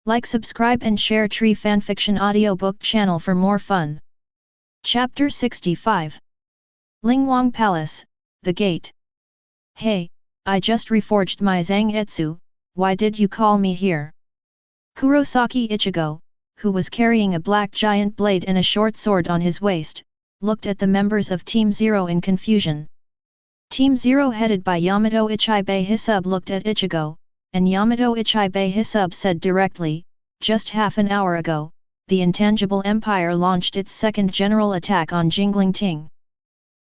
Like, subscribe and share Tree Fanfiction audiobook channel for more fun. Chapter 65. Lingwang Palace, the Gate. Hey, I just reforged my Zangetsu, why did you call me here? Kurosaki Ichigo, who was carrying a black giant blade and a short sword on his waist, looked at the members of Team Zero in confusion. Team Zero headed by Yamato Ichibe Hisub looked at Ichigo, and Yamato Ichibe Hisub said directly, "Just half an hour ago, the Intangible Empire launched its second general attack on Jinglingting.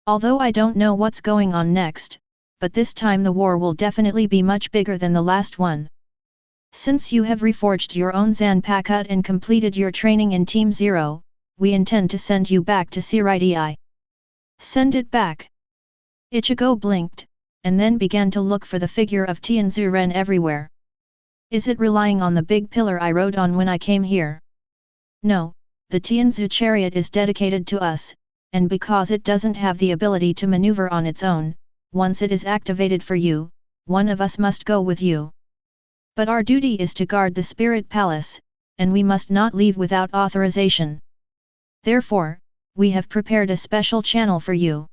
Although I don't know what's going on next, but this time the war will definitely be much bigger than the last one. Since you have reforged your own Zanpakuto and completed your training in Team Zero, we intend to send you back to Seireitei. Send it back." Ichigo blinked, and then began to look for the figure of Tianzuren everywhere. "Is it relying on the big pillar I rode on when I came here?" "No, the Tianzu chariot is dedicated to us, and because it doesn't have the ability to maneuver on its own, once it is activated for you, one of us must go with you. But our duty is to guard the Spirit Palace, and we must not leave without authorization. Therefore, we have prepared a special channel for you."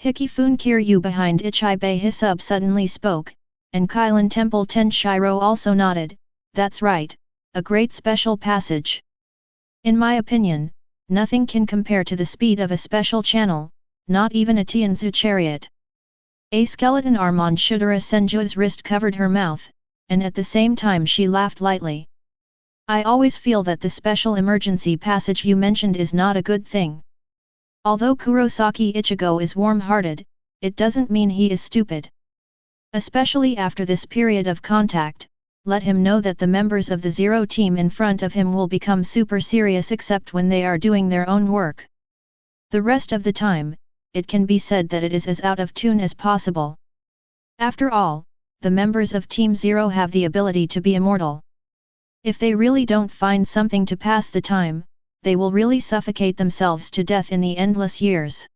Hikifun Kiryu behind Ichibe Hisub suddenly spoke, and Kailan Temple Tenshiro also nodded, "That's right, a great special passage. In my opinion, nothing can compare to the speed of a special channel, not even a Tianzu chariot." A skeleton arm on Shudera Senju's wrist covered her mouth, and at the same time she laughed lightly. "I always feel that the special emergency passage you mentioned is not a good thing. Although Kurosaki Ichigo is warm-hearted, it doesn't mean he is stupid. Especially after this period of contact, let him know that the members of the Zero team in front of him will become super serious except when they are doing their own work. The rest of the time, it can be said that it is as out of tune as possible. After all, the members of Team Zero have the ability to be immortal. If they really don't find something to pass the time, they will really suffocate themselves to death in the endless years.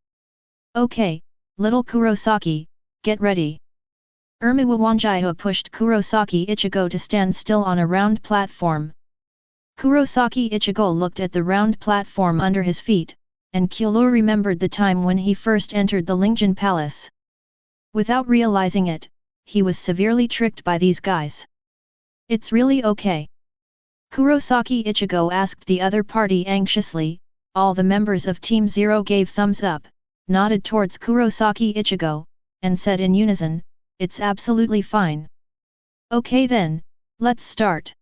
Okay, little Kurosaki, get ready." Huajie pushed Kurosaki Ichigo to stand still on a round platform. Kurosaki Ichigo looked at the round platform under his feet, and Kyulu remembered the time when he first entered the Lingjin Palace. Without realizing it, he was severely tricked by these guys. "It's really okay?" Kurosaki Ichigo asked the other party anxiously. All the members of Team Zero gave thumbs up, nodded towards Kurosaki Ichigo, and said in unison, "It's absolutely fine." "Okay then, let's start."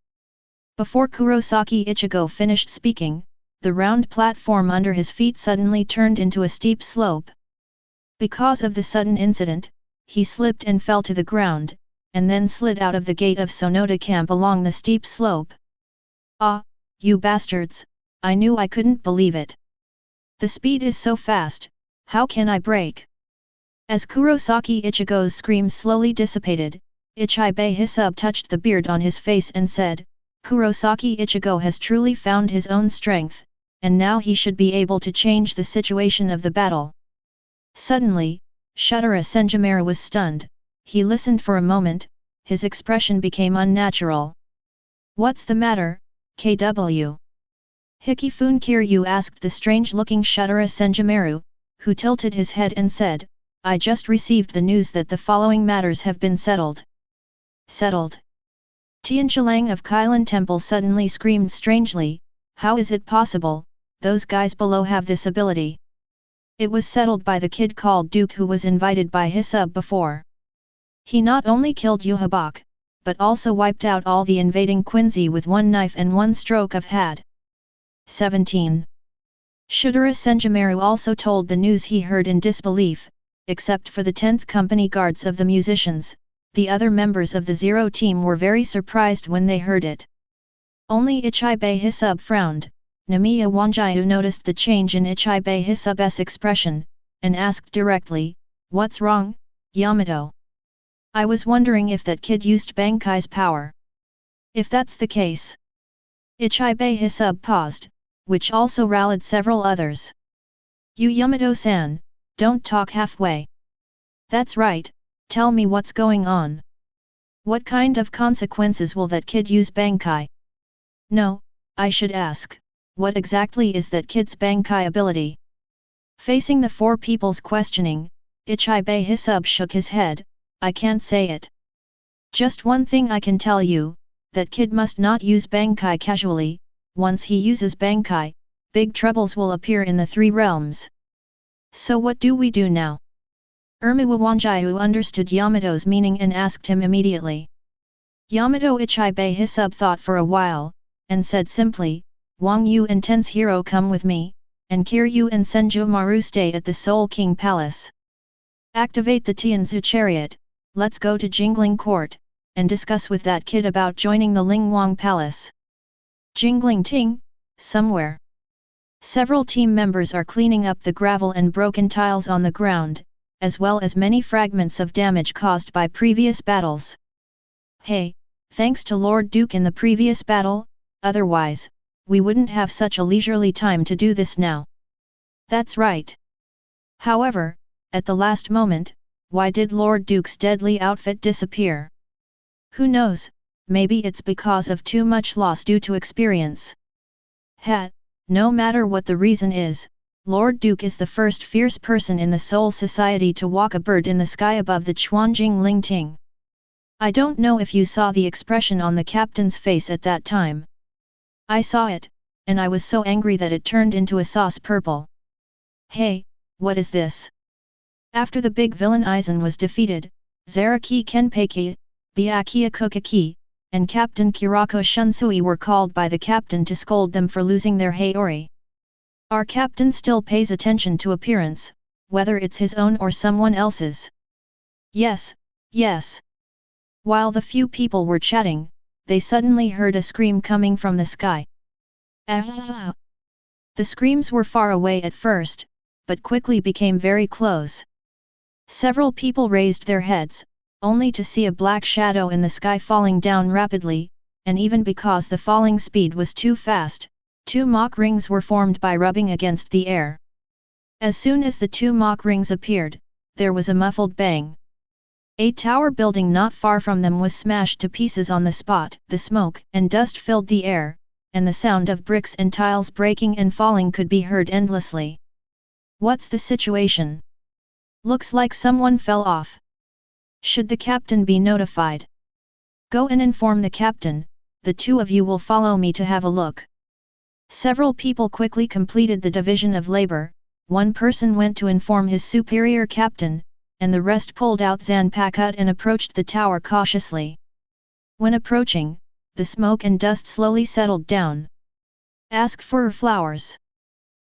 Before Kurosaki Ichigo finished speaking, the round platform under his feet suddenly turned into a steep slope. Because of the sudden incident, he slipped and fell to the ground, and then slid out of the gate of Sonoda Camp along the steep slope. "Ah, you bastards, I knew I couldn't believe it. The speed is so fast, how can I brake?" As Kurosaki Ichigo's scream slowly dissipated, Ichibe Hisub touched the beard on his face and said, "Kurosaki Ichigo has truly found his own strength, and now he should be able to change the situation of the battle." Suddenly, Shudera Senjumaru was stunned. He listened for a moment, his expression became unnatural. "What's the matter, KW?" Hikifun Kiryu asked the strange-looking Shudera Senjumaru, who tilted his head and said, "I just received the news that the following matters have been settled." "Settled?" Tianqilang of Kailan Temple suddenly screamed strangely, "How is it possible, those guys below have this ability?" "It was settled by the kid called Duke who was invited by Hisub before. He not only killed Yuhabak, but also wiped out all the invading Quincy with one knife and one stroke of had." 17. Shudera Senjumaru also told the news he heard in disbelief. Except for the 10th Company Guards of the musicians, the other members of the Zero team were very surprised when they heard it. Only Ichibe Hisub frowned. Namiya Huajie noticed the change in Ichibe Hisub's expression, and asked directly, "What's wrong, Yamato? I was wondering if that kid used Bankai's power." "If that's the case." Ichibe Hisub paused, which also rallied several others. "You Yamato-san, don't talk halfway. That's right, tell me what's going on. What kind of consequences will that kid use Bankai?" No, I should ask, what exactly is that kid's Bankai ability? Facing the four people's questioning, Ichibei Hisub shook his head, I can't say it. Just one thing I can tell you, that kid must not use Bankai casually, once he uses Bankai, big troubles will appear in the three realms. So what do we do now? Huajie understood Yamato's meaning and asked him immediately. Yamato Ichibei Hisub thought for a while, and said simply, Wang Yu and Ten's hero come with me, and Kiryu and Senju Maru stay at the Soul King Palace. Activate the Tianzu chariot, let's go to Jingling Court, and discuss with that kid about joining the Lingwang Palace. Jingling Ting, somewhere. Several team members are cleaning up the gravel and broken tiles on the ground, as well as many fragments of damage caused by previous battles. Hey, thanks to Lord Duke in the previous battle, otherwise, we wouldn't have such a leisurely time to do this now. That's right. However, at the last moment, why did Lord Duke's deadly outfit disappear? Who knows, maybe it's because of too much loss due to experience. No matter what the reason is, Lord Duke is the first fierce person in the Soul Society to walk a bird in the sky above the Chuanjing Lingting. I don't know if you saw the expression on the captain's face at that time. I saw it, and I was so angry that it turned into a sauce purple. Hey, what is this? After the big villain Aizen was defeated, Zaraki Kenpeki, Byakuya Kokaki, and Captain Kirako Shunsui were called by the captain to scold them for losing their Haori. Our captain still pays attention to appearance, whether it's his own or someone else's. Yes, yes. While the few people were chatting, they suddenly heard a scream coming from the sky. Ah! The screams were far away at first, but quickly became very close. Several people raised their heads, only to see a black shadow in the sky falling down rapidly, and even because the falling speed was too fast, two mock rings were formed by rubbing against the air. As soon as the two mock rings appeared, there was a muffled bang. A tower building not far from them was smashed to pieces on the spot. The smoke and dust filled the air, and the sound of bricks and tiles breaking and falling could be heard endlessly. What's the situation? Looks like someone fell off. Should the captain be notified? Go and inform the captain, the two of you will follow me to have a look. Several people quickly completed the division of labor, one person went to inform his superior captain, and the rest pulled out Zanpakut and approached the tower cautiously. When approaching, the smoke and dust slowly settled down. Ask for flowers.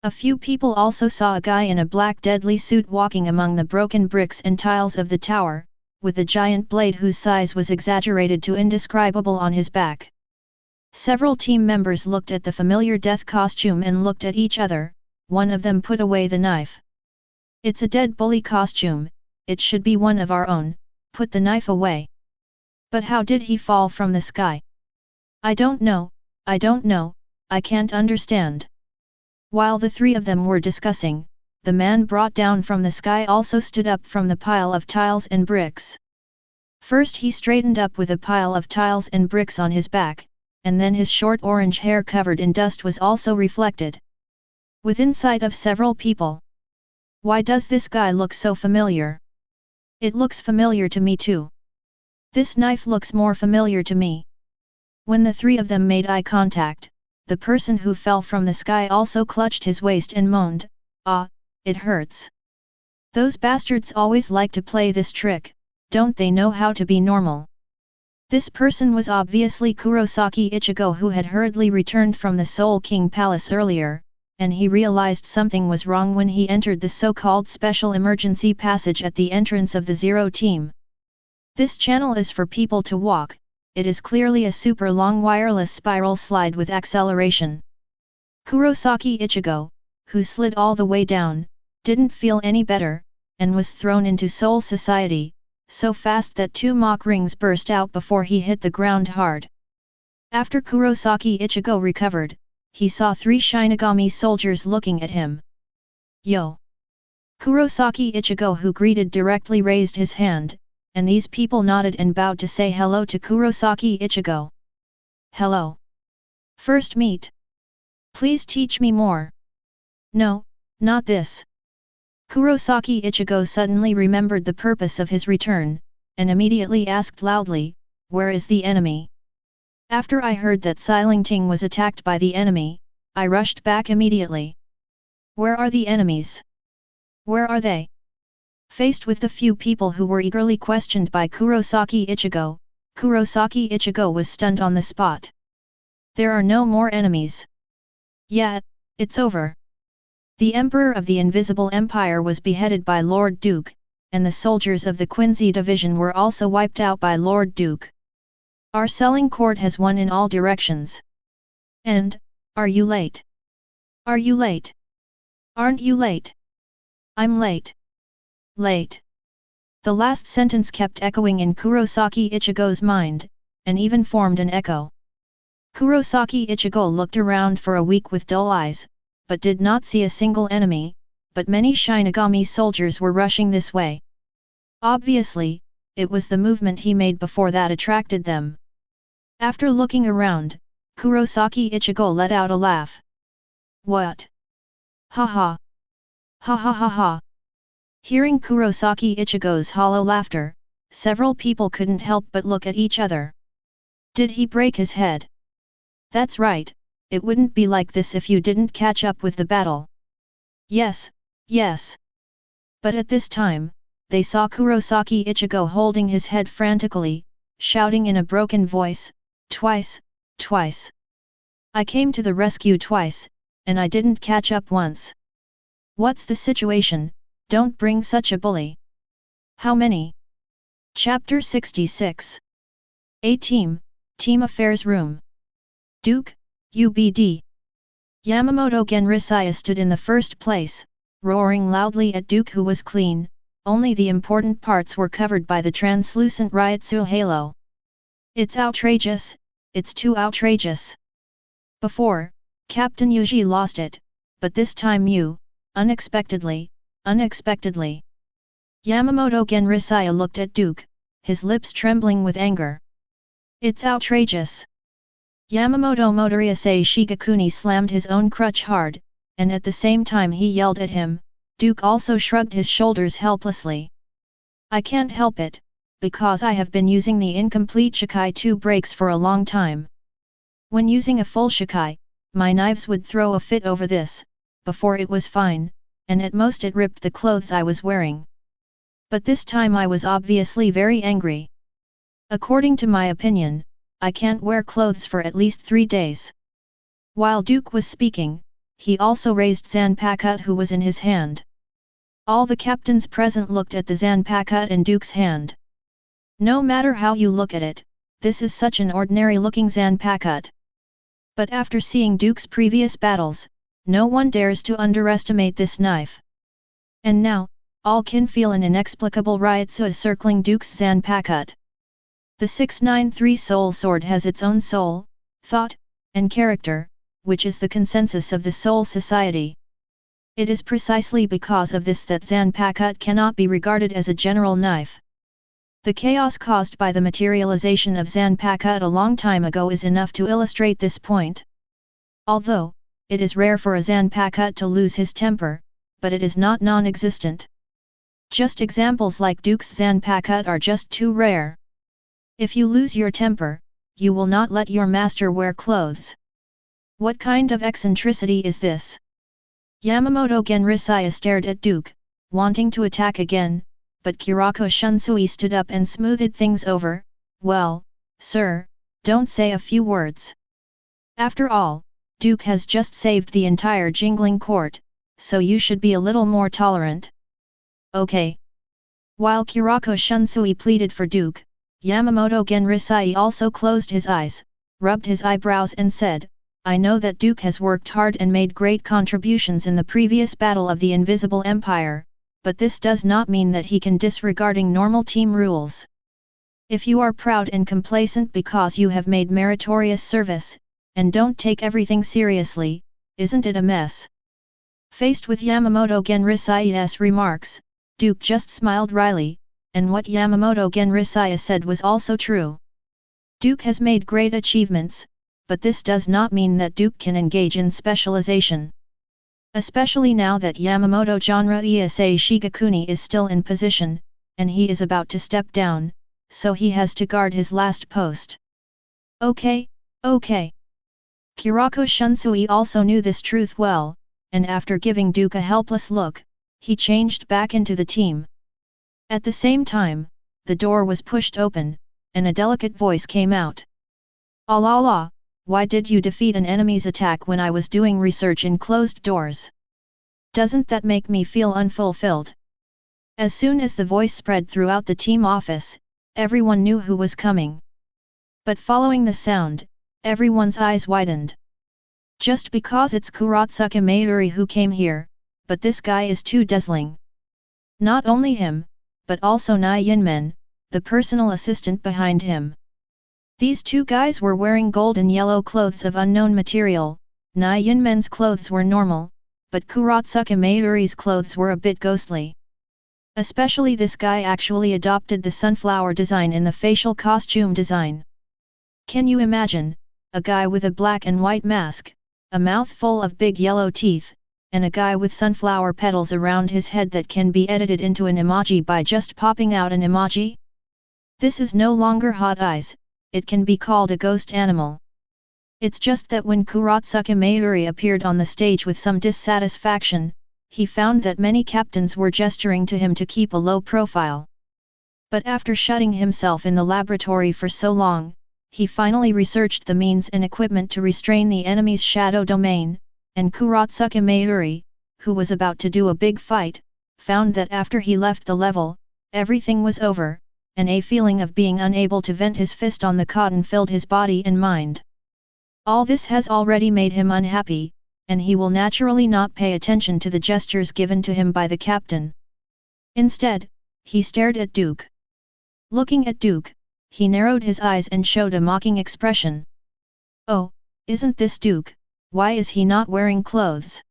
A few people also saw a guy in a black deadly suit walking among the broken bricks and tiles of the tower, with a giant blade whose size was exaggerated to indescribable on his back. Several team members looked at the familiar death costume and looked at each other. One of them put away the knife. It's a dead bully costume, it should be one of our own, put the knife away. But how did he fall from the sky? I don't know, I can't understand. While the three of them were discussing, the man brought down from the sky also stood up from the pile of tiles and bricks. First he straightened up with a pile of tiles and bricks on his back, and then his short orange hair covered in dust was also reflected. Within sight of several people. Why does this guy look so familiar? It looks familiar to me too. This knife looks more familiar to me. When the three of them made eye contact, the person who fell from the sky also clutched his waist and moaned, "Ah, it hurts." Those bastards always like to play this trick, don't they know how to be normal? This person was obviously Kurosaki Ichigo, who had hurriedly returned from the Soul King Palace earlier, and he realized something was wrong when he entered the so-called special emergency passage at the entrance of the Zero Team. This channel is for people to walk, it is clearly a super long wireless spiral slide with acceleration. Kurosaki Ichigo, who slid all the way down, didn't feel any better, and was thrown into Soul Society, so fast that two mock rings burst out before he hit the ground hard. After Kurosaki Ichigo recovered, he saw three Shinigami soldiers looking at him. Yo! Kurosaki Ichigo, who greeted directly, raised his hand, and these people nodded and bowed to say hello to Kurosaki Ichigo. Hello! First meet. Please teach me more. No, not this. Kurosaki Ichigo suddenly remembered the purpose of his return, and immediately asked loudly, "Where is the enemy?" After I heard that Seireitei was attacked by the enemy, I rushed back immediately. Where are the enemies? Where are they? Faced with the few people who were eagerly questioned by Kurosaki Ichigo was stunned on the spot. There are no more enemies. Yeah, it's over. The Emperor of the Invisible Empire was beheaded by Lord Duke, and the soldiers of the Quincy Division were also wiped out by Lord Duke. Our selling court has won in all directions. And, are you late? Are you late? Aren't you late? I'm late. Late. The last sentence kept echoing in Kurosaki Ichigo's mind, and even formed an echo. Kurosaki Ichigo looked around for a week with dull eyes, but did not see a single enemy, but many Shinigami soldiers were rushing this way. Obviously, it was the movement he made before that attracted them. After looking around, Kurosaki Ichigo let out a laugh. What? Ha ha! Ha ha ha ha! Hearing Kurosaki Ichigo's hollow laughter, several people couldn't help but look at each other. Did he break his head? That's right, it wouldn't be like this if you didn't catch up with the battle. Yes, yes. But at this time, they saw Kurosaki Ichigo holding his head frantically, shouting in a broken voice, "Twice, twice. I came to the rescue twice, and I didn't catch up once. What's the situation? Don't bring such a bully." How many? Chapter 66. A Team Affairs Room. Duke, UBD. Yamamoto Genrisaya stood in the first place, roaring loudly at Duke, who was clean, only the important parts were covered by the translucent Ryutsu halo. It's outrageous, it's too outrageous. Before, Captain Huajie lost it, but this time unexpectedly. Yamamoto Genrisaya looked at Duke, his lips trembling with anger. It's outrageous. Yamamoto Motoriase Shigakuni slammed his own crutch hard, and at the same time he yelled at him. Duke also shrugged his shoulders helplessly. I can't help it, because I have been using the incomplete Shikai 2 breaks for a long time. When using a full Shikai, my knives would throw a fit over this. Before it was fine, and at most it ripped the clothes I was wearing. But this time I was obviously very angry. According to my opinion, I can't wear clothes for at least 3 days. While Duke was speaking, he also raised Zanpakut, who was in his hand. All the captains present looked at the Zanpakut in Duke's hand. No matter how you look at it, this is such an ordinary looking Zanpakut. But after seeing Duke's previous battles, no one dares to underestimate this knife. And now, all can feel an inexplicable Ryutsu circling Duke's Zanpakut. The 693 Soul Sword has its own soul, thought, and character, which is the consensus of the Soul Society. It is precisely because of this that Zanpakut cannot be regarded as a general knife. The chaos caused by the materialization of Zanpakut a long time ago is enough to illustrate this point. Although, it is rare for a Zanpakut to lose his temper, but it is not non-existent. Just examples like Duke's Zanpakut are just too rare. If you lose your temper, you will not let your master wear clothes. What kind of eccentricity is this? Yamamoto Genrisaya stared at Duke, wanting to attack again, but Kirako Shunsui stood up and smoothed things over. Well, sir, don't say a few words. After all, Duke has just saved the entire Jingling court, so you should be a little more tolerant. Okay. While Kirako Shunsui pleaded for Duke, Yamamoto Genrisai also closed his eyes, rubbed his eyebrows and said, I know that Duke has worked hard and made great contributions in the previous battle of the Invisible Empire, but this does not mean that he can disregarding normal team rules. If you are proud and complacent because you have made meritorious service, and don't take everything seriously, isn't it a mess? Faced with Yamamoto Genrisai's remarks, Duke just smiled wryly, and what Yamamoto Genrisai said was also true. Duke has made great achievements, but this does not mean that Duke can engage in specialization. Especially now that Yamamoto genre Ise Shigakuni is still in position, and he is about to step down, so he has to guard his last post. Okay. Kurako Shunsui also knew this truth well, and after giving Duke a helpless look, he changed back into the team. At the same time, the door was pushed open, and a delicate voice came out. "Allah, why did you defeat an enemy's attack when I was doing research in closed doors? Doesn't that make me feel unfulfilled?" As soon as the voice spread throughout the team office, everyone knew who was coming. But following the sound, everyone's eyes widened. Just because it's Kuratsuka Mayuri who came here, but this guy is too dazzling. Not only him, but also Nai Yinmen, the personal assistant behind him. These two guys were wearing gold and yellow clothes of unknown material. Nai Yinmen's clothes were normal, but Kuratsuka Mayuri's clothes were a bit ghostly. Especially this guy actually adopted the sunflower design in the facial costume design. Can you imagine, a guy with a black and white mask, a mouth full of big yellow teeth, and a guy with sunflower petals around his head that can be edited into an emoji by just popping out an emoji? This is no longer hot eyes, it can be called a ghost animal. It's just that when Kuratsuka Mayuri appeared on the stage with some dissatisfaction, he found that many captains were gesturing to him to keep a low profile. But after shutting himself in the laboratory for so long, he finally researched the means and equipment to restrain the enemy's shadow domain, and Kuratsuka Mayuri, who was about to do a big fight, found that after he left the level, everything was over, and a feeling of being unable to vent his fist on the cotton filled his body and mind. All this has already made him unhappy, and he will naturally not pay attention to the gestures given to him by the captain. Instead, he stared at Duke. Looking at Duke, he narrowed his eyes and showed a mocking expression. "Oh, isn't this Duke? Why is he not wearing clothes?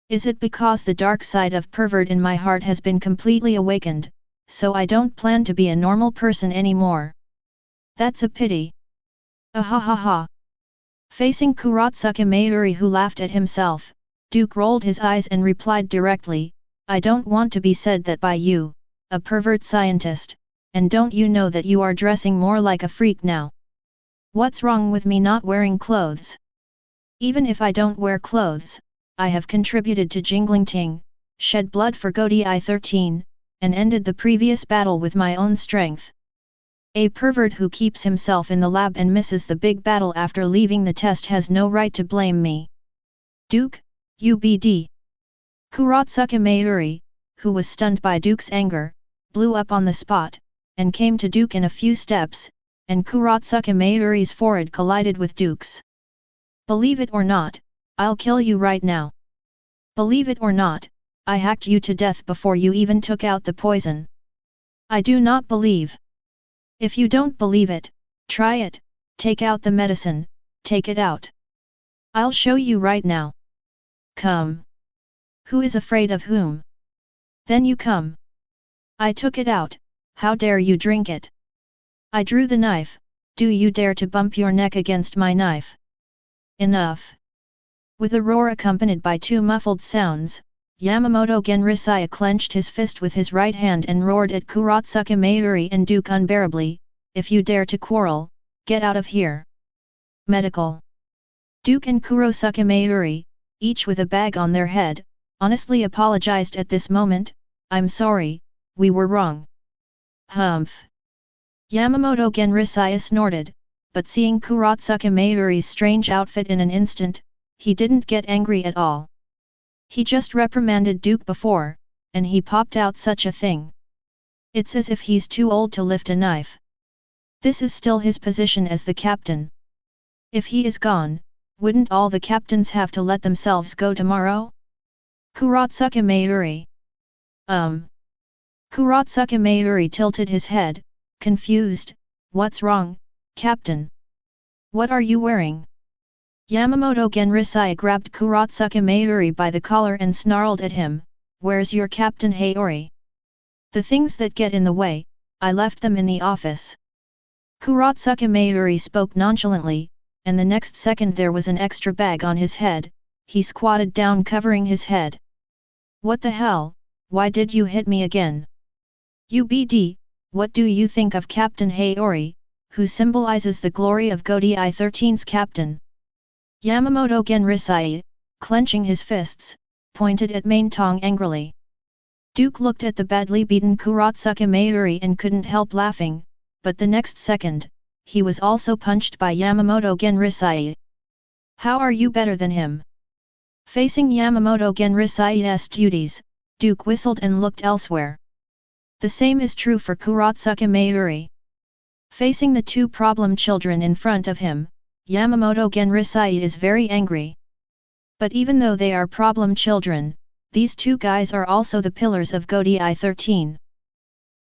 Is it because the dark side of pervert in my heart has been completely awakened, so I don't plan to be a normal person anymore? That's a pity." Ha. Facing Kuratsuka Mayuri, who laughed at himself, Duke rolled his eyes and replied directly, "I don't want to be said that by you, a pervert scientist, and don't you know that you are dressing more like a freak now? What's wrong with me not wearing clothes? Even if I don't wear clothes, I have contributed to Jinglingting, shed blood for Godi I-13, and ended the previous battle with my own strength. A pervert who keeps himself in the lab and misses the big battle after leaving the test has no right to blame me. Duke, UBD. Kuratsuka Mayuri, who was stunned by Duke's anger, blew up on the spot, and came to Duke in a few steps, and Kuratsuka Mayuri's forehead collided with Duke's. "Believe it or not, I'll kill you right now. Believe it or not, I hacked you to death before you even took out the poison. I do not believe. If you don't believe it, try it, take out the medicine, take it out. I'll show you right now. Come. Who is afraid of whom? Then you come. I took it out, how dare you drink it? I drew the knife, do you dare to bump your neck against my knife? Enough." With a roar accompanied by two muffled sounds, Yamamoto Genrisaya clenched his fist with his right hand and roared at Kuratsuka Mayuri and Duke unbearably, "If you dare to quarrel, get out of here." Medical. Duke and Kuratsuka Mayuri, each with a bag on their head, honestly apologized at this moment. "I'm sorry, we were wrong." Humph. Yamamoto Genrisaya snorted, but seeing Kuratsuka Mayuri's strange outfit in an instant, he didn't get angry at all. He just reprimanded Duke before, and he popped out such a thing. It's as if he's too old to lift a knife. This is still his position as the captain. If he is gone, wouldn't all the captains have to let themselves go tomorrow? Kuratsuka Mayuri. Kuratsuka Mayuri tilted his head, confused. "What's wrong, Captain? What are you wearing?" Yamamoto Genrisaya grabbed Kuratsuka Mayuri by the collar and snarled at him, "Where's your captain Hayori? The things that get in the way, I left them in the office." Kuratsuka Mayuri spoke nonchalantly, and the next second there was an extra bag on his head. He squatted down covering his head. What the hell, why did you hit me again? UBD, what do you think of Captain Haori, who symbolizes the glory of Godai 13's captain? Yamamoto Genrisai, clenching his fists, pointed at Maintong angrily. Duke looked at the badly beaten Kuratsuka Mayuri and couldn't help laughing, but the next second, he was also punched by Yamamoto Genrisai. How are you better than him? Facing Yamamoto Genrisai's duties, Duke whistled and looked elsewhere. The same is true for Kuratsuka Mayuri. Facing the two problem children in front of him, Yamamoto Genrisai is very angry. But even though they are problem children, these two guys are also the pillars of Godai 13.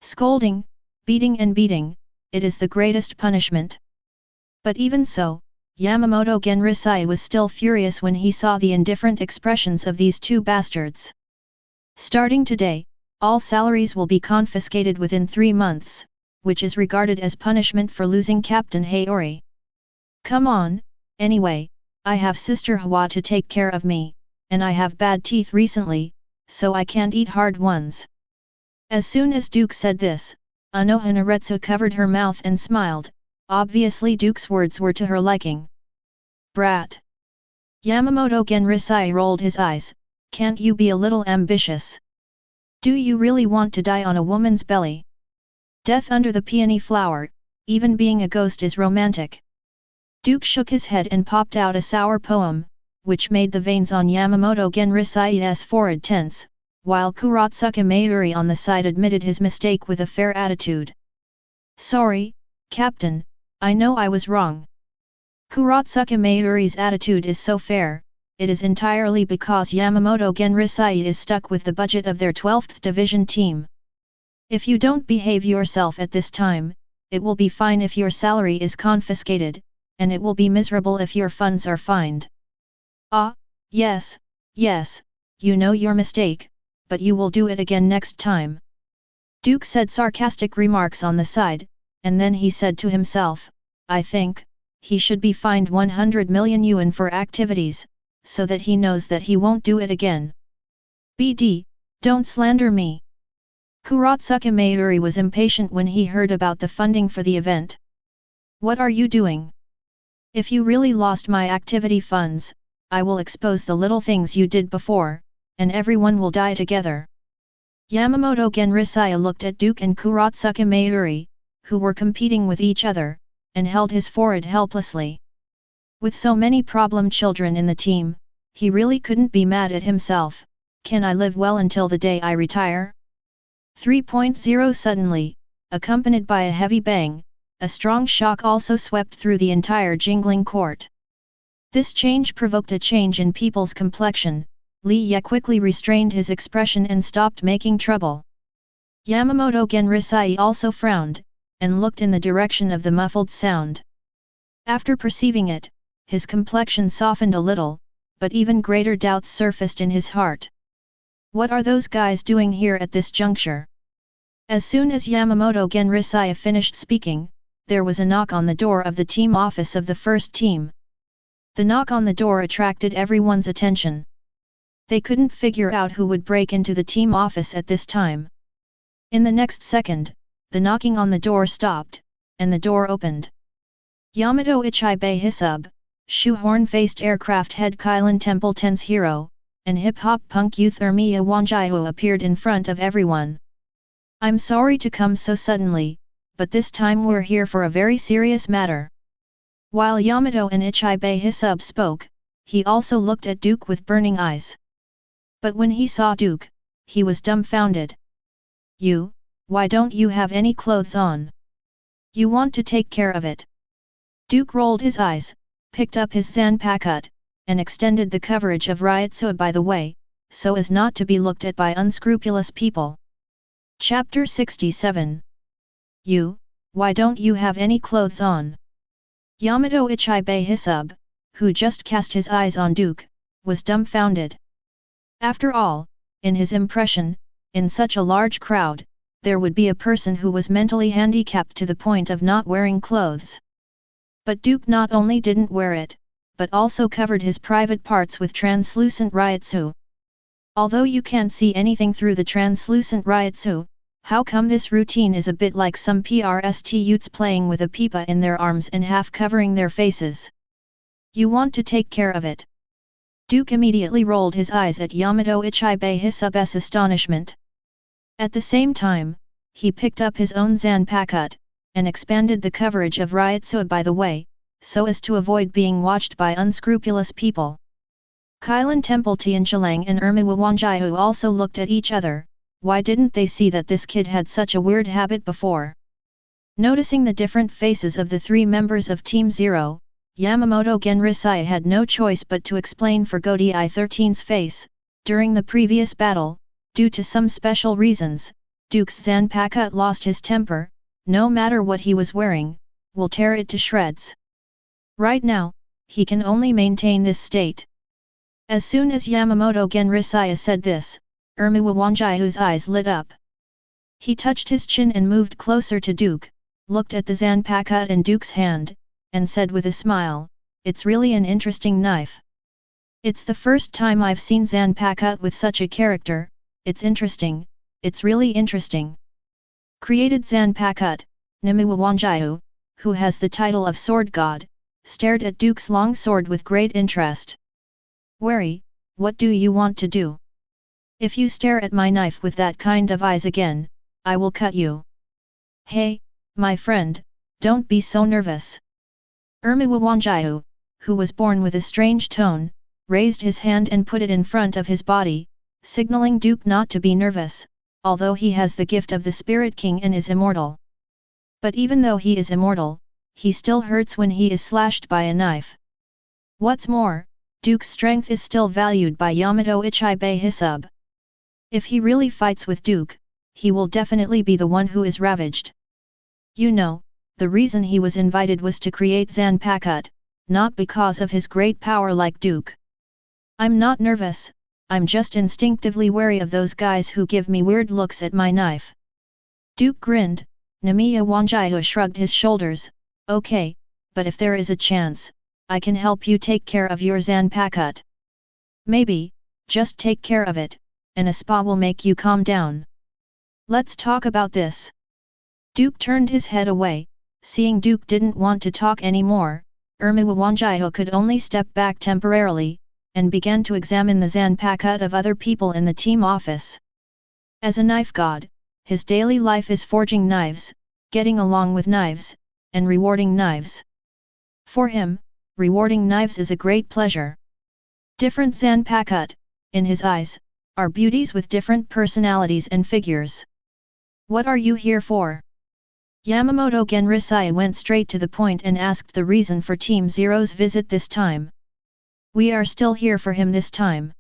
Scolding, beating and beating, it is the greatest punishment. But even so, Yamamoto Genrisai was still furious when he saw the indifferent expressions of these two bastards. Starting today, all salaries will be confiscated within 3 months, which is regarded as punishment for losing Captain Haori. Come on, anyway, I have Sister Huajie to take care of me, and I have bad teeth recently, so I can't eat hard ones. As soon as Duke said this, Anohanaretsu covered her mouth and smiled. Obviously Duke's words were to her liking. Brat! Yamamoto Genrisai rolled his eyes. Can't you be a little ambitious? Do you really want to die on a woman's belly? Death under the peony flower, even being a ghost is romantic. Duke shook his head and popped out a sour poem, which made the veins on Yamamoto Genrisai's forehead tense, while Kuratsuka Mayuri on the side admitted his mistake with a fair attitude. Sorry, Captain, I know I was wrong. Kuratsuka Mayuri's attitude is so fair, it is entirely because Yamamoto Genrisai is stuck with the budget of their 12th Division team. If you don't behave yourself at this time, it will be fine if your salary is confiscated, and it will be miserable if your funds are fined. Ah, yes, you know your mistake, but you will do it again next time. Duke said sarcastic remarks on the side, and then he said to himself, I think, he should be fined 100 million yuan for activities, so that he knows that he won't do it again. BD, don't slander me. Kuratsuka Mayuri was impatient when he heard about the funding for the event. What are you doing? If you really lost my activity funds, I will expose the little things you did before, and everyone will die together. Yamamoto Genrisai looked at Duke and Kuratsuka Mayuri, who were competing with each other, and held his forehead helplessly. With so many problem children in the team, he really couldn't be mad at himself. Can I live well until the day I retire? 3.0 Suddenly, accompanied by a heavy bang, a strong shock also swept through the entire jingling court. This change provoked a change in people's complexion. Li Ye quickly restrained his expression and stopped making trouble. Yamamoto Genrisai also frowned, and looked in the direction of the muffled sound. After perceiving it, his complexion softened a little, but even greater doubts surfaced in his heart. What are those guys doing here at this juncture? As soon as Yamamoto Genrisai finished speaking, there was a knock on the door of the team office of the first team. The knock on the door attracted everyone's attention. They couldn't figure out who would break into the team office at this time. In the next second, the knocking on the door stopped, and the door opened. Yamato Ichibe Hisub, shoehorn-faced aircraft head Kylan Templeton's hero, and hip-hop punk youth Ermiya Wanjiu appeared in front of everyone. I'm sorry to come so suddenly, but this time we're here for a very serious matter. While Yamato and Ichibe Hisub spoke, he also looked at Duke with burning eyes. But when he saw Duke, he was dumbfounded. You, why don't you have any clothes on? You want to take care of it? Duke rolled his eyes, picked up his zanpakut, and extended the coverage of Ryotsu by the way, so as not to be looked at by unscrupulous people. Chapter 67. You, why don't you have any clothes on? Yamato Ichibe Hisub, who just cast his eyes on Duke, was dumbfounded. After all, in his impression, in such a large crowd, there would be a person who was mentally handicapped to the point of not wearing clothes. But Duke not only didn't wear it, but also covered his private parts with translucent ryotsu. Although you can't see anything through the translucent ryotsu, how come this routine is a bit like some prostitutes playing with a pipa in their arms and half covering their faces? You want to take care of it. Duke immediately rolled his eyes at Yamato Ichibei Hisub's astonishment. At the same time, he picked up his own zanpakut, and expanded the coverage of ryotsu by the way, so as to avoid being watched by unscrupulous people. Kailan Temple Tianqilang and Huajie also looked at each other. Why didn't they see that this kid had such a weird habit before? Noticing the different faces of the three members of Team Zero, Yamamoto Genrisai had no choice but to explain for Godi 13's face. During the previous battle, due to some special reasons, Duke's zanpakut lost his temper. No matter what he was wearing, will tear it to shreds. Right now, he can only maintain this state. As soon as Yamamoto Genrisai said this, Huajie's eyes lit up. He touched his chin and moved closer to Duke, looked at the zanpakut in Duke's hand, and said with a smile, "It's really an interesting knife. It's the first time I've seen zanpakut with such a character. It's interesting, it's really interesting." Created zanpakut, Huajie, who has the title of Sword God, stared at Duke's long sword with great interest. "Wary, what do you want to do? If you stare at my knife with that kind of eyes again, I will cut you." "Hey, my friend, don't be so nervous." Huajie, who was born with a strange tone, raised his hand and put it in front of his body, signaling Duke not to be nervous, although he has the gift of the Spirit King and is immortal. But even though he is immortal, he still hurts when he is slashed by a knife. What's more, Duke's strength is still valued by Yamato Ichibei Hisub. If he really fights with Duke, he will definitely be the one who is ravaged. You know, the reason he was invited was to create zanpakut, not because of his great power like Duke. I'm not nervous, I'm just instinctively wary of those guys who give me weird looks at my knife. Duke grinned. Huajie shrugged his shoulders. "Okay, but if there is a chance, I can help you take care of your zanpakut. Maybe, just take care of it, and a spa will make you calm down. Let's talk about this." Duke turned his head away. Seeing Duke didn't want to talk anymore, Huajie could only step back temporarily, and began to examine the zanpakut of other people in the team office. As a knife god, his daily life is forging knives, getting along with knives, and rewarding knives. For him, rewarding knives is a great pleasure. Different zanpakut, in his eyes, are beauties with different personalities and figures. "What are you here for?" Yamamoto Genrisai went straight to the point and asked the reason for Team Zero's visit this time. "We are still here for him this time."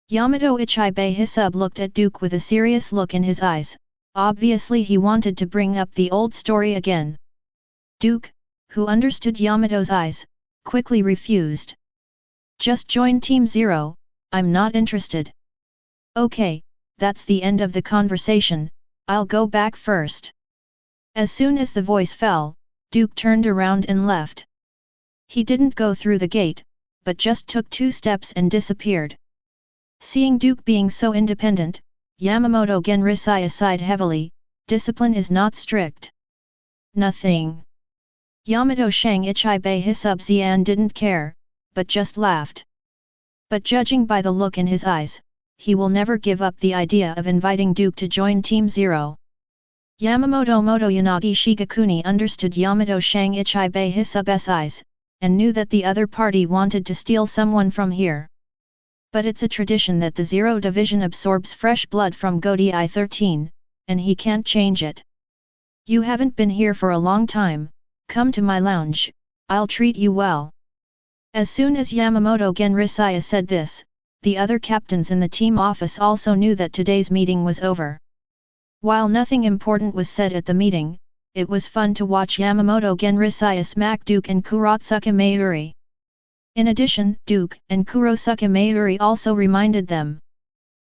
Yamato Ichibei Hisub looked at Duke with a serious look in his eyes. Obviously he wanted to bring up the old story again. Duke, who understood Yamato's eyes, quickly refused. "Just join Team Zero, I'm not interested." "Okay, that's the end of the conversation, I'll go back first." As soon as the voice fell, Duke turned around and left. He didn't go through the gate, but just took 2 steps and disappeared. Seeing Duke being so independent, Yamamoto Genrisai sighed heavily. Discipline is not strict. Nothing. Yamato Shang Ichibei Hisub Xian didn't care, but just laughed. But judging by the look in his eyes, he will never give up the idea of inviting Duke to join Team Zero. Yamamoto Motoyanagi Shigakuni understood Yamato Shang Ichibei Hisub's eyes, and knew that the other party wanted to steal someone from here. But it's a tradition that the Zero Division absorbs fresh blood from Godi 13, and he can't change it. "You haven't been here for a long time, come to my lounge, I'll treat you well." As soon as Yamamoto Genrisai said this, the other captains in the team office also knew that today's meeting was over. While nothing important was said at the meeting, it was fun to watch Yamamoto Genrisai smack Duke and Kurotsuka Mayuri. In addition, Duke and Kurotsuka Mayuri also reminded them.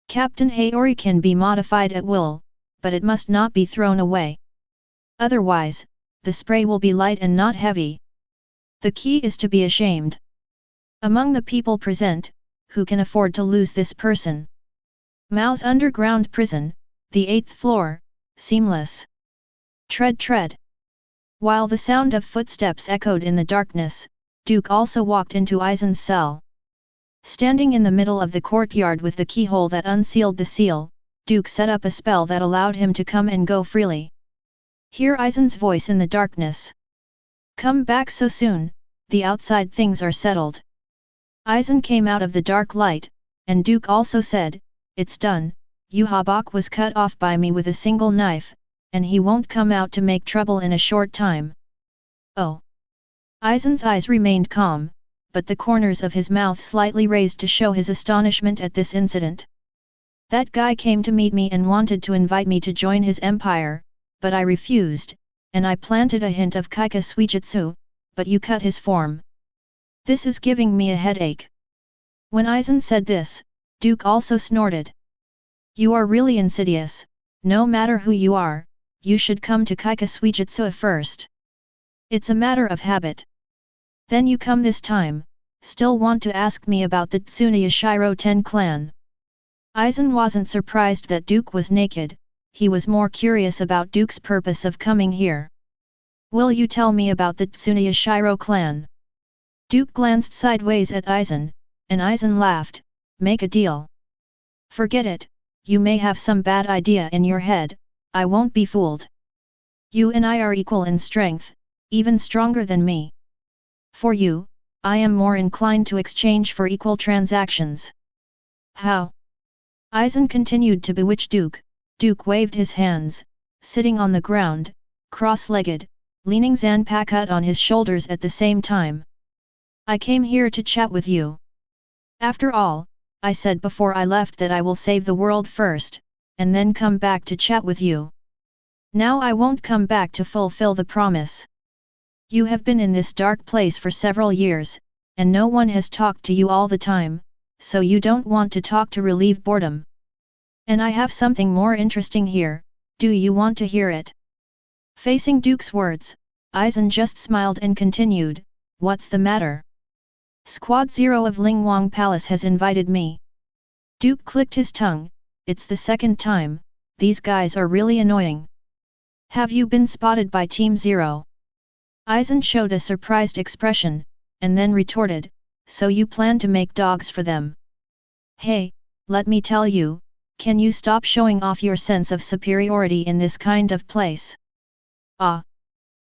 Captain Hayori can be modified at will, but it must not be thrown away. Otherwise, the spray will be light and not heavy. The key is to be ashamed. Among the people present, who can afford to lose this person? Mao's underground prison, the 8th floor, seamless. Tread, tread. While the sound of footsteps echoed in the darkness, Duke also walked into Aizen's cell. Standing in the middle of the courtyard with the keyhole that unsealed the seal, Duke set up a spell that allowed him to come and go freely. Hear Aizen's voice in the darkness. Come back so soon, the outside things are settled. Aizen came out of the dark light, and Duke also said, it's done, Huajie was cut off by me with a single knife, and he won't come out to make trouble in a short time. Oh! Aizen's eyes remained calm, but the corners of his mouth slightly raised to show his astonishment at this incident. That guy came to meet me and wanted to invite me to join his empire, but I refused, and I planted a hint of Kaika Suijutsu, but you cut his form. This is giving me a headache. When Aizen said this, Duke also snorted. You are really insidious, no matter who you are, you should come to Kaika Suijutsu first. It's a matter of habit. Then you come this time, still want to ask me about the Tsuneyashiro Ten clan. Aizen wasn't surprised that Duke was naked, he was more curious about Duke's purpose of coming here. Will you tell me about the Tsuneyashiro clan? Duke glanced sideways at Aizen, and Aizen laughed, make a deal. Forget it, you may have some bad idea in your head, I won't be fooled. You and I are equal in strength, even stronger than me. For you, I am more inclined to exchange for equal transactions. How? Aizen continued to bewitch Duke. Duke waved his hands, sitting on the ground, cross-legged, leaning Zanpakut on his shoulders at the same time. I came here to chat with you. After all, I said before I left that I will save the world first, and then come back to chat with you. Now I won't come back to fulfill the promise. You have been in this dark place for several years, and no one has talked to you all the time, so you don't want to talk to relieve boredom. And I have something more interesting here, do you want to hear it? Facing Duke's words, Aizen just smiled and continued, what's the matter? Squad 0 of Lingwang Palace has invited me. Duke clicked his tongue, it's the second time, these guys are really annoying. Have you been spotted by Team 0? Aizen showed a surprised expression, and then retorted, so you plan to make dogs for them. Hey, let me tell you, can you stop showing off your sense of superiority in this kind of place? Ah!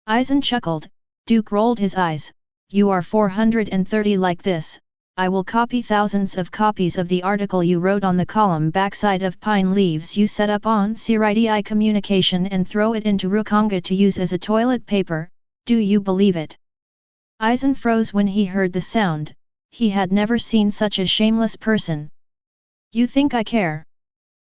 Aizen chuckled, Duke rolled his eyes, you are 430 like this, I will copy thousands of copies of the article you wrote on the column backside of pine leaves you set up on Seireitei communication and throw it into Rukonga to use as a toilet paper, do you believe it? Aizen froze when he heard the sound, he had never seen such a shameless person. You think I care?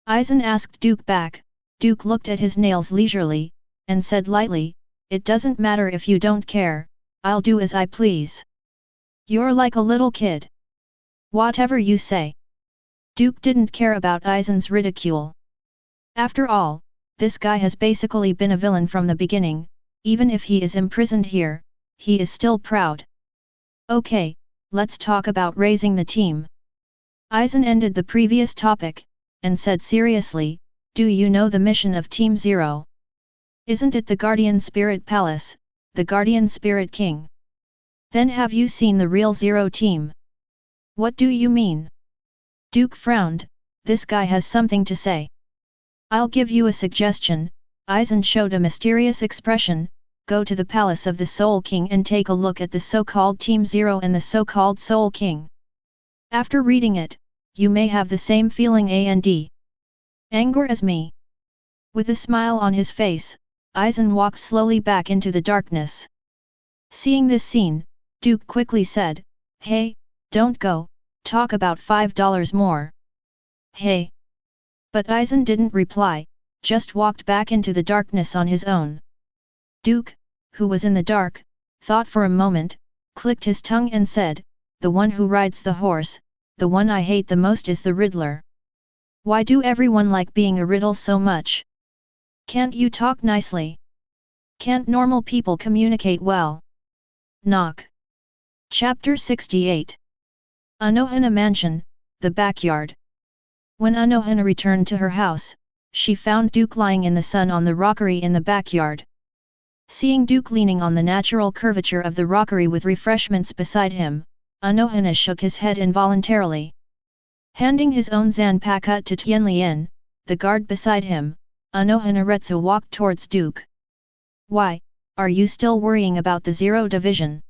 Aizen asked Duke back. Duke looked at his nails leisurely, and said lightly, it doesn't matter if you don't care, I'll do as I please. You're like a little kid. Whatever you say. Duke didn't care about Aizen's ridicule. After all, this guy has basically been a villain from the beginning, even if he is imprisoned here, he is still proud. Okay, let's talk about raising the team. Aizen ended the previous topic, and said seriously, do you know the mission of Team 0? Isn't it the Guardian Spirit Palace, the Guardian Spirit King? Then have you seen the real 0 team? What do you mean? Duke frowned, this guy has something to say. I'll give you a suggestion, Aizen showed a mysterious expression, go to the Palace of the Soul King and take a look at the so-called Team 0 and the so-called Soul King. After reading it, you may have the same feeling and anger as me. With a smile on his face, Aizen walked slowly back into the darkness. Seeing this scene, Duke quickly said, hey, don't go, talk about $5 more. Hey! But Aizen didn't reply, just walked back into the darkness on his own. Duke, who was in the dark, thought for a moment, clicked his tongue and said, the one who rides the horse, the one I hate the most is the Riddler. Why do everyone like being a riddle so much? Can't you talk nicely? Can't normal people communicate well? Knock. Chapter 68. Anohana Mansion, the backyard. When Anohana returned to her house, she found Duke lying in the sun on the rockery in the backyard. Seeing Duke leaning on the natural curvature of the rockery with refreshments beside him, Anohana shook his head involuntarily. Handing his own zanpakut to Tianlian, the guard beside him, Anohana Retsu walked towards Duke. "Why, are you still worrying about the Zero Division?"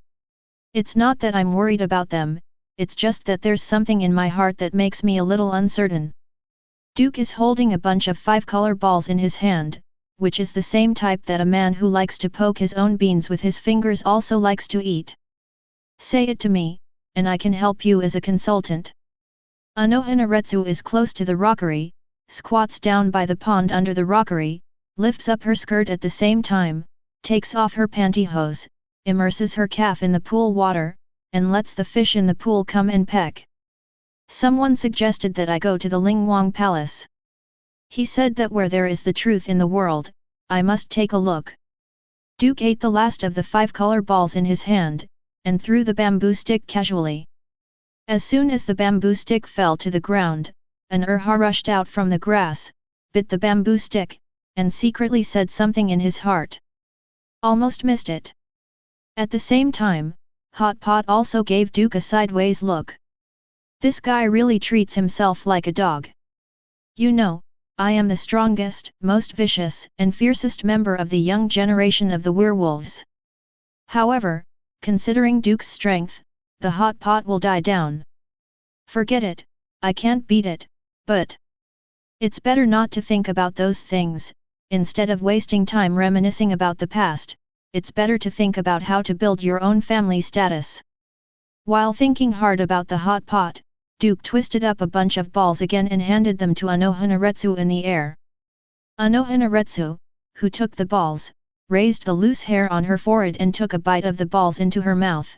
"It's not that I'm worried about them, it's just that there's something in my heart that makes me a little uncertain." Duke is holding a bunch of 5-color balls in his hand, which is the same type that a man who likes to poke his own beans with his fingers also likes to eat. "Say it to me, and I can help you as a consultant." Anohana Retsu is close to the rockery, squats down by the pond under the rockery, lifts up her skirt at the same time, takes off her pantyhose, immerses her calf in the pool water, and lets the fish in the pool come and peck. "Someone suggested that I go to the Lingwang Palace. He said that where there is the truth in the world, I must take a look." Duke ate the last of the 5-color balls in his hand, and threw the bamboo stick casually. As soon as the bamboo stick fell to the ground, an urha rushed out from the grass, bit the bamboo stick, and secretly said something in his heart. Almost missed it. At the same time, Hot Pot also gave Duke a sideways look. This guy really treats himself like a dog. "You know, I am the strongest, most vicious, and fiercest member of the young generation of the werewolves. However, considering Duke's strength, the Hot Pot will die down." "Forget it, I can't beat it, but it's better not to think about those things. Instead of wasting time reminiscing about the past, it's better to think about how to build your own family status." While thinking hard about the Hot Pot, Duke twisted up a bunch of balls again and handed them to Anohana Retsu in the air. Anohana Retsu, who took the balls, raised the loose hair on her forehead and took a bite of the balls into her mouth.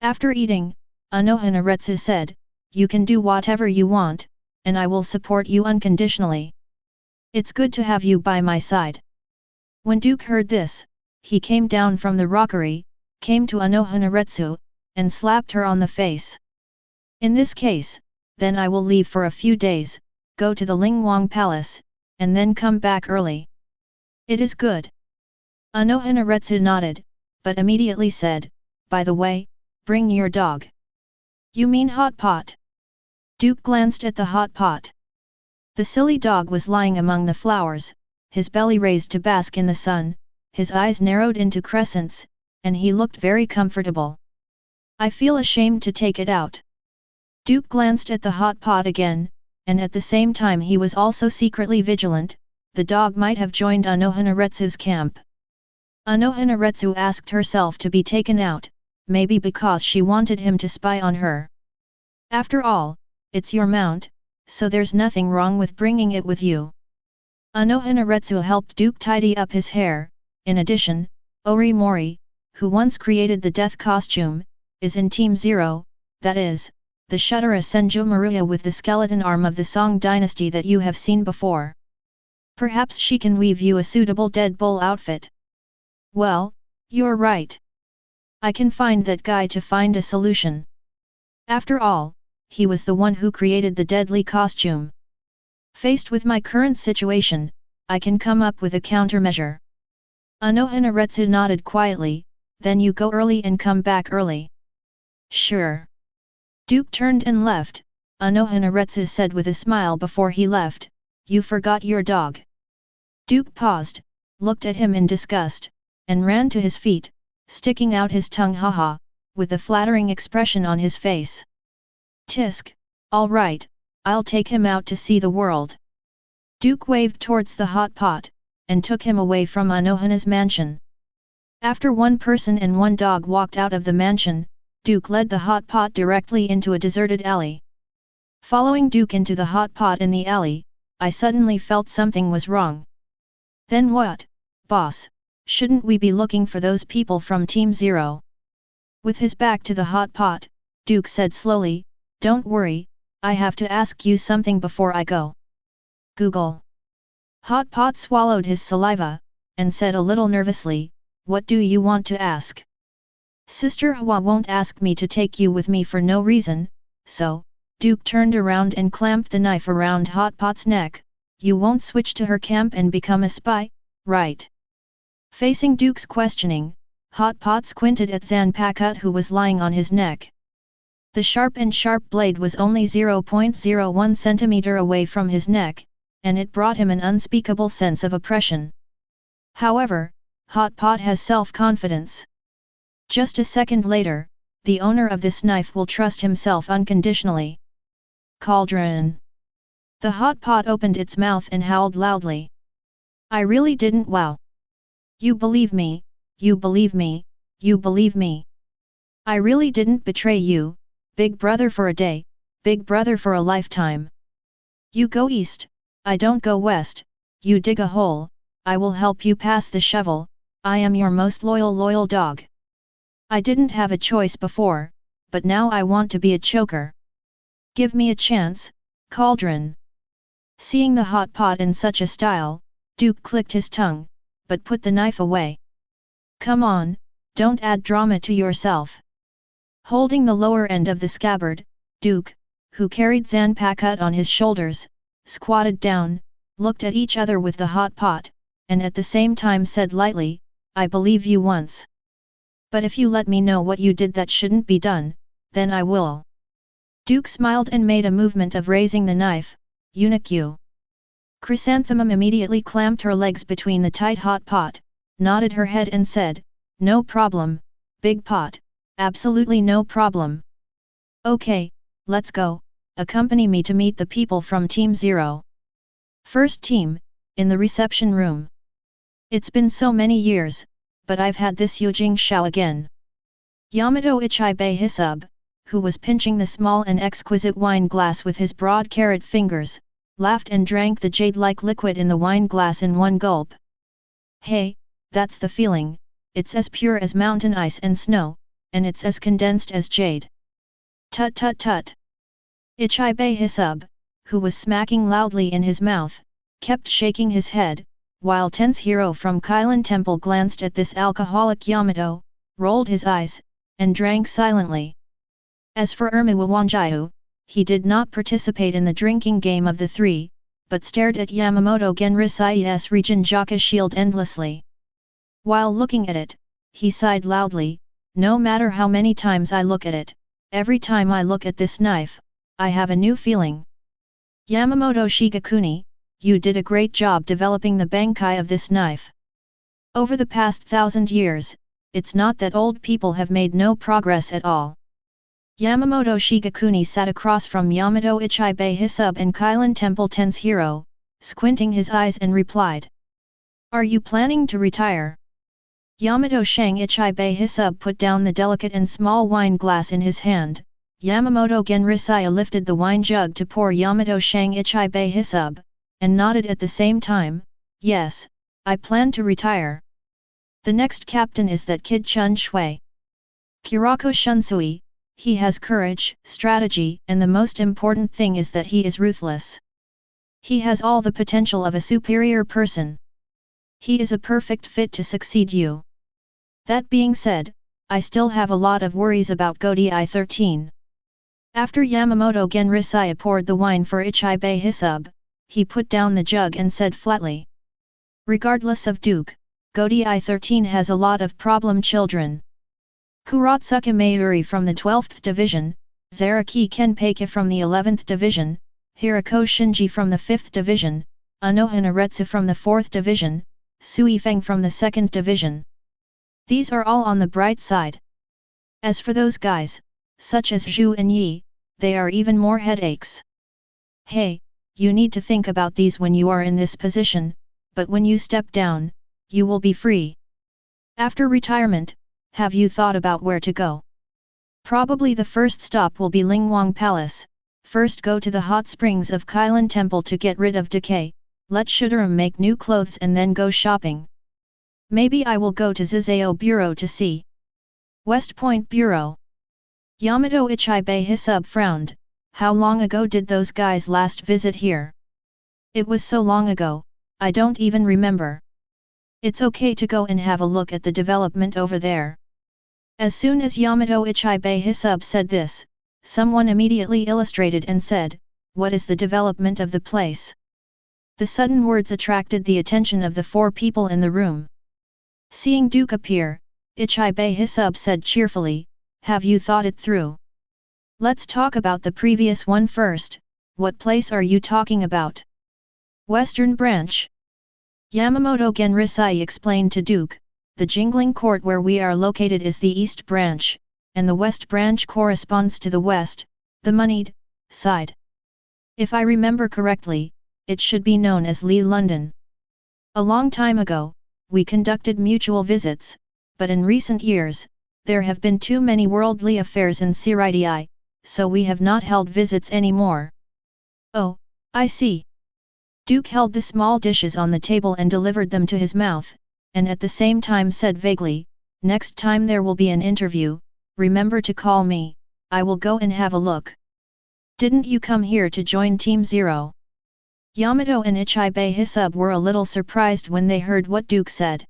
After eating, Anohana Retsu said, "You can do whatever you want, and I will support you unconditionally. It's good to have you by my side." When Duke heard this, he came down from the rockery, came to Anohana Retsu, and slapped her on the face. "In this case, then I will leave for a few days, go to the Lingwang Palace, and then come back early." "It is good." Anohana Retsu nodded, but immediately said, "By the way, bring your dog." "You mean Hot Pot?" Duke glanced at the Hot Pot. The silly dog was lying among the flowers, his belly raised to bask in the sun, his eyes narrowed into crescents, and he looked very comfortable. "I feel ashamed to take it out." Duke glanced at the Hot Pot again, and at the same time he was also secretly vigilant. The dog might have joined Anohana Retsu's camp. Anohana Retsu asked herself to be taken out, maybe because she wanted him to spy on her. "After all, it's your mount, so there's nothing wrong with bringing it with you." Anohana Retsu helped Duke tidy up his hair. In addition, Ori Mori, who once created the death costume, is in Team Zero, that is, the Shutara Senju Maruya with the skeleton arm of the Song dynasty that you have seen before. Perhaps she can weave you a suitable Dead Bull outfit. "Well, you're right. I can find that guy to find a solution. After all, he was the one who created the deadly costume. Faced with my current situation, I can come up with a countermeasure." Anohana Retsu nodded quietly, "Then you go early and come back early." "Sure." Duke turned and left. Anohana Retsu said with a smile before he left, "You forgot your dog." Duke paused, looked at him in disgust, and ran to his feet, sticking out his tongue haha, with a flattering expression on his face. "Tisk, all right, I'll take him out to see the world." Duke waved towards the Hot Pot, and took him away from Anohana's mansion. After one person and one dog walked out of the mansion, Duke led the Hot Pot directly into a deserted alley. Following Duke into the Hot Pot in the alley, I suddenly felt something was wrong. "Then what, boss, shouldn't we be looking for those people from Team Zero?" With his back to the Hot Pot, Duke said slowly, "Don't worry, I have to ask you something before I go." "Google." Hot Pot swallowed his saliva, and said a little nervously, "What do you want to ask?" Sister Hua won't ask me to take you with me for no reason, so, Duke turned around and clamped the knife around Hot Pot's neck. You won't switch to her camp and become a spy, right? Facing Duke's questioning, Hot Pot squinted at Zanpakut who was lying on his neck. The sharp blade was only 0.01 centimeter away from his neck, and it brought him an unspeakable sense of oppression. However, Hot Pot has self-confidence. Just a second later, the owner of this knife will trust himself unconditionally. Cauldron. The Hot Pot opened its mouth and howled loudly. I really didn't. Wow. You believe me, you believe me, you believe me. I really didn't betray you, big brother for a day, big brother for a lifetime. You go east, I don't go west, you dig a hole, I will help you pass the shovel, I am your most loyal dog. I didn't have a choice before, but now I want to be a choker. Give me a chance, Cauldron. Seeing the Hot Pot in such a style, Duke clicked his tongue, but put the knife away. Come on, don't add drama to yourself. Holding the lower end of the scabbard, Duke, who carried Zanpakut on his shoulders, squatted down, looked at each other with the Hot Pot, and at the same time said lightly, I believe you once. But if you let me know what you did that shouldn't be done, then I will. Duke smiled and made a movement of raising the knife. Eunuch you. Chrysanthemum immediately clamped her legs between the tight Hot Pot, nodded her head and said, no problem, Big Pot, absolutely no problem. Okay, let's go, accompany me to meet the people from Team 0. First team, in the reception room. It's been so many years, but I've had this Yujing Shao again. Yamato Ichibei Hisub, who was pinching the small and exquisite wine glass with his broad carrot fingers, laughed and drank the jade-like liquid in the wine glass in one gulp. Hey, that's the feeling, it's as pure as mountain ice and snow, and it's as condensed as jade. Tut tut tut. Ichibei Hisub, who was smacking loudly in his mouth, kept shaking his head, while Ten's hero from Kailan Temple glanced at this alcoholic Yamato, rolled his eyes, and drank silently. As for Huajie, he did not participate in the drinking game of the three, but stared at Yamamoto Genrisai's region Jaka shield endlessly. While looking at it, he sighed loudly, no matter how many times I look at it, every time I look at this knife, I have a new feeling. Yamamoto Shigakuni, you did a great job developing the bankai of this knife. Over the past 1,000 years, it's not that old people have made no progress at all. Yamamoto Shigakuni sat across from Yamato Ichibei Hisub and Kailan Temple Ten's hero, squinting his eyes and replied. Are you planning to retire? Yamato Shang Ichibei Hisub put down the delicate and small wine glass in his hand. Yamamoto Genrisai lifted the wine jug to pour Yamato Shang Ichibei Hisub, and nodded at the same time, yes, I plan to retire. The next captain is that kid Chun Shui. Kurako Shunsui, he has courage, strategy, and the most important thing is that he is ruthless. He has all the potential of a superior person. He is a perfect fit to succeed you. That being said, I still have a lot of worries about Godai 13. After Yamamoto Genrisai poured the wine for Ichibei Hisub, he put down the jug and said flatly. Regardless of Duke, Godai 13 has a lot of problem children. Kuratsuka Mayuri from the 12th Division, Zaraki Kenpeki from the 11th Division, Hirako Shinji from the 5th Division, Anohan Aretsu from the 4th Division, Sui Feng from the 2nd Division. These are all on the bright side. As for those guys, such as Zhu and Yi, they are even more headaches. Hey, you need to think about these when you are in this position, but when you step down, you will be free. After retirement, have you thought about where to go? Probably the first stop will be Lingwang Palace. First go to the hot springs of Kailan Temple to get rid of decay, let Shudaram make new clothes and then go shopping. Maybe I will go to Zizao Bureau to see. West Point Bureau. Yamato Ichibei Hisub frowned. How long ago did those guys last visit here? It was so long ago, I don't even remember. It's okay to go and have a look at the development over there. As soon as Yamato Ichibei Hisub said this, someone immediately illustrated and said, "What is the development of the place?" The sudden words attracted the attention of the four people in the room. Seeing Duke appear, Ichibei Hisub said cheerfully, "Have you thought it through? Let's talk about the previous one first. What place are you talking about?" "Western Branch." Yamamoto Genrisai explained to Duke, "The jingling court where we are located is the East Branch, and the West Branch corresponds to the West, the moneyed, side. If I remember correctly, it should be known as Lee London. A long time ago, we conducted mutual visits, but in recent years, there have been too many worldly affairs in Seireitei, so we have not held visits anymore." "Oh, I see." Duke held the small dishes on the table and delivered them to his mouth, and at the same time said vaguely, "Next time there will be an interview, remember to call me, I will go and have a look." "Didn't you come here to join Team Zero?" Yamato and Ichibei Hisub were a little surprised when they heard what Duke said.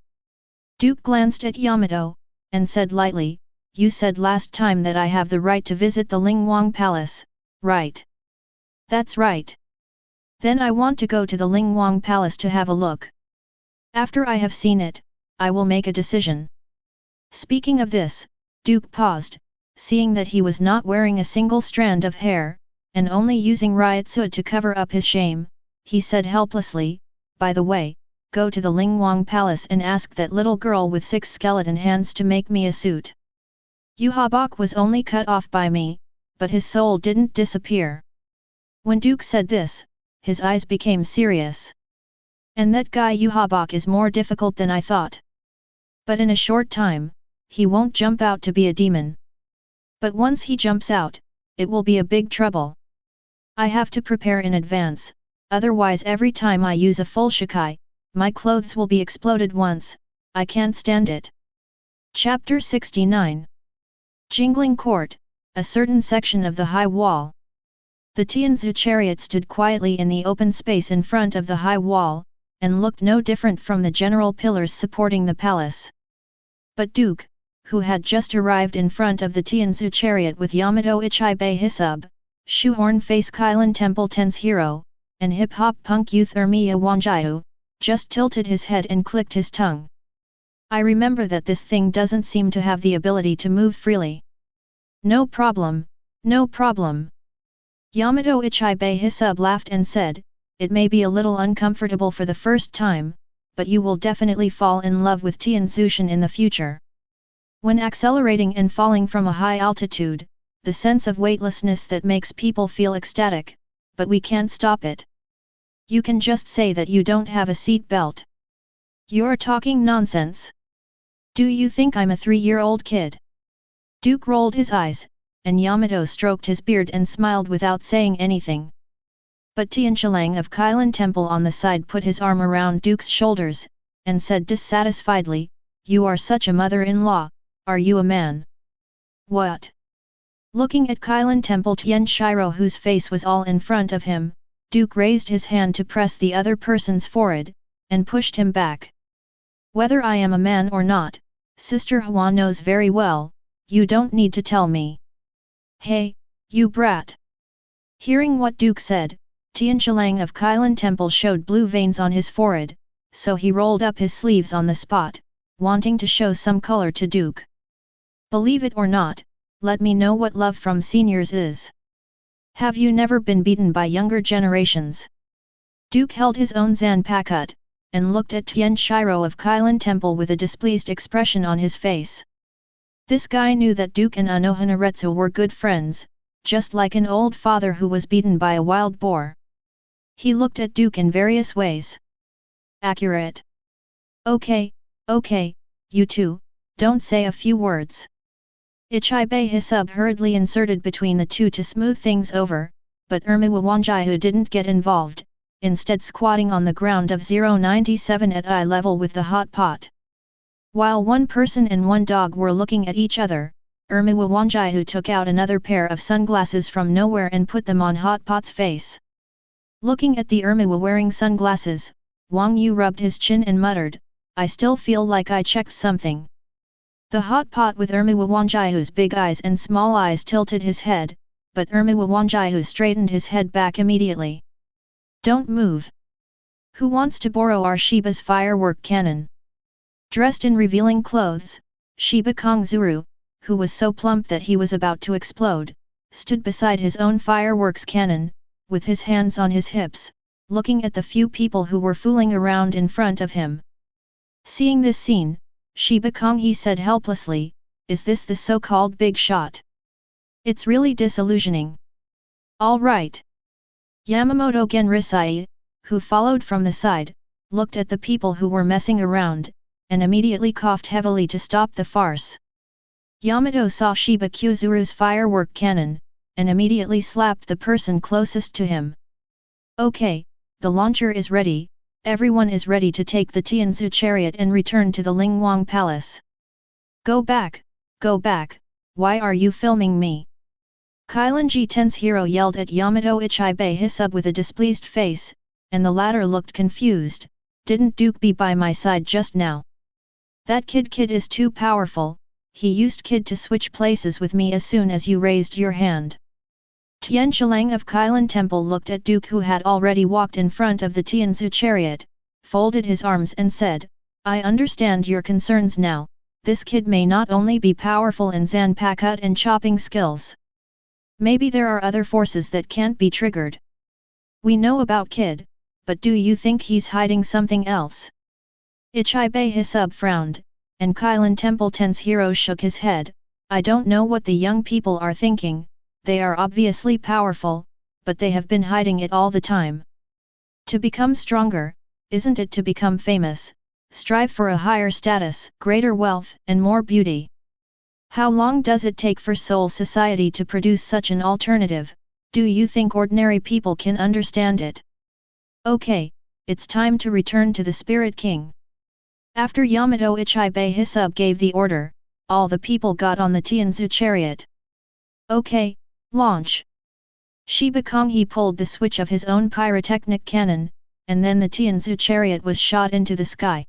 Duke glanced at Yamato, and said lightly, "You said last time that I have the right to visit the Lingwang Palace, right?" "That's right. Then I want to go to the Lingwang Palace to have a look. After I have seen it, I will make a decision." Speaking of this, Duke paused, seeing that he was not wearing a single strand of hair, and only using ryotsu to cover up his shame. He said helplessly, "By the way, go to the Lingwang Palace and ask that little girl with 6 skeleton hands to make me a suit." Huajie was only cut off by me, but his soul didn't disappear. When Duke said this, his eyes became serious. "And that guy Huajie is more difficult than I thought. But in a short time, he won't jump out to be a demon. But once he jumps out, it will be a big trouble. I have to prepare in advance, otherwise every time I use a full shikai, my clothes will be exploded once, I can't stand it." Chapter 69. Jingling Court, a certain section of the high wall. The Tianzu chariot stood quietly in the open space in front of the high wall, and looked no different from the general pillars supporting the palace. But Duke, who had just arrived in front of the Tianzu chariot with Yamato Ichibei Hisub, shoehorn face Kylin Temple Ten's hero, and hip-hop punk youth Huajie, just tilted his head and clicked his tongue. "I remember that this thing doesn't seem to have the ability to move freely." "No problem, no problem." Yamato Ichibei Hisub laughed and said, "It may be a little uncomfortable for the first time, but you will definitely fall in love with Tianzushan in the future. When accelerating and falling from a high altitude, the sense of weightlessness that makes people feel ecstatic, but we can't stop it. You can just say that you don't have a seat belt. You're talking nonsense. Do you think I'm a 3-year-old kid?" Duke rolled his eyes, and Yamato stroked his beard and smiled without saying anything. But Tianqilang of Kylin Temple on the side put his arm around Duke's shoulders, and said dissatisfiedly, "You are such a mother-in-law, are you a man?" "What?" Looking at Kylin Temple Tianshiro whose face was all in front of him, Duke raised his hand to press the other person's forehead, and pushed him back. "Whether I am a man or not, Sister Hua knows very well, you don't need to tell me." "Hey, you brat!" Hearing what Duke said, Tianqilang of Kylin Temple showed blue veins on his forehead, so he rolled up his sleeves on the spot, wanting to show some color to Duke. "Believe it or not, let me know what love from seniors is. Have you never been beaten by younger generations?" Duke held his own Zanpakut, and looked at Tianshiro of Kylin Temple with a displeased expression on his face. This guy knew that Duke and Anohanaretsu were good friends, just like an old father who was beaten by a wild boar. He looked at Duke in various ways. "Accurate. Okay, you two, don't say a few words." Ichibei Hisub hurriedly inserted between the two to smooth things over, but Huajie didn't get involved, instead squatting on the ground of 097 at eye level with the hot pot. While one person and one dog were looking at each other, Huajie took out another pair of sunglasses from nowhere and put them on Hot Pot's face. Looking at the wearing sunglasses, Wang Yu rubbed his chin and muttered, "I still feel like I checked something." The hot pot with Huajie's big eyes and small eyes tilted his head, but Huajie straightened his head back immediately. Don't move. Who wants to borrow our Shiba's firework cannon? Dressed in revealing clothes, Shiba Kongzuru, who was so plump that he was about to explode, stood beside his own fireworks cannon, with his hands on his hips, looking at the few people who were fooling around in front of him. Seeing this scene, Shiba Konghe said helplessly, "Is this the so-called big shot? It's really disillusioning." All right. Yamamoto Genrisai, who followed from the side, looked at the people who were messing around, and immediately coughed heavily to stop the farce. Yamato saw Shiba Kuzuru's firework cannon, and immediately slapped the person closest to him. Okay, the launcher is ready, everyone is ready to take the Tianzi chariot and return to the Lingwang Palace. Go back, why are you filming me? Kailanji Ten's hero yelled at Yamato Ichibe Hisub with a displeased face, and the latter looked confused. Didn't Duke be by my side just now? That kid is too powerful, he used kid to switch places with me as soon as you raised your hand. Tian Chilang of Kailan Temple looked at Duke, who had already walked in front of the Tianzi chariot, folded his arms and said, I understand your concerns now, this kid may not only be powerful in Zanpakut and chopping skills. Maybe there are other forces that can't be triggered. We know about kid, but do you think he's hiding something else? Ichibe Hisub frowned, and Kailan Temple Ten's hero shook his head. I don't know what the young people are thinking, they are obviously powerful, but they have been hiding it all the time. To become stronger, isn't it to become famous, strive for a higher status, greater wealth and more beauty? How long does it take for Seoul society to produce such an alternative? Do you think ordinary people can understand it? Okay, it's time to return to the Spirit King. After Yamato Ichibe Hisub gave the order, all the people got on the Tianzi chariot. Okay, launch. Shiba Konghe pulled the switch of his own pyrotechnic cannon, and then the Tianzi chariot was shot into the sky.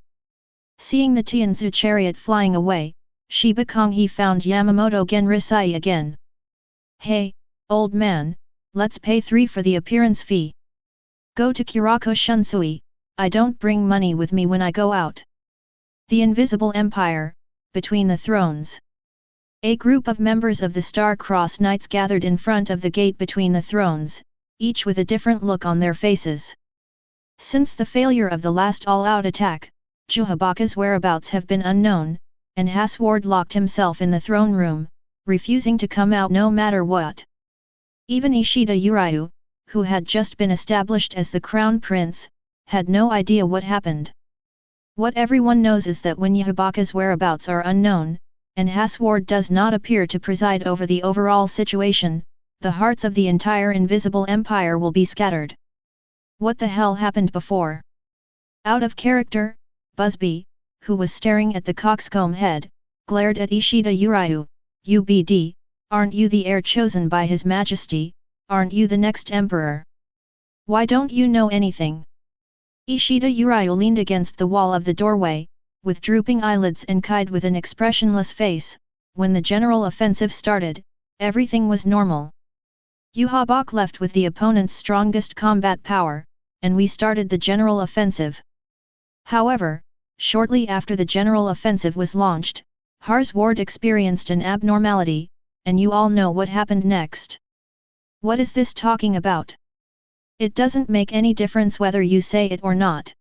Seeing the Tianzi chariot flying away, Shiba Konghe found Yamamoto Genrisai again. Hey, old man, let's pay 3 for the appearance fee. Go to Kurako Shunsui, I don't bring money with me when I go out. The Invisible Empire, Between the Thrones. A group of members of the Star-Crossed Knights gathered in front of the gate between the thrones, each with a different look on their faces. Since the failure of the last all-out attack, Juhabaka's whereabouts have been unknown, and Hasward locked himself in the throne room, refusing to come out no matter what. Even Ishida Uryu, who had just been established as the crown prince, had no idea what happened. What everyone knows is that when Juhabaka's whereabouts are unknown, and Hasward does not appear to preside over the overall situation, the hearts of the entire Invisible Empire will be scattered. What the hell happened before? Out of character, Busby, who was staring at the coxcomb head, glared at Ishida Uryu. UBD, aren't you the heir chosen by His Majesty, aren't you the next emperor? Why don't you know anything? Ishida Uryu leaned against the wall of the doorway, with drooping eyelids and eyed with an expressionless face. When the general offensive started, everything was normal. Yuhabak left with the opponent's strongest combat power, and we started the general offensive. However, shortly after the general offensive was launched, Harsward experienced an abnormality, and you all know what happened next. What is this talking about? It doesn't make any difference whether you say it or not.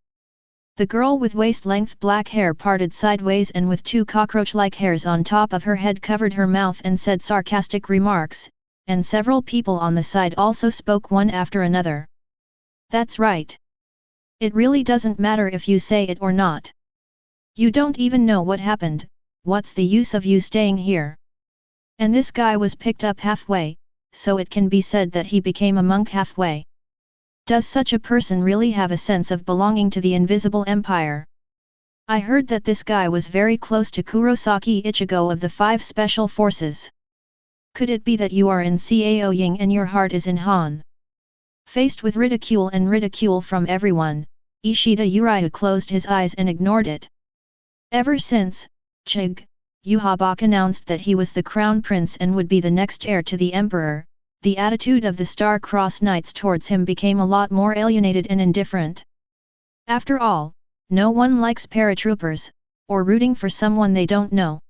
The girl with waist-length black hair parted sideways and with 2 cockroach-like hairs on top of her head covered her mouth and said sarcastic remarks, and several people on the side also spoke one after another. That's right. It really doesn't matter if you say it or not. You don't even know what happened, what's the use of you staying here? And this guy was picked up halfway, so it can be said that he became a monk halfway. Does such a person really have a sense of belonging to the Invisible Empire? I heard that this guy was very close to Kurosaki Ichigo of the 5 Special Forces. Could it be that you are in Cao Ying and your heart is in Han? Faced with ridicule from everyone, Ishida Uryu closed his eyes and ignored it. Ever since, Chig, Huajie announced that he was the crown prince and would be the next heir to the emperor. The attitude of the star-crossed knights towards him became a lot more alienated and indifferent. After all, no one likes paratroopers, or rooting for someone they don't know.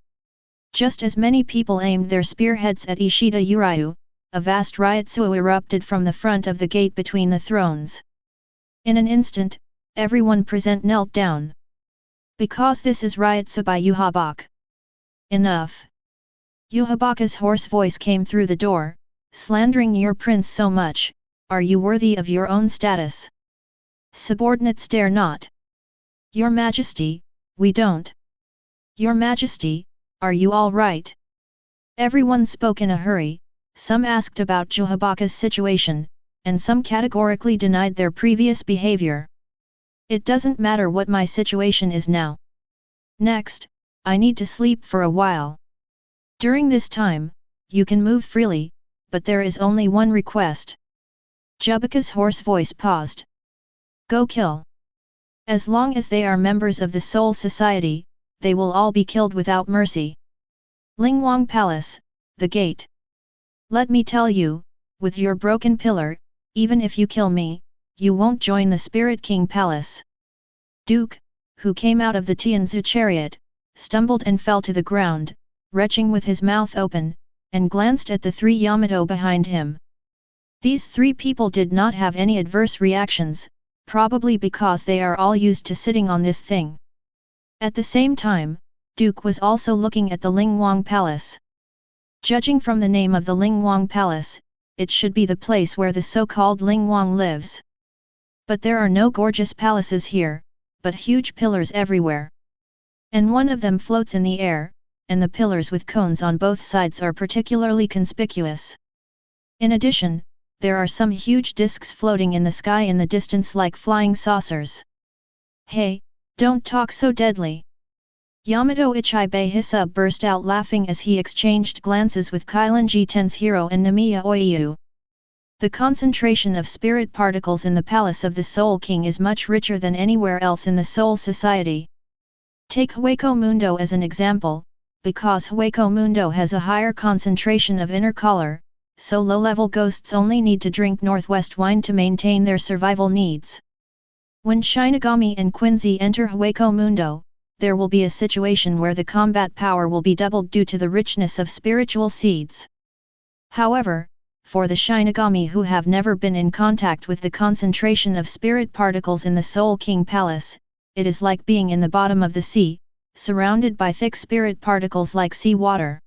Just as many people aimed their spearheads at Ishida Urayu, a vast riot erupted from the front of the gate between the thrones. In an instant, everyone present knelt down. Because this is riot by Huajie. Enough! Huajie's hoarse voice came through the door, slandering your prince so much, are you worthy of your own status? Subordinates dare not. Your Majesty, we don't. Your Majesty, are you all right? Everyone spoke in a hurry, some asked about Huajie's situation, and some categorically denied their previous behavior. It doesn't matter what my situation is now. Next, I need to sleep for a while. During this time, you can move freely, but there is only one request. Huajie's hoarse voice paused. Go kill. As long as they are members of the Soul Society, they will all be killed without mercy. Lingwang Palace, the gate. Let me tell you, with your broken pillar, even if you kill me, you won't join the Spirit King Palace. Duke, who came out of the Tianzi chariot, stumbled and fell to the ground, retching with his mouth open, and glanced at the three Yamato behind him. These three people did not have any adverse reactions, probably because they are all used to sitting on this thing. At the same time, Duke was also looking at the Lingwang Palace. Judging from the name of the Lingwang Palace, it should be the place where the so-called Lingwang lives. But there are no gorgeous palaces here, but huge pillars everywhere. And one of them floats in the air, and the pillars with cones on both sides are particularly conspicuous. In addition, there are some huge discs floating in the sky in the distance like flying saucers. Hey, don't talk so deadly! Yamato Ichibei Hisub burst out laughing as he exchanged glances with Kailanji Ten's hero and Namiya Oiyu. The concentration of spirit particles in the palace of the Soul King is much richer than anywhere else in the Soul Society. Take Hueco Mundo as an example, because Hueco Mundo has a higher concentration of inner color, so low-level ghosts only need to drink Northwest wine to maintain their survival needs. When Shinigami and Quincy enter Hueco Mundo, there will be a situation where the combat power will be doubled due to the richness of spiritual seeds. However, for the Shinigami who have never been in contact with the concentration of spirit particles in the Soul King Palace, it is like being in the bottom of the sea, surrounded by thick spirit particles like sea water.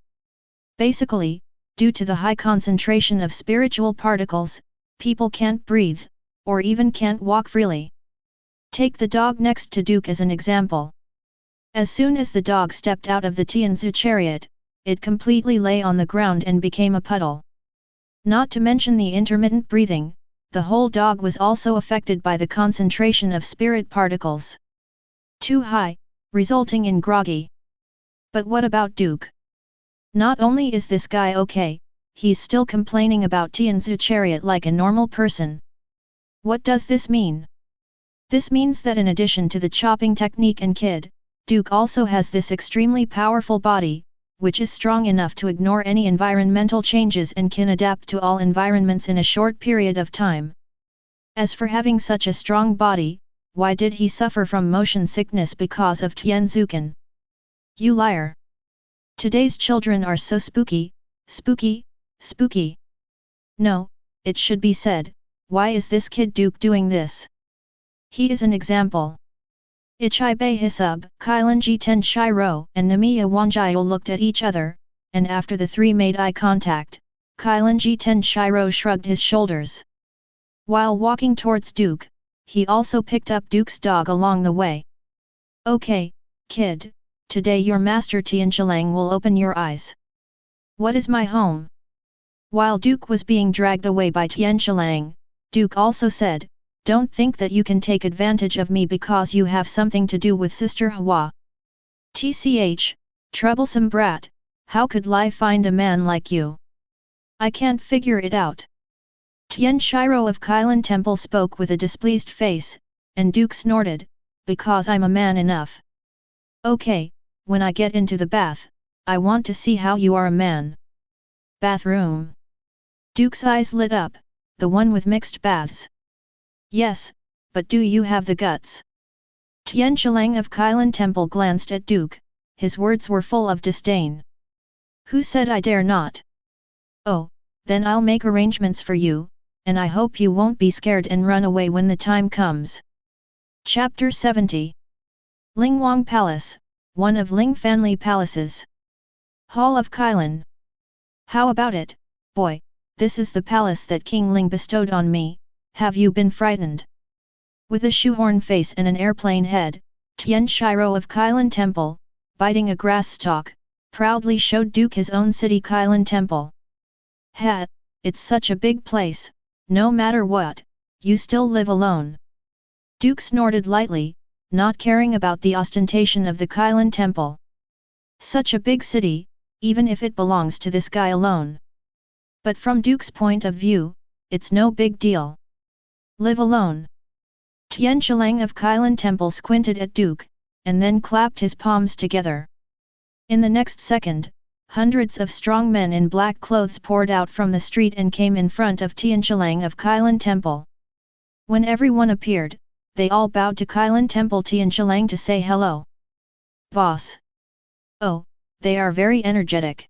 Basically, due to the high concentration of spiritual particles, people can't breathe, or even can't walk freely. Take the dog next to Duke as an example. As soon as the dog stepped out of the Tianzi chariot, it completely lay on the ground and became a puddle. Not to mention the intermittent breathing, the whole dog was also affected by the concentration of spirit particles. Too high, resulting in groggy. But what about Duke? Not only is this guy okay, he's still complaining about Tianzi chariot like a normal person. What does this mean? This means that in addition to the chopping technique and kid, Duke also has this extremely powerful body, which is strong enough to ignore any environmental changes and can adapt to all environments in a short period of time. As for having such a strong body, why did he suffer from motion sickness because of Tianzukan? You liar! Today's children are so spooky, spooky, spooky. No, it should be said, why is this kid Duke doing this? He is an example. Ichibei Hisub, Kailanji Ten Shiro and Namiya Wanjiao looked at each other, and after the three made eye contact, Kailanji Ten Shiro shrugged his shoulders. While walking towards Duke, he also picked up Duke's dog along the way. Okay, kid, today your master Tianqilang will open your eyes. What is my home? While Duke was being dragged away by Tianqilang, Duke also said, don't think that you can take advantage of me because you have something to do with Sister Huajie. TCH, troublesome brat, how could Lai find a man like you? I can't figure it out. Tian Shiro of Kailan Temple spoke with a displeased face, and Duke snorted, because I'm a man enough. Okay, when I get into the bath, I want to see how you are a man. Bathroom. Duke's eyes lit up, the one with mixed baths. Yes, but do you have the guts? Tian Chilang of Kailan Temple glanced at Duke, his words were full of disdain. Who said I dare not? Oh, then I'll make arrangements for you, and I hope you won't be scared and run away when the time comes. Chapter 70. Lingwang Palace, one of Ling family palaces. Hall of Kailan. How about it, boy, this is the palace that King Ling bestowed on me, have you been frightened? With a shoehorn face and an airplane head, Tian Shiro of Kailan Temple, biting a grass stalk, proudly showed Duke his own city Kailan Temple. Ha, it's such a big place, no matter what, you still live alone. Duke snorted lightly, not caring about the ostentation of the Kailan Temple. Such a big city, even if it belongs to this guy alone. But from Duke's point of view, it's no big deal. Live alone. Tian Chilang of Kailan Temple squinted at Duke, and then clapped his palms together. In the next second, hundreds of strong men in black clothes poured out from the street and came in front of Tian Chilang of Kailan Temple. When everyone appeared, they all bowed to Kailan Temple Tian Chilang to say hello. Boss. Oh, they are very energetic.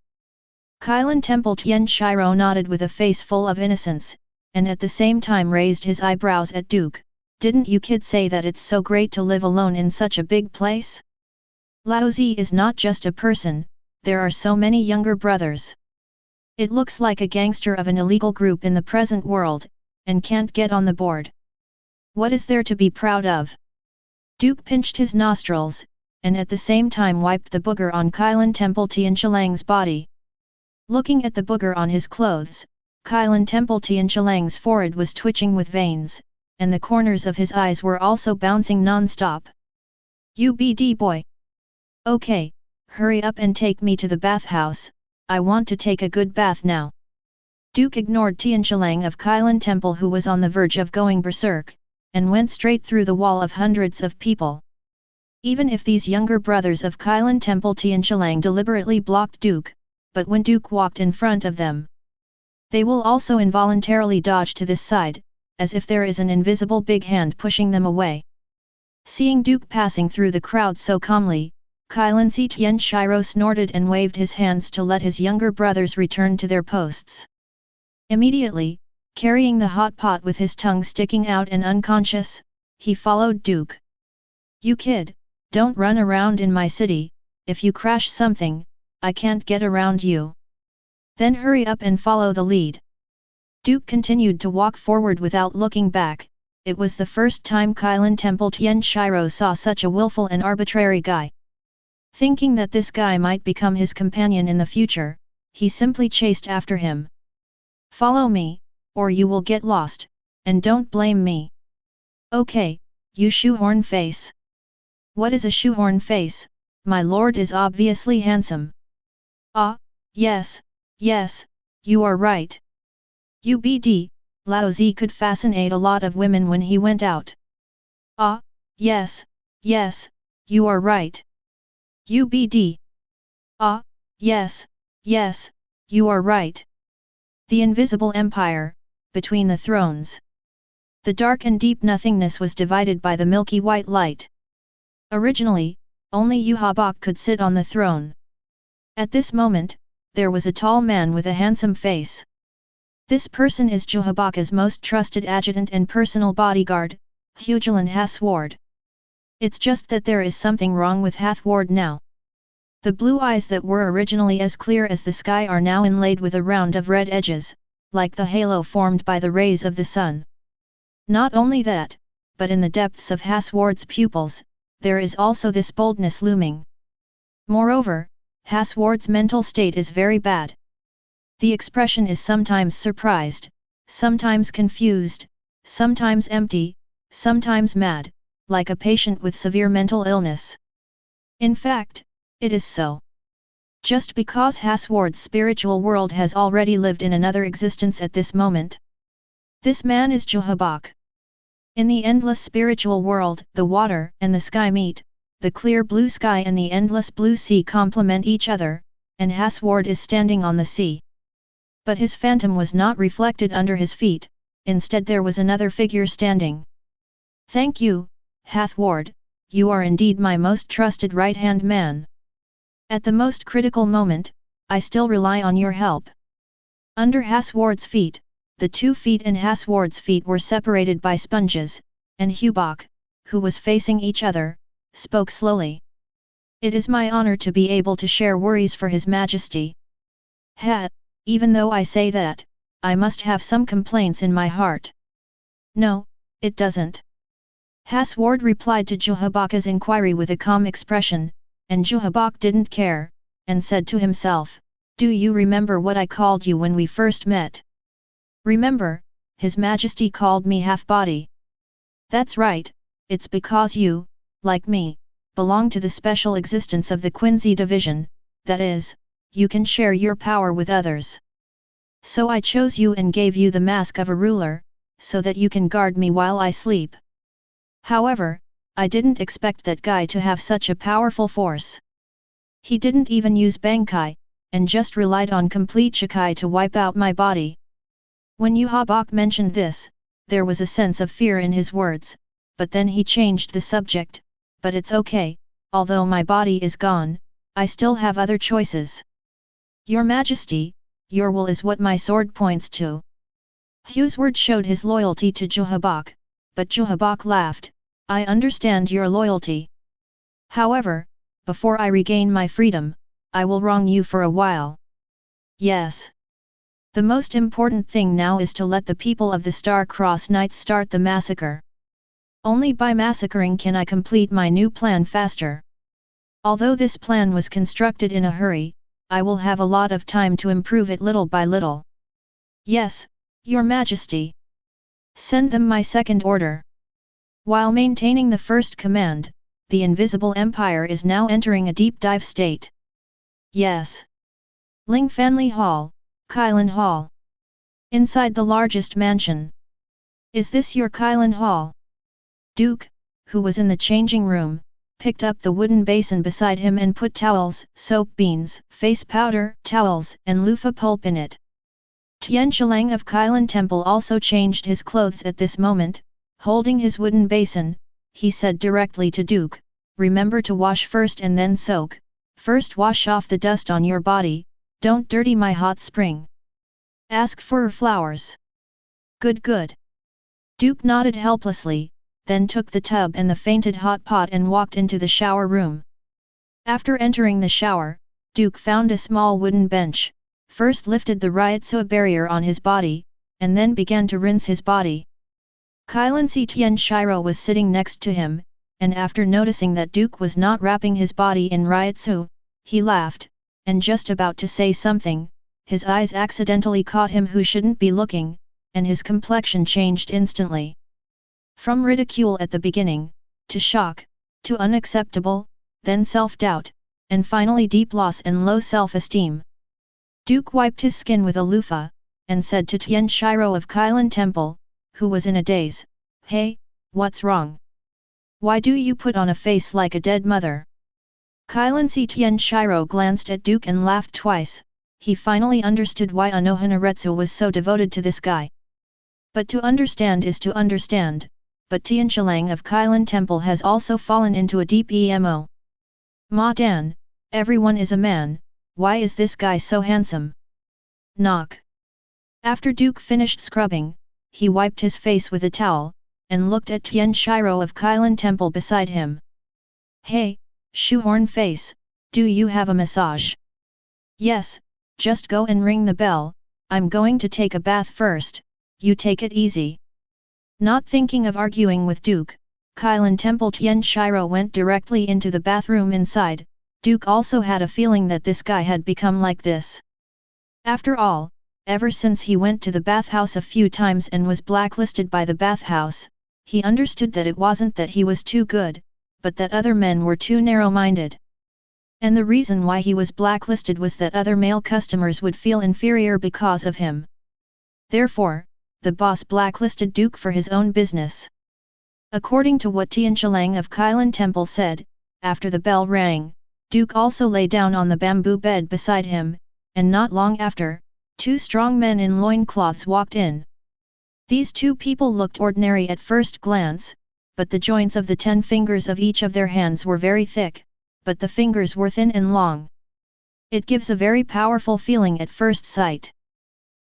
Kailan Temple Tian Shiro nodded with a face full of innocence, and at the same time raised his eyebrows at Duke. Didn't you kid say that it's so great to live alone in such a big place? Laozi is not just a person, there are so many younger brothers. It looks like a gangster of an illegal group in the present world, and can't get on the board. What is there to be proud of? Duke pinched his nostrils, and at the same time wiped the booger on Kailan Temple Tian Chilang's body. Looking at the booger on his clothes, Kailan Temple Tian Chilang's forehead was twitching with veins, and the corners of his eyes were also bouncing non-stop. UBD boy! Okay, hurry up and take me to the bathhouse, I want to take a good bath now. Duke ignored Tian Chilang of Kailan Temple who was on the verge of going berserk, and went straight through the wall of hundreds of people. Even if these younger brothers of Kailan Temple Tian Chilang deliberately blocked Duke, but when Duke walked in front of them, they will also involuntarily dodge to this side, as if there is an invisible big hand pushing them away. Seeing Duke passing through the crowd so calmly, Kailan Tian Shiro snorted and waved his hands to let his younger brothers return to their posts. Immediately, carrying the hot pot with his tongue sticking out and unconscious, he followed Duke. You kid, don't run around in my city, if you crash something, I can't get around you. Then hurry up and follow the lead. Duke continued to walk forward without looking back. It was the first time Kailan Temple Tian Shiro saw such a willful and arbitrary guy. Thinking that this guy might become his companion in the future, he simply chased after him. Follow me, or you will get lost, and don't blame me. Okay, you shoehorn face. What is a shoehorn face? My lord is obviously handsome. Ah, yes, you are right. UBD, Laozi could fascinate a lot of women when he went out. Ah, yes, you are right. UBD. Ah, yes, you are right. The invisible empire, between the thrones. The dark and deep nothingness was divided by the milky white light. Originally, only Huajie could sit on the throne. At this moment, there was a tall man with a handsome face. This person is Huajie's most trusted adjutant and personal bodyguard, Huajie Hathward. It's just that there is something wrong with Hathward now. The blue eyes that were originally as clear as the sky are now inlaid with a round of red edges, like the halo formed by the rays of the sun. Not only that, but in the depths of Hathward's pupils, there is also this boldness looming. Moreover, Hathward's mental state is very bad. The expression is sometimes surprised, sometimes confused, sometimes empty, sometimes mad, like a patient with severe mental illness. In fact, it is so. Just because Hathward's spiritual world has already lived in another existence at this moment. This man is Huajie. In the endless spiritual world, the water and the sky meet, the clear blue sky and the endless blue sea complement each other, and Hasward is standing on the sea. But his phantom was not reflected under his feet, instead there was another figure standing. Thank you, Hathward, you are indeed my most trusted right-hand man. At the most critical moment, I still rely on your help. Under Hasward's feet, the 2 feet in Hasward's feet were separated by sponges, and Hubok, who was facing each other, spoke slowly. It is my honor to be able to share worries for His Majesty. Even though I say that, I must have some complaints in my heart. No, it doesn't. Hasward replied to Juhabaka's inquiry with a calm expression, and Juhabak didn't care, and said to himself, do you remember what I called you when we first met? Remember, His Majesty called me half-body. That's right, it's because you, like me, belong to the special existence of the Quincy division, that is, you can share your power with others. So I chose you and gave you the mask of a ruler, so that you can guard me while I sleep. However, I didn't expect that guy to have such a powerful force. He didn't even use Bankai, and just relied on complete Shikai to wipe out my body. When Yuhabak mentioned this, there was a sense of fear in his words, but then he changed the subject, but it's okay, although my body is gone, I still have other choices. Your Majesty, your will is what my sword points to. Husward showed his loyalty to Juhabak, but Juhabak laughed, I understand your loyalty. However, before I regain my freedom, I will wrong you for a while. Yes. The most important thing now is to let the people of the Star-Crossed Knights start the massacre. Only by massacring can I complete my new plan faster. Although this plan was constructed in a hurry, I will have a lot of time to improve it little by little. Yes, Your Majesty. Send them my second order. While maintaining the first command, the Invisible Empire is now entering a deep dive state. Yes. Ling Fanli Hall, Kylan Hall. Inside the largest mansion. Is this your Kylan Hall? Duke, who was in the changing room, picked up the wooden basin beside him and put towels, soap beans, face powder, towels, and loofah pulp in it. Tian Chilang of Kylan Temple also changed his clothes at this moment, holding his wooden basin, he said directly to Duke, remember to wash first and then soak, first wash off the dust on your body, don't dirty my hot spring. Ask for flowers. Good good. Duke nodded helplessly, then took the tub and the fainted hot pot and walked into the shower room. After entering the shower, Duke found a small wooden bench, first lifted the Ryotsuo barrier on his body, and then began to rinse his body. Kylan Tian Shiro was sitting next to him, and after noticing that Duke was not wrapping his body in Ryotsu, he laughed, and just about to say something, his eyes accidentally caught him who shouldn't be looking, and his complexion changed instantly. From ridicule at the beginning, to shock, to unacceptable, then self-doubt, and finally deep loss and low self-esteem. Duke wiped his skin with a loofah, and said to Tian Shiro of Kylan Temple, who was in a daze, Hey, what's wrong? Why do you put on a face like a dead mother? Kylan Tian Shiro glanced at Duke and laughed twice, he finally understood why Anohanaretsu was so devoted to this guy. But to understand is to understand, but Tian Chilang of Kylan Temple has also fallen into a deep emo. Ma Dan, everyone is a man, why is this guy so handsome? Knock. After Duke finished scrubbing, he wiped his face with a towel, and looked at Tian Shiro of Kylan Temple beside him. Hey, shoehorn face, do you have a massage? Yes, just go and ring the bell, I'm going to take a bath first, you take it easy. Not thinking of arguing with Duke, Kylan Temple Tian Shiro went directly into the bathroom inside. Duke also had a feeling that this guy had become like this. After all, ever since he went to the bathhouse a few times and was blacklisted by the bathhouse, he understood that it wasn't that he was too good, but that other men were too narrow-minded. And the reason why he was blacklisted was that other male customers would feel inferior because of him. Therefore, the boss blacklisted Duke for his own business. According to what Tian Chilang of Kylan Temple said, after the bell rang, Duke also lay down on the bamboo bed beside him, and not long after, 2 strong men in loincloths walked in. These 2 people looked ordinary at first glance, but the joints of the 10 fingers of each of their hands were very thick, but the fingers were thin and long. It gives a very powerful feeling at first sight.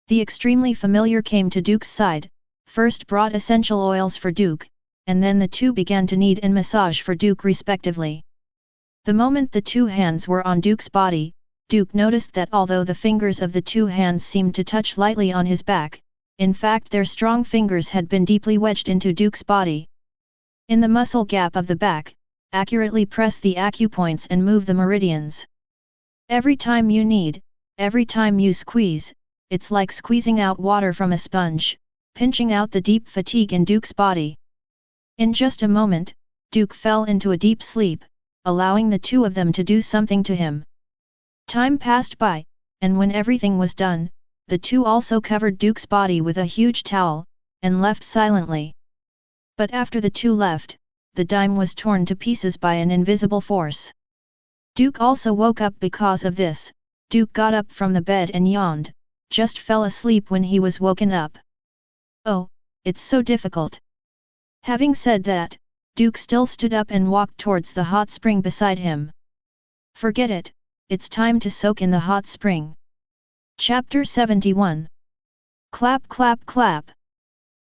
The extremely familiar came to Duke's side, first brought essential oils for Duke, and then the 2 began to knead and massage for Duke respectively. The moment the 2 hands were on Duke's body, Duke noticed that although the fingers of the 2 hands seemed to touch lightly on his back, in fact their strong fingers had been deeply wedged into Duke's body. In the muscle gap of the back, accurately press the acupoints and move the meridians. Every time you knead, every time you squeeze, it's like squeezing out water from a sponge, pinching out the deep fatigue in Duke's body. In just a moment, Duke fell into a deep sleep, allowing the 2 of them to do something to him. Time passed by, and when everything was done, the 2 also covered Duke's body with a huge towel, and left silently. But after the 2 left, the dime was torn to pieces by an invisible force. Duke also woke up because of this. Duke got up from the bed and yawned, just fell asleep when he was woken up. Oh, it's so difficult. Having said that, Duke still stood up and walked towards the hot spring beside him. Forget it, it's time to soak in the hot spring. Chapter 71. Clap clap clap.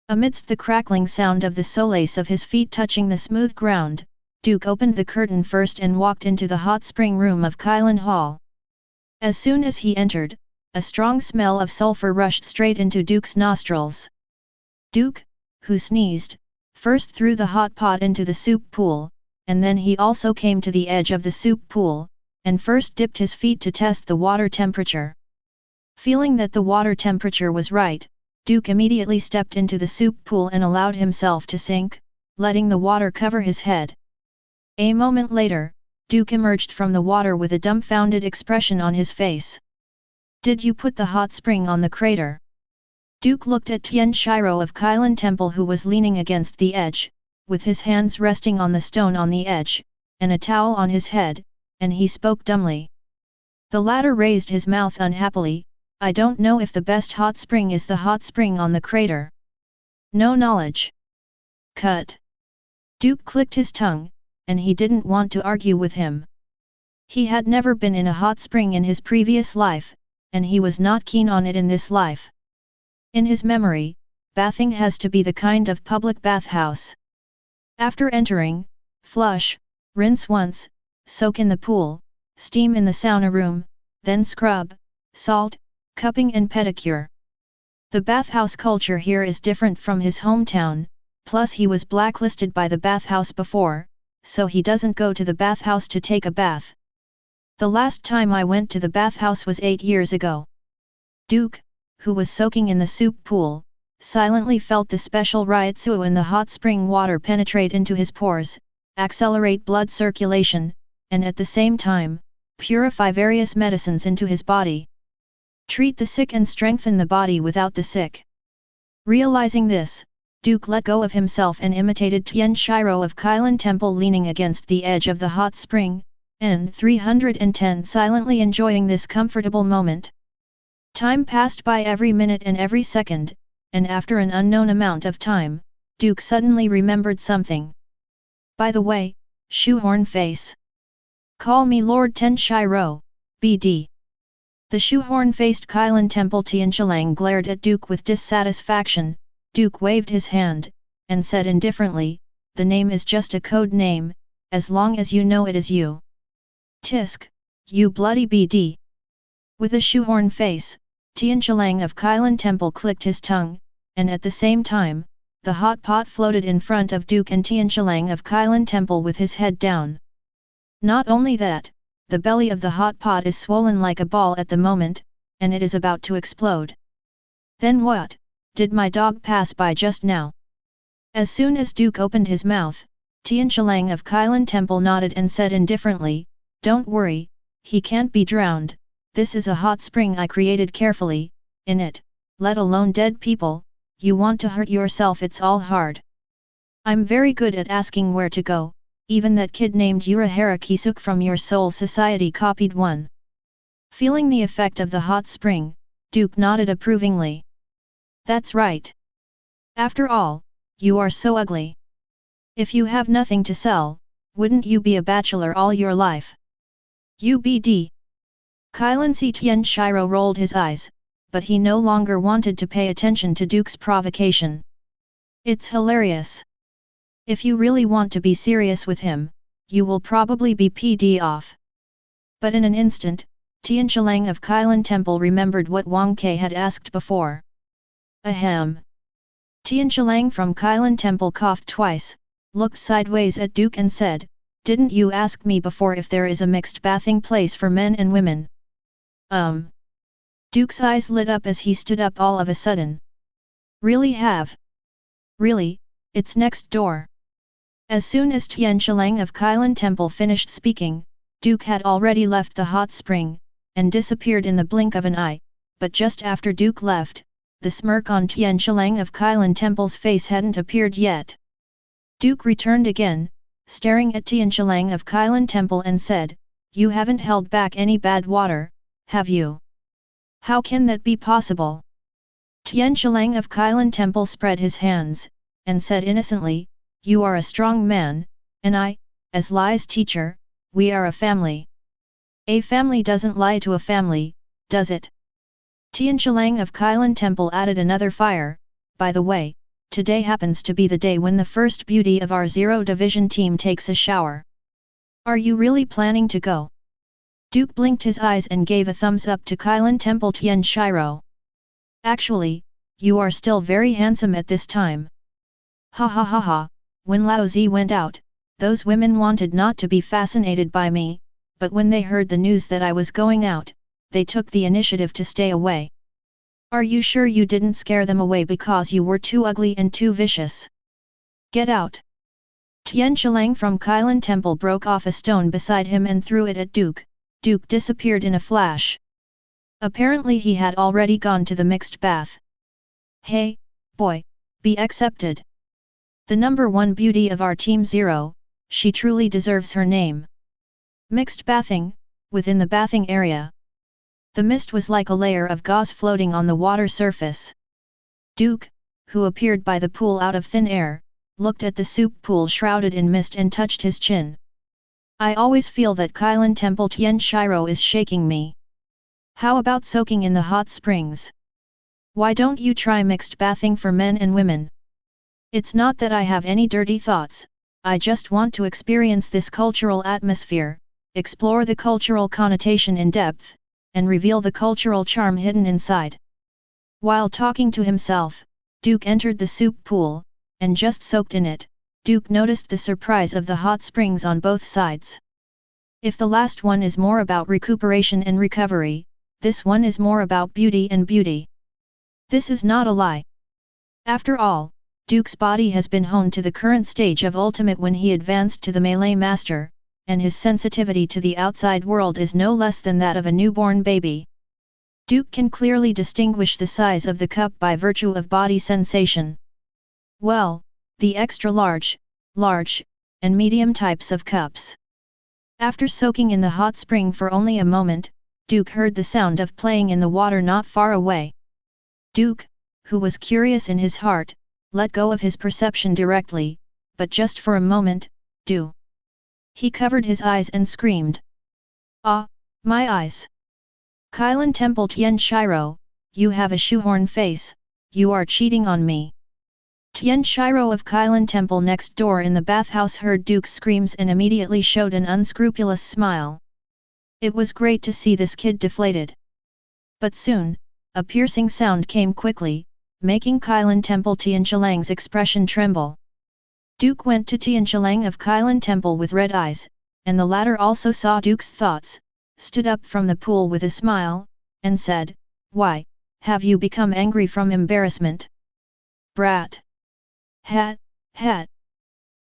Amidst the crackling sound of the soles of his feet touching the smooth ground, Duke opened the curtain first and walked into the hot spring room of Kylan Hall. As soon as he entered, a strong smell of sulfur rushed straight into Duke's nostrils. Duke, who sneezed, first threw the hot pot into the soup pool, and then he also came to the edge of the soup pool, and first dipped his feet to test the water temperature. Feeling that the water temperature was right, Duke immediately stepped into the soup pool and allowed himself to sink, letting the water cover his head. A moment later, Duke emerged from the water with a dumbfounded expression on his face. Did you put the hot spring on the crater? Duke looked at Tian Shiro of Kylan Temple, who was leaning against the edge, with his hands resting on the stone on the edge, and a towel on his head, and he spoke dumbly. The latter raised his mouth unhappily. I don't know if the best hot spring is the hot spring on the crater. No knowledge. Cut. Duke clicked his tongue, and he didn't want to argue with him. He had never been in a hot spring in his previous life, and he was not keen on it in this life. In his memory, bathing has to be the kind of public bathhouse. After entering, flush, rinse once, soak in the pool, steam in the sauna room, then scrub, salt, cupping and pedicure. The bathhouse culture here is different from his hometown, plus he was blacklisted by the bathhouse before, so he doesn't go to the bathhouse to take a bath. The last time I went to the bathhouse was 8 years ago. Duke, who was soaking in the soup pool, silently felt the special ryotsuo in the hot spring water penetrate into his pores, accelerate blood circulation, and at the same time, purify various medicines into his body. Treat the sick and strengthen the body without the sick. Realizing this, Duke let go of himself and imitated Tian Shiro of Kylan Temple leaning against the edge of the hot spring, and 310 silently enjoying this comfortable moment. Time passed by every minute and every second, and after an unknown amount of time, Duke suddenly remembered something. By the way, shoehorn face. Call me Lord Ten Shiro, BD. The shoehorn-faced Kylan Temple Tianqilang glared at Duke with dissatisfaction. Duke waved his hand, and said indifferently, the name is just a code name, as long as you know it is you. Tisk, you bloody BD. With a shoehorn face, Tianqilang of Kylan Temple clicked his tongue, and at the same time, the hot pot floated in front of Duke and Tianqilang of Kylan Temple with his head down. Not only that, the belly of the hot pot is swollen like a ball at the moment, and it is about to explode. Then what? Did my dog pass by just now? As soon as Duke opened his mouth, Tianqilang of Kylan Temple nodded and said indifferently, don't worry, he can't be drowned, this is a hot spring I created carefully, in it, let alone dead people, you want to hurt yourself, it's all hard. I'm very good at asking where to go, even that kid named Urahara Kisuk from your soul society copied one. Feeling the effect of the hot spring, Duke nodded approvingly. That's right. After all, you are so ugly. If you have nothing to sell, wouldn't you be a bachelor all your life? UBD. Kailan Tian Shiro rolled his eyes, but he no longer wanted to pay attention to Duke's provocation. It's hilarious. If you really want to be serious with him, you will probably be PD off. But in an instant, Tian Chilang of Kailan Temple remembered what Wang Ke had asked before. Ahem. Tian Chilang from Kailan Temple coughed twice, looked sideways at Duke and said, "Didn't you ask me before if there is a mixed bathing place for men and women?" Duke's eyes lit up as he stood up all of a sudden. Really have? Really, it's next door. As soon as Tian Chilang of Kailan Temple finished speaking, Duke had already left the hot spring, and disappeared in the blink of an eye, but just after Duke left, the smirk on Tian Chilang of Kailan Temple's face hadn't appeared yet. Duke returned again, staring at Tian Chilang of Kailan Temple and said, "You haven't held back any bad water, have you? How can that be possible?" Tian Chilang of Kailan Temple spread his hands, and said innocently, "You are a strong man, and I, as Lai's teacher, we are a family. A family doesn't lie to a family, does it?" Tian Chilang of Kailan Temple added another fire, "By the way, today happens to be the day when the first beauty of our Zero Division team takes a shower. Are you really planning to go?" Duke blinked his eyes and gave a thumbs up to Kailan Temple Tian Shiro. "Actually, you are still very handsome at this time." Ha ha ha ha, when Lao Zi went out, those women wanted not to be fascinated by me, but when they heard the news that I was going out, they took the initiative to stay away. Are you sure you didn't scare them away because you were too ugly and too vicious? Get out! Tian Chilang from Kailan Temple broke off a stone beside him and threw it at Duke. Duke disappeared in a flash. Apparently he had already gone to the mixed bath. Hey, boy, be accepted. The number one beauty of our Team Zero, she truly deserves her name. Mixed bathing, within the bathing area. The mist was like a layer of gauze floating on the water surface. Duke, who appeared by the pool out of thin air, looked at the soup pool shrouded in mist and touched his chin. I always feel that Kailan Temple Tian Shiro is shaking me. How about soaking in the hot springs? Why don't you try mixed bathing for men and women? It's not that I have any dirty thoughts, I just want to experience this cultural atmosphere, explore the cultural connotation in depth, and reveal the cultural charm hidden inside. While talking to himself, Duke entered the soup pool, and just soaked in it. Duke noticed the surprise of the hot springs on both sides. If the last one is more about recuperation and recovery, this one is more about beauty and beauty. This is not a lie. After all, Duke's body has been honed to the current stage of ultimate when he advanced to the melee master, and his sensitivity to the outside world is no less than that of a newborn baby. Duke can clearly distinguish the size of the cup by virtue of body sensation. Well, the extra large, large, and medium types of cups. After soaking in the hot spring for only a moment, Duke heard the sound of playing in the water not far away. Duke, who was curious in his heart, let go of his perception directly, but just for a moment, He covered his eyes and screamed. Ah, my eyes! Kailan Temple Tian Shiro, you have a shoehorn face, you are cheating on me. Tian Shiro of Kailan Temple next door in the bathhouse heard Duke's screams and immediately showed an unscrupulous smile. It was great to see this kid deflated. But soon, a piercing sound came quickly, making Kailan Temple Tian Chilang's expression tremble. Duke went to Tian Chilang of Kailan Temple with red eyes, and the latter also saw Duke's thoughts, stood up from the pool with a smile, and said, "Why, have you become angry from embarrassment? Brat! Hat, hat!"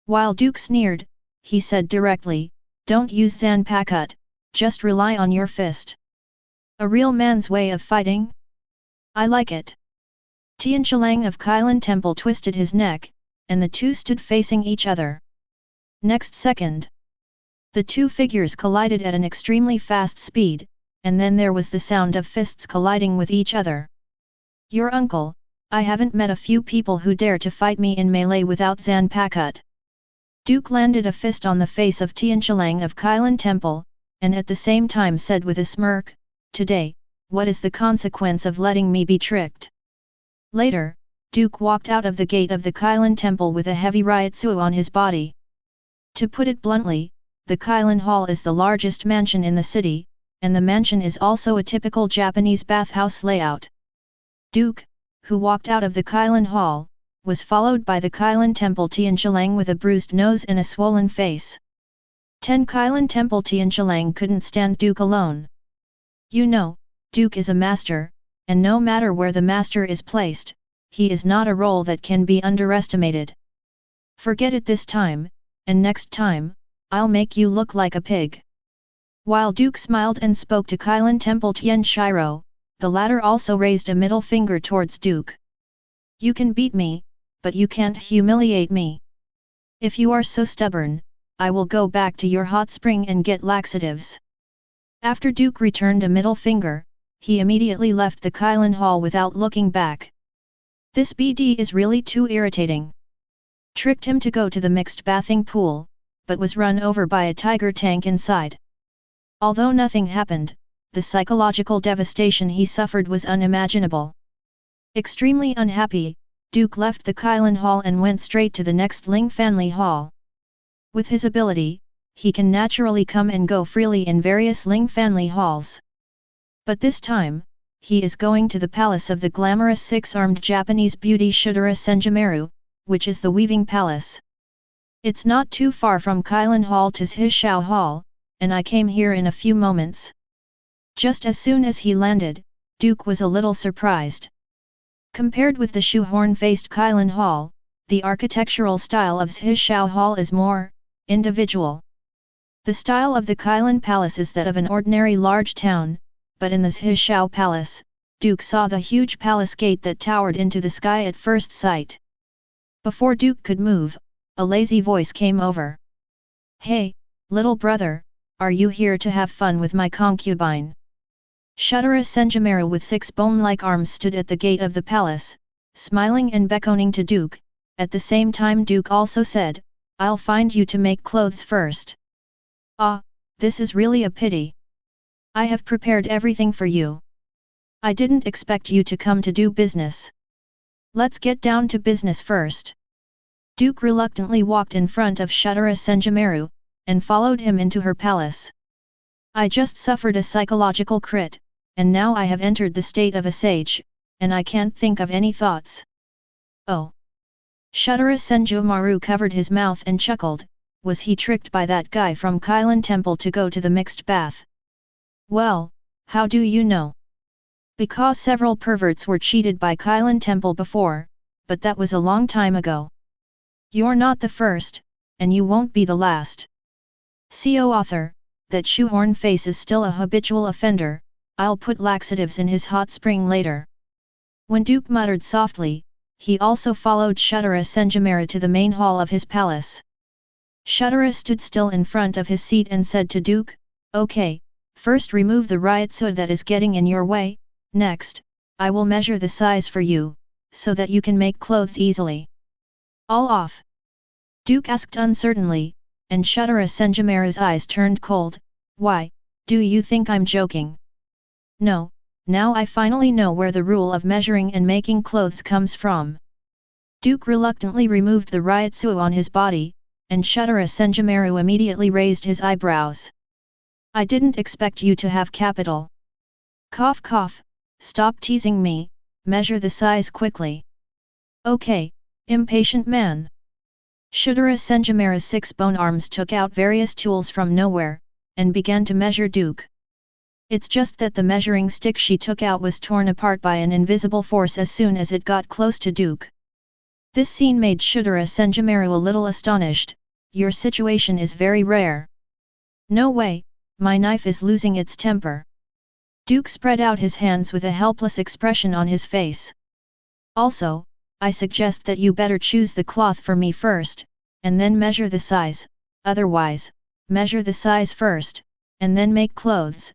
While Duke sneered, he said directly, "Don't use Zanpakut, just rely on your fist. A real man's way of fighting? I like it." Tian Chilang of Kailan Temple twisted his neck, and the two stood facing each other. Next second, the two figures collided at an extremely fast speed, and then there was the sound of fists colliding with each other. Your uncle, I haven't met a few people who dare to fight me in melee without Zanpakut. Duke landed a fist on the face of Tianqilang of Kailan Temple, and at the same time said with a smirk, "Today, what is the consequence of letting me be tricked?" Later, Duke walked out of the gate of the Kailan Temple with a heavy ryotsu on his body. To put it bluntly, the Kailan Hall is the largest mansion in the city, and the mansion is also a typical Japanese bathhouse layout. Duke, who walked out of the Kailan Hall, was followed by the Kailan Temple Tianqilang with a bruised nose and a swollen face. 10 Kailan Temple Tianqilang couldn't stand Duke alone. You know, Duke is a master, and no matter where the master is placed, he is not a role that can be underestimated. Forget it this time, and next time, I'll make you look like a pig. While Duke smiled and spoke to Kailan Temple Tian Shiro, the latter also raised a middle finger towards Duke. You can beat me, but you can't humiliate me. If you are so stubborn, I will go back to your hot spring and get laxatives. After Duke returned a middle finger, he immediately left the Kailan Hall without looking back. This BD is really too irritating. Tricked him to go to the mixed bathing pool, but was run over by a tiger tank inside. Although nothing happened, the psychological devastation he suffered was unimaginable. Extremely unhappy, Duke left the Kailan Hall and went straight to the next Ling Fanli Hall. With his ability, he can naturally come and go freely in various Ling Fanli halls. But this time, he is going to the palace of the glamorous six-armed Japanese beauty Shudara Senjumeru, which is the Weaving Palace. It's not too far from Kailan Hall to his Shao Hall, and I came here in a few moments. Just as soon as he landed, Duke was a little surprised. Compared with the shoehorn-faced Kailan Hall, the architectural style of his Shao Hall is more individual. The style of the Kailan Palace is that of an ordinary large town, but in this his Shao Palace, Duke saw the huge palace gate that towered into the sky at first sight. Before Duke could move, a lazy voice came over. "Hey, little brother, are you here to have fun with my concubine?" Shudara Senjumeru with 6 bone-like arms stood at the gate of the palace, smiling and beckoning to Duke. At the same time Duke also said, "I'll find you to make clothes first." "Ah, this is really a pity. I have prepared everything for you. I didn't expect you to come to do business. Let's get down to business first." Duke reluctantly walked in front of Shudara Senjumeru, and followed him into her palace. "I just suffered a psychological crit, and now I have entered the state of a sage, and I can't think of any thoughts." "Oh." Shudara Senjumeru covered his mouth and chuckled. Was he tricked by that guy from Kailan Temple to go to the mixed bath? "Well, how do you know?" "Because several perverts were cheated by Kailan Temple before, but that was a long time ago. You're not the first, and you won't be the last. CO author, that shoehorn face is still a habitual offender. I'll put laxatives in his hot spring later." When Duke muttered softly, he also followed Shudara Senjumeru to the main hall of his palace. Shudara stood still in front of his seat and said to Duke, "Okay, first remove the ryotsu that is getting in your way, next, I will measure the size for you, so that you can make clothes easily." "All off?" Duke asked uncertainly, and Shudara Senjumeru's eyes turned cold. "Why, do you think I'm joking?" "No, now I finally know where the rule of measuring and making clothes comes from." Duke reluctantly removed the ryotsu on his body, and Shudara Senjumeru immediately raised his eyebrows. "I didn't expect you to have capital." "Cough cough, stop teasing me, measure the size quickly." "Okay, impatient man." Shudara Senjumeru's 6 bone arms took out various tools from nowhere, and began to measure Duke. It's just that the measuring stick she took out was torn apart by an invisible force as soon as it got close to Duke. This scene made Shudara Senjumeru a little astonished. "Your situation is very rare." "No way, my knife is losing its temper." Duke spread out his hands with a helpless expression on his face. "Also, I suggest that you better choose the cloth for me first, and then measure the size, otherwise, measure the size first, and then make clothes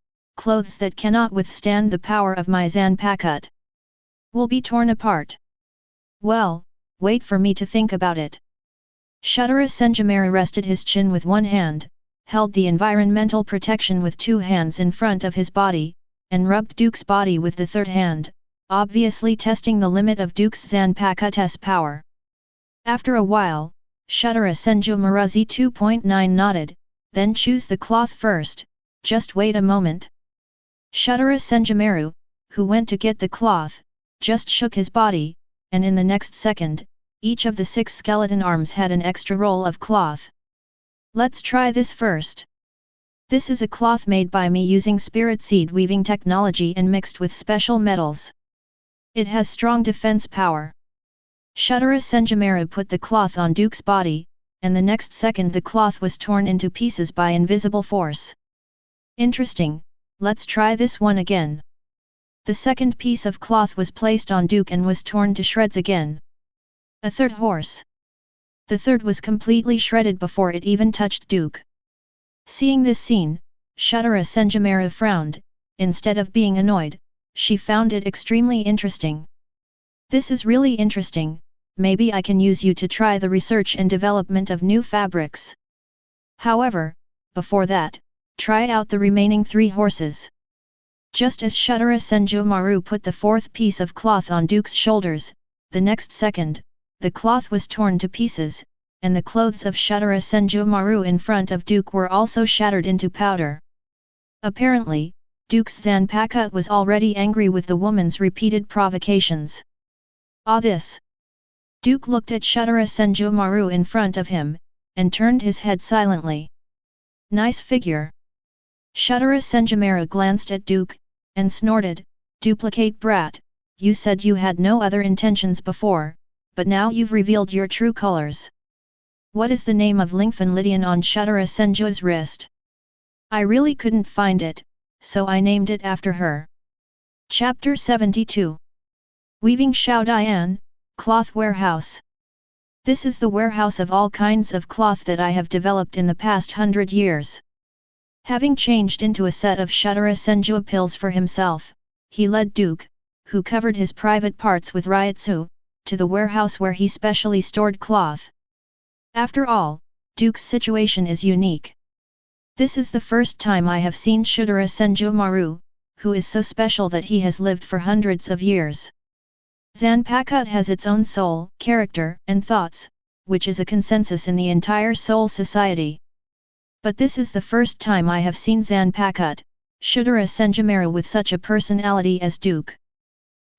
that cannot withstand the power of my zanpakut. Will be torn apart. Well, wait for me to think about it. Shudara Senjamera rested his chin with one hand, held the environmental protection with two hands in front of his body, and rubbed Duke's body with the third hand, obviously testing the limit of Duke's zanpakut's power. After a while, Shudara Senjamera Z2.9 nodded, then choose the cloth first, just wait a moment. Shudara Senjamera, who went to get the cloth, just shook his body, and in the next second, each of the 6 skeleton arms had an extra roll of cloth. Let's try this first. This is a cloth made by me using spirit seed weaving technology and mixed with special metals. It has strong defense power. Shudara Senjamera put the cloth on Duke's body, and the next second the cloth was torn into pieces by invisible force. Interesting, let's try this one again. The second piece of cloth was placed on Duke and was torn to shreds again. A third horse. The third was completely shredded before it even touched Duke. Seeing this scene, Shudara Senjamera frowned. Instead of being annoyed, she found it extremely interesting. This is really interesting, maybe I can use you to try the research and development of new fabrics. However, before that, try out the remaining 3 horses. Just as Shudara Senjamera put the 4th piece of cloth on Duke's shoulders, the next second, the cloth was torn to pieces, and the clothes of Shudara Senjamera in front of Duke were also shattered into powder. Apparently, Duke's zanpakut was already angry with the woman's repeated provocations. Ah, this! Duke looked at Shudara Senjamera in front of him, and turned his head silently. Nice figure. Shudara Senjamera glanced at Duke, and snorted, "Duplicate brat, you said you had no other intentions before, but now you've revealed your true colors. What is the name of Lingfen Lydian on Shudara Senju's wrist? I really couldn't find it, so I named it after her." Chapter 72. Weaving Xiaodian, Cloth Warehouse. This is the warehouse of all kinds of cloth that I have developed in the past 100 years. Having changed into a set of Shudara Senju pills for himself, he led Duke, who covered his private parts with ryotsu, to the warehouse where he specially stored cloth. After all, Duke's situation is unique. This is the first time I have seen Shudara Senjamera, who is so special that he has lived for hundreds of years. Zanpakut has its own soul, character, and thoughts, which is a consensus in the entire soul society. But this is the first time I have seen Zanpakut, Shudara Senjamera with such a personality as Duke.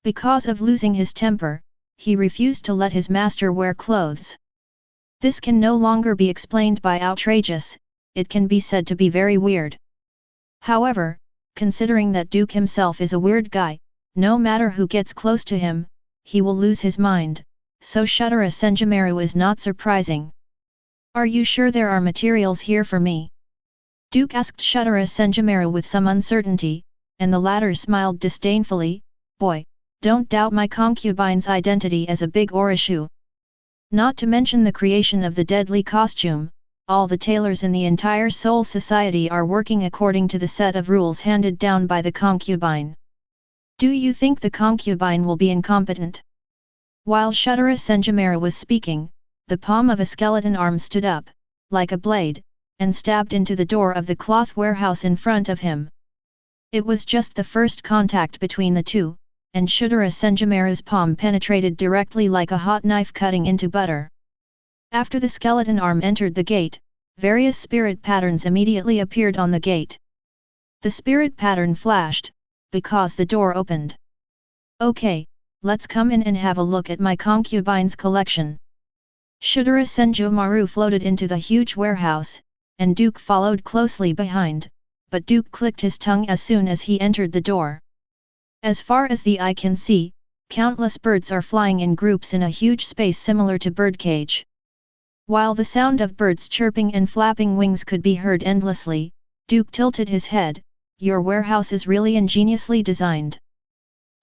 Because of losing his temper, he refused to let his master wear clothes. This can no longer be explained by outrageous, it can be said to be very weird. However, considering that Duke himself is a weird guy, no matter who gets close to him, he will lose his mind, so Shudara Senjamera is not surprising. "Are you sure there are materials here for me?" Duke asked Shudara Senjamera with some uncertainty, and the latter smiled disdainfully, "Boy, don't doubt my concubine's identity as a big orishu. Not to mention the creation of the deadly costume, all the tailors in the entire Soul Society are working according to the set of rules handed down by the concubine. Do you think the concubine will be incompetent?" While Shudara Senjamera was speaking, the palm of a skeleton arm stood up, like a blade, and stabbed into the door of the cloth warehouse in front of him. It was just the first contact between the two, and Shudara Senjamera's palm penetrated directly like a hot knife cutting into butter. After the skeleton arm entered the gate, various spirit patterns immediately appeared on the gate. The spirit pattern flashed, because the door opened. "Okay, let's come in and have a look at my concubine's collection." Shudara Senjamera floated into the huge warehouse, and Duke followed closely behind, but Duke clicked his tongue as soon as he entered the door. As far as the eye can see, countless birds are flying in groups in a huge space similar to birdcage. While the sound of birds chirping and flapping wings could be heard endlessly, Duke tilted his head. "Your warehouse is really ingeniously designed.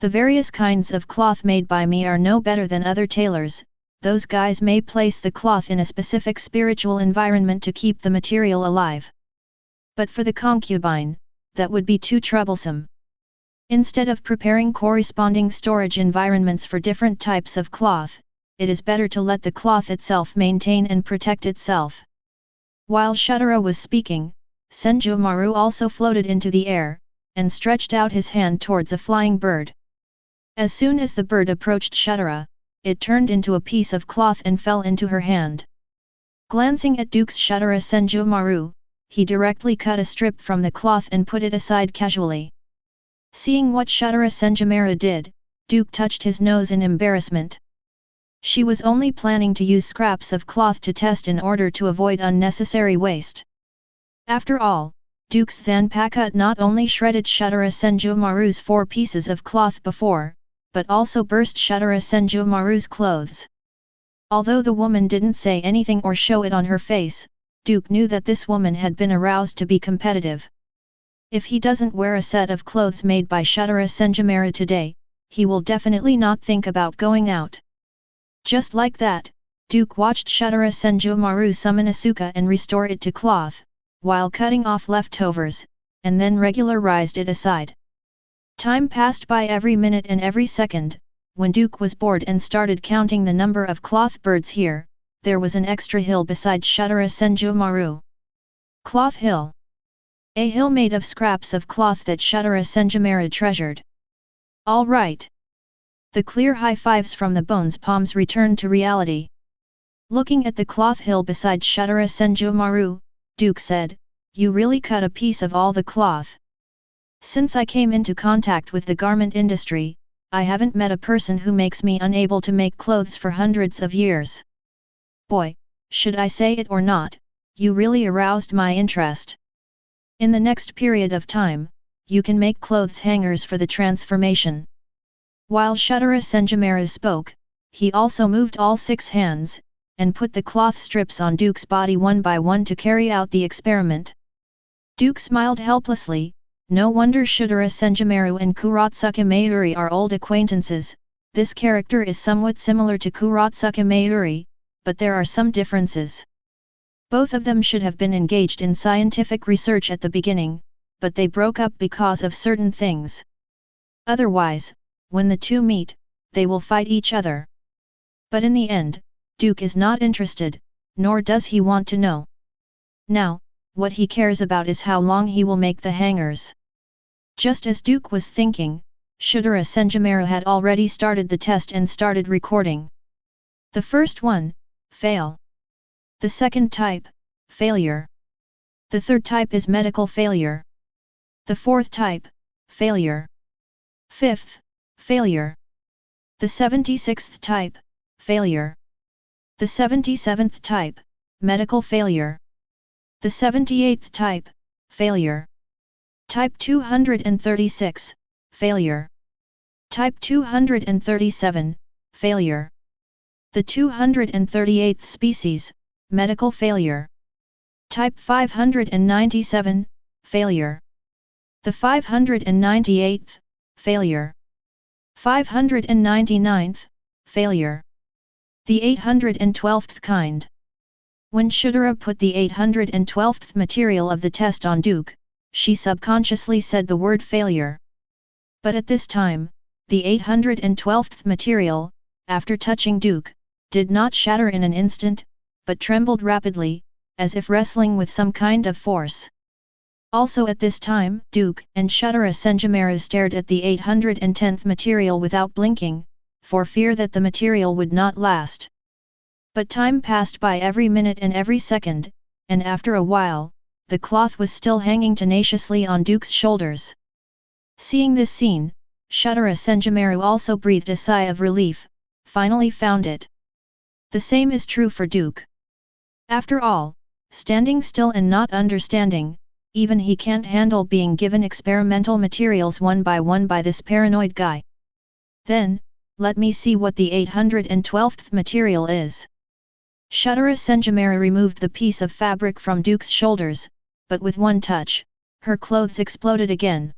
The various kinds of cloth made by me are no better than other tailors, those guys may place the cloth in a specific spiritual environment to keep the material alive. But for the concubine, that would be too troublesome. Instead of preparing corresponding storage environments for different types of cloth, it is better to let the cloth itself maintain and protect itself. While Shuttara was speaking, Senjumaru also floated into the air, and stretched out his hand towards a flying bird. As soon as the bird approached Shuttara, it turned into a piece of cloth and fell into her hand. Glancing at Duke's Shuttara Senjumaru, he directly cut a strip from the cloth and put it aside casually. Seeing what Shuttara Senjumaru did, Duke touched his nose in embarrassment. She was only planning to use scraps of cloth to test in order to avoid unnecessary waste. After all, Duke's Zanpakut not only shredded Shuttara Senjumaru's 4 pieces of cloth before, but also burst Shuttara Senjumaru's clothes. Although the woman didn't say anything or show it on her face, Duke knew that this woman had been aroused to be competitive. If he doesn't wear a set of clothes made by Shuttara Senjumaru today, he will definitely not think about going out. Just like that, Duke watched Shuttara Senjumaru summon Asuka and restore it to cloth, while cutting off leftovers, and then regularized it aside. Time passed by every minute and every second. When Duke was bored and started counting the number of cloth birds here, there was an extra hill beside Shuttara Senjumaru. Cloth hill. A hill made of scraps of cloth that Shuttara Senjumaru treasured. All right. The clear high fives from the bones palms returned to reality. Looking at the cloth hill beside Shuttara Senjumaru, Duke said, "You really cut a piece of all the cloth. Since I came into contact with the garment industry, I haven't met a person who makes me unable to make clothes for hundreds of years. Boy, should I say it or not, you really aroused my interest. In the next period of time, you can make clothes hangers for the transformation." While Shuttara Senjumaru spoke, he also moved all 6 hands, and put the cloth strips on Duke's body one by one to carry out the experiment. Duke smiled helplessly. No wonder Shuttara Senjumaru and Kuratsuka Mayuri are old acquaintances. This character is somewhat similar to Kuratsuka Mayuri, but there are some differences. Both of them should have been engaged in scientific research at the beginning, but they broke up because of certain things. Otherwise, when the two meet, they will fight each other. But in the end, Duke is not interested, nor does he want to know. Now, what he cares about is how long he will make the hangers. Just as Duke was thinking, Shuttara Senjumaru had already started the test and started recording. The first one, fail. The second type, failure. The third type is medical failure. The fourth type, failure. Fifth, failure. The 76th type, failure. The 77th type, medical failure. The 78th type, failure. Type 236, failure. Type 237, failure. The 238th species, medical failure. Type 597, failure. The 598th, failure. 599th, failure. The 812th kind. When Shuttara put the 812th material of the test on Duke, she subconsciously said the word failure. But at this time, the 812th material, after touching Duke, did not shatter in an instant, but trembled rapidly, as if wrestling with some kind of force. Also at this time, Duke and Shuttara Senjumaru stared at the 810th material without blinking, for fear that the material would not last. But time passed by every minute and every second, and after a while, the cloth was still hanging tenaciously on Duke's shoulders. Seeing this scene, Shuttara Senjumaru also breathed a sigh of relief, finally found it. The same is true for Duke. After all, standing still and not understanding, even he can't handle being given experimental materials one by this paranoid guy. Then, let me see what the 812th material is. Shuttara Senjumaru removed the piece of fabric from Duke's shoulders, but with one touch, her clothes exploded again.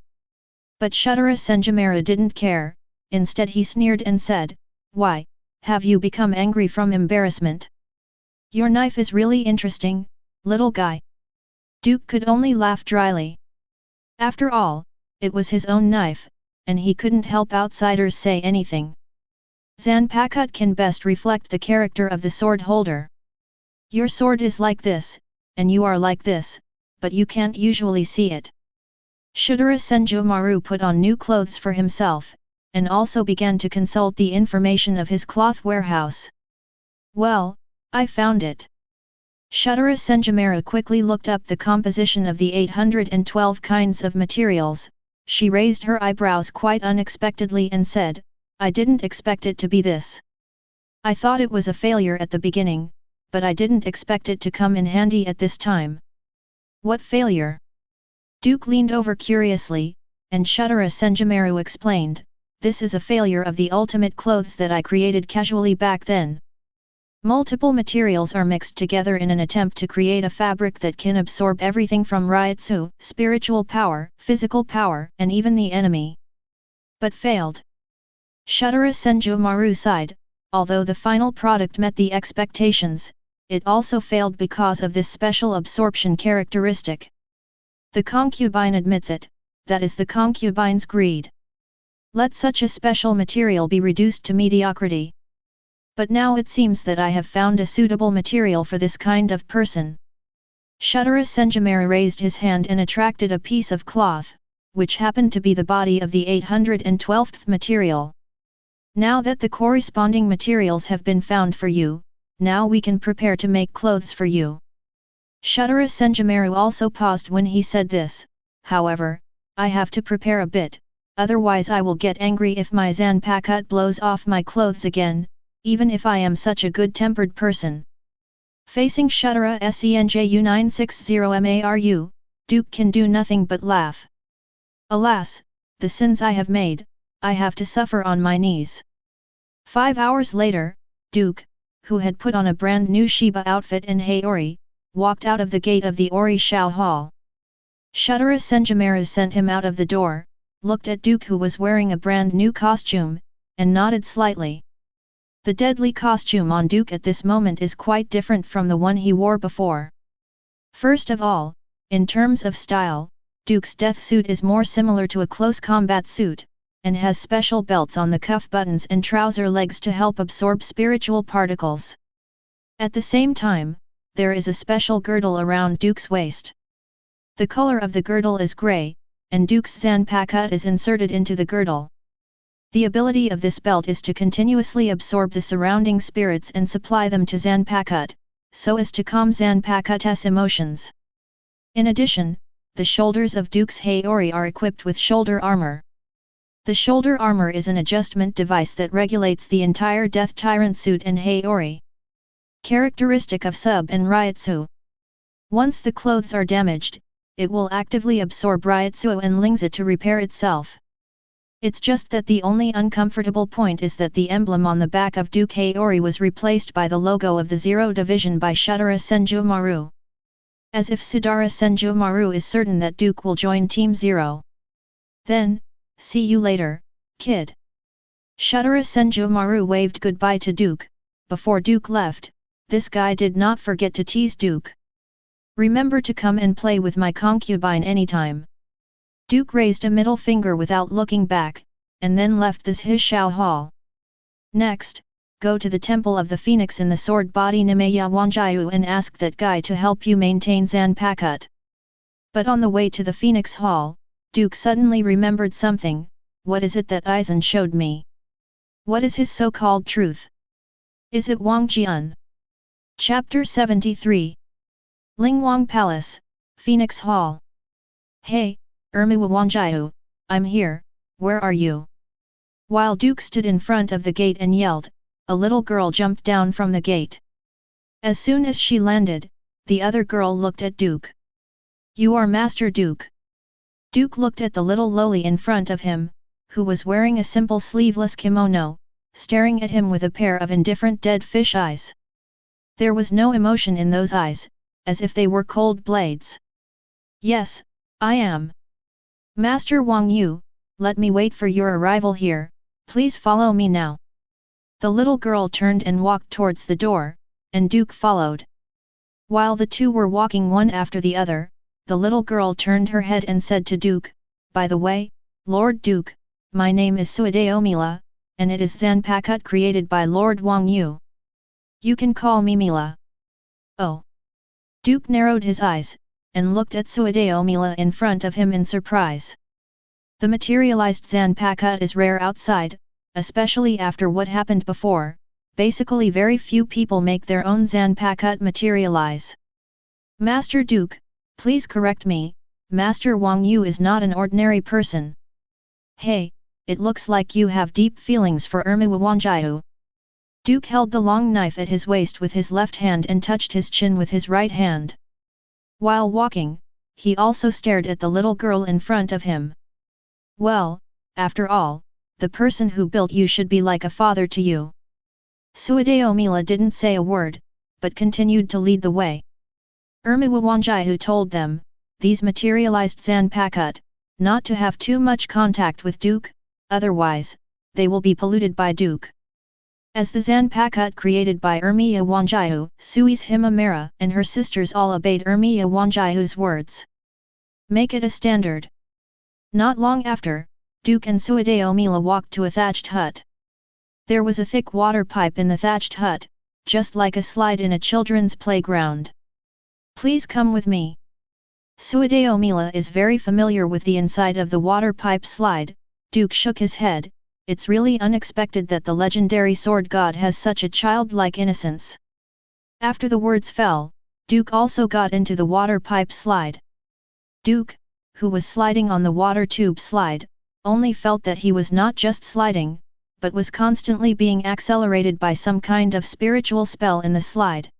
But Shuttara Senjumaru didn't care, instead he sneered and said, "Why, Have you become angry from embarrassment? Your knife is really interesting, little guy. Duke could only laugh dryly. After all, it was his own knife, and he couldn't help outsiders say anything. Zanpakut can best reflect the character of the sword holder. Your sword is like this, and you are like this, but you can't usually see it. Shudara Senjomaru put on new clothes for himself, and also began to consult the information of his cloth warehouse. Well, I found it. Shudara Senjomaru quickly looked up the composition of the 812 kinds of materials. She raised her eyebrows quite unexpectedly and said, I didn't expect it to be this. I thought it was a failure at the beginning, but I didn't expect it to come in handy at this time. What failure? Duke leaned over curiously, and Shudara Senjomaru explained, this is a failure of the ultimate clothes that I created casually back then. Multiple materials are mixed together in an attempt to create a fabric that can absorb everything from Ryatsu, spiritual power, physical power, and even the enemy. But failed. Shudara Senjomaru sighed, although the final product met the expectations, it also failed because of this special absorption characteristic. The concubine admits it, that is the concubine's greed. Let such a special material be reduced to mediocrity. But now it seems that I have found a suitable material for this kind of person. Shudara Senjomaru raised his hand and attracted a piece of cloth, which happened to be the body of the 812th material. Now that the corresponding materials have been found for you, now we can prepare to make clothes for you. Shudara Senjomaru also paused when he said this, however, I have to prepare a bit, otherwise I will get angry if my Zanpakut blows off my clothes again, even if I am such a good-tempered person. Facing Shudara Senju 960 Duke can do nothing but laugh. Alas, the sins I have made, I have to suffer on my knees. 5 hours later, Duke, who had put on a brand new Shiba outfit and Haori, walked out of the gate of the Ori Shao Hall. Shudara Senjomaru sent him out of the door, looked at Duke who was wearing a brand new costume, and nodded slightly. The deadly costume on Duke at this moment is quite different from the one he wore before. First of all, in terms of style, Duke's death suit is more similar to a close combat suit, and has special belts on the cuff buttons and trouser legs to help absorb spiritual particles. At the same time, there is a special girdle around Duke's waist. The color of the girdle is grey, and Duke's Zanpakut is inserted into the girdle. The ability of this belt is to continuously absorb the surrounding spirits and supply them to Zanpakut, so as to calm Zanpakut's emotions. In addition, the shoulders of Duke's Haori are equipped with shoulder armor. The shoulder armor is an adjustment device that regulates the entire Death Tyrant suit and Haori. Characteristic of Sub and Ryatsu. Once the clothes are damaged, it will actively absorb Ryatsu and links it to repair itself. It's just that the only uncomfortable point is that the emblem on the back of Duke Haori was replaced by the logo of the Zero Division by Shudara Senjomaru. As if Shudara Senjomaru is certain that Duke will join Team Zero. Then, see you later, kid. Shudara Senjomaru waved goodbye to Duke. Before Duke left, this guy did not forget to tease Duke. Remember to come and play with my concubine anytime. Duke raised a middle finger without looking back, and then left this his Shao Hall. Next, go to the Temple of the Phoenix in the Sword Body Nimaya Huajie and ask that guy to help you maintain Zanpakut. But on the way to the Phoenix Hall, Duke suddenly remembered something. What is it that Aizen showed me? What is his so-called truth? Is it Wang Jian? Chapter 73. Lingwang Palace, Phoenix Hall. Hey, Ermiwa Huajie, I'm here, where are you? While Duke stood in front of the gate and yelled, a little girl jumped down from the gate. As soon as she landed, the other girl looked at Duke. You are Master Duke. Duke looked at the little loli in front of him, who was wearing a simple sleeveless kimono, staring at him with a pair of indifferent dead fish eyes. There was no emotion in those eyes, as if they were cold blades. Yes, I am. Master Wang Yu, let me wait for your arrival here, please follow me now. The little girl turned and walked towards the door, and Duke followed. While the two were walking one after the other, the little girl turned her head and said to Duke, "By the way, Lord Duke, my name is Seireitei Mila, and it is Zanpakuto created by Lord Wang Yu. You can call me Mila." Oh! Duke narrowed his eyes, and looked at Seireitei Mila in front of him in surprise. The materialized Zanpakuto is rare outside, especially after what happened before. Basically very few people make their own Zanpakuto materialize. "Master Duke, please correct me, Master Wang Yu is not an ordinary person. Hey, it looks like you have deep feelings for Huajie." Duke held the long knife at his waist with his left hand and touched his chin with his right hand. While walking, he also stared at the little girl in front of him. "Well, after all, the person who built you should be like a father to you." Seireitei Mila didn't say a word, but continued to lead the way. Huajie told them, these materialized Zanpakuto, not to have too much contact with Duke, otherwise, they will be polluted by Duke. As the Zanpakuto created by Huajie, Sui's Himamera and her sisters all obeyed Huajie's words. Make it a standard. Not long after, Duke and Seireitei Mila walked to a thatched hut. There was a thick water pipe in the thatched hut, just like a slide in a children's playground. "Please come with me." Seireitei Mila is very familiar with the inside of the water pipe slide. Duke shook his head. It's really unexpected that the legendary sword god has such a childlike innocence. After the words fell, Duke also got into the water pipe slide. Duke, who was sliding on the water tube slide, only felt that he was not just sliding, but was constantly being accelerated by some kind of spiritual spell in the slide.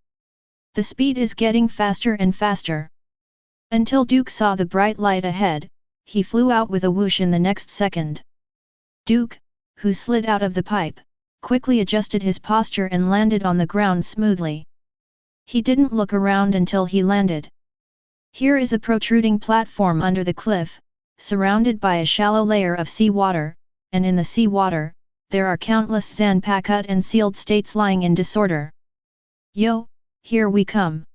The speed is getting faster and faster. Until Duke saw the bright light ahead, he flew out with a whoosh in the next second. Duke, who slid out of the pipe, quickly adjusted his posture and landed on the ground smoothly. He didn't look around until he landed. Here is a protruding platform under the cliff, surrounded by a shallow layer of sea water, and in the sea water, there are countless Zanpakuto and sealed states lying in disorder. "Yo, here we come."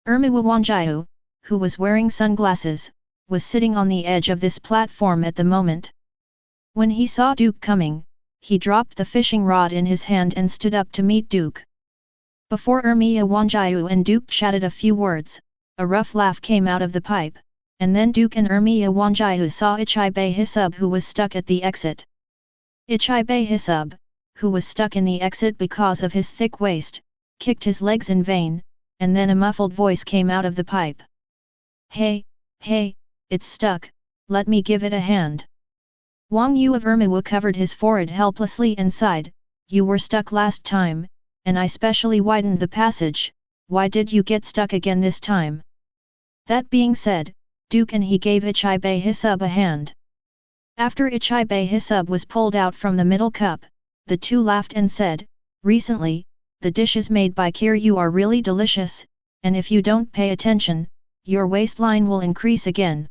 Huajie, who was wearing sunglasses, was sitting on the edge of this platform at the moment. When he saw Duke coming, he dropped the fishing rod in his hand and stood up to meet Duke. Before Huajie and Duke chatted a few words, a rough laugh came out of the pipe, and then Duke and Huajie saw Ichibei Hisub who was stuck at the exit. Ichibei Hisub, who was stuck in the exit because of his thick waist, kicked his legs in vain, and then a muffled voice came out of the pipe. Hey, it's stuck, let me give it a hand." Wang Yu of Ermiwu covered his forehead helplessly and sighed, "You were stuck last time, and I specially widened the passage, why did you get stuck again this time?" That being said, Duke and he gave Ichibei Hisub a hand. After Ichibei Hisub was pulled out from the middle cup, the two laughed and said, "Recently, the dishes made by Kiryu are really delicious, and if you don't pay attention, your waistline will increase again."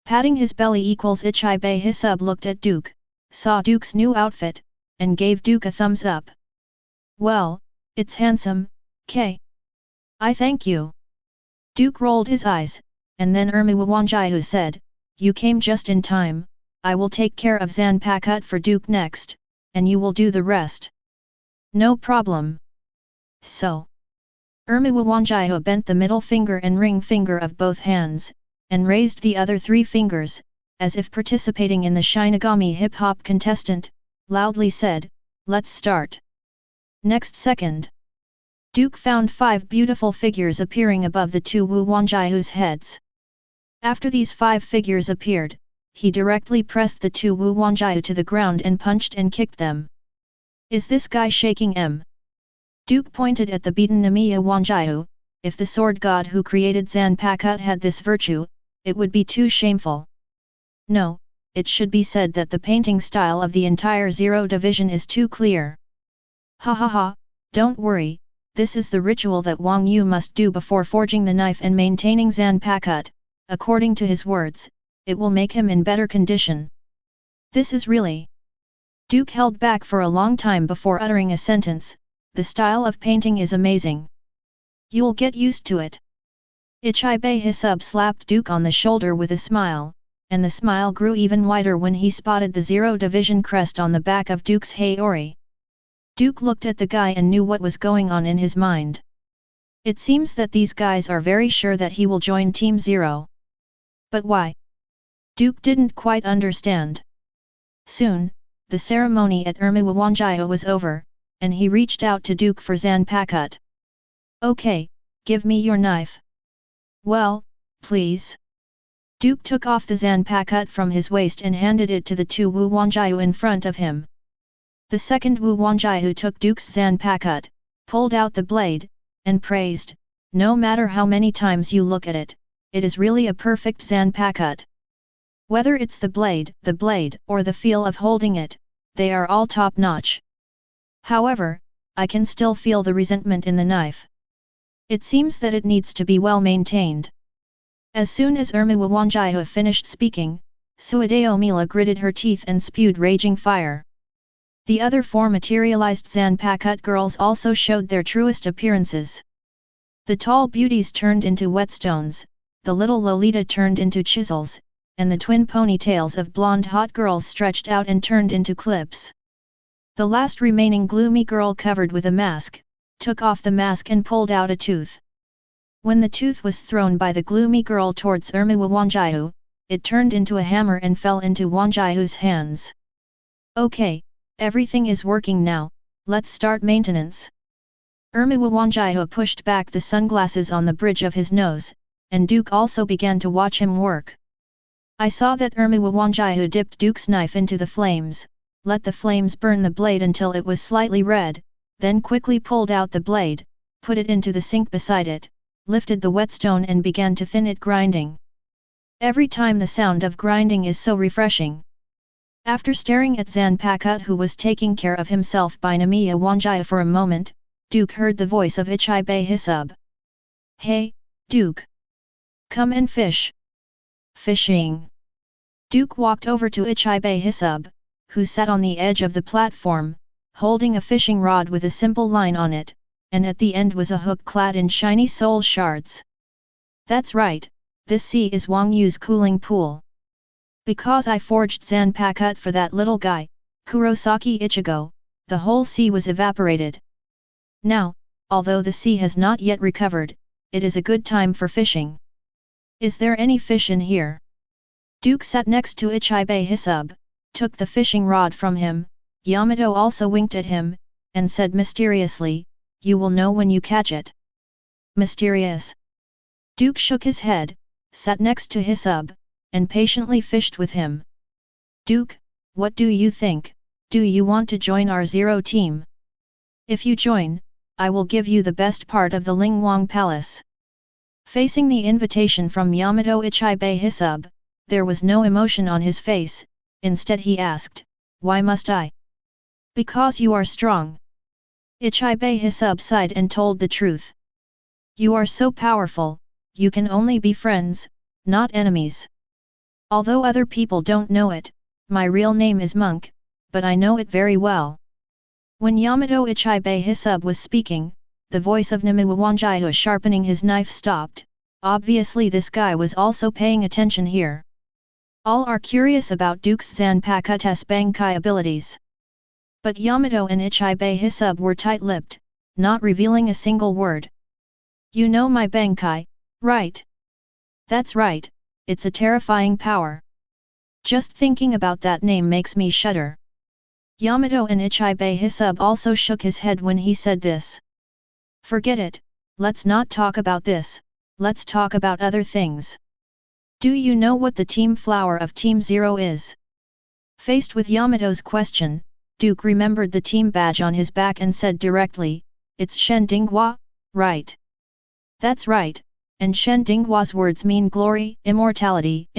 Patting his belly equals Ichibei Hisub looked at Duke, saw Duke's new outfit, and gave Duke a thumbs up. "Well, it's handsome, K. I thank you." Duke rolled his eyes, and then Huajie said, "You came just in time, I will take care of Zanpakuto for Duke next, and you will do the rest." "No problem." So, Huajie bent the middle finger and ring finger of both hands, and raised the other three fingers, as if participating in the Shinigami hip-hop contestant, loudly said, "Let's start." Next second, Duke found 5 beautiful figures appearing above the two Huajie's heads. After these 5 figures appeared, he directly pressed the two Huajie to the ground and punched and kicked them. "Is this guy shaking em?" Duke pointed at the beaten Huajie. If the sword god who created Zanpakuto had this virtue, it would be too shameful. No, it should be said that the painting style of the entire Zero Division is too clear. Ha ha ha, don't worry, this is the ritual that Wang Yu must do before forging the knife and maintaining Zanpakuto. According to his words, it will make him in better condition. This is really Duke held back for a long time before uttering a sentence. The style of painting is amazing. You'll get used to it. Ichibei Hisub slapped Duke on the shoulder with a smile, and the smile grew even wider when he spotted the 0 Division crest on the back of Duke's Haori. Duke looked at the guy and knew what was going on in his mind. It seems that these guys are very sure that he will join Team 0. But why? Duke didn't quite understand. Soon, the ceremony at Huajie was over, and he reached out to Duke for Zanpakut. Okay, give me your knife. Well, please. Duke took off the Zanpakut from his waist and handed it to the two Huajie in front of him. The second Huajie took Duke's Zanpakut, pulled out the blade, and praised, no matter how many times you look at it, it is really a perfect Zanpakut. Whether it's the blade, or the feel of holding it, they are all top-notch. However, I can still feel the resentment in the knife. It seems that it needs to be well maintained. As soon as Huajie finished speaking, Suadeo Mila gritted her teeth and spewed raging fire. The other four materialized Zanpakut girls also showed their truest appearances. The tall beauties turned into whetstones, the little Lolita turned into chisels, and the twin ponytails of blonde hot girls stretched out and turned into clips. The last remaining gloomy girl covered with a mask, took off the mask and pulled out a tooth. When the tooth was thrown by the gloomy girl towards Huajie, it turned into a hammer and fell into Huajie's hands. Okay, everything is working now, let's start maintenance. Huajie pushed back the sunglasses on the bridge of his nose, and Duke also began to watch him work. I saw that Huajie dipped Duke's knife into the flames, let the flames burn the blade until it was slightly red, then quickly pulled out the blade, put it into the sink beside it, lifted the whetstone and began to thin it grinding. Every time the sound of grinding is so refreshing. After staring at Zanpakut who was taking care of himself by Namiya Huajie for a moment, Duke heard the voice of Ichibei Hisub. Hey, Duke! Come and fish! Fishing! Duke walked over to Ichibei Hisub, who sat on the edge of the platform, holding a fishing rod with a simple line on it, and at the end was a hook clad in shiny soul shards. That's right, this sea is Wang Yu's cooling pool. Because I forged Zanpakut for that little guy, Kurosaki Ichigo, the whole sea was evaporated. Now, although the sea has not yet recovered, it is a good time for fishing. Is there any fish in here? Duke sat next to Ichibei Hisub, took the fishing rod from him, Yamato also winked at him, and said mysteriously, you will know when you catch it. Mysterious. Duke shook his head, sat next to Hisub, and patiently fished with him. Duke, what do you think, do you want to join our 0 team? If you join, I will give you the best part of the Lingwang Palace. Facing the invitation from Yamato Ichibei Hisub, there was no emotion on his face, instead he asked, why must I? Because you are strong. Ichibei Hisub sighed and told the truth. You are so powerful, you can only be friends, not enemies. Although other people don't know it, my real name is Monk, but I know it very well. When Yamato Ichibei Hisub was speaking, the voice of Namiya Huajie sharpening his knife stopped. Obviously this guy was also paying attention here. All are curious about Duke's Zanpakut's Bankai abilities. But Yamato and Ichibei Hisub were tight-lipped, not revealing a single word. You know my Bankai, right? That's right, it's a terrifying power. Just thinking about that name makes me shudder. Yamato and Ichibei Hisub also shook his head when he said this. Forget it, let's not talk about this, let's talk about other things. Do you know what the team flower of Team 0 is? Faced with Yamato's question, Duke remembered the team badge on his back and said directly, it's Shen Dinghua, right? That's right, and Shen Dinghua's words mean glory, immortality,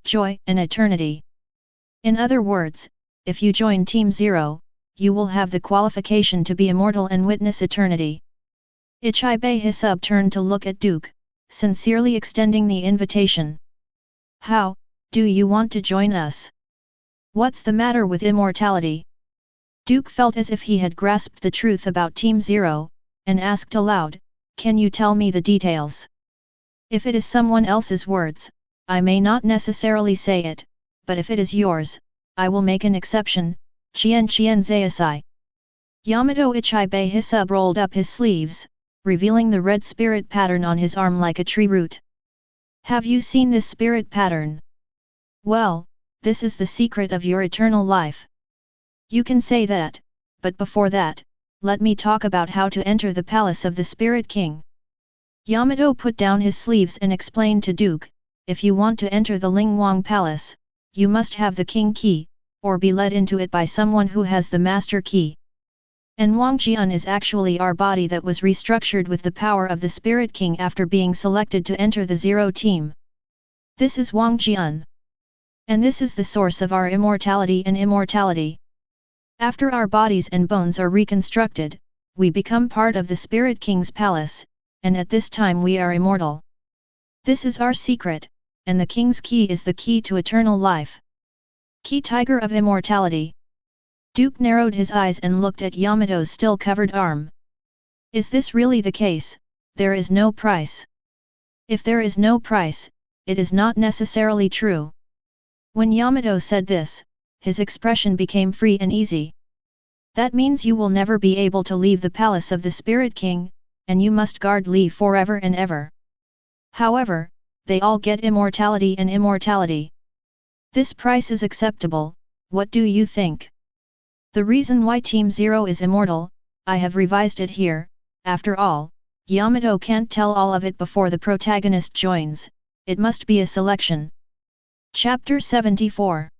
joy, and eternity. In other words, if you join Team 0, you will have the qualification to be immortal and witness eternity. Ichibei Hisub turned to look at Duke, sincerely extending the invitation. How, do you want to join us? What's the matter with immortality? Duke felt as if he had grasped the truth about Team Zero, and asked aloud, "Can you tell me the details? If it is someone else's words, I may not necessarily say it, but if it is yours, I will make an exception." Qian Seireitei. Yamato Ichibei Hisub rolled up his sleeves, revealing the red spirit pattern on his arm like a tree root. "Have you seen this spirit pattern? Well, this is the secret of your eternal life. You can say that, but before that, let me talk about how to enter the palace of the Spirit King." Yamato put down his sleeves and explained to Duke, "If you want to enter the Lingwang Palace, you must have the King Key, or be led into it by someone who has the Master Key. And Wangjian is actually our body that was restructured with the power of the Spirit King after being selected to enter the Zero Team. This is Wangjian. And this is the source of our immortality and immortality. After our bodies and bones are reconstructed, we become part of the Spirit King's palace, and at this time we are immortal. This is our secret, and the King's key is the key to eternal life. Key Tiger of Immortality." Duke narrowed his eyes and looked at Yamato's still covered arm. "Is this really the case? There is no price. If there is no price, it is not necessarily true." When Yamato said this, his expression became free and easy. "That means you will never be able to leave the palace of the Spirit King, and you must guard Li forever and ever. However, they all get immortality and immortality. This price is acceptable, what do you think? The reason why Team Zero is immortal, I have revised it here. After all, Yamato can't tell all of it before the protagonist joins, it must be a selection." Chapter 74.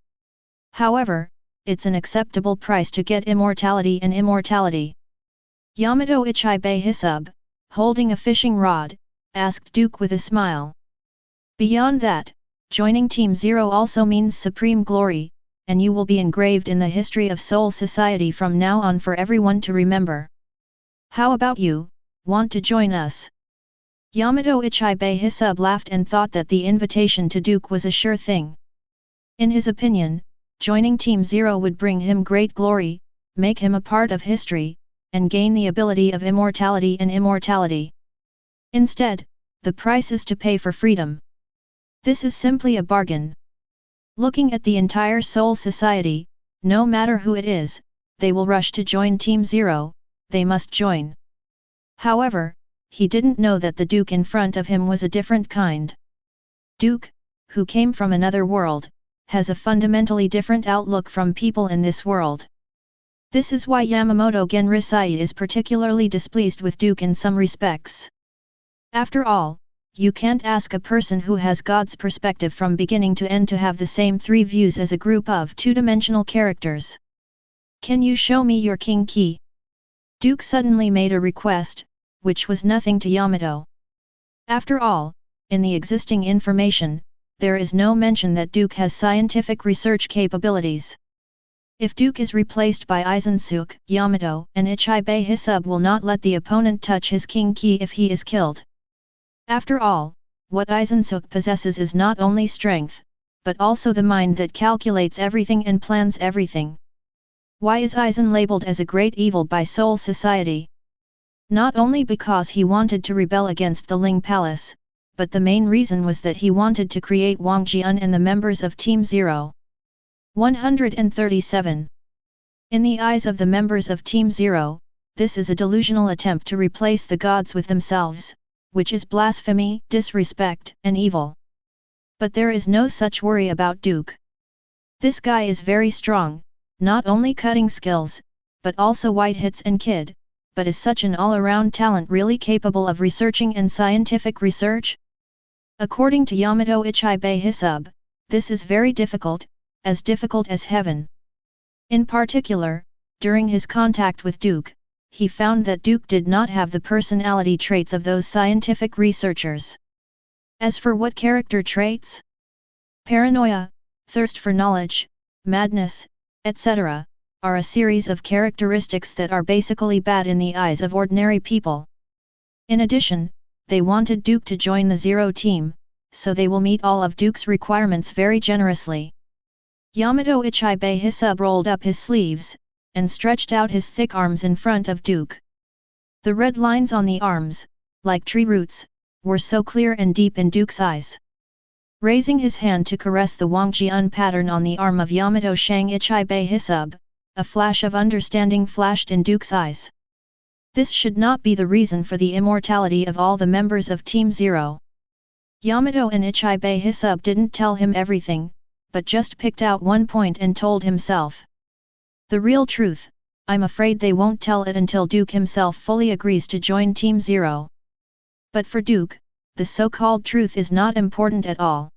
However, it's an acceptable price to get immortality and immortality. Yamato Ichibei Hisub, holding a fishing rod, asked Duke with a smile. "Beyond that, joining Team Zero also means supreme glory, and you will be engraved in the history of Soul Society from now on for everyone to remember. How about you, want to join us?" Yamato Ichibei Hisub laughed and thought that the invitation to Duke was a sure thing. In his opinion, joining Team Zero would bring him great glory, make him a part of history, and gain the ability of immortality and immortality. Instead, the price is to pay for freedom. This is simply a bargain. Looking at the entire Soul Society, no matter who it is, they will rush to join Team Zero, they must join. However, he didn't know that the Duke in front of him was a different kind. Duke, who came from another world, has a fundamentally different outlook from people in this world. This is why Yamamoto Genrisai is particularly displeased with Duke in some respects. After all, you can't ask a person who has God's perspective from beginning to end to have the same three views as a group of two-dimensional characters. "Can you show me your King Key?" Duke suddenly made a request, which was nothing to Yamato. After all, in the existing information, there is no mention that Duke has scientific research capabilities. If Duke is replaced by Aizensuke, Yamato and Ichibei Hisub will not let the opponent touch his King Key if he is killed. After all, what Aizensuke possesses is not only strength, but also the mind that calculates everything and plans everything. Why is Aizen labeled as a great evil by Soul Society? Not only because he wanted to rebel against the Ling Palace, but the main reason was that he wanted to create Wangjian and the members of Team Zero. 137. In the eyes of the members of Team Zero, this is a delusional attempt to replace the gods with themselves, which is blasphemy, disrespect, and evil. But there is no such worry about Duke. This guy is very strong, not only cutting skills, but also white hits and kid, but is such an all-around talent really capable of researching and scientific research? According to Yamato Ichibei Hisub, this is very difficult as heaven. In particular, during his contact with Duke, he found that Duke did not have the personality traits of those scientific researchers. As for what character traits? Paranoia, thirst for knowledge, madness, etc., are a series of characteristics that are basically bad in the eyes of ordinary people. In addition, they wanted Duke to join the Zero Team, so they will meet all of Duke's requirements very generously. Yamato Ichibei Hisub rolled up his sleeves, and stretched out his thick arms in front of Duke. The red lines on the arms, like tree roots, were so clear and deep in Duke's eyes. Raising his hand to caress the Huajie pattern on the arm of Yamato Shang Ichibei Hisub, a flash of understanding flashed in Duke's eyes. This should not be the reason for the immortality of all the members of Team Zero. Yamato and Ichibei Hisub didn't tell him everything, but just picked out one point and told himself. The real truth, I'm afraid they won't tell it until Duke himself fully agrees to join Team Zero. But for Duke, the so-called truth is not important at all.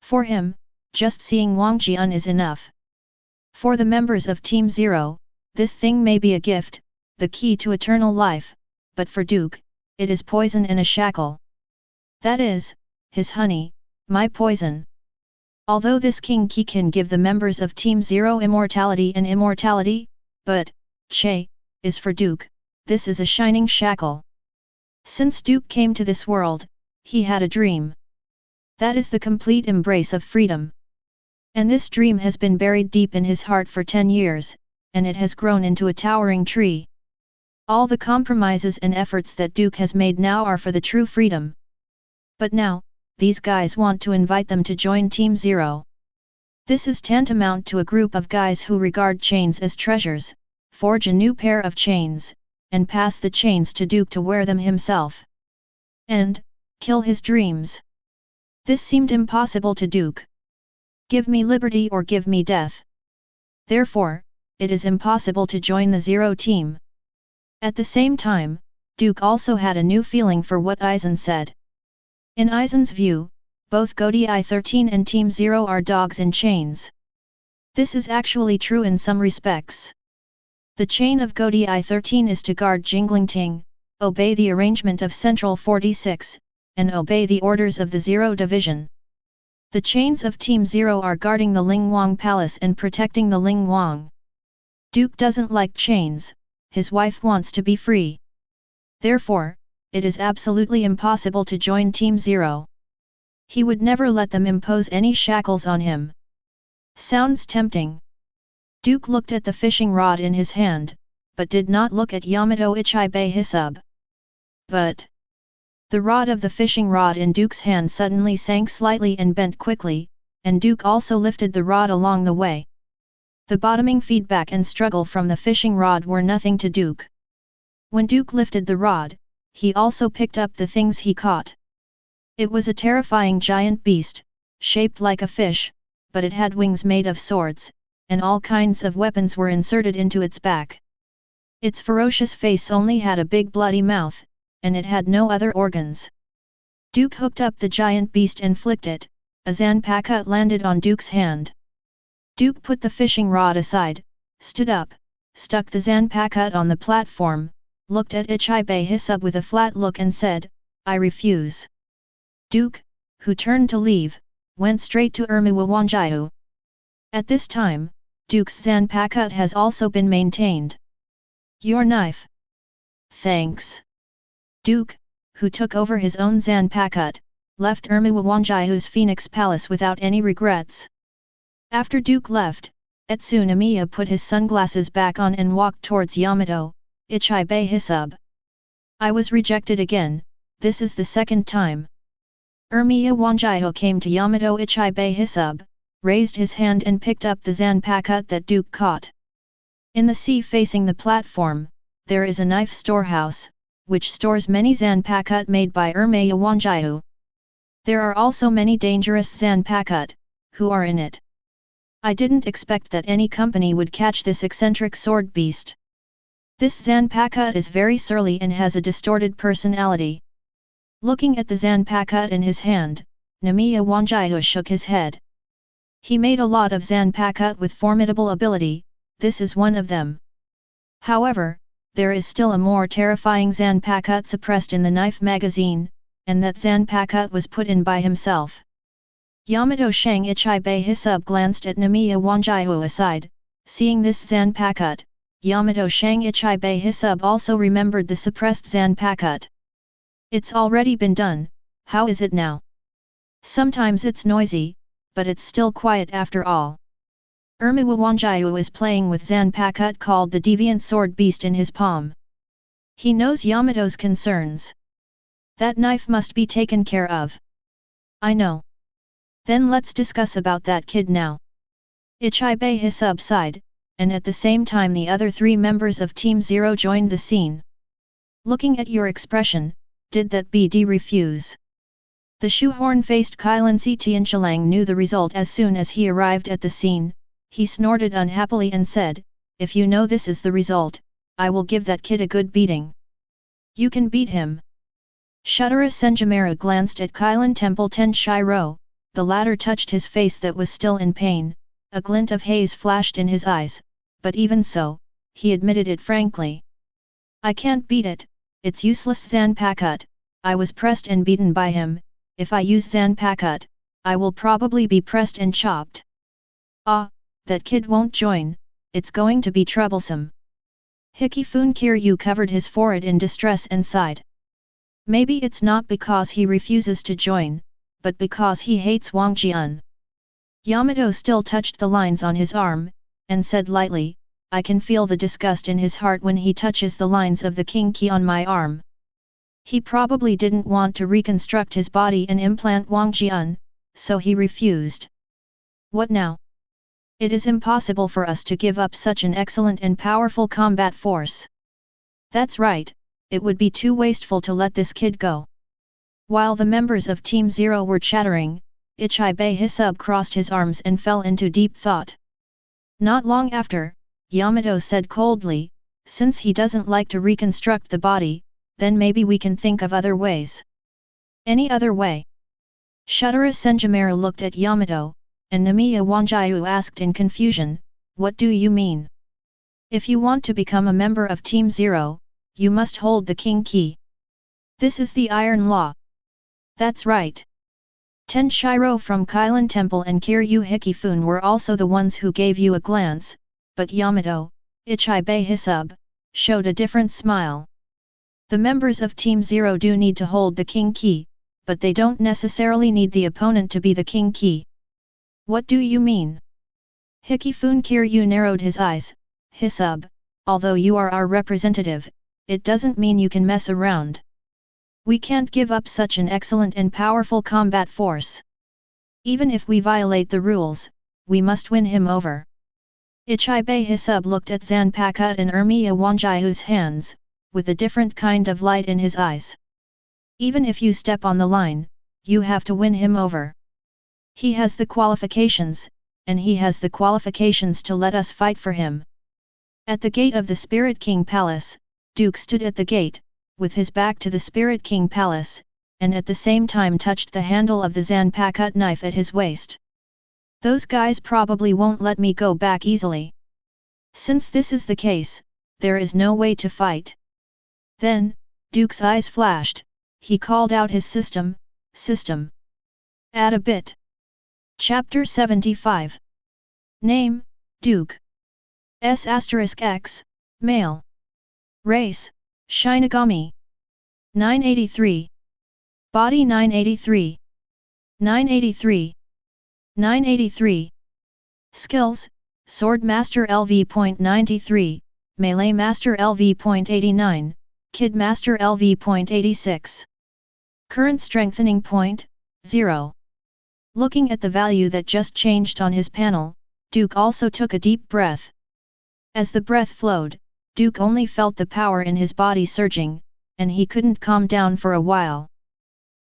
For him, just seeing Huajie is enough. For the members of Team Zero, this thing may be a gift, the key to eternal life, but for Duke, it is poison and a shackle. That is, his honey, my poison. Although this King Key can give the members of Team Zero immortality and immortality, but, is for Duke, this is a shining shackle. Since Duke came to this world, he had a dream. That is the complete embrace of freedom. And this dream has been buried deep in his heart for 10 years, and it has grown into a towering tree. All the compromises and efforts that Duke has made now are for the true freedom. But now, these guys want to invite them to join Team Zero. This is tantamount to a group of guys who regard chains as treasures, forge a new pair of chains, and pass the chains to Duke to wear them himself. And, kill his dreams. This seemed impossible to Duke. Give me liberty or give me death. Therefore, it is impossible to join the Zero team. At the same time, Duke also had a new feeling for what Aizen said. In Aizen's view, both Huajie 13 and Team Zero are dogs in chains. This is actually true in some respects. The chain of Huajie 13 is to guard Jinglingting, obey the arrangement of Central 46, and obey the orders of the Zero Division. The chains of Team Zero are guarding the Lingwang Palace and protecting the Lingwang. Duke doesn't like chains, his wife wants to be free. Therefore, it is absolutely impossible to join Team Zero. He would never let them impose any shackles on him. Sounds tempting. Duke looked at the fishing rod in his hand, but did not look at Yamato Ichibei Hisub. But the rod of the fishing rod in Duke's hand suddenly sank slightly and bent quickly, and Duke also lifted the rod along the way. The bottoming feedback and struggle from the fishing rod were nothing to Duke. When Duke lifted the rod, he also picked up the things he caught. It was a terrifying giant beast, shaped like a fish, but it had wings made of swords, and all kinds of weapons were inserted into its back. Its ferocious face only had a big bloody mouth, and it had no other organs. Duke hooked up the giant beast and flicked it, a zanpakut landed on Duke's hand. Duke put the fishing rod aside, stood up, stuck the zanpakut on the platform, looked at Ichibei Hisub with a flat look and said, I refuse. Duke, who turned to leave, went straight to Huajie. At this time, Duke's zanpakut has also been maintained. Your knife. Thanks. Duke, who took over his own zanpakut, left Huajie's Phoenix Palace without any regrets. After Duke left, Etsunamiya put his sunglasses back on and walked towards Yamato, Ichibei Hisub. I was rejected again, this is the second time. Huajie came to Yamato Ichibei Hisub, raised his hand and picked up the zanpakut that Duke caught. In the sea facing the platform, there is a knife storehouse, which stores many zanpakut made by Huajie. There are also many dangerous zanpakut, who are in it. I didn't expect that any company would catch this eccentric sword beast. This zanpakut is very surly and has a distorted personality. Looking at the zanpakut in his hand, Huajie shook his head. He made a lot of zanpakut with formidable ability, this is one of them. However, there is still a more terrifying zanpakut suppressed in the knife magazine, and that zanpakut was put in by himself. Yamato Shang Ichibei Hisub glanced at Huajie aside, seeing this zanpakut, Yamato Shang Ichibei Hisub also remembered the suppressed zanpakut. It's already been done, how is it now? Sometimes it's noisy, but it's still quiet after all. Huajie is playing with Zanpakut called the deviant sword beast in his palm. He knows Yamato's concerns. That knife must be taken care of. I know. Then let's discuss about that kid now. Ichibei Hisub sighed, and at the same time the other 3 members of Team Zero joined the scene. Looking at your expression, did that BD refuse? The shoehorn-faced Kailansi Tianchalang knew the result as soon as he arrived at the scene. He snorted unhappily and said, "If you know this is the result, I will give that kid a good beating." "You can beat him." Shuddera Senjamera glanced at Kailan Temple Ten Shiro, the latter touched his face that was still in pain, a glint of haze flashed in his eyes, but even so, he admitted it frankly. "I can't beat it, it's useless Zanpakut, I was pressed and beaten by him, if I use Zanpakut, I will probably be pressed and chopped." "Ah, that kid won't join, it's going to be troublesome." Hikifun Kiryu covered his forehead in distress and sighed. Maybe it's not because he refuses to join, but because he hates Wang Jian. Yamato still touched the lines on his arm, and said lightly, "I can feel the disgust in his heart when he touches the lines of the king key on my arm." He probably didn't want to reconstruct his body and implant Wang Jian, so he refused. "What now? It is impossible for us to give up such an excellent and powerful combat force." "That's right, it would be too wasteful to let this kid go." While the members of Team Zero were chattering, Ichibei Hisub crossed his arms and fell into deep thought. Not long after, Yamato said coldly, "Since he doesn't like to reconstruct the body, then maybe we can think of other ways." "Any other way?" Shuddera Senjamera looked at Yamato, and Namiya Wanjiu asked in confusion, "What do you mean?" "If you want to become a member of Team Zero, you must hold the king key. This is the iron law." "That's right." Ten Shiro from Kailan Temple and Kiryu Hikifun were also the ones who gave you a glance, but Yamato, Ichibei Hisub, showed a different smile. "The members of Team Zero do need to hold the king key, but they don't necessarily need the opponent to be the king key." "What do you mean?" Hikifun Kiryu narrowed his eyes. "Hisub, although you are our representative, it doesn't mean you can mess around. We can't give up such an excellent and powerful combat force. Even if we violate the rules, we must win him over." Ichibei Hisub looked at Zanpakut and Ermiya Wanjiu's hands, with a different kind of light in his eyes. "Even if you step on the line, you have to win him over. He has the qualifications, and he has the qualifications to let us fight for him." At the gate of the Spirit King Palace, Duke stood at the gate, with his back to the Spirit King Palace, and at the same time touched the handle of the Zanpakut knife at his waist. "Those guys probably won't let me go back easily. Since this is the case, there is no way to fight." Then, Duke's eyes flashed, he called out his system. "Add a bit." Chapter 75. Name, Duke. S**X, male. Race, Shinigami. 983. Body 983. 983. 983. Skills, Sword Master LV.93, Melee Master LV.89, Kid Master LV.86. Current Strengthening Point, 0. Looking at the value that just changed on his panel, Duke also took a deep breath. As the breath flowed, Duke only felt the power in his body surging, and he couldn't calm down for a while.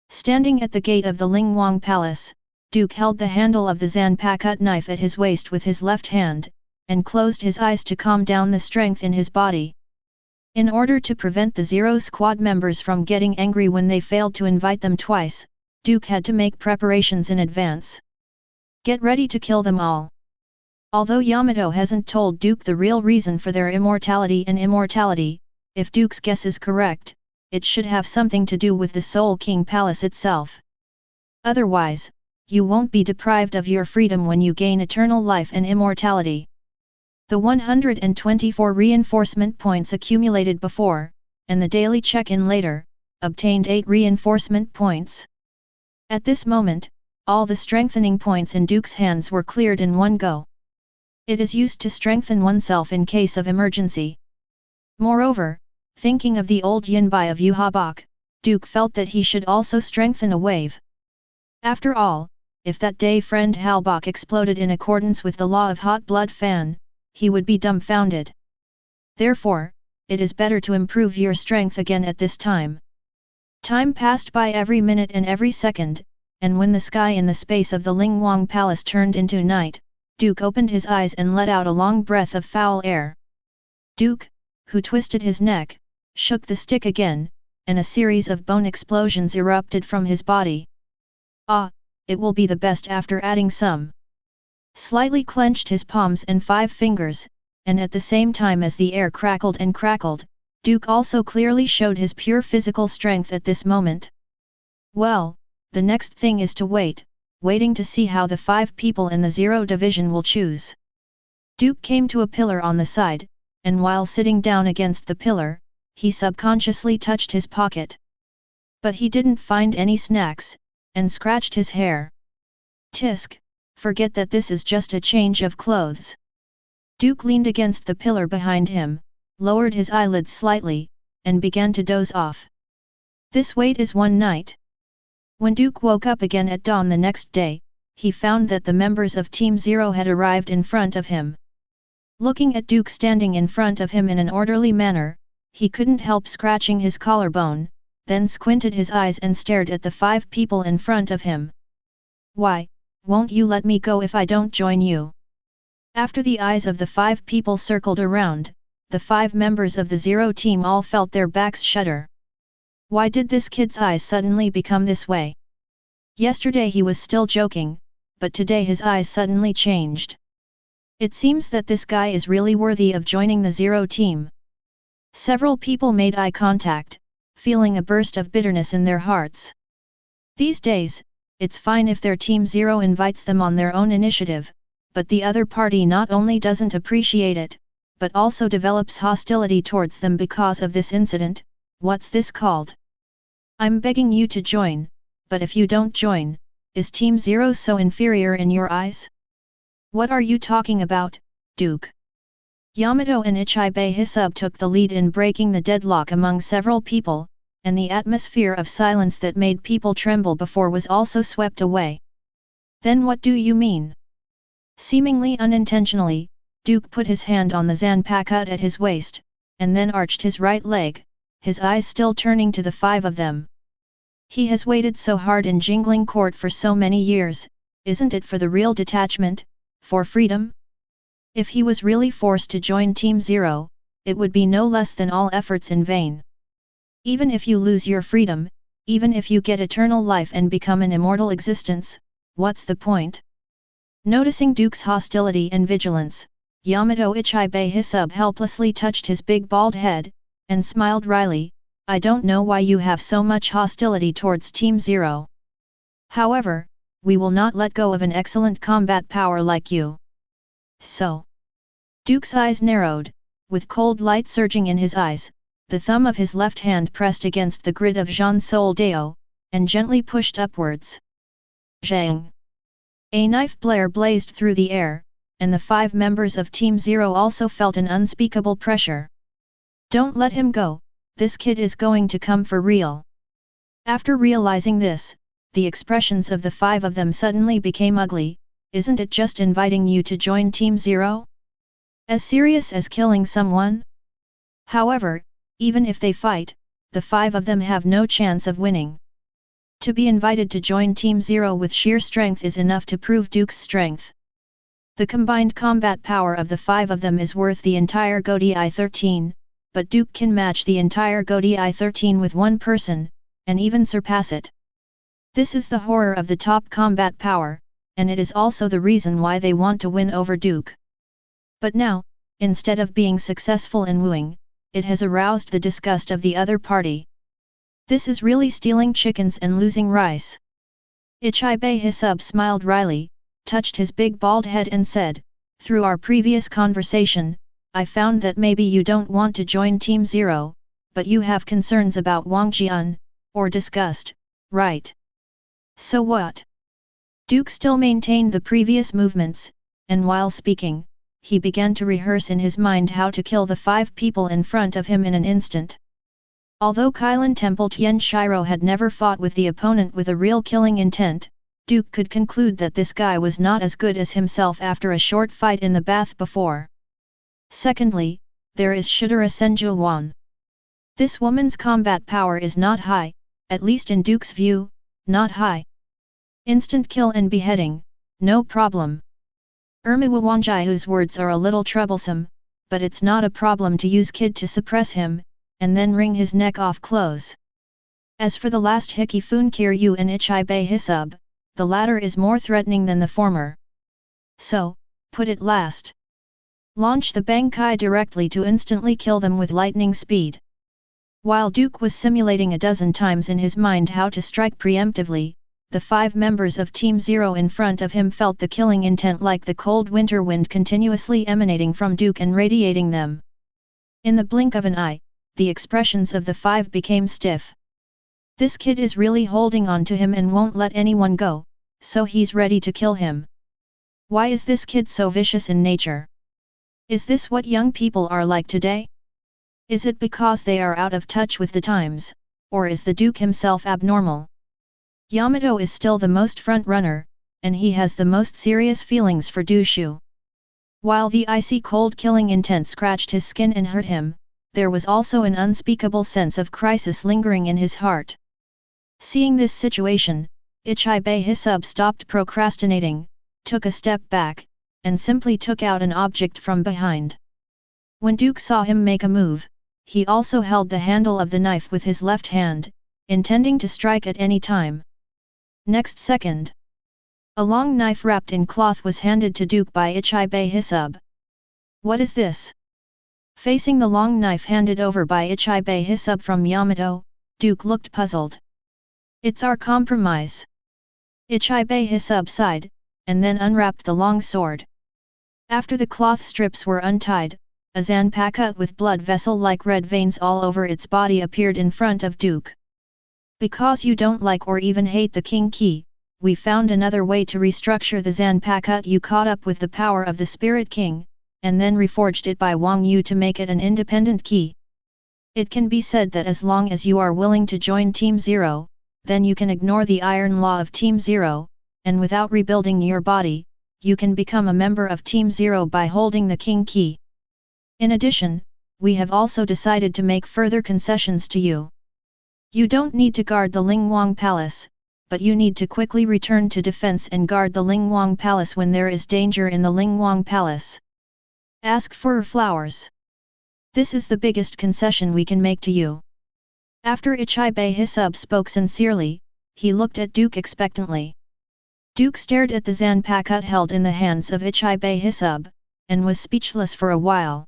Standing at the gate of the Lingwang Palace, Duke held the handle of the Zanpakut knife at his waist with his left hand, and closed his eyes to calm down the strength in his body. In order to prevent the Zero Squad members from getting angry when they failed to invite them twice, Duke had to make preparations in advance. Get ready to kill them all. Although Yamato hasn't told Duke the real reason for their immortality and immortality, if Duke's guess is correct, it should have something to do with the Soul King Palace itself. Otherwise, you won't be deprived of your freedom when you gain eternal life and immortality. The 124 reinforcement points accumulated before, and the daily check-in later, obtained 8 reinforcement points. At this moment, all the strengthening points in Duke's hands were cleared in one go. It is used to strengthen oneself in case of emergency. Moreover, thinking of the old Yinbai of Huajie, Duke felt that he should also strengthen a wave. After all, if that day friend Halbach exploded in accordance with the law of hot blood fan, he would be dumbfounded. Therefore, it is better to improve your strength again at this time. Time passed by every minute and every second, and when the sky in the space of the Lingwang Palace turned into night, Duke opened his eyes and let out a long breath of foul air. Duke, who twisted his neck, shook the stick again, and a series of bone explosions erupted from his body. Ah, it will be the best after adding some. Slightly clenched his palms and 5 fingers, and at the same time as the air crackled and crackled, Duke also clearly showed his pure physical strength at this moment. Well, the next thing is to waiting to see how the 5 people in the 0 division will choose. Duke came to a pillar on the side, and while sitting down against the pillar, he subconsciously touched his pocket. But he didn't find any snacks, and scratched his hair. Tisk, forget that this is just a change of clothes. Duke leaned against the pillar behind him, lowered his eyelids slightly, and began to doze off. This wait is one night. When Duke woke up again at dawn the next day, he found that the members of Team 0 had arrived in front of him. Looking at Duke standing in front of him in an orderly manner, he couldn't help scratching his collarbone, then squinted his eyes and stared at the 5 people in front of him. Why, won't you let me go if I don't join you? After the eyes of the 5 people circled around, the 5 members of the 0 team all felt their backs shudder. Why did this kid's eyes suddenly become this way? Yesterday he was still joking, but today his eyes suddenly changed. It seems that this guy is really worthy of joining the 0 team. Several people made eye contact, feeling a burst of bitterness in their hearts. These days, it's fine if their Team 0 invites them on their own initiative, but the other party not only doesn't appreciate it, but also develops hostility towards them because of this incident. What's this called? I'm begging you to join, but if you don't join, is Team 0 so inferior in your eyes? What are you talking about, Duke? Yamato and Ichibei Hisub took the lead in breaking the deadlock among several people, and the atmosphere of silence that made people tremble before was also swept away. Then what do you mean? Seemingly unintentionally, Duke put his hand on the zanpakut at his waist, and then arched his right leg, his eyes still turning to the 5 of them. He has waited so hard in Jingling Court for so many years, isn't it for the real detachment, for freedom? If he was really forced to join Team 0, it would be no less than all efforts in vain. Even if you lose your freedom, even if you get eternal life and become an immortal existence, what's the point? Noticing Duke's hostility and vigilance, Yamato Ichibei Hisub helplessly touched his big bald head, and smiled wryly. I don't know why you have so much hostility towards Team 0. However, we will not let go of an excellent combat power like you. So. Duke's eyes narrowed, with cold light surging in his eyes, the thumb of his left hand pressed against the grid of Jean Soldeo, and gently pushed upwards. Zhang! A knife blare blazed through the air, and the 5 members of Team 0 also felt an unspeakable pressure. Don't let him go, this kid is going to come for real. After realizing this, the expressions of the 5 of them suddenly became ugly. Isn't it just inviting you to join Team 0? As serious as killing someone? However, even if they fight, the 5 of them have no chance of winning. To be invited to join Team 0 with sheer strength is enough to prove Duke's strength. The combined combat power of the 5 of them is worth the entire Godi I-13, but Duke can match the entire Godi I-13 with one person, and even surpass it. This is the horror of the top combat power, and it is also the reason why they want to win over Duke. But now, instead of being successful in wooing, it has aroused the disgust of the other party. This is really stealing chickens and losing rice. Ichibei Hisub smiled wryly, touched his big bald head and said, through our previous conversation, I found that maybe you don't want to join Team 0, but you have concerns about Wang Jian, or disgust, right? So what? Duke still maintained the previous movements, and while speaking, he began to rehearse in his mind how to kill the 5 people in front of him in an instant. Although Kylin Temple Tien Shiro had never fought with the opponent with a real killing intent, Duke could conclude that this guy was not as good as himself after a short fight in the bath before. Secondly, there is Shidera Senju Wan. This woman's combat power is not high, at least in Duke's view, not high. Instant kill and beheading, no problem. Huajie, whose words are a little troublesome, but it's not a problem to use kid to suppress him, and then wring his neck off close. As for the last Hiki Fun Kiryu and Ichibe Hisub, the latter is more threatening than the former. So, put it last. Launch the Bankai directly to instantly kill them with lightning speed. While Duke was simulating a dozen times in his mind how to strike preemptively, the 5 members of Team Zero in front of him felt the killing intent like the cold winter wind continuously emanating from Duke and radiating them. In the blink of an eye, the expressions of the 5 became stiff. This kid is really holding on to him and won't let anyone go, so he's ready to kill him. Why is this kid so vicious in nature? Is this what young people are like today? Is it because they are out of touch with the times, or is the Duke himself abnormal? Yamato is still the most front-runner, and he has the most serious feelings for Dushu. While the icy cold killing intent scratched his skin and hurt him, there was also an unspeakable sense of crisis lingering in his heart. Seeing this situation, Ichibe Hisub stopped procrastinating, took a step back, and simply took out an object from behind. When Duke saw him make a move, he also held the handle of the knife with his left hand, intending to strike at any time. Next second, a long knife wrapped in cloth was handed to Duke by Ichibe Hisub. What is this? Facing the long knife handed over by Ichibe Hisub from Yamato, Duke looked puzzled. It's our compromise. Ichibe Hisub sighed, and then unwrapped the long sword. After the cloth strips were untied, a zanpakuto with blood vessel-like red veins all over its body appeared in front of Duke. Because you don't like or even hate the King Key, we found another way to restructure the zanpakuto you caught up with the power of the Spirit King, and then reforged it by Wang Yu to make it an independent key. It can be said that as long as you are willing to join Team Zero, then you can ignore the iron law of Team Zero, and without rebuilding your body, you can become a member of Team Zero by holding the King Key. In addition, we have also decided to make further concessions to you. You don't need to guard the Lingwang Palace, but you need to quickly return to defense and guard the Lingwang Palace when there is danger in the Lingwang Palace. Ask for flowers. This is the biggest concession we can make to you. After Ichibe Hisub spoke sincerely, he looked at Duke expectantly. Duke stared at the zanpakuto held in the hands of Ichibe Hisub, and was speechless for a while.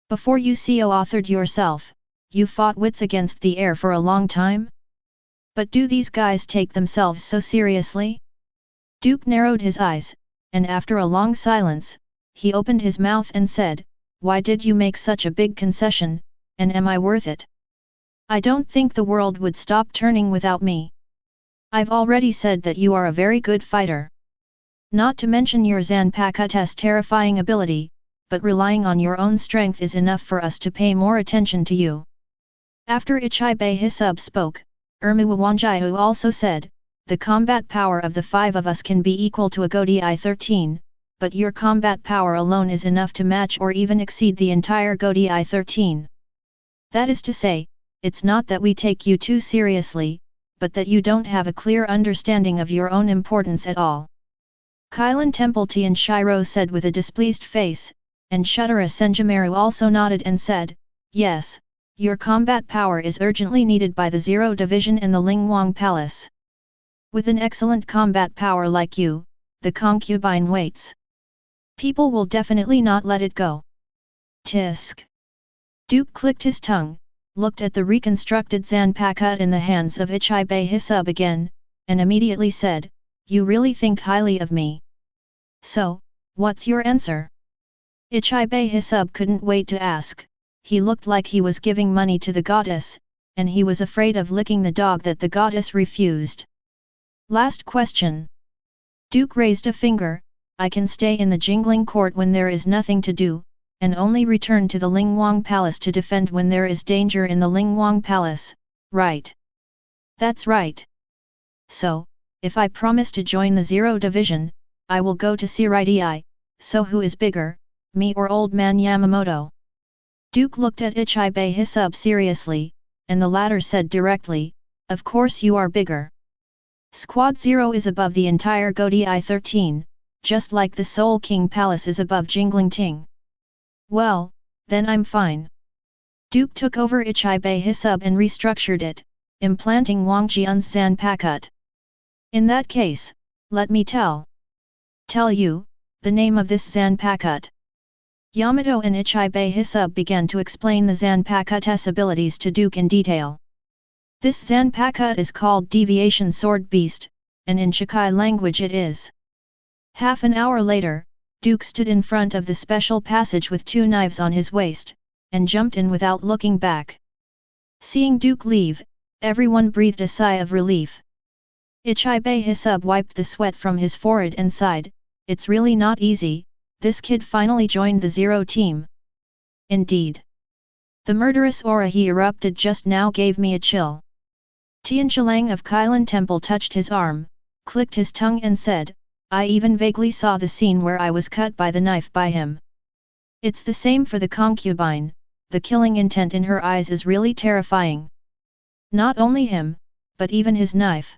Before you co-authored yourself, you fought wits against the air for a long time? But do these guys take themselves so seriously? Duke narrowed his eyes, and after a long silence, he opened his mouth and said, "Why did you make such a big concession, and am I worth it? I don't think the world would stop turning without me. I've already said that you are a very good fighter. Not to mention your zanpakuto's terrifying ability, but relying on your own strength is enough for us to pay more attention to you." After Ichibe Hisub spoke, Huajie also said, "The combat power of the 5 of us can be equal to a Godai 13, but your combat power alone is enough to match or even exceed the entire Godai 13. That is to say, it's not that we take you too seriously, but that you don't have a clear understanding of your own importance at all." Kylin Temple Tien Shiro said with a displeased face, and Shidera Senjumaru also nodded and said, "Yes, your combat power is urgently needed by the Zero Division and the Lingwang Palace. With an excellent combat power like you, the concubine waits. People will definitely not let it go." Tisk. Duke clicked his tongue, looked at the reconstructed zanpakuto in the hands of Ichibe Hisub again, and immediately said, "You really think highly of me. So, what's your answer?" Ichibe Hisub couldn't wait to ask. He looked like he was giving money to the goddess, and he was afraid of licking the dog that the goddess refused. "Last question." Duke raised a finger, I can stay in the Jingling Court when there is nothing to do, and only return to the Lingwang Palace to defend when there is danger in the Lingwang Palace, right? That's right. So, if I promise to join the Zero Division, I will go to Seireitei, so who is bigger, me or old man Yamamoto? Duke looked at Ichibe Hisub seriously, and the latter said directly, of course you are bigger. Squad 0 is above the entire Godii 13, just like the Soul King Palace is above Jinglingting. Well, then I'm fine. Duke took over Ichibe Hisub and restructured it, implanting Wang Jian's Zanpakut. In that case, let me tell you, the name of this Zanpakut. Yamato and Ichibe Hisub began to explain the Zanpakut's abilities to Duke in detail. This Zanpakut is called Deviation Sword Beast, and in Shikai language it is. Half an hour later, Duke stood in front of the special passage with 2 knives on his waist, and jumped in without looking back. Seeing Duke leave, everyone breathed a sigh of relief. Ichibe Hisub wiped the sweat from his forehead and sighed, it's really not easy, this kid finally joined the Zero team. Indeed. The murderous aura he erupted just now gave me a chill. Tianqilang of Kailan Temple touched his arm, clicked his tongue and said, I even vaguely saw the scene where I was cut by the knife by him. It's the same for the concubine, the killing intent in her eyes is really terrifying. Not only him, but even his knife.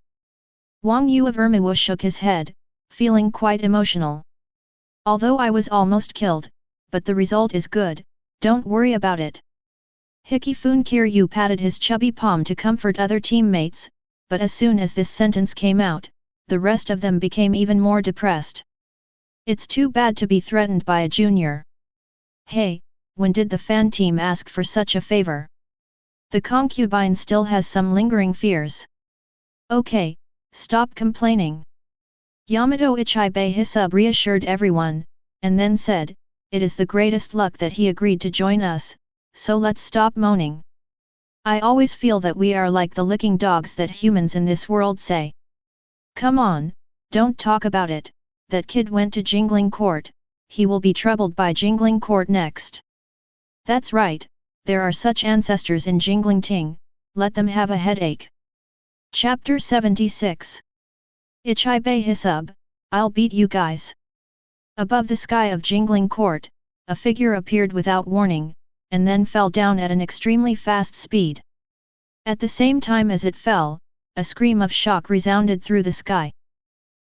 Wang Yu of Ermiwa shook his head, feeling quite emotional. Although I was almost killed, but the result is good, don't worry about it. Hikifun Kiryu patted his chubby palm to comfort other teammates, but as soon as this sentence came out, the rest of them became even more depressed. It's too bad to be threatened by a junior. Hey, when did the fan team ask for such a favor? The concubine still has some lingering fears. Okay, stop complaining. Yamato Ichibe Hisub reassured everyone, and then said, it is the greatest luck that he agreed to join us, so let's stop moaning. I always feel that we are like the licking dogs that humans in this world say. Come on, don't talk about it, that kid went to Jingling Court, he will be troubled by Jingling Court next. That's right, there are such ancestors in Jinglingting, let them have a headache. Chapter 76. Ichibe Hisub, I'll beat you guys. Above the sky of Jingling Court, a figure appeared without warning, and then fell down at an extremely fast speed. At the same time as it fell, a scream of shock resounded through the sky.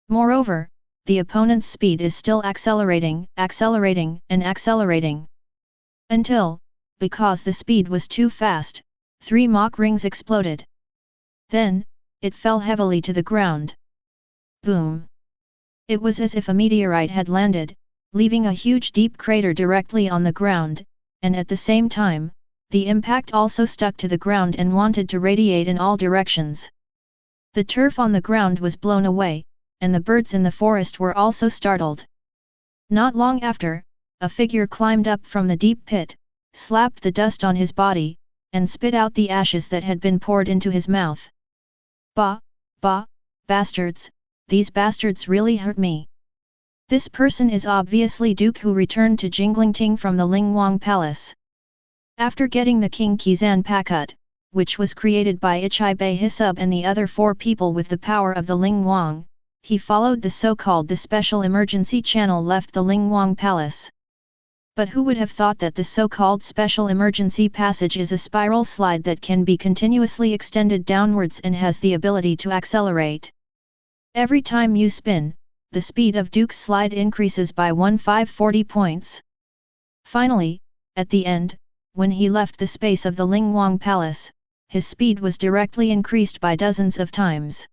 Moreover, the opponent's speed is still accelerating, and accelerating. Until, because the speed was too fast, 3 Mach rings exploded. Then, it fell heavily to the ground. Boom! It was as if a meteorite had landed, leaving a huge deep crater directly on the ground, and at the same time, the impact also stuck to the ground and wanted to radiate in all directions. The turf on the ground was blown away, and the birds in the forest were also startled. Not long after, a figure climbed up from the deep pit, slapped the dust on his body, and spit out the ashes that had been poured into his mouth. Bah, bastards, these bastards really hurt me. This person is obviously Duke who returned to Jinglingting from the Lingwang Palace. After getting the King Kizan Pakut, which was created by Ichibe Hisub and the other 4 people with the power of the Lingwang, he followed the so-called the special emergency channel left the Lingwang Palace. But who would have thought that the so-called special emergency passage is a spiral slide that can be continuously extended downwards and has the ability to accelerate. Every time you spin, the speed of Duke's slide increases by 1540 points. Finally, at the end, when he left the space of the Lingwang Palace, his speed was directly increased by dozens of times.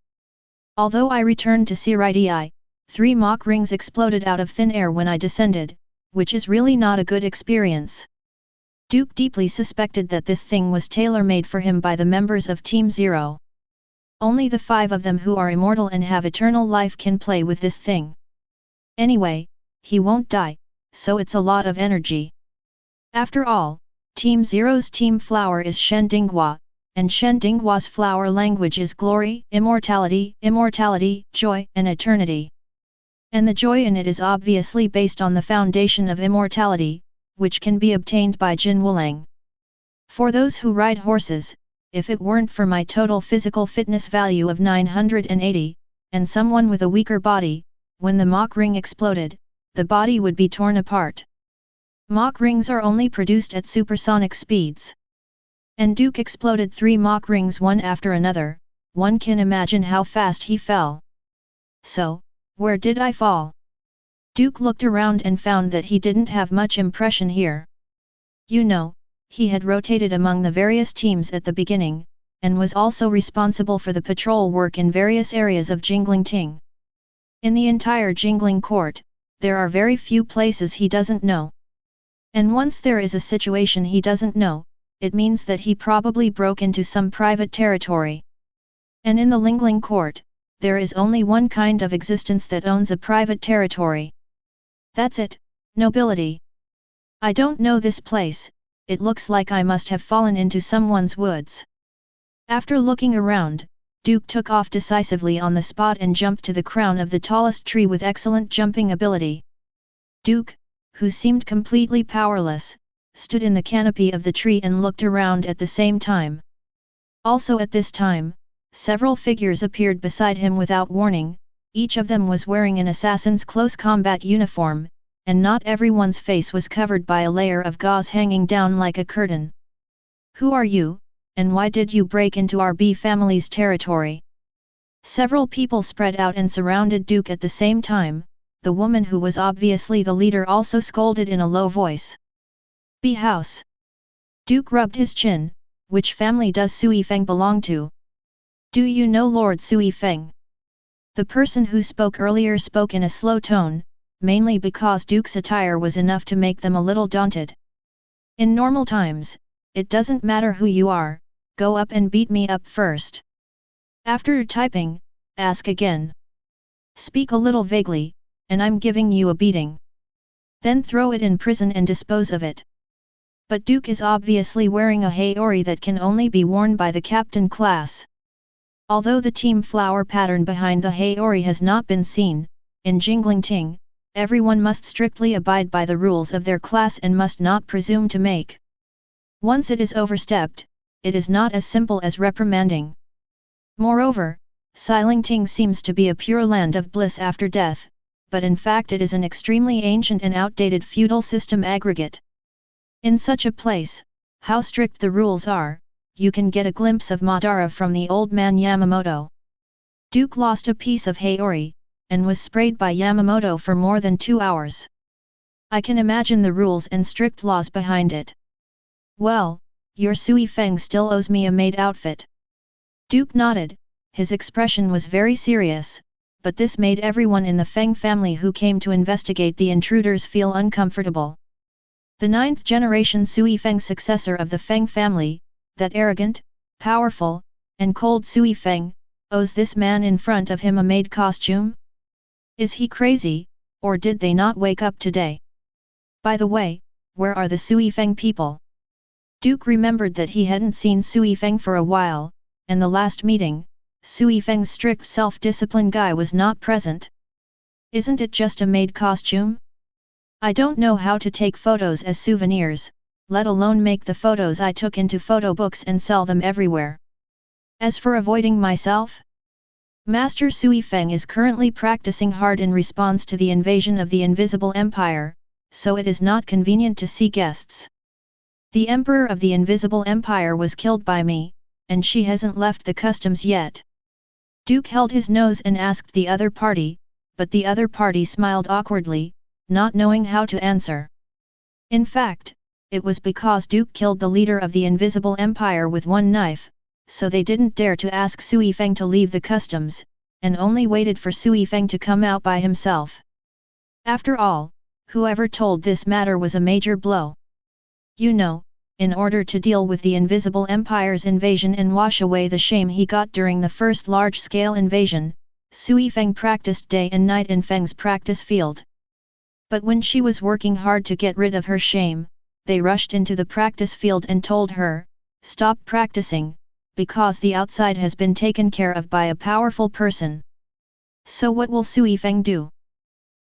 Although I returned to Seireitei, 3 Mach rings exploded out of thin air when I descended, which is really not a good experience. Duke deeply suspected that this thing was tailor-made for him by the members of Team Zero. Only the 5 of them who are immortal and have eternal life can play with this thing. Anyway, he won't die, so it's a lot of energy. After all, Team Zero's team flower is Shen Dinghua, and Shen Dinghua's flower language is glory, immortality, joy, and eternity. And the joy in it is obviously based on the foundation of immortality, which can be obtained by Jin Wulang. For those who ride horses, if it weren't for my total physical fitness value of 980, and someone with a weaker body, when the Mach ring exploded, the body would be torn apart. Mach rings are only produced at supersonic speeds. And Duke exploded 3 Mach rings one after another. One can imagine how fast he fell. So, where did I fall? Duke looked around and found that he didn't have much impression here. You know, he had rotated among the various teams at the beginning, and was also responsible for the patrol work in various areas of Jinglingting. In the entire Jingling court, there are very few places he doesn't know. And once there is a situation he doesn't know, it means that he probably broke into some private territory. And in the Lingling court, there is only one kind of existence that owns a private territory. That's it, nobility. I don't know this place, it looks like I must have fallen into someone's woods. After looking around, Duke took off decisively on the spot and jumped to the crown of the tallest tree with excellent jumping ability. Duke, who seemed completely powerless, stood in the canopy of the tree and looked around at the same time. Also at this time, several figures appeared beside him without warning, each of them was wearing an assassin's close combat uniform, and not everyone's face was covered by a layer of gauze hanging down like a curtain. Who are you, and why did you break into our B family's territory? Several people spread out and surrounded Duke at the same time. The woman who was obviously the leader also scolded in a low voice. B house. Duke rubbed his chin. Which family does Sui Feng belong to? Do you know Lord Sui Feng? The person who spoke earlier spoke in a slow tone, mainly because Duke's attire was enough to make them a little daunted. In normal times, it doesn't matter who you are, go up and beat me up first. After typing, ask again. Speak a little vaguely, and I'm giving you a beating. Then throw it in prison and dispose of it. But Duke is obviously wearing a haori that can only be worn by the captain class. Although the team flower pattern behind the haori has not been seen, in Jinglingting, everyone must strictly abide by the rules of their class and must not presume to make. Once it is overstepped, it is not as simple as reprimanding. Moreover, Seireitei seems to be a pure land of bliss after death, but in fact it is an extremely ancient and outdated feudal system aggregate. In such a place, how strict the rules are, you can get a glimpse of Madara from the old man Yamamoto. Duke lost a piece of haori, and was sprayed by Yamamoto for more than 2 hours. I can imagine the rules and strict laws behind it. Well, your Sui Feng still owes me a maid outfit. Duke nodded, his expression was very serious, but this made everyone in the Feng family who came to investigate the intruders feel uncomfortable. The 9th generation Sui Feng successor of the Feng family, that arrogant, powerful, and cold Sui Feng, owes this man in front of him a maid costume? Is he crazy, or did they not wake up today? By the way, where are the Sui Feng people? Duke remembered that he hadn't seen Sui Feng for a while, and the last meeting, Sui Feng's strict self-discipline guy was not present. Isn't it just a maid costume? I don't know how to take photos as souvenirs, let alone make the photos I took into photo books and sell them everywhere. As for avoiding myself? Master Sui Feng is currently practicing hard in response to the invasion of the Invisible Empire, so it is not convenient to see guests. The Emperor of the Invisible Empire was killed by me, and she hasn't left the customs yet. Duke held his nose and asked the other party, but the other party smiled awkwardly, not knowing how to answer. In fact, it was because Duke killed the leader of the Invisible Empire with one knife, so they didn't dare to ask Sui Feng to leave the customs, and only waited for Sui Feng to come out by himself. After all, whoever told this matter was a major blow. You know, in order to deal with the Invisible Empire's invasion and wash away the shame he got during the first large-scale invasion, Sui Feng practiced day and night in Feng's practice field. But when she was working hard to get rid of her shame, they rushed into the practice field and told her, "Stop practicing, because the outside has been taken care of by a powerful person." So what will Sui Feng do?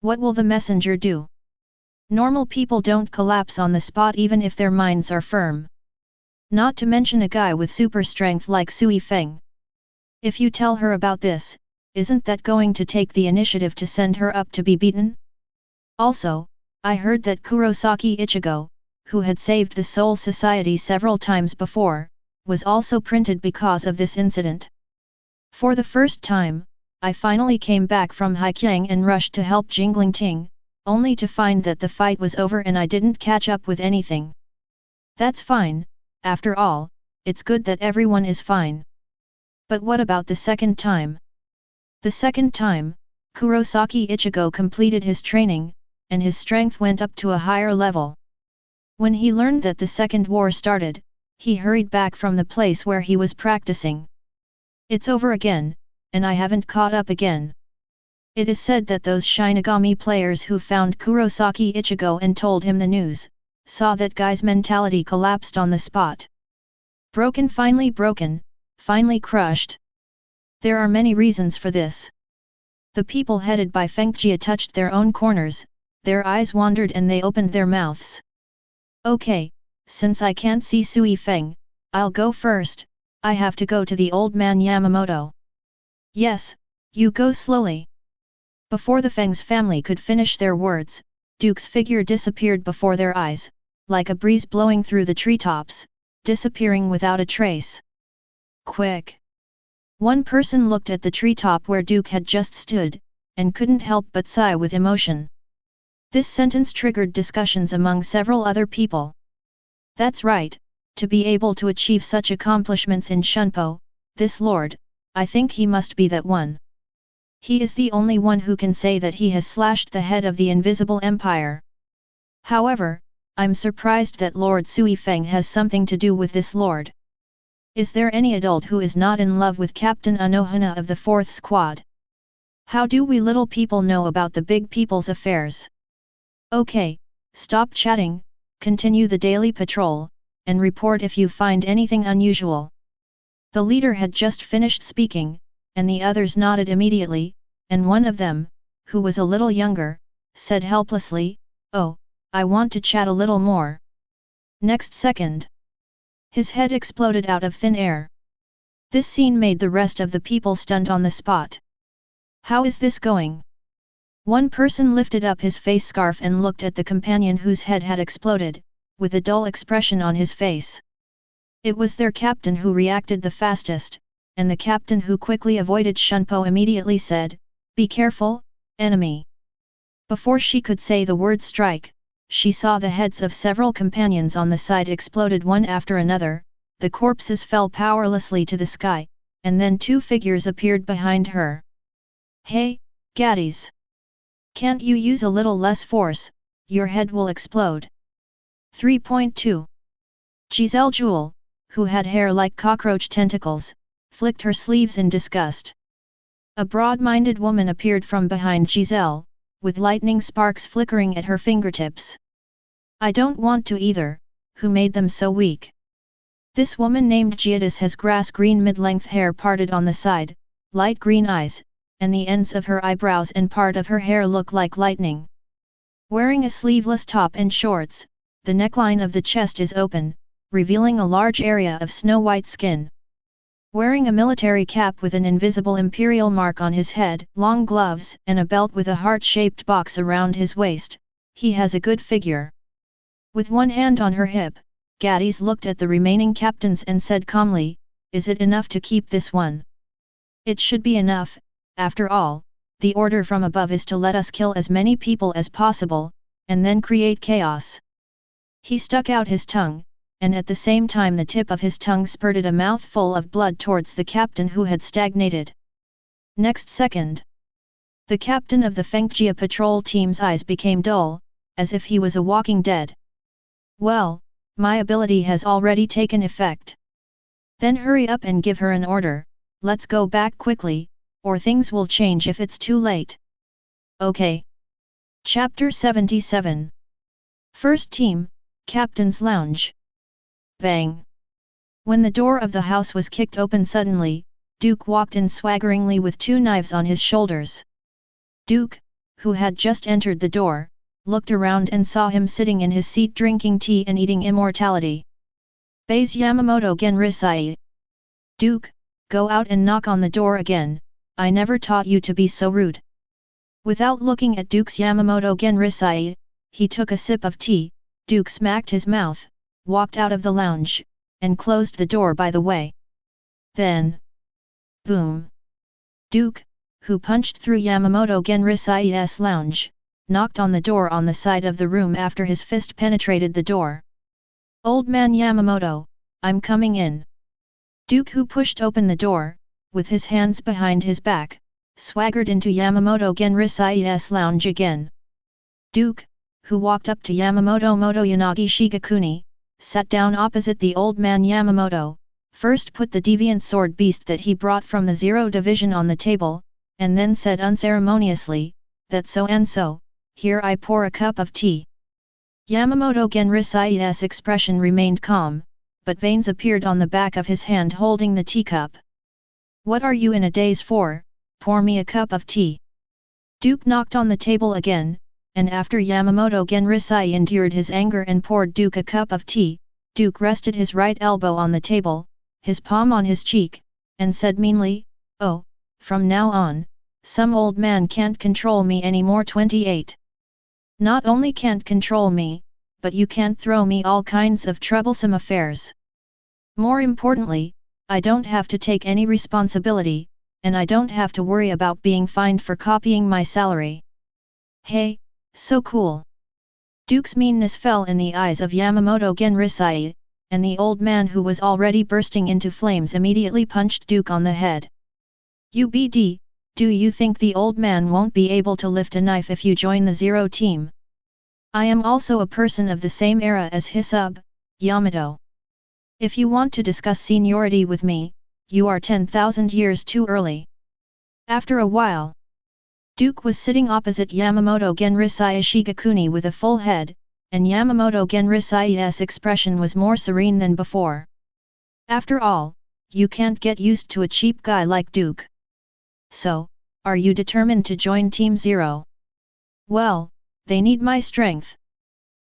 What will the messenger do? Normal people don't collapse on the spot even if their minds are firm. Not to mention a guy with super strength like Sui Feng. If you tell her about this, isn't that going to take the initiative to send her up to be beaten? Also, I heard that Kurosaki Ichigo, who had saved the Soul Society several times before, was also printed because of this incident. For the first time, I finally came back from Haikyang and rushed to help Jinglingting, only to find that the fight was over and I didn't catch up with anything. That's fine, after all, it's good that everyone is fine. But what about the second time? The second time, Kurosaki Ichigo completed his training, and his strength went up to a higher level. When he learned that the second war started, he hurried back from the place where he was practicing. It's over again, and I haven't caught up again. It is said that those Shinigami players who found Kurosaki Ichigo and told him the news, saw that guy's mentality collapsed on the spot. Broken, finally crushed. There are many reasons for this. The people headed by Fengjia touched their own corners, their eyes wandered and they opened their mouths. Okay, since I can't see Sui Feng, I'll go first, I have to go to the old man Yamamoto. Yes, you go slowly. Before the Feng's family could finish their words, Duke's figure disappeared before their eyes, like a breeze blowing through the treetops, disappearing without a trace. Quick! One person looked at the treetop where Duke had just stood, and couldn't help but sigh with emotion. This sentence triggered discussions among several other people. That's right, to be able to achieve such accomplishments in Shunpo, this lord, I think he must be that one. He is the only one who can say that he has slashed the head of the Invisible Empire. However, I'm surprised that Lord Sui Feng has something to do with this lord. Is there any adult who is not in love with Captain Anohana of the 4th Squad? How do we little people know about the big people's affairs? Okay, stop chatting, continue the daily patrol, and report if you find anything unusual. The leader had just finished speaking, and the others nodded immediately, and one of them, who was a little younger, said helplessly, "Oh, I want to chat a little more." Next second, his head exploded out of thin air. This scene made the rest of the people stunned on the spot. How is this going? One person lifted up his face scarf and looked at the companion whose head had exploded, with a dull expression on his face. It was their captain who reacted the fastest, and the captain who quickly avoided Shunpo immediately said, "Be careful, enemy." Before she could say the word strike, she saw the heads of several companions on the side exploded one after another, the corpses fell powerlessly to the sky, and then two figures appeared behind her. "Hey, gaddies! Can't you use a little less force, your head will explode." 3.2 Giselle Jewel, who had hair like cockroach tentacles, flicked her sleeves in disgust. A broad-minded woman appeared from behind Giselle, with lightning sparks flickering at her fingertips. "I don't want to either, who made them so weak?" This woman named Giadis has grass-green mid-length hair parted on the side, light green eyes, and the ends of her eyebrows and part of her hair look like lightning. Wearing a sleeveless top and shorts, the neckline of the chest is open, revealing a large area of snow-white skin. Wearing a military cap with an invisible imperial mark on his head, long gloves, and a belt with a heart-shaped box around his waist, he has a good figure. With one hand on her hip, Gaddies looked at the remaining captains and said calmly, "Is it enough to keep this one?" "It should be enough, after all, the order from above is to let us kill as many people as possible, and then create chaos." He stuck out his tongue, and at the same time the tip of his tongue spurted a mouthful of blood towards the captain who had stagnated. Next second, the captain of the Fengjia patrol team's eyes became dull, as if he was a walking dead. "Well, my ability has already taken effect. Then hurry up and give her an order, let's go back quickly, or things will change if it's too late." Okay. Chapter 77 First Team, Captain's Lounge. Bang! When the door of the house was kicked open suddenly, Duke walked in swaggeringly with two knives on his shoulders. "Duke, who had just entered the door, looked around and saw him sitting in his seat drinking tea and eating immortality. Base Yamamoto Genrisai. Duke, go out and knock on the door again, I never taught you to be so rude. Without looking at Duke's Yamamoto Genrisai, he took a sip of tea. Duke smacked his mouth, walked out of the lounge, and closed the door by the way. Then, boom! Duke, who punched through Yamamoto Genrisai's lounge, knocked on the door on the side of the room after his fist penetrated the door. Old man Yamamoto, I'm coming in. Duke, who pushed open the door, with his hands behind his back, swaggered into Yamamoto Genrisai's lounge again. Duke, who walked up to Yamamoto Motoyanagi Shigakuni, sat down opposite the old man Yamamoto, first put the deviant sword beast that he brought from the Zero Division on the table, and then said unceremoniously, "That's so and so, here I pour a cup of tea." Yamamoto Genrisai's expression remained calm, but veins appeared on the back of his hand holding the teacup. "What are you in a daze for? Pour me a cup of tea." Duke knocked on the table again, and after Yamamoto Genrisai endured his anger and poured Duke a cup of tea, Duke rested his right elbow on the table, his palm on his cheek, and said meanly, "Oh, from now on, some old man can't control me anymore." 28. Not only can't control me, but you can't throw me all kinds of troublesome affairs. More importantly, I don't have to take any responsibility, and I don't have to worry about being fined for copying my salary. Hey, so cool. Duke's meanness fell in the eyes of Yamamoto Genrisai, and the old man, who was already bursting into flames, immediately punched Duke on the head. "UBD, do you think the old man won't be able to lift a knife if you join the Zero team? I am also a person of the same era as Hisub, Yamato. If you want to discuss seniority with me, you are 10,000 years too early." After a while, Duke was sitting opposite Yamamoto Genrisai Shigakuni with a full head, and Yamamoto Genrisai's expression was more serene than before. "After all, you can't get used to a cheap guy like Duke. So, are you determined to join Team Zero?" "Well, they need my strength."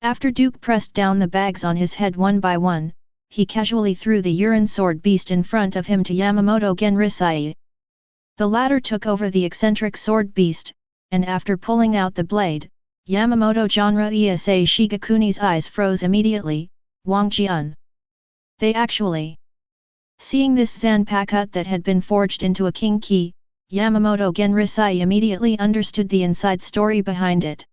After Duke pressed down the bags on his head one by one, he casually threw the Uran sword beast in front of him to Yamamoto Genrisai. The latter took over the eccentric sword beast, and after pulling out the blade, Yamamoto Genrisai Shigakuni's eyes froze immediately. Huajie. They actually. Seeing this Zanpakuto that had been forged into a king key, Yamamoto Genrisai immediately understood the inside story behind it.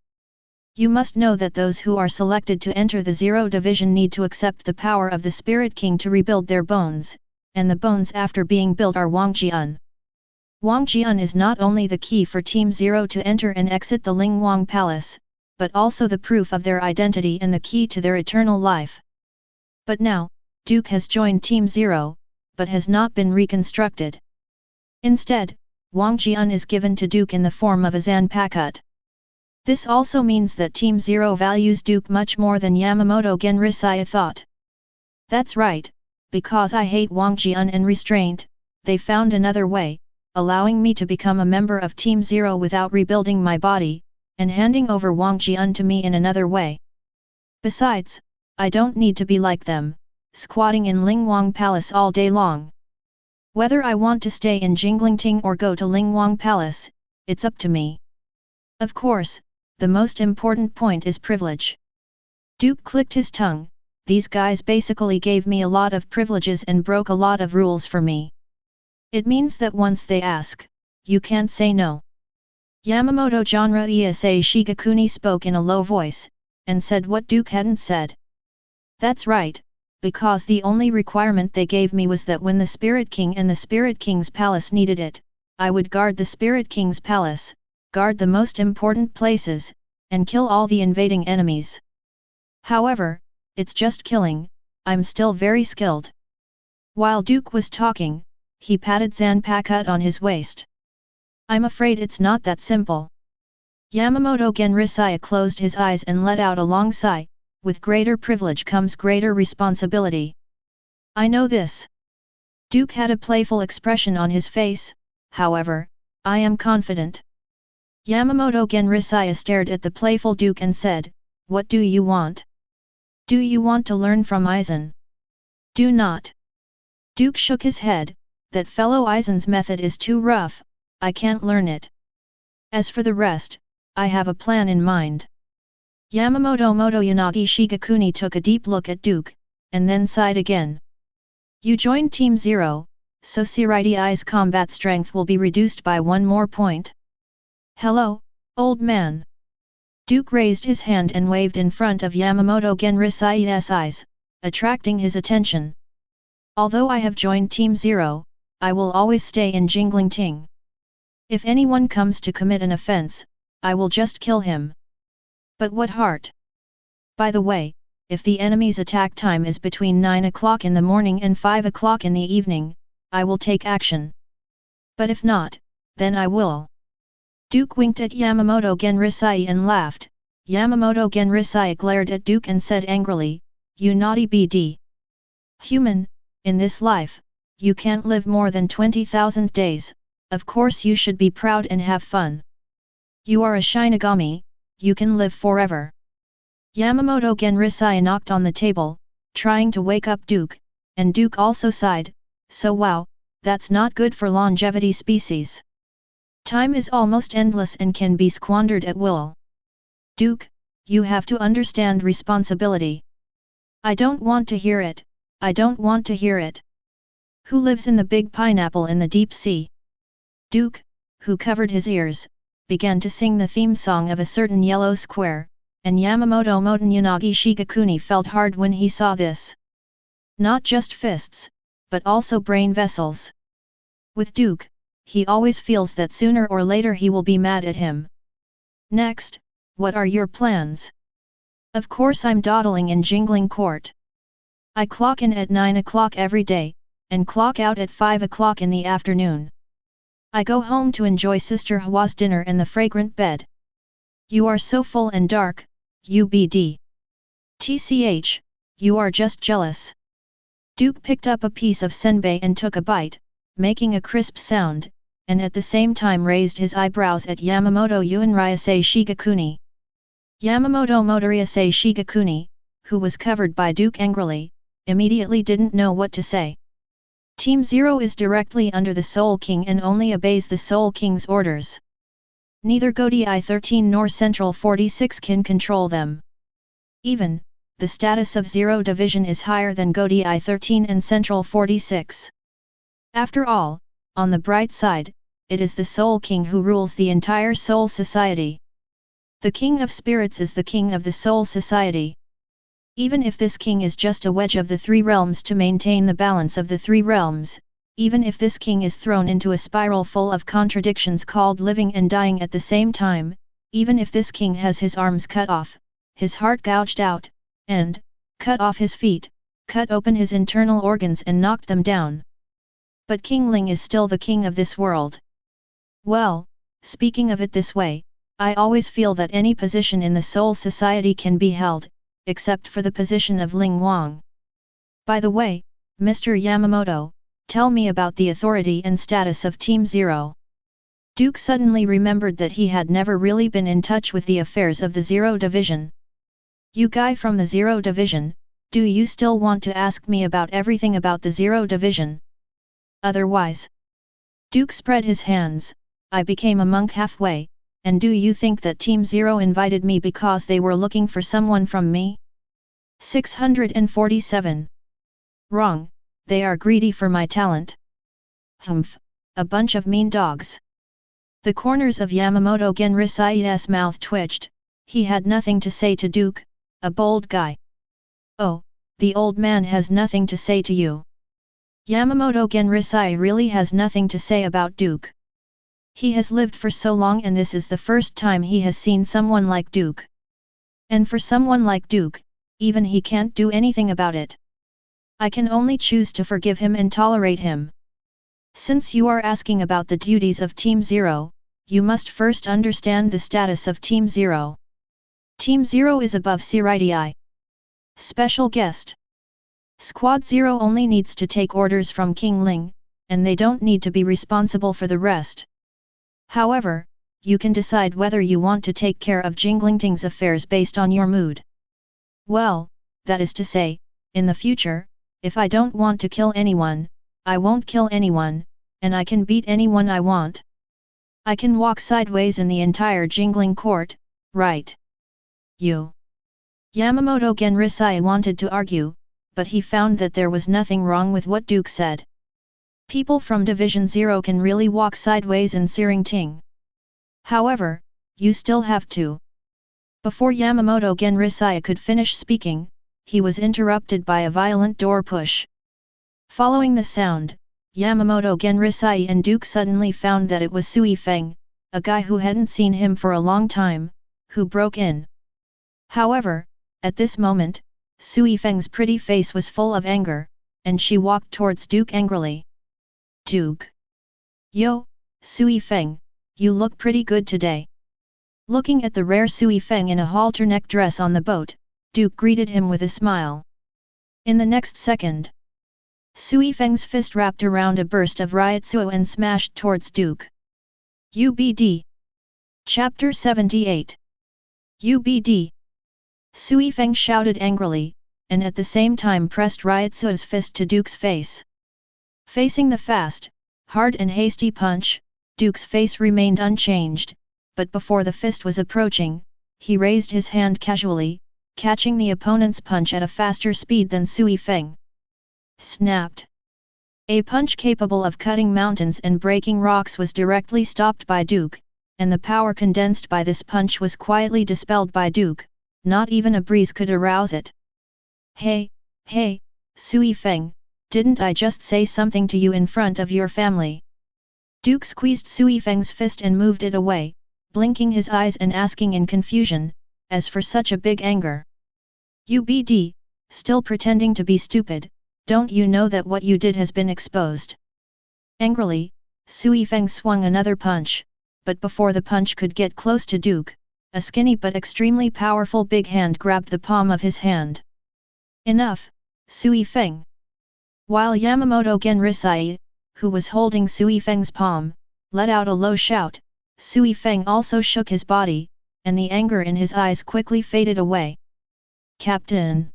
You must know that those who are selected to enter the Zero Division need to accept the power of the Spirit King to rebuild their bones, and the bones after being built are Huajie. Huajie is not only the key for Team Zero to enter and exit the Lingwang Palace, but also the proof of their identity and the key to their eternal life. But now, Duke has joined Team Zero, but has not been reconstructed. Instead, Huajie is given to Duke in the form of a Zanpakuto. This also means that Team Zero values Duke much more than Yamamoto Genrisai thought. That's right, because I hate Huajie and restraint, they found another way, allowing me to become a member of Team Zero without rebuilding my body, and handing over Huajie to me in another way. Besides, I don't need to be like them, squatting in Lingwang Palace all day long. Whether I want to stay in Jinglingting or go to Lingwang Palace, it's up to me. Of course, the most important point is privilege. Duke clicked his tongue. These guys basically gave me a lot of privileges and broke a lot of rules for me. It means that once they ask, you can't say no. Yamamoto Genrisai Shigakuni spoke in a low voice, and said what Duke hadn't said. That's right, because the only requirement they gave me was that when the Spirit King and the Spirit King's palace needed it, I would guard the Spirit King's palace, guard the most important places, and kill all the invading enemies. However, it's just killing, I'm still very skilled. While Duke was talking, he patted Zanpakuto on his waist. I'm afraid it's not that simple. Yamamoto Genrisai closed his eyes and let out a long sigh. With greater privilege comes greater responsibility. I know this. Duke had a playful expression on his face, however, I am confident. Yamamoto Genrisai stared at the playful Duke and said, "What do you want? Do you want to learn from Aizen? Do not." Duke shook his head, "That fellow Aizen's method is too rough, I can't learn it. As for the rest, I have a plan in mind." Yamamoto Motoyanagi Shigakuni took a deep look at Duke, and then sighed again. "You joined Team 0, so Seireitei's combat strength will be reduced by 1 more point. Hello, old man." Duke raised his hand and waved in front of Yamamoto Genrisai's eyes, attracting his attention. "Although I have joined Team 0, I will always stay in Jinglingting. If anyone comes to commit an offense, I will just kill him. But what heart? By the way, if the enemy's attack time is between 9 o'clock in the morning and 5 o'clock in the evening, I will take action. But if not, then I will." Duke winked at Yamamoto Genrisai and laughed. Yamamoto Genrisai glared at Duke and said angrily, "You naughty BD. Human, in this life, you can't live more than 20,000 days, of course you should be proud and have fun. You are a Shinigami, you can live forever." Yamamoto Genrisai knocked on the table, trying to wake up Duke, and Duke also sighed, "So wow, that's not good for longevity species. Time is almost endless and can be squandered at will. Duke, you have to understand responsibility." "I don't want to hear it, I don't want to hear it. Who lives in the big pineapple in the deep sea?" Duke, who covered his ears, began to sing the theme song of a certain yellow square, and Yamamoto Motoyanagi Shigakuni felt hard when he saw this. Not just fists, but also brain vessels. With Duke, he always feels that sooner or later he will be mad at him. "Next, what are your plans?" "Of course I'm dawdling in Jingling Court. I clock in at 9 o'clock every day, and clock out at 5 o'clock in the afternoon. I go home to enjoy Sister Huajie's dinner and the fragrant bed." "You are so full and dark, UBD. TCH, you are just jealous." Duke picked up a piece of senbei and took a bite, making a crisp sound, and at the same time raised his eyebrows at Yamamoto Unmarried Shigakuni. Yamamoto Unmarried Shigakuni, who was covered by Duke angrily, immediately didn't know what to say. Team 0 is directly under the Soul King and only obeys the Soul King's orders. Neither Huajie 13 nor Central 46 can control them. Even, the status of 0 Division is higher than Huajie 13 and Central 46. After all, on the bright side, it is the Soul King who rules the entire Soul Society. The King of Spirits is the King of the Soul Society. Even if this king is just a wedge of the 3 realms to maintain the balance of the 3 realms, even if this king is thrown into a spiral full of contradictions called living and dying at the same time, even if this king has his arms cut off, his heart gouged out, and, cut off his feet, cut open his internal organs and knocked them down. But King Ling is still the king of this world. Well, speaking of it this way, I always feel that any position in the Soul Society can be held, except for the position of Ling Wang. By the way, Mr. Yamamoto, tell me about the authority and status of Team 0. Duke suddenly remembered that he had never really been in touch with the affairs of the 0 Division. "You guy from the 0 Division, do you still want to ask me about everything about the 0 Division? Otherwise..." Duke spread his hands, "I became a monk halfway, and do you think that Team 0 invited me because they were looking for someone from me? 647. Wrong, they are greedy for my talent. Humph, a bunch of mean dogs." The corners of Yamamoto Genrisai's mouth twitched. He had nothing to say to Duke, a bold guy. "Oh, the old man has nothing to say to you." Yamamoto Genrisai really has nothing to say about Duke. He has lived for so long and this is the first time he has seen someone like Duke. And for someone like Duke, even he can't do anything about it. I can only choose to forgive him and tolerate him. Since you are asking about the duties of Team 0, you must first understand the status of Team 0. Team 0 is above Seireitei. Special guest. Squad 0 only needs to take orders from King Ling, and they don't need to be responsible for the rest. However, you can decide whether you want to take care of Jinglingting's affairs based on your mood. Well, that is to say, in the future, if I don't want to kill anyone, I won't kill anyone, and I can beat anyone I want. I can walk sideways in the entire Jingling court, right? You. Yamamoto Genrisai wanted to argue, but he found that there was nothing wrong with what Duke said. People from Division 0 can really walk sideways in Seireitei. However, you still have to. Before Yamamoto Genrisai could finish speaking, he was interrupted by a violent door push. Following the sound, Yamamoto Genrisai and Duke suddenly found that it was Sui Feng, a guy who hadn't seen him for a long time, who broke in. However, at this moment, Sui Feng's pretty face was full of anger, and she walked towards Duke angrily. Duke. Yo, Sui Feng, you look pretty good today. Looking at the rare Sui Feng in a halter neck dress on the boat, Duke greeted him with a smile. In the next second, Sui Feng's fist wrapped around a burst of Ryotsuo and smashed towards Duke. UBD. Chapter 78. UBD. Sui Feng shouted angrily, and at the same time pressed Ryotsuo's fist to Duke's face. Facing the fast, hard and hasty punch, Duke's face remained unchanged, but before the fist was approaching, he raised his hand casually, catching the opponent's punch at a faster speed than Sui Feng. Snapped. A punch capable of cutting mountains and breaking rocks was directly stopped by Duke, and the power condensed by this punch was quietly dispelled by Duke, not even a breeze could arouse it. Hey, Sui Feng, didn't I just say something to you in front of your family? Duke squeezed Sui Feng's fist and moved it away, blinking his eyes and asking in confusion, as for such a big anger. UBD, still pretending to be stupid, don't you know that what you did has been exposed? Angrily, Sui Feng swung another punch, but before the punch could get close to Duke, a skinny but extremely powerful big hand grabbed the palm of his hand. Enough, Sui Feng. While Yamamoto Genrisai, who was holding Sui Feng's palm, let out a low shout, Sui Feng also shook his body, and the anger in his eyes quickly faded away. Captain.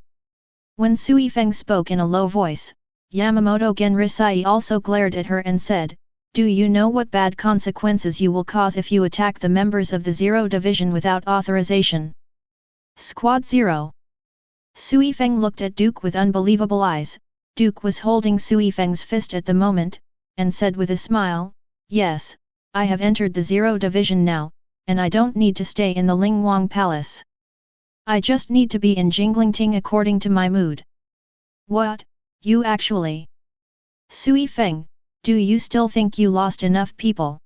When Sui Feng spoke in a low voice, Yamamoto Genrisai also glared at her and said, "Do you know what bad consequences you will cause if you attack the members of the 0 Division without authorization?" Squad 0. Sui Feng looked at Duke with unbelievable eyes. Duke was holding Sui Feng's fist at the moment, and said with a smile, "Yes, I have entered the 0 Division now, and I don't need to stay in the Lingwang Palace. I just need to be in Jinglingting according to my mood." What, you actually? Sui Feng, do you still think you lost enough people?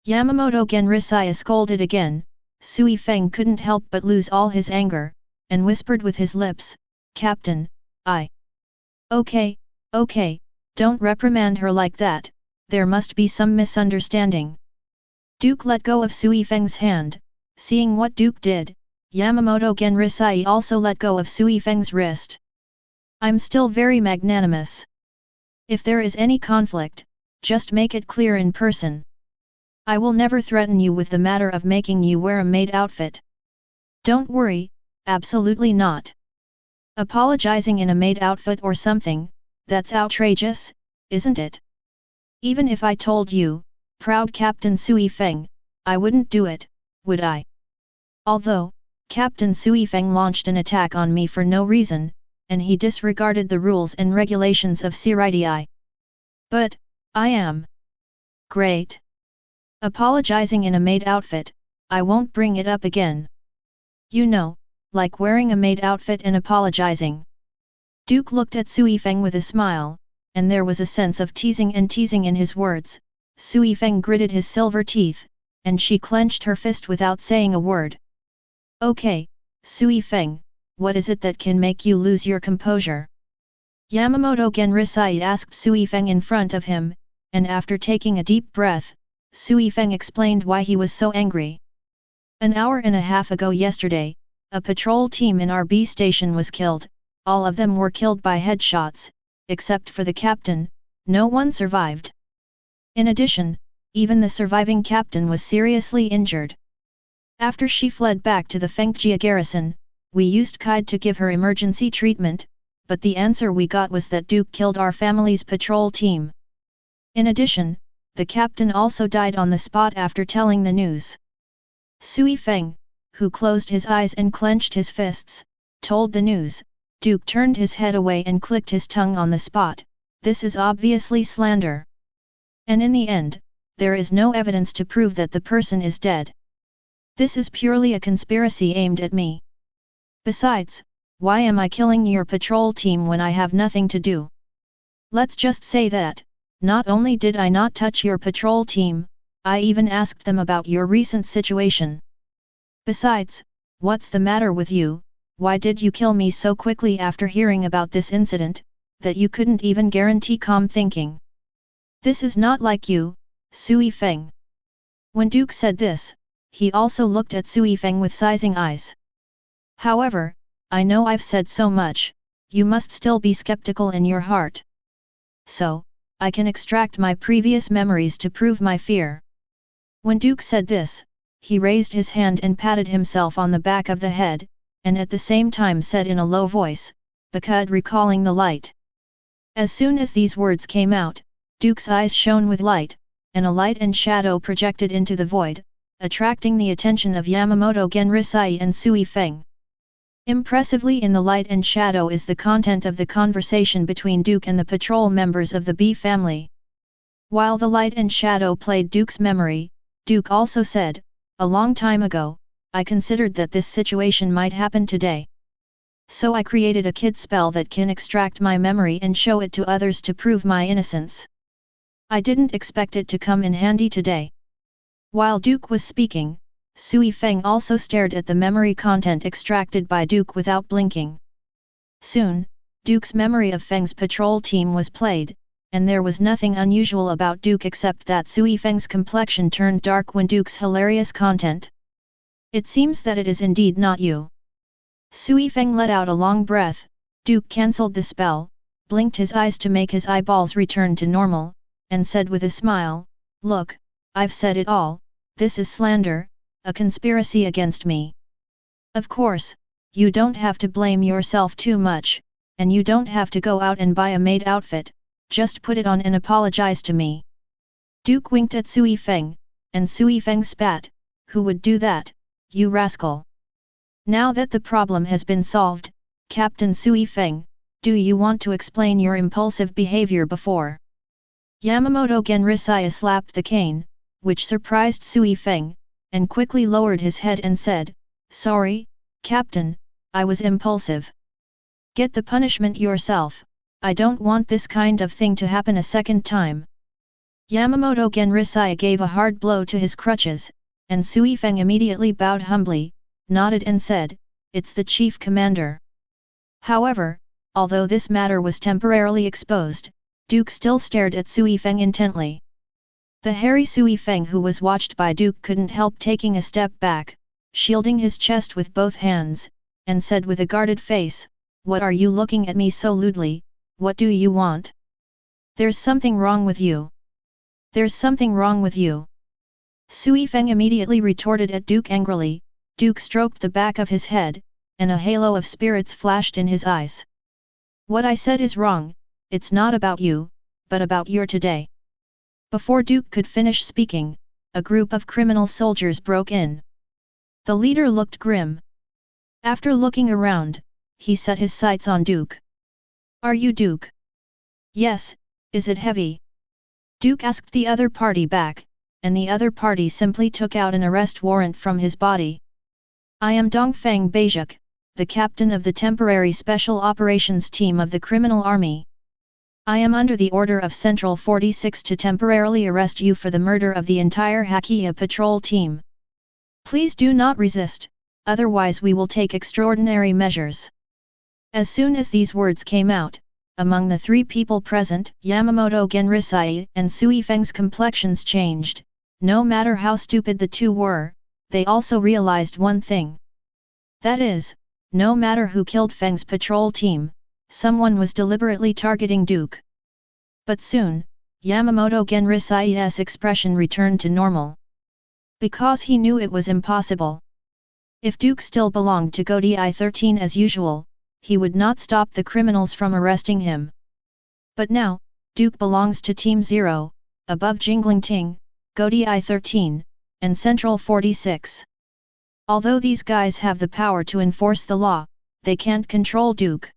Yamamoto Genrisai scolded again. Sui Feng couldn't help but lose all his anger, and whispered with his lips, "Captain, I..." Okay, don't reprimand her like that, there must be some misunderstanding." Duke let go of Sui Feng's hand. Seeing what Duke did, Yamamoto Genrisai also let go of Sui Feng's wrist. "I'm still very magnanimous. If there is any conflict, just make it clear in person. I will never threaten you with the matter of making you wear a maid outfit. Don't worry, absolutely not. Apologizing in a maid outfit or something, that's outrageous, isn't it? Even if I told you, proud Captain Sui Feng, I wouldn't do it, would I? Although, Captain Sui Feng launched an attack on me for no reason, and he disregarded the rules and regulations of Seireitei. But, I am great. Apologizing in a maid outfit, I won't bring it up again. You know, like wearing a maid outfit and apologizing." Duke looked at Sui Feng with a smile, and there was a sense of teasing in his words. Sui Feng gritted his silver teeth, and she clenched her fist without saying a word. "Okay, Sui Feng, what is it that can make you lose your composure?" Yamamoto Genrisai asked Sui Feng in front of him, and after taking a deep breath, Sui Feng explained why he was so angry. "An hour and a half ago yesterday, a patrol team in our B station was killed. All of them were killed by headshots, except for the captain, no one survived. In addition, even the surviving captain was seriously injured. After she fled back to the Fangjia garrison, we used Kide to give her emergency treatment, but the answer we got was that Duke killed our family's patrol team. In addition, the captain also died on the spot after telling the news. Sui Feng, who closed his eyes and clenched his fists, told the news. Duke turned his head away and clicked his tongue on the spot. This is obviously slander. And in the end, there is no evidence to prove that the person is dead. This is purely a conspiracy aimed at me. Besides, why am I killing your patrol team when I have nothing to do? Let's just say that, not only did I not touch your patrol team, I even asked them about your recent situation. Besides, what's the matter with you? Why did you kill me so quickly after hearing about this incident, that you couldn't even guarantee calm thinking? This is not like you, Sui Feng. When Duke said this, he also looked at Sui Feng with sizing eyes. However, I know I've said so much, you must still be skeptical in your heart. So, I can extract my previous memories to prove my fear. When Duke said this, he raised his hand and patted himself on the back of the head, and at the same time said in a low voice, "Bakud recalling the light." As soon as these words came out, Duke's eyes shone with light, and a light and shadow projected into the void, attracting the attention of Yamamoto Genrisai and Sui Feng. Impressively in the light and shadow is the content of the conversation between Duke and the patrol members of the B family. While the light and shadow played Duke's memory, Duke also said, "A long time ago, I considered that this situation might happen today. So I created a kid spell that can extract my memory and show it to others to prove my innocence. I didn't expect it to come in handy today." While Duke was speaking, Sui Feng also stared at the memory content extracted by Duke without blinking. Soon, Duke's memory of Feng's patrol team was played, and there was nothing unusual about Duke except that Sui Feng's complexion turned dark when Duke's hilarious content. "It seems that it is indeed not you." Sui Feng let out a long breath. Duke cancelled the spell, blinked his eyes to make his eyeballs return to normal, and said with a smile, "Look, I've said it all, this is slander, a conspiracy against me. Of course, you don't have to blame yourself too much, and you don't have to go out and buy a maid outfit, just put it on and apologize to me." Duke winked at Sui Feng, and Sui Feng spat, "Who would do that, you rascal?" "Now that the problem has been solved, Captain Sui Feng, do you want to explain your impulsive behavior before?" Yamamoto Genrisai slapped the cane, which surprised Sui Feng, and quickly lowered his head and said, "Sorry, Captain, I was impulsive. Get the punishment yourself, I don't want this kind of thing to happen a second time." Yamamoto Genrisai gave a hard blow to his crutches, and Sui Feng immediately bowed humbly, nodded and said, "It's the chief commander." However, although this matter was temporarily exposed, Duke still stared at Sui Feng intently. The hairy Sui Feng who was watched by Duke couldn't help taking a step back, shielding his chest with both hands, and said with a guarded face, "What are you looking at me so lewdly, what do you want? There's something wrong with you. There's something wrong with you." Sui Feng immediately retorted at Duke angrily. Duke stroked the back of his head, and a halo of spirits flashed in his eyes. "What I said is wrong, it's not about you, but about your today." Before Duke could finish speaking, a group of criminal soldiers broke in. The leader looked grim. After looking around, he set his sights on Duke. "Are you Duke?" "Yes, is it heavy?" Duke asked the other party back, and the other party simply took out an arrest warrant from his body. "I am Dongfang Baijuk, the captain of the temporary special operations team of the criminal army. I am under the order of Central 46 to temporarily arrest you for the murder of the entire Huajie patrol team. Please do not resist, otherwise we will take extraordinary measures." As soon as these words came out, among the three people present, Yamamoto Genrisai and Sui Feng's complexions changed. No matter how stupid the two were, they also realized one thing. That is, no matter who killed Feng's patrol team, someone was deliberately targeting Duke. But soon, Yamamoto Genrisai's expression returned to normal. Because he knew it was impossible. If Duke still belonged to Huajie 13 as usual, he would not stop the criminals from arresting him. But now, Duke belongs to Team 0, above Jinglingting, Huajie 13, and Central 46. Although these guys have the power to enforce the law, they can't control Duke.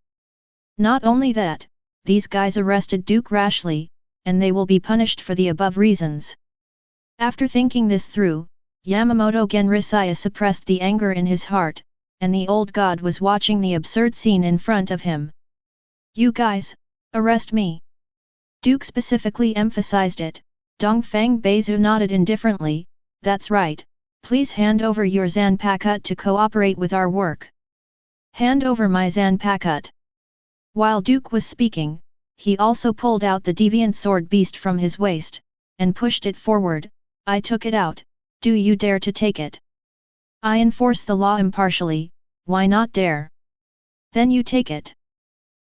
Not only that, these guys arrested Duke rashly, and they will be punished for the above reasons. After thinking this through, Yamamoto Genrisai suppressed the anger in his heart, and the old god was watching the absurd scene in front of him. You guys, arrest me. Duke specifically emphasized it. Dongfang Beizu nodded indifferently, that's right, please hand over your Zanpakut to cooperate with our work. Hand over my Zanpakut. While Duke was speaking, he also pulled out the deviant sword beast from his waist, and pushed it forward. I took it out, do you dare to take it? I enforce the law impartially, why not dare? Then you take it.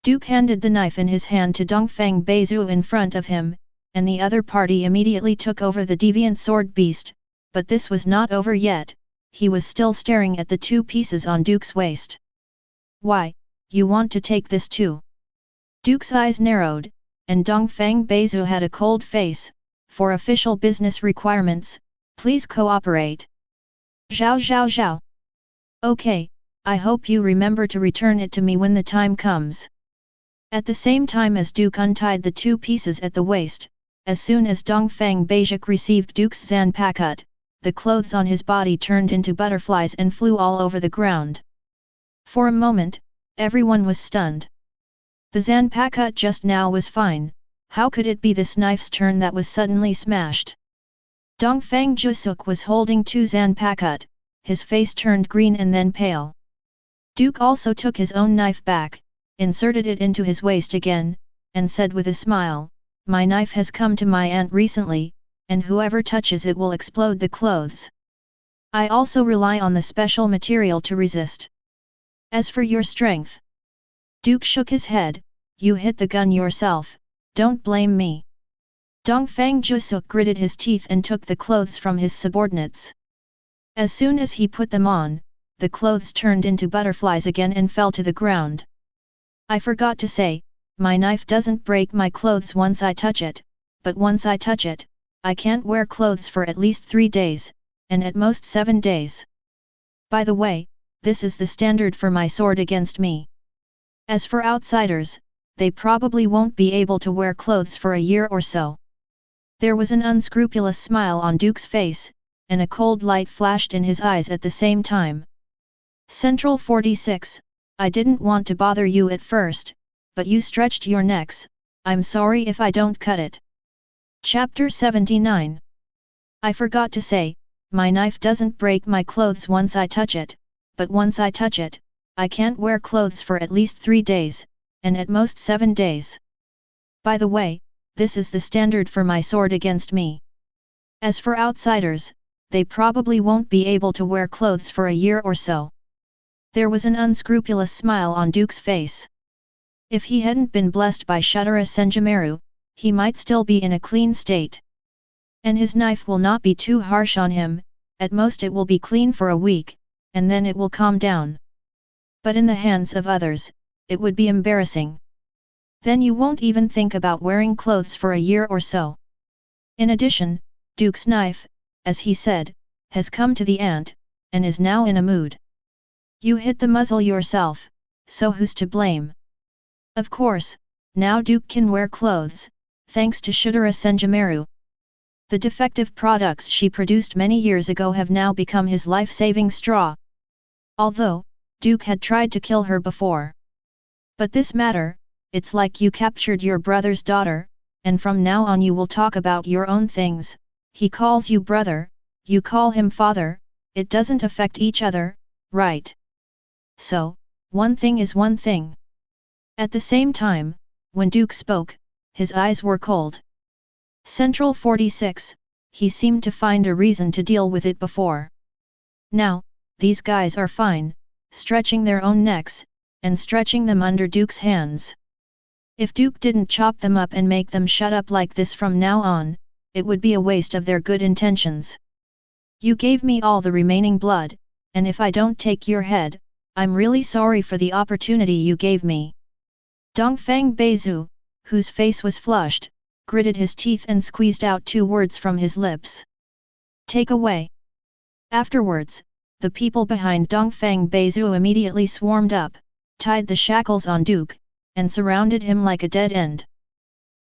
Duke handed the knife in his hand to Dongfang Beizu in front of him, and the other party immediately took over the deviant sword beast, but this was not over yet, he was still staring at the two pieces on Duke's waist. Why, you want to take this too? Duke's eyes narrowed, and Dongfang Beizu had a cold face. For official business requirements, please cooperate. Zhao zhao zhao. Okay, I hope you remember to return it to me when the time comes. At the same time as Duke untied the two pieces at the waist, as soon as Dongfang Beizu received Duke's Zanpakut, the clothes on his body turned into butterflies and flew all over the ground. For a moment, everyone was stunned. The Zanpakut just now was fine. How could it be this knife's turn that was suddenly smashed? Dongfang Jusuk was holding two Zanpakut, his face turned green and then pale. Duke also took his own knife back, inserted it into his waist again, and said with a smile, my knife has come to my aunt recently, and whoever touches it will explode the clothes. I also rely on the special material to resist. As for your strength, Duke shook his head, you hit the gun yourself. Don't blame me. Dongfang Jusuk gritted his teeth and took the clothes from his subordinates. As soon as he put them on, the clothes turned into butterflies again and fell to the ground. I forgot to say, my knife doesn't break my clothes once I touch it, but once I touch it, I can't wear clothes for at least 3 days, and at most 7 days. By the way, this is the standard for my sword against me. As for outsiders, they probably won't be able to wear clothes for a year or so. There was an unscrupulous smile on Duke's face, and a cold light flashed in his eyes at the same time. Central 46, I didn't want to bother you at first, but you stretched your necks, I'm sorry if I don't cut it. Chapter 79. I forgot to say, my knife doesn't break my clothes once I touch it, but once I touch it, I can't wear clothes for at least 3 days, and at most 7 days. By the way, this is the standard for my sword against me. As for outsiders, they probably won't be able to wear clothes for a year or so. There was an unscrupulous smile on Duke's face. If he hadn't been blessed by Shutara Senjumeru, he might still be in a clean state. And his knife will not be too harsh on him, at most it will be clean for a week, and then it will calm down. But in the hands of others, it would be embarrassing. Then you won't even think about wearing clothes for a year or so. In addition, Duke's knife, as he said, has come to the aunt, and is now in a mood. You hit the muzzle yourself, so who's to blame? Of course, now Duke can wear clothes, thanks to Shutara Senjumeru. The defective products she produced many years ago have now become his life-saving straw. Although, Duke had tried to kill her before. But this matter, it's like you captured your brother's daughter, and from now on you will talk about your own things, he calls you brother, you call him father, it doesn't affect each other, right? So, one thing is one thing. At the same time, when Duke spoke, his eyes were cold. Central 46, he seemed to find a reason to deal with it before. Now, these guys are fine, stretching their own necks, and stretching them under Duke's hands. If Duke didn't chop them up and make them shut up like this from now on, it would be a waste of their good intentions. You gave me all the remaining blood, and if I don't take your head, I'm really sorry for the opportunity you gave me. Dongfang Beizu, whose face was flushed, gritted his teeth and squeezed out 2 words from his lips. Take away. Afterwards, the people behind Dongfang Beizu immediately swarmed up, tied the shackles on Duke, and surrounded him like a dead end.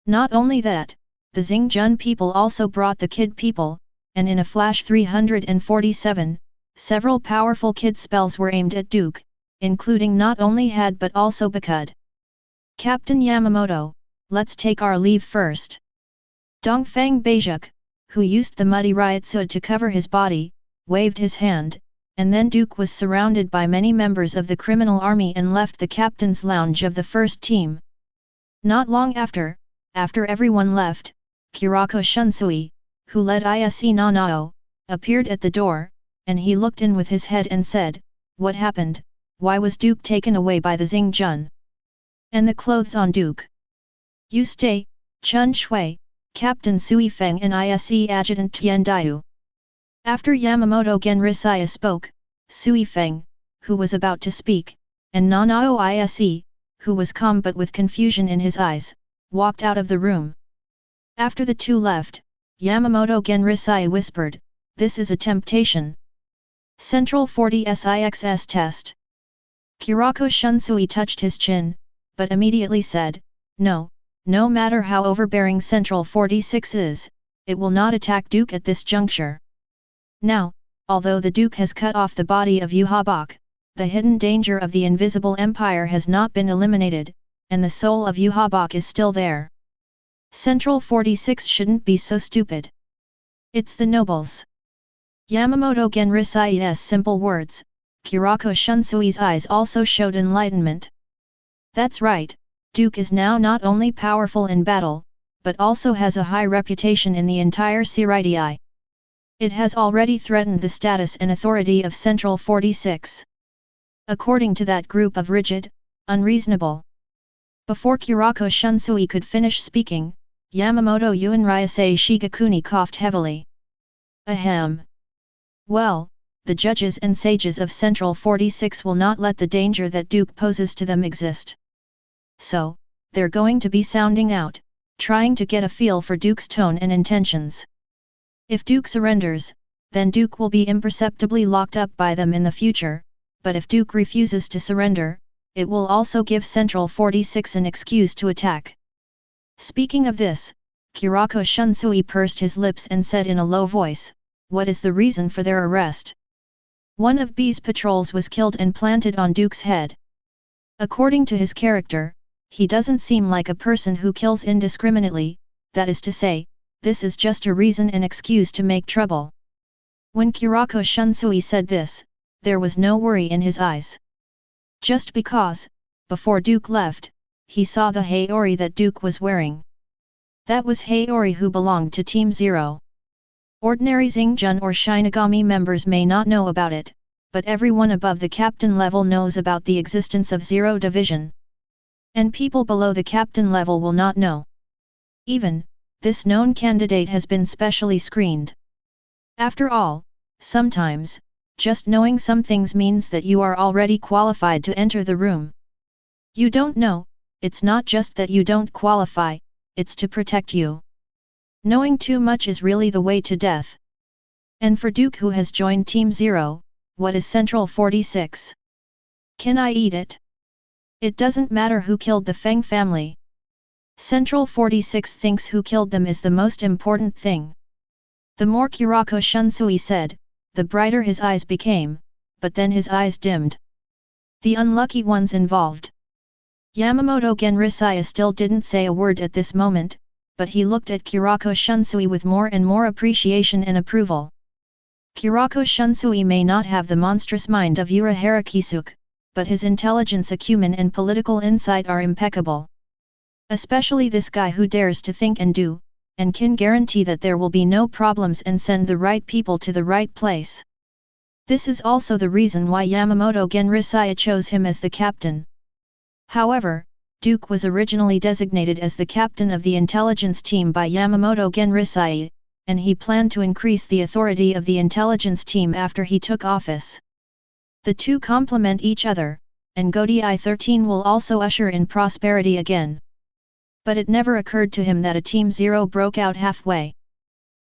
Not only that, the Xingjun people also brought the kid people, and in a flash 347, several powerful kid spells were aimed at Duke, including not only head but also Bakud. Captain Yamamoto, let's take our leave first. Dongfang Beijuk, who used the muddy ryotsu to cover his body, waved his hand, and then Duke was surrounded by many members of the criminal army and left the captain's lounge of the first team. Not long after everyone left, Kurako Shunsui, who led Ise Nanao, appeared at the door, and he looked in with his head and said, "What happened? Why was Duke taken away by the Xingjun? And the clothes on Duke?" "You stay, Chun Shui," Captain Sui Feng and Ise Adjutant Tian Diu. After Yamamoto Genrisaya spoke, Sui Feng, who was about to speak, and Nanao Ise, who was calm but with confusion in his eyes, walked out of the room. After the two left, Yamamoto Genrisaya whispered, "This is a temptation. Central 40 SIXS test." Kurako Shunsui touched his chin, but immediately said, "No, no matter how overbearing Central 46 is, it will not attack Duke at this juncture. Now, although the Duke has cut off the body of Huajie, the hidden danger of the Invisible Empire has not been eliminated, and the soul of Huajie is still there. Central 46 shouldn't be so stupid. It's the nobles." Yamamoto Genrisai's simple words, Kurako Shunsui's eyes also showed enlightenment. That's right, Duke is now not only powerful in battle, but also has a high reputation in the entire Seireitei. It has already threatened the status and authority of Central 46. According to that group of rigid, unreasonable. Before Kurako Shunsui could finish speaking, Yamamoto Unryasei Shigakuni coughed heavily. Ahem. Well, the judges and sages of Central 46 will not let the danger that Duke poses to them exist. So, they're going to be sounding out, trying to get a feel for Duke's tone and intentions. If Duke surrenders, then Duke will be imperceptibly locked up by them in the future, but if Duke refuses to surrender, it will also give Central 46 an excuse to attack. Speaking of this, Kurako Shunsui pursed his lips and said in a low voice, "What is the reason for their arrest?" "One of B's patrols was killed and planted on Duke's head. According to his character, he doesn't seem like a person who kills indiscriminately, that is to say, this is just a reason and excuse to make trouble." When Kurako Shunsui said this, there was no worry in his eyes. Just because, before Duke left, he saw the Haori that Duke was wearing. That was Haori who belonged to Team 0. Ordinary Xingjun or Shinigami members may not know about it, but everyone above the captain level knows about the existence of 0 Division. And people below the captain level will not know. Even, this known candidate has been specially screened. After all, sometimes, just knowing some things means that you are already qualified to enter the room. You don't know, it's not just that you don't qualify, it's to protect you. Knowing too much is really the way to death. And for Duke who has joined Team 0, what is Central 46? Can I eat it? It doesn't matter who killed the Feng family. Central 46 thinks who killed them is the most important thing. The more Kurako Shunsui said, the brighter his eyes became, but then his eyes dimmed. The unlucky ones involved. Yamamoto Genrisaya still didn't say a word at this moment, but he looked at Kurako Shunsui with more and more appreciation and approval. Kurako Shunsui may not have the monstrous mind of Urahara Kisuke, but his intelligence, acumen and political insight are impeccable. Especially this guy who dares to think and do, and can guarantee that there will be no problems and send the right people to the right place. This is also the reason why Yamamoto Genrisaya chose him as the captain. However, Duke was originally designated as the captain of the intelligence team by Yamamoto Genrisai, and he planned to increase the authority of the intelligence team after he took office. The two complement each other, and Godi 13 will also usher in prosperity again. But it never occurred to him that a Team Zero broke out halfway.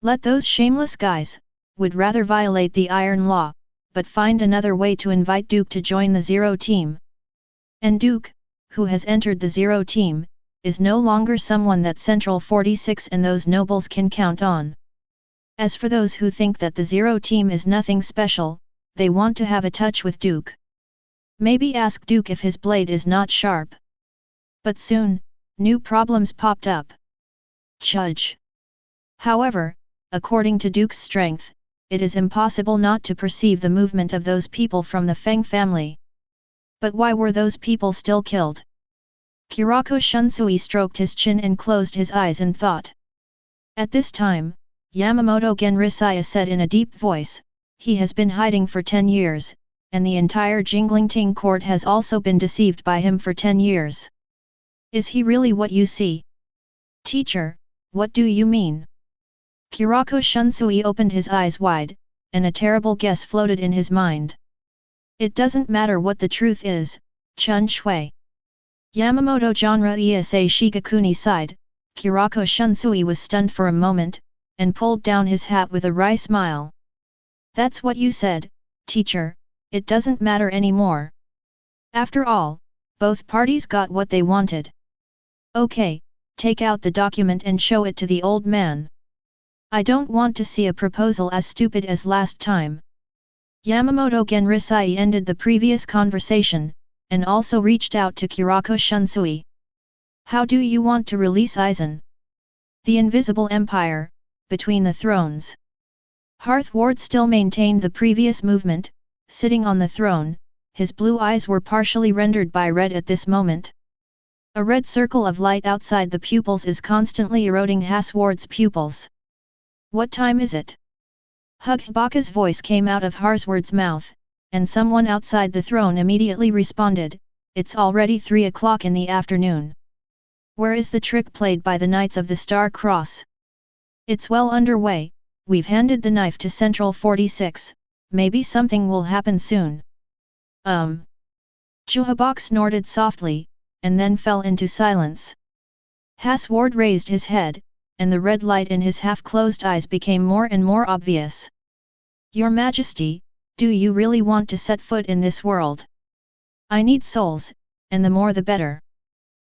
Let those shameless guys, would rather violate the iron law, but find another way to invite Duke to join the Zero team. And Duke, who has entered the Zero team, is no longer someone that Central 46 and those nobles can count on. As for those who think that the Zero team is nothing special, they want to have a touch with Duke. Maybe ask Duke if his blade is not sharp. But soon, new problems popped up. Judge. However, according to Duke's strength, it is impossible not to perceive the movement of those people from the Feng family. But why were those people still killed? Kurako Shunsui stroked his chin and closed his eyes in thought. At this time, Yamamoto Genrisai said in a deep voice, he has been hiding for 10 years, and the entire Jinglingting court has also been deceived by him for 10 years. Is he really what you see? Teacher, what do you mean? Kurako Shunsui opened his eyes wide, and a terrible guess floated in his mind. It doesn't matter what the truth is, Chun Shui. Yamamoto Genre Iasei Shigakuni sighed. Kurako Shunsui was stunned for a moment, and pulled down his hat with a wry smile. That's what you said, teacher, it doesn't matter anymore. After all, both parties got what they wanted. Okay, take out the document and show it to the old man. I don't want to see a proposal as stupid as last time. Yamamoto Genrisai ended the previous conversation, and also reached out to Kurako Shunsui. How do you want to release Aizen? The Invisible Empire, between the thrones. Hearthward still maintained the previous movement, sitting on the throne, his blue eyes were partially rendered by red at this moment. A red circle of light outside the pupils is constantly eroding Hasward's pupils. What time is it? Hugbaka's voice came out of Harsward's mouth, and someone outside the throne immediately responded, it's already 3 o'clock in the afternoon. Where is the trick played by the Knights of the Star Cross? It's well underway, we've handed the knife to Central 46, maybe something will happen soon. Chuhabak snorted softly, and then fell into silence. Hasward raised his head, and the red light in his half-closed eyes became more and more obvious. Your Majesty, do you really want to set foot in this world? I need souls, and the more the better.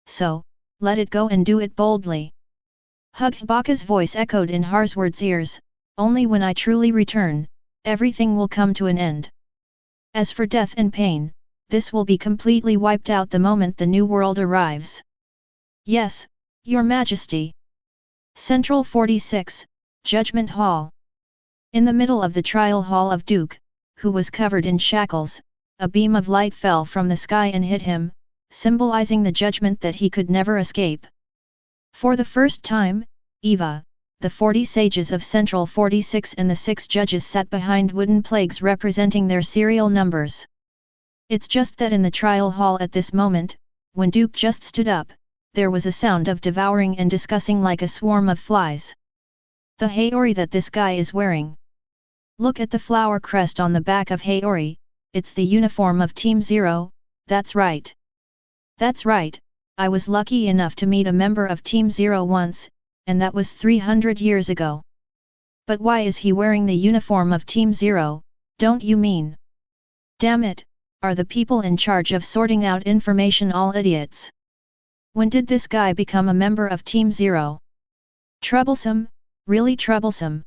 So, let it go and do it boldly. Hugbaka's voice echoed in Harsward's ears, only when I truly return, everything will come to an end. As for death and pain, this will be completely wiped out the moment the new world arrives. Yes, Your Majesty. Central 46, Judgment Hall. In the middle of the trial hall of Duke, who was covered in shackles, a beam of light fell from the sky and hit him, symbolizing the judgment that he could never escape. For the first time, Eva, the 40 sages of Central 46 and the 6 judges sat behind wooden plaques representing their serial numbers. It's just that in the trial hall at this moment, when Duke just stood up, there was a sound of devouring and discussing like a swarm of flies. The Haori that this guy is wearing. Look at the flower crest on the back of Haori, it's the uniform of Team Zero, that's right. That's right, I was lucky enough to meet a member of Team Zero once, and that was 300 years ago. But why is he wearing the uniform of Team Zero, don't you mean? Damn it, are the people in charge of sorting out information all idiots? When did this guy become a member of Team Zero? Troublesome, really troublesome.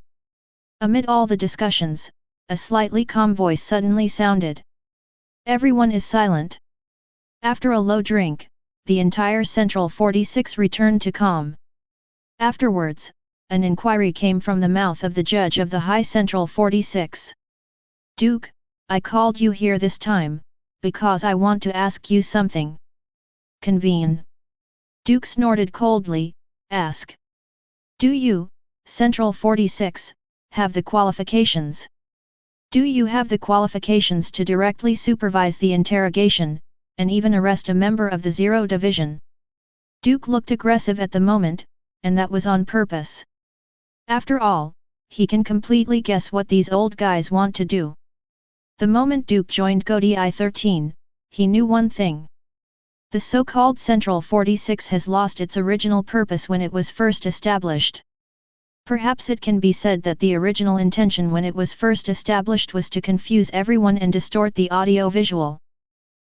Amid all the discussions, a slightly calm voice suddenly sounded. Everyone is silent. After a low drink, the entire Central 46 returned to calm. Afterwards, an inquiry came from the mouth of the judge of the High Central 46. Duke, I called you here this time, because I want to ask you something. Convene. Duke snorted coldly, ask. Do you, Central 46, have the qualifications? Do you have the qualifications to directly supervise the interrogation, and even arrest a member of the Zero Division? Duke looked aggressive at the moment, and that was on purpose. After all, he can completely guess what these old guys want to do. The moment Duke joined Huajie 13, he knew one thing. The so-called Central 46 has lost its original purpose when it was first established. Perhaps it can be said that the original intention when it was first established was to confuse everyone and distort the audio-visual.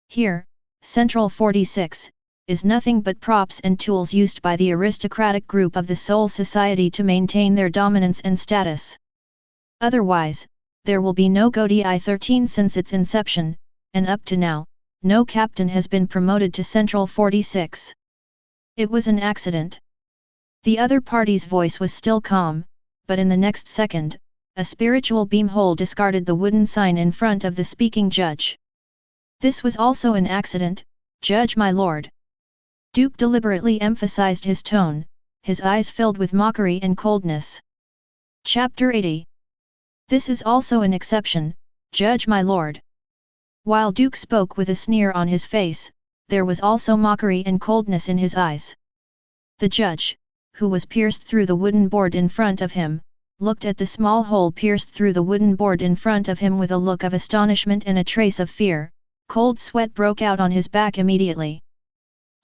Here, Central 46 is nothing but props and tools used by the aristocratic group of the Seoul society to maintain their dominance and status. Otherwise, there will be no Huajie 13 since its inception, and up to now, no captain has been promoted to Central 46. It was an accident. The other party's voice was still calm, but in the next second, a spiritual beamhole discarded the wooden sign in front of the speaking judge. This was also an accident, Judge my lord. Duke deliberately emphasized his tone, his eyes filled with mockery and coldness. Chapter 80. This is also an exception, Judge my lord. While Duke spoke with a sneer on his face, there was also mockery and coldness in his eyes. The judge, who was pierced through the wooden board in front of him, looked at the small hole pierced through the wooden board in front of him with a look of astonishment and a trace of fear. Cold sweat broke out on his back immediately.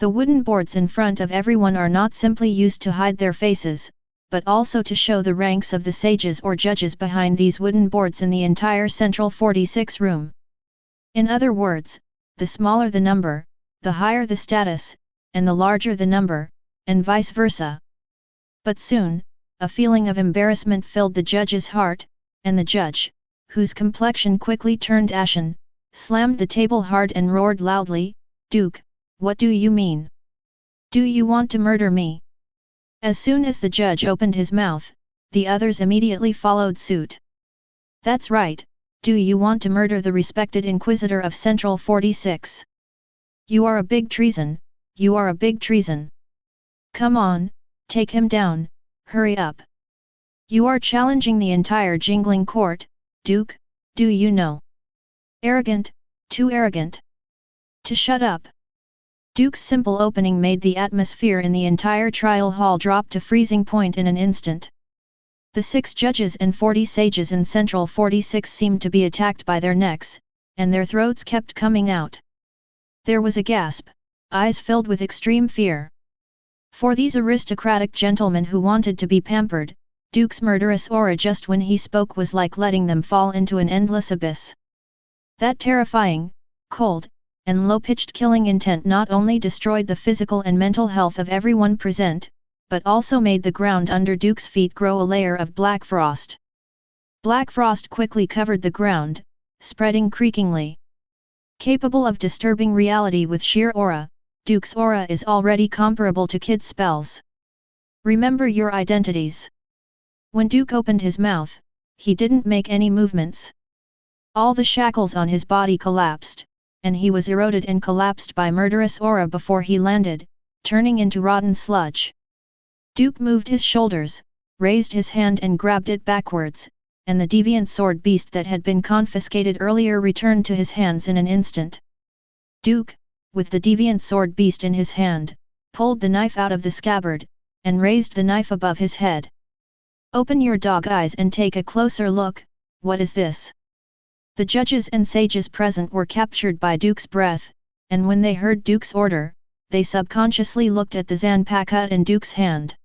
The wooden boards in front of everyone are not simply used to hide their faces, but also to show the ranks of the sages or judges behind these wooden boards in the entire Central 46 room. In other words, the smaller the number, the higher the status, and the larger the number, and vice versa. But soon, a feeling of embarrassment filled the judge's heart, and the judge, whose complexion quickly turned ashen, slammed the table hard and roared loudly, "Duke, what do you mean? Do you want to murder me?" As soon as the judge opened his mouth, the others immediately followed suit. "That's right, do you want to murder the respected Inquisitor of Central 46? You are a big treason, you are a big treason. Come on, take him down, hurry up. You are challenging the entire jingling court, Duke, do you know? Arrogant, too arrogant. To shut up." Duke's simple opening made the atmosphere in the entire trial hall drop to freezing point in an instant. The 6 judges and 40 sages in Central 46 seemed to be attacked by their necks, and their throats kept coming out. There was a gasp, eyes filled with extreme fear. For these aristocratic gentlemen who wanted to be pampered, Duke's murderous aura just when he spoke was like letting them fall into an endless abyss. That terrifying, cold, and low-pitched killing intent not only destroyed the physical and mental health of everyone present, but also made the ground under Duke's feet grow a layer of black frost. Black frost quickly covered the ground, spreading creakingly. Capable of disturbing reality with sheer aura, Duke's aura is already comparable to kid spells. Remember your identities. When Duke opened his mouth, he didn't make any movements. All the shackles on his body collapsed, and he was eroded and collapsed by murderous aura before he landed, turning into rotten sludge. Duke moved his shoulders, raised his hand and grabbed it backwards, and the deviant sword beast that had been confiscated earlier returned to his hands in an instant. Duke, with the deviant sword beast in his hand, pulled the knife out of the scabbard, and raised the knife above his head. "Open your dog eyes and take a closer look, what is this?" The judges and sages present were captured by Duke's breath, and when they heard Duke's order, they subconsciously looked at the zanpakut in Duke's hand.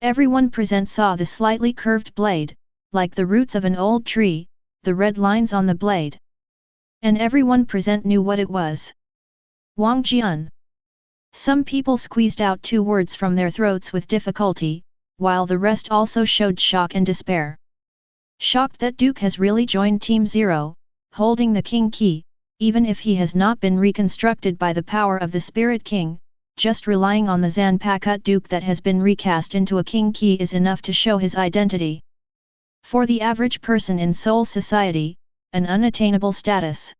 Everyone present saw the slightly curved blade, like the roots of an old tree, the red lines on the blade. And everyone present knew what it was. Huajie. Some people squeezed out 2 words from their throats with difficulty, while the rest also showed shock and despair. Shocked that Duke has really joined Team Zero, holding the King Key, even if he has not been reconstructed by the power of the Spirit King, just relying on the Zanpakut Duke that has been recast into a King Key is enough to show his identity. For the average person in Seoul society, an unattainable status.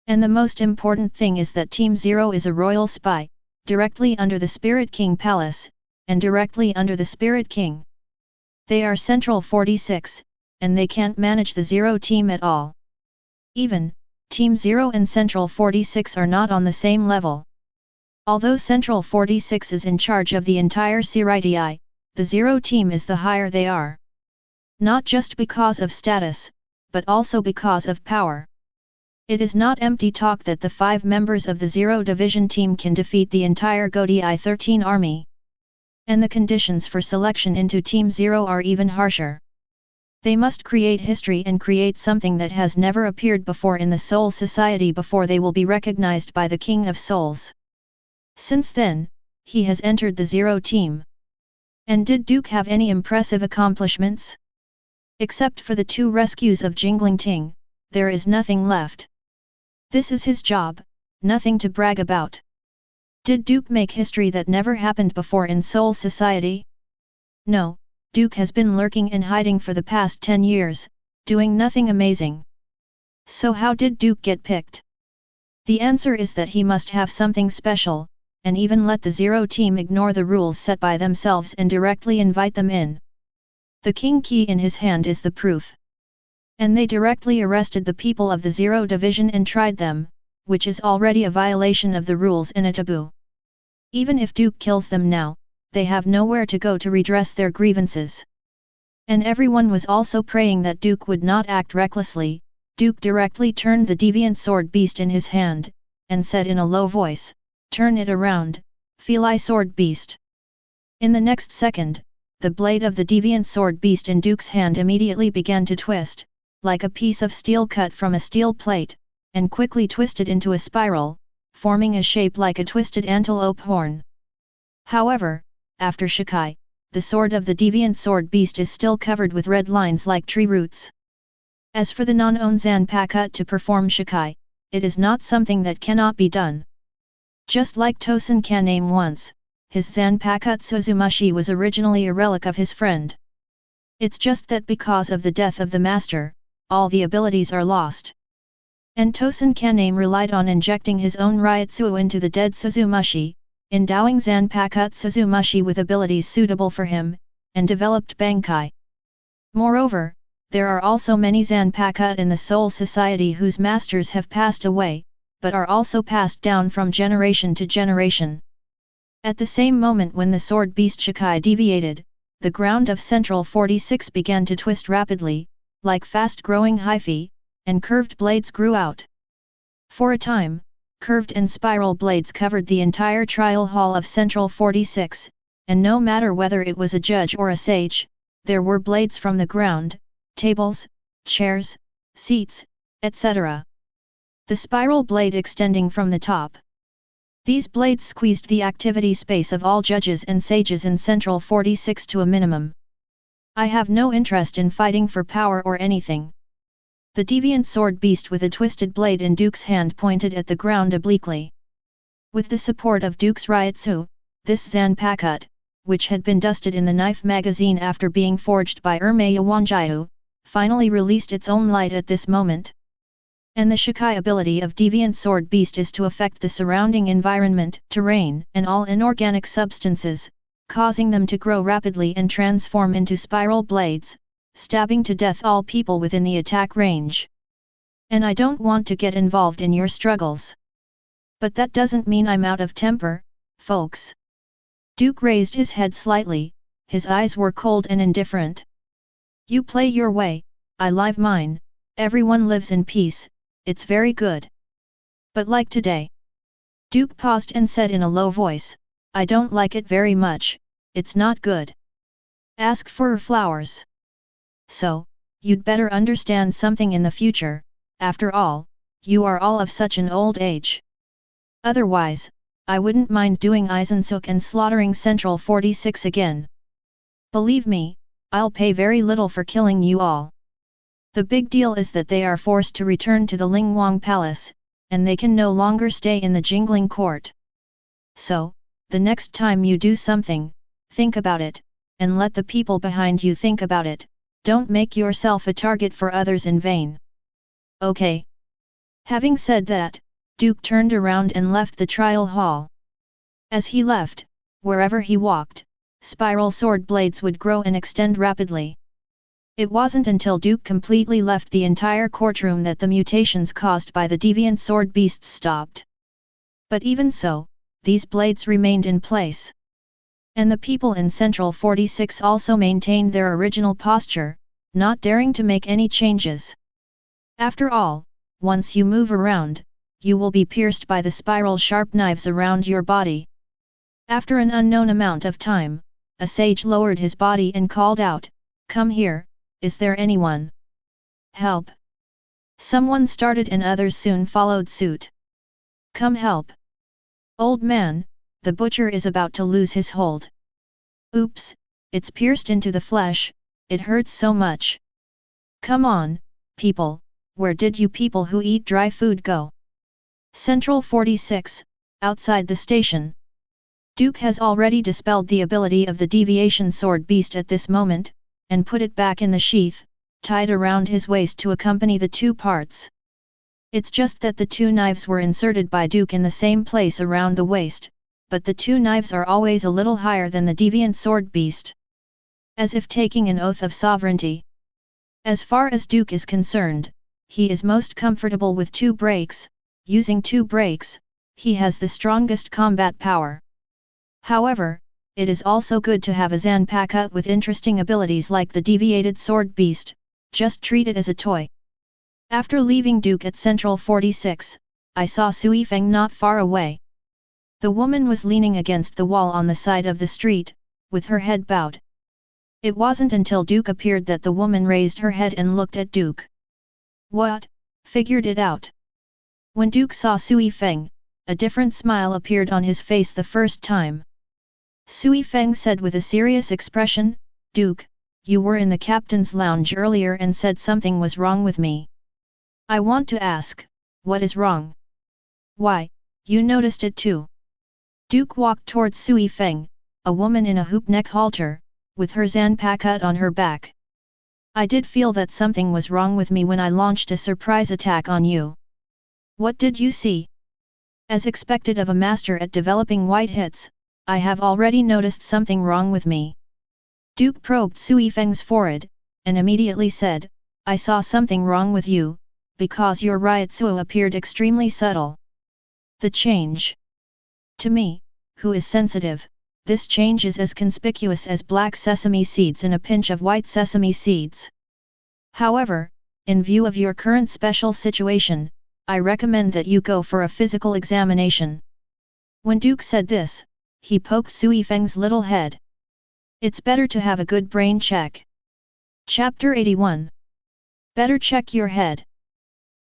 And the most important thing is that Team Zero is a royal spy, directly under the Spirit King Palace, and directly under the Spirit King. They are Central 46, and they can't manage the Zero team at all. Even, Team Zero and Central 46 are not on the same level. Although Central 46 is in charge of the entire Seireitei, the Zero team is the higher they are. Not just because of status, but also because of power. It is not empty talk that the 5 members of the Zero Division team can defeat the entire Huajie 13 army. And the conditions for selection into Team Zero are even harsher. They must create history and create something that has never appeared before in the Soul Society before they will be recognized by the King of Souls. Since then, he has entered the Zero team. And did Duke have any impressive accomplishments? Except for the 2 rescues of Jingling Ting, there is nothing left. This is his job, nothing to brag about. Did Duke make history that never happened before in Soul Society? No, Duke has been lurking and hiding for the past 10 years, doing nothing amazing. So how did Duke get picked? The answer is that he must have something special, and even let the Zero team ignore the rules set by themselves and directly invite them in. The king key in his hand is the proof. And they directly arrested the people of the Zero Division and tried them, which is already a violation of the rules and a taboo. Even if Duke kills them now, they have nowhere to go to redress their grievances. And everyone was also praying that Duke would not act recklessly. Duke directly turned the deviant sword beast in his hand, and said in a low voice, "Turn it around, Feli sword beast." In the next second, the blade of the deviant sword beast in Duke's hand immediately began to twist, like a piece of steel cut from a steel plate, and quickly twisted into a spiral, forming a shape like a twisted antelope horn. However, after Shikai, the sword of the deviant sword beast is still covered with red lines like tree roots. As for the non-onzan pakut to perform Shikai, it is not something that cannot be done. Just like Tosen Kaname once, his Zanpakut Suzumushi was originally a relic of his friend. It's just that because of the death of the master, all the abilities are lost. And Tosen Kaname relied on injecting his own Ryutsu into the dead Suzumushi, endowing Zanpakut Suzumushi with abilities suitable for him, and developed Bankai. Moreover, there are also many Zanpakut in the Soul Society whose masters have passed away, but are also passed down from generation to generation. At the same moment when the sword beast Shikai deviated, the ground of Central 46 began to twist rapidly, like fast-growing hyphae, and curved blades grew out. For a time, curved and spiral blades covered the entire trial hall of Central 46, and no matter whether it was a judge or a sage, there were blades from the ground, tables, chairs, seats, etc. The spiral blade extending from the top. These blades squeezed the activity space of all judges and sages in Central 46 to a minimum. I have no interest in fighting for power or anything. The deviant sword beast with a twisted blade in Duke's hand pointed at the ground obliquely. With the support of Duke's Ryutsu, this Zanpakut, which had been dusted in the knife magazine after being forged by Huajie, finally released its own light at this moment. And the Shikai ability of deviant sword beast is to affect the surrounding environment, terrain, and all inorganic substances, causing them to grow rapidly and transform into spiral blades, stabbing to death all people within the attack range. And I don't want to get involved in your struggles. But that doesn't mean I'm out of temper, folks. Duke raised his head slightly, his eyes were cold and indifferent. You play your way, I live mine, everyone lives in peace, it's very good. But like today. Duke paused and said in a low voice, I don't like it very much, it's not good. Ask for flowers. So, you'd better understand something in the future, after all, you are all of such an old age. Otherwise, I wouldn't mind doing Eisensuk and slaughtering Central 46 again. Believe me, I'll pay very little for killing you all. The big deal is that they are forced to return to the Lingwang Palace, and they can no longer stay in the Jingling Court. So, the next time you do something, think about it, and let the people behind you think about it, don't make yourself a target for others in vain. Okay. Having said that, Duke turned around and left the trial hall. As he left, wherever he walked, spiral sword blades would grow and extend rapidly. It wasn't until Duke completely left the entire courtroom that the mutations caused by the deviant sword beasts stopped. But even so, these blades remained in place. And the people in Central 46 also maintained their original posture, not daring to make any changes. After all, once you move around, you will be pierced by the spiral sharp knives around your body. After an unknown amount of time, a sage lowered his body and called out, "Come here, is there anyone? Help!" Someone started and others soon followed suit. "Come help! Old man, the butcher is about to lose his hold. Oops, it's pierced into the flesh, it hurts so much. Come on, people, where did you people who eat dry food go?" Central 46, outside the station. Duke has already dispelled the ability of the deviation sword beast at this moment, and put it back in the sheath, tied around his waist to accompany the two parts. It's just that the two knives were inserted by Duke in the same place around the waist, but the two knives are always a little higher than the deviant sword beast. As if taking an oath of sovereignty. As far as Duke is concerned, he is most comfortable with two breaks. Using two breaks, he has the strongest combat power. However, it is also good to have a Zanpakuh with interesting abilities like the deviated sword beast, just treat it as a toy. After leaving Duke at Central 46, I saw Sui Feng not far away. The woman was leaning against the wall on the side of the street, with her head bowed. It wasn't until Duke appeared that the woman raised her head and looked at Duke. What? Figured it out. When Duke saw Sui Feng, a different smile appeared on his face the first time. Sui Feng said with a serious expression, "Duke, you were in the captain's lounge earlier and said something was wrong with me. I want to ask, what is wrong?" "Why, you noticed it too." Duke walked towards Sui Feng, a woman in a hoop neck halter, with her Zanpakuh on her back. "I did feel that something was wrong with me when I launched a surprise attack on you." "What did you see?" "As expected of a master at developing white hits, I have already noticed something wrong with me." Duke probed Sui Feng's forehead, and immediately said, "I saw something wrong with you, because your Ryotsuo appeared extremely subtle." "The change. To me, who is sensitive, this change is as conspicuous as black sesame seeds and a pinch of white sesame seeds. However, in view of your current special situation, I recommend that you go for a physical examination." When Duke said this, he poked Sui Feng's little head. "It's better to have a good brain check." Chapter 81. Better check your head.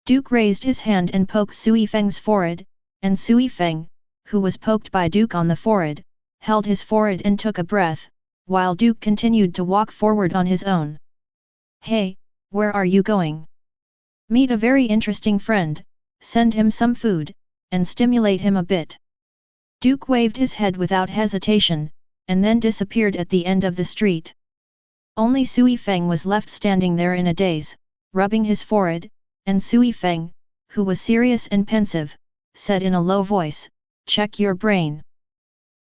Duke raised his hand and poked Sui Feng's forehead, and Sui Feng, who was poked by Duke on the forehead, held his forehead and took a breath, while Duke continued to walk forward on his own. "Hey, where are you going?" "Meet a very interesting friend, send him some food, and stimulate him a bit." Duke waved his head without hesitation, and then disappeared at the end of the street. Only Sui Feng was left standing there in a daze, rubbing his forehead, and Sui Feng, who was serious and pensive, said in a low voice, "Check your brain.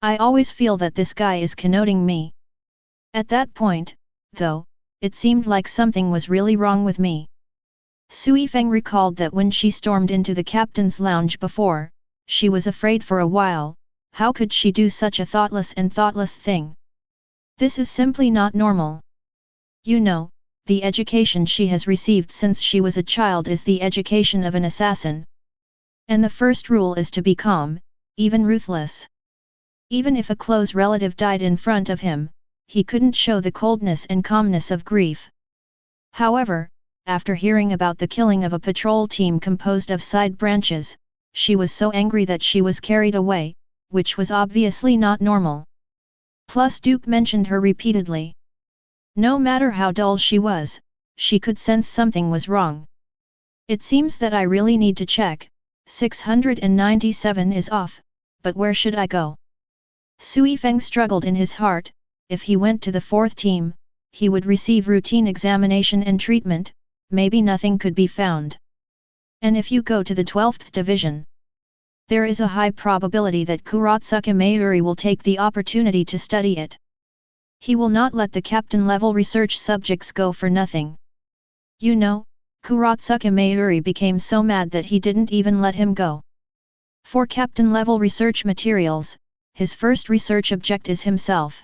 I always feel that this guy is connoting me." At that point, though, it seemed like something was really wrong with me. Sui Feng recalled that when she stormed into the captain's lounge before, she was afraid for a while. How could she do such a thoughtless thing? This is simply not normal. You know, the education she has received since she was a child is the education of an assassin. And the first rule is to be calm, even ruthless. Even if a close relative died in front of him, he couldn't show the coldness and calmness of grief. However, after hearing about the killing of a patrol team composed of side branches, she was so angry that she was carried away, which was obviously not normal. Plus Duke mentioned her repeatedly. No matter how dull she was, she could sense something was wrong. "It seems that I really need to check, 697 is off, but where should I go?" Sui Feng struggled in his heart. If he went to the fourth team, he would receive routine examination and treatment, maybe nothing could be found. And if you go to the 12th division, there is a high probability that Kuratsuka Mayuri will take the opportunity to study it. He will not let the captain-level research subjects go for nothing. You know, Kuratsuka Mayuri became so mad that he didn't even let him go. For captain-level research materials, his first research object is himself.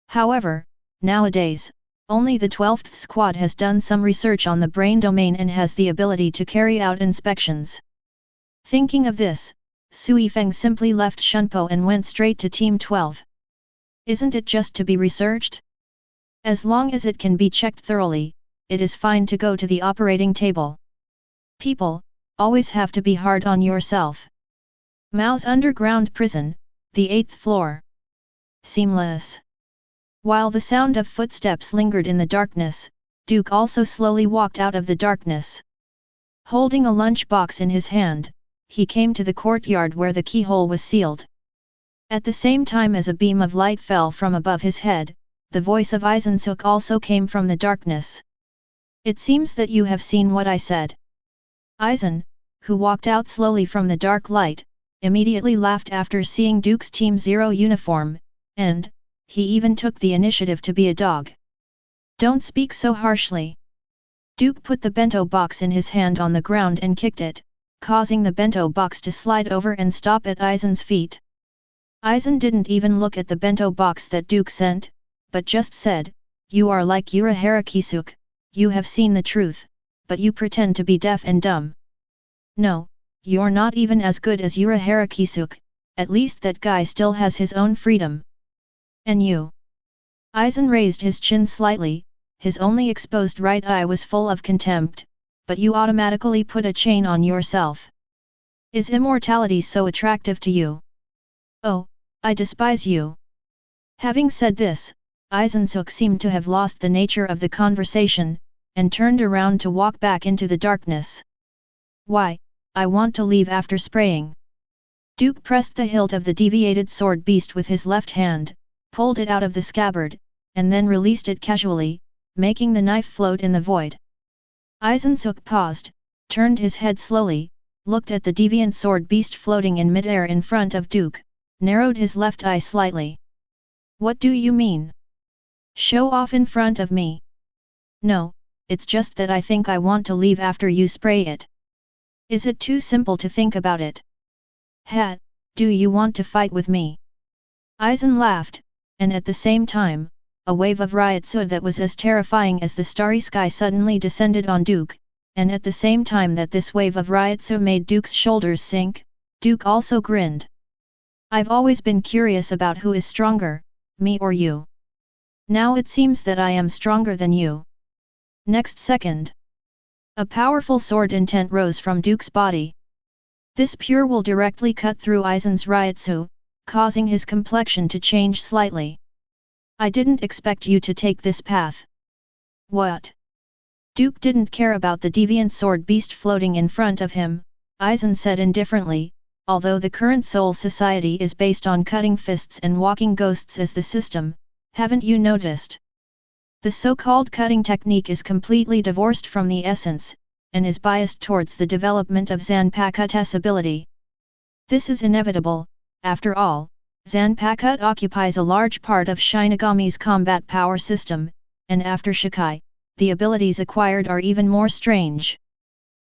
However, nowadays, only the 12th squad has done some research on the brain domain and has the ability to carry out inspections. Thinking of this, Sui Feng simply left Shunpo and went straight to Team 12. Isn't it just to be researched? As long as it can be checked thoroughly, it is fine to go to the operating table. People, always have to be hard on yourself. Mao's underground prison, the 8th floor. Seamless. While the sound of footsteps lingered in the darkness, Duke also slowly walked out of the darkness. Holding a lunch box in his hand, he came to the courtyard where the keyhole was sealed. At the same time as a beam of light fell from above his head, the voice of Eisensook also came from the darkness. It seems that you have seen what I said. Eisen, who walked out slowly from the dark light, immediately laughed after seeing Duke's Team 0 uniform, and, he even took the initiative to be a dog. Don't speak so harshly. Duke put the bento box in his hand on the ground and kicked it, causing the bento box to slide over and stop at Eisen's feet. Eisen didn't even look at the bento box that Duke sent, but just said, "You are like Urahara Kisuk, you have seen the truth, but you pretend to be deaf and dumb. No, you're not even as good as Urahara Kisuk, at least that guy still has his own freedom. And you?" Eisen raised his chin slightly, his only exposed right eye was full of contempt, "But you automatically put a chain on yourself. Is immortality so attractive to you? Oh, I despise you." Having said this, Eisensook seemed to have lost the nature of the conversation, and turned around to walk back into the darkness. "Why, I want to leave after spraying." Duke pressed the hilt of the deviated sword beast with his left hand, pulled it out of the scabbard, and then released it casually, making the knife float in the void. Eisensook paused, turned his head slowly, looked at the deviant sword beast floating in midair in front of Duke, narrowed his left eye slightly. "What do you mean? Show off in front of me?" "No, it's just that I think I want to leave after you spray it." "Is it too simple to think about it?" "Ha, do you want to fight with me?" Eisen laughed, and at the same time, a wave of Ryotsu that was as terrifying as the starry sky suddenly descended on Duke, and at the same time that this wave of Ryotsu made Duke's shoulders sink, Duke also grinned. "I've always been curious about who is stronger, me or you. Now it seems that I am stronger than you." Next second, a powerful sword intent rose from Duke's body. This pure will directly cut through Eisen's Ryotsu, causing his complexion to change slightly. "I didn't expect you to take this path." "What?" Duke didn't care about the deviant sword beast floating in front of him, Eisen said indifferently, "Although the current Soul Society is based on cutting fists and walking ghosts as the system, haven't you noticed? The so-called cutting technique is completely divorced from the essence, and is biased towards the development of Zanpakut's ability. This is inevitable, after all, Zanpakut occupies a large part of Shinigami's combat power system, and after Shikai, the abilities acquired are even more strange.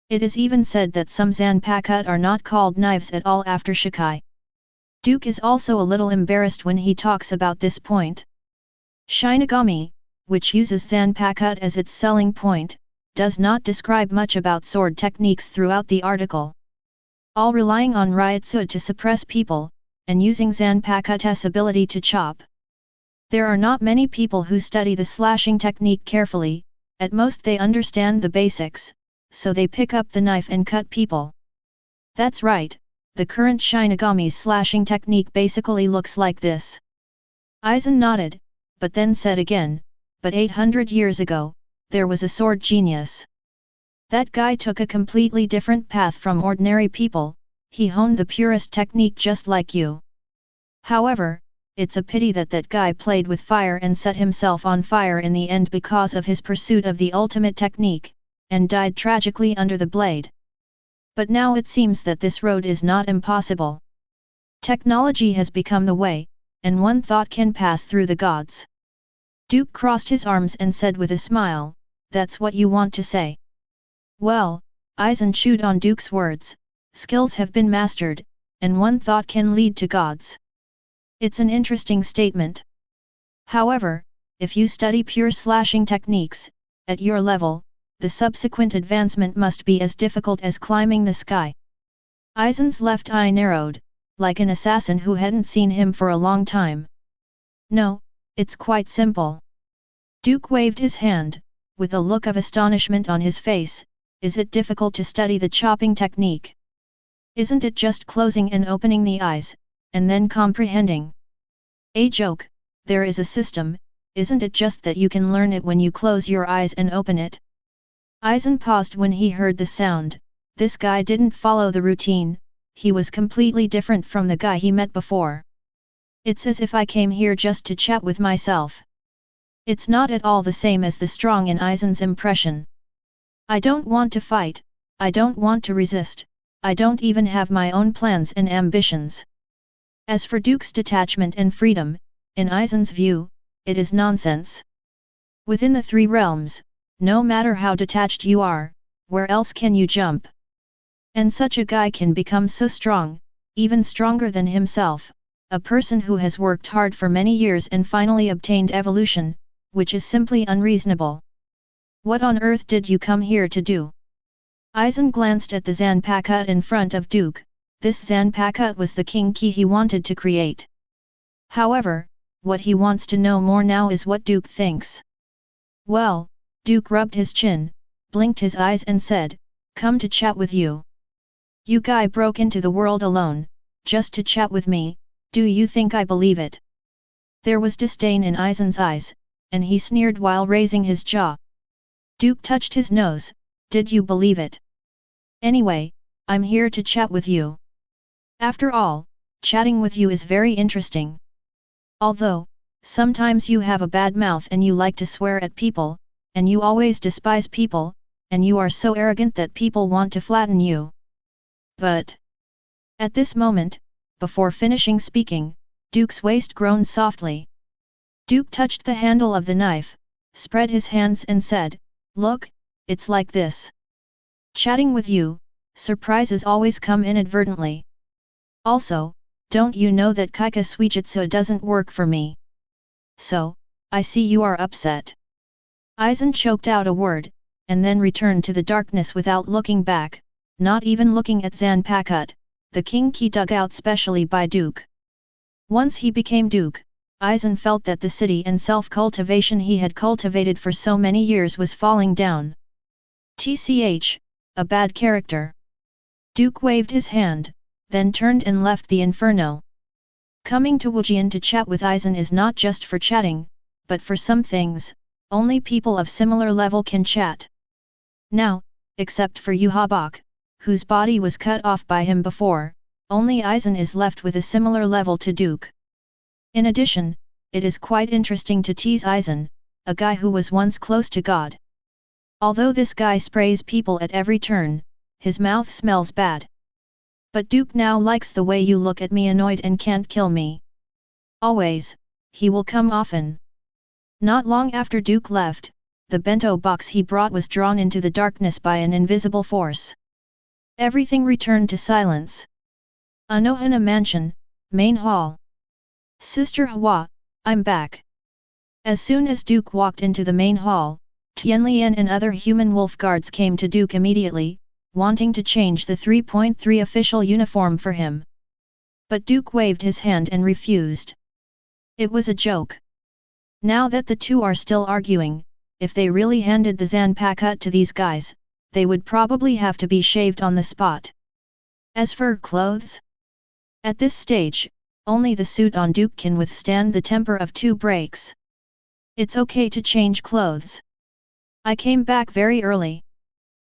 It is even said that some Zanpakut are not called knives at all after Shikai." Duke is also a little embarrassed when he talks about this point. Shinigami, which uses Zanpakut as its selling point, does not describe much about sword techniques throughout the article. All relying on Ryotsu to suppress people, and using Zanpakut's ability to chop. There are not many people who study the slashing technique carefully, at most they understand the basics, so they pick up the knife and cut people. That's right, the current Shinigami's slashing technique basically looks like this. Eisen nodded, but then said again, "But 800 years ago, there was a sword genius. That guy took a completely different path from ordinary people, he honed the purest technique just like you. However, it's a pity that that guy played with fire and set himself on fire in the end because of his pursuit of the ultimate technique, and died tragically under the blade. But now it seems that this road is not impossible. Technology has become the way, and one thought can pass through the gods." Duke crossed his arms and said with a smile, "That's what you want to say." Well, Eisen chewed on Duke's words, "Skills have been mastered, and one thought can lead to gods. It's an interesting statement. However, if you study pure slashing techniques, at your level, the subsequent advancement must be as difficult as climbing the sky. Aizen's left eye narrowed, like an assassin who hadn't seen him for a long time. No, it's quite simple. Duke waved his hand, with a look of astonishment on his face. Is it difficult to study the chopping technique? Isn't it just closing and opening the eyes, and then comprehending? A joke, there is a system, isn't it just that you can learn it when you close your eyes and open it? Aizen paused when he heard the sound. This guy didn't follow the routine, he was completely different from the guy he met before. It's as if I came here just to chat with myself. It's not at all the same as the strong in Aizen's impression. I don't want to fight, I don't want to resist, I don't even have my own plans and ambitions. As for Duke's detachment and freedom, in Aizen's view, it is nonsense. Within the three realms, no matter how detached you are, where else can you jump? And such a guy can become so strong, even stronger than himself, a person who has worked hard for many years and finally obtained evolution, which is simply unreasonable. What on earth did you come here to do? Aizen glanced at the Zanpakut in front of Duke. This Zanpakut was the king key he wanted to create. However, what he wants to know more now is what Duke thinks. Well, Duke rubbed his chin, blinked his eyes and said, "Come to chat with you. You guy broke into the world alone, just to chat with me, do you think I believe it?" There was disdain in Aizen's eyes, and he sneered while raising his jaw. Duke touched his nose. Did you believe it? Anyway, I'm here to chat with you. After all, chatting with you is very interesting. Although, sometimes you have a bad mouth and you like to swear at people, and you always despise people, and you are so arrogant that people want to flatten you. But at this moment, before finishing speaking, Duke's waist groaned softly. Duke touched the handle of the knife, spread his hands and said, "Look, it's like this. Chatting with you, surprises always come inadvertently. Also, don't you know that Kaika Suijutsu doesn't work for me? So, I see you are upset." Aizen choked out a word, and then returned to the darkness without looking back, not even looking at Zanpakut, the king key dug out specially by Duke. Once he became Duke, Aizen felt that the city and self-cultivation he had cultivated for so many years was falling down. TCH, a bad character. Duke waved his hand, then turned and left the inferno. Coming to Huajie to chat with Aizen is not just for chatting, but for some things, only people of similar level can chat. Now, except for Huajie, whose body was cut off by him before, only Aizen is left with a similar level to Duke. In addition, it is quite interesting to tease Aizen, a guy who was once close to God. Although this guy sprays people at every turn, his mouth smells bad. But Duke now likes the way you look at me annoyed and can't kill me. Always, he will come often. Not long after Duke left, the bento box he brought was drawn into the darkness by an invisible force. Everything returned to silence. Anohana Mansion, Main Hall. "Sister Hua, I'm back." As soon as Duke walked into the main hall, Tianlian and other human wolf guards came to Duke immediately, wanting to change the 3.3 official uniform for him. But Duke waved his hand and refused. It was a joke. Now that the two are still arguing, if they really handed the Zanpakut to these guys, they would probably have to be shaved on the spot. As for clothes? At this stage, only the suit on Duke can withstand the temper of 2 breaks. It's okay to change clothes. I came back very early.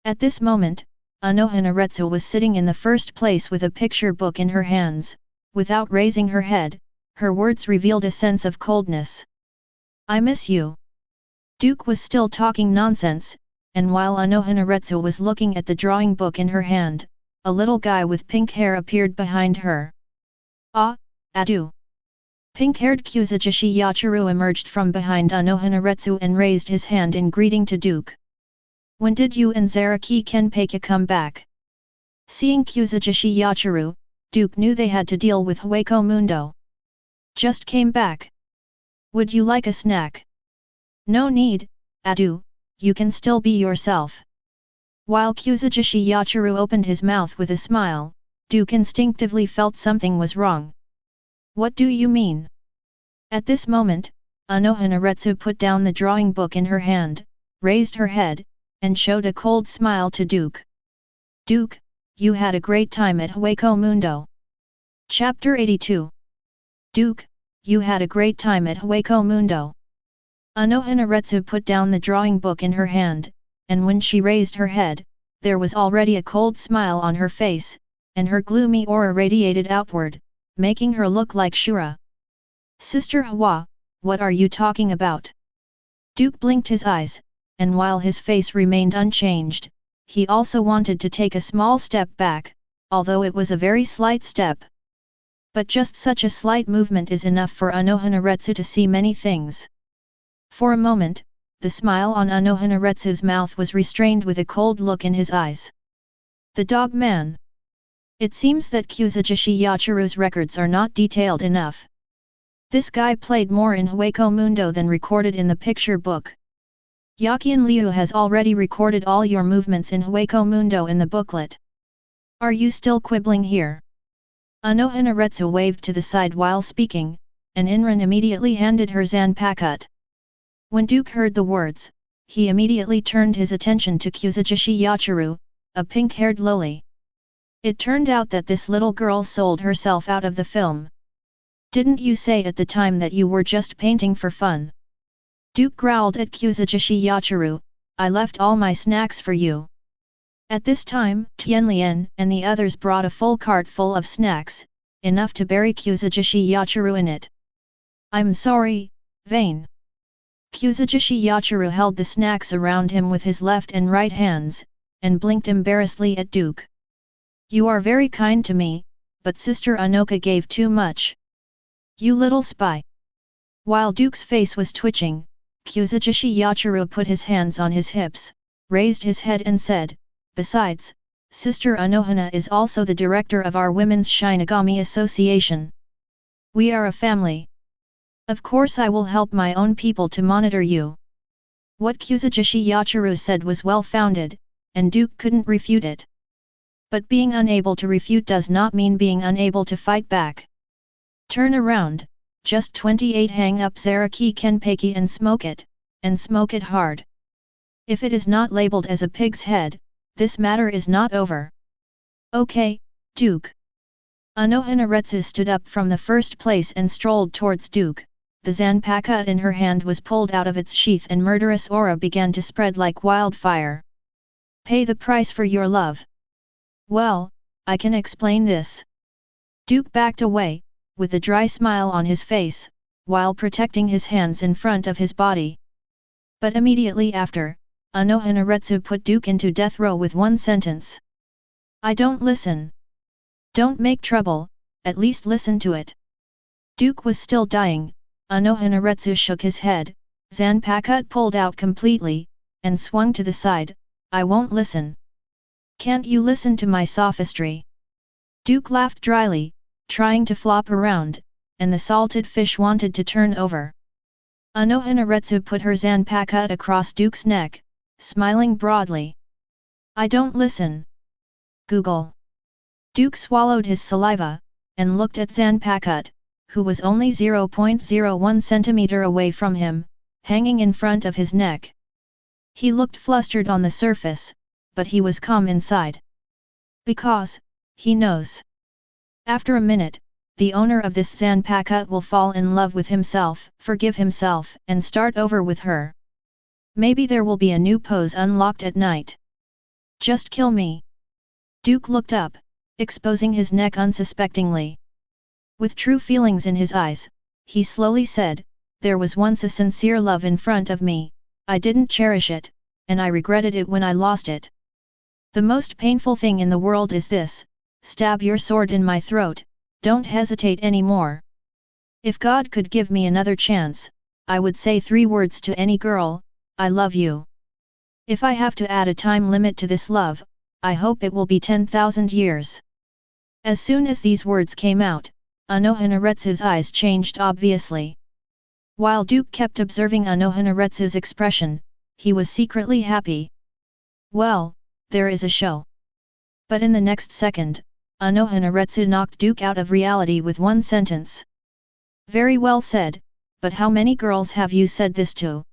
At this moment, Anohana was sitting in the first place with a picture book in her hands. Without raising her head, her words revealed a sense of coldness. "I miss you." Duke was still talking nonsense, and while Anohana was looking at the drawing book in her hand, a little guy with pink hair appeared behind her. "Ah, Adu." Pink-haired Kuzajishi Yachiru emerged from behind Anohana and raised his hand in greeting to Duke. "When did you and Zaraki Kenpeka come back?" Seeing Kuzajishi Yachiru, Duke knew they had to deal with Hueco Mundo. Just came back. Would you like a snack? No need, Adu, you can still be yourself. While Kuzajishi Yachiru opened his mouth with a smile, Duke instinctively felt something was wrong. What do you mean? At this moment, Anohanaretsu put down the drawing book in her hand, raised her head, and showed a cold smile to Duke. Duke, you had a great time at Hueco Mundo. Chapter 82. Duke, you had a great time at Hueco Mundo. Anohanaretsu put down the drawing book in her hand, and when she raised her head, there was already a cold smile on her face, and her gloomy aura radiated outward, making her look like Shura. Sister Hua, what are you talking about? Duke blinked his eyes, and while his face remained unchanged, he also wanted to take a small step back, although it was a very slight step. But just such a slight movement is enough for Anohanaretsu to see many things. For a moment, the smile on Anohanaretsu's mouth was restrained with a cold look in his eyes. The dog man. It seems that Kuzajishi Yachiru's records are not detailed enough. This guy played more in Hueco Mundo than recorded in the picture book. Yakian Liu has already recorded all your movements in Hueco Mundo in the booklet. Are you still quibbling here? Anohanaretsu waved to the side while speaking, and Inran immediately handed her Zanpakut. When Duke heard the words, he immediately turned his attention to Kuzajishi Yachiru, a pink-haired loli. It turned out that this little girl sold herself out of the film. Didn't you say at the time that you were just painting for fun? Duke growled at Kuzajishi Yachiru, I left all my snacks for you. At this time, Tianlian and the others brought a full cart full of snacks, enough to bury Kuzajishi Yachiru in it. I'm sorry, vain. Kuzajishi Yachiru held the snacks around him with his left and right hands, and blinked embarrassedly at Duke. You are very kind to me, but Sister Anoka gave too much. You little spy. While Duke's face was twitching, Kuzajishi Yachiru put his hands on his hips, raised his head and said, besides, Sister Anohana is also the director of our Women's Shinigami Association. We are a family. Of course I will help my own people to monitor you. What Kuzajishi Yachiru said was well-founded, and Duke couldn't refute it. But being unable to refute does not mean being unable to fight back. Turn around, just 28 hang up Zaraki Kenpeki and smoke it hard. If it is not labeled as a pig's head, this matter is not over. Okay, Duke. Anohanaretsu stood up from the first place and strolled towards Duke. The Zanpakut in her hand was pulled out of its sheath and murderous aura began to spread like wildfire. Pay the price for your love. Well, I can explain this. Duke backed away, with a dry smile on his face, while protecting his hands in front of his body. But immediately after, Anohanaretsu put Duke into death row with one sentence. I don't listen. Don't make trouble, at least listen to it. Duke was still dying, Anohanaretsu shook his head, Zanpakut pulled out completely, and swung to the side, I won't listen. Can't you listen to my sophistry? Duke laughed dryly, trying to flop around, and the salted fish wanted to turn over. Anohanaretsu put her Zanpakut across Duke's neck, smiling broadly. I don't listen. Google. Duke swallowed his saliva, and looked at Zanpakut, who was only 0.01 cm away from him, hanging in front of his neck. He looked flustered on the surface, but he was calm inside. Because, he knows. After a minute, the owner of this Zanpakut will fall in love with himself, forgive himself, and start over with her. Maybe there will be a new pose unlocked at night. Just kill me. Duke looked up, exposing his neck unsuspectingly. With true feelings in his eyes, he slowly said, there was once a sincere love in front of me, I didn't cherish it, and I regretted it when I lost it. The most painful thing in the world is this, stab your sword in my throat, don't hesitate anymore. If God could give me another chance, I would say 3 words to any girl, I love you. If I have to add a time limit to this love, I hope it will be 10,000 years. As soon as these words came out, Anohanaretsu's eyes changed obviously. While Duke kept observing Anohanaretsu's expression, he was secretly happy. Well, there is a show. But in the next second, Anohanaretsu knocked Duke out of reality with one sentence. Very well said, but how many girls have you said this to?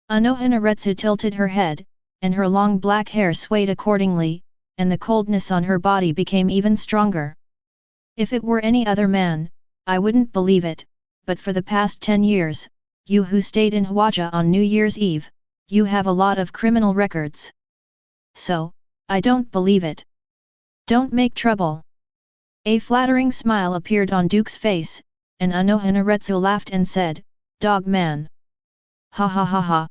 Anohanaretsu tilted her head, and her long black hair swayed accordingly, and the coldness on her body became even stronger. If it were any other man, I wouldn't believe it, but for the past 10 years, you who stayed in Huajie on New Year's Eve, you have a lot of criminal records. So, I don't believe it. Don't make trouble. A flattering smile appeared on Duke's face, and Anohanaretsu laughed and said, Dog man. Ha ha ha ha.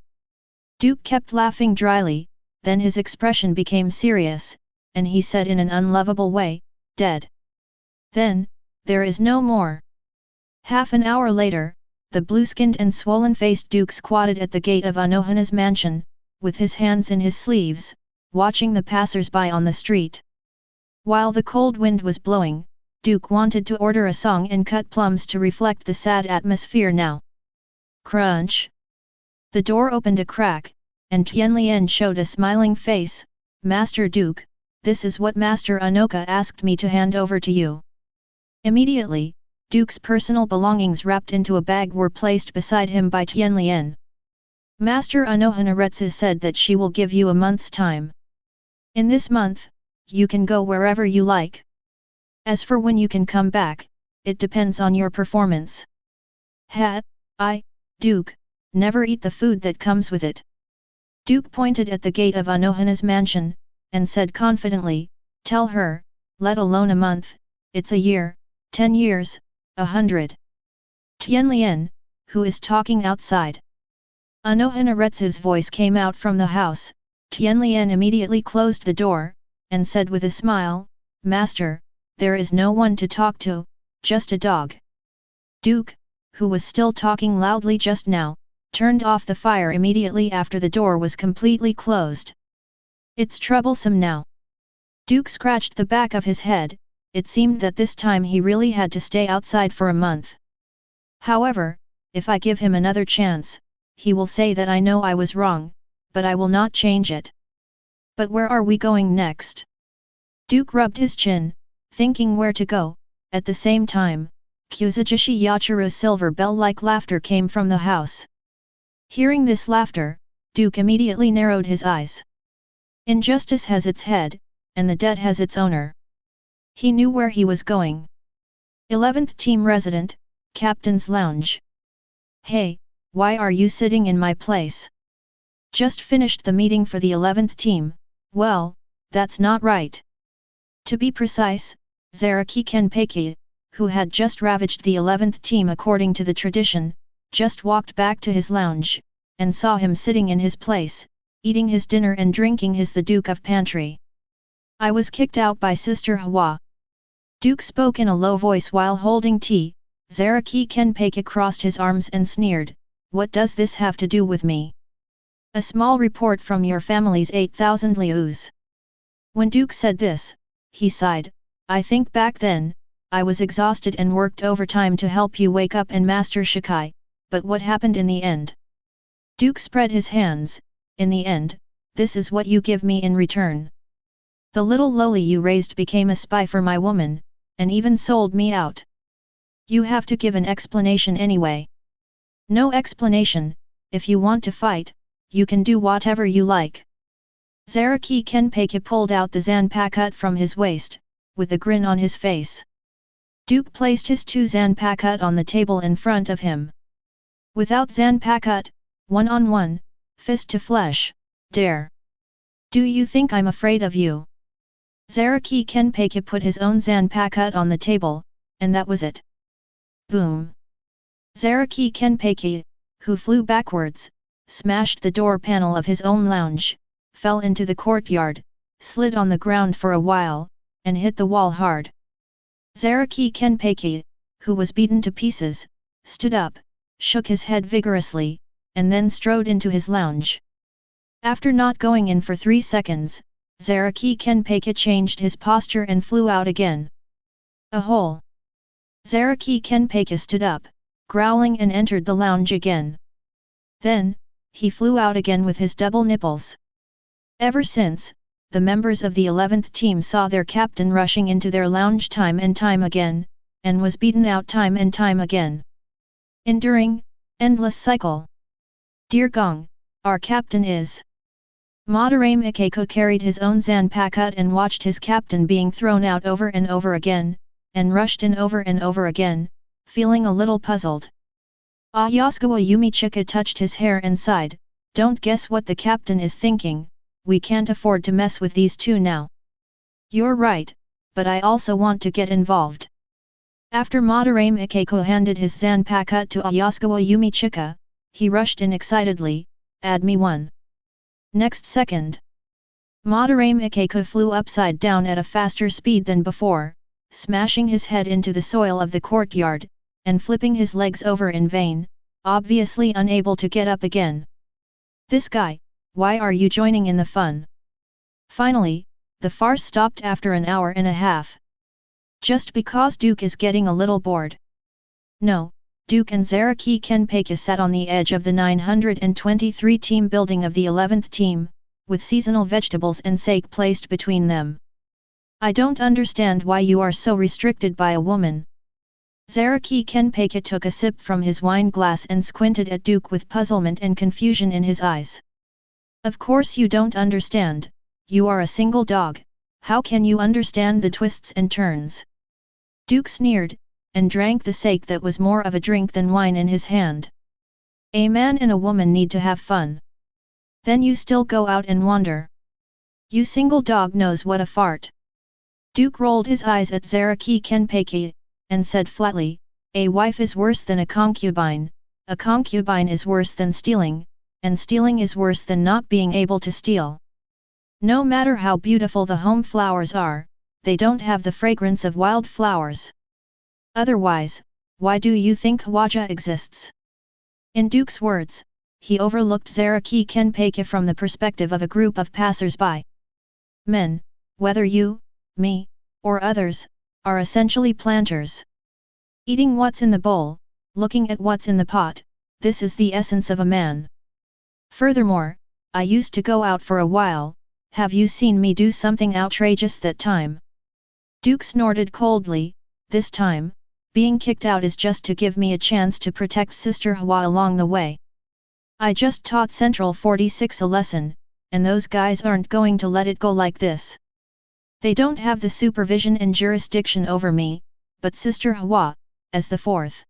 Duke kept laughing dryly, then his expression became serious, and he said in an unlovable way, dead. Then, there is no more. Half an hour later, the blue-skinned and swollen-faced Duke squatted at the gate of Anohana's mansion, with his hands in his sleeves, watching the passers-by on the street. While the cold wind was blowing, Duke wanted to order a song and cut plums to reflect the sad atmosphere now. Crunch! The door opened a crack, and Tianlian showed a smiling face. Master Duke, this is what Master Anoka asked me to hand over to you. Immediately, Duke's personal belongings wrapped into a bag were placed beside him by Tianlian. Master Anohanaretsu said that she will give you a month's time. In this month, you can go wherever you like. As for when you can come back, it depends on your performance. I, Duke, never eat the food that comes with it. Duke pointed at the gate of Anohana's mansion, and said confidently, tell her, let alone a month, it's a year, 10 years, 100. Tianlian, who is talking outside? Anohanaretsu's voice came out from the house. Tianlian immediately closed the door, and said with a smile, Master, there is no one to talk to, just a dog. Duke, who was still talking loudly just now, turned off the fire immediately after the door was completely closed. It's troublesome now. Duke scratched the back of his head. It seemed that this time he really had to stay outside for a month. However, if I give him another chance, he will say that I know I was wrong, but I will not change it. But where are we going next? Duke rubbed his chin, thinking where to go. At the same time, Kuzujishi Yachiru's silver bell-like laughter came from the house. Hearing this laughter, Duke immediately narrowed his eyes. Injustice has its head, and the debt has its owner. He knew where he was going. 11th Team Resident, Captain's Lounge. Hey, why are you sitting in my place? Just finished the meeting for the 11th team. Well, that's not right. To be precise, Zaraki Kenpeki, who had just ravaged the 11th team according to the tradition, just walked back to his lounge, and saw him sitting in his place, eating his dinner and drinking his the Duke of Pantry. I was kicked out by Sister Hawa. Duke spoke in a low voice while holding tea. Zaraki Kenpeki crossed his arms and sneered, what does this have to do with me? A small report from your family's 8,000 lius. When Duke said this, he sighed, I think back then, I was exhausted and worked overtime to help you wake up and master Shikai, but what happened in the end? Duke spread his hands, in the end, this is what you give me in return. The little lowly you raised became a spy for my woman, and even sold me out. You have to give an explanation anyway. No explanation, if you want to fight, you can do whatever you like. Zaraki Kenpeki pulled out the zanpakut from his waist, with a grin on his face. Duke placed his 2 zanpakut on the table in front of him. Without zanpakut, one-on-one, fist to flesh, dare. Do you think I'm afraid of you? Zaraki Kenpeki put his own zanpakut on the table, and that was it. Boom! Zaraki Kenpeki, who flew backwards, smashed the door panel of his own lounge, fell into the courtyard, slid on the ground for a while, and hit the wall hard. Zaraki Kenpeki, who was beaten to pieces, stood up, shook his head vigorously, and then strode into his lounge. After not going in for 3 seconds, Zaraki Kenpeki changed his posture and flew out again. A hole. Seireitei Kenpeki stood up, growling and entered the lounge again. Then, he flew out again with his double nipples. Ever since, the members of the 11th team saw their captain rushing into their lounge time and time again, and was beaten out time and time again. Enduring, endless cycle. Dear Gong, our captain is. Madarame Ikeko carried his own zanpakut and watched his captain being thrown out over and over again, and rushed in over and over again, feeling a little puzzled. Ayaskawa Yumichika touched his hair and sighed, "Don't guess what the captain is thinking, we can't afford to mess with these two now." "You're right, but I also want to get involved." After Madarame Ikeko handed his zanpakut to Ayaskawa Yumichika, he rushed in excitedly, "Add me one." Next second, Madarame Ikeko flew upside down at a faster speed than before, smashing his head into the soil of the courtyard, and flipping his legs over in vain, obviously unable to get up again. "This guy, why are you joining in the fun?" Finally, the farce stopped after an hour and a half. "Just because Duke is getting a little bored." No, Duke and Seireitei Kenpeki sat on the edge of the 923 team building of the 11th team, with seasonal vegetables and sake placed between them. "I don't understand why you are so restricted by a woman." Seireitei Kenpeki took a sip from his wine glass and squinted at Duke with puzzlement and confusion in his eyes. "Of course you don't understand, you are a single dog, how can you understand the twists and turns?" Duke sneered, and drank the sake that was more of a drink than wine in his hand. "A man and a woman need to have fun. Then you still go out and wander. You single dog knows what a fart." Duke rolled his eyes at Seireitei Kenpeki, and said flatly, "A wife is worse than a concubine is worse than stealing, and stealing is worse than not being able to steal. No matter how beautiful the home flowers are, they don't have the fragrance of wild flowers. Otherwise, why do you think Huajie exists?" In Duke's words, he overlooked Seireitei Kenpeki from the perspective of a group of passers-by. Men, whether you, me, or others, are essentially planters. Eating what's in the bowl, looking at what's in the pot, this is the essence of a man. Furthermore, I used to go out for a while, have you seen me do something outrageous that time?" Duke snorted coldly, "This time, being kicked out is just to give me a chance to protect Sister Huajie along the way. I just taught Central 46 a lesson, and those guys aren't going to let it go like this. They don't have the supervision and jurisdiction over me, but Sister Huajie, as the fourth.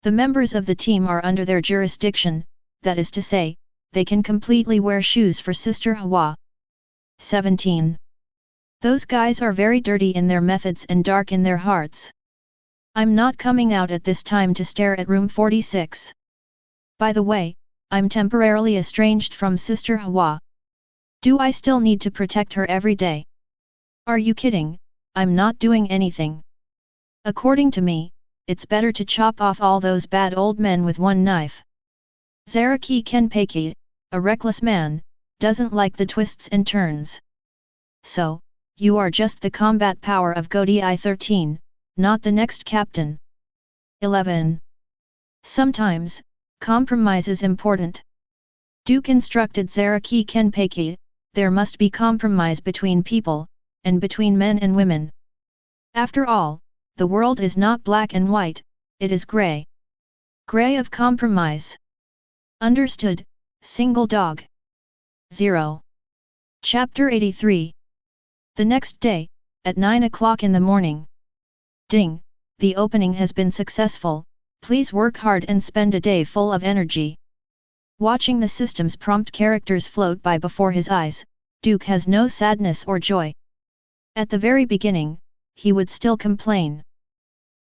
The members of the team are under their jurisdiction, that is to say, they can completely wear shoes for Sister Huajie. 17. Those guys are very dirty in their methods and dark in their hearts. I'm not coming out at this time to stare at room 46. By the way, I'm temporarily estranged from Sister Huajie. Do I still need to protect her every day? Are you kidding? I'm not doing anything. According to me, it's better to chop off all those bad old men with one knife." Seireitei Kenpeki, a reckless man, doesn't like the twists and turns. "So, you are just the combat power of Huajie 13, not the next captain." 11. Sometimes, compromise is important. Duke instructed Seireitei Kenpeki, there must be compromise between people, and between men and women. After all, the world is not black and white, it is grey. Grey of compromise. Understood, single dog. 0. Chapter 83. The next day, at 9 o'clock in the morning. Ding, the opening has been successful, please work hard and spend a day full of energy. Watching the system's prompt characters float by before his eyes, Duke has no sadness or joy. At the very beginning, he would still complain.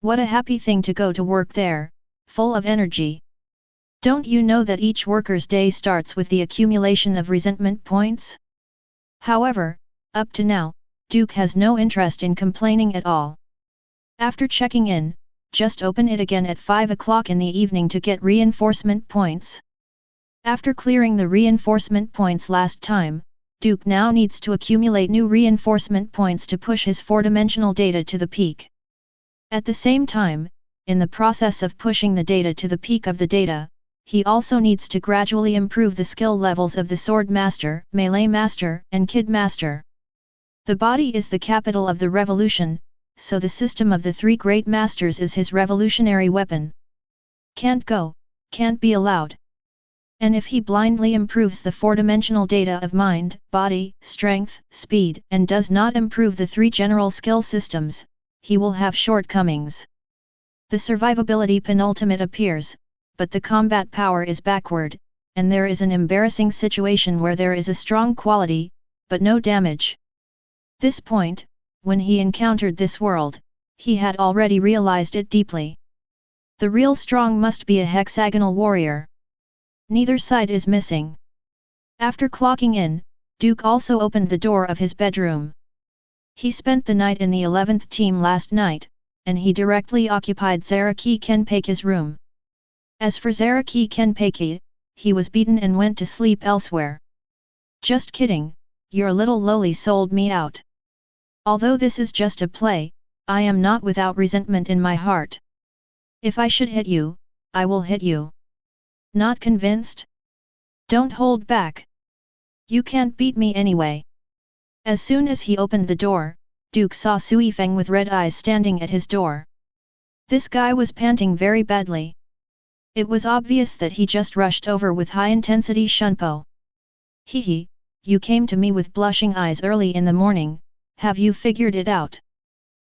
What a happy thing to go to work there, full of energy. Don't you know that each worker's day starts with the accumulation of resentment points? However, up to now, Duke has no interest in complaining at all. After checking in, just open it again at 5 o'clock in the evening to get reinforcement points. After clearing the reinforcement points last time, Duke now needs to accumulate new reinforcement points to push his 4-dimensional data to the peak. At the same time, in the process of pushing the data to the peak of the data, he also needs to gradually improve the skill levels of the Sword Master, Melee Master, and Kid Master. The body is the capital of the revolution, so the system of the three great masters is his revolutionary weapon. Can't go, can't be allowed. And if he blindly improves the four-dimensional data of mind, body, strength, speed, and does not improve the three general skill systems, he will have shortcomings. The survivability penultimate appears, but the combat power is backward, and there is an embarrassing situation where there is a strong quality, but no damage. This point, when he encountered this world, he had already realized it deeply. The real strong must be a hexagonal warrior. Neither side is missing. After clocking in, Duke also opened the door of his bedroom. He spent the night in the 11th team last night, and he directly occupied Seireitei Kenpeiki's room. As for Seireitei Kenpeiki, he was beaten and went to sleep elsewhere. Just kidding, your little loli sold me out. Although this is just a play, I am not without resentment in my heart. If I should hit you, I will hit you. Not convinced? Don't hold back. You can't beat me anyway. As soon as he opened the door, Duke saw Sui Feng with red eyes standing at his door. This guy was panting very badly. It was obvious that he just rushed over with high-intensity shunpo. Hehe, you came to me with blushing eyes early in the morning, have you figured it out?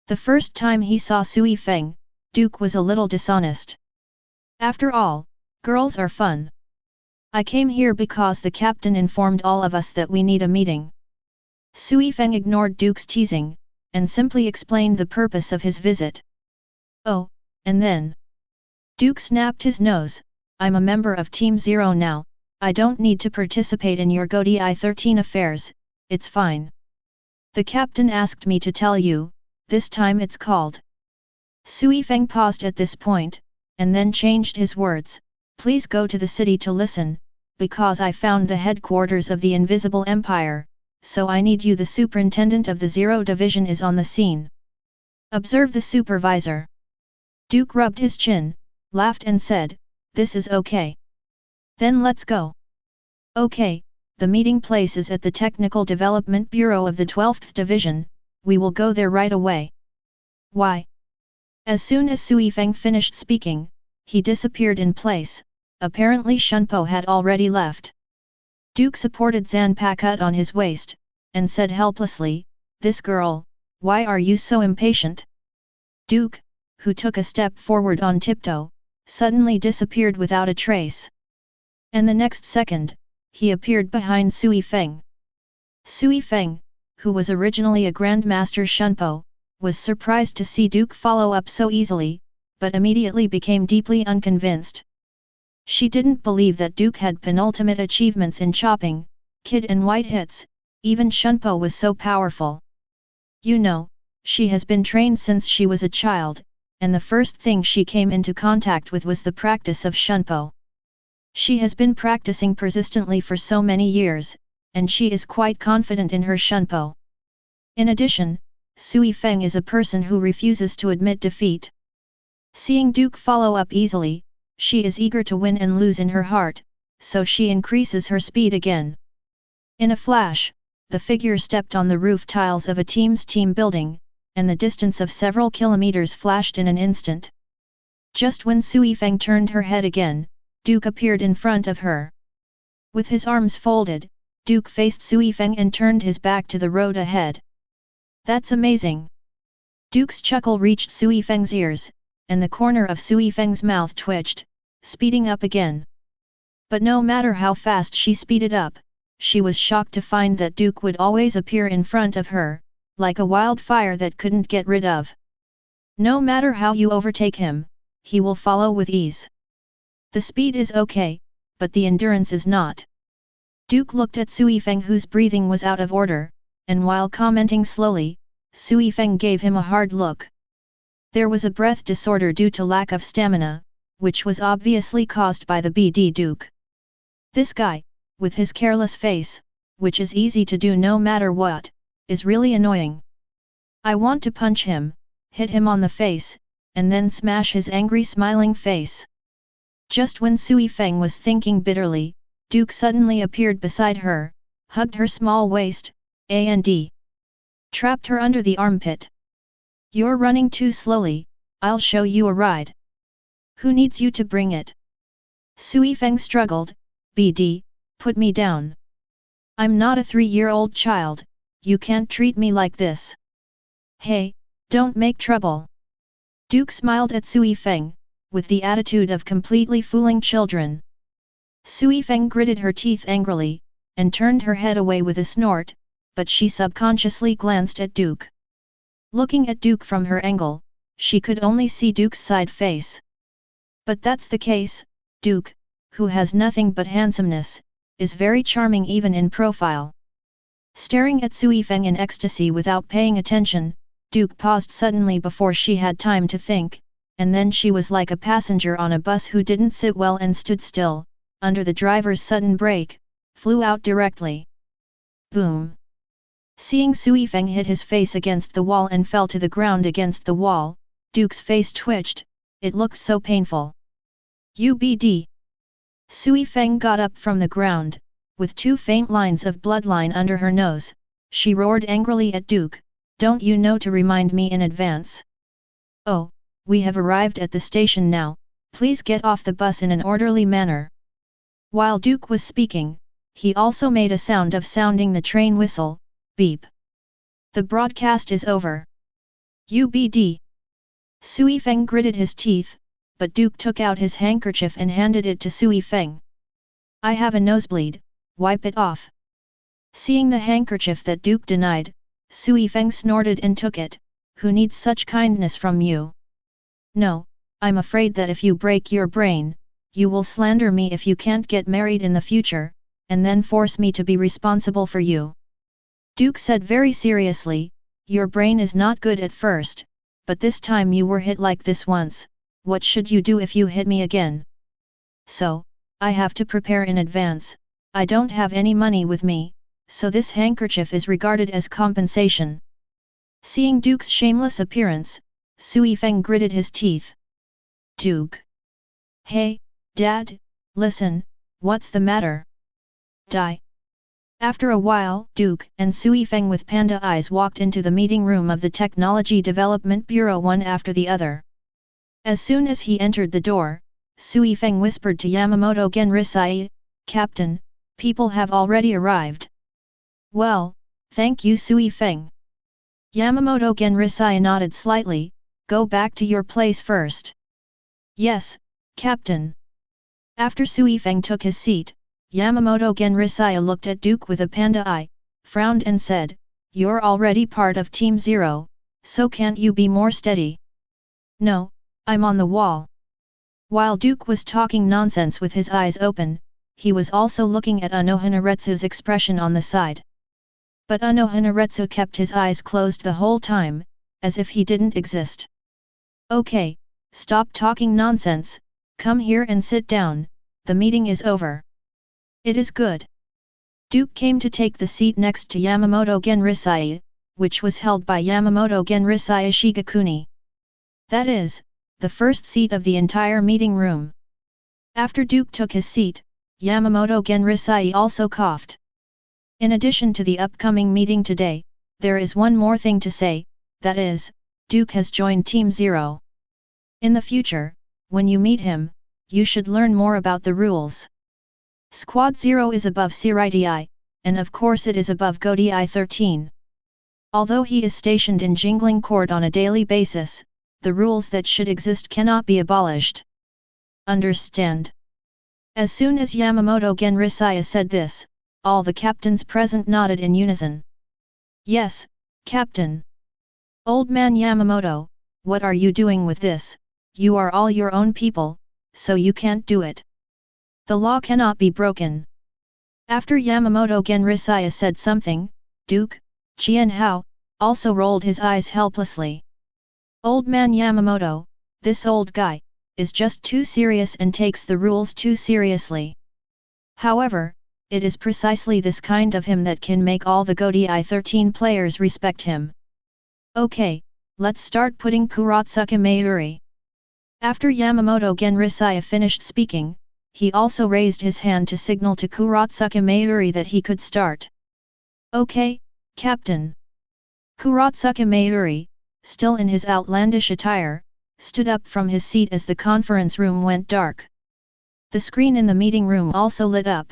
The first time he saw Sui Feng, Duke was a little dishonest. After all, girls are fun. I came here because the captain informed all of us that we need a meeting. Sui Feng ignored Duke's teasing, and simply explained the purpose of his visit. Oh, and then? Duke snapped his nose, I'm a member of Team Zero now, I don't need to participate in your GODI 13 affairs, it's fine. The captain asked me to tell you, this time it's called. Sui Feng paused at this point, and then changed his words, please go to the city to listen, because I found the headquarters of the Invisible Empire, so I need you. The superintendent of the Zero Division is on the scene. Observe the supervisor. Duke rubbed his chin, laughed and said, this is okay. Then let's go. Okay, the meeting place is at the Technical Development Bureau of the 12th Division, we will go there right away. Why? As soon as Sui Feng finished speaking, he disappeared in place, apparently Shunpo had already left. Duke supported Zanpakut on his waist, and said helplessly, this girl, why are you so impatient? Duke, who took a step forward on tiptoe, suddenly disappeared without a trace. And the next second, he appeared behind Sui Feng. Sui Feng, who was originally a Grandmaster Shunpo, was surprised to see Duke follow up so easily, but immediately became deeply unconvinced. She didn't believe that Duke had penultimate achievements in chopping, kid and white hits, even Shunpo was so powerful. You know, she has been trained since she was a child, and the first thing she came into contact with was the practice of Shunpo. She has been practicing persistently for so many years, and she is quite confident in her Shunpo. In addition, Sui Feng is a person who refuses to admit defeat. Seeing Duke follow up easily, she is eager to win and lose in her heart, so she increases her speed again. In a flash, the figure stepped on the roof tiles of a team's team building, and the distance of several kilometers flashed in an instant. Just when Sui Feng turned her head again, Duke appeared in front of her. With his arms folded, Duke faced Sui Feng and turned his back to the road ahead. That's amazing! Duke's chuckle reached Sui Feng's ears, and the corner of Sui Feng's mouth twitched, speeding up again. But no matter how fast she speeded up, she was shocked to find that Duke would always appear in front of her, like a wildfire that couldn't get rid of. No matter how you overtake him, he will follow with ease. The speed is okay, but the endurance is not. Duke looked at Sui Feng, whose breathing was out of order, and while commenting slowly, Sui Feng gave him a hard look. There was a breath disorder due to lack of stamina, which was obviously caused by the BD Duke. This guy, with his careless face, which is easy to do no matter what, is really annoying. I want to punch him, hit him on the face, and then smash his angry smiling face. Just when Sui Feng was thinking bitterly, Duke suddenly appeared beside her, hugged her small waist, and trapped her under the armpit. You're running too slowly, I'll show you a ride. Who needs you to bring it? Sui Feng struggled, BD, put me down. I'm not a 3-year-old child, you can't treat me like this. Hey, don't make trouble. Duke smiled at Sui Feng, with the attitude of completely fooling children. Sui Feng gritted her teeth angrily, and turned her head away with a snort, but she subconsciously glanced at Duke. Looking at Duke from her angle, she could only see Duke's side face. But that's the case, Duke, who has nothing but handsomeness, is very charming even in profile. Staring at Sui Feng in ecstasy without paying attention, Duke paused suddenly before she had time to think, and then she was like a passenger on a bus who didn't sit well and stood still, under the driver's sudden brake, flew out directly. Boom! Seeing Sui Feng hit his face against the wall and fell to the ground against the wall, Duke's face twitched, it looked so painful. UBD! Sui Feng got up from the ground, with 2 faint lines of bloodline under her nose, she roared angrily at Duke, don't you know to remind me in advance? Oh, we have arrived at the station now, please get off the bus in an orderly manner. While Duke was speaking, he also made a sound of sounding the train whistle, beep. The broadcast is over. UBD. Sui Feng gritted his teeth, but Duke took out his handkerchief and handed it to Sui Feng. I have a nosebleed, wipe it off. Seeing the handkerchief that Duke denied, Sui Feng snorted and took it, who needs such kindness from you? No, I'm afraid that if you break your brain, you will slander me if you can't get married in the future, and then force me to be responsible for you. Duke said very seriously, your brain is not good at first, but this time you were hit like this once, what should you do if you hit me again? So, I have to prepare in advance, I don't have any money with me, so this handkerchief is regarded as compensation. Seeing Duke's shameless appearance, Sui Feng gritted his teeth. Duke! Hey, Dad, listen, what's the matter? Die! After a while, Duke and Sui Feng with panda eyes walked into the meeting room of the Technology Development Bureau one after the other. As soon as he entered the door, Sui Feng whispered to Yamamoto Genrisai, Captain, people have already arrived. Well, thank you Sui Feng. Yamamoto Genrisai nodded slightly, go back to your place first. Yes, Captain. After Sui Feng took his seat, Yamamoto Genrisai looked at Duke with a panda eye, frowned and said, you're already part of Team Zero, so can't you be more steady? No, I'm on the wall. While Duke was talking nonsense with his eyes open, he was also looking at Unohanaretsu's expression on the side. But Unohanaretsu kept his eyes closed the whole time, as if he didn't exist. Okay, stop talking nonsense, come here and sit down, the meeting is over. It is good. Duke came to take the seat next to Yamamoto Genrisai, which was held by Yamamoto Genrisai Shigakuni. That is, the first seat of the entire meeting room. After Duke took his seat, Yamamoto Genrisai also coughed. In addition to the upcoming meeting today, there is one more thing to say, that is, Duke has joined Team Zero. In the future, when you meet him, you should learn more about the rules. Squad 0 is above Seireitei, and of course it is above Godii 13. Although he is stationed in Jingling Court on a daily basis, the rules that should exist cannot be abolished. Understand? As soon as Yamamoto Genrisai said this, all the captains present nodded in unison. Yes, Captain. Old man Yamamoto, what are you doing with this? You are all your own people, so you can't do it. The law cannot be broken. After Yamamoto Genrisai said something, Duke, Qianhao, also rolled his eyes helplessly. Old man Yamamoto, this old guy, is just too serious and takes the rules too seriously. However, it is precisely this kind of him that can make all the Godii 13 players respect him. Okay, let's start putting Kurotsuka Mayuri. After Yamamoto Genrisaya finished speaking, he also raised his hand to signal to Kurotsuka Mayuri that he could start. Okay, Captain. Kurotsuka Mayuri, still in his outlandish attire, stood up from his seat as the conference room went dark. The screen in the meeting room also lit up.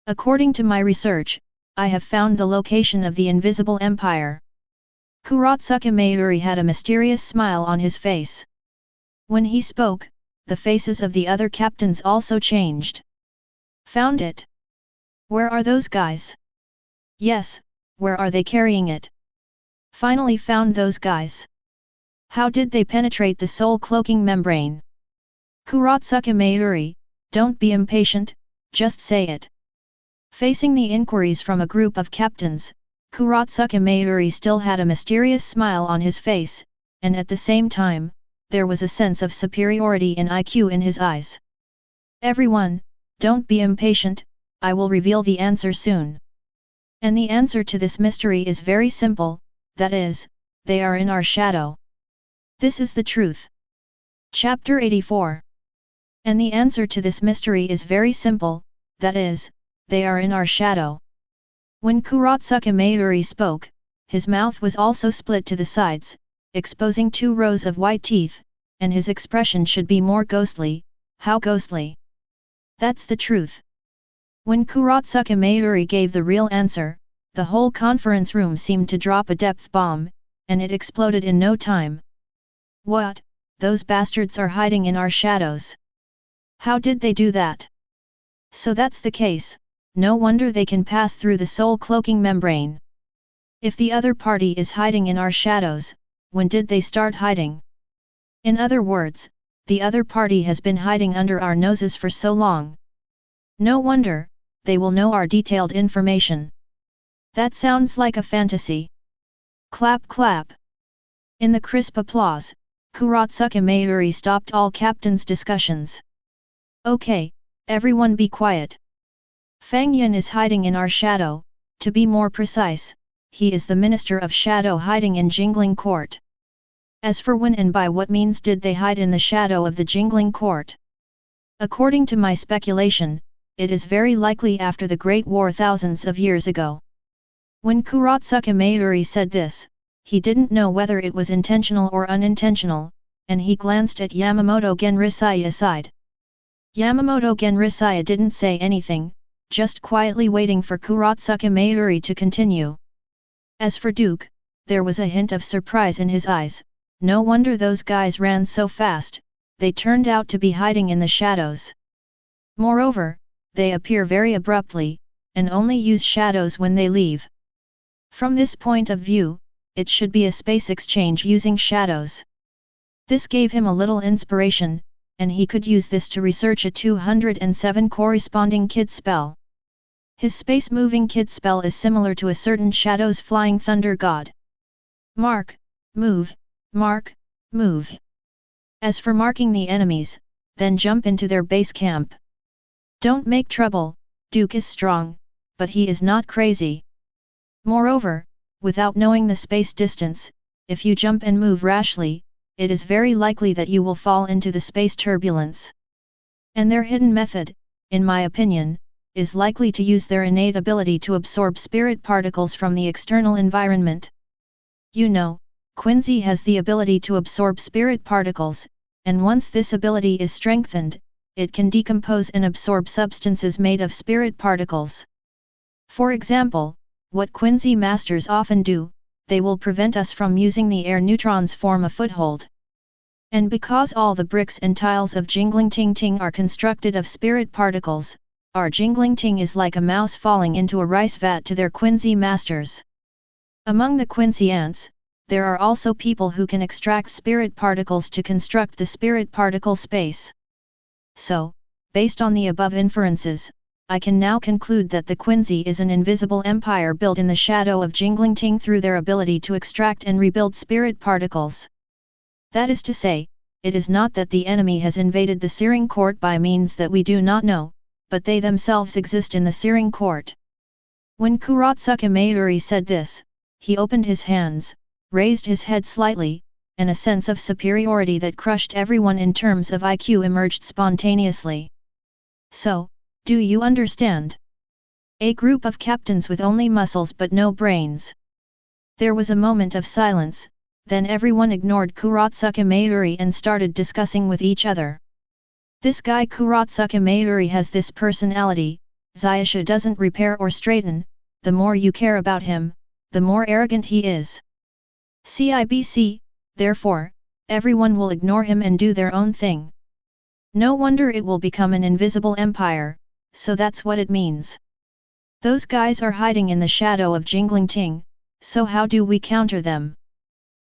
According to my research, I have found the location of the Invisible Empire. Kurotsuka Mayuri had a mysterious smile on his face. When he spoke, the faces of the other captains also changed. Found it. Where are those guys? Yes, where are they carrying it? Finally found those guys. How did they penetrate the soul cloaking membrane? Kurotsuka Mayuri, don't be impatient, just say it. Facing the inquiries from a group of captains, Kurotsuka Mayuri still had a mysterious smile on his face, and at the same time, there was a sense of superiority in IQ in his eyes. Everyone, don't be impatient, I will reveal the answer soon. And the answer to this mystery is very simple, that is, they are in our shadow. This is the truth. Chapter 84. And the answer to this mystery is very simple, that is, they are in our shadow. When Kurotsuka Mayuri spoke, his mouth was also split to the sides, exposing 2 rows of white teeth, and his expression should be more ghostly. How ghostly? That's the truth. When Kurotsuka Mayuri gave the real answer, the whole conference room seemed to drop a depth bomb, and it exploded in no time. What? Those bastards are hiding in our shadows. How did they do that? So that's the case, no wonder they can pass through the soul cloaking membrane. If the other party is hiding in our shadows, when did they start hiding? In other words, the other party has been hiding under our noses for so long. No wonder, they will know our detailed information. That sounds like a fantasy. Clap clap. In the crisp applause, Kurotsuka Mayuri stopped all captains' discussions. Okay, everyone be quiet. Fang Yun is hiding in our shadow, to be more precise, he is the Minister of Shadow hiding in Jingling Court. As for when and by what means did they hide in the shadow of the Jingling Court? According to my speculation, it is very likely after the Great War thousands of years ago. When Kurotsuka Mayuri said this, he didn't know whether it was intentional or unintentional, and he glanced at Yamamoto Genrisaya aside. Yamamoto Genrisaya didn't say anything, just quietly waiting for Kurotsuka Mayuri to continue. As for Duke, there was a hint of surprise in his eyes. No wonder those guys ran so fast, they turned out to be hiding in the shadows. Moreover, they appear very abruptly, and only use shadows when they leave. From this point of view, it should be a space exchange using shadows. This gave him a little inspiration, and he could use this to research a 207 corresponding kid spell. His space-moving kid spell is similar to a certain Shadow's Flying Thunder God. Mark, move, mark, move. As for marking the enemies, then jump into their base camp. Don't make trouble, Duke is strong, but he is not crazy. Moreover, without knowing the space distance, if you jump and move rashly, it is very likely that you will fall into the space turbulence. And their hidden method, in my opinion, is likely to use their innate ability to absorb spirit particles from the external environment. You know, Quincy has the ability to absorb spirit particles, and once this ability is strengthened, it can decompose and absorb substances made of spirit particles. For example, what Quincy masters often do, they will prevent us from using the air neutrons form a foothold. And because all the bricks and tiles of Jingling Ting Ting are constructed of spirit particles, our Jingling Ting is like a mouse falling into a rice vat to their Quincy masters. Among the Quincy ants, there are also people who can extract spirit particles to construct the spirit particle space. So, based on the above inferences, I can now conclude that the Quincy is an invisible empire built in the shadow of Jingling Ting through their ability to extract and rebuild spirit particles. That is to say, it is not that the enemy has invaded the Searing Court by means that we do not know, but they themselves exist in the Searing Court. When Kurotsuka Mayuri said this, he opened his hands, raised his head slightly, and a sense of superiority that crushed everyone in terms of IQ emerged spontaneously. So, do you understand? A group of captains with only muscles but no brains. There was a moment of silence, then everyone ignored Kurotsuka Mayuri and started discussing with each other. This guy Kurotsuka Mayuri has this personality, Zaisha doesn't repair or straighten, the more you care about him, the more arrogant he is. CIBC, therefore, everyone will ignore him and do their own thing. No wonder it will become an invisible empire, so that's what it means. Those guys are hiding in the shadow of Jinglingting, so how do we counter them?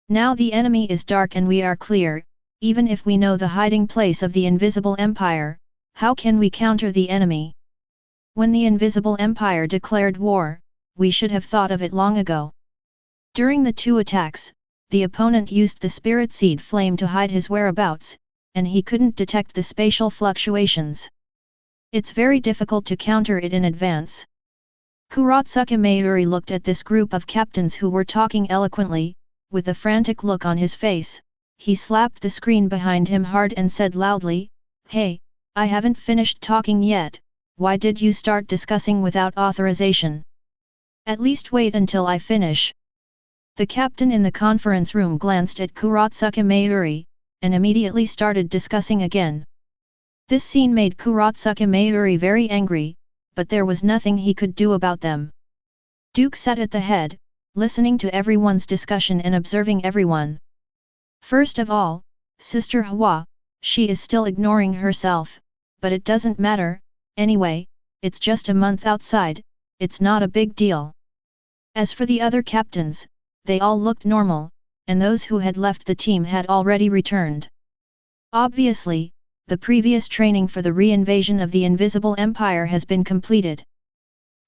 Now the enemy is dark and we are clear, even if we know the hiding place of the invisible empire, how can we counter the enemy? When the invisible empire declared war, we should have thought of it long ago. During the two attacks, the opponent used the spirit seed flame to hide his whereabouts, and he couldn't detect the spatial fluctuations. It's very difficult to counter it in advance. Kurotsuka Mayuri looked at this group of captains who were talking eloquently, with a frantic look on his face. He slapped the screen behind him hard and said loudly, "Hey, I haven't finished talking yet, why did you start discussing without authorization? At least wait until I finish." The captain in the conference room glanced at Kurotsuka Mayuri, and immediately started discussing again. This scene made Kurotsuka Mayuri very angry, but there was nothing he could do about them. Duke sat at the head, listening to everyone's discussion and observing everyone. First of all, Sister Huajie, she is still ignoring herself, but it doesn't matter, anyway, it's just a month outside, it's not a big deal. As for the other captains, they all looked normal, and those who had left the team had already returned. Obviously, the previous training for the re-invasion of the Invisible Empire has been completed.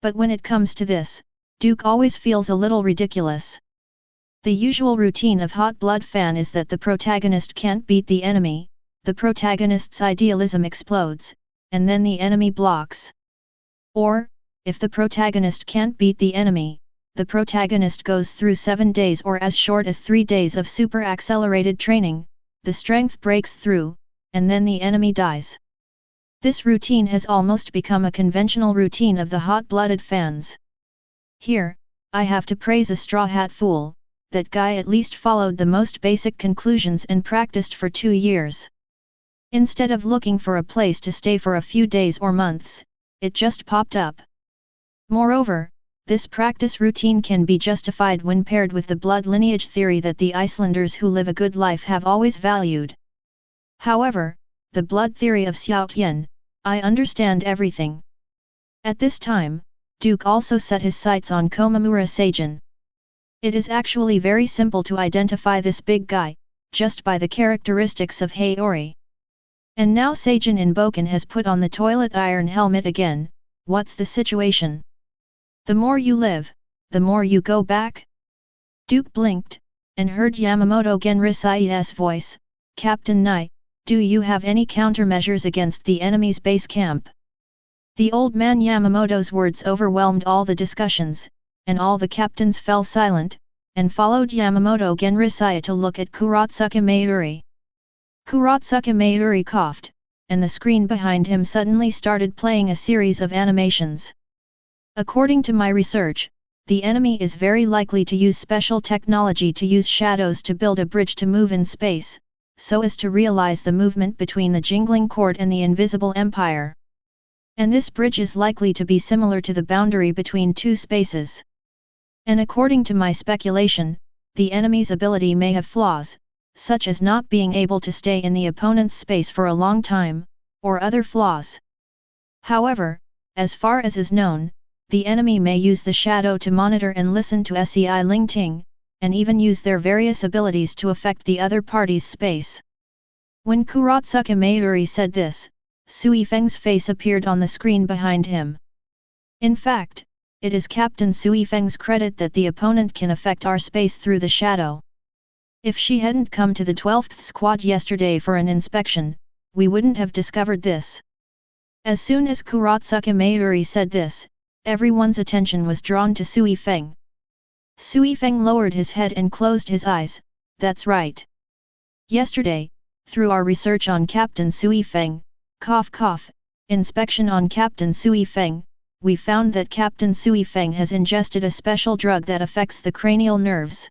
But when it comes to this, Duke always feels a little ridiculous. The usual routine of Hot Blood fan is that the protagonist can't beat the enemy, the protagonist's idealism explodes, and then the enemy blocks. Or, if the protagonist can't beat the enemy, the protagonist goes through 7 days or as short as 3 days of super accelerated training, the strength breaks through, and then the enemy dies. This routine has almost become a conventional routine of the hot-blooded fans. Here, I have to praise a straw hat fool, that guy at least followed the most basic conclusions and practiced for 2 years. Instead of looking for a place to stay for a few days or months, it just popped up. Moreover, this practice routine can be justified when paired with the blood lineage theory that the Icelanders who live a good life have always valued. However, the blood theory of Seireitei, I understand everything. At this time, Duke also set his sights on Komamura Seijin. It is actually very simple to identify this big guy, just by the characteristics of Haori. And now Seijin in Boken has put on the toilet iron helmet again, what's the situation? The more you live, the more you go back? Duke blinked, and heard Yamamoto Genrisai's voice, "Captain Nai, do you have any countermeasures against the enemy's base camp?" The old man Yamamoto's words overwhelmed all the discussions, and all the captains fell silent, and followed Yamamoto Genrisai to look at Kurotsuka Mayuri. Kurotsuka Mayuri coughed, and the screen behind him suddenly started playing a series of animations. According to my research, the enemy is very likely to use special technology to use shadows to build a bridge to move in space, so as to realize the movement between the Jingling Court and the Invisible Empire. And this bridge is likely to be similar to the boundary between two spaces. And according to my speculation, the enemy's ability may have flaws, such as not being able to stay in the opponent's space for a long time, or other flaws. However, as far as is known, the enemy may use the shadow to monitor and listen to Sei Lingting, and even use their various abilities to affect the other party's space. When Kurotsuka Mayuri said this, Sui Feng's face appeared on the screen behind him. In fact, it is Captain Sui Feng's credit that the opponent can affect our space through the shadow. If she hadn't come to the 12th squad yesterday for an inspection, we wouldn't have discovered this. As soon as Kurotsuka Mayuri said this, everyone's attention was drawn to Sui Feng. Sui Feng lowered his head and closed his eyes. That's right. Yesterday, through our research on Captain Sui Feng, inspection on Captain Sui Feng, we found that Captain Sui Feng has ingested a special drug that affects the cranial nerves.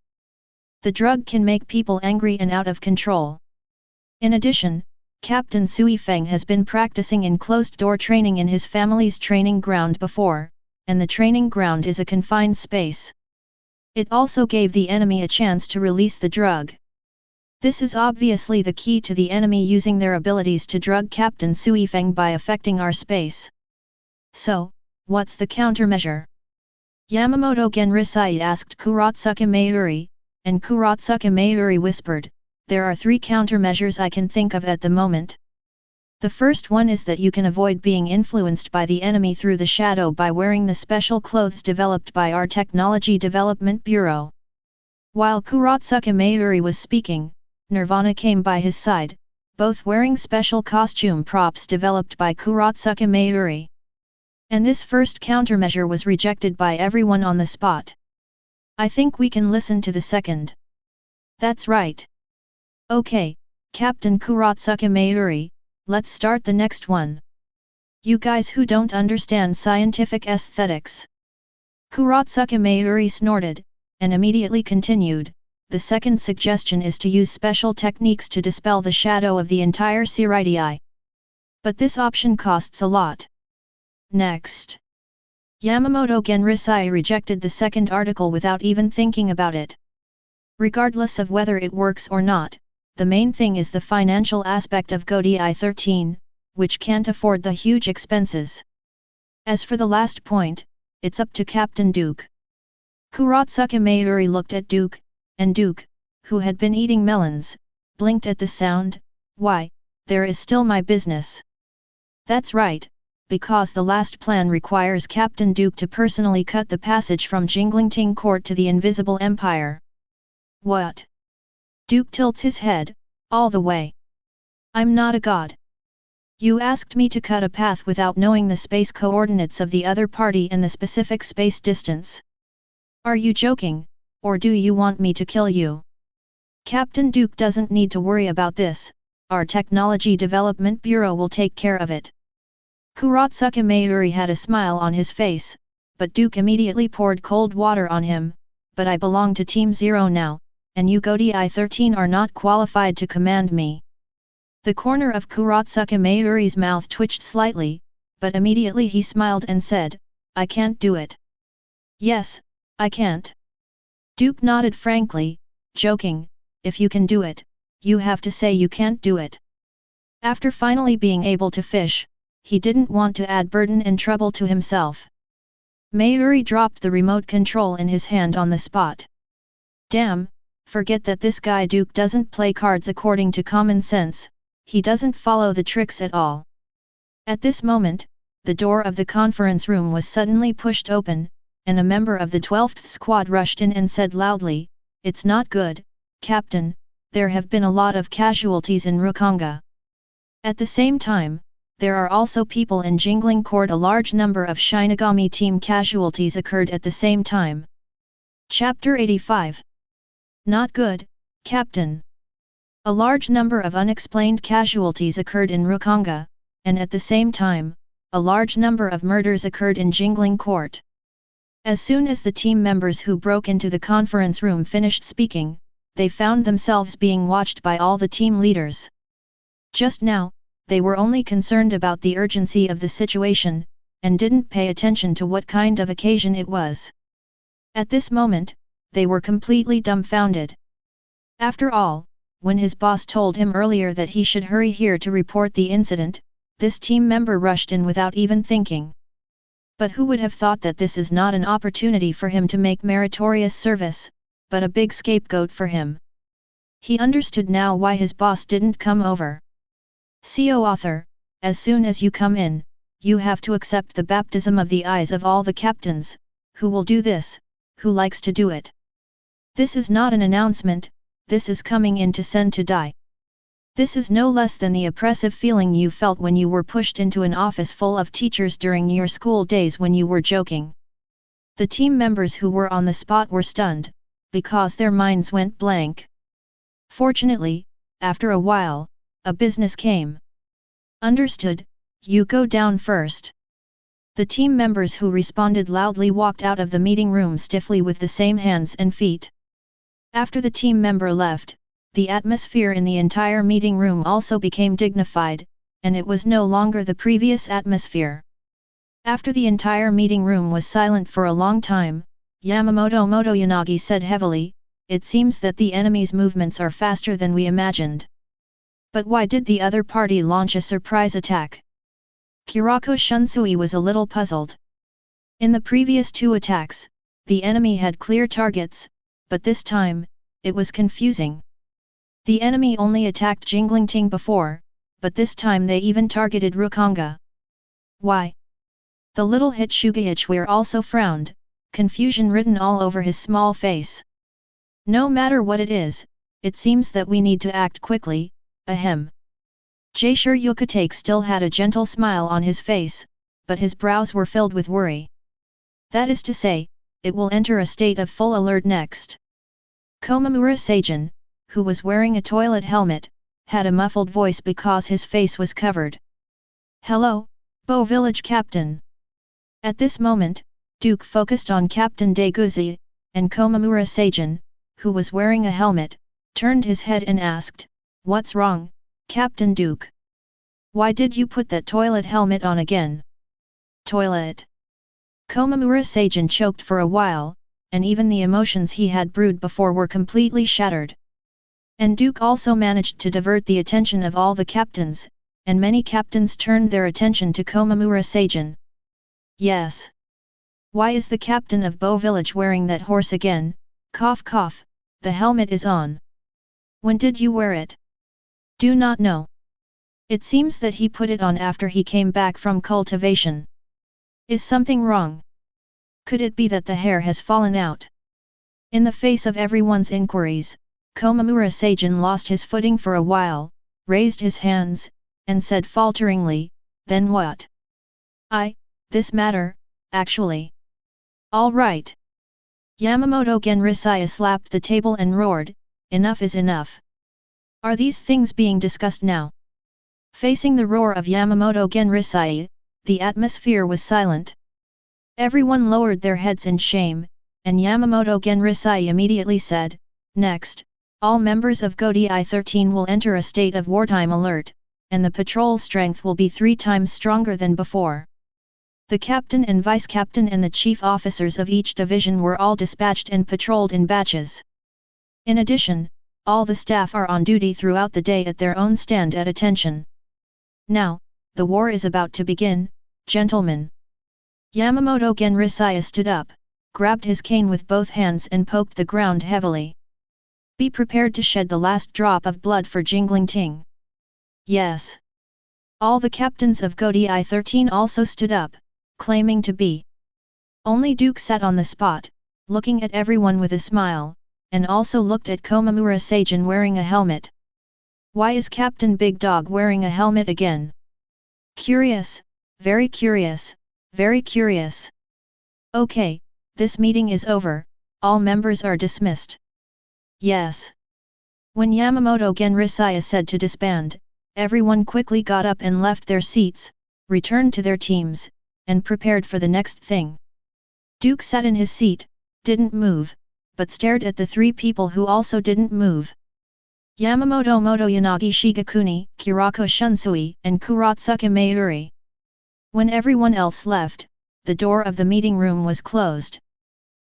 The drug can make people angry and out of control. In addition, Captain Sui Feng has been practicing in closed-door training in his family's training ground before, and the training ground is a confined space. It also gave the enemy a chance to release the drug. This is obviously the key to the enemy using their abilities to drug Captain Sui Feng by affecting our space. So, what's the countermeasure? Yamamoto Genrisai asked Kuratsuka Mayuri, and Kuratsuka Mayuri whispered, there are 3 countermeasures I can think of at the moment. The first one is that you can avoid being influenced by the enemy through the shadow by wearing the special clothes developed by our Technology Development Bureau. While Kuratsuka Mayuri was speaking, Nirvana came by his side, both wearing special costume props developed by Kuratsuka Mayuri. And this first countermeasure was rejected by everyone on the spot. I think we can listen to the second. That's right. Okay, Captain Kuratsuka Mayuri, let's start the next one. You guys who don't understand scientific aesthetics. Kuratsuka Mayuri snorted, and immediately continued, the second suggestion is to use special techniques to dispel the shadow of the entire Seireitei. But this option costs a lot. Next. Yamamoto Genrisai rejected the second article without even thinking about it. Regardless of whether it works or not, the main thing is the financial aspect of Huajie 13, which can't afford the huge expenses. As for the last point, it's up to Captain Duke. Kuratsuka Mayuri looked at Duke, and Duke, who had been eating melons, blinked at the sound. Why, there is still my business. That's right, because the last plan requires Captain Duke to personally cut the passage from Jinglingting Court to the Invisible Empire. What? Duke tilts his head, all the way. I'm not a god. You asked me to cut a path without knowing the space coordinates of the other party and the specific space distance. Are you joking, or do you want me to kill you? Captain Duke doesn't need to worry about this, our Technology Development Bureau will take care of it. Kuratsuka Mayuri had a smile on his face, but Duke immediately poured cold water on him. But I belong to Team 0 now, and you Huajie 13 are not qualified to command me. The corner of Kuratsuka Mayuri's mouth twitched slightly, but immediately he smiled and said, I can't do it. Yes, I can't. Duke nodded frankly, joking, if you can do it, you have to say you can't do it. After finally being able to fish, he didn't want to add burden and trouble to himself. Mayuri dropped the remote control in his hand on the spot. Damn, forget that this guy Duke doesn't play cards according to common sense, he doesn't follow the tricks at all. At this moment, the door of the conference room was suddenly pushed open, and a member of the 12th squad rushed in and said loudly, It's not good, Captain, there have been a lot of casualties in Rukonga. At the same time, there are also people in Jingling Court. A large number of Shinigami team casualties occurred at the same time. Chapter 85. Not good, Captain. A large number of unexplained casualties occurred in Rukonga, and at the same time, a large number of murders occurred in Jingling Court. As soon as the team members who broke into the conference room finished speaking, they found themselves being watched by all the team leaders. Just now, they were only concerned about the urgency of the situation, and didn't pay attention to what kind of occasion it was. At this moment, they were completely dumbfounded. After all, when his boss told him earlier that he should hurry here to report the incident, this team member rushed in without even thinking. But who would have thought that this is not an opportunity for him to make meritorious service, but a big scapegoat for him? He understood now why his boss didn't come over. CO author, as soon as you come in, you have to accept the baptism of the eyes of all the captains. Who will do this, who likes to do it? This is not an announcement, this is coming in to send to die. This is no less than the oppressive feeling you felt when you were pushed into an office full of teachers during your school days when you were joking. The team members who were on the spot were stunned, because their minds went blank. Fortunately, after a while, a business came. Understood, you go down first. The team members who responded loudly walked out of the meeting room stiffly with the same hands and feet. After the team member left, the atmosphere in the entire meeting room also became dignified, and it was no longer the previous atmosphere. After the entire meeting room was silent for a long time, Yamamoto Motoyanagi said heavily, "It seems that the enemy's movements are faster than we imagined. But why did the other party launch a surprise attack?" Kurako Shunsui was a little puzzled. In the previous two attacks, the enemy had clear targets, but this time, it was confusing. The enemy only attacked Jinglingting before, but this time they even targeted Rukanga. Why? The little Hitsugaichware also frowned, confusion written all over his small face. No matter what it is, it seems that we need to act quickly, ahem. Jaishur Yukatake still had a gentle smile on his face, but his brows were filled with worry. That is to say, it will enter a state of full alert next. Komamura Seijin, who was wearing a toilet helmet, had a muffled voice because his face was covered. "Hello, Bo Village Captain." At this moment, Duke focused on Captain Deguzi, and Komamura Seijin, who was wearing a helmet, turned his head and asked, "What's wrong, Captain Duke? Why did you put that toilet helmet on again?" "Toilet?" Komamura Seijin choked for a while, and even the emotions he had brewed before were completely shattered. And Duke also managed to divert the attention of all the captains, and many captains turned their attention to Komamura Seijin. "Yes. Why is the captain of Bo Village wearing that horse again? Cough cough, the helmet is on. When did you wear it?" "Do not know. It seems that he put it on after he came back from cultivation. Is something wrong? Could it be that the hair has fallen out?" In the face of everyone's inquiries, Komamura Seijin lost his footing for a while, raised his hands, and said falteringly, "Then what?" This matter, actually." "All right." Yamamoto Genrisaya slapped the table and roared, "Enough is enough. Are these things being discussed now?" Facing the roar of Yamamoto Genrisaya, the atmosphere was silent. Everyone lowered their heads in shame, and Yamamoto Genrisaya immediately said, "Next, all members of Godi I-13 will enter a state of wartime alert, and the patrol strength will be 3 times stronger than before." The captain and vice-captain and the chief officers of each division were all dispatched and patrolled in batches. In addition, all the staff are on duty throughout the day at their own stand at attention. "Now, the war is about to begin, gentlemen." Yamamoto Genrisaya stood up, grabbed his cane with both hands and poked the ground heavily. "Be prepared to shed the last drop of blood for Jinglingting." "Yes." All the captains of Godi I-13 also stood up, claiming to be. Only Duke sat on the spot, looking at everyone with a smile, and also looked at Komamura Seijin wearing a helmet. "Why is Captain Big Dog wearing a helmet again? Curious, very curious, very curious." "Okay, this meeting is over, all members are dismissed." "Yes." When Yamamoto Genrisaya said to disband, everyone quickly got up and left their seats, returned to their teams, and prepared for the next thing. Duke sat in his seat, didn't move, but stared at the 3 people who also didn't move. Yamamoto Motoyanagi Shigakuni, Kurako Shunsui, and Kuratsuka Mayuri. When everyone else left, the door of the meeting room was closed.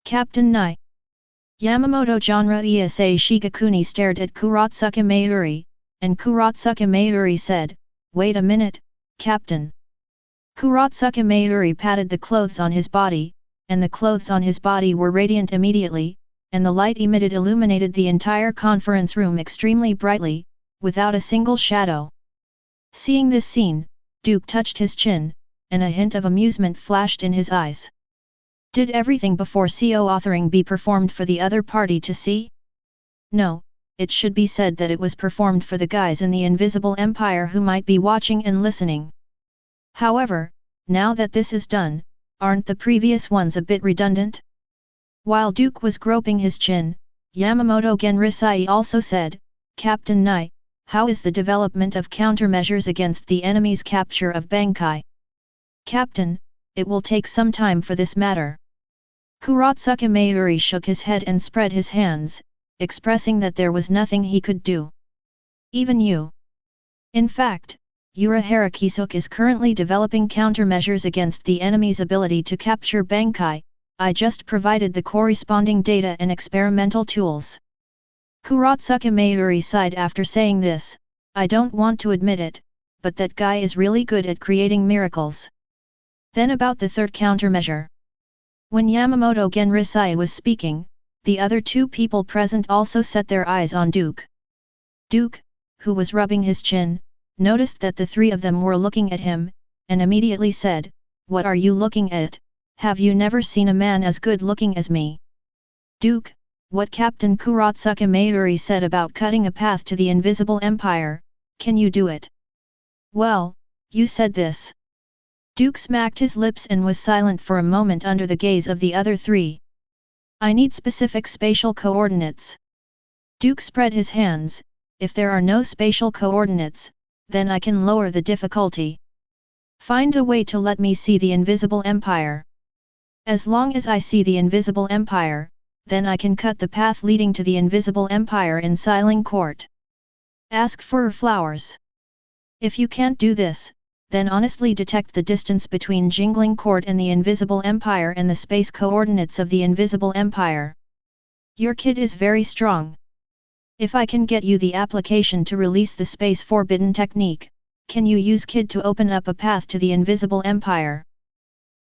"Captain Nai." Yamamoto Genre Ise Shigakuni stared at Kuratsuka Mayuri, and Kuratsuka Mayuri said, "Wait a minute, Captain." Kuratsuka Mayuri patted the clothes on his body, and the clothes on his body were radiant immediately, and the light emitted illuminated the entire conference room extremely brightly, without a single shadow. Seeing this scene, Duke touched his chin, and a hint of amusement flashed in his eyes. Did everything before CO authoring be performed for the other party to see? No, it should be said that it was performed for the guys in the Invisible Empire who might be watching and listening. However, now that this is done, Aren't the previous ones a bit redundant? While Duke was groping his chin, Yamamoto Genrisai also said, Captain Nai, how is the development of countermeasures against the enemy's capture of Bankai? Captain, it will take some time for this matter. Kuratsuka Mayuri shook his head and spread his hands, expressing that there was nothing he could do. Even you. In fact, Urahara Kisuk is currently developing countermeasures against the enemy's ability to capture Bankai. I just provided the corresponding data and experimental tools. Kuratsuka Mayuri sighed after saying this. I don't want to admit it, but that guy is really good at creating miracles. Then about the third countermeasure. When Yamamoto Genrisai was speaking, the other two people present also set their eyes on Duke. Duke, who was rubbing his chin, noticed that the three of them were looking at him, and immediately said, What are you looking at? Have you never seen a man as good looking as me? Duke, what Captain Kuratsuka Mayuri said about cutting a path to the invisible empire, can you do it? Well, you said this. Duke smacked his lips and was silent for a moment under the gaze of the other three. I need specific spatial coordinates. Duke spread his hands. If there are no spatial coordinates, then I can lower the difficulty. Find a way to let me see the invisible empire. As long as I see the invisible empire, then I can cut the path leading to the invisible empire in Siling Court. Ask for flowers. If you can't do this, then honestly detect the distance between Jingling Court and the invisible empire and the space coordinates of the invisible empire. Your kid is very strong. If I can get you the application to release the space forbidden technique, can you use kid to open up a path to the invisible empire?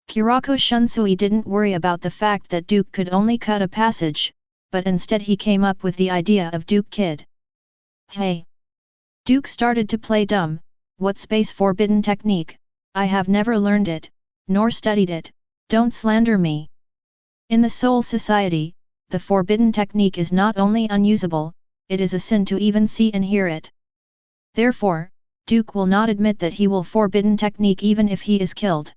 Kurako Shunsui didn't worry about the fact that Duke could only cut a passage, but instead he came up with the idea of Duke Kid. Hey! Duke started to play dumb. What space forbidden technique? I have never learned it, nor studied it, don't slander me. In the Soul Society, the forbidden technique is not only unusable, it is a sin to even see and hear it. Therefore, Duke will not admit that he will forbidden technique even if he is killed.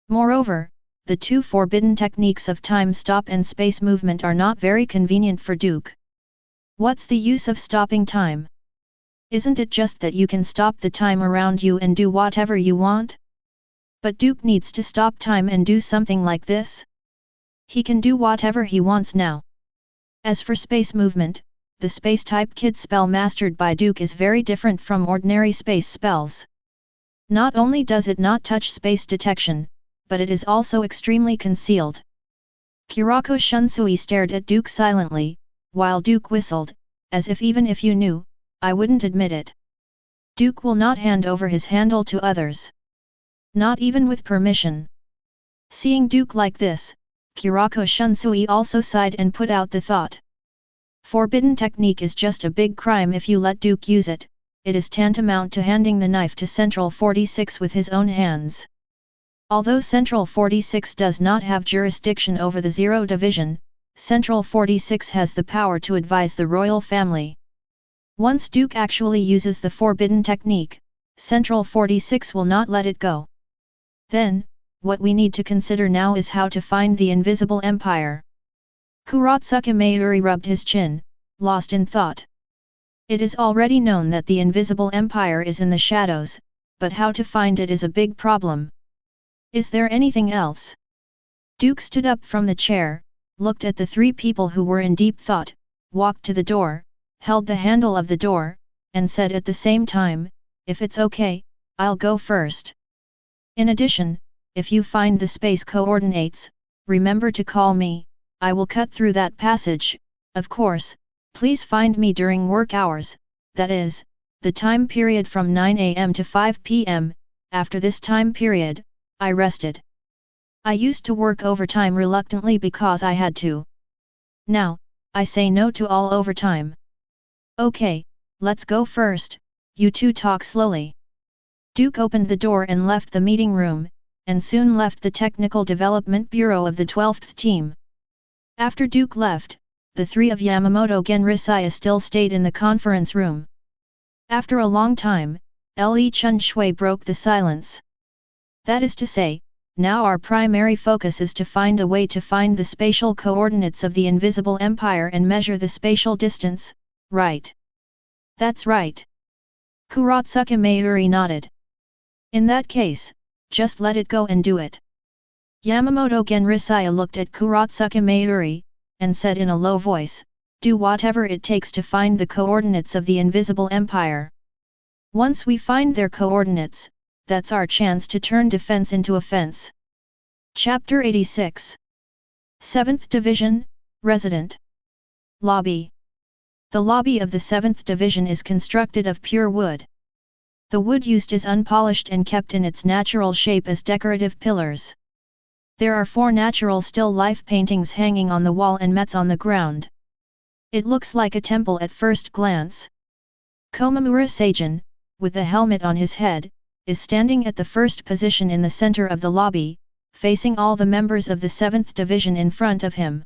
Moreover, the two forbidden techniques of time stop and space movement are not very convenient for Duke. What's the use of stopping time? Isn't it just that you can stop the time around you and do whatever you want? But Duke needs to stop time and do something like this? He can do whatever he wants now. As for space movement, the space-type kid spell mastered by Duke is very different from ordinary space spells. Not only does it not touch space detection, but it is also extremely concealed. Kurako Shunsui stared at Duke silently, while Duke whistled, as if even if you knew, I wouldn't admit it. Duke will not hand over his handle to others. Not even with permission. Seeing Duke like this, Kurako Shunsui also sighed and put out the thought. Forbidden technique is just a big crime if you let Duke use it, it is tantamount to handing the knife to Central 46 with his own hands. Although Central 46 does not have jurisdiction over the Zero Division, Central 46 has the power to advise the royal family. Once Duke actually uses the forbidden technique, Central 46 will not let it go. Then, what we need to consider now is how to find the invisible empire. Kuratsuka Mayuri rubbed his chin, lost in thought. It is already known that the invisible empire is in the shadows, but how to find it is a big problem. Is there anything else? Duke stood up from the chair, looked at the three people who were in deep thought, walked to the door, held the handle of the door, and said at the same time, if it's okay, I'll go first. In addition, if you find the space coordinates, remember to call me, I will cut through that passage. Of course, please find me during work hours, that is, the time period from 9 am to 5 pm, after this time period, I rested. I used to work overtime reluctantly because I had to. Now, I say no to all overtime. Okay, let's go first, you two talk slowly. Duke opened the door and left the meeting room, and soon left the Technical Development Bureau of the 12th team. After Duke left, the three of Yamamoto Genrisai still stayed in the conference room. After a long time, Le Chun Shui broke the silence. That is to say, now our primary focus is to find a way to find the spatial coordinates of the invisible empire and measure the spatial distance, right? That's right. Kurotsuka Mayuri nodded. In that case, just let it go and do it. Yamamoto Genrisaya looked at Kurotsuka Mayuri, and said in a low voice, do whatever it takes to find the coordinates of the invisible empire. Once we find their coordinates, that's our chance to turn defense into offense. Chapter 86. 7th Division, Resident. Lobby. The lobby of the 7th Division is constructed of pure wood. The wood used is unpolished and kept in its natural shape as decorative pillars. There are 4 natural still life paintings hanging on the wall and mats on the ground. It looks like a temple at first glance. Komamura Seijin, with the helmet on his head, is standing at the first position in the center of the lobby, facing all the members of the 7th Division in front of him.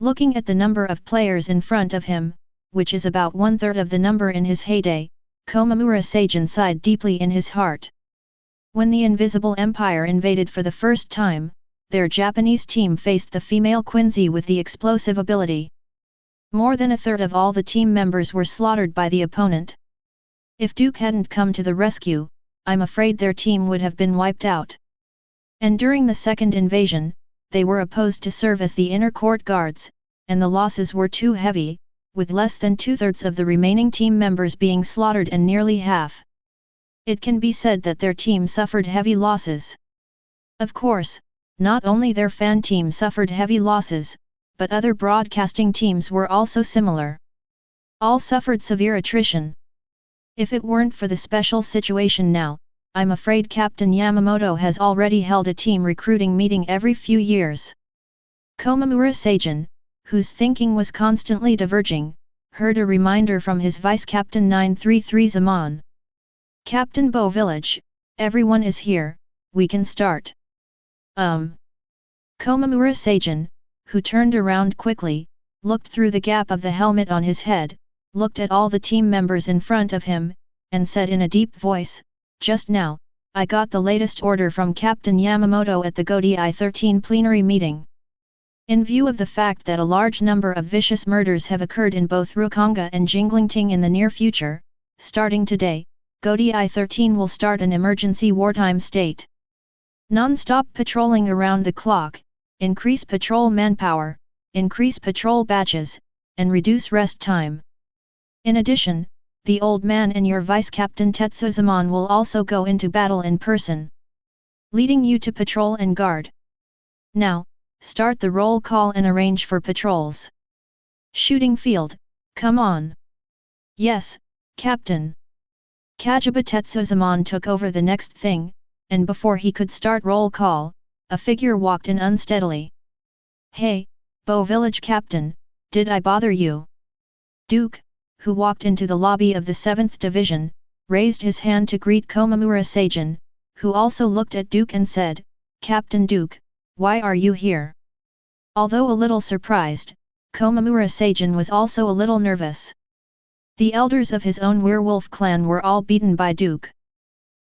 Looking at the number of players in front of him, which is about 1/3 of the number in his heyday, Komamura Seijin sighed deeply in his heart. When the Invisible Empire invaded for the first time, their Japanese team faced the female Quincy with the explosive ability. More than 1/3 of all the team members were slaughtered by the opponent. If Duke hadn't come to the rescue, I'm afraid their team would have been wiped out. And during the second invasion, they were opposed to serve as the inner court guards, and the losses were too heavy, with less than 2/3 of the remaining team members being slaughtered and nearly half. It can be said that their team suffered heavy losses. Of course, not only their fan team suffered heavy losses, but other broadcasting teams were also similar. All suffered severe attrition. If it weren't for the special situation now, I'm afraid Captain Yamamoto has already held a team recruiting meeting every few years. Komamura Seijin, whose thinking was constantly diverging, heard a reminder from his vice-captain 933 Zaman. Captain Bo Village, everyone is here, we can start. Komamura Seijin, who turned around quickly, looked through the gap of the helmet on his head, looked at all the team members in front of him, and said in a deep voice, just now, I got the latest order from Captain Yamamoto at the GODI 13 plenary meeting. In view of the fact that a large number of vicious murders have occurred in both Rukonga and Jinglingting in the near future, starting today, GODI 13 will start an emergency wartime state. Non-stop patrolling around the clock, increase patrol manpower, increase patrol batches, and reduce rest time. In addition, the old man and your vice-captain Tetsuzaman will also go into battle in person, leading you to patrol and guard. Now, start the roll call and arrange for patrols. Shooting field, come on. Yes, Captain. Kajiba Tetsuzaman took over the next thing, and before he could start roll call, a figure walked in unsteadily. Hey, Bo Village Captain, did I bother you? Duke, who walked into the lobby of the 7th Division, raised his hand to greet Komamura Seijin, who also looked at Duke and said, Captain Duke, why are you here? Although a little surprised, Komamura Seijin was also a little nervous. The elders of his own werewolf clan were all beaten by Duke.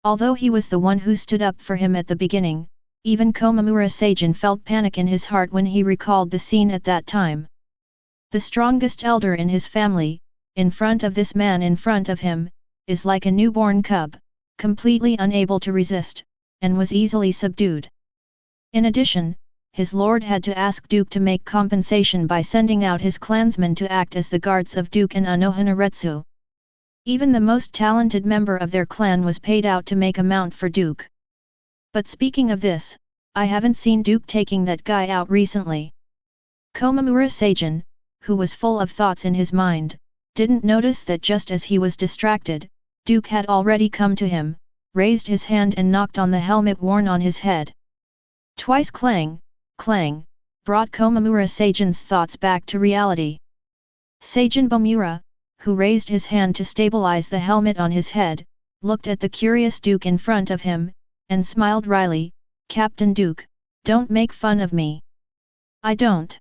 Although he was the one who stood up for him at the beginning, even Komamura Seijin felt panic in his heart when he recalled the scene at that time. The strongest elder in his family, in front of this man in front of him, is like a newborn cub, completely unable to resist, and was easily subdued. In addition, his lord had to ask Duke to make compensation by sending out his clansmen to act as the guards of Duke and Anohanaretsu. Even the most talented member of their clan was paid out to make a mount for Duke. But speaking of this, I haven't seen Duke taking that guy out recently. Komamura Seijin, who was full of thoughts in his mind, didn't notice that just as he was distracted, Duke had already come to him, raised his hand and knocked on the helmet worn on his head. Twice clang, clang, brought Komamura Seijin's thoughts back to reality. Seijin Bomura, who raised his hand to stabilize the helmet on his head, looked at the curious Duke in front of him, and smiled wryly, Captain Duke, don't make fun of me. I don't.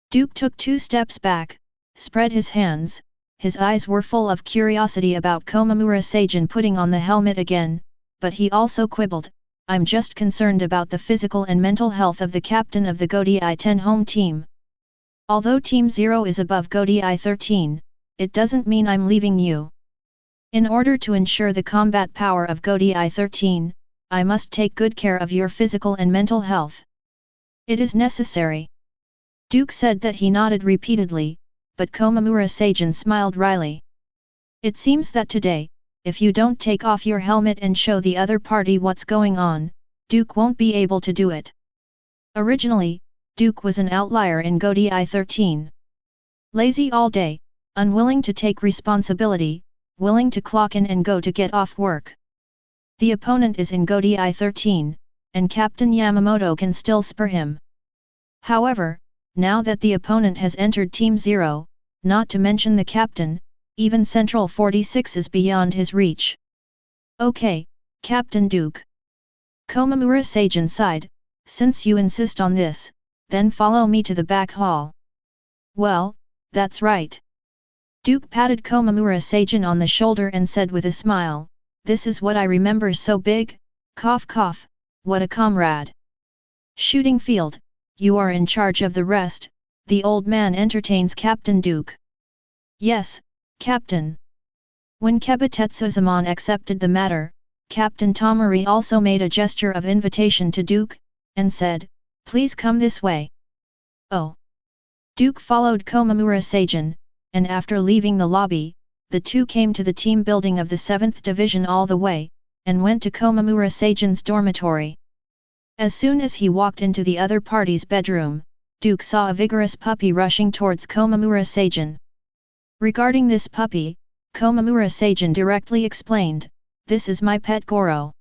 Duke took 2 steps back, spread his hands. His eyes were full of curiosity about Komamura Seijin putting on the helmet again, but he also quibbled, I'm just concerned about the physical and mental health of the captain of the Huajie 10 home team. Although Team 0 is above Huajie 13, it doesn't mean I'm leaving you. In order to ensure the combat power of Huajie 13, I must take good care of your physical and mental health. It is necessary. Duke said that he nodded repeatedly, but Komamura Seijan smiled wryly. It seems that today, if you don't take off your helmet and show the other party what's going on, Duke won't be able to do it. Originally, Duke was an outlier in Huajie 13. Lazy all day, unwilling to take responsibility, willing to clock in and go to get off work. The opponent is in Huajie 13, and Captain Yamamoto can still spur him. However, now that the opponent has entered Team 0, not to mention the captain, even Central 46 is beyond his reach. Okay, Captain Duke. Komamura Seijan sighed, since you insist on this, then follow me to the back hall. Well, that's right. Duke patted Komamura Seijan on the shoulder and said with a smile, this is what I remember so big, cough cough, what a comrade. Shooting field, you are in charge of the rest, the old man entertains Captain Duke. Yes, Captain. When Kebutetsuzaman accepted the matter, Captain Tomari also made a gesture of invitation to Duke, and said, please come this way. Oh. Duke followed Komamura Seijan, and after leaving the lobby, the two came to the team building of the 7th Division all the way, and went to Komamura Seijan's dormitory. As soon as he walked into the other party's bedroom, Duke saw a vigorous puppy rushing towards Komamura Seijan. Regarding this puppy, Komamura Seijan directly explained, this is my pet Goro.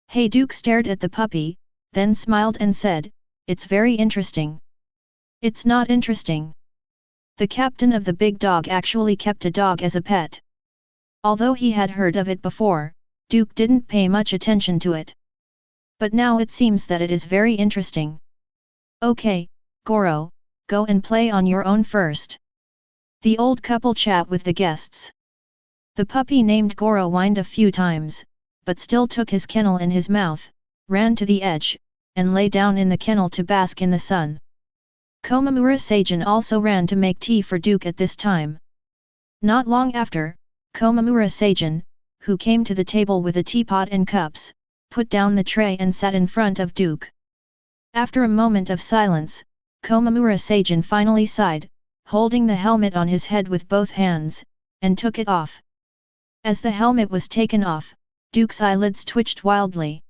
Hey, Duke stared at the puppy, then smiled and said, it's very interesting. It's not interesting. The captain of the big dog actually kept a dog as a pet. Although he had heard of it before, Duke didn't pay much attention to it. But now it seems that it is very interesting. Okay, Goro, go and play on your own first. The old couple chat with the guests. The puppy named Goro whined a few times, but still took his kennel in his mouth, ran to the edge, and lay down in the kennel to bask in the sun. Komamura Seijan also ran to make tea for Duke at this time. Not long after, Komamura Seijan, who came to the table with a teapot and cups, put down the tray and sat in front of Duke. After a moment of silence, Komamura Seijan finally sighed, holding the helmet on his head with both hands, and took it off. As the helmet was taken off, Duke's eyelids twitched wildly.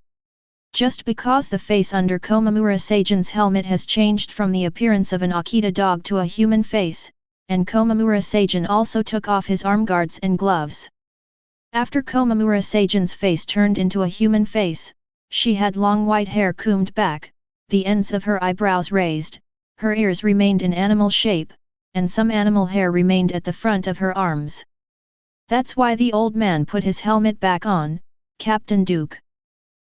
Just because the face under Komamura Seijan's helmet has changed from the appearance of an Akita dog to a human face, and Komamura Seijan also took off his armguards and gloves. After Komamura Seijan's face turned into a human face, she had long white hair combed back, the ends of her eyebrows raised, her ears remained in animal shape, and some animal hair remained at the front of her arms. That's why the old man put his helmet back on, Captain Duke.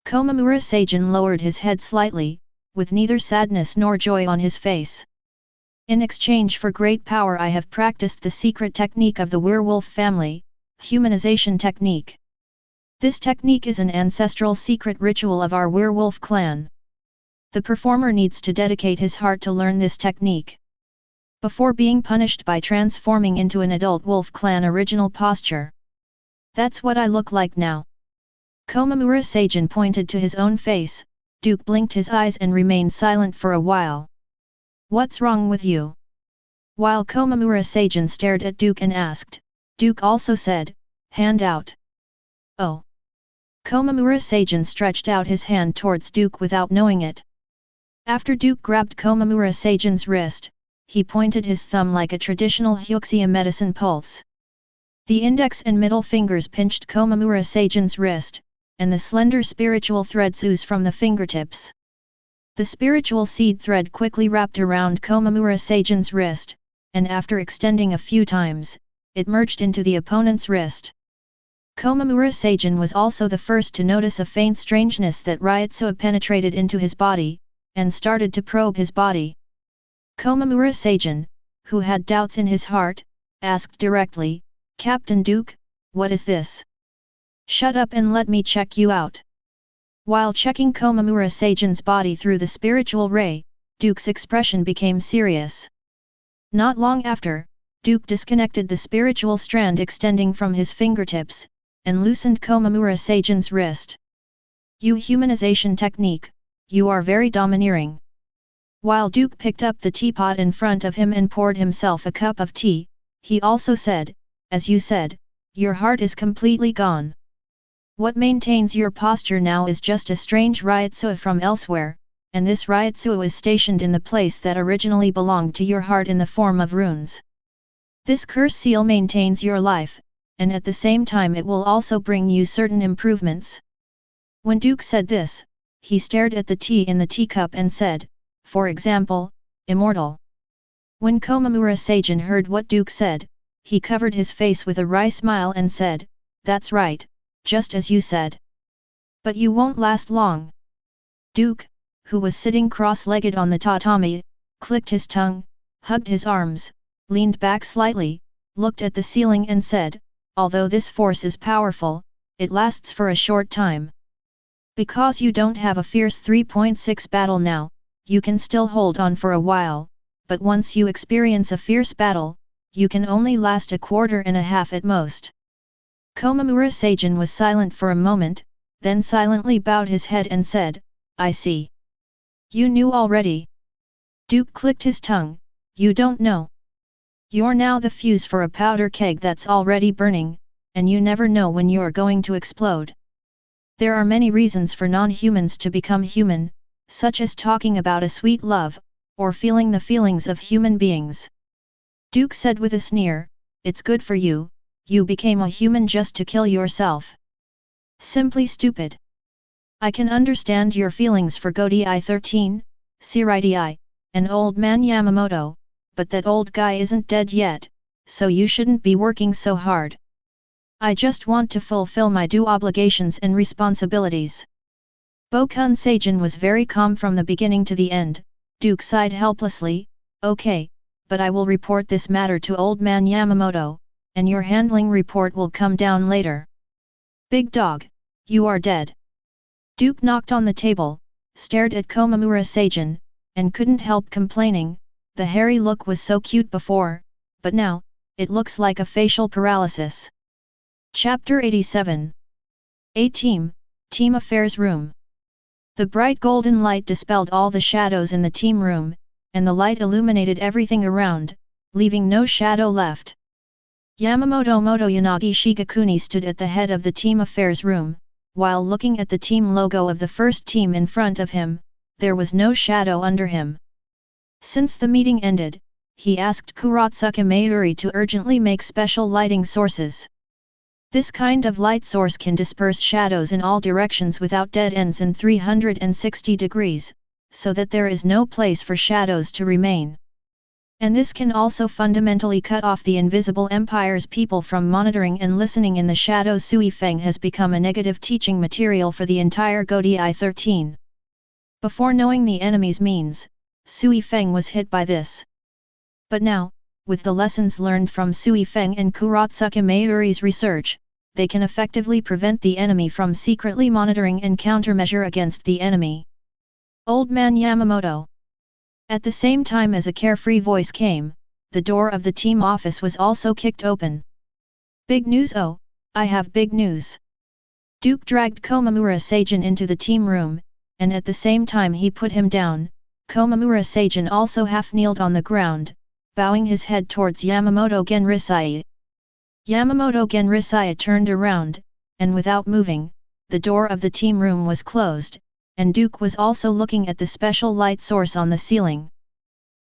Komamura Seijan lowered his head slightly, with neither sadness nor joy on his face. In exchange for great power I have practiced the secret technique of the werewolf family, humanization technique. This technique is an ancestral secret ritual of our werewolf clan. The performer needs to dedicate his heart to learn this technique. Before being punished by transforming into an adult wolf clan original posture. That's what I look like now. Komamura Seijan pointed to his own face, Duke blinked his eyes and remained silent for a while. What's wrong with you? While Komamura Seijan stared at Duke and asked, Duke also said, hand out. Oh. Komamura Seijan stretched out his hand towards Duke without knowing it. After Duke grabbed Komamura Seijan's wrist, he pointed his thumb like a traditional Huajie medicine pulse. The index and middle fingers pinched Komamura Seijan's wrist, and the slender spiritual threads ooze from the fingertips. The spiritual seed thread quickly wrapped around Komamura Seijan's wrist, and after extending a few times, it merged into the opponent's wrist. Komamura Seijan was also the first to notice a faint strangeness that Ryotsuha penetrated into his body, and started to probe his body. Komamura Seijan, who had doubts in his heart, asked directly, Captain Duke, what is this? Shut up and let me check you out. While checking Komamura Seigen's body through the spiritual ray, Duke's expression became serious. Not long after, Duke disconnected the spiritual strand extending from his fingertips, and loosened Komamura Seigen's wrist. "You humanization technique, you are very domineering." While Duke picked up the teapot in front of him and poured himself a cup of tea, he also said, "As you said, your heart is completely gone. What maintains your posture now is just a strange Ryotsuo from elsewhere, and this Ryotsuo is stationed in the place that originally belonged to your heart in the form of runes. This curse seal maintains your life, and at the same time it will also bring you certain improvements." When Duke said this, he stared at the tea in the teacup and said, "For example, immortal." When Komamura Seigen heard what Duke said, he covered his face with a wry smile and said, "That's right, just as you said. But you won't last long." Duke, who was sitting cross-legged on the tatami, clicked his tongue, hugged his arms, leaned back slightly, looked at the ceiling and said, "Although this force is powerful, it lasts for a short time. Because you don't have a fierce 3.6 battle now, you can still hold on for a while, but once you experience a fierce battle, you can only last a quarter and a half at most." Komamura Seigen was silent for a moment, then silently bowed his head and said, "I see. You knew already." Duke clicked his tongue, "You don't know. You're now the fuse for a powder keg that's already burning, and you never know when you're going to explode. There are many reasons for non-humans to become human, such as talking about a sweet love, or feeling the feelings of human beings." Duke said with a sneer, "It's good for you, you became a human just to kill yourself. Simply stupid. I can understand your feelings for Godei 13, Seireitei, and old man Yamamoto, but that old guy isn't dead yet, so you shouldn't be working so hard. I just want to fulfill my due obligations and responsibilities." Bokun Seigen was very calm from the beginning to the end. Duke sighed helplessly, "Okay, but I will report this matter to old man Yamamoto, and your handling report will come down later. Big dog, you are dead." Duke knocked on the table, stared at Komamura Seigen, and couldn't help complaining, the hairy look was so cute before, but now, it looks like a facial paralysis. Chapter 87. A-Team, Team Affairs Room. The bright golden light dispelled all the shadows in the team room, and the light illuminated everything around, leaving no shadow left. Yamamoto Motoyanagi Shigakuni stood at the head of the team affairs room, while looking at the team logo of the first team in front of him, there was no shadow under him. Since the meeting ended, he asked Kuratsuka Mayuri to urgently make special lighting sources. This kind of light source can disperse shadows in all directions without dead ends in 360 degrees, so that there is no place for shadows to remain. And this can also fundamentally cut off the Invisible Empire's people from monitoring and listening in the shadows. Sui Feng has become a negative teaching material for the entire Godei 13. Before knowing the enemy's means, Sui Feng was hit by this. But now, with the lessons learned from Sui Feng and Kuratsuka Mayuri's research, they can effectively prevent the enemy from secretly monitoring and countermeasure against the enemy. Old man Yamamoto. At the same time as a carefree voice came, the door of the team office was also kicked open. "Big news! Oh, I have big news." Duke dragged Komamura Seigen into the team room, and at the same time he put him down. Komamura Seigen also half-kneeled on the ground, bowing his head towards Yamamoto Genrisai. Yamamoto Genrisai turned around, and without moving, the door of the team room was closed, and Duke was also looking at the special light source on the ceiling.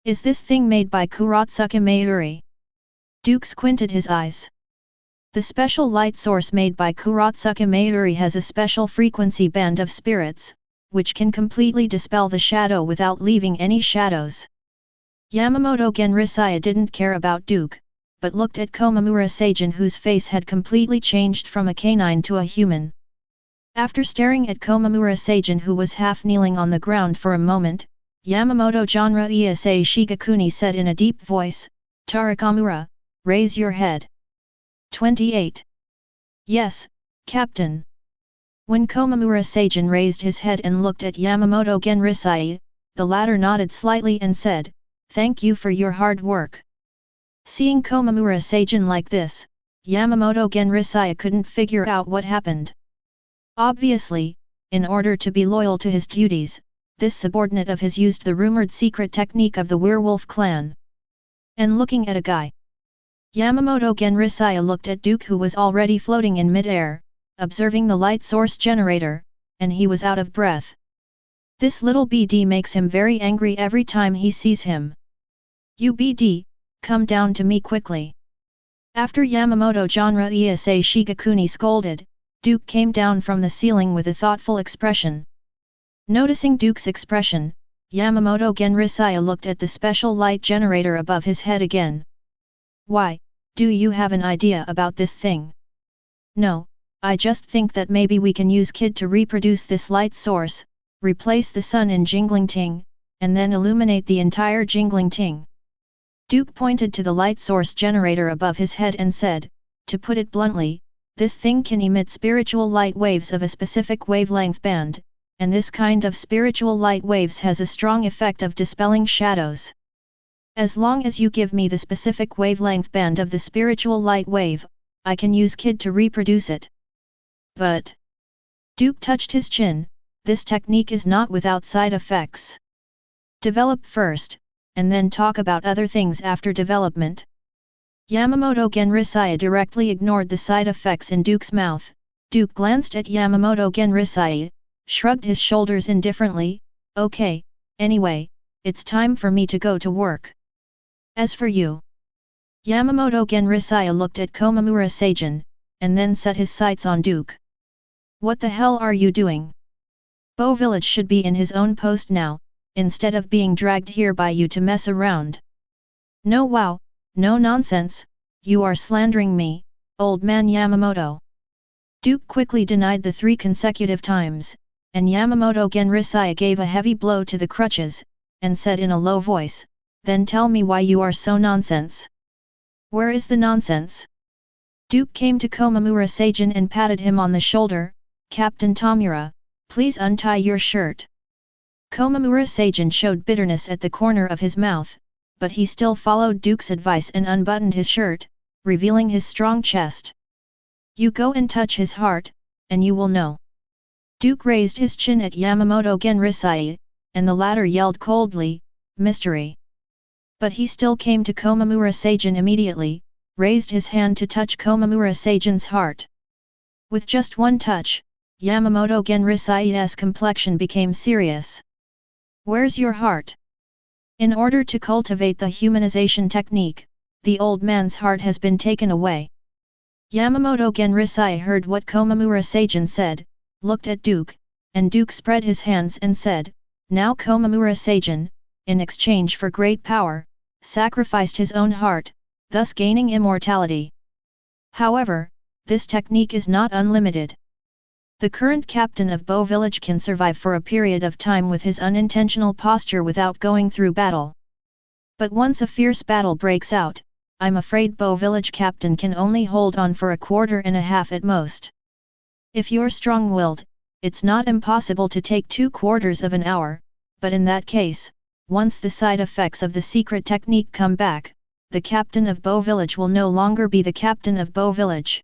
"Is this thing made by Kuratsuka Mayuri?" Duke squinted his eyes. The special light source made by Kuratsuka Mayuri has a special frequency band of spirits, which can completely dispel the shadow without leaving any shadows. Yamamoto Genrisai didn't care about Duke, but looked at Komamura Seigen, whose face had completely changed from a canine to a human. After staring at Komamura Seigen, who was half-kneeling on the ground for a moment, Yamamoto Genre Ise Shigakuni said in a deep voice, "Tarakamura, raise your head." 28. "Yes, Captain." When Komamura Seijin raised his head and looked at Yamamoto Genrisai, the latter nodded slightly and said, "Thank you for your hard work." Seeing Komamura Seijin like this, Yamamoto Genrisai couldn't figure out what happened. Obviously, in order to be loyal to his duties, this subordinate of his used the rumored secret technique of the werewolf clan. And looking at a guy, Yamamoto Genrisai looked at Duke, who was already floating in mid-air, observing the light source generator, and he was out of breath. This little BD makes him very angry every time he sees him. "You BD, come down to me quickly." After Yamamoto Genre Iasei Shigakuni scolded, Duke came down from the ceiling with a thoughtful expression. Noticing Duke's expression, Yamamoto Genrisai looked at the special light generator above his head again. "Why, do you have an idea about this thing?" "No, I just think that maybe we can use Kid to reproduce this light source, replace the sun in Jingling Ting, and then illuminate the entire Jingling Ting." Duke pointed to the light source generator above his head and said, "To put it bluntly, this thing can emit spiritual light waves of a specific wavelength band, and this kind of spiritual light waves has a strong effect of dispelling shadows. As long as you give me the specific wavelength band of the spiritual light wave, I can use Kid to reproduce it." "But," Duke touched his chin, "this technique is not without side effects. Develop first, and then talk about other things after development." Yamamoto Genrisai directly ignored the side effects in Duke's mouth. Duke glanced at Yamamoto Genrisai, shrugged his shoulders indifferently, "Okay, anyway, it's time for me to go to work. As for you..." Yamamoto Genrisai looked at Komamura Seijin, and then set his sights on Duke. "What the hell are you doing? Bo Village should be in his own post now, instead of being dragged here by you to mess around." "No, wow, no nonsense, you are slandering me, old man Yamamoto." Duke quickly denied the 3 consecutive times, and Yamamoto Genrisai gave a heavy blow to the crutches, and said in a low voice, "Then tell me why you are so nonsense. Where is the nonsense?" Duke came to Komamura Seijin and patted him on the shoulder. "Captain Tomura, please untie your shirt." Komamura Seijin showed bitterness at the corner of his mouth, but he still followed Duke's advice and unbuttoned his shirt, revealing his strong chest. "You go and touch his heart, and you will know." Duke raised his chin at Yamamoto Genrisai, and the latter yelled coldly, "Mystery." But he still came to Komamura Seijin immediately, raised his hand to touch Komamura Seijin's heart. With just one touch, Yamamoto Genrisai's complexion became serious. "Where's your heart?" In order to cultivate the humanization technique, the old man's heart has been taken away. Yamamoto Genrisai heard what Komamura Seijin said, looked at Duke, and Duke spread his hands and said, "Now Komamura Seijin, in exchange for great power, sacrificed his own heart, thus gaining immortality. However, this technique is not unlimited. The current captain of Bo Village can survive for a period of time with his unintentional posture without going through battle. But once a fierce battle breaks out, I'm afraid Bo Village captain can only hold on for a quarter and a half at most. If you're strong-willed, it's not impossible to take 2/4 of an hour, but in that case, once the side effects of the secret technique come back, the captain of Bo Village will no longer be the captain of Bo Village."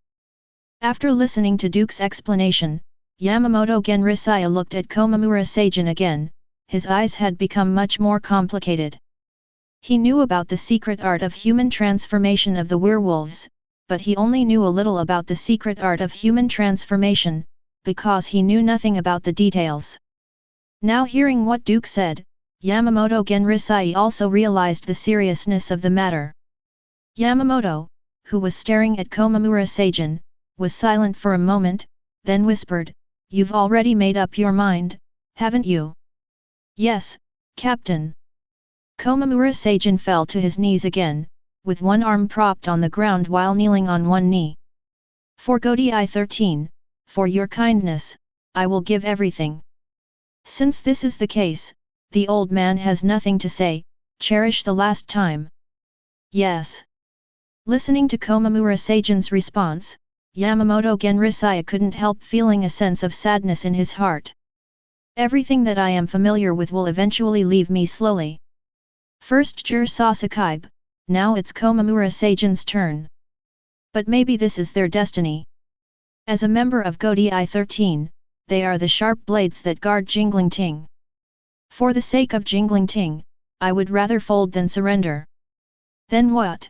After listening to Duke's explanation, Yamamoto Genrisai looked at Komamura Seijin again. His eyes had become much more complicated. He knew about the secret art of human transformation of the werewolves, but he only knew a little about the secret art of human transformation, because he knew nothing about the details. Now hearing what Duke said, Yamamoto Genrisai also realized the seriousness of the matter. Yamamoto, who was staring at Komamura Seijin, was silent for a moment, then whispered, "You've already made up your mind, haven't you?" "Yes, Captain." Komamura Seijin fell to his knees again, with one arm propped on the ground while kneeling on one knee. "For Godai 13, for your kindness, I will give everything." Since this is the case, the old man has nothing to say, cherish the last time. "Yes." Listening to Komamura Seijin's response, Yamamoto Genrisaya couldn't help feeling a sense of sadness in his heart. Everything that I am familiar with will eventually leave me slowly. First Jur Sasakaibe, now it's Komamura Seigen's turn. But maybe this is their destiny. As a member of Godi I-13, they are the sharp blades that guard Jinglingting. For the sake of Jinglingting, I would rather fold than surrender. Then what?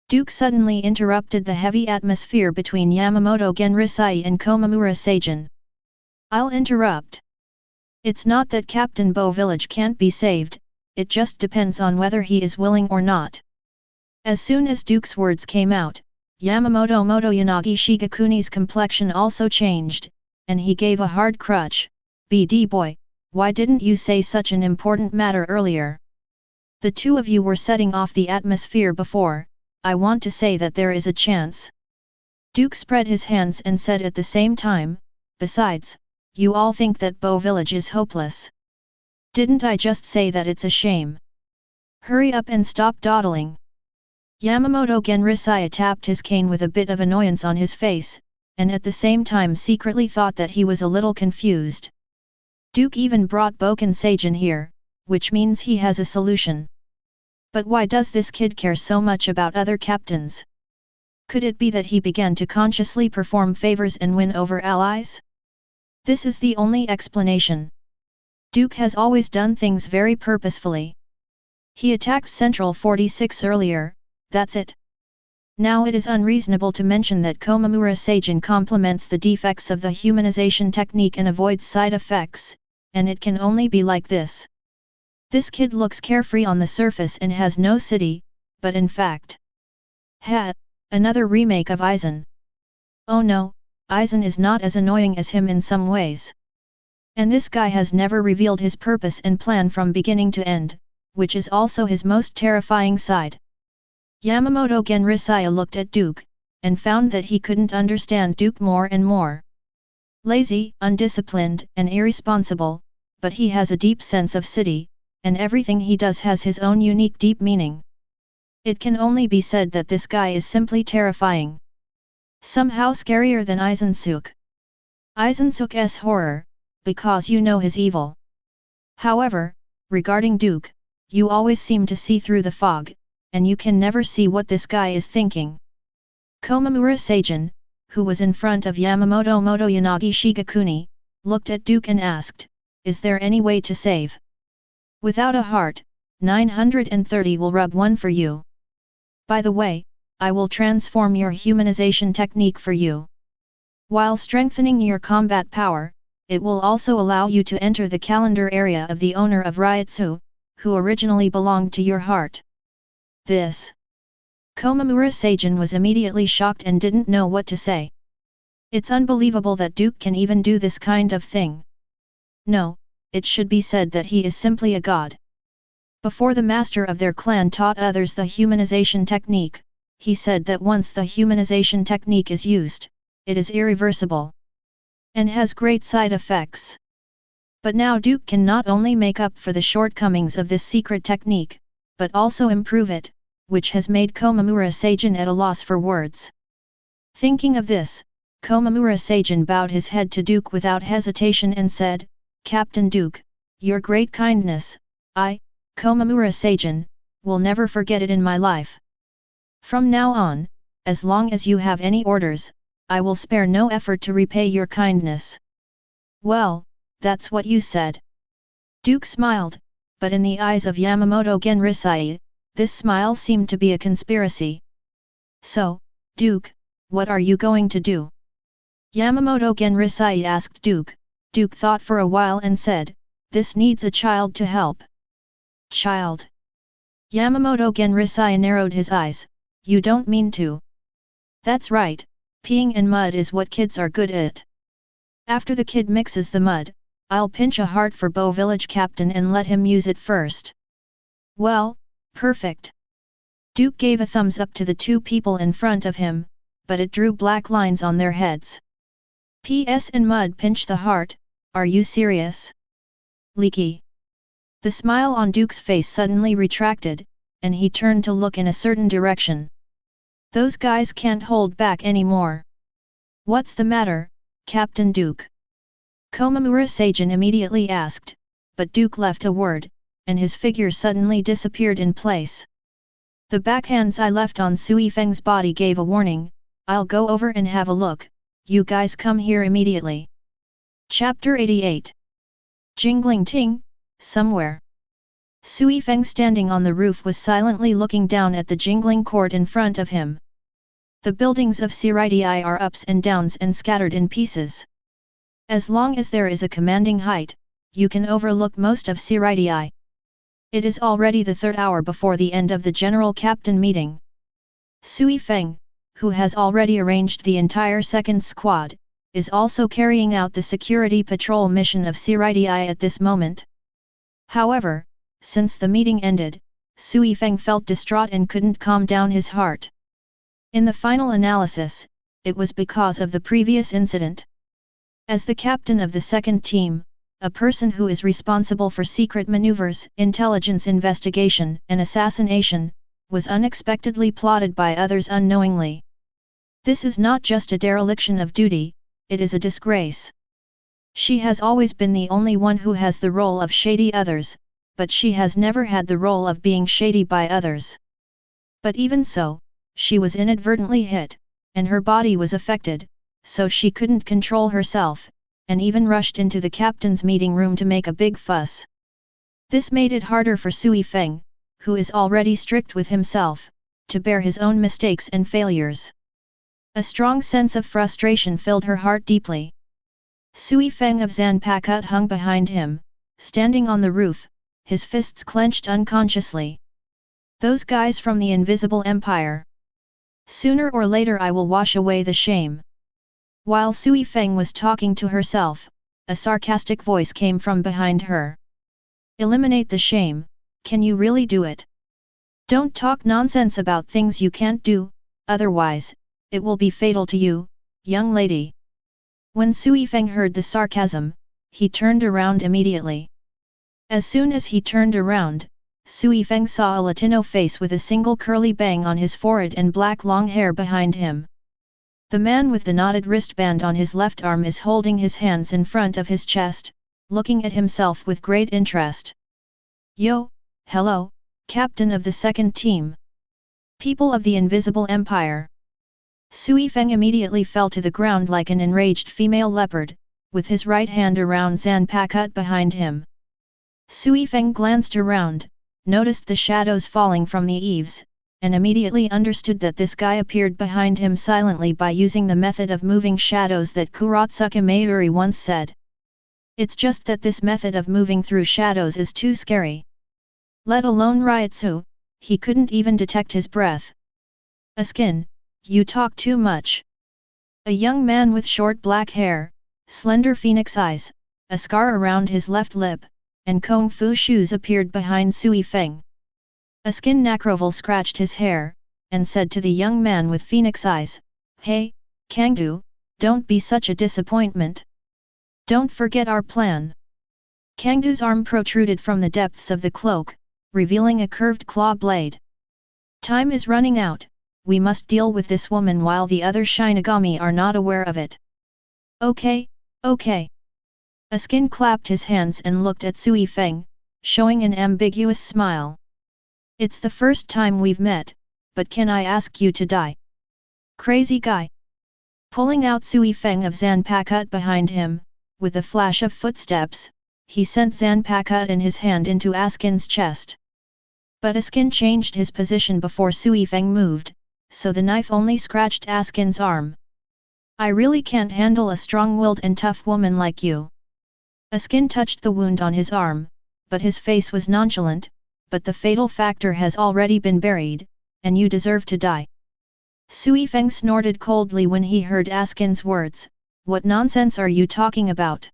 Duke suddenly interrupted the heavy atmosphere between Yamamoto Genrisai and Komamura Seigen. I'll interrupt. It's not that Captain Bo village can't be saved, it just depends on whether he is willing or not. As soon as Duke's words came out, Yamamoto Motoyanagi Shigakuni's complexion also changed, and he gave a hard crutch. BD boy, why didn't you say such an important matter earlier? The two of you were setting off the atmosphere before, I want to say that there is a chance. Duke spread his hands and said at the same time, besides, you all think that Bo village is hopeless. Didn't I just say that it's a shame? Hurry up and stop dawdling. Yamamoto Genrisaya tapped his cane with a bit of annoyance on his face, and at the same time secretly thought that he was a little confused. Duke even brought Boken Seigen here, which means he has a solution. But why does this kid care so much about other captains? Could it be that he began to consciously perform favors and win over allies? This is the only explanation. Duke has always done things very purposefully. He attacked Central 46 earlier, that's it. Now it is unreasonable to mention that Komamura Seigen complements the defects of the humanization technique and avoids side effects, and it can only be like this. This kid looks carefree on the surface and has no city, but in fact... another remake of Aizen. Oh no, Aizen is not as annoying as him in some ways. And this guy has never revealed his purpose and plan from beginning to end, which is also his most terrifying side. Yamamoto Genrisaya looked at Duke, and found that he couldn't understand Duke more and more. Lazy, undisciplined, and irresponsible, but he has a deep sense of city, and everything he does has his own unique deep meaning. It can only be said that this guy is simply terrifying. Somehow scarier than Aizensuke. Aizensuke's horror, because you know his evil. However, regarding Duke, you always seem to see through the fog, and you can never see what this guy is thinking. Komamura Seigen, who was in front of Yamamoto Motoyanagi Shigakuni, looked at Duke and asked, is there any way to save? Without a heart, 930 will rub one for you. By the way, I will transform your humanization technique for you. While strengthening your combat power, it will also allow you to enter the calendar area of the owner of Ryutsu, who originally belonged to your heart. This. Komamura Seigen was immediately shocked and didn't know what to say. It's unbelievable that Duke can even do this kind of thing. No, it should be said that he is simply a god. Before the master of their clan taught others the humanization technique, he said that once the humanization technique is used, it is irreversible. And has great side effects. But now Duke can not only make up for the shortcomings of this secret technique, but also improve it, which has made Komamura Seigen at a loss for words. Thinking of this, Komamura Seigen bowed his head to Duke without hesitation and said, Captain Duke, your great kindness, I, Komamura Seigen, will never forget it in my life. From now on, as long as you have any orders, I will spare no effort to repay your kindness. Well, that's what you said. Duke smiled, but in the eyes of Yamamoto Genrisai, this smile seemed to be a conspiracy. So, Duke, what are you going to do? Yamamoto Genrisai asked Duke. Duke thought for a while and said, this needs a child to help. Child? Yamamoto Genrisai narrowed his eyes, you don't mean to. That's right, peeing in mud is what kids are good at. After the kid mixes the mud, I'll pinch a heart for Bo village captain and let him use it first. Well, perfect. Duke gave a thumbs up to the two people in front of him, but it drew black lines on their heads. PS and mud pinch the heart, are you serious? Leaky. The smile on Duke's face suddenly retracted, and he turned to look in a certain direction. Those guys can't hold back anymore. What's the matter, Captain Duke? Komamura Sajan immediately asked, but Duke left a word, and his figure suddenly disappeared in place. The backhands I left on Sui Feng's body gave a warning, I'll go over and have a look, you guys come here immediately. Chapter 88. Jingling Ting, somewhere. Sui Feng standing on the roof was silently looking down at the jingling cord in front of him. The buildings of Seireitei are ups and downs and scattered in pieces. As long as there is a commanding height, you can overlook most of Seireitei. It is already the 3rd hour before the end of the General Captain meeting. Sui Feng, who has already arranged the entire 2nd squad, is also carrying out the security patrol mission of Seireitei at this moment. However, since the meeting ended, Sui Feng felt distraught and couldn't calm down his heart. In the final analysis, it was because of the previous incident. As the captain of the 2nd team, a person who is responsible for secret maneuvers, intelligence investigation and assassination, was unexpectedly plotted by others unknowingly. This is not just a dereliction of duty, it is a disgrace. She has always been the only one who has the role of shady others, but she has never had the role of being shady by others. But even so, she was inadvertently hit, and her body was affected, so she couldn't control herself, and even rushed into the captain's meeting room to make a big fuss. This made it harder for Sui Feng, who is already strict with himself, to bear his own mistakes and failures. A strong sense of frustration filled her heart deeply. Sui Feng of Zanpakut hung behind him, standing on the roof, his fists clenched unconsciously. Those guys from the Invisible Empire. Sooner or later I will wash away the shame. While Sui Feng was talking to herself, a sarcastic voice came from behind her. Eliminate the shame, can you really do it? Don't talk nonsense about things you can't do, otherwise, it will be fatal to you, young lady. When Sui Feng heard the sarcasm, he turned around immediately. As soon as he turned around, Sui Feng saw a Latino face with a single curly bang on his forehead and black long hair behind him. The man with the knotted wristband on his left arm is holding his hands in front of his chest, looking at himself with great interest. Yo, hello, captain of the 2nd team. People of the Invisible Empire. Sui Feng immediately fell to the ground like an enraged female leopard, with his right hand around Zanpakut behind him. Sui Feng glanced around, noticed the shadows falling from the eaves, and immediately understood that this guy appeared behind him silently by using the method of moving shadows that Kurotsuka Mayuri once said. It's just that this method of moving through shadows is too scary. Let alone Ryutsu, he couldn't even detect his breath. Askin, you talk too much. A young man with short black hair, slender phoenix eyes, a scar around his left lip, and kung fu shoes appeared behind Sui Feng. Askin Nakroval scratched his hair, and said to the young man with phoenix eyes, Hey, Kangdu, don't be such a disappointment. Don't forget our plan. Kangdu's arm protruded from the depths of the cloak, revealing a curved claw blade. Time is running out, we must deal with this woman while the other Shinigami are not aware of it. Okay, okay. Askin clapped his hands and looked at Sui Feng, showing an ambiguous smile. It's the first time we've met, but can I ask you to die? Crazy guy. Pulling out Sui Feng of Zanpakut behind him, with a flash of footsteps, he sent Zanpakut in his hand into Askin's chest. But Askin changed his position before Sui Feng moved, so the knife only scratched Askin's arm. I really can't handle a strong-willed and tough woman like you. Askin touched the wound on his arm, but his face was nonchalant, but the fatal factor has already been buried, and you deserve to die. Sui Feng snorted coldly when he heard Askin's words, what nonsense are you talking about?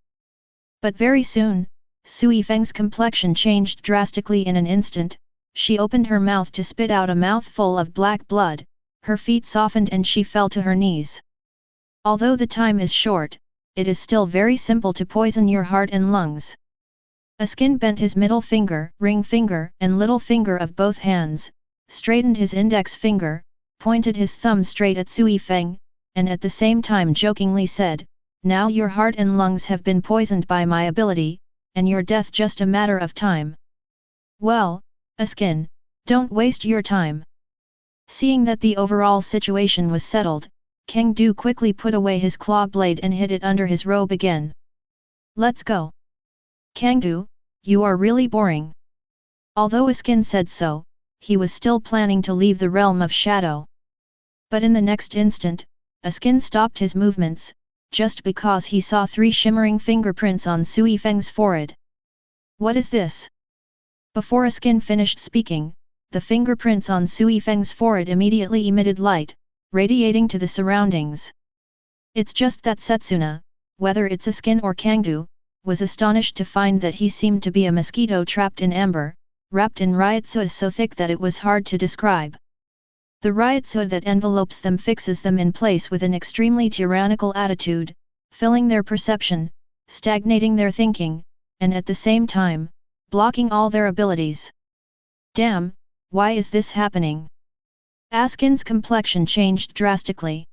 But very soon, Sui Feng's complexion changed drastically in an instant, she opened her mouth to spit out a mouthful of black blood, her feet softened and she fell to her knees. Although the time is short, it is still very simple to poison your heart and lungs. Askin bent his middle finger, ring finger, and little finger of both hands, straightened his index finger, pointed his thumb straight at Sui Feng, and at the same time jokingly said, "Now your heart and lungs have been poisoned by my ability, and your death just a matter of time. Well, Askin, don't waste your time." Seeing that the overall situation was settled, Kangdu quickly put away his claw blade and hid it under his robe again. "Let's go." "Kangdu, you are really boring." Although Askin said so, he was still planning to leave the realm of shadow. But in the next instant, Askin stopped his movements, just because he saw 3 shimmering fingerprints on Sui Feng's forehead. "What is this?" Before Askin finished speaking, the fingerprints on Sui Feng's forehead immediately emitted light, radiating to the surroundings. It's just that Setsuna, whether it's Askin or Kangdu, was astonished to find that he seemed to be a mosquito trapped in amber, wrapped in ryotsuh so thick that it was hard to describe. The ryotsuh that envelopes them fixes them in place with an extremely tyrannical attitude, filling their perception, stagnating their thinking, and at the same time, blocking all their abilities. Damn, why is this happening? Askin's complexion changed drastically.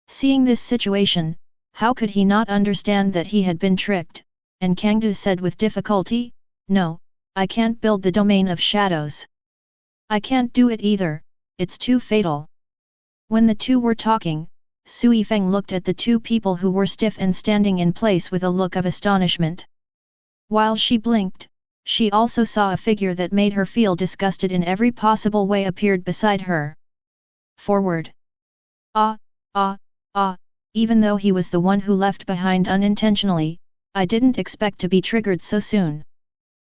Seeing this situation, how could he not understand that he had been tricked, and Kangdu said with difficulty, "No, I can't build the domain of shadows. I can't do it either, it's too fatal." When the two were talking, Sui Feng looked at the 2 people who were stiff and standing in place with a look of astonishment. While she blinked, she also saw a figure that made her feel disgusted in every possible way appeared beside her. Forward. Even though he was the one who left behind unintentionally, I didn't expect to be triggered so soon.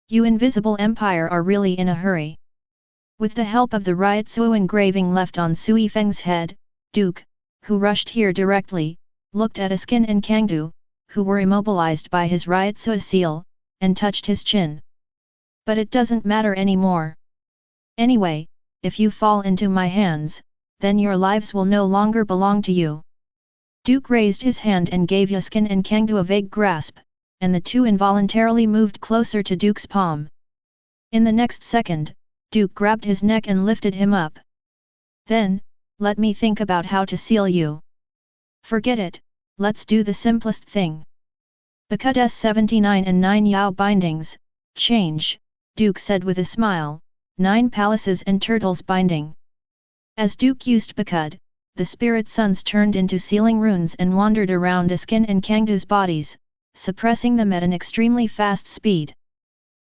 You Invisible Empire are really in a hurry. With the help of the ryotsuh engraving left on Sui Feng's head, Duke, who rushed here directly, looked at Askin and Kangdu, who were immobilized by his ryotsuh seal, and touched his chin. "But it doesn't matter anymore. Anyway, if you fall into my hands, then your lives will no longer belong to you." Duke raised his hand and gave Askin and Kangdu a vague grasp, and the two involuntarily moved closer to Duke's palm. In the next second, Duke grabbed his neck and lifted him up. "Then, let me think about how to seal you." "Forget it, let's do the simplest thing." Because 79 and 9 Yao bindings, change, Duke said with a smile, 9 palaces and turtles binding. As Duke used Bakud, the spirit suns turned into sealing runes and wandered around Askin and Kangdu's bodies, suppressing them at an extremely fast speed.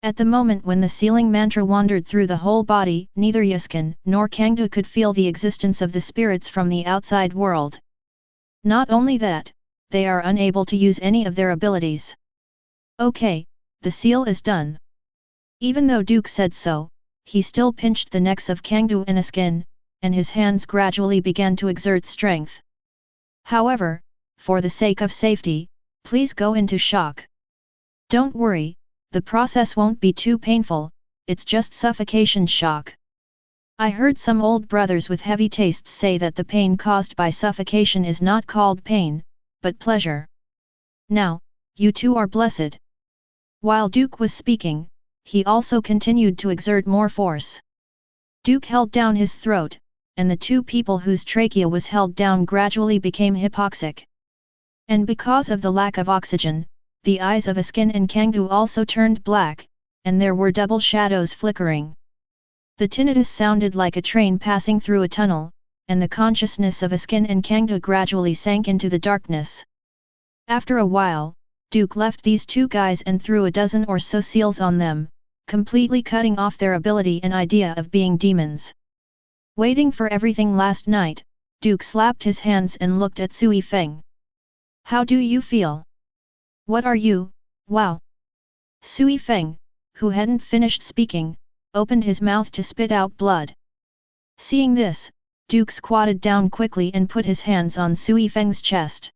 At the moment when the sealing mantra wandered through the whole body, neither Askin nor Kangdu could feel the existence of the spirits from the outside world. Not only that, they are unable to use any of their abilities. "Okay, the seal is done." Even though Duke said so, he still pinched the necks of Kangdu and Askin, and his hands gradually began to exert strength. "However, for the sake of safety, please go into shock. Don't worry, the process won't be too painful, it's just suffocation shock." I heard some old brothers with heavy tastes say that the pain caused by suffocation is not called pain, but pleasure. Now, you two are blessed. While Duke was speaking, he also continued to exert more force. Duke held down his throat, and the 2 people whose trachea was held down gradually became hypoxic. And because of the lack of oxygen, the eyes of Askin and Kangdu also turned black, and there were double shadows flickering. The tinnitus sounded like a train passing through a tunnel, and the consciousness of Askin and Kangdu gradually sank into the darkness. After a while, Duke left these 2 guys and threw a dozen or so seals on them, completely cutting off their ability and idea of being demons. Waiting for everything last night, Duke slapped his hands and looked at Sui Feng. "How do you feel? What are you, wow?" Sui Feng, who hadn't finished speaking, opened his mouth to spit out blood. Seeing this, Duke squatted down quickly and put his hands on Sui Feng's chest.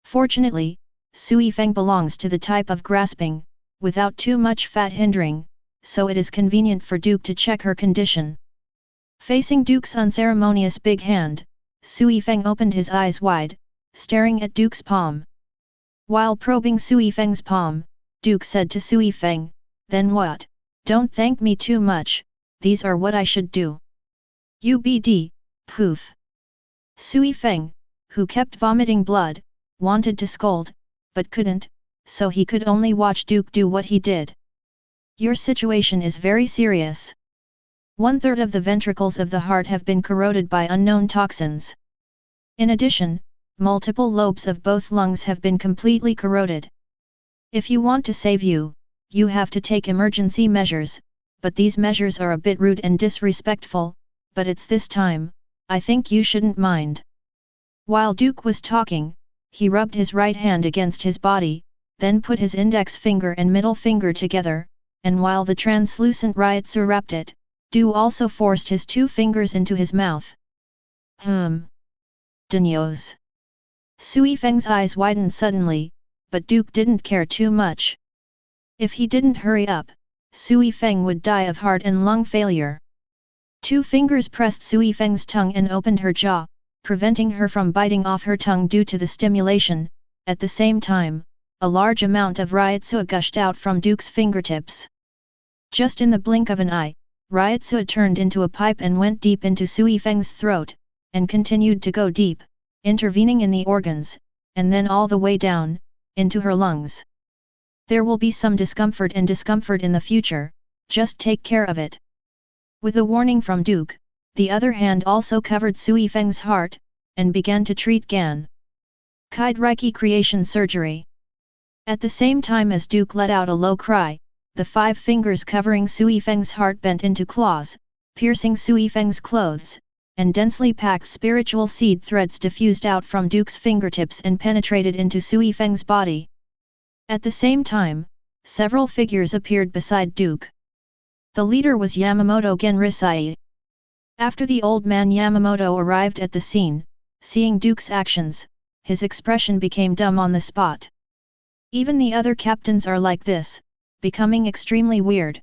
Fortunately, Sui Feng belongs to the type of grasping, without too much fat hindering, so it is convenient for Duke to check her condition. Facing Duke's unceremonious big hand, Sui Feng opened his eyes wide, staring at Duke's palm. While probing Sui Feng's palm, Duke said to Sui Feng, "Then what? Don't thank me too much, these are what I should do." "UBD, poof." Sui Feng, who kept vomiting blood, wanted to scold, but couldn't, so he could only watch Duke do what he did. Your situation is very serious. 1/3 of the ventricles of the heart have been corroded by unknown toxins. In addition, multiple lobes of both lungs have been completely corroded. If you want to save you, you have to take emergency measures, but these measures are a bit rude and disrespectful, but it's this time, I think you shouldn't mind. While Duke was talking, he rubbed his right hand against his body, then put his index finger and middle finger together, and while the translucent Seireitei wrapped it, Duke also forced his 2 fingers into his mouth. Danios. Sui Feng's eyes widened suddenly, but Duke didn't care too much. If he didn't hurry up, Sui Feng would die of heart and lung failure. 2 fingers pressed Sui Feng's tongue and opened her jaw, preventing her from biting off her tongue due to the stimulation. At the same time, a large amount of Seireitei gushed out from Duke's fingertips. Just in the blink of an eye, Seireitei turned into a pipe and went deep into Sui Feng's throat, and continued to go deep, intervening in the organs, and then all the way down, into her lungs. There will be some discomfort in the future, just take care of it. With a warning from Duke, the other hand also covered Sui Feng's heart, and began to treat Gan. Kide Reiki creation surgery. At the same time as Duke let out a low cry, the 5 fingers covering Sui Feng's heart bent into claws, piercing Sui Feng's clothes, and densely packed spiritual seed threads diffused out from Duke's fingertips and penetrated into Sui Feng's body. At the same time, several figures appeared beside Duke. The leader was Yamamoto Genrisai. After the old man Yamamoto arrived at the scene, seeing Duke's actions, his expression became dumb on the spot. Even the other captains are like this, becoming extremely weird.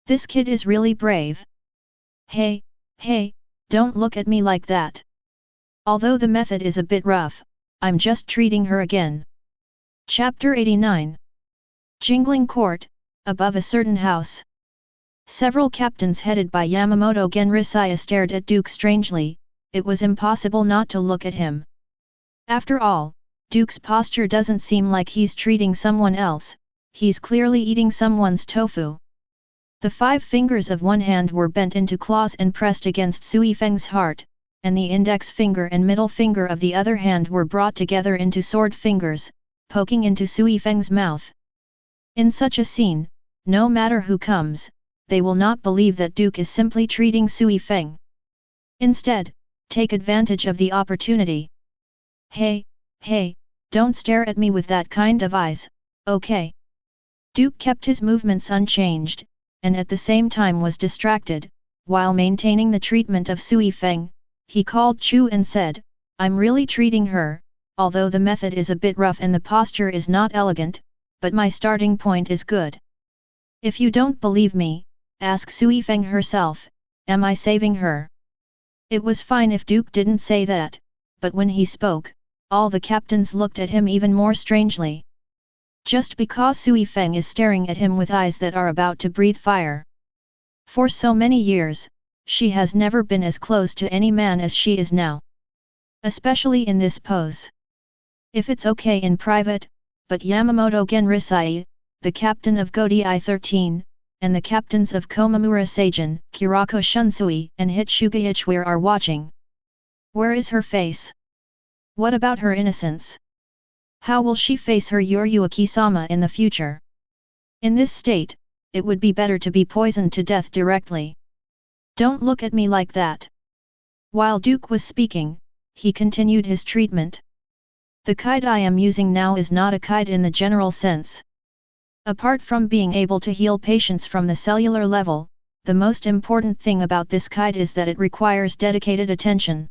This kid is really brave. Hey, don't look at me like that. Although the method is a bit rough, I'm just treating her again. Chapter 89. Jingling Court, above a certain house. Several captains headed by Yamamoto Genrisai stared at Duke strangely. It was impossible not to look at him. After all, Duke's posture doesn't seem like he's treating someone else, he's clearly eating someone's tofu. The 5 fingers of one hand were bent into claws and pressed against Sui Feng's heart, and the index finger and middle finger of the other hand were brought together into sword fingers, poking into Sui Feng's mouth. In such a scene, no matter who comes, they will not believe that Duke is simply treating Sui Feng. Instead, take advantage of the opportunity. Hey, don't stare at me with that kind of eyes, okay? Duke kept his movements unchanged, and at the same time was distracted. While maintaining the treatment of Sui Feng, he called Chu and said, I'm really treating her, although the method is a bit rough and the posture is not elegant, but my starting point is good. If you don't believe me, ask Sui Feng herself, am I saving her? It was fine if Duke didn't say that, but when he spoke, all the captains looked at him even more strangely. Just because Sui Feng is staring at him with eyes that are about to breathe fire. For so many years, she has never been as close to any man as she is now. Especially in this pose. If it's okay in private, but Yamamoto Genrisai, the captain of Godi I-13, and the captains of Komamura Seijin, Kirako Shunsui and Hitsuga Ichware are watching. Where is her face? What about her innocence? How will she face her Yoryuki-sama in the future? In this state, it would be better to be poisoned to death directly. Don't look at me like that. While Duke was speaking, he continued his treatment. The kite I am using now is not a kite in the general sense. Apart from being able to heal patients from the cellular level, the most important thing about this kite is that it requires dedicated attention.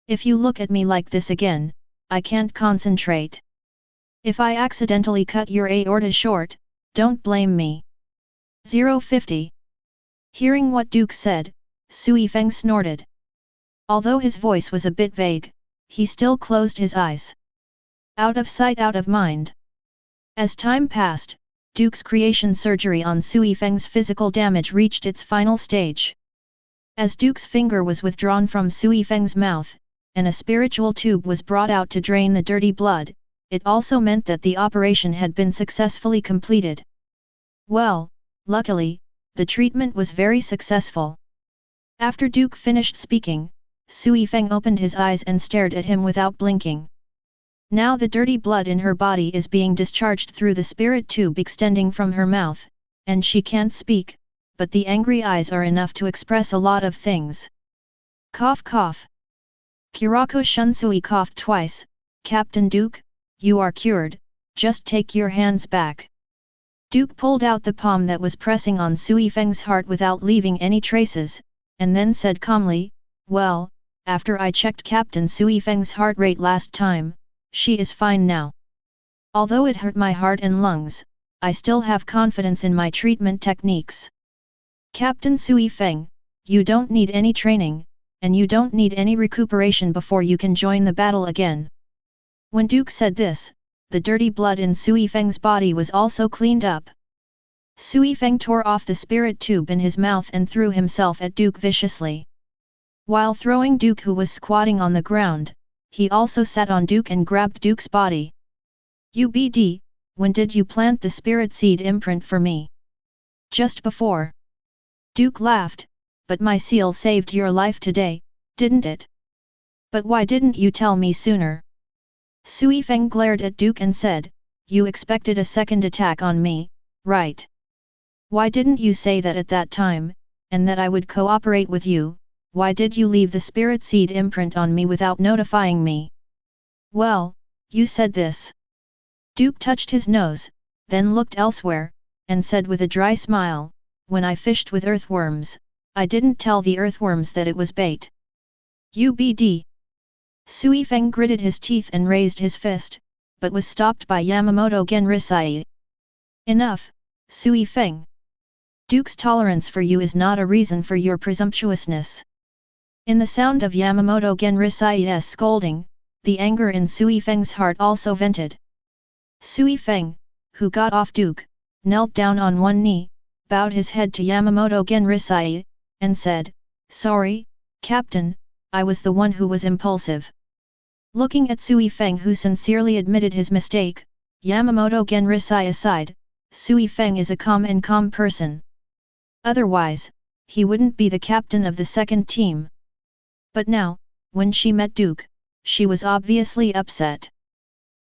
If you look at me like this again, I can't concentrate. If I accidentally cut your aorta short, don't blame me. 050. Hearing what Duke said, Sui Feng snorted. Although his voice was a bit vague, he still closed his eyes. Out of sight, out of mind. As time passed, Duke's creation surgery on Sui Feng's physical damage reached its final stage. As Duke's finger was withdrawn from Sui Feng's mouth, and a spiritual tube was brought out to drain the dirty blood. It also meant that the operation had been successfully completed. Well, luckily, the treatment was very successful. After Duke finished speaking, Sui Feng opened his eyes and stared at him without blinking. Now the dirty blood in her body is being discharged through the spirit tube extending from her mouth, and she can't speak, but the angry eyes are enough to express a lot of things. Cough cough. Kurako Shunsui coughed twice. Captain Duke, you are cured, just take your hands back. Duke pulled out the palm that was pressing on Sui Feng's heart without leaving any traces, and then said calmly, well, after I checked Captain Sui Feng's heart rate last time, she is fine now. Although it hurt my heart and lungs, I still have confidence in my treatment techniques. Captain Sui Feng, you don't need any training, and you don't need any recuperation before you can join the battle again. When Duke said this, the dirty blood in Sui Feng's body was also cleaned up. Sui Feng tore off the spirit tube in his mouth and threw himself at Duke viciously. While throwing Duke, who was squatting on the ground, he also sat on Duke and grabbed Duke's body. UBD, when did you plant the spirit seed imprint for me? Just before. Duke laughed, but my seal saved your life today, didn't it? But why didn't you tell me sooner? Sui Feng glared at Duke and said, you expected a second attack on me, right? Why didn't you say that at that time, and that I would cooperate with you? Why did you leave the spirit seed imprint on me without notifying me? Well, you said this. Duke touched his nose, then looked elsewhere, and said with a dry smile, when I fished with earthworms, I didn't tell the earthworms that it was bait. UBD. Sui Feng gritted his teeth and raised his fist, but was stopped by Yamamoto Genrisai. Enough, Sui Feng. Duke's tolerance for you is not a reason for your presumptuousness. In the sound of Yamamoto Genrisai's scolding, the anger in Sui Feng's heart also vented. Sui Feng, who got off Duke, knelt down on one knee, bowed his head to Yamamoto Genrisai, and said, sorry, Captain, I was the one who was impulsive. Looking at Sui Feng, who sincerely admitted his mistake, Yamamoto Genrisai sighed, Sui Feng is a calm person. Otherwise, he wouldn't be the captain of the second team. But now, when she met Duke, she was obviously upset.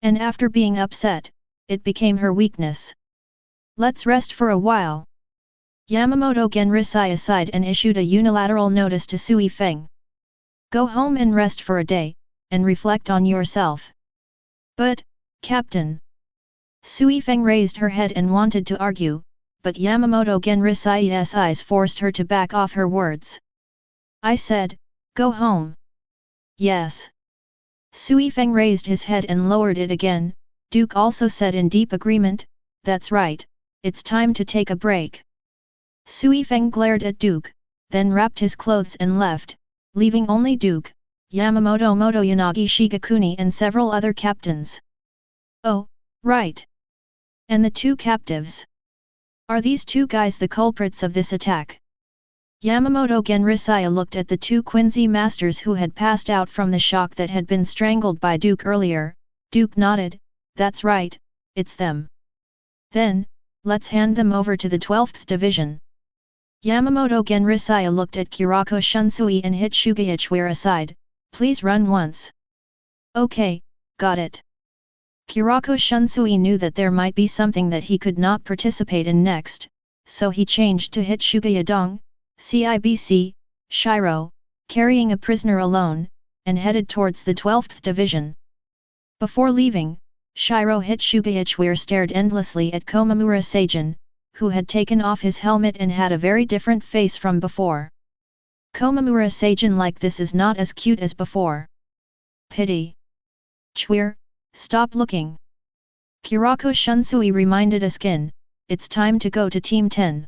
And after being upset, it became her weakness. Let's rest for a while. Yamamoto Genrisai sighed and issued a unilateral notice to Sui Feng. Go home and rest for a day, and reflect on yourself. But, Captain. Sui Feng raised her head and wanted to argue, but Yamamoto Genrisai's eyes forced her to back off her words. I said, go home. Yes. Sui Feng raised his head and lowered it again. Duke also said in deep agreement, that's right, it's time to take a break. Sui Feng glared at Duke, then wrapped his clothes and left, leaving only Duke, Yamamoto Motoyanagi Shigakuni and several other captains. Oh, right. And the two captives. Are these two guys the culprits of this attack? Yamamoto Genrisai looked at the two Quincy masters who had passed out from the shock that had been strangled by Duke earlier. Duke nodded, that's right, it's them. Then, let's hand them over to the 12th Division. Yamamoto Genrisai looked at Kurako Shunsui and hit Shugaichware aside, please run once. Okay, got it. Kurako Shunsui knew that there might be something that he could not participate in next, so he changed to hit Shugayadong, CIBC, Shiro, carrying a prisoner alone, and headed towards the 12th Division. Before leaving, Shiro hit Shugaichware stared endlessly at Komamura Seijin, who had taken off his helmet and had a very different face from before. Komamura Seijin like this is not as cute as before. Pity. Chweer, stop looking. Kurako Shunsui reminded Askin, it's time to go to Team 10.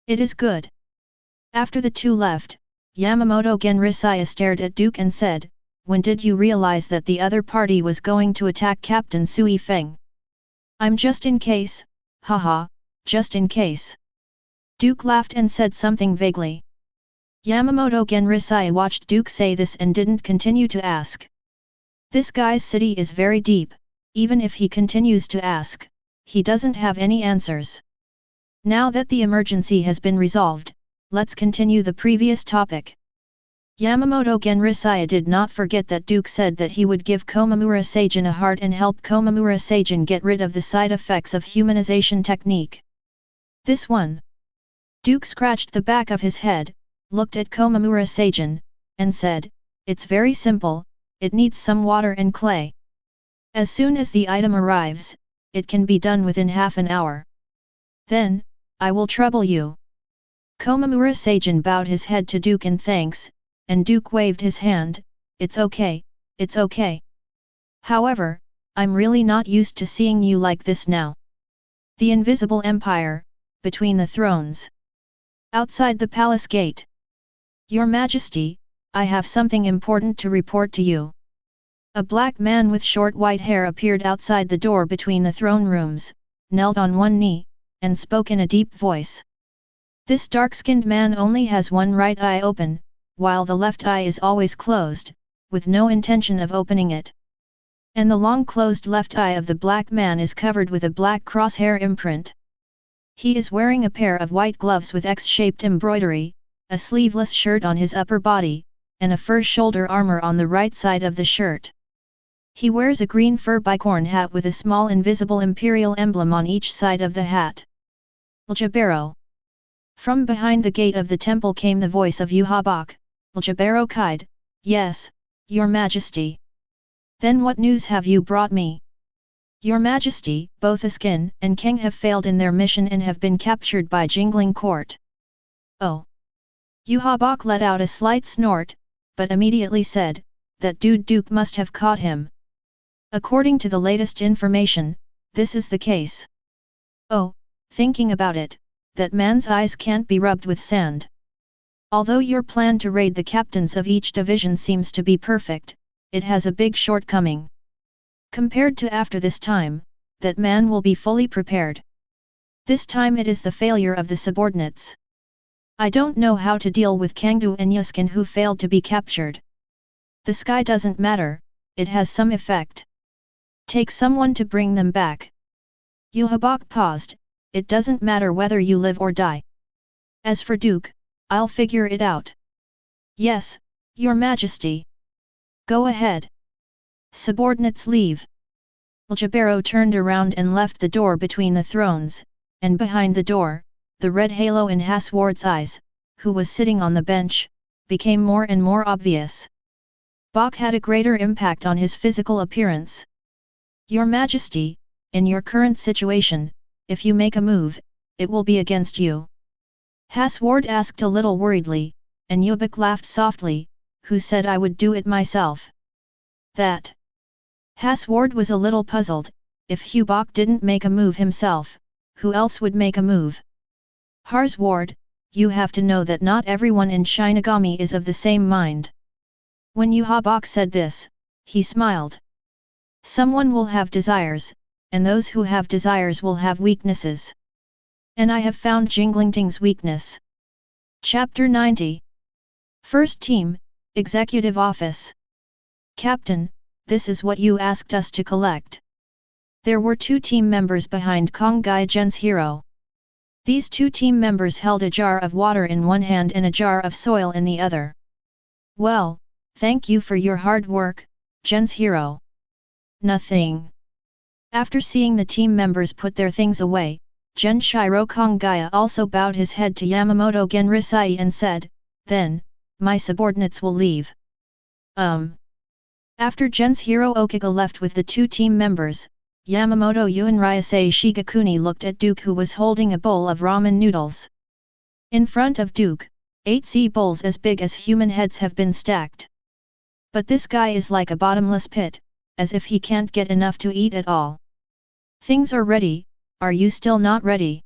It is good. After the two left, Yamamoto Genrisai stared at Duke and said, when did you realize that the other party was going to attack Captain Sui Feng? I'm just in case, haha, just in case. Duke laughed and said something vaguely. Yamamoto Genrisai watched Duke say this and didn't continue to ask. This guy's city is very deep, even if he continues to ask, he doesn't have any answers. Now that the emergency has been resolved, let's continue the previous topic. Yamamoto Genrisai did not forget that Duke said that he would give Komamura Seijin a heart and help Komamura Seijin get rid of the side effects of humanization technique. This one. Duke scratched the back of his head, looked at Komamura Seijin, and said, "It's very simple, it needs some water and clay. As soon as the item arrives, it can be done within half an hour. Then, I will trouble you." Komamura Seijin bowed his head to Duke in thanks, and Duke waved his hand, "It's okay, it's okay. However, I'm really not used to seeing you like this now." The Invisible Empire, between the thrones. Outside the palace gate. "Your Majesty, I have something important to report to you." A black man with short white hair appeared outside the door between the throne rooms, knelt on one knee, and spoke in a deep voice. This dark-skinned man only has one right eye open, while the left eye is always closed, with no intention of opening it. And the long closed left eye of the black man is covered with a black crosshair imprint. He is wearing a pair of white gloves with X-shaped embroidery, a sleeveless shirt on his upper body, and a fur shoulder armor on the right side of the shirt. He wears a green fur bicorn hat with a small invisible imperial emblem on each side of the hat. "Ljabero." From behind the gate of the temple came the voice of Huajie. "Ljabero Kaid, yes, Your Majesty." "Then what news have you brought me?" "Your Majesty, both Askin and Kang have failed in their mission and have been captured by Jingling Court." "Oh." Huajie let out a slight snort, but immediately said, "That dude Duke must have caught him." "According to the latest information, this is the case." "Oh, thinking about it, that man's eyes can't be rubbed with sand. Although your plan to raid the captains of each division seems to be perfect, it has a big shortcoming. Compared to after this time, that man will be fully prepared. This time it is the failure of the subordinates. I don't know how to deal with Kangdu and Yuskin who failed to be captured. The sky doesn't matter, it has some effect. Take someone to bring them back." Huajie paused, "It doesn't matter whether you live or die. As for Duke, I'll figure it out." "Yes, Your Majesty." "Go ahead." Subordinates leave. Ljabero turned around and left the door between the thrones, and behind the door, the red halo in Hasward's eyes, who was sitting on the bench, became more and more obvious. Bok had a greater impact on his physical appearance. "Your Majesty, in your current situation, if you make a move, it will be against you." Hasward asked a little worriedly, and Huajie laughed softly, "Who said I would do it myself?" "That." Hasward was a little puzzled, if Huajie didn't make a move himself, who else would make a move? "Harsward, you have to know that not everyone in Shinigami is of the same mind." When Huajie said this, he smiled. "Someone will have desires, and those who have desires will have weaknesses. And I have found Jinglingting's weakness." Chapter 90. First Team, Executive Office. "Captain, this is what you asked us to collect." There were 2 team members behind Kong Gai Gen's hero. These 2 team members held a jar of water in one hand and a jar of soil in the other. "Well, thank you for your hard work, Gen's hero." "Nothing." After seeing the team members put their things away, Gen Shiro Konggaya also bowed his head to Yamamoto Genrisai and said, "Then, my subordinates will leave." After Gen's hero Okuga left with the 2 team members, Yamamoto Unryasei Shigakuni looked at Duke who was holding a bowl of ramen noodles. In front of Duke, 8 sea bowls as big as human heads have been stacked. But this guy is like a bottomless pit, as if he can't get enough to eat at all. "Things are ready, are you still not ready?"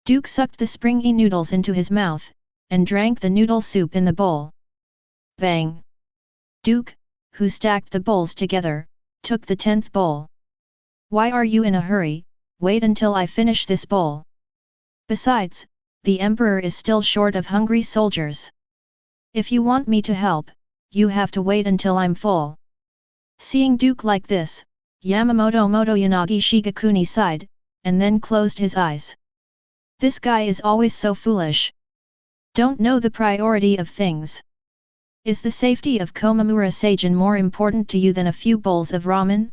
Duke sucked the springy noodles into his mouth, and drank the noodle soup in the bowl. Bang! Duke, who stacked the bowls together, took the 10th bowl. "Why are you in a hurry? Wait until I finish this bowl. Besides, the emperor is still short of hungry soldiers." If you want me to help, you have to wait until I'm full. Seeing Duke like this, Yamamoto Motoyanagi Shigakuni sighed, and then closed his eyes. This guy is always so foolish. Don't know the priority of things. Is the safety of Komamura Seijin more important to you than a few bowls of ramen?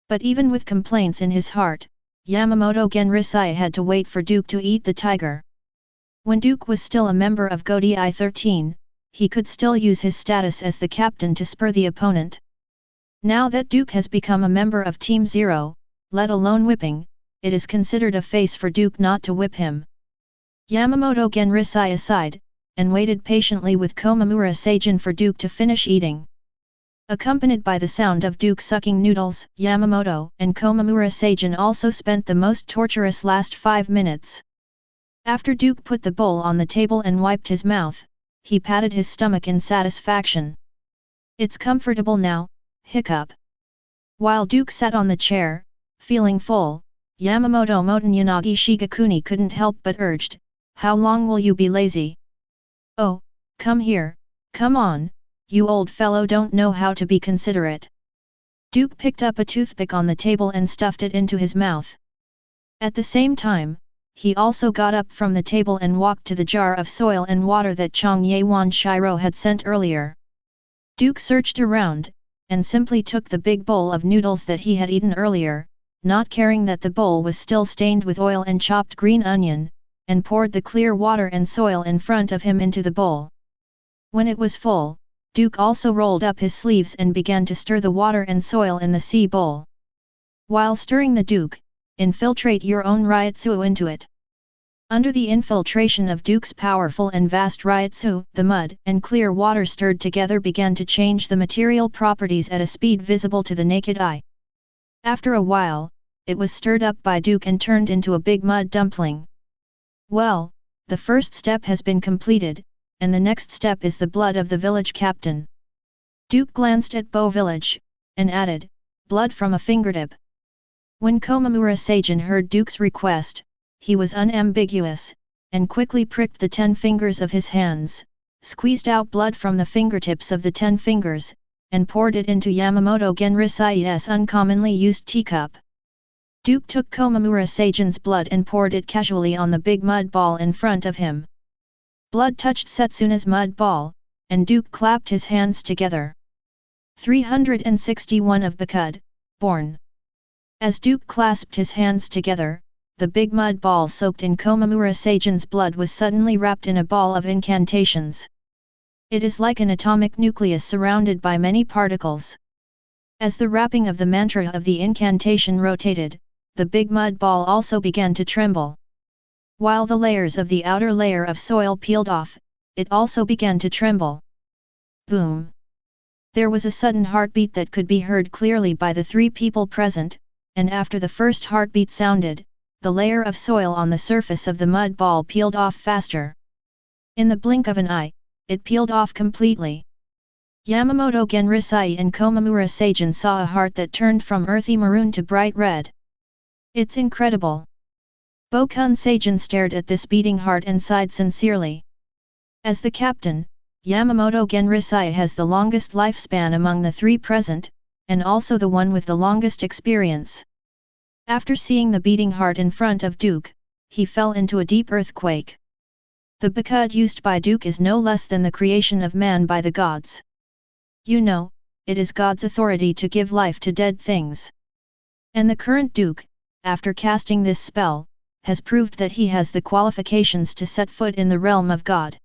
But even with complaints in his heart, Yamamoto Genrisai had to wait for Duke to eat the tiger. When Duke was still a member of Godi 13, he could still use his status as the captain to spur the opponent. Now that Duke has become a member of Team Zero, let alone whipping, it is considered a face for Duke not to whip him. Yamamoto Genrisai aside, and waited patiently with Komamura Seijin for Duke to finish eating. Accompanied by the sound of Duke sucking noodles, Yamamoto and Komamura Seijin also spent the most torturous last 5 minutes. After Duke put the bowl on the table and wiped his mouth, he patted his stomach in satisfaction. It's comfortable now, hiccup. While Duke sat on the chair, feeling full, Yamamoto Motoyanagi Shigakuni couldn't help but urged, "How long will you be lazy? Oh, come here, come on, you old fellow don't know how to be considerate." Duke picked up a toothpick on the table and stuffed it into his mouth. At the same time, he also got up from the table and walked to the jar of soil and water that Chang Ye-wan Shiro had sent earlier. Duke searched around, and simply took the big bowl of noodles that he had eaten earlier, not caring that the bowl was still stained with oil and chopped green onion, and poured the clear water and soil in front of him into the bowl. When it was full, Duke also rolled up his sleeves and began to stir the water and soil in the sea bowl. While stirring the Duke, infiltrate your own ryotsu into it. Under the infiltration of Duke's powerful and vast ryotsu, the mud and clear water stirred together began to change the material properties at a speed visible to the naked eye. After a while, it was stirred up by Duke and turned into a big mud dumpling. Well, the first step has been completed, and the next step is the blood of the village captain. Duke glanced at Bo Village, and added, "Blood from a fingertip." When Komamura Seijin heard Duke's request, he was unambiguous, and quickly pricked the 10 fingers of his hands, squeezed out blood from the fingertips of the 10 fingers, and poured it into Yamamoto Genrisai's uncommonly used teacup. Duke took Komamura Seijin's blood and poured it casually on the big mud ball in front of him. Blood touched Setsuna's mud ball, and Duke clapped his hands together. 361 of Bakud, born. As Duke clasped his hands together, the big mud ball soaked in Komamura Seijin's blood was suddenly wrapped in a ball of incantations. It is like an atomic nucleus surrounded by many particles. As the wrapping of the mantra of the incantation rotated, the big mud ball also began to tremble. While the layers of the outer layer of soil peeled off, it also began to tremble. Boom! There was a sudden heartbeat that could be heard clearly by the 3 people present, and after the first heartbeat sounded, the layer of soil on the surface of the mud ball peeled off faster. In the blink of an eye, it peeled off completely. Yamamoto Genrisai and Komamura Seijin saw a heart that turned from earthy maroon to bright red. It's incredible. Bokun Seijin stared at this beating heart and sighed sincerely. As the captain, Yamamoto Genrisai has the longest lifespan among the 3 present, and also the one with the longest experience. After seeing the beating heart in front of Duke, he fell into a deep earthquake. The Bakud used by Duke is no less than the creation of man by the gods. You know, it is God's authority to give life to dead things. And the current Duke, after casting this spell, has proved that he has the qualifications to set foot in the realm of God.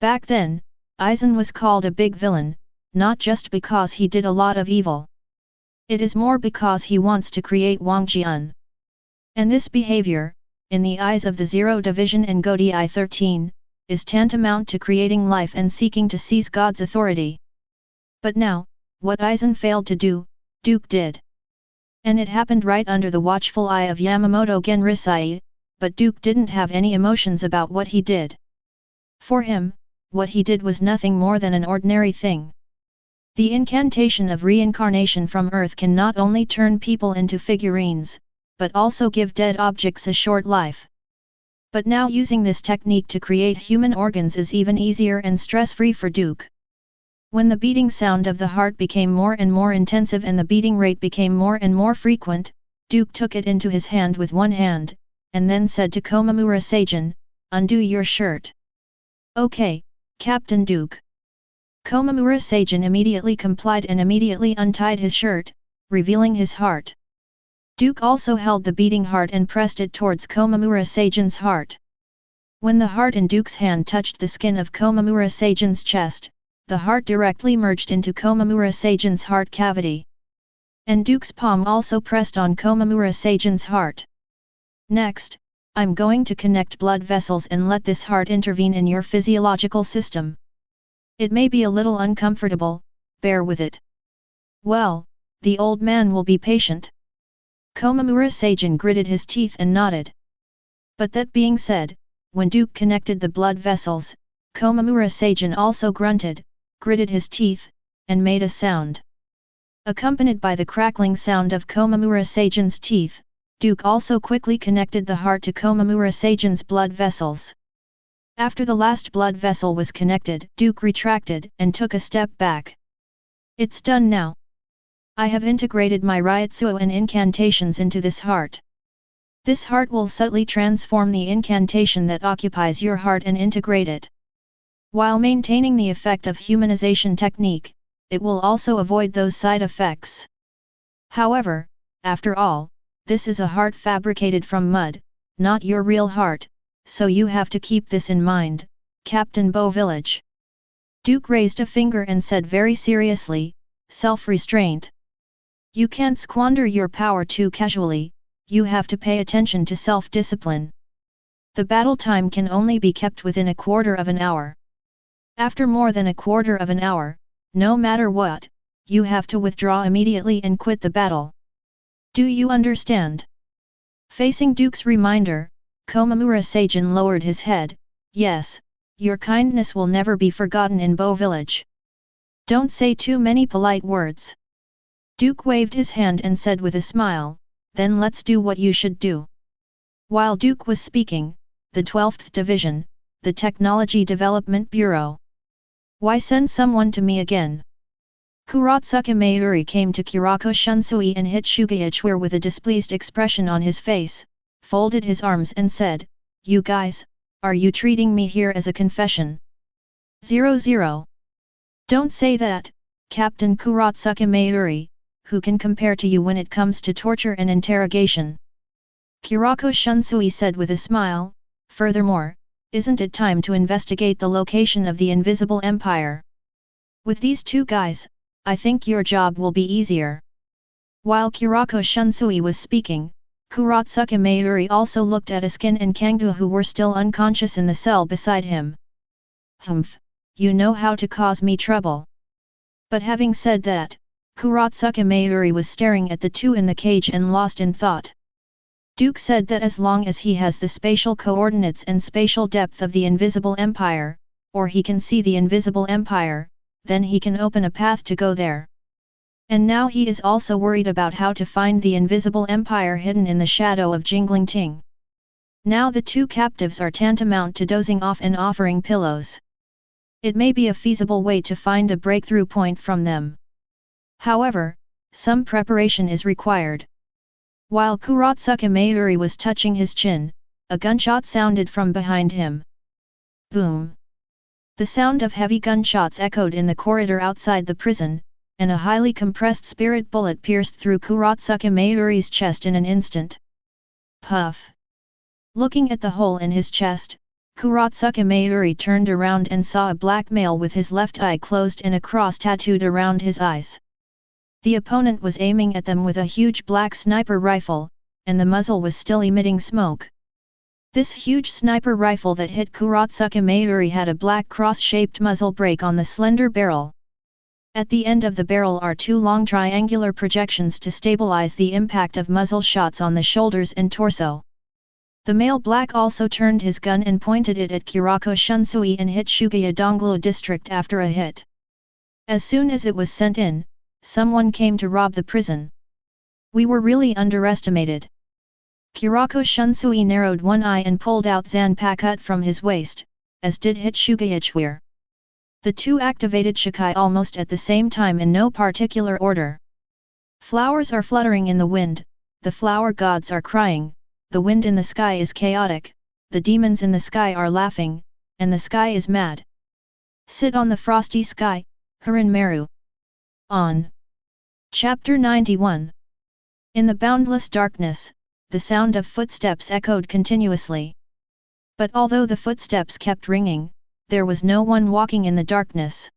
Back then, Aizen was called a big villain, not just because he did a lot of evil. It is more because he wants to create Wangjian. And this behavior, in the eyes of the Zero Division and Godi 13, is tantamount to creating life and seeking to seize God's authority. But now, what Aizen failed to do, Duke did. And it happened right under the watchful eye of Yamamoto Genrisai, but Duke didn't have any emotions about what he did. For him, what he did was nothing more than an ordinary thing. The incantation of reincarnation from Earth can not only turn people into figurines, but also give dead objects a short life. But now using this technique to create human organs is even easier and stress-free for Duke. When the beating sound of the heart became more and more intensive and the beating rate became more and more frequent, Duke took it into his hand with one hand, and then said to Komamura Seijen, "Undo your shirt." "Okay, Captain Duke." Komamura Seijen immediately complied and immediately untied his shirt, revealing his heart. Duke also held the beating heart and pressed it towards Komamura Seijen's heart. When the heart in Duke's hand touched the skin of Komamura Seijen's chest, the heart directly merged into Komamura Seijen's heart cavity. And Duke's palm also pressed on Komamura Seijen's heart. "Next, I'm going to connect blood vessels and let this heart intervene in your physiological system. It may be a little uncomfortable, bear with it." "Well, the old man will be patient." Komamura Seijen gritted his teeth and nodded. But that being said, when Duke connected the blood vessels, Komamura Seijen also grunted, gritted his teeth, and made a sound. Accompanied by the crackling sound of Komamura Seijen's teeth, Duke also quickly connected the heart to Komamura Seijen's blood vessels. After the last blood vessel was connected, Duke retracted and took a step back. "It's done now. I have integrated my Ryotsuo and incantations into this heart. This heart will subtly transform the incantation that occupies your heart and integrate it. While maintaining the effect of humanization technique, it will also avoid those side effects. However, after all, this is a heart fabricated from mud, not your real heart, so you have to keep this in mind, Captain Bow Village." Duke raised a finger and said very seriously, "Self-restraint. You can't squander your power too casually, you have to pay attention to self-discipline. The battle time can only be kept within a quarter of an hour. After more than a quarter of an hour, no matter what, you have to withdraw immediately and quit the battle. Do you understand?" Facing Duke's reminder, Komamura Seijen lowered his head, "Yes, your kindness will never be forgotten in Bow Village. Don't say too many polite words." Duke waved his hand and said with a smile, "Then let's do what you should do." While Duke was speaking, the 12th Division, the Technology Development Bureau. "Why send someone to me again?" Kuratsuka Mayuri came to Kurako Shunsui and hit Shugaya Chwer with a displeased expression on his face, folded his arms and said, "You guys, are you treating me here as a confession?" 00. "Don't say that, Captain Kuratsuka Mayuri, who can compare to you when it comes to torture and interrogation?" Kurako Shunsui said with a smile, "Furthermore, isn't it time to investigate the location of the Invisible Empire? With these two guys, I think your job will be easier." While Kurako Shunsui was speaking, Kuratsuka Mayuri also looked at Askin and Kangdu who were still unconscious in the cell beside him. "Humph, you know how to cause me trouble." But having said that, Kuratsuka Mayuri was staring at the two in the cage and lost in thought. Duke said that as long as he has the spatial coordinates and spatial depth of the Invisible Empire, or he can see the Invisible Empire, then he can open a path to go there. And now he is also worried about how to find the Invisible Empire hidden in the shadow of Jinglingting. Now the two captives are tantamount to dozing off and offering pillows. It may be a feasible way to find a breakthrough point from them. However, some preparation is required. While Kuratsuka Mayuri was touching his chin, a gunshot sounded from behind him. Boom! The sound of heavy gunshots echoed in the corridor outside the prison, and a highly compressed spirit bullet pierced through Kuratsuka Mayuri's chest in an instant. Puff! Looking at the hole in his chest, Kuratsuka Mayuri turned around and saw a black male with his left eye closed and a cross tattooed around his eyes. The opponent was aiming at them with a huge black sniper rifle, and the muzzle was still emitting smoke. This huge sniper rifle that hit Kuratsuka Mayuri had a black cross-shaped muzzle break on the slender barrel. At the end of the barrel are two long triangular projections to stabilize the impact of muzzle shots on the shoulders and torso. The male black also turned his gun and pointed it at Kurako Shunsui and hit Shugaya Donglo district after a hit. As soon as it was sent in, someone came to rob the prison. We were really underestimated. Kurako Shunsui narrowed one eye and pulled out Zanpakut from his waist, as did Hitsugaichweir. The two activated Shikai almost at the same time in no particular order. Flowers are fluttering in the wind, the flower gods are crying, the wind in the sky is chaotic, the demons in the sky are laughing, and the sky is mad. Sit on the frosty sky, Harin Meru. On. Chapter 91. In the boundless darkness, the sound of footsteps echoed continuously. But although the footsteps kept ringing, there was no one walking in the darkness.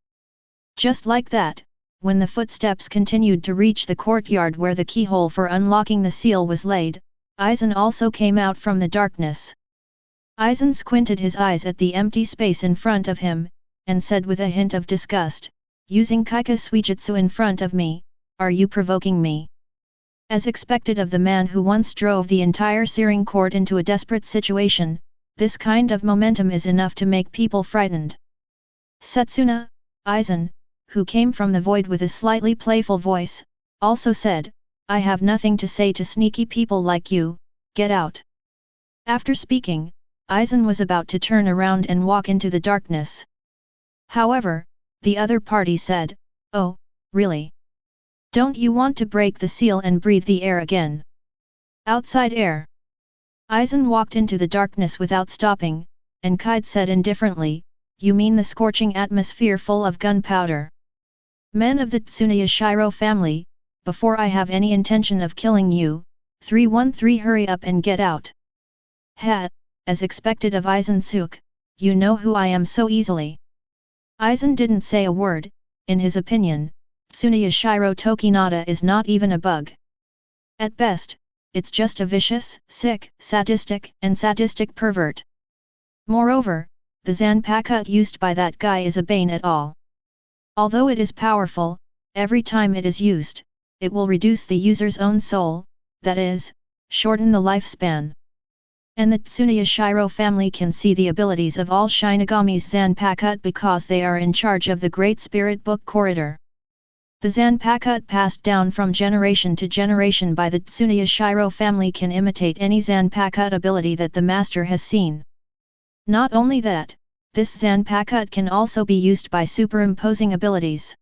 Just like that, when the footsteps continued to reach the courtyard where the keyhole for unlocking the seal was laid, Eisen also came out from the darkness. Eisen squinted his eyes at the empty space in front of him, and said with a hint of disgust, "Using Kaika Suijutsu in front of me, are you provoking me?" As expected of the man who once drove the entire Searing Court into a desperate situation, this kind of momentum is enough to make people frightened. Setsuna, Eisen, who came from the void with a slightly playful voice, also said, "I have nothing to say to sneaky people like you, get out." After speaking, Eisen was about to turn around and walk into the darkness. However, the other party said, "Oh, really? Don't you want to break the seal and breathe the air again? Outside air." Eisen walked into the darkness without stopping, and Kide said indifferently, "You mean the scorching atmosphere full of gunpowder? Men of the Tsunoya Shiro family, before I have any intention of killing you, 313 hurry up and get out." As expected of Eisen Suk, "You know who I am so easily." Eisen didn't say a word. In his opinion, Tsunoya Shiro Tokinata is not even a bug. At best, it's just a vicious, sick, sadistic pervert. Moreover, the Zanpakut used by that guy is a bane at all. Although it is powerful, every time it is used, it will reduce the user's own soul, that is, shorten the lifespan. And the Tsunoya Shiro family can see the abilities of all Shinigami's Zanpakut because they are in charge of the Great Spirit Book Corridor. The Zanpakut passed down from generation to generation by the Tsunoya Shiro family can imitate any Zanpakut ability that the master has seen. Not only that, this Zanpakut can also be used by superimposing abilities.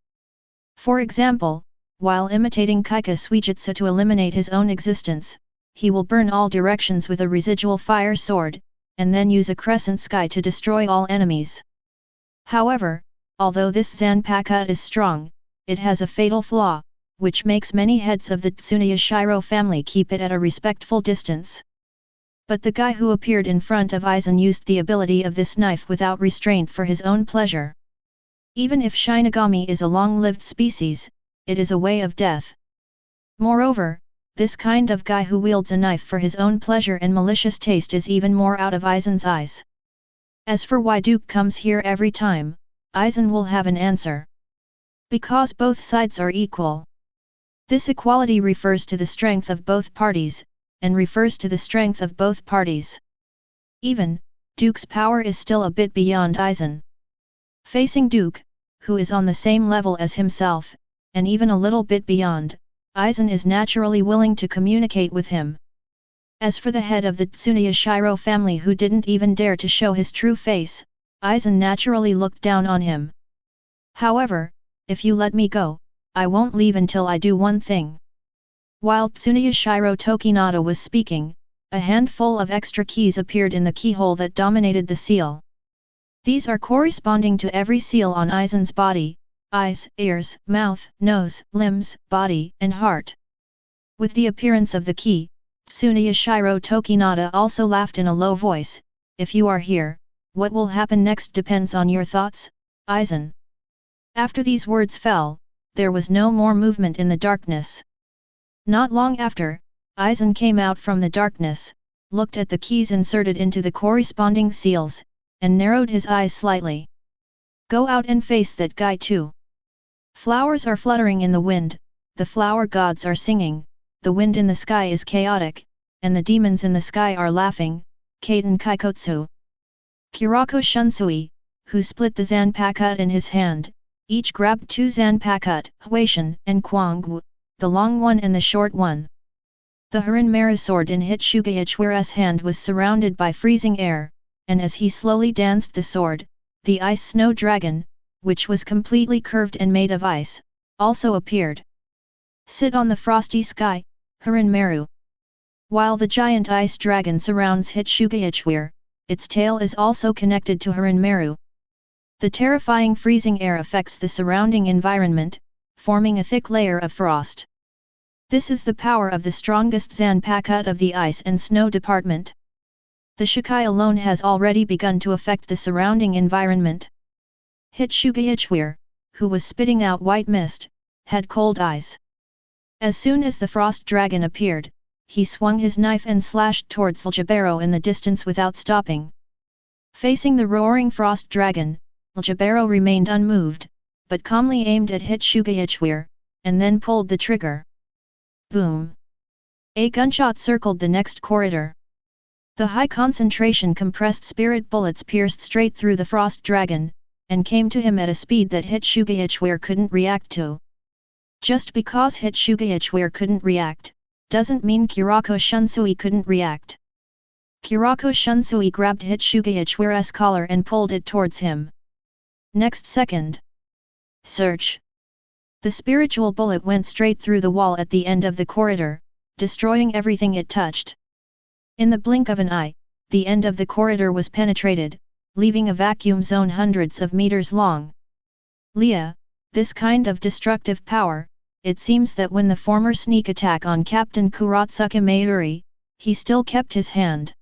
For example, while imitating Kaika Suijutsu to eliminate his own existence, he will burn all directions with a residual fire sword, and then use a crescent sky to destroy all enemies. However, although this Zanpakut is strong, it has a fatal flaw, which makes many heads of the Tsunoya Shiro family keep it at a respectful distance. But the guy who appeared in front of Eisen used the ability of this knife without restraint for his own pleasure. Even if Shinigami is a long-lived species, it is a way of death. Moreover, this kind of guy who wields a knife for his own pleasure and malicious taste is even more out of Eisen's eyes. As for why Duke comes here every time, Eisen will have an answer. Because both sides are equal. This equality refers to the strength of both parties, and refers to the strength of both parties. Even, Duke's power is still a bit beyond Eisen. Facing Duke, who is on the same level as himself, and even a little bit beyond, Eisen is naturally willing to communicate with him. As for the head of the Tsunoya Shiro family who didn't even dare to show his true face, Eisen naturally looked down on him. However, if you let me go, I won't leave until I do one thing. While Tsunoya Shiro Tokinata was speaking, a handful of extra keys appeared in the keyhole that dominated the seal. These are corresponding to every seal on Eisen's body: eyes, ears, mouth, nose, limbs, body, and heart. With the appearance of the key, Tsunoya Shiro Tokinata also laughed in a low voice, "If you are here, what will happen next depends on your thoughts, Eisen." After these words fell, there was no more movement in the darkness. Not long after, Eisen came out from the darkness, looked at the keys inserted into the corresponding seals, and narrowed his eyes slightly. "Go out and face that guy too. Flowers are fluttering in the wind, the flower gods are singing, the wind in the sky is chaotic, and the demons in the sky are laughing." Kaiten Kaikotsu. Kurako Shunsui, who split the Zanpakut in his hand, each grabbed two Zanpakut, Huaishan and Kwangwu, the long one and the short one. The Huajie sword in Huajie's hand was surrounded by freezing air, and as he slowly danced the sword, the ice snow dragon, which was completely curved and made of ice, also appeared. Sit on the frosty sky, Huajie. While the giant ice dragon surrounds Huajie, its tail is also connected to Huajie. The terrifying freezing air affects the surrounding environment, forming a thick layer of frost. This is the power of the strongest Zanpakuta of the ice and snow department. The Shikai alone has already begun to affect the surrounding environment. Huajie, who was spitting out white mist, had cold eyes. As soon as the frost dragon appeared, he swung his knife and slashed towards Huajie in the distance without stopping. Facing the roaring frost dragon, Huajie remained unmoved, but calmly aimed at Huajie, and then pulled the trigger. Boom! A gunshot circled the next corridor. The high-concentration compressed spirit bullets pierced straight through the frost dragon, and came to him at a speed that Huajie couldn't react to. Just because Huajie couldn't react, doesn't mean Kurako Shunsui couldn't react. Kurako Shunsui grabbed Huajie's collar and pulled it towards him. Next second. Search! The spiritual bullet went straight through the wall at the end of the corridor, destroying everything it touched. In the blink of an eye, the end of the corridor was penetrated, leaving a vacuum zone hundreds of meters long. Leah, this kind of destructive power, it seems that when the former sneak attack on Captain Kuratsuka Mayuri, he still kept his hand.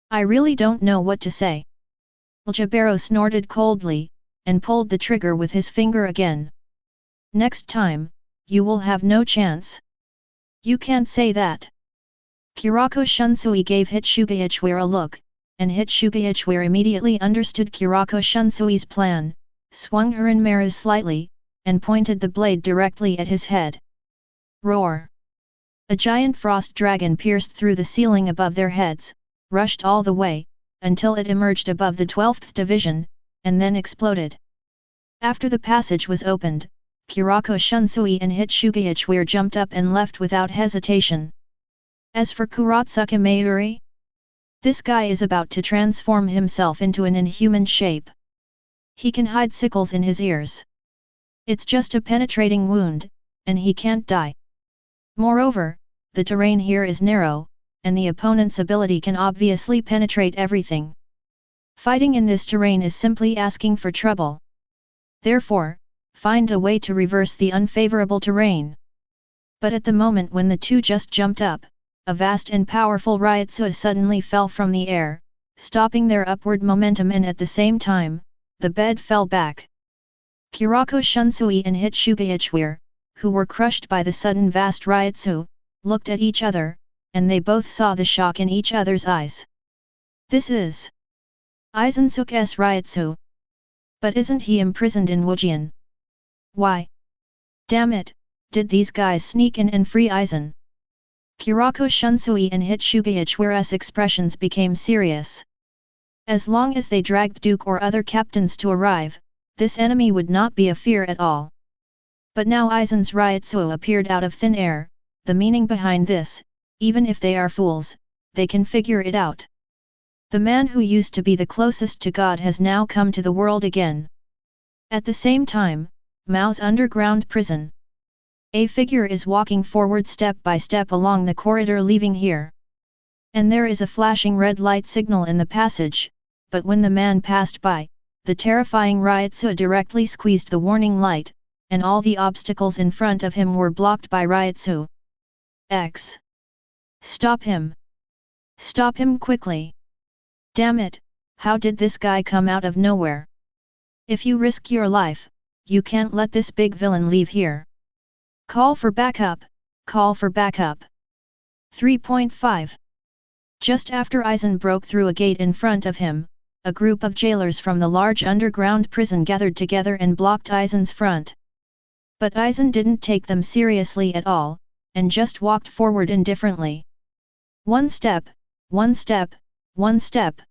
I really don't know what to say. Huajie snorted coldly, and pulled the trigger with his finger again. Next time, you will have no chance. You can't say that. Kurako Shunsui gave Huajie a look, and Huajie immediately understood Kurako Shunsui's plan, swung Huajie slightly, and pointed the blade directly at his head. Roar! A giant frost dragon pierced through the ceiling above their heads, rushed all the way, until it emerged above the 12th division, and then exploded. After the passage was opened, Kurako Shunsui and Huajie jumped up and left without hesitation. As for Kuratsuka Mayuri, this guy is about to transform himself into an inhuman shape. He can hide sickles in his ears. It's just a penetrating wound, and he can't die. Moreover, the terrain here is narrow, and the opponent's ability can obviously penetrate everything. Fighting in this terrain is simply asking for trouble. Therefore, find a way to reverse the unfavorable terrain. But at the moment when the two just jumped up, a vast and powerful Ryotsu suddenly fell from the air, stopping their upward momentum, and at the same time, the bed fell back. Kurako Shunsui and Huajie, who were crushed by the sudden vast Ryotsu, looked at each other, and they both saw the shock in each other's eyes. This is Aizensuke's Ryotsu. But isn't he imprisoned in Huajie? Why? Damn it, did these guys sneak in and free Aizen? Kurako Shunsui and Huajie's expressions became serious. As long as they dragged Duke or other captains to arrive, this enemy would not be a fear at all. But now Aizen's Ryotsu appeared out of thin air. The meaning behind this, even if they are fools, they can figure it out. The man who used to be the closest to God has now come to the world again. At the same time, Mao's underground prison. A figure is walking forward step by step along the corridor leaving here. And there is a flashing red light signal in the passage, but when the man passed by, the terrifying Ryotsu directly squeezed the warning light, and all the obstacles in front of him were blocked by Ryotsu. X. Stop him! Stop him quickly! Damn it, how did this guy come out of nowhere? If you risk your life, you can't let this big villain leave here. Call for backup, call for backup. 3.5. Just after Aizen broke through a gate in front of him, a group of jailers from the large underground prison gathered together and blocked Aizen's front. But Aizen didn't take them seriously at all, and just walked forward indifferently. One step, one step, one step.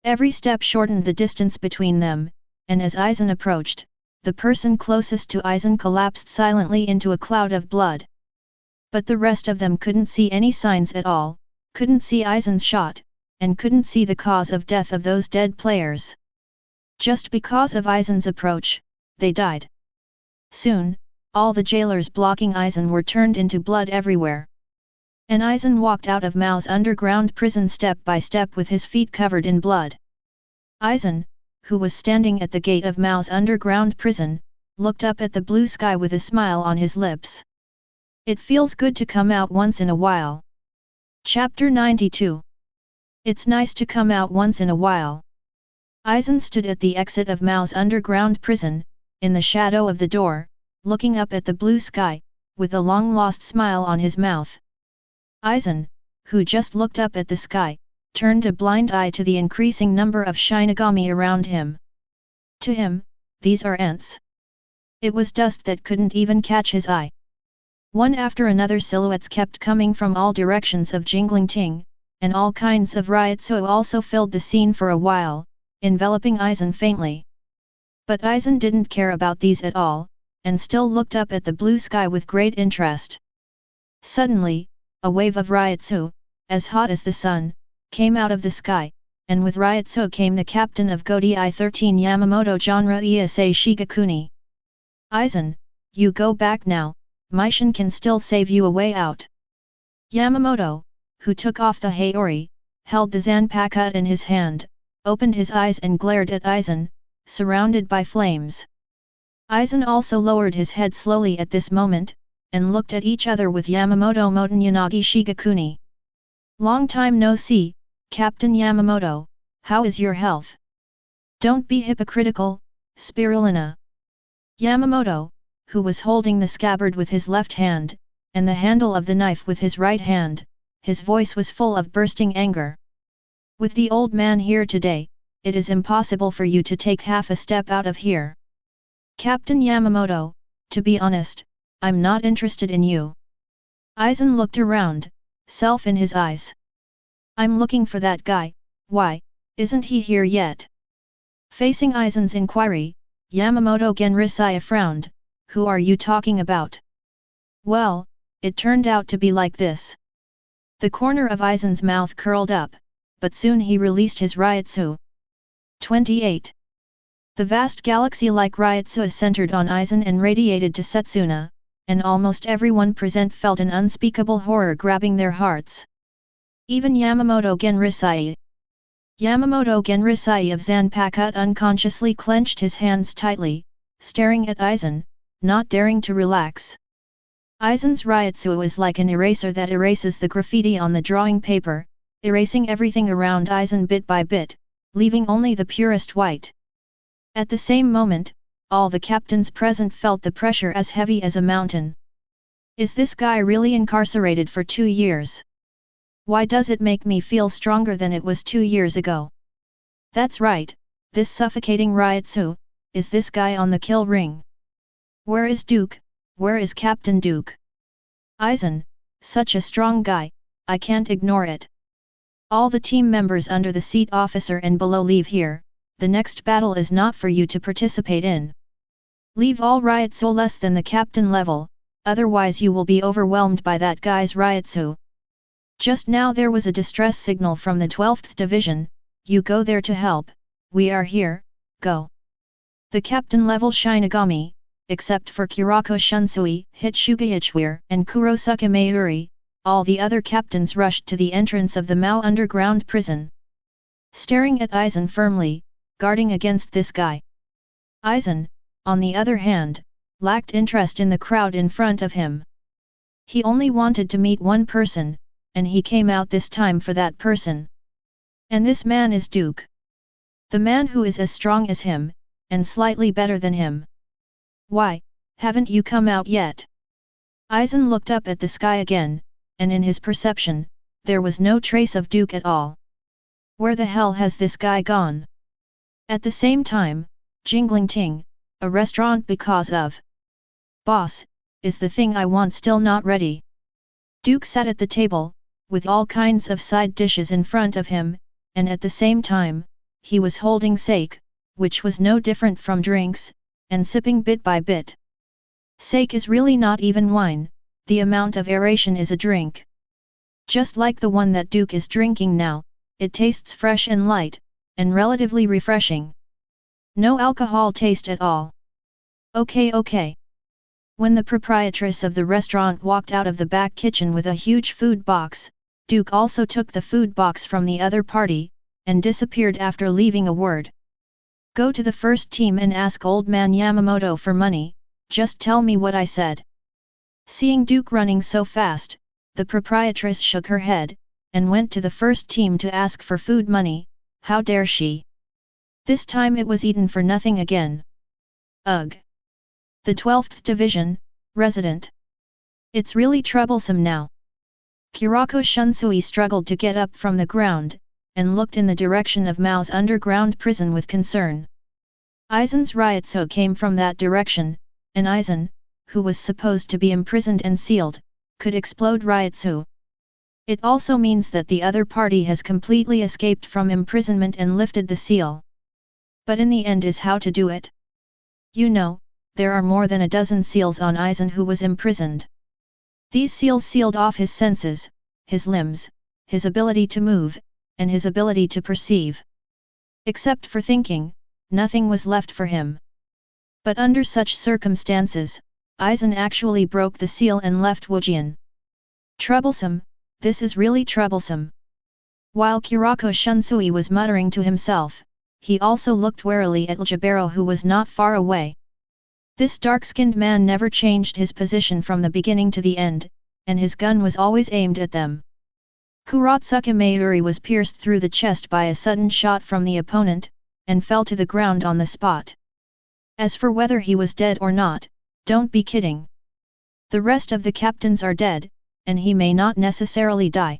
Every step shortened the distance between them, and as Aizen approached, the person closest to Aizen collapsed silently into a cloud of blood. But the rest of them couldn't see any signs at all, couldn't see Aizen's shot, and couldn't see the cause of death of those dead players. Just because of Aizen's approach, they died. Soon, all the jailers blocking Aizen were turned into blood everywhere. And Aizen walked out of Mao's underground prison step by step with his feet covered in blood. Aizen, who was standing at the gate of Mao's underground prison, looked up at the blue sky with a smile on his lips. It feels good to come out once in a while. Chapter 92. It's nice to come out once in a while. Aizen stood at the exit of Mao's underground prison, in the shadow of the door, looking up at the blue sky, with a long-lost smile on his mouth. Aizen, who just looked up at the sky, turned a blind eye to the increasing number of Shinigami around him. To him, these are ants. It was dust that couldn't even catch his eye. One after another silhouettes kept coming from all directions of Jingling, and all kinds of Ryotsu also filled the scene for a while, enveloping Aizen faintly. But Aizen didn't care about these at all, and still looked up at the blue sky with great interest. Suddenly, a wave of Ryotsu, as hot as the sun, came out of the sky, and with Ryotsu came the captain of Godi I-13 Yamamoto genre Iasei Shigakuni. Aizen, you go back now, Meishin can still save you a way out. Yamamoto, who took off the Haori, held the Zanpakuta in his hand, opened his eyes and glared at Aizen, surrounded by flames. Aizen also lowered his head slowly at this moment, and looked at each other with Yamamoto Motonyanagi Shigakuni. Long time no see, Captain Yamamoto, how is your health? Don't be hypocritical, Spirulina. Yamamoto, who was holding the scabbard with his left hand, and the handle of the knife with his right hand, his voice was full of bursting anger. With the old man here today, it is impossible for you to take half a step out of here. Captain Yamamoto, to be honest, I'm not interested in you. Aizen looked around, self in his eyes. I'm looking for that guy, why, isn't he here yet? Facing Aizen's inquiry, Yamamoto Genrisaya frowned, who are you talking about? Well, it turned out to be like this. The corner of Aizen's mouth curled up, but soon he released his Ryotsu. 28. The vast galaxy-like Ryotsu centered on Aizen and radiated to Setsuna, and almost everyone present felt an unspeakable horror grabbing their hearts. Even Yamamoto Genrisai. Yamamoto Genrisai of Zanpakuta unconsciously clenched his hands tightly, staring at Aizen, not daring to relax. Aizen's Ryotsu is like an eraser that erases the graffiti on the drawing paper, erasing everything around Aizen bit by bit, leaving only the purest white. At the same moment, all the captains present felt the pressure as heavy as a mountain. Is this guy really incarcerated for 2 years? Why does it make me feel stronger than it was 2 years ago? That's right, this suffocating Ryotsu, is this guy on the kill ring? Where is Duke, where is Captain Duke? Aizen, such a strong guy, I can't ignore it. All the team members under the seat officer and below leave here, the next battle is not for you to participate in. Leave all Ryotsu less than the captain level, otherwise you will be overwhelmed by that guy's Ryotsu. Just now there was a distress signal from the 12th Division, you go there to help, we are here, go. The captain level Shinigami, except for Kurako Shunsui, Hitsugaichwir, and Kurosuke Mayuri, all the other captains rushed to the entrance of the Mao underground prison. Staring at Aizen firmly, guarding against this guy. Aizen, on the other hand, lacked interest in the crowd in front of him. He only wanted to meet one person, and he came out this time for that person. And this man is Duke. The man who is as strong as him, and slightly better than him. Why, haven't you come out yet? Aizen looked up at the sky again, and in his perception, there was no trace of Duke at all. Where the hell has this guy gone? At the same time, Jingling, a restaurant because of Boss, is the thing I want still not ready. Duke sat at the table, with all kinds of side dishes in front of him, and at the same time, he was holding sake, which was no different from drinks, and sipping bit by bit. Sake is really not even wine, the amount of aeration is a drink. Just like the one that Duke is drinking now, it tastes fresh and light, and relatively refreshing. No alcohol taste at all. Okay. When the proprietress of the restaurant walked out of the back kitchen with a huge food box, Duke also took the food box from the other party, and disappeared after leaving a word. Go to the first team and ask old man Yamamoto for money, just tell me what I said. Seeing Duke running so fast, the proprietress shook her head, and went to the first team to ask for food money. How dare she? This time it was eaten for nothing again. Ugh! The 12th Division, Resident. It's really troublesome now. Kurako Shunsui struggled to get up from the ground, and looked in the direction of Mao's underground prison with concern. Aizen's Ryotsu came from that direction, and Aizen, who was supposed to be imprisoned and sealed, could explode Ryotsu. It also means that the other party has completely escaped from imprisonment and lifted the seal. But in the end is how to do it. You know, there are more than a dozen seals on Aizen who was imprisoned. These seals sealed off his senses, his limbs, his ability to move, and his ability to perceive. Except for thinking, nothing was left for him. But under such circumstances, Aizen actually broke the seal and left Huajie. Troublesome, this is really troublesome. While Kurako Shunsui was muttering to himself, he also looked warily at Ljibero, who was not far away. This dark-skinned man never changed his position from the beginning to the end, and his gun was always aimed at them. Kuratsuka Mayuri was pierced through the chest by a sudden shot from the opponent, and fell to the ground on the spot. As for whether he was dead or not, don't be kidding. The rest of the captains are dead, and he may not necessarily die.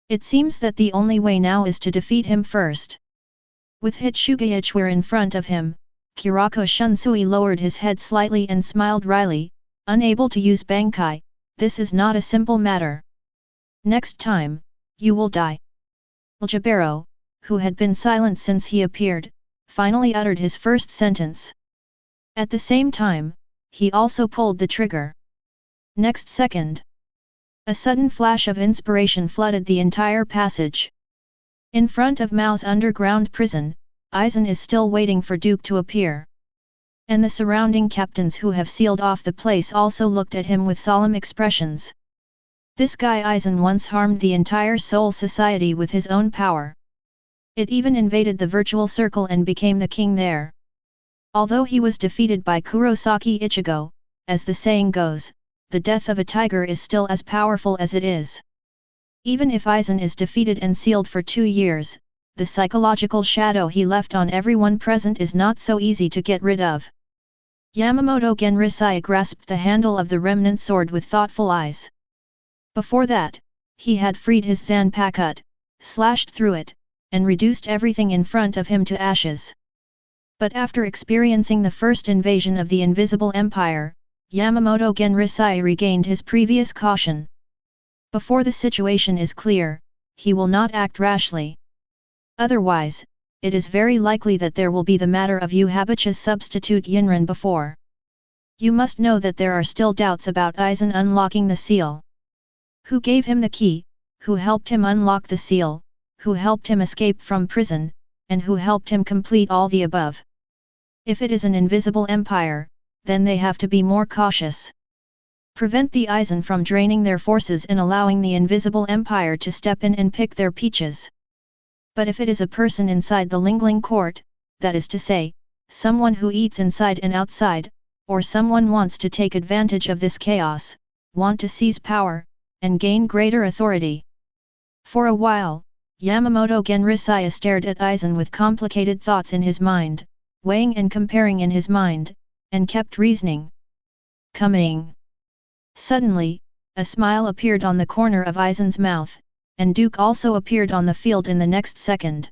It seems that the only way now is to defeat him first. With Hitsugayachware in front of him, Kurako Shunsui lowered his head slightly and smiled wryly, unable to use Bankai. This is not a simple matter. Next time, you will die. Ljibero, who had been silent since he appeared, finally uttered his first sentence. At the same time, he also pulled the trigger. Next second, a sudden flash of inspiration flooded the entire passage. In front of Mao's underground prison, Aizen is still waiting for Duke to appear. And the surrounding captains who have sealed off the place also looked at him with solemn expressions. This guy Aizen once harmed the entire Soul Society with his own power. It even invaded the virtual circle and became the king there. Although he was defeated by Kurosaki Ichigo, as the saying goes, the death of a tiger is still as powerful as it is. Even if Aizen is defeated and sealed for 2 years, the psychological shadow he left on everyone present is not so easy to get rid of. Yamamoto Genrisai grasped the handle of the remnant sword with thoughtful eyes. Before that, he had freed his Zanpakuto, slashed through it, and reduced everything in front of him to ashes. But after experiencing the first invasion of the Invisible Empire, Yamamoto Genrisai regained his previous caution. Before the situation is clear, he will not act rashly. Otherwise, it is very likely that there will be the matter of Uhabacha's substitute Yinran before. You must know that there are still doubts about Aizen unlocking the seal. Who gave him the key, who helped him unlock the seal, who helped him escape from prison, and who helped him complete all the above. If it is an invisible empire, then they have to be more cautious. Prevent the Aizen from draining their forces and allowing the invisible empire to step in and pick their peaches. But if it is a person inside the Lingling court, that is to say, someone who eats inside and outside, or someone wants to take advantage of this chaos, want to seize power, and gain greater authority. For a while, Yamamoto Genrisai stared at Aizen with complicated thoughts in his mind, weighing and comparing in his mind, and kept reasoning. Coming. Suddenly, a smile appeared on the corner of Aizen's mouth, and Duke also appeared on the field in the next second.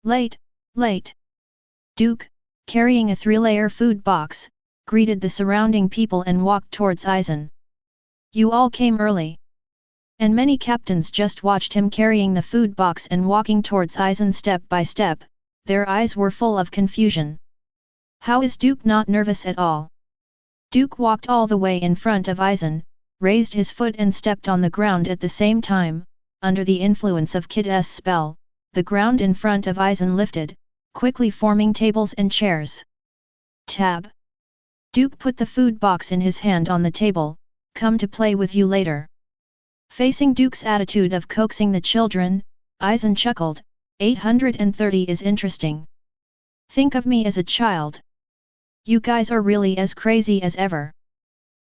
Late. Duke, carrying a 3-layer food box, greeted the surrounding people and walked towards Aizen. You all came early. And many captains just watched him carrying the food box and walking towards Aizen step by step, their eyes were full of confusion. How is Duke not nervous at all? Duke walked all the way in front of Aizen, raised his foot and stepped on the ground at the same time. Under the influence of Kid's spell, the ground in front of Eisen lifted, quickly forming tables and chairs. Tab. Duke put the food box in his hand on the table. Come to play with you later. Facing Duke's attitude of coaxing the children, Eisen chuckled. 830 is interesting. Think of me as a child. You guys are really as crazy as ever.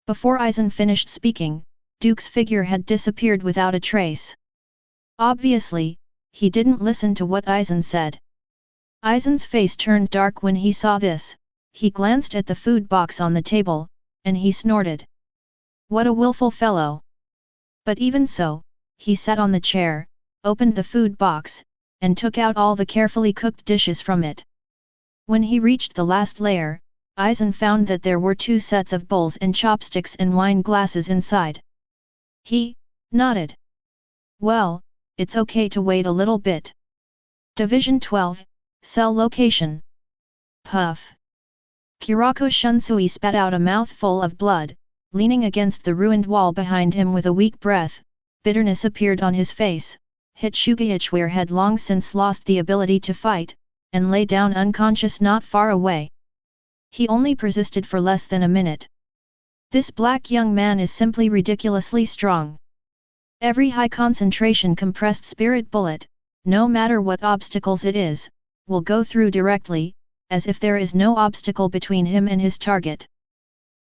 Before Eisen finished speaking, Duke's figure had disappeared without a trace. Obviously, he didn't listen to what Eisen said. Eisen's face turned dark when he saw this. He glanced at the food box on the table, and he snorted. What a willful fellow! But even so, he sat on the chair, opened the food box, and took out all the carefully cooked dishes from it. When he reached the last layer, Eisen found that there were 2 sets of bowls and chopsticks and wine glasses inside. He nodded. Well, it's okay to wait a little bit. Division 12, Cell Location. Puff. Kurako Shunsui spat out a mouthful of blood, leaning against the ruined wall behind him with a weak breath. Bitterness appeared on his face. Hitsugaichware had long since lost the ability to fight, and lay down unconscious not far away. He only persisted for less than a minute. This black young man is simply ridiculously strong. Every high-concentration compressed spirit bullet, no matter what obstacles it is, will go through directly, as if there is no obstacle between him and his target.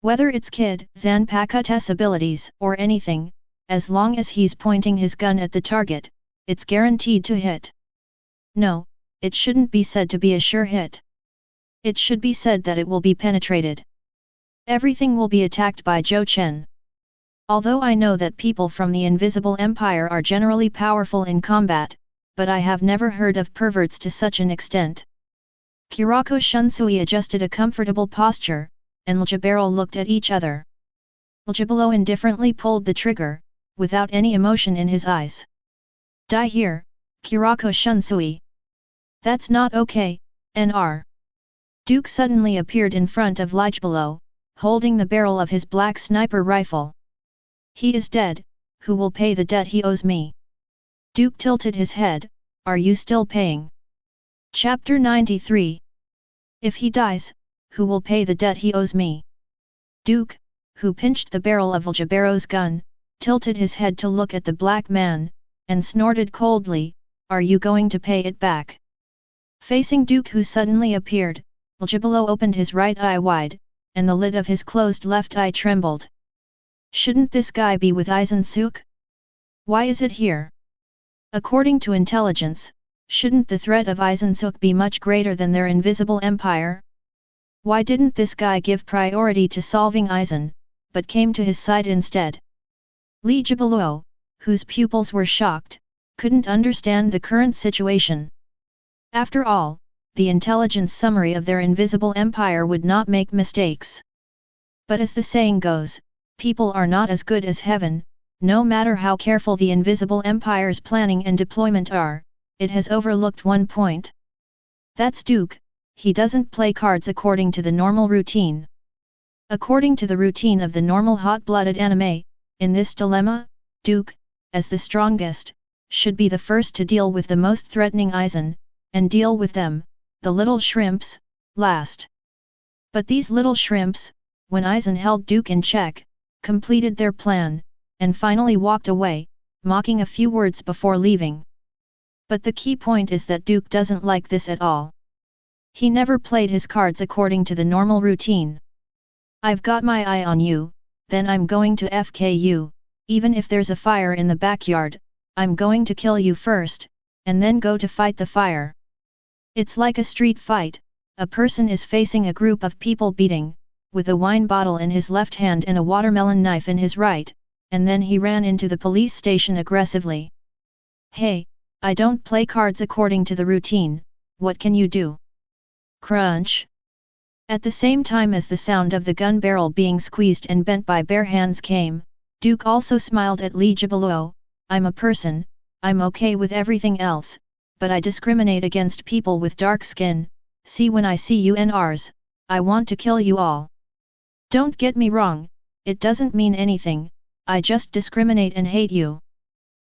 Whether it's Kid Zanpakute's abilities or anything, as long as he's pointing his gun at the target, it's guaranteed to hit. No, it shouldn't be said to be a sure hit. It should be said that it will be penetrated. Everything will be attacked by Zhou Chen. Although I know that people from the Invisible Empire are generally powerful in combat, but I have never heard of perverts to such an extent. Kurako Shunsui adjusted a comfortable posture, and Ljibero looked at each other. Ljibero indifferently pulled the trigger, without any emotion in his eyes. Die here, Kurako Shunsui. That's not okay, Nr. Duke suddenly appeared in front of Ljibero, holding the barrel of his black sniper rifle. He is dead, who will pay the debt he owes me? Duke tilted his head. Are you still paying? Chapter 93. If he dies, who will pay the debt he owes me? Duke, who pinched the barrel of Ljibero's gun, tilted his head to look at the black man, and snorted coldly, are you going to pay it back? Facing Duke who suddenly appeared, Ljibero opened his right eye wide, and the lid of his closed left eye trembled. Shouldn't this guy be with Eisen-suk? Why is it here? According to intelligence, shouldn't the threat of Eisen-suk be much greater than their invisible empire? Why didn't this guy give priority to solving Eisen, but came to his side instead? Ljibero, whose pupils were shocked, couldn't understand the current situation. After all, the intelligence summary of their invisible empire would not make mistakes. But as the saying goes, people are not as good as heaven. No matter how careful the invisible empire's planning and deployment are, it has overlooked one point. That's Duke, he doesn't play cards according to the normal routine. According to the routine of the normal hot-blooded anime, in this dilemma, Duke, as the strongest, should be the first to deal with the most threatening Eisen, and deal with them, the little shrimps, last. But these little shrimps, when Eisen held Duke in check, completed their plan, and finally walked away, mocking a few words before leaving. But the key point is that Duke doesn't like this at all. He never played his cards according to the normal routine. I've got my eye on you, then I'm going to FK you, even if there's a fire in the backyard, I'm going to kill you first, and then go to fight the fire. It's like a street fight, a person is facing a group of people beating, with a wine bottle in his left hand and a watermelon knife in his right, and then he ran into the police station aggressively. Hey, I don't play cards according to the routine, what can you do? Crunch! At the same time as the sound of the gun barrel being squeezed and bent by bare hands came, Duke also smiled at Ljibero. I'm a person, I'm okay with everything else, but I discriminate against people with dark skin. See, when I see UNRs, I want to kill you all. Don't get me wrong, it doesn't mean anything, I just discriminate and hate you."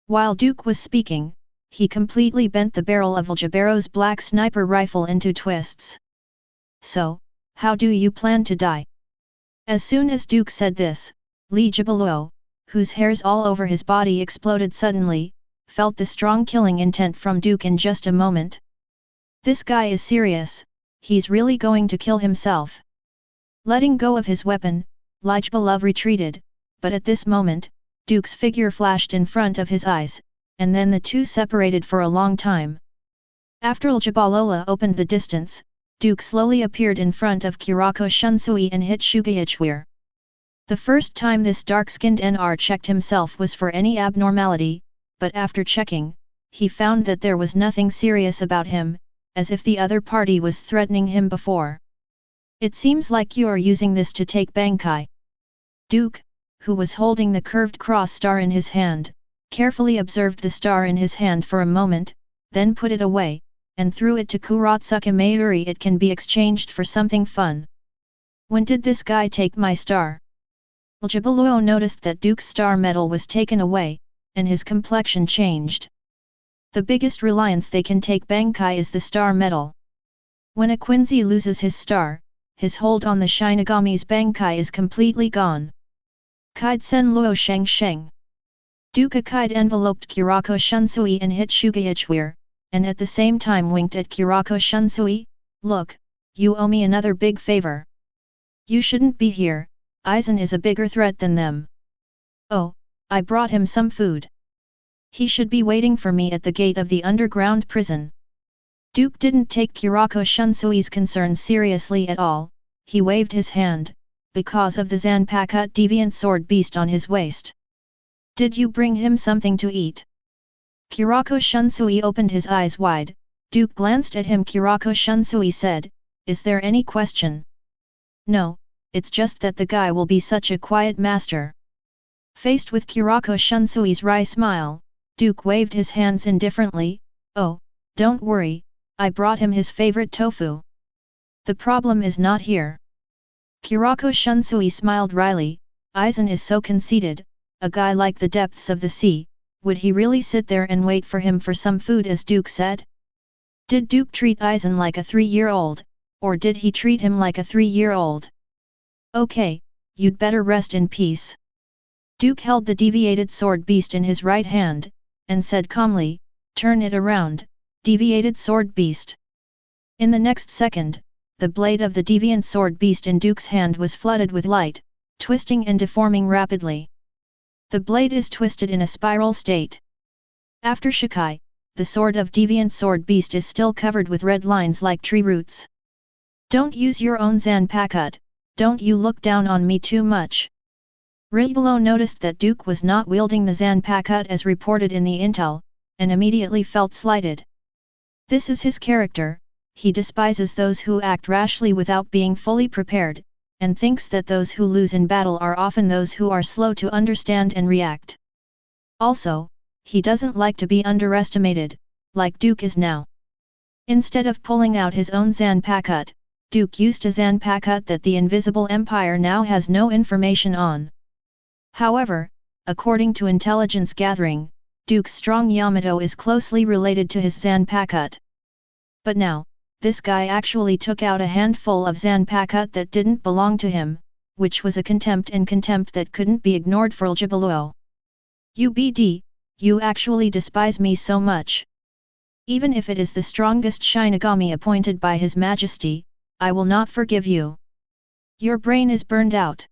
While Duke was speaking, he completely bent the barrel of Huajie's black sniper rifle into twists. "So, how do you plan to die?" As soon as Duke said this, Li Jibaluo, whose hairs all over his body exploded suddenly, felt the strong killing intent from Duke in just a moment. This guy is serious, he's really going to kill himself. Letting go of his weapon, Li Jibaluo retreated, but at this moment, Duke's figure flashed in front of his eyes, and then the two separated for a long time. After Li Jibaluo opened the distance, Duke slowly appeared in front of Kurako Shunsui and hit Huajie. The first time this dark-skinned NR checked himself was for any abnormality, but after checking, he found that there was nothing serious about him, as if the other party was threatening him before. "It seems like you're using this to take Bankai." Duke, who was holding the curved cross star in his hand, carefully observed the star in his hand for a moment, then put it away, and threw it to Kurotsuka Mayuri. "It can be exchanged for something fun." "When did this guy take my star?" Li Jibaluo noticed that Duke's star medal was taken away, and his complexion changed. The biggest reliance they can take Bankai is the star medal. When a Quincy loses his star, his hold on the Shinigami's Bankai is completely gone. Kaid Sen Luo Sheng Sheng. Duke Kaid enveloped Kurako Shunsui and hit Huajie, and at the same time winked at Kurako Shunsui. "Look, you owe me another big favor. You shouldn't be here, Aizen is a bigger threat than them." "Oh, I brought him some food. He should be waiting for me at the gate of the underground prison." Duke didn't take Kurako Shunsui's concerns seriously at all, he waved his hand, because of the Zanpakuto deviant sword beast on his waist. "Did you bring him something to eat?" Kurako Shunsui opened his eyes wide. Duke glanced at him. Kurako Shunsui said, "Is there any question?" "No, it's just that the guy will be such a quiet master." Faced with Kurako Shunsui's wry smile, Duke waved his hands indifferently. "Oh, don't worry, I brought him his favorite tofu. The problem is not here." Kurako Shunsui smiled wryly. Aizen is so conceited, a guy like the depths of the sea, would he really sit there and wait for him for some food, as Duke said? Did Duke treat Aizen like a 3-year-old, or did he treat him like a 3-year-old? "Okay, you'd better rest in peace." Duke held the deviated sword beast in his right hand, and said calmly, "Turn it around, deviated sword beast." In the next second, the blade of the deviant sword beast in Duke's hand was flooded with light, twisting and deforming rapidly. The blade is twisted in a spiral state. After Shikai, the sword of deviant sword beast is still covered with red lines like tree roots. "Don't use your own Zanpakuto, don't you look down on me too much." Ribelow noticed that Duke was not wielding the Zanpakuto as reported in the intel, and immediately felt slighted. This is his character, he despises those who act rashly without being fully prepared, and thinks that those who lose in battle are often those who are slow to understand and react. Also, he doesn't like to be underestimated, like Duke is now. Instead of pulling out his own Zanpakuto, Duke used a Zanpakuto that the Invisible Empire now has no information on. However, according to intelligence gathering, Duke's strong Yamato is closely related to his Zanpakuto. But now, this guy actually took out a handful of Zanpakuto that didn't belong to him, which was a contempt that couldn't be ignored for Li Jibaluo. "UBD, you actually despise me so much. Even if it is the strongest Shinigami appointed by His Majesty, I will not forgive you. Your brain is burned out."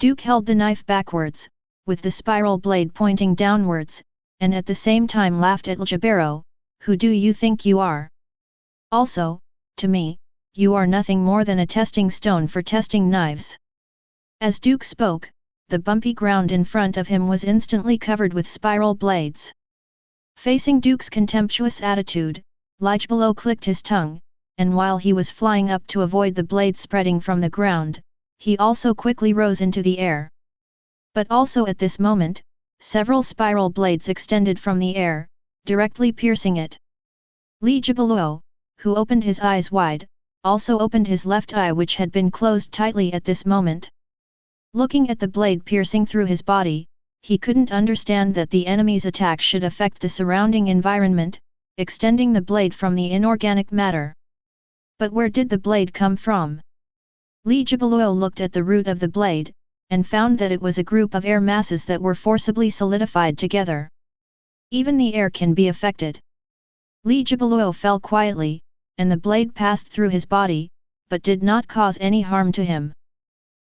Duke held the knife backwards, with the spiral blade pointing downwards, and at the same time laughed at Li Jibaluo. "Who do you think you are? Also, to me, you are nothing more than a testing stone for testing knives." As Duke spoke, the bumpy ground in front of him was instantly covered with spiral blades. Facing Duke's contemptuous attitude, Li Jibaluo clicked his tongue, and while he was flying up to avoid the blade spreading from the ground, he also quickly rose into the air. But also at this moment, several spiral blades extended from the air, directly piercing it. Li Jibaluo, who opened his eyes wide, also opened his left eye, which had been closed tightly at this moment. Looking at the blade piercing through his body, he couldn't understand that the enemy's attack should affect the surrounding environment, extending the blade from the inorganic matter. But where did the blade come from? Li Jibaluo looked at the root of the blade, and found that it was a group of air masses that were forcibly solidified together. Even the air can be affected. Li Jibaluo fell quietly, and the blade passed through his body, but did not cause any harm to him.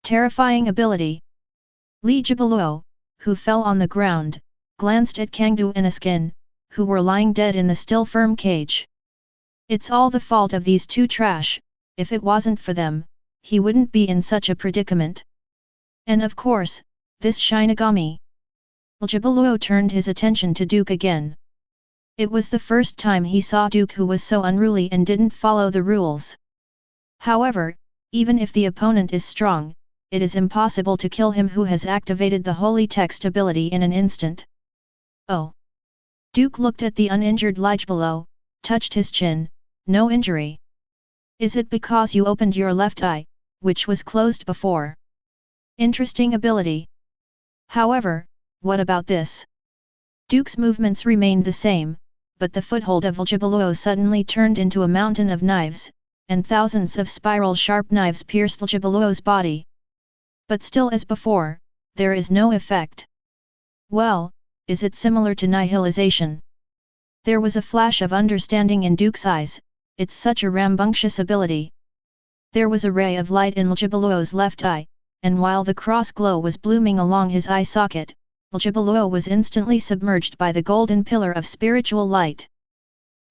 Terrifying ability. Li Jibaluo, who fell on the ground, glanced at Kangdu and Askin, who were lying dead in the still firm cage. It's all the fault of these two trash, if it wasn't for them, he wouldn't be in such a predicament. And of course, this Shinigami. Jibaluo turned his attention to Duke again. It was the first time he saw Duke who was so unruly and didn't follow the rules. However, even if the opponent is strong, it is impossible to kill him who has activated the holy text ability in an instant. Oh! Duke looked at the uninjured Li Jibaluo, touched his chin, no injury. Is it because you opened your left eye, which was closed before? Interesting ability. However, what about this? Duke's movements remained the same, but the foothold of Jibaluo suddenly turned into a mountain of knives, and thousands of spiral sharp knives pierced Jibaluo's body. But still as before, there is no effect. Well, is it similar to nihilization? There was a flash of understanding in Duke's eyes, it's such a rambunctious ability. There was a ray of light in Jibaluo's left eye, and while the cross glow was blooming along his eye socket, Jibaluo was instantly submerged by the golden pillar of spiritual light.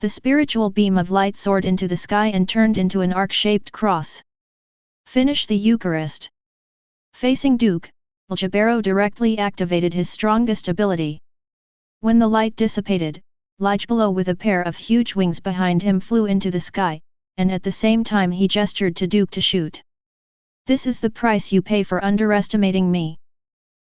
The spiritual beam of light soared into the sky and turned into an arc-shaped cross. Finish the Eucharist. Facing Duke, Jibaluo directly activated his strongest ability. When the light dissipated, Li Jibaluo with a pair of huge wings behind him flew into the sky, and at the same time he gestured to Duke to shoot. This is the price you pay for underestimating me.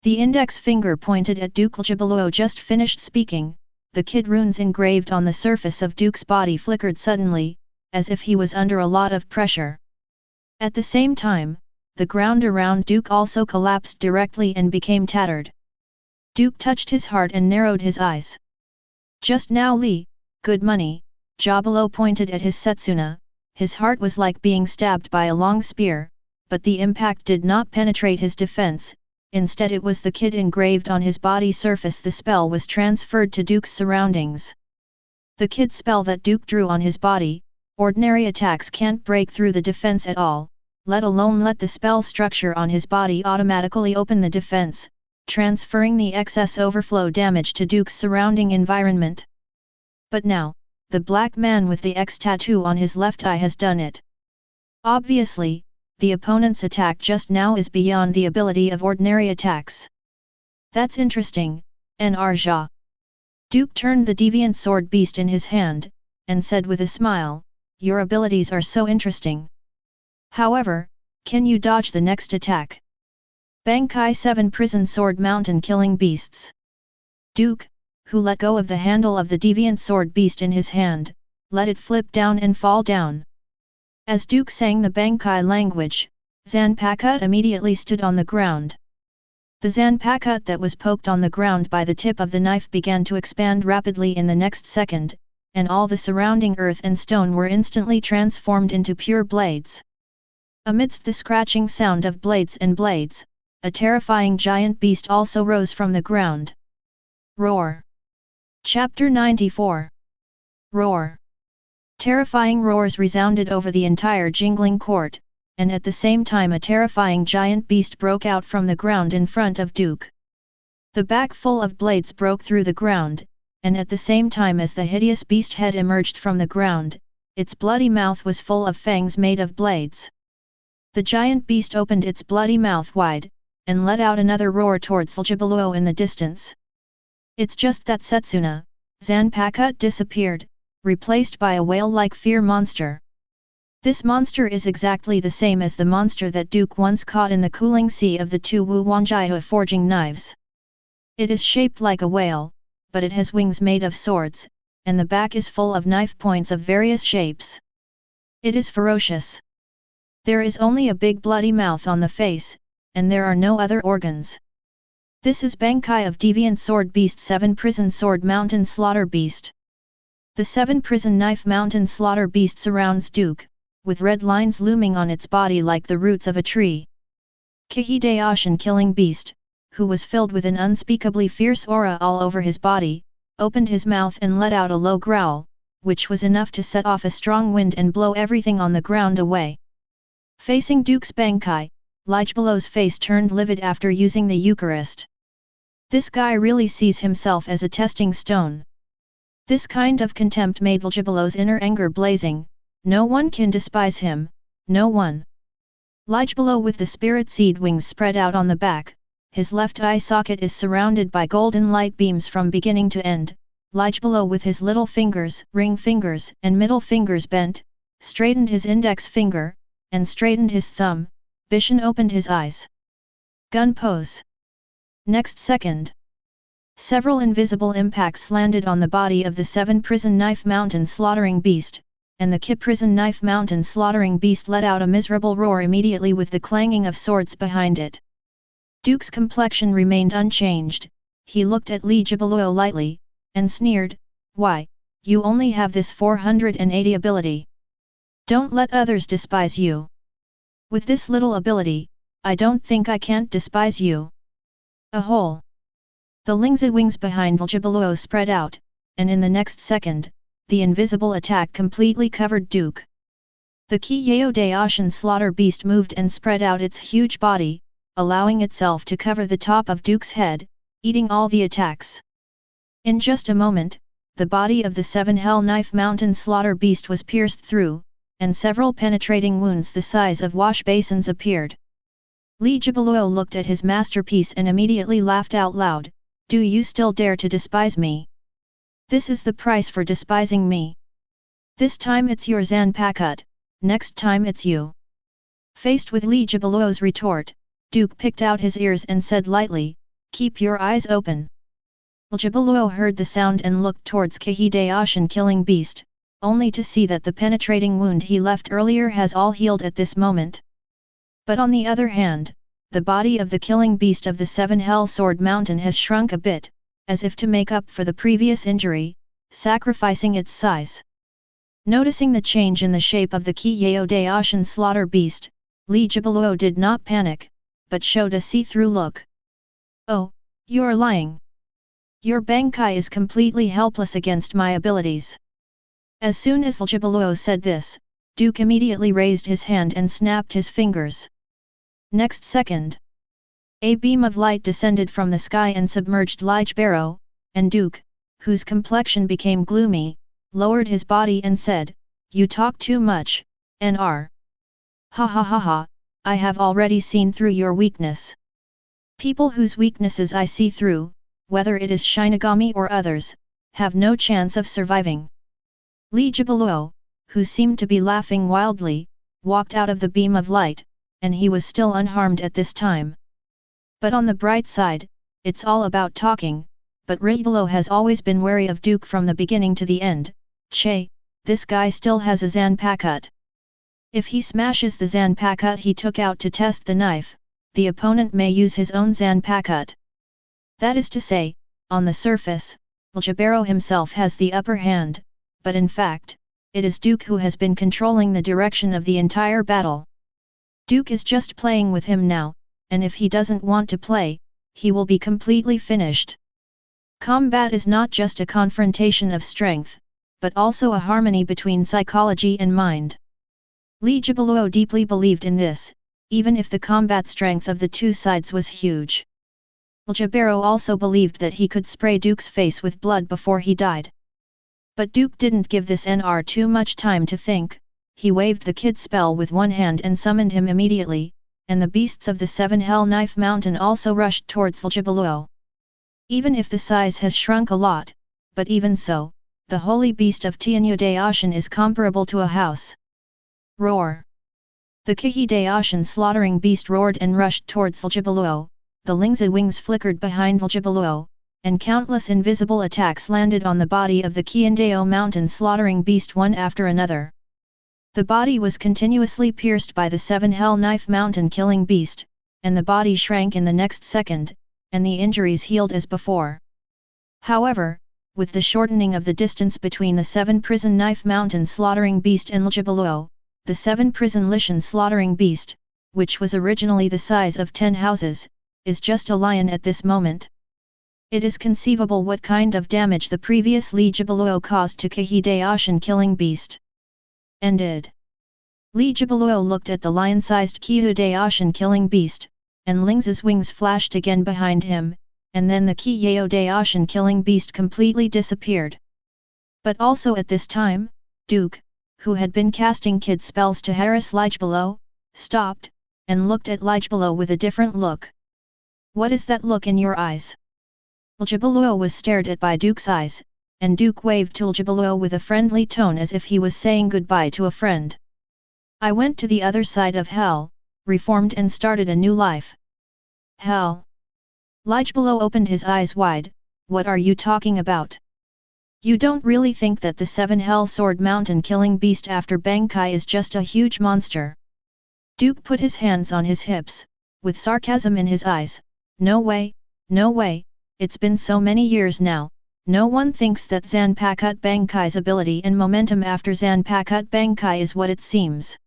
The index finger pointed at Duke. Jibaluo just finished speaking, the kid runes engraved on the surface of Duke's body flickered suddenly, as if he was under a lot of pressure. At the same time, the ground around Duke also collapsed directly and became tattered. Duke touched his heart and narrowed his eyes. Just now Li, good money, Jibaluo pointed at his Setsuna, his heart was like being stabbed by a long spear, but the impact did not penetrate his defense. Instead it was the kid engraved on his body surface. The spell was transferred to Duke's surroundings. The kid spell that Duke drew on his body, ordinary attacks can't break through the defense at all, let alone let the spell structure on his body automatically open the defense, transferring the excess overflow damage to Duke's surrounding environment. But now, the black man with the X tattoo on his left eye has done it. Obviously, the opponent's attack just now is beyond the ability of ordinary attacks. That's interesting, Narja. Duke turned the deviant sword beast in his hand, and said with a smile, your abilities are so interesting. However, can you dodge the next attack? Bankai 7 Prison Sword Mountain Killing Beasts. Duke, who let go of the handle of the deviant sword beast in his hand, let it flip down and fall down. As Duke sang the Bankai language, Zanpakut immediately stood on the ground. The Zanpakut that was poked on the ground by the tip of the knife began to expand rapidly in the next second, and all the surrounding earth and stone were instantly transformed into pure blades. Amidst the scratching sound of blades and blades, a terrifying giant beast also rose from the ground. Roar! Chapter 94. Roar! Terrifying roars resounded over the entire jingling court, and at the same time a terrifying giant beast broke out from the ground in front of Duke. The back full of blades broke through the ground, and at the same time as the hideous beast head emerged from the ground, its bloody mouth was full of fangs made of blades. The giant beast opened its bloody mouth wide, and let out another roar towards Jibaluo in the distance. It's just that Setsuna, Zanpakut disappeared, replaced by a whale-like fear monster. This monster is exactly the same as the monster that Duke once caught in the cooling sea of the two Huajie forging knives. It is shaped like a whale, but it has wings made of swords, and the back is full of knife points of various shapes. It is ferocious. There is only a big bloody mouth on the face, and there are no other organs. This is Bankai of Deviant Sword Beast 7 Prison Sword Mountain Slaughter Beast. The 7 Prison Knife Mountain Slaughter Beast surrounds Duke, with red lines looming on its body like the roots of a tree. Seireitei Killing Beast, who was filled with an unspeakably fierce aura all over his body, opened his mouth and let out a low growl, which was enough to set off a strong wind and blow everything on the ground away. Facing Duke's Bankai, Ligebelow's face turned livid after using the Eucharist. This guy really sees himself as a testing stone. This kind of contempt made Ligebelow's inner anger blazing. No one can despise him, no one. Ligebelow with the spirit seed wings spread out on the back, his left eye socket is surrounded by golden light beams from beginning to end. Ligebelow with his little fingers, ring fingers and middle fingers bent, straightened his index finger, and straightened his thumb. Bishan opened his eyes. Gun pose. Next second, several invisible impacts landed on the body of the 7 Prison Knife Mountain Slaughtering Beast, and the Prison Knife Mountain Slaughtering Beast let out a miserable roar immediately with the clanging of swords behind it. Duke's complexion remained unchanged. He looked at Ligebelow lightly, and sneered, "Why, you only have this 480 ability. Don't let others despise you. With this little ability, I don't think I can't despise you." A hole. The Lingzi wings behind Ligebelow spread out, and in the next second, the invisible attack completely covered Duke. The Seireitei Slaughter Beast moved and spread out its huge body, allowing itself to cover the top of Duke's head, eating all the attacks. In just a moment, the body of the 7 Hell Knife Mountain Slaughter Beast was pierced through, and several penetrating wounds the size of wash basins appeared. Ligebelow looked at his masterpiece and immediately laughed out loud. "Do you still dare to despise me? This is the price for despising me. This time it's your Zanpakut, next time it's you." Faced with Ligebelow's retort, Duke picked out his ears and said lightly, "Keep your eyes open." Ligebelow heard the sound and looked towards Seireitei Killing Beast, only to see that the penetrating wound he left earlier has all healed at this moment. But on the other hand, the body of the killing beast of the 7 Hell Sword Mountain has shrunk a bit, as if to make up for the previous injury, sacrificing its size. Noticing the change in the shape of the Seireitei Slaughter Beast, Ligebelow did not panic, but showed a see-through look. "Oh, you're lying. Your Bankai is completely helpless against my abilities." As soon as Ligebelow said this, Duke immediately raised his hand and snapped his fingers. Next second, a beam of light descended from the sky and submerged Ligebelow, and Duke, whose complexion became gloomy, lowered his body and said, "You talk too much, Nr. Ha ha ha ha, I have already seen through your weakness. People whose weaknesses I see through, whether it is Shinigami or others, have no chance of surviving." Ligebelow, who seemed to be laughing wildly, walked out of the beam of light, and he was still unharmed at this time. But on the bright side, it's all about talking, but Ligebelow has always been wary of Duke from the beginning to the end. "Che, this guy still has a Zanpakut. If he smashes the Zanpakut he took out to test the knife, the opponent may use his own Zanpakut. That is to say, on the surface, Ligebelow himself has the upper hand, but in fact, it is Duke who has been controlling the direction of the entire battle. Duke is just playing with him now, and if he doesn't want to play, he will be completely finished. Combat is not just a confrontation of strength, but also a harmony between psychology and mind. Ligebelow deeply believed in this, even if the combat strength of the two sides was huge. Ligebelow also believed that he could spray Duke's face with blood before he died. But Duke didn't give this Nr too much time to think. He waved the kid spell with one hand and summoned him immediately, and the beasts of the 7 Hell Knife Mountain also rushed towards Ligebelow. Even if the size has shrunk a lot, but even so, the holy beast of Seireitei is comparable to a house. Roar! The Seireitei slaughtering beast roared and rushed towards Ligebelow. The Lingzi wings flickered behind Ligebelow, and countless invisible attacks landed on the body of the Seireitei mountain slaughtering beast one after another. The body was continuously pierced by the 7 Hell Knife Mountain killing beast, and the body shrank in the next second, and the injuries healed as before. However, with the shortening of the distance between the 7 prison knife mountain slaughtering beast and Ljibaluo, the 7 prison Lishan slaughtering beast, which was originally the size of 10 houses, is just a lion at this moment. It is conceivable what kind of damage the previous Ljibaluo caused to Kihideoshan killing beast. Ended. Ljibaluo looked at the lion-sized Kihideoshan killing beast, and Ling's wings flashed again behind him, and then the Kihideoshan killing beast completely disappeared. But also at this time, Duke, who had been casting kid spells to harass Ljibaluo, stopped, and looked at Ljibaluo with a different look. What is that look in your eyes? Ljibaluo was stared at by Duke's eyes, and Duke waved to Ljibaluo with a friendly tone as if he was saying goodbye to a friend. I went to the other side of hell, reformed and started a new life. Hell? Ljibaluo opened his eyes wide. What are you talking about? You don't really think that the 7 Hell Sword Mountain killing beast after Bangkai is just a huge monster? Duke put his hands on his hips, with sarcasm in his eyes. No way, no way, it's been so many years now, no one thinks that Zanpakut Bangkai's ability and momentum after Zanpakut Bangkai is what it seems.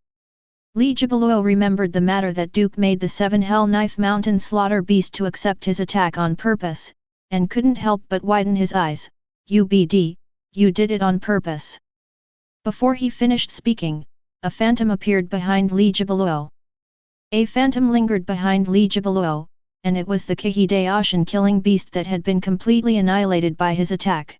Ljibaluo remembered the matter that Duke made the 7 Hell Knife Mountain slaughter beast to accept his attack on purpose, and couldn't help but widen his eyes. UBD, you did it on purpose. Before he finished speaking, a phantom appeared behind Ljibaluo. A phantom lingered behind Ljibaluo, and it was the Kihideoshan killing beast that had been completely annihilated by his attack.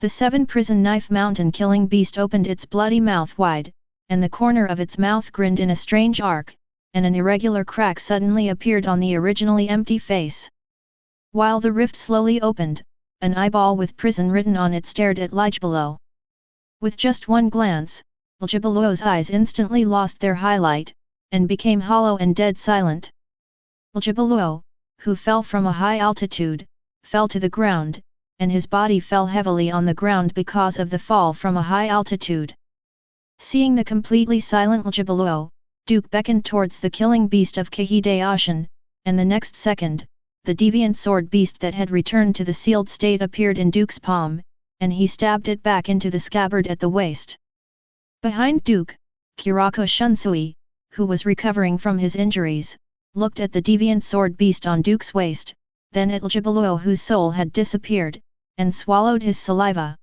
The 7 prison knife mountain killing beast opened its bloody mouth wide, and the corner of its mouth grinned in a strange arc, and an irregular crack suddenly appeared on the originally empty face. While the rift slowly opened, an eyeball with prison written on it stared at Ljibaluo. With just one glance, Ljibaluo's eyes instantly lost their highlight, and became hollow and dead silent. Ljibaluo, who fell from a high altitude, fell to the ground, and his body fell heavily on the ground because of the fall from a high altitude. Seeing the completely silent Ljibaluo, Duke beckoned towards the killing beast of Kihideoshan, and the next second, the deviant sword beast that had returned to the sealed state appeared in Duke's palm, and he stabbed it back into the scabbard at the waist. Behind Duke, Kurako Shunsui, who was recovering from his injuries, looked at the deviant sword beast on Duke's waist, then at Ljibaluo whose soul had disappeared, and swallowed his saliva.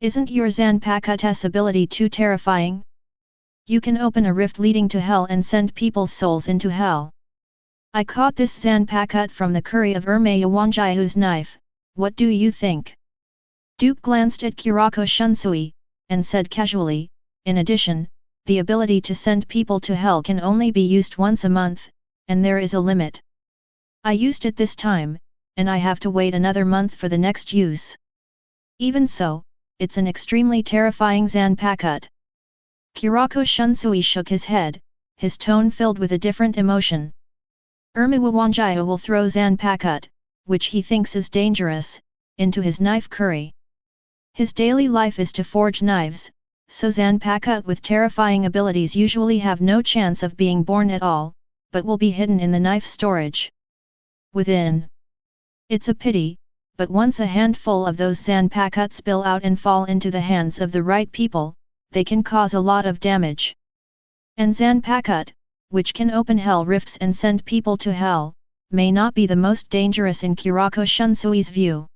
Isn't your Zanpakut's ability too terrifying? You can open a rift leading to hell and send people's souls into hell. I caught this Zanpakut from the curry of Huajie's knife, what do you think? Duke glanced at Kurako Shunsui, and said casually, in addition, the ability to send people to hell can only be used once a month, and there is a limit. I used it this time, and I have to wait another month for the next use. Even so, it's an extremely terrifying Zanpakut. Kurako Shunsui shook his head, his tone filled with a different emotion. Huajie will throw Zanpakut, which he thinks is dangerous, into his knife curry. His daily life is to forge knives, so Zanpakut with terrifying abilities usually have no chance of being born at all, but will be hidden in the knife storage within. It's a pity, but once a handful of those Zanpakut spill out and fall into the hands of the right people, they can cause a lot of damage. And Zanpakut, which can open hell rifts and send people to hell, may not be the most dangerous in Kurako Shunsui's view.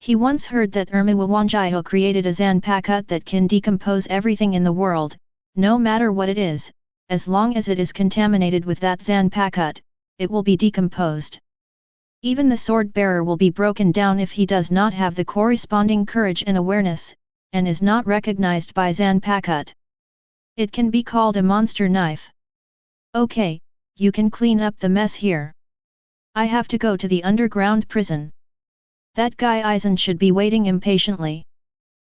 He once heard that Huajie created a Zanpakut that can decompose everything in the world, no matter what it is, as long as it is contaminated with that Zanpakut, it will be decomposed. Even the sword bearer will be broken down if he does not have the corresponding courage and awareness, and is not recognized by Zanpakut. It can be called a monster knife. Okay, you can clean up the mess here. I have to go to the underground prison. That guy Aizen should be waiting impatiently.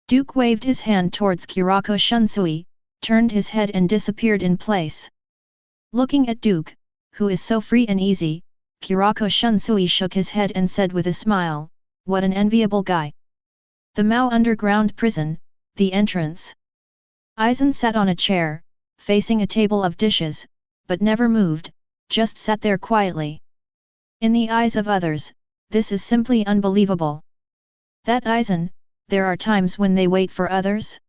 Duke waved his hand towards Kurako Shunsui, turned his head and disappeared in place. Looking at Duke, who is so free and easy, Kurako Shunsui shook his head and said with a smile, "What an enviable guy." The Mao underground prison, the entrance. Aizen sat on a chair, facing a table of dishes, but never moved, just sat there quietly. In the eyes of others, this is simply unbelievable. That Eisen, there are times when they wait for others?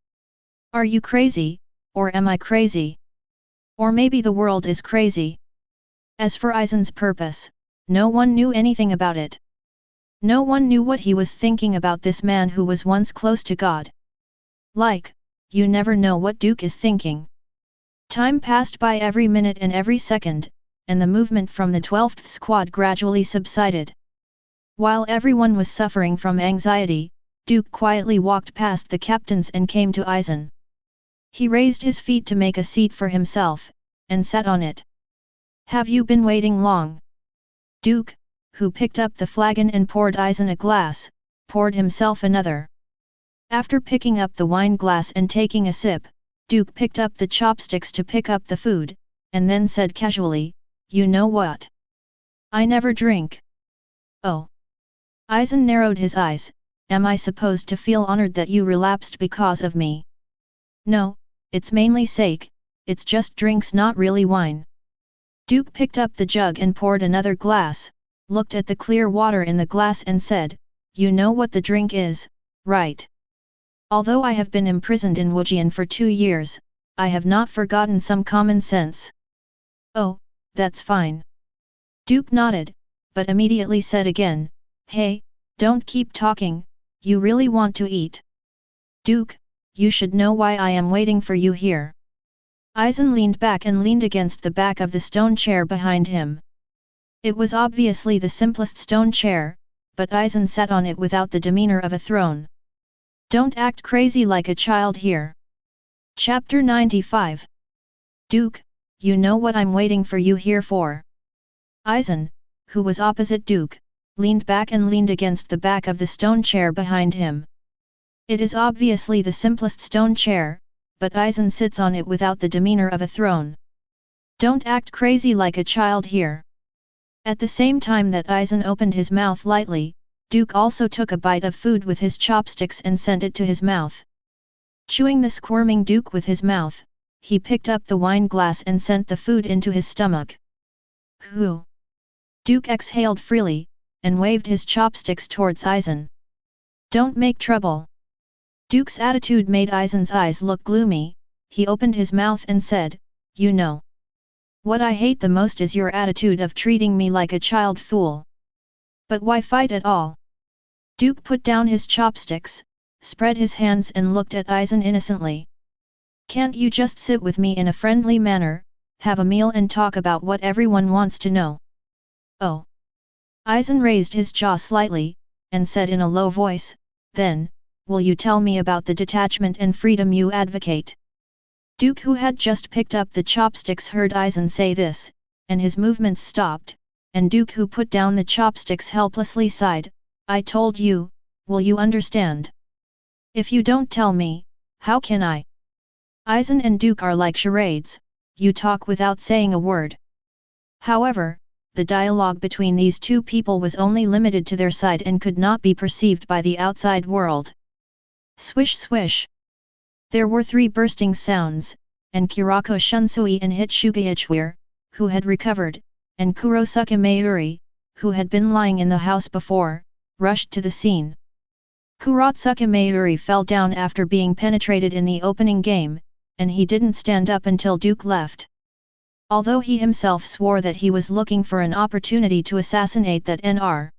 Are you crazy, or am I crazy? Or maybe the world is crazy. As for Eisen's purpose, no one knew anything about it. No one knew what he was thinking about this man who was once close to God. Like, you never know what Duke is thinking. Time passed by every minute and every second, and the movement from the 12th squad gradually subsided. While everyone was suffering from anxiety, Duke quietly walked past the captains and came to Eisen. He raised his feet to make a seat for himself, and sat on it. Have you been waiting long? Duke, who picked up the flagon and poured Eisen a glass, poured himself another. After picking up the wine glass and taking a sip, Duke picked up the chopsticks to pick up the food, and then said casually, "You know what? I never drink." Oh. Eisen narrowed his eyes. Am I supposed to feel honored that you relapsed because of me? No, it's mainly sake, it's just drinks, not really wine. Duke picked up the jug and poured another glass, looked at the clear water in the glass and said, "You know what the drink is, right? Although I have been imprisoned in Huajie for 2 years, I have not forgotten some common sense." Oh, that's fine. Duke nodded, but immediately said again, "Hey, don't keep talking, you really want to eat. Duke, you should know why I am waiting for you here." Eisen leaned back and leaned against the back of the stone chair behind him. It was obviously the simplest stone chair, but Eisen sat on it without the demeanor of a throne. Don't act crazy like a child here. Chapter 95. Duke, you know what I'm waiting for you here for. Eisen, who was opposite Duke, leaned back and leaned against the back of the stone chair behind him. It is obviously the simplest stone chair, but Eisen sits on it without the demeanor of a throne. Don't act crazy like a child here. At the same time that Eisen opened his mouth lightly, Duke also took a bite of food with his chopsticks and sent it to his mouth. Chewing the squirming Duke with his mouth, he picked up the wine glass and sent the food into his stomach. Hoo! Duke exhaled freely, and waved his chopsticks towards Eisen. Don't make trouble. Duke's attitude made Eisen's eyes look gloomy. He opened his mouth and said, "You know. What I hate the most is your attitude of treating me like a child fool. But why fight at all?" Duke put down his chopsticks, spread his hands and looked at Eisen innocently. Can't you just sit with me in a friendly manner, have a meal and talk about what everyone wants to know? Oh. Eisen raised his jaw slightly, and said in a low voice, "Then, will you tell me about the detachment and freedom you advocate?" Duke, who had just picked up the chopsticks, heard Eisen say this, and his movements stopped, and Duke, who put down the chopsticks, helplessly sighed, "I told you, will you understand? If you don't tell me, how can I?" Eisen and Duke are like charades, you talk without saying a word. However, the dialogue between these two people was only limited to their side and could not be perceived by the outside world. Swish swish. There were 3 bursting sounds, and Kurako Shunsui and Hitsugaichwir, who had recovered, and Kurosuke Mayuri, who had been lying in the house before, rushed to the scene. Kurosuke Mayuri fell down after being penetrated in the opening game, and he didn't stand up until Duke left. Although he himself swore that he was looking for an opportunity to assassinate that NR.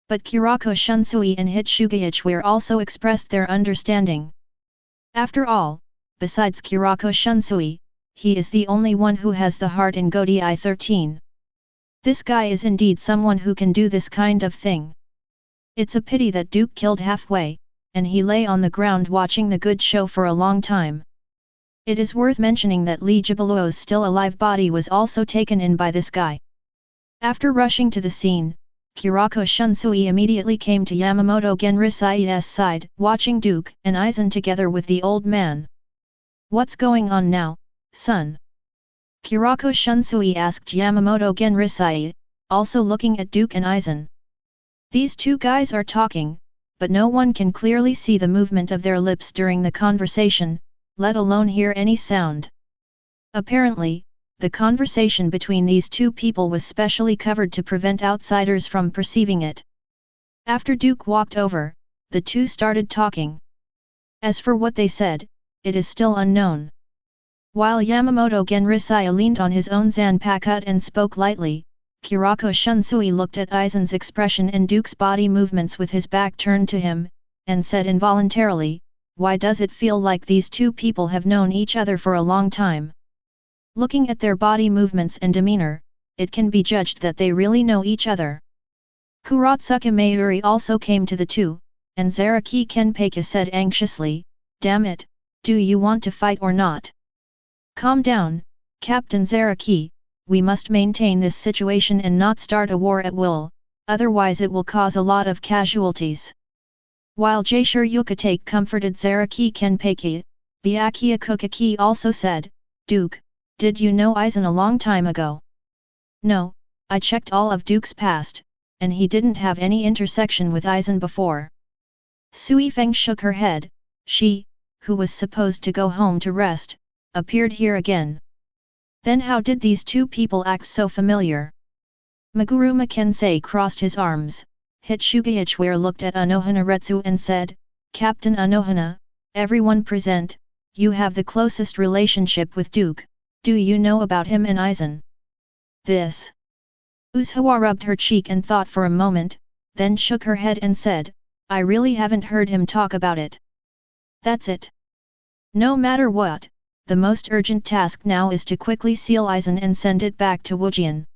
But Kurako Shunsui and Hitsugaichwir also expressed their understanding. After all, besides Kurako Shunsui, he is the only one who has the heart in Godai 13. This guy is indeed someone who can do this kind of thing. It's a pity that Duke killed halfway, and he lay on the ground watching the good show for a long time. It is worth mentioning that Li Jibaluo's still alive body was also taken in by this guy. After rushing to the scene, Kurako Shunsui immediately came to Yamamoto Genrisai's side, watching Duke and Eisen together with the old man. "What's going on now, son?" Kurako Shunsui asked Yamamoto Genrisai, also looking at Duke and Eisen. These two guys are talking, but no one can clearly see the movement of their lips during the conversation, let alone hear any sound. Apparently, the conversation between these two people was specially covered to prevent outsiders from perceiving it. After Duke walked over, the two started talking. As for what they said, it is still unknown. While Yamamoto Genrisaya leaned on his own zanpakut and spoke lightly, Kurako Shunsui looked at Aizen's expression and Duke's body movements with his back turned to him, and said involuntarily, "Why does it feel like these two people have known each other for a long time?" Looking at their body movements and demeanor, it can be judged that they really know each other. Kuratsuka Mayuri also came to the two, and Zaraki Kenpeki said anxiously, "Damn it, do you want to fight or not?" "Calm down, Captain Zaraki, we must maintain this situation and not start a war at will, otherwise it will cause a lot of casualties." While Jaishur Yukatake comforted Zaraki Kenpeki, Byakuya Kukaki also said, "Duke, did you know Aizen a long time ago?" "No, I checked all of Duke's past, and he didn't have any intersection with Aizen before." Sui Feng shook her head. She, who was supposed to go home to rest, appeared here again. Then how did these two people act so familiar? Maguruma Kensei crossed his arms. Hitsugaichware looked at Anohana Retsu and said, "Captain Anohana, everyone present, you have the closest relationship with Duke, do you know about him and Aizen?" "This." Uzawa rubbed her cheek and thought for a moment, then shook her head and said, "I really haven't heard him talk about it." "That's it. No matter what, the most urgent task now is to quickly seal Aizen and send it back to Wujian."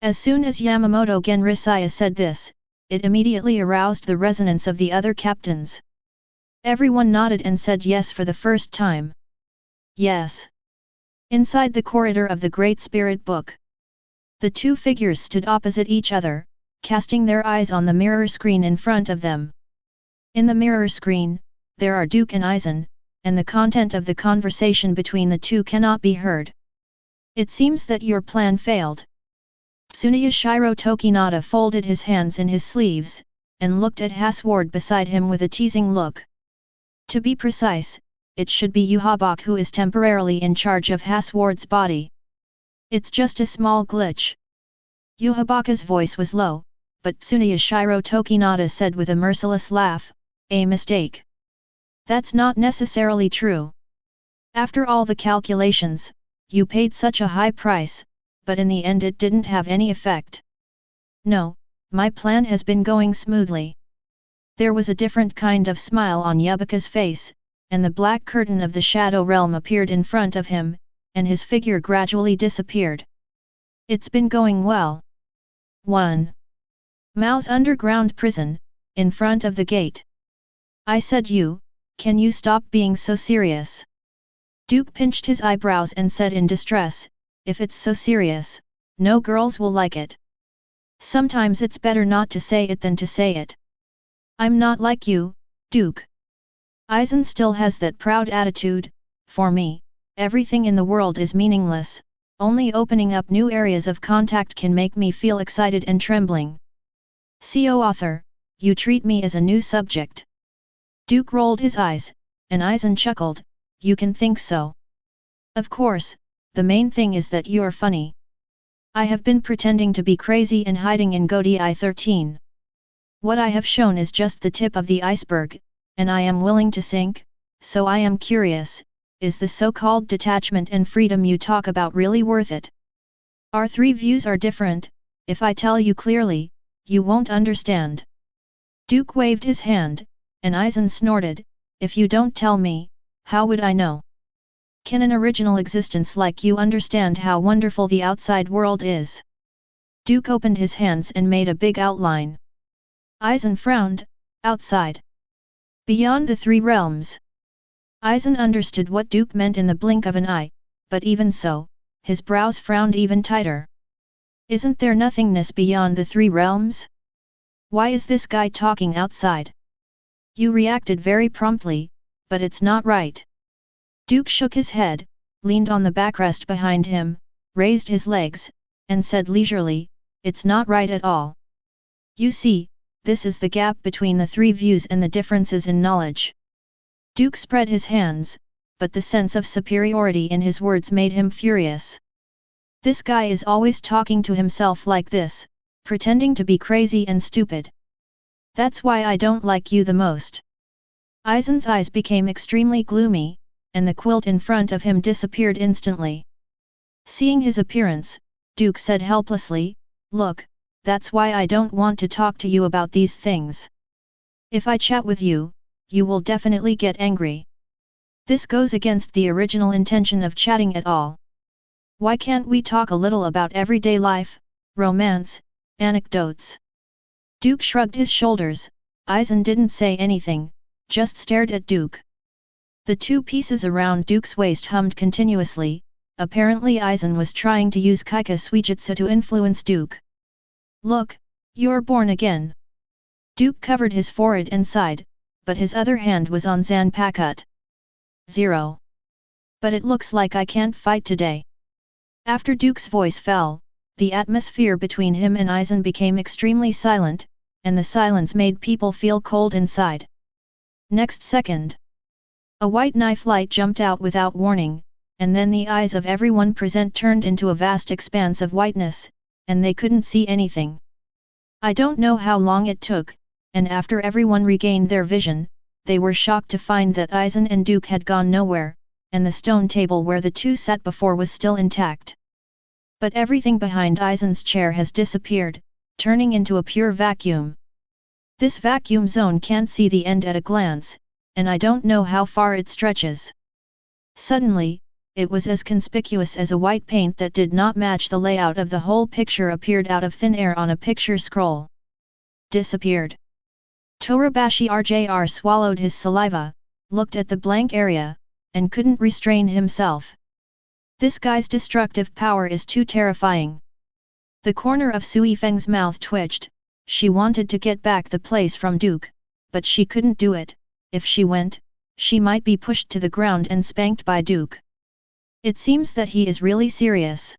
As soon as Yamamoto Genrisaya said this, it immediately aroused the resonance of the other captains. Everyone nodded and said yes for the first time. Yes. Inside the corridor of the Great Spirit Book, the two figures stood opposite each other, casting their eyes on the mirror screen in front of them. In the mirror screen, there are Duke and Aizen, and the content of the conversation between the two cannot be heard. "It seems that your plan failed." Tsuneyashiro Tokinata folded his hands in his sleeves, and looked at Hasward beside him with a teasing look. To be precise, it should be Yuhabak who is temporarily in charge of Hasward's body. "It's just a small glitch." Yuhabaka's voice was low, but Tsuneyashiro Tokinata said with a merciless laugh, "A mistake." "That's not necessarily true. After all the calculations, you paid such a high price, but in the end it didn't have any effect." "No, my plan has been going smoothly." There was a different kind of smile on Yubaka's face, and the black curtain of the Shadow Realm appeared in front of him, and his figure gradually disappeared. "It's been going well." 1. Mao's underground prison, in front of the gate. "I said can you stop being so serious?" Duke pinched his eyebrows and said in distress, "If it's so serious, no girls will like it. Sometimes it's better not to say it than to say it." "I'm not like you, Duke. Aizen still has that proud attitude. For me, everything in the world is meaningless, only opening up new areas of contact can make me feel excited and trembling." CO author, you treat me as a new subject. Duke rolled his eyes, and Aizen chuckled, "You can think so. Of course, the main thing is that you're funny. I have been pretending to be crazy and hiding in Godi I-13. What I have shown is just the tip of the iceberg, and I am willing to sink, so I am curious, is the so-called detachment and freedom you talk about really worth it? Our three views are different, if I tell you clearly, you won't understand." Duke waved his hand, and Aizen snorted, "If you don't tell me, how would I know? Can an original existence like you understand how wonderful the outside world is?" Duke opened his hands and made a big outline. Aizen frowned. "Outside? Beyond the three realms?" Aizen understood what Duke meant in the blink of an eye, but even so, his brows frowned even tighter. "Isn't there nothingness beyond the three realms? Why is this guy talking outside?" "You reacted very promptly, but it's not right." Duke shook his head, leaned on the backrest behind him, raised his legs, and said leisurely, "It's not right at all. You see, this is the gap between the three views and the differences in knowledge." Duke spread his hands, but the sense of superiority in his words made him furious. This guy is always talking to himself like this, pretending to be crazy and stupid. That's why I don't like you the most. Aizen's eyes became extremely gloomy, and the quilt in front of him disappeared instantly. Seeing his appearance, Duke said helplessly, "Look, that's why I don't want to talk to you about these things. If I chat with you, you will definitely get angry. This goes against the original intention of chatting at all. Why can't we talk a little about everyday life, romance, anecdotes?" Duke shrugged his shoulders. Aizen didn't say anything, just stared at Duke. The two pieces around Duke's waist hummed continuously. Apparently Aizen was trying to use Kaika Suijutsu to influence Duke. "Look, you're born again." Duke covered his forehead and sighed, but his other hand was on Zanpakut. 0. "But it looks like I can't fight today." After Duke's voice fell, the atmosphere between him and Aizen became extremely silent, and the silence made people feel cold inside. Next second, a white knife light jumped out without warning, and then the eyes of everyone present turned into a vast expanse of whiteness, and they couldn't see anything. I don't know how long it took, and after everyone regained their vision, they were shocked to find that Aizen and Duke had gone nowhere, and the stone table where the two sat before was still intact. But everything behind Aizen's chair has disappeared, turning into a pure vacuum. This vacuum zone can't see the end at a glance, and I don't know how far it stretches. Suddenly, it was as conspicuous as a white paint that did not match the layout of the whole picture appeared out of thin air on a picture scroll. Disappeared. Torabashi RJR swallowed his saliva, looked at the blank area, and couldn't restrain himself. This guy's destructive power is too terrifying. The corner of Sui Feng's mouth twitched. She wanted to get back the place from Duke, but she couldn't do it. If she went, she might be pushed to the ground and spanked by Duke. It seems that he is really serious.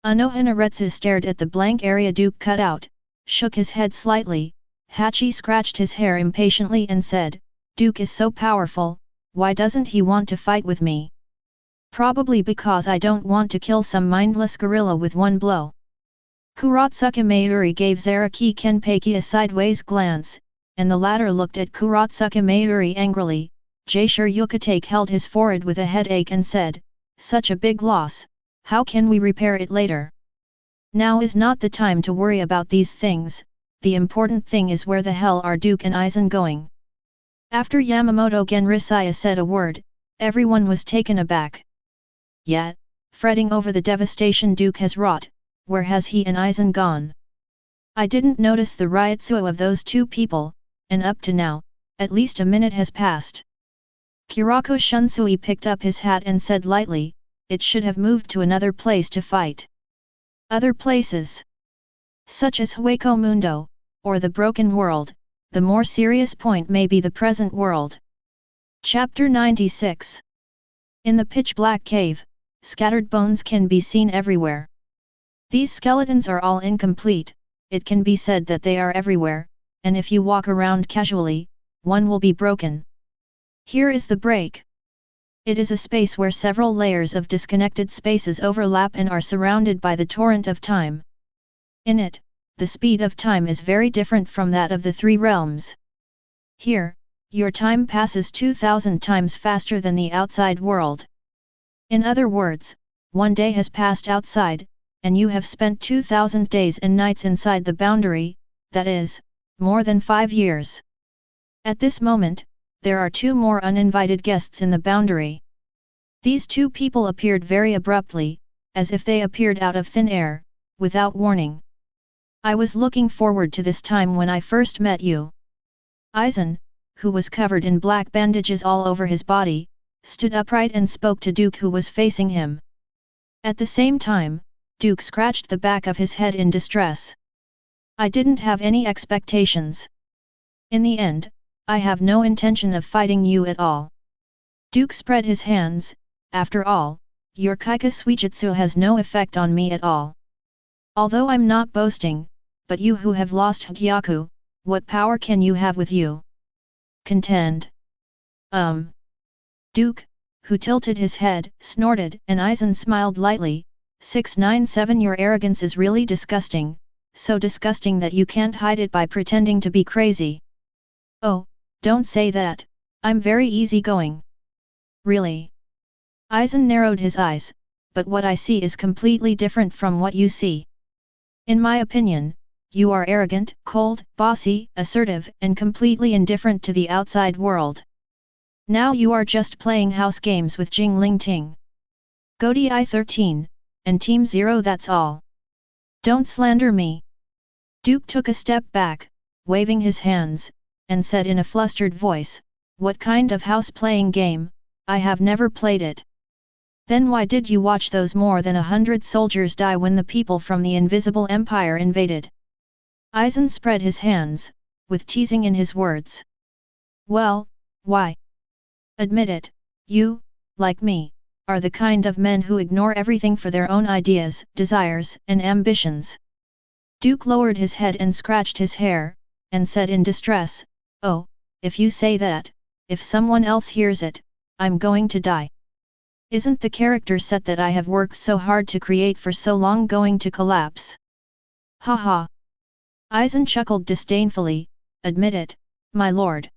Anohanaretsu stared at the blank area Duke cut out, shook his head slightly. Hachi scratched his hair impatiently and said, "Duke is so powerful, why doesn't he want to fight with me? Probably because I don't want to kill some mindless gorilla with one blow." Kuratsuka Mayuri gave Zaraki Kenpeki a sideways glance, and the latter looked at Kuratsuka Mayuri angrily. Jaishur Yukatake held his forehead with a headache and said, "Such a big loss, how can we repair it later? Now is not the time to worry about these things, the important thing is where the hell are Duke and Aizen going?" After Yamamoto Genrisaya said a word, everyone was taken aback. Yet, fretting over the devastation Duke has wrought, where has he and Aizen gone? I didn't notice the ryotsuo of those two people, and up to now, at least a minute has passed. Kurako Shunsui picked up his hat and said lightly, "It should have moved to another place to fight." Other places, such as Hueco Mundo, or the Broken World, the more serious point may be the present world. Chapter 96. In the pitch-black cave, scattered bones can be seen everywhere. These skeletons are all incomplete, it can be said that they are everywhere, and if you walk around casually, one will be broken. Here is the break. It is a space where several layers of disconnected spaces overlap and are surrounded by the torrent of time. In it, the speed of time is very different from that of the three realms. Here, your time passes 2,000 times faster than the outside world. In other words, one day has passed outside, and you have spent 2,000 days and nights inside the boundary, that is, more than 5 years. At this moment, there are two more uninvited guests in the boundary. These two people appeared very abruptly, as if they appeared out of thin air, without warning. "I was looking forward to this time when I first met you." Aizen, who was covered in black bandages all over his body, stood upright and spoke to Duke who was facing him. At the same time, Duke scratched the back of his head in distress. "I didn't have any expectations. In the end, I have no intention of fighting you at all." Duke spread his hands. "After all, your Kaika Suijutsu has no effect on me at all. Although I'm not boasting, but you who have lost Hugyaku, what power can you have with you? Contend." Duke, who tilted his head, snorted, and Aizen smiled lightly, 697 Your arrogance is really disgusting, so disgusting that you can't hide it by pretending to be crazy. Oh, don't say that, I'm very easygoing. Really? Eisen narrowed his eyes, but what I see is completely different from what you see. In my opinion, you are arrogant, cold, bossy, assertive, and completely indifferent to the outside world. Now you are just playing house games with Jing Ling Ting. Go Di-13, and Team 0, that's all. Don't slander me. Duke took a step back, waving his hands, and said in a flustered voice, what kind of house-playing game? I have never played it. Then why did you watch those more than 100 soldiers die when the people from the Invisible Empire invaded? Eisen spread his hands, with teasing in his words. Well, why? Admit it, you, like me, are the kind of men who ignore everything for their own ideas, desires, and ambitions. Duke lowered his head and scratched his hair, and said in distress, oh, if you say that, if someone else hears it, I'm going to die. Isn't the character set that I have worked so hard to create for so long going to collapse? Ha ha! Eisen chuckled disdainfully, admit it, my lord.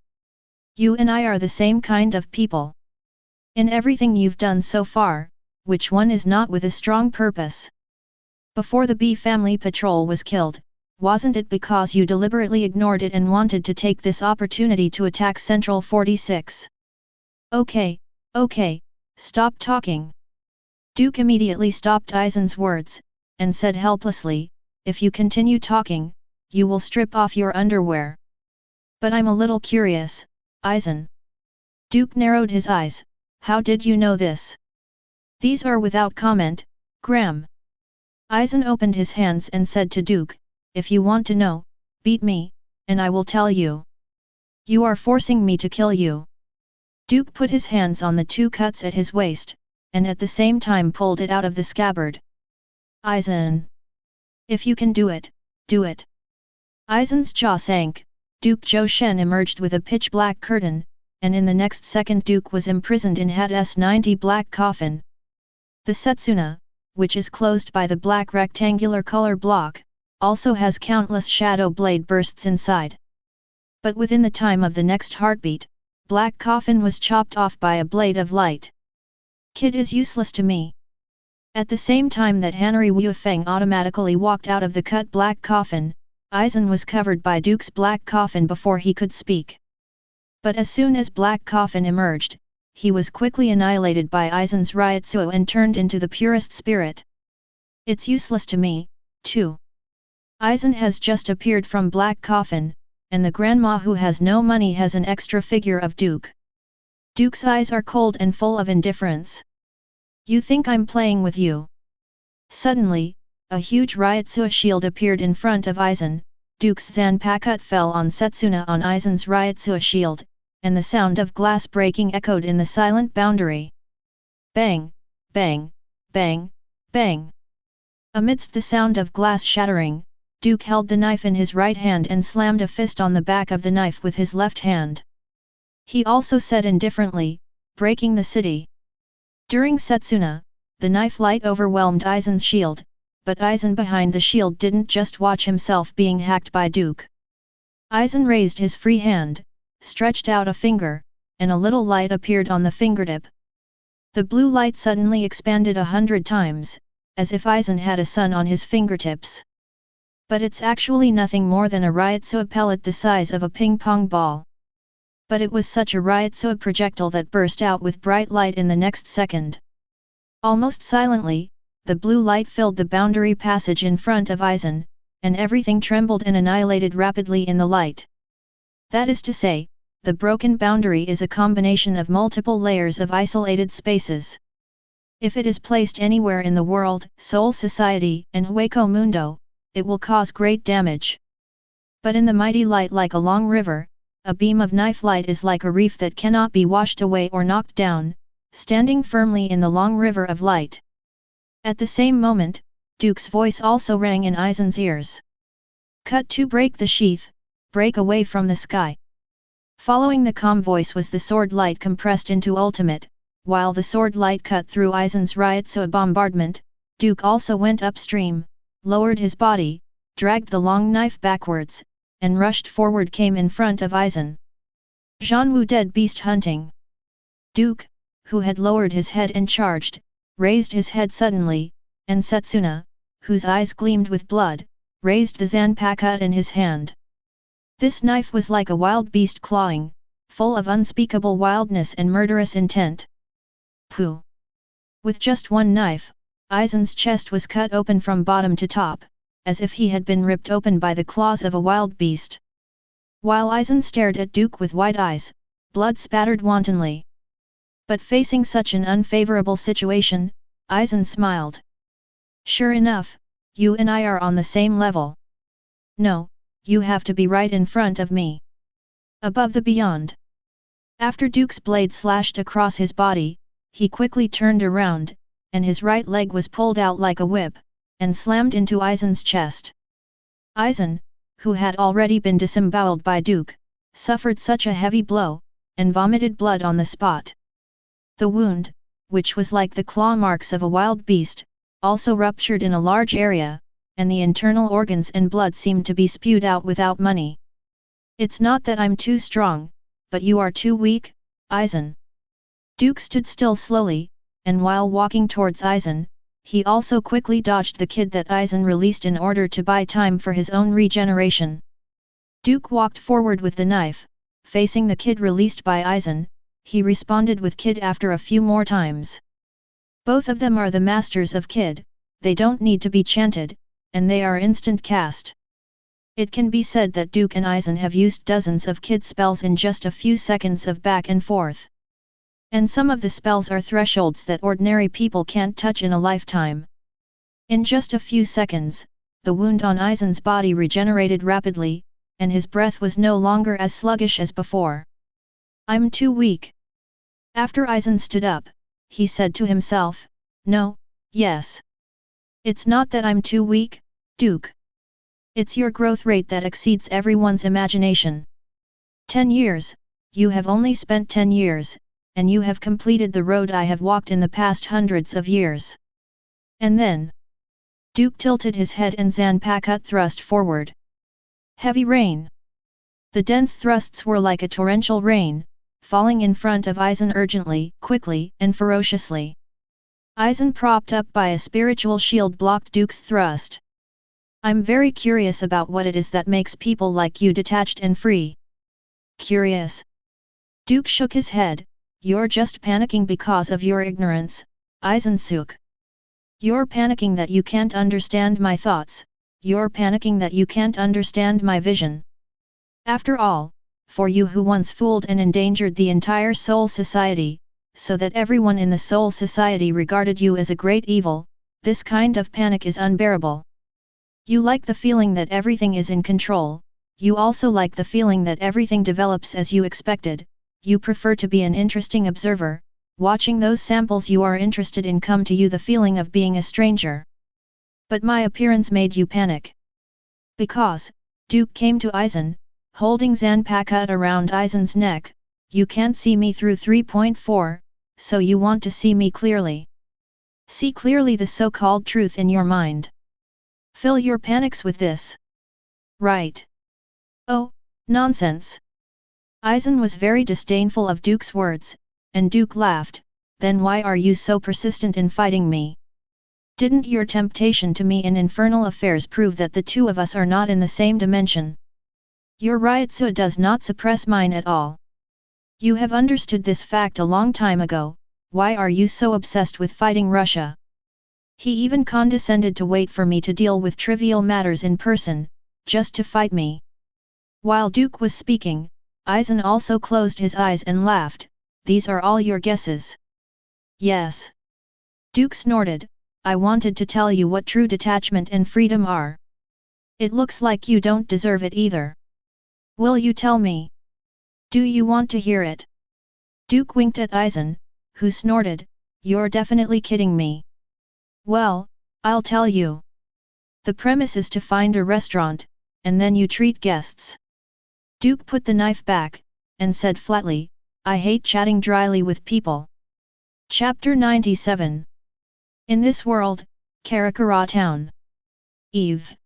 You and I are the same kind of people. In everything you've done so far, which one is not with a strong purpose? Before the B family patrol was killed, wasn't it because you deliberately ignored it and wanted to take this opportunity to attack Central 46? Okay, stop talking. Duke immediately stopped Eisen's words, and said helplessly, if you continue talking, you will strip off your underwear. But I'm a little curious, Eisen. Duke narrowed his eyes, how did you know this? These are without comment, Graham. Eisen opened his hands and said to Duke, if you want to know, beat me, and I will tell you. You are forcing me to kill you. Duke put his hands on the 2 cuts at his waist, and at the same time pulled it out of the scabbard. Eisen. If you can do it, do it. Eisen's jaw sank, Duke Zhou Shen emerged with a pitch-black curtain, and in the next second Duke was imprisoned in Hat S90 black coffin. The Setsuna, which is closed by the black rectangular color block, also has countless shadow blade bursts inside. But within the time of the next heartbeat, black coffin was chopped off by a blade of light. Kid is useless to me. At the same time that Hanri Wuifeng automatically walked out of the cut black coffin, Eisen was covered by Duke's black coffin before he could speak. But as soon as black coffin emerged, he was quickly annihilated by Eisen's Ryotsuo and turned into the purest spirit. It's useless to me, too. Eisen has just appeared from black coffin, and the grandma who has no money has an extra figure of Duke. Duke's eyes are cold and full of indifference. You think I'm playing with you? Suddenly, a huge Ryotsuo shield appeared in front of Eisen, Duke's Zanpakut fell on Setsuna on Eisen's Ryotsuo shield, and the sound of glass breaking echoed in the silent boundary. Bang, bang, bang, bang. Amidst the sound of glass shattering, Duke held the knife in his right hand and slammed a fist on the back of the knife with his left hand. He also said indifferently, breaking the city. During Setsuna, the knife light overwhelmed Eisen's shield, but Eisen behind the shield didn't just watch himself being hacked by Duke. Eisen raised his free hand, stretched out a finger, and a little light appeared on the fingertip. The blue light suddenly expanded 100 times, as if Eisen had a sun on his fingertips. But it's actually nothing more than a Ryotsuo pellet the size of a ping-pong ball. But it was such a Ryotsuo projectile that burst out with bright light in the next second. Almost silently, the blue light filled the boundary passage in front of Eisen, and everything trembled and annihilated rapidly in the light. That is to say, the broken boundary is a combination of multiple layers of isolated spaces. If it is placed anywhere in the world, Soul Society and Hueco Mundo, it will cause great damage. But in the mighty light like a long river, a beam of knife light is like a reef that cannot be washed away or knocked down, standing firmly in the long river of light. At the same moment, Duke's voice also rang in Eisen's ears. Cut to break the sheath, break away from the sky. Following the calm voice was the sword light compressed into ultimate, while the sword light cut through Eisen's Ryotsuo bombardment, Duke also went upstream, lowered his body, dragged the long knife backwards, and rushed forward came in front of Eisen. Zhanwu dead beast hunting. Duke, who had lowered his head and charged, raised his head suddenly, and Setsuna, whose eyes gleamed with blood, raised the zanpakut in his hand. This knife was like a wild beast clawing, full of unspeakable wildness and murderous intent. Pooh! With just one knife, Eisen's chest was cut open from bottom to top, as if he had been ripped open by the claws of a wild beast. While Eisen stared at Duke with wide eyes, blood spattered wantonly. But facing such an unfavorable situation, Eisen smiled. Sure enough, you and I are on the same level. No, you have to be right in front of me. Above the beyond. After Duke's blade slashed across his body, he quickly turned around, and his right leg was pulled out like a whip, and slammed into Eisen's chest. Eisen, who had already been disemboweled by Duke, suffered such a heavy blow, and vomited blood on the spot. The wound, which was like the claw marks of a wild beast, also ruptured in a large area, and the internal organs and blood seemed to be spewed out without money. It's not that I'm too strong, but you are too weak, Eisen. Duke stood still slowly, and while walking towards Eisen, he also quickly dodged the kid that Eisen released in order to buy time for his own regeneration. Duke walked forward with the knife, facing the kid released by Eisen. He responded with kid after a few more times. Both of them are the masters of kid, they don't need to be chanted, and they are instant cast. It can be said that Duke and Eisen have used dozens of kid spells in just a few seconds of back and forth. And some of the spells are thresholds that ordinary people can't touch in a lifetime. In just a few seconds, the wound on Eisen's body regenerated rapidly, and his breath was no longer as sluggish as before. I'm too weak. After Eisen stood up, he said to himself, no, yes. It's not that I'm too weak, Duke. It's your growth rate that exceeds everyone's imagination. 10 years, you have only spent 10 years, and you have completed the road I have walked in the past hundreds of years. And then, Duke tilted his head and zanpakut thrust forward. Heavy rain. The dense thrusts were like a torrential rain, falling in front of Eisen urgently, quickly, and ferociously. Eisen propped up by a spiritual shield blocked Duke's thrust. I'm very curious about what it is that makes people like you detached and free. Curious? Duke shook his head. You're just panicking because of your ignorance, Eisen-suk. You're panicking that you can't understand my thoughts, you're panicking that you can't understand my vision. After all, for you who once fooled and endangered the entire Soul Society, so that everyone in the Soul Society regarded you as a great evil, this kind of panic is unbearable. You like the feeling that everything is in control, you also like the feeling that everything develops as you expected, you prefer to be an interesting observer, watching those samples you are interested in come to you the feeling of being a stranger. But my appearance made you panic. Because, Duke came to Eisen, holding zanpakut around Eisen's neck, you can't see me through 3.4, so you want to see me clearly. See clearly the so-called truth in your mind. Fill your panics with this. Right. Oh, nonsense. Eisen was very disdainful of Duke's words, and Duke laughed, then why are you so persistent in fighting me? Didn't your temptation to me in infernal affairs prove that the two of us are not in the same dimension? Your Ryotsu does not suppress mine at all. You have understood this fact a long time ago, why are you so obsessed with fighting Russia? He even condescended to wait for me to deal with trivial matters in person, just to fight me. While Duke was speaking, Eisen also closed his eyes and laughed. These are all your guesses. Yes. Duke snorted, I wanted to tell you what true detachment and freedom are. It looks like you don't deserve it either. Will you tell me? Do you want to hear it? Duke winked at Eisen, who snorted, you're definitely kidding me. Well, I'll tell you. The premise is to find a restaurant, and then you treat guests. Duke put the knife back, and said flatly, I hate chatting dryly with people. Chapter 97. In this world, Karakara Town. Eve.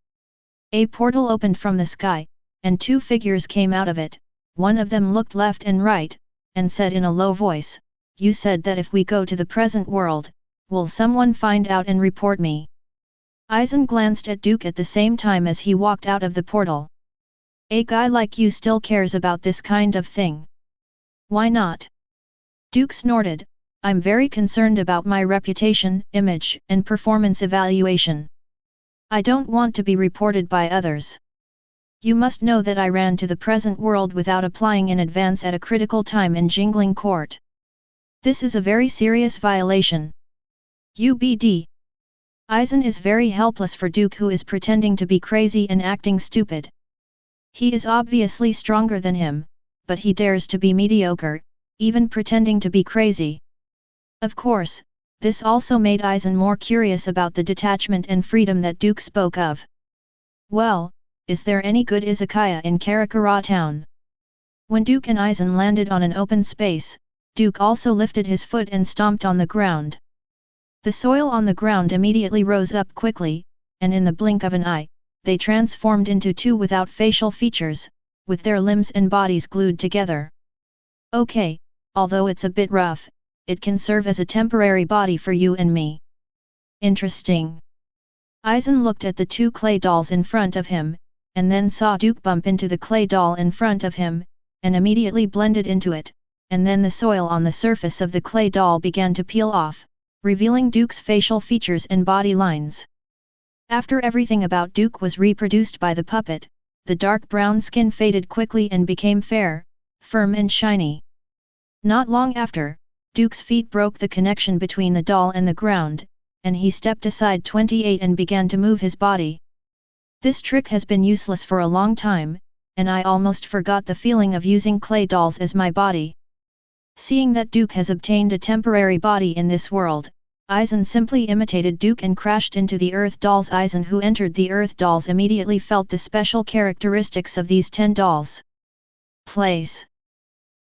A portal opened from the sky, and two figures came out of it. One of them looked left and right, and said in a low voice, "You said that if we go to the present world, will someone find out and report me?" Eisen glanced at Duke at the same time as he walked out of the portal. "A guy like you still cares about this kind of thing? Why not?" Duke snorted, "I'm very concerned about my reputation, image, and performance evaluation. I don't want to be reported by others. You must know that I ran to the present world without applying in advance at a critical time in Jingling Court. This is a very serious violation. UBD. Eisen is very helpless for Duke, who is pretending to be crazy and acting stupid. He is obviously stronger than him, but he dares to be mediocre, even pretending to be crazy. Of course, this also made Eisen more curious about the detachment and freedom that Duke spoke of. "Well, is there any good izakaya in Karakara Town?" When Duke and Eisen landed on an open space, Duke also lifted his foot and stomped on the ground. The soil on the ground immediately rose up quickly, and in the blink of an eye, they transformed into two without facial features, with their limbs and bodies glued together. "Okay, although it's a bit rough, it can serve as a temporary body for you and me. Interesting." Eisen looked at the two clay dolls in front of him, and then saw Duke bump into the clay doll in front of him, and immediately blended into it, and then the soil on the surface of the clay doll began to peel off, revealing Duke's facial features and body lines. After everything about Duke was reproduced by the puppet, the dark brown skin faded quickly and became fair, firm and shiny. Not long after, Duke's feet broke the connection between the doll and the ground, and he stepped aside 28 and began to move his body. This trick has been useless for a long time, and I almost forgot the feeling of using clay dolls as my body. Seeing that Duke has obtained a temporary body in this world, Eisen simply imitated Duke and crashed into the Earth dolls. Eisen, who entered the Earth dolls, immediately felt the special characteristics of these 10 dolls. Place.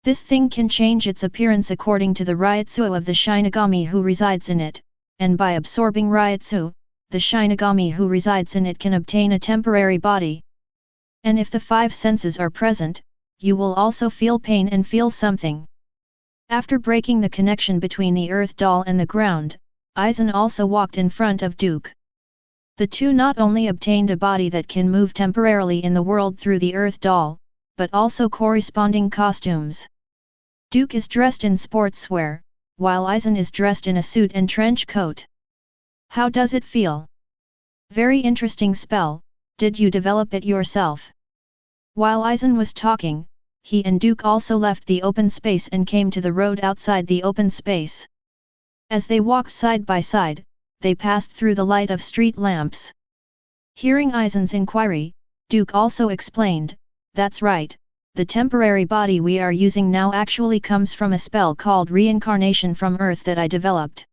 This thing can change its appearance according to the Ryutsu of the Shinigami who resides in it, and by absorbing Ryutsu, the Shinigami who resides in it can obtain a temporary body. And if the 5 senses are present, you will also feel pain and feel something. After breaking the connection between the Earth doll and the ground, Eisen also walked in front of Duke. The two not only obtained a body that can move temporarily in the world through the Earth doll, but also corresponding costumes. Duke is dressed in sportswear, while Eisen is dressed in a suit and trench coat. How does it feel? Very interesting spell. Did you develop it yourself? While Eisen was talking, he and Duke also left the open space and came to the road outside the open space. As they walked side by side, they passed through the light of street lamps. Hearing Eisen's inquiry, Duke also explained, "That's right. The temporary body we are using now actually comes from a spell called Reincarnation from Earth that I developed.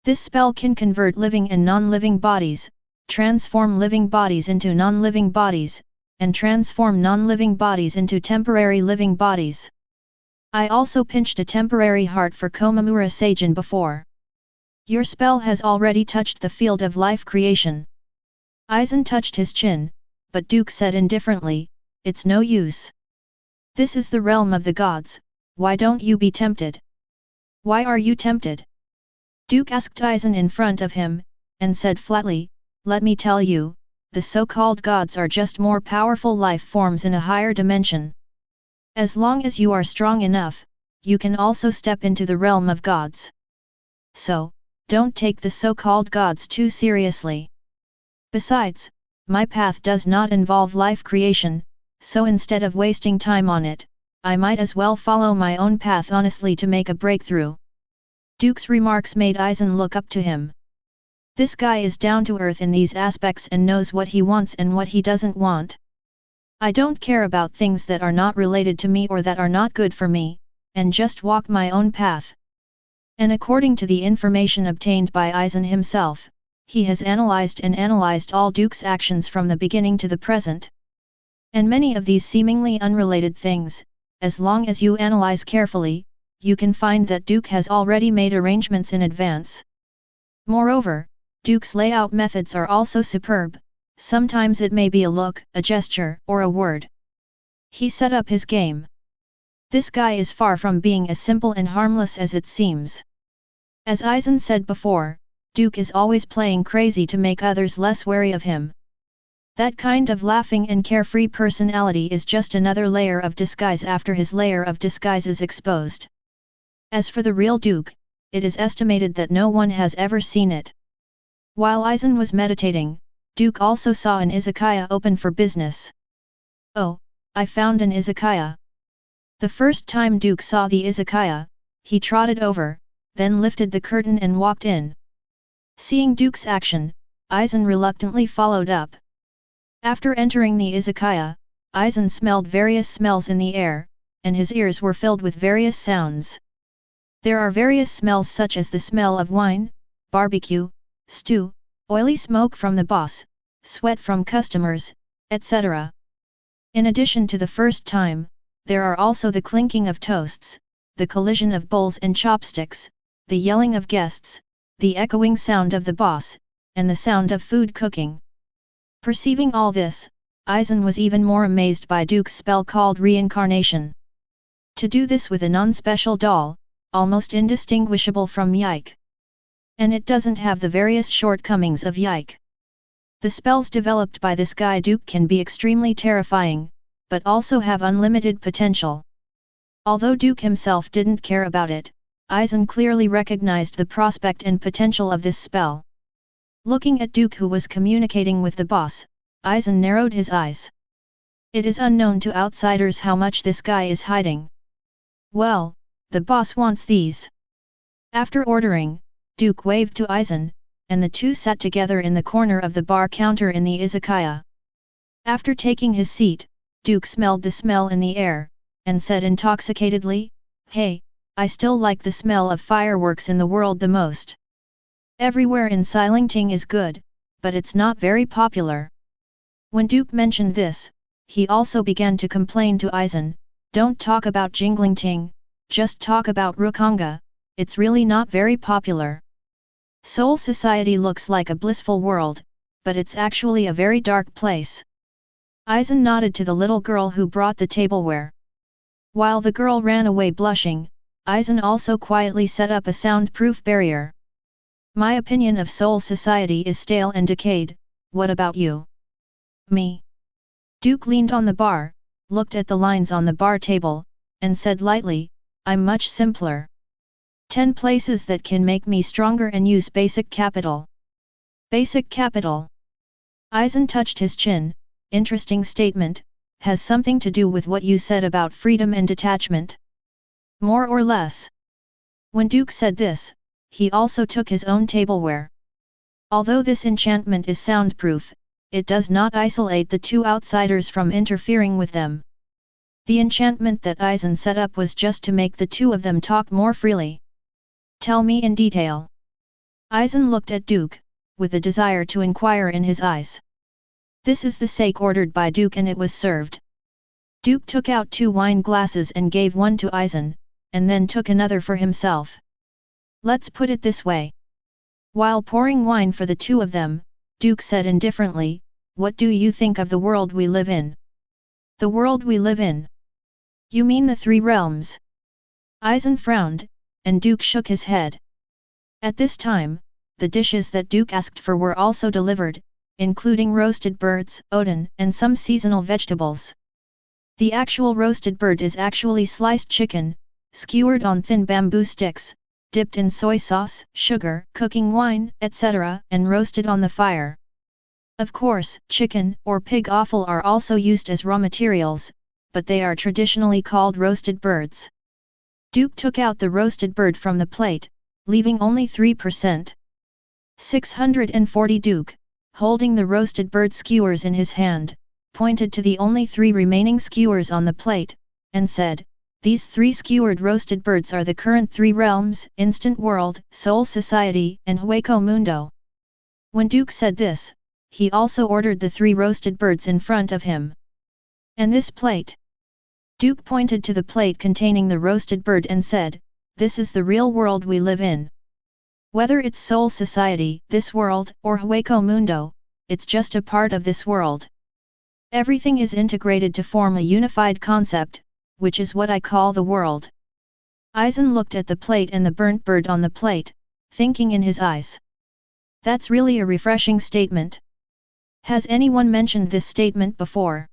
This spell can convert living and non-living bodies, transform living bodies into non-living bodies, and transform non-living bodies into temporary living bodies. I also pinched a temporary heart for Komamura Seijin before. Your spell has already touched the field of life creation." Eisen touched his chin, but Duke said indifferently, "It's no use. This is the realm of the gods, why don't you be tempted?" "Why are you tempted?" Duke asked Eisen in front of him, and said flatly, "Let me tell you, the so-called gods are just more powerful life forms in a higher dimension. As long as you are strong enough, you can also step into the realm of gods. So, don't take the so-called gods too seriously. Besides, my path does not involve life creation, so instead of wasting time on it, I might as well follow my own path honestly to make a breakthrough." Duke's remarks made Eisen look up to him. This guy is down to earth in these aspects and knows what he wants and what he doesn't want. I don't care about things that are not related to me or that are not good for me, and just walk my own path. And according to the information obtained by Eisen himself, he has analyzed all Duke's actions from the beginning to the present. And many of these seemingly unrelated things, as long as you analyze carefully, you can find that Duke has already made arrangements in advance. Moreover, Duke's layout methods are also superb, sometimes it may be a look, a gesture, or a word. He set up his game. This guy is far from being as simple and harmless as it seems. As Eisen said before, Duke is always playing crazy to make others less wary of him. That kind of laughing and carefree personality is just another layer of disguise after his layer of disguise is exposed. As for the real Duke, it is estimated that no one has ever seen it. While Eisen was meditating, Duke also saw an izakaya open for business. Oh, I found an izakaya. The first time Duke saw the izakaya, he trotted over, then lifted the curtain and walked in. Seeing Duke's action, Eisen reluctantly followed up. After entering the izakaya, Eisen smelled various smells in the air, and his ears were filled with various sounds. There are various smells such as the smell of wine, barbecue, stew, oily smoke from the boss, sweat from customers, etc. In addition to the first time, there are also the clinking of toasts, the collision of bowls and chopsticks, the yelling of guests, the echoing sound of the boss, and the sound of food cooking. Perceiving all this, Eisen was even more amazed by Duke's spell called reincarnation. To do this with a non-special doll, almost indistinguishable from Yike. And it doesn't have the various shortcomings of Yike. The spells developed by this guy Duke can be extremely terrifying, but also have unlimited potential. Although Duke himself didn't care about it, Eisen clearly recognized the prospect and potential of this spell. Looking at Duke who was communicating with the boss, Eisen narrowed his eyes. It is unknown to outsiders how much this guy is hiding. Well, the boss wants these. After ordering, Duke waved to Eisen, and the two sat together in the corner of the bar counter in the izakaya. After taking his seat, Duke smelled the smell in the air, and said intoxicatedly, "Hey, I still like the smell of fireworks in the world the most. Everywhere in Seireitei is good, but it's not very popular." When Duke mentioned this, he also began to complain to Eisen, "Don't talk about Jinglingting, just talk about Rukanga, it's really not very popular. Seoul society looks like a blissful world, but it's actually a very dark place." Eisen nodded to the little girl who brought the tableware. While the girl ran away blushing, Eisen also quietly set up a soundproof barrier. "My opinion of Seoul society is stale and decayed, what about you?" "Me?" Duke leaned on the bar, looked at the lines on the bar table, and said lightly, "I'm much simpler. 10 places that can make me stronger and use basic capital." Basic capital. Eisen touched his chin. Interesting statement, has something to do with what you said about freedom and detachment. More or less. When Duke said this, he also took his own tableware. Although this enchantment is soundproof, it does not isolate the two outsiders from interfering with them. The enchantment that Eisen set up was just to make the two of them talk more freely. "Tell me in detail." Eisen looked at Duke, with a desire to inquire in his eyes. "This is the sake ordered by Duke and it was served." Duke took out 2 wine glasses and gave one to Eisen, and then took another for himself. "Let's put it this way." While pouring wine for the two of them, Duke said indifferently, "What do you think of the world we live in?" "The world we live in? You mean the 3 realms?" Eisen frowned, and Duke shook his head. At this time, the dishes that Duke asked for were also delivered, including roasted birds, oiran, and some seasonal vegetables. The actual roasted bird is actually sliced chicken, skewered on thin bamboo sticks, dipped in soy sauce, sugar, cooking wine, etc., and roasted on the fire. Of course, chicken or pig offal are also used as raw materials, but they are traditionally called roasted birds. Duke took out the roasted bird from the plate, leaving only 3%. 640 Duke, holding the roasted bird skewers in his hand, pointed to the only 3 remaining skewers on the plate, and said, "These 3 skewered roasted birds are the current 3 realms, Instant World, Seoul Society, and Huajie Mundo." When Duke said this, he also ordered the 3 roasted birds in front of him. "And this plate?" Duke pointed to the plate containing the roasted bird and said, "This is the real world we live in." Whether it's Soul Society, this world, or Hueco Mundo, it's just a part of this world. Everything is integrated to form a unified concept, which is what I call the world. Eisen looked at the plate and the burnt bird on the plate, thinking in his eyes. That's really a refreshing statement. Has anyone mentioned this statement before?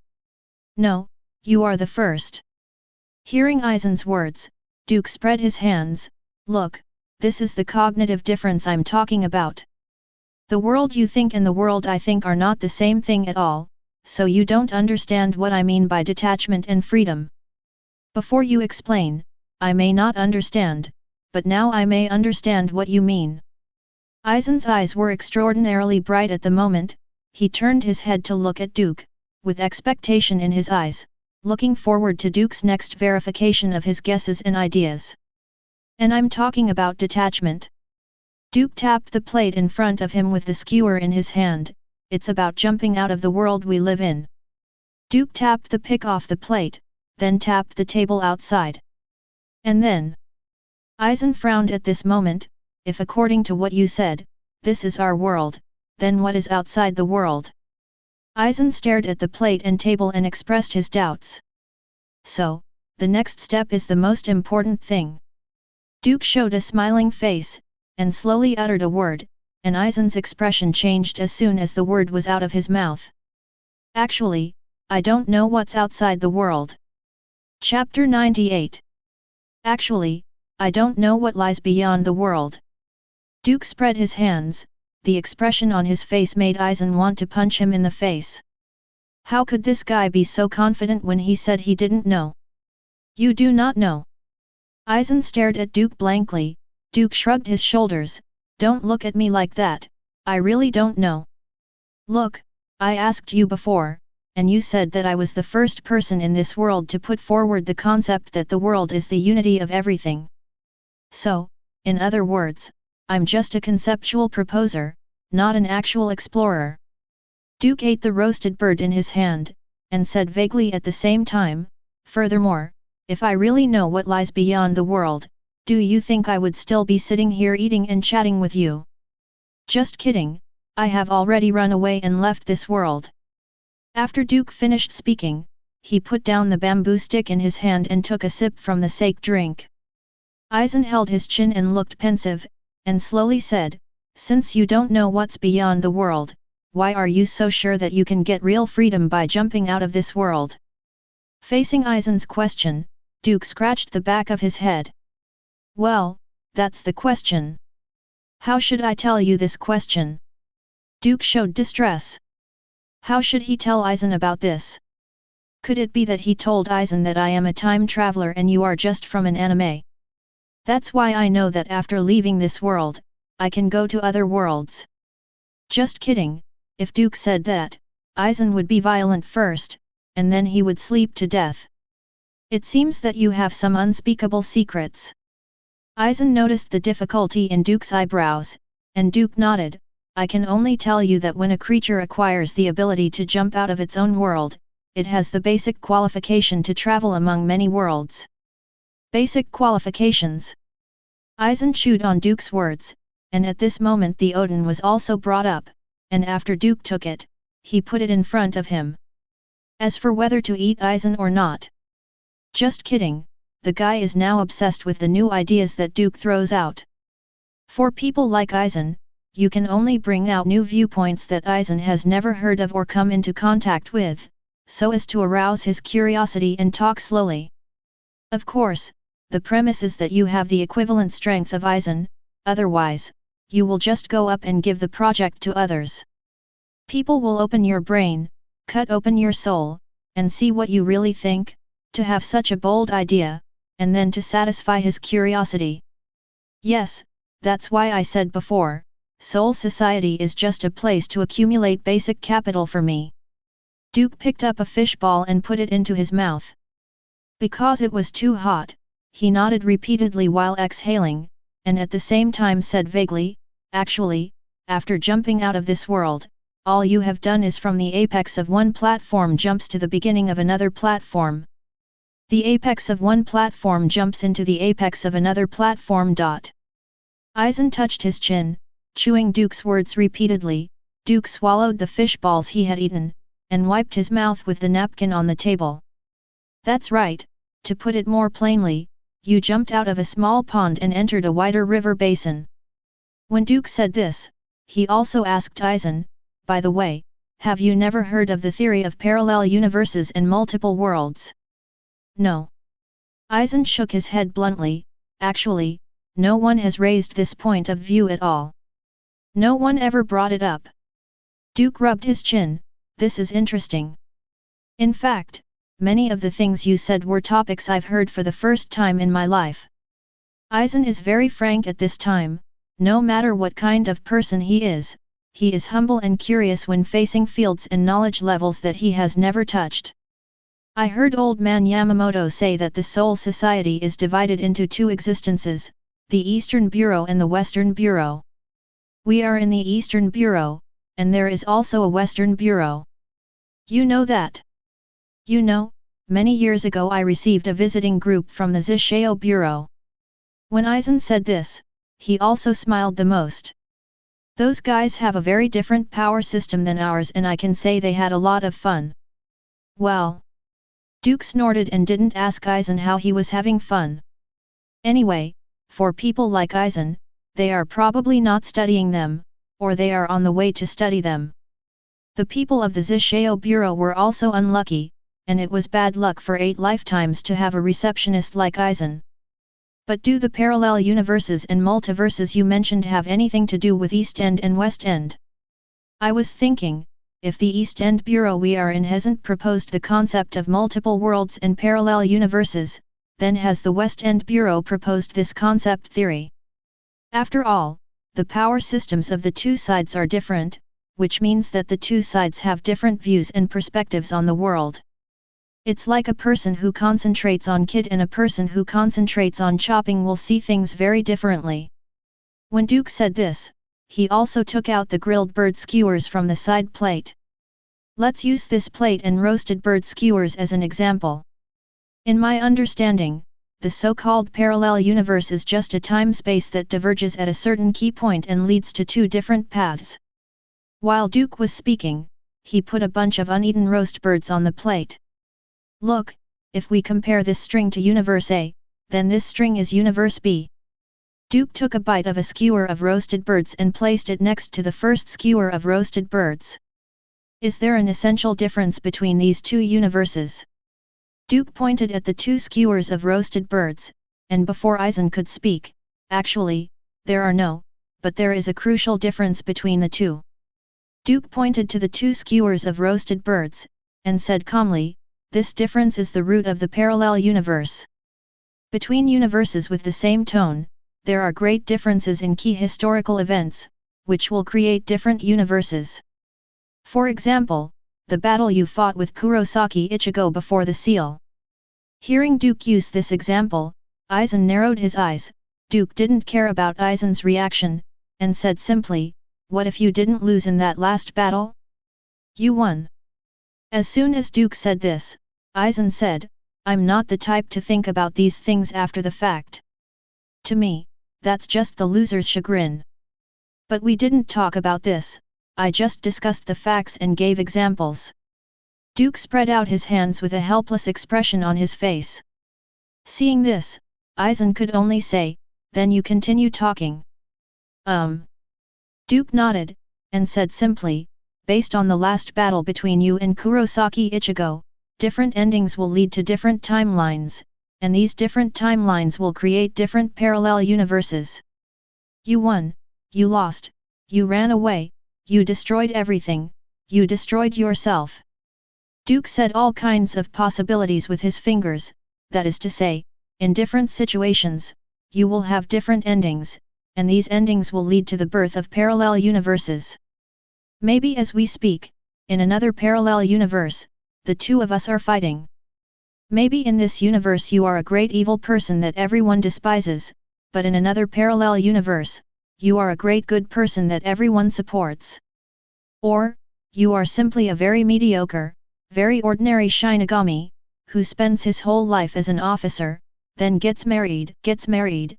No, you are the first. Hearing Eisen's words, Duke spread his hands. Look, this is the cognitive difference I'm talking about. The world you think and the world I think are not the same thing at all, so you don't understand what I mean by detachment and freedom. Before you explain, I may not understand, but now I may understand what you mean. Eisen's eyes were extraordinarily bright at the moment. He turned his head to look at Duke, with expectation in his eyes, looking forward to Duke's next verification of his guesses and ideas. And I'm talking about detachment. Duke tapped the plate in front of him with the skewer in his hand. It's about jumping out of the world we live in. Duke tapped the pick off the plate, then tapped the table outside. And then? Eisen frowned at this moment. If according to what you said, this is our world, then what is outside the world? Eisen stared at the plate and table and expressed his doubts. So, the next step is the most important thing. Duke showed a smiling face, and slowly uttered a word, and Eisen's expression changed as soon as the word was out of his mouth. Actually, I don't know what's outside the world. Chapter 98. Actually, I don't know what lies beyond the world. Duke spread his hands. The expression on his face made Eisen want to punch him in the face. How could this guy be so confident when he said he didn't know? You do not know. Eisen stared at Duke blankly. Duke shrugged his shoulders. Don't look at me like that, I really don't know. Look, I asked you before, and you said that I was the first person in this world to put forward the concept that the world is the unity of everything. So, in other words, I'm just a conceptual proposer, not an actual explorer. Duke ate the roasted bird in his hand, and said vaguely at the same time, furthermore, if I really know what lies beyond the world, do you think I would still be sitting here eating and chatting with you? Just kidding, I have already run away and left this world. After Duke finished speaking, he put down the bamboo stick in his hand and took a sip from the sake drink. Eisen held his chin and looked pensive, and slowly said, since you don't know what's beyond the world, why are you so sure that you can get real freedom by jumping out of this world? Facing Eisen's question, Duke scratched the back of his head. Well, that's the question. How should I tell you this question? Duke showed distress. How should he tell Eisen about this? Could it be that he told Eisen that I am a time traveler and you are just from an anime? That's why I know that after leaving this world, I can go to other worlds. Just kidding, if Duke said that, Eisen would be violent first, and then he would sleep to death. It seems that you have some unspeakable secrets. Eisen noticed the difficulty in Duke's eyebrows, and Duke nodded. I can only tell you that when a creature acquires the ability to jump out of its own world, it has the basic qualification to travel among many worlds. Basic qualifications. Eisen chewed on Duke's words, and at this moment the oiran was also brought up, and after Duke took it, he put it in front of him. As for whether to eat Eisen or not. Just kidding, the guy is now obsessed with the new ideas that Duke throws out. For people like Eisen, you can only bring out new viewpoints that Eisen has never heard of or come into contact with, so as to arouse his curiosity and talk slowly. Of course, the premise is that you have the equivalent strength of Eisen, otherwise, you will just go up and give the project to others. People will open your brain, cut open your soul, and see what you really think, to have such a bold idea, and then to satisfy his curiosity. Yes, that's why I said before, Soul Society is just a place to accumulate basic capital for me. Duke picked up a fishball and put it into his mouth. Because it was too hot, he nodded repeatedly while exhaling, and at the same time said vaguely, actually, after jumping out of this world, all you have done is from the apex of one platform jumps to the beginning of another platform. The apex of one platform jumps into the apex of another platform. Eisen touched his chin, chewing Duke's words repeatedly. Duke swallowed the fish balls he had eaten, and wiped his mouth with the napkin on the table. That's right, to put it more plainly, you jumped out of a small pond and entered a wider river basin. When Duke said this, he also asked Eisen, by the way, have you never heard of the theory of parallel universes and multiple worlds? No. Eisen shook his head bluntly. Actually, no one has raised this point of view at all. No one ever brought it up. Duke rubbed his chin. This is interesting. In fact, many of the things you said were topics I've heard for the first time in my life. Eisen is very frank at this time. No matter what kind of person he is humble and curious when facing fields and knowledge levels that he has never touched. I heard old man Yamamoto say that the Soul Society is divided into two existences, the Eastern Bureau and the Western Bureau. We are in the Eastern Bureau, and there is also a Western Bureau. You know that? You know, many years ago I received a visiting group from the Zishao Bureau. When Eisen said this, he also smiled the most. Those guys have a very different power system than ours, and I can say they had a lot of fun. Well. Duke snorted and didn't ask Eisen how he was having fun. Anyway, for people like Eisen, they are probably not studying them, or they are on the way to study them. The people of the Zishao Bureau were also unlucky, and it was bad luck for 8 lifetimes to have a receptionist like Eisen. But do the parallel universes and multiverses you mentioned have anything to do with East End and West End? I was thinking, if the East End Bureau we are in hasn't proposed the concept of multiple worlds and parallel universes, then has the West End Bureau proposed this concept theory? After all, the power systems of the two sides are different, which means that the two sides have different views and perspectives on the world. It's like a person who concentrates on kid and a person who concentrates on chopping will see things very differently. When Duke said this, he also took out the grilled bird skewers from the side plate. Let's use this plate and roasted bird skewers as an example. In my understanding, the so-called parallel universe is just a time-space that diverges at a certain key point and leads to two different paths. While Duke was speaking, he put a bunch of uneaten roast birds on the plate. Look, if we compare this string to universe A, then this string is universe B. Duke took a bite of a skewer of roasted birds and placed it next to the first skewer of roasted birds. Is there an essential difference between these two universes? Duke pointed at the 2 skewers of roasted birds, and before Eisen could speak, actually, there are no, but there is a crucial difference between the two. Duke pointed to the 2 skewers of roasted birds, and said calmly, this difference is the root of the parallel universe. Between universes with the same tone, there are great differences in key historical events, which will create different universes. For example, the battle you fought with Kurosaki Ichigo before the seal. Hearing Duke use this example, Eisen narrowed his eyes. Duke didn't care about Eisen's reaction, and said simply, what if you didn't lose in that last battle? You won. As soon as Duke said this, Eisen said, I'm not the type to think about these things after the fact. To me, that's just the loser's chagrin. But we didn't talk about this, I just discussed the facts and gave examples. Duke spread out his hands with a helpless expression on his face. Seeing this, Eisen could only say, then you continue talking. Duke nodded, and said simply, based on the last battle between you and Kurosaki Ichigo, different endings will lead to different timelines, and these different timelines will create different parallel universes. You won, you lost, you ran away, you destroyed everything, you destroyed yourself. Duke said all kinds of possibilities with his fingers, that is to say, in different situations, you will have different endings, and these endings will lead to the birth of parallel universes. Maybe as we speak, in another parallel universe, the two of us are fighting. Maybe in this universe you are a great evil person that everyone despises, but in another parallel universe, you are a great good person that everyone supports. Or, you are simply a very mediocre, very ordinary Shinigami, who spends his whole life as an officer, then gets married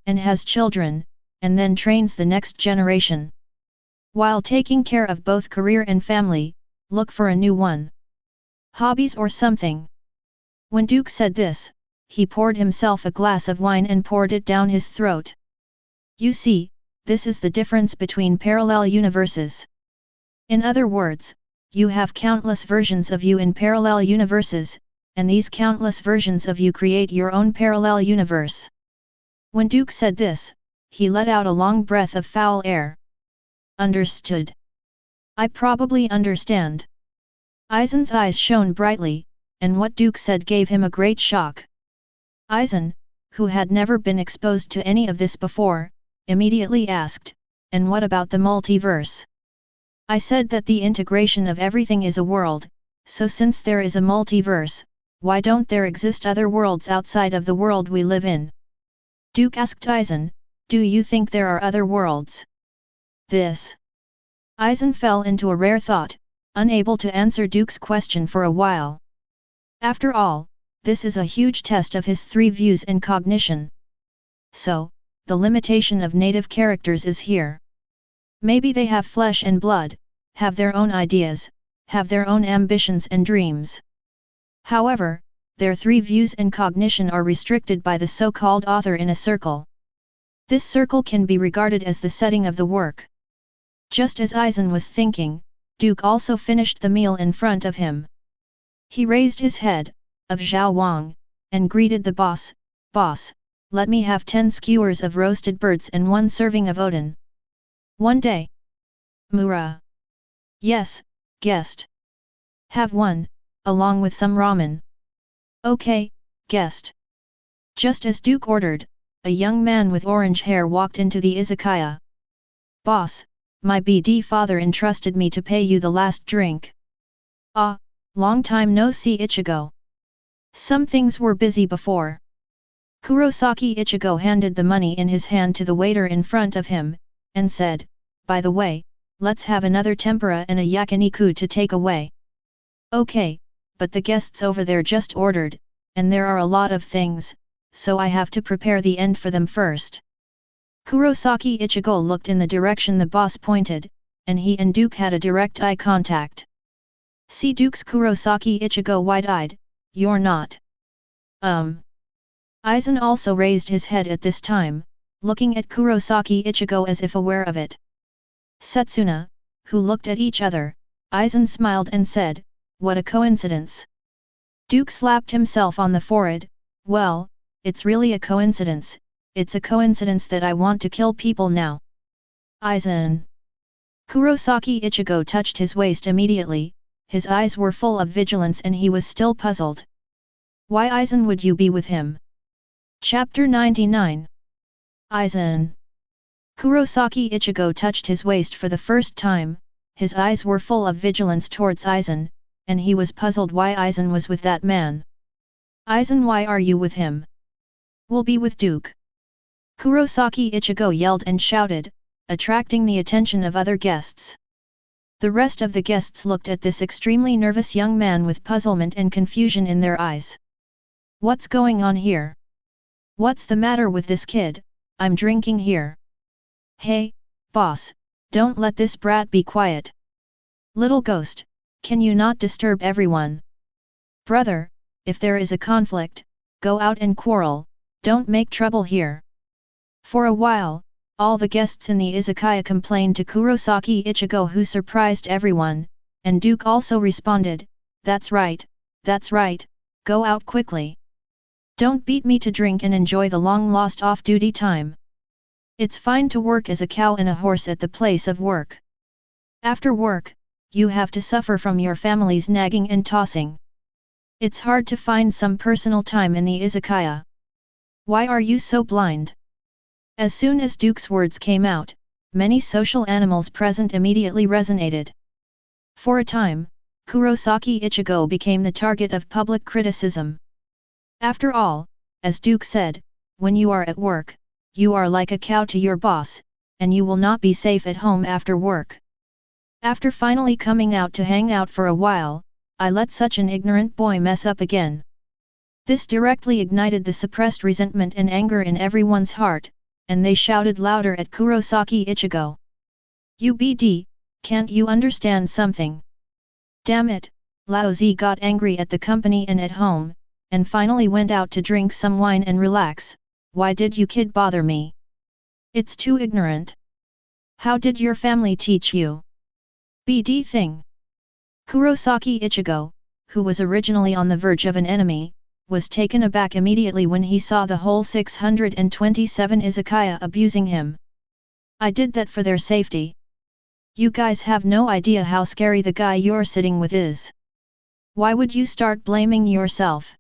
and has children, and then trains the next generation. While taking care of both career and family, look for a new one. Hobbies or something. When Duke said this, he poured himself a glass of wine and poured it down his throat. You see, this is the difference between parallel universes. In other words, you have countless versions of you in parallel universes, and these countless versions of you create your own parallel universe. When Duke said this, he let out a long breath of foul air. Understood. I probably understand. Aizen's eyes shone brightly, and what Duke said gave him a great shock. Aizen, who had never been exposed to any of this before, immediately asked, and what about the multiverse? I said that the integration of everything is a world, so since there is a multiverse, why don't there exist other worlds outside of the world we live in? Duke asked Aizen, do you think there are other worlds? Aizen fell into a rare thought, unable to answer Duke's question for a while. After all, this is a huge test of his three views and cognition. So, the limitation of native characters is here. Maybe they have flesh and blood, have their own ideas, have their own ambitions and dreams. However, their three views and cognition are restricted by the so-called author in a circle. This circle can be regarded as the setting of the work. Just as Aizen was thinking, Duke also finished the meal in front of him. He raised his head, of Zhao Wang, and greeted the boss, "Boss, let me have 10 skewers of roasted birds and 1 serving of oden. One day." Mura. Yes, guest. Have 1, along with some ramen. Okay, guest. Just as Duke ordered, a young man with orange hair walked into the izakaya. Boss, my BD father entrusted me to pay you the last drink. Ah, long time no see Ichigo. Some things were busy before. Kurosaki Ichigo handed the money in his hand to the waiter in front of him, and said, by the way, let's have another tempura and a yakiniku to take away. Okay, but the guests over there just ordered, and there are a lot of things, so I have to prepare the end for them first. Kurosaki Ichigo looked in the direction the boss pointed, and he and Duke had a direct eye contact. See Duke's Kurosaki Ichigo wide-eyed, you're not. Aizen also raised his head at this time, looking at Kurosaki Ichigo as if aware of it. Setsuna, who looked at each other, Aizen smiled and said, what a coincidence. Duke slapped himself on the forehead, well, it's really a coincidence, it's a coincidence that I want to kill people now. Aizen. Kurosaki Ichigo touched his waist immediately, his eyes were full of vigilance and he was still puzzled. Why Aizen would you be with him? Chapter 99. Aizen. Kurosaki Ichigo touched his waist for the first time, his eyes were full of vigilance towards Aizen, and he was puzzled why Aizen was with that man. Aizen, why are you with him? We'll be with Duke. Kurosaki Ichigo yelled and shouted, attracting the attention of other guests. The rest of the guests looked at this extremely nervous young man with puzzlement and confusion in their eyes. What's going on here? What's the matter with this kid? I'm drinking here. Hey, boss, don't let this brat be quiet. Little ghost, can you not disturb everyone? Brother, if there is a conflict, go out and quarrel, don't make trouble here. For a while, all the guests in the izakaya complained to Kurosaki Ichigo, who surprised everyone, and Duke also responded, that's right, go out quickly. Don't beat me to drink and enjoy the long-lost off-duty time. It's fine to work as a cow and a horse at the place of work. After work, you have to suffer from your family's nagging and tossing. It's hard to find some personal time in the izakaya. Why are you so blind? As soon as Duke's words came out, many social animals present immediately resonated. For a time, Kurosaki Ichigo became the target of public criticism. After all, as Duke said, when you are at work, you are like a cow to your boss, and you will not be safe at home after work. After finally coming out to hang out for a while, I let such an ignorant boy mess up again. This directly ignited the suppressed resentment and anger in everyone's heart, and they shouted louder at Kurosaki Ichigo. "UBD, can't you understand something? Damn it!" Lao Zi got angry at the company and at home, and finally went out to drink some wine and relax. "Why did you kid bother me? It's too ignorant. How did your family teach you? BD thing." Kurosaki Ichigo, who was originally on the verge of an enemy, was taken aback immediately when he saw the whole 627 izakaya abusing him. "I did that for their safety. You guys have no idea how scary the guy you're sitting with is. Why would you start blaming yourself?"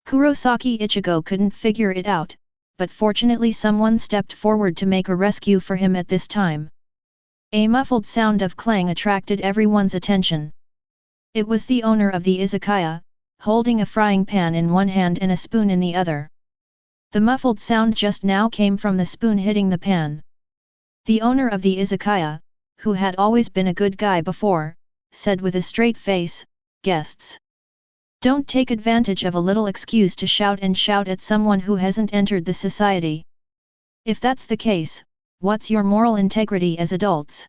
Kurosaki Ichigo couldn't figure it out, but fortunately someone stepped forward to make a rescue for him at this time. A muffled sound of clang attracted everyone's attention. It was the owner of the izakaya, holding a frying pan in one hand and a spoon in the other. The muffled sound just now came from the spoon hitting the pan. The owner of the izakaya, who had always been a good guy before, said with a straight face, "Guests, don't take advantage of a little excuse to shout at someone who hasn't entered the society. If that's the case, what's your moral integrity as adults?"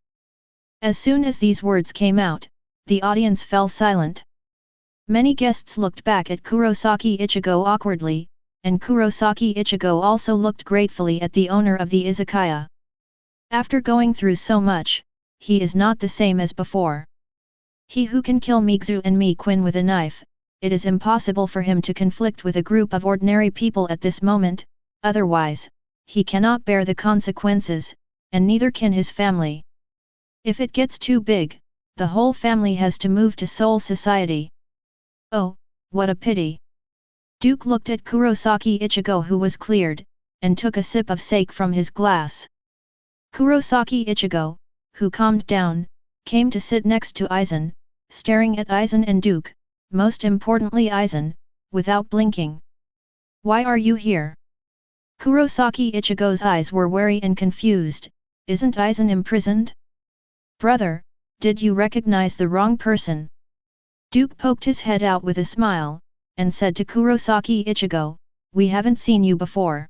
As soon as these words came out, the audience fell silent. Many guests looked back at Kurosaki Ichigo awkwardly, and Kurosaki Ichigo also looked gratefully at the owner of the izakaya. After going through so much, he is not the same as before. He who can kill Migzu and Mi Quinn with a knife, it is impossible for him to conflict with a group of ordinary people at this moment, otherwise, he cannot bear the consequences, and neither can his family. If it gets too big, the whole family has to move to Seoul society. Oh, what a pity. Duke looked at Kurosaki Ichigo, who was cleared, and took a sip of sake from his glass. Kurosaki Ichigo, who calmed down, came to sit next to Aizen, staring at Aizen and Duke, most importantly Aizen, without blinking. "Why are you here?" Kurosaki Ichigo's eyes were wary and confused. "Isn't Aizen imprisoned?" "Brother, did you recognize the wrong person?" Duke poked his head out with a smile, and said to Kurosaki Ichigo, "We haven't seen you before.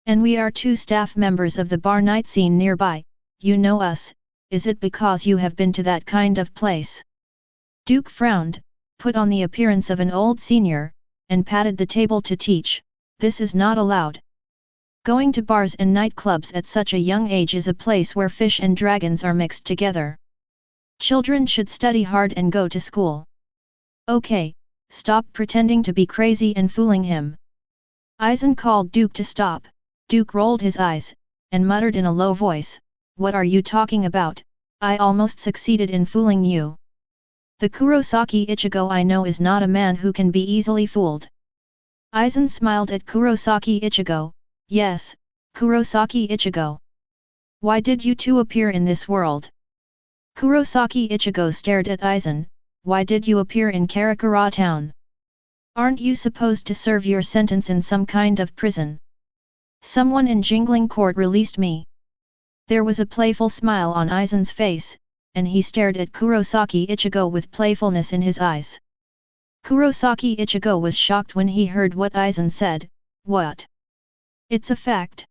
And we are two staff members of the bar night scene nearby, you know us, is it because you have been to that kind of place?" Duke frowned, put on the appearance of an old senior, and patted the table to teach, "This is not allowed. Going to bars and nightclubs at such a young age is a place where fish and dragons are mixed together. Children should study hard and go to school. Okay, stop pretending to be crazy and fooling him." Aizen called Duke to stop. Duke rolled his eyes, and muttered in a low voice, "What are you talking about? I almost succeeded in fooling you. The Kurosaki Ichigo I know is not a man who can be easily fooled." Aizen smiled at Kurosaki Ichigo, "Yes, Kurosaki Ichigo. Why did you two appear in this world?" Kurosaki Ichigo stared at Aizen, "Why did you appear in Karakura town? Aren't you supposed to serve your sentence in some kind of prison? Someone in Jingling Court released me." There was a playful smile on Aizen's face, and he stared at Kurosaki Ichigo with playfulness in his eyes. Kurosaki Ichigo was shocked when he heard what Aizen said. "What? It's a fact."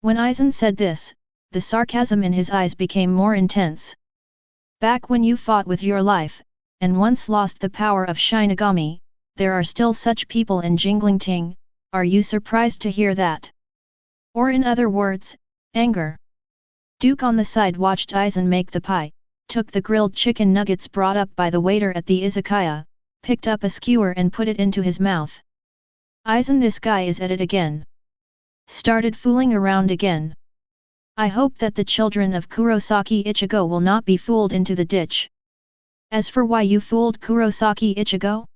When Aizen said this, the sarcasm in his eyes became more intense. "Back when you fought with your life, and once lost the power of Shinigami, there are still such people in Jinglingting, are you surprised to hear that? Or in other words, anger?" Duke on the side watched Aizen make the pie, took the grilled chicken nuggets brought up by the waiter at the izakaya, picked up a skewer and put it into his mouth. "Aizen, this guy is at it again. Started fooling around again. I hope that the children of Kurosaki Ichigo will not be fooled into the ditch. As for why you fooled Kurosaki Ichigo?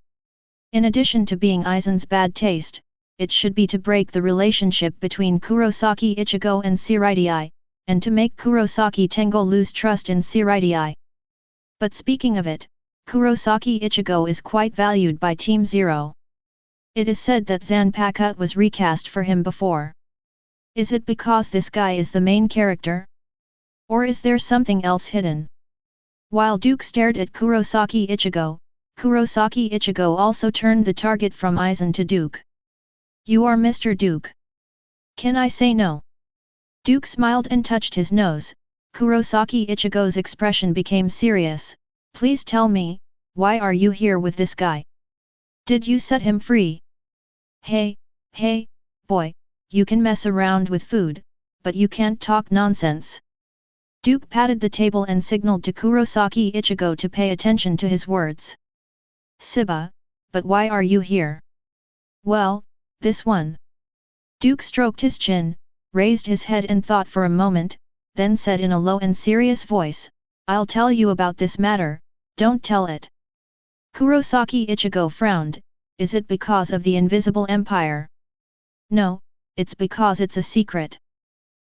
In addition to being Aizen's bad taste, it should be to break the relationship between Kurosaki Ichigo and Seireitei, and to make Kurosaki Tengo lose trust in Seireitei. But speaking of it, Kurosaki Ichigo is quite valued by Team Zero. It is said that Zanpakuto was recast for him before. Is it because this guy is the main character? Or is there something else hidden?" While Duke stared at Kurosaki Ichigo also turned the target from Aizen to Duke. "You are Mr. Duke. Can I say no?" Duke smiled and touched his nose. Kurosaki Ichigo's expression became serious. Please tell me, why are you here with this guy? Did you set him free? Hey, boy, you can mess around with food, but you can't talk nonsense. Duke patted the table and signaled to Kurosaki Ichigo to pay attention to his words. Siba, but why are you here? Well, this one. Duke stroked his chin, raised his head and thought for a moment, then said in a low and serious voice, I'll tell you about this matter, don't tell it. Kurosaki Ichigo frowned, is it because of the invisible empire? No, it's because it's a secret.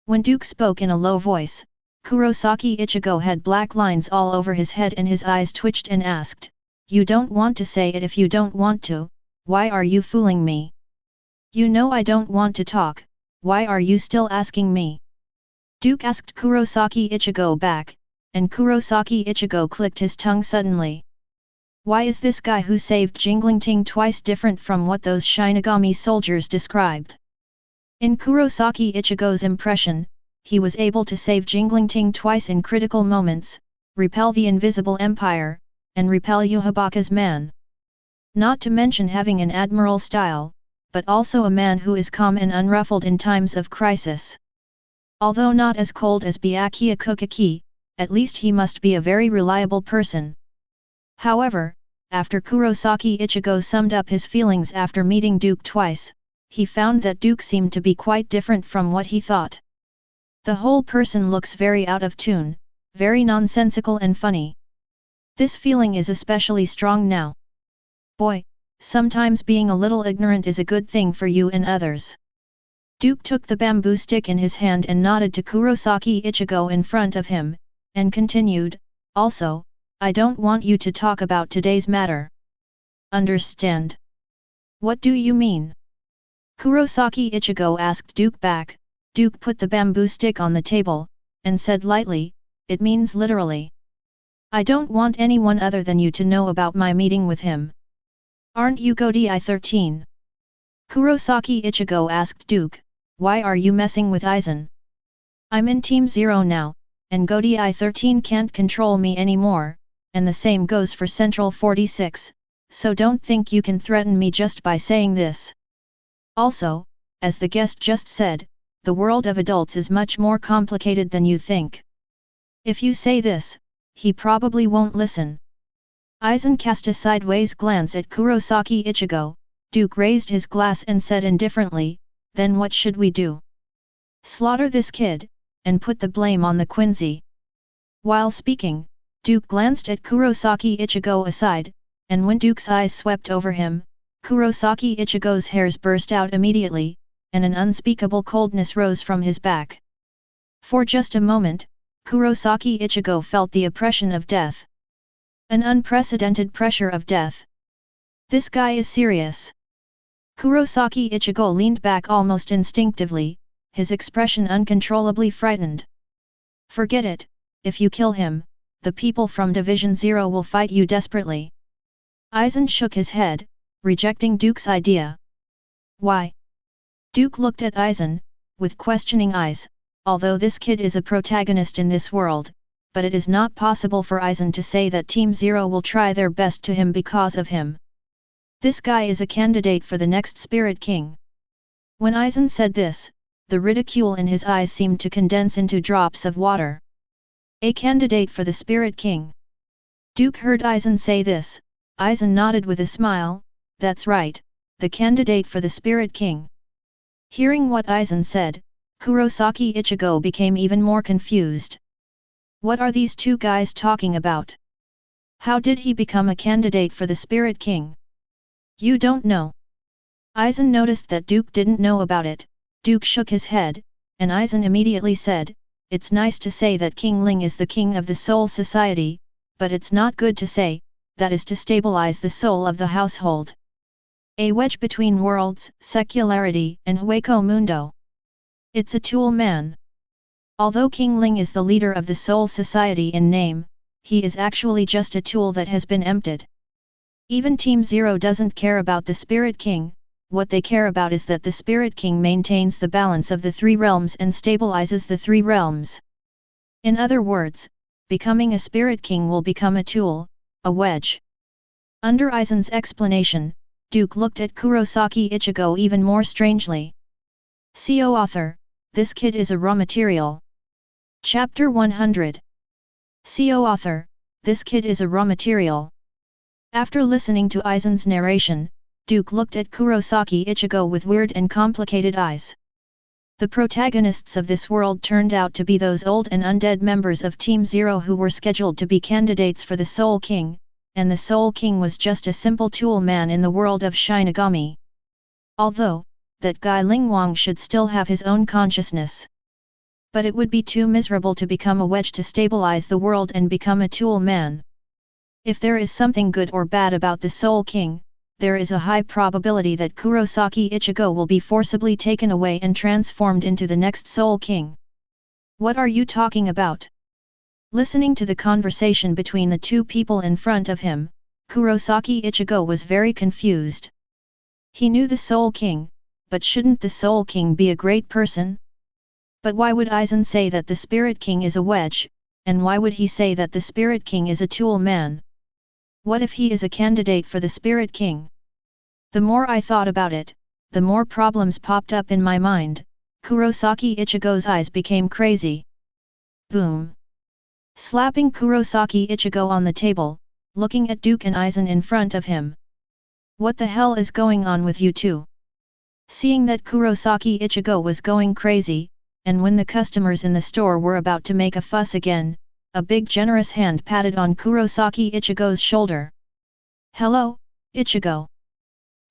When Duke spoke in a low voice, Kurosaki Ichigo had black lines all over his head and his eyes twitched and asked, You don't want to say it if you don't want to, why are you fooling me? You know I don't want to talk, why are you still asking me? Duke asked Kurosaki Ichigo back, and Kurosaki Ichigo clicked his tongue suddenly. Why is this guy who saved Jinglingting twice different from what those Shinigami soldiers described? In Kurosaki Ichigo's impression, he was able to save Jinglingting twice in critical moments, repel the invisible empire, and repel Yubaka's man. Not to mention having an admiral style, but also a man who is calm and unruffled in times of crisis. Although not as cold as Byakuya Kukaki, at least he must be a very reliable person. However, after Kurosaki Ichigo summed up his feelings after meeting Duke twice, he found that Duke seemed to be quite different from what he thought. The whole person looks very out of tune, very nonsensical and funny. This feeling is especially strong now. Boy, sometimes being a little ignorant is a good thing for you and others. Duke took the bamboo stick in his hand and nodded to Kurosaki Ichigo in front of him, and continued, Also, I don't want you to talk about today's matter. Understand? What do you mean? Kurosaki Ichigo asked Duke back. Duke put the bamboo stick on the table, and said lightly, It means literally. I don't want anyone other than you to know about my meeting with him. Aren't you Godai 13? Kurosaki Ichigo asked Duke, Why are you messing with Aizen? I'm in Team 0 now, and Godai 13 can't control me anymore, and the same goes for Central 46, so don't think you can threaten me just by saying this. Also, as the guest just said, the world of adults is much more complicated than you think. If you say this, he probably won't listen. Aizen cast a sideways glance at Kurosaki Ichigo. Duke raised his glass and said indifferently, Then what should we do? Slaughter this kid, and put the blame on the Quincy. While speaking, Duke glanced at Kurosaki Ichigo aside, and when Duke's eyes swept over him, Kurosaki Ichigo's hairs burst out immediately, and an unspeakable coldness rose from his back. For just a moment, Kurosaki Ichigo felt the oppression of death. An unprecedented pressure of death. This guy is serious. Kurosaki Ichigo leaned back almost instinctively, his expression uncontrollably frightened. Forget it, if you kill him, the people from Division 0 will fight you desperately. Aizen shook his head, rejecting Duke's idea. Why? Duke looked at Aizen, with questioning eyes, although this kid is a protagonist in this world, but it is not possible for Aizen to say that Team 0 will try their best to him because of him. This guy is a candidate for the next Spirit King. When Aizen said this, the ridicule in his eyes seemed to condense into drops of water. A candidate for the Spirit King. Duke heard Aizen say this. Aizen nodded with a smile, That's right, the candidate for the Spirit King. Hearing what Aizen said, Kurosaki Ichigo became even more confused. What are these two guys talking about? How did he become a candidate for the Spirit King? You don't know. Aizen noticed that Duke didn't know about it. Duke shook his head, and Aizen immediately said, It's nice to say that King Ling is the king of the Soul Society, but it's not good to say, that is to stabilize the soul of the household. A wedge between worlds, secularity and Hueco Mundo. It's a tool man. Although King Ling is the leader of the Soul Society in name, he is actually just a tool that has been emptied. Even Team 0 doesn't care about the Spirit King, what they care about is that the Spirit King maintains the balance of the three realms and stabilizes the three realms. In other words, becoming a Spirit King will become a tool, a wedge. Under Aizen's explanation, Duke looked at Kurosaki Ichigo even more strangely. CO author, this kid is a raw material. Chapter 100. CO author, this kid is a raw material. After listening to Aizen's narration, Duke looked at Kurosaki Ichigo with weird and complicated eyes. The protagonists of this world turned out to be those old and undead members of Team Zero who were scheduled to be candidates for the Soul King, and the Soul King was just a simple tool man in the world of Shinigami. Although, that guy Lingwang should still have his own consciousness. But it would be too miserable to become a wedge to stabilize the world and become a tool man. If there is something good or bad about the Soul King, there is a high probability that Kurosaki Ichigo will be forcibly taken away and transformed into the next Soul King. What are you talking about? Listening to the conversation between the two people in front of him, Kurosaki Ichigo was very confused. He knew the Soul King, but shouldn't the Soul King be a great person? But why would Aizen say that the Spirit King is a wedge, and why would he say that the Spirit King is a tool man? What if he is a candidate for the Spirit King? The more I thought about it, the more problems popped up in my mind. Kurosaki Ichigo's eyes became crazy. Boom! Slapping Kurosaki Ichigo on the table, looking at Duke and Aizen in front of him. What the hell is going on with you two? Seeing that Kurosaki Ichigo was going crazy, and when the customers in the store were about to make a fuss again, a big generous hand patted on Kurosaki Ichigo's shoulder. Hello, Ichigo.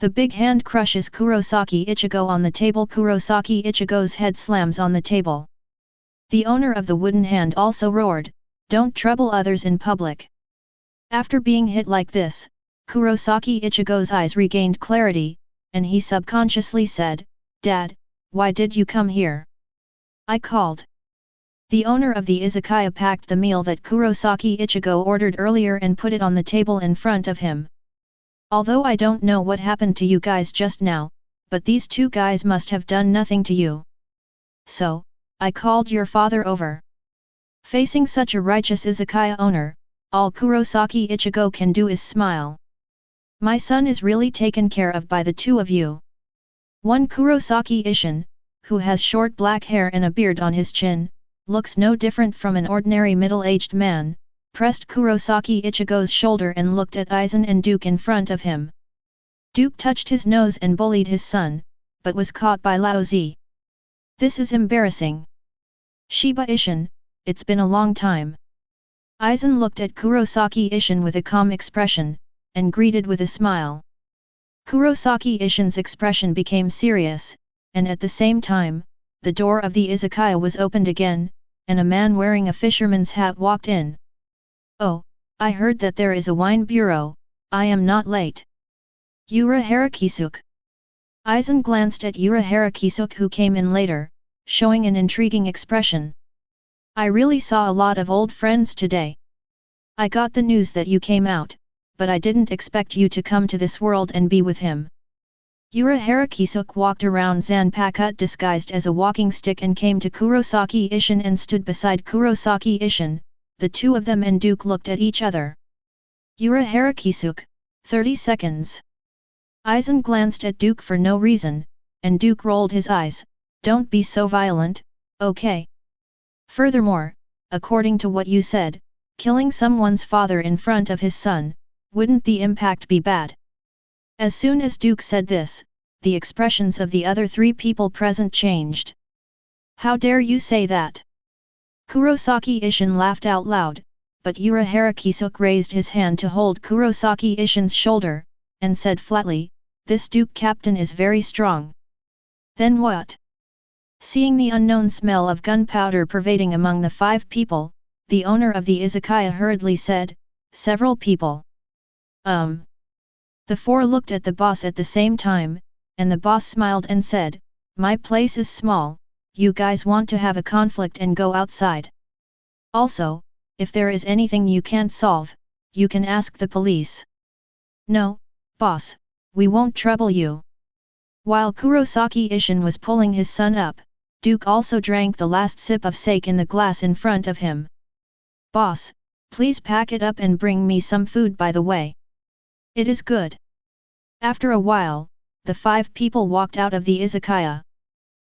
The big hand crushes Kurosaki Ichigo on the table. Kurosaki Ichigo's head slams on the table. The owner of the wooden hand also roared, "Don't trouble others in public." After being hit like this, Kurosaki Ichigo's eyes regained clarity, and he subconsciously said, "Dad, why did you come here?" "I called." The owner of the izakaya packed the meal that Kurosaki Ichigo ordered earlier and put it on the table in front of him. "Although I don't know what happened to you guys just now, but these two guys must have done nothing to you. So, I called your father over." Facing such a righteous izakaya owner, all Kurosaki Ichigo can do is smile. "My son is really taken care of by the two of you." One Kurosaki Ishin, who has short black hair and a beard on his chin, looks no different from an ordinary middle-aged man, pressed Kurosaki Ichigo's shoulder and looked at Aizen and Duke in front of him. Duke touched his nose and bullied his son, but was caught by Laozi. "This is embarrassing. Shiba Ishin, it's been a long time." Aizen looked at Kurosaki Ishin with a calm expression, and greeted with a smile. Kurosaki Ishin's expression became serious, and at the same time, the door of the izakaya was opened again, and a man wearing a fisherman's hat walked in. "Oh, I heard that there is a wine bureau, I am not late." Yura Harakisuk. Aizen glanced at Yura Harakisuk who came in later, showing an intriguing expression. "I really saw a lot of old friends today. I got the news that you came out, but I didn't expect you to come to this world and be with him." Yura Harakisuk walked around Zanpakut disguised as a walking stick and came to Kurosaki Ishin and stood beside Kurosaki Ishin. The two of them and Duke looked at each other. Yura Harakisuk, 30 seconds. Aizen glanced at Duke for no reason, and Duke rolled his eyes. "Don't be so violent, okay? Furthermore, according to what you said, killing someone's father in front of his son, wouldn't the impact be bad?" As soon as Duke said this, the expressions of the other three people present changed. "How dare you say that?" Kurosaki Ishin laughed out loud, but Yura Harakisuk raised his hand to hold Kurosaki Ishin's shoulder, and said flatly, "This Duke captain is very strong." "Then what?" Seeing the unknown smell of gunpowder pervading among the five people, the owner of the izakaya hurriedly said, "Several people." The four looked at the boss at the same time, and the boss smiled and said, "My place is small, you guys want to have a conflict and go outside. Also, if there is anything you can't solve, you can ask the police." "No, boss, we won't trouble you." While Kurosaki Ishin was pulling his son up, Duke also drank the last sip of sake in the glass in front of him. "Boss, please pack it up and bring me some food by the way. It is good." After a while, the 5 people walked out of the izakaya.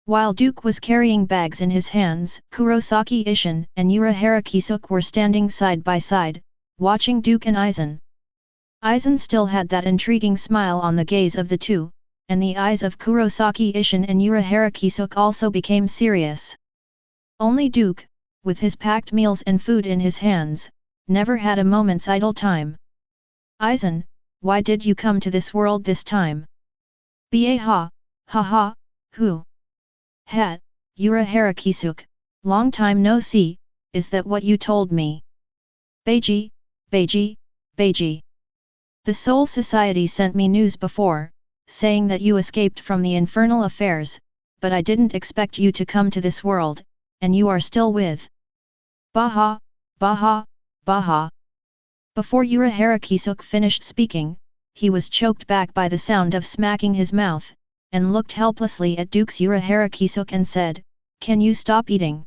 While Duke was carrying bags in his hands, Kurosaki Ishin and Urahara Kisuk were standing side by side, watching Duke and Aizen. Aizen still had that intriguing smile on the gaze of the two, and the eyes of Kurosaki Ishin and Urahara Kisuk also became serious. Only Duke, with his packed meals and food in his hands, never had a moment's idle time. "Aizen, why did you come to this world this time?" "Ba ha, who? Hat, Urahara Kisuk, long time no see, is that what you told me?" Beiji. The Soul Society sent me news before, saying that you escaped from the infernal affairs, but I didn't expect you to come to this world, and you are still with. Baha. Before Urahara Kisuk finished speaking, he was choked back by the sound of smacking his mouth, and looked helplessly at Duke's Urahara Kisuk and said, "Can you stop eating?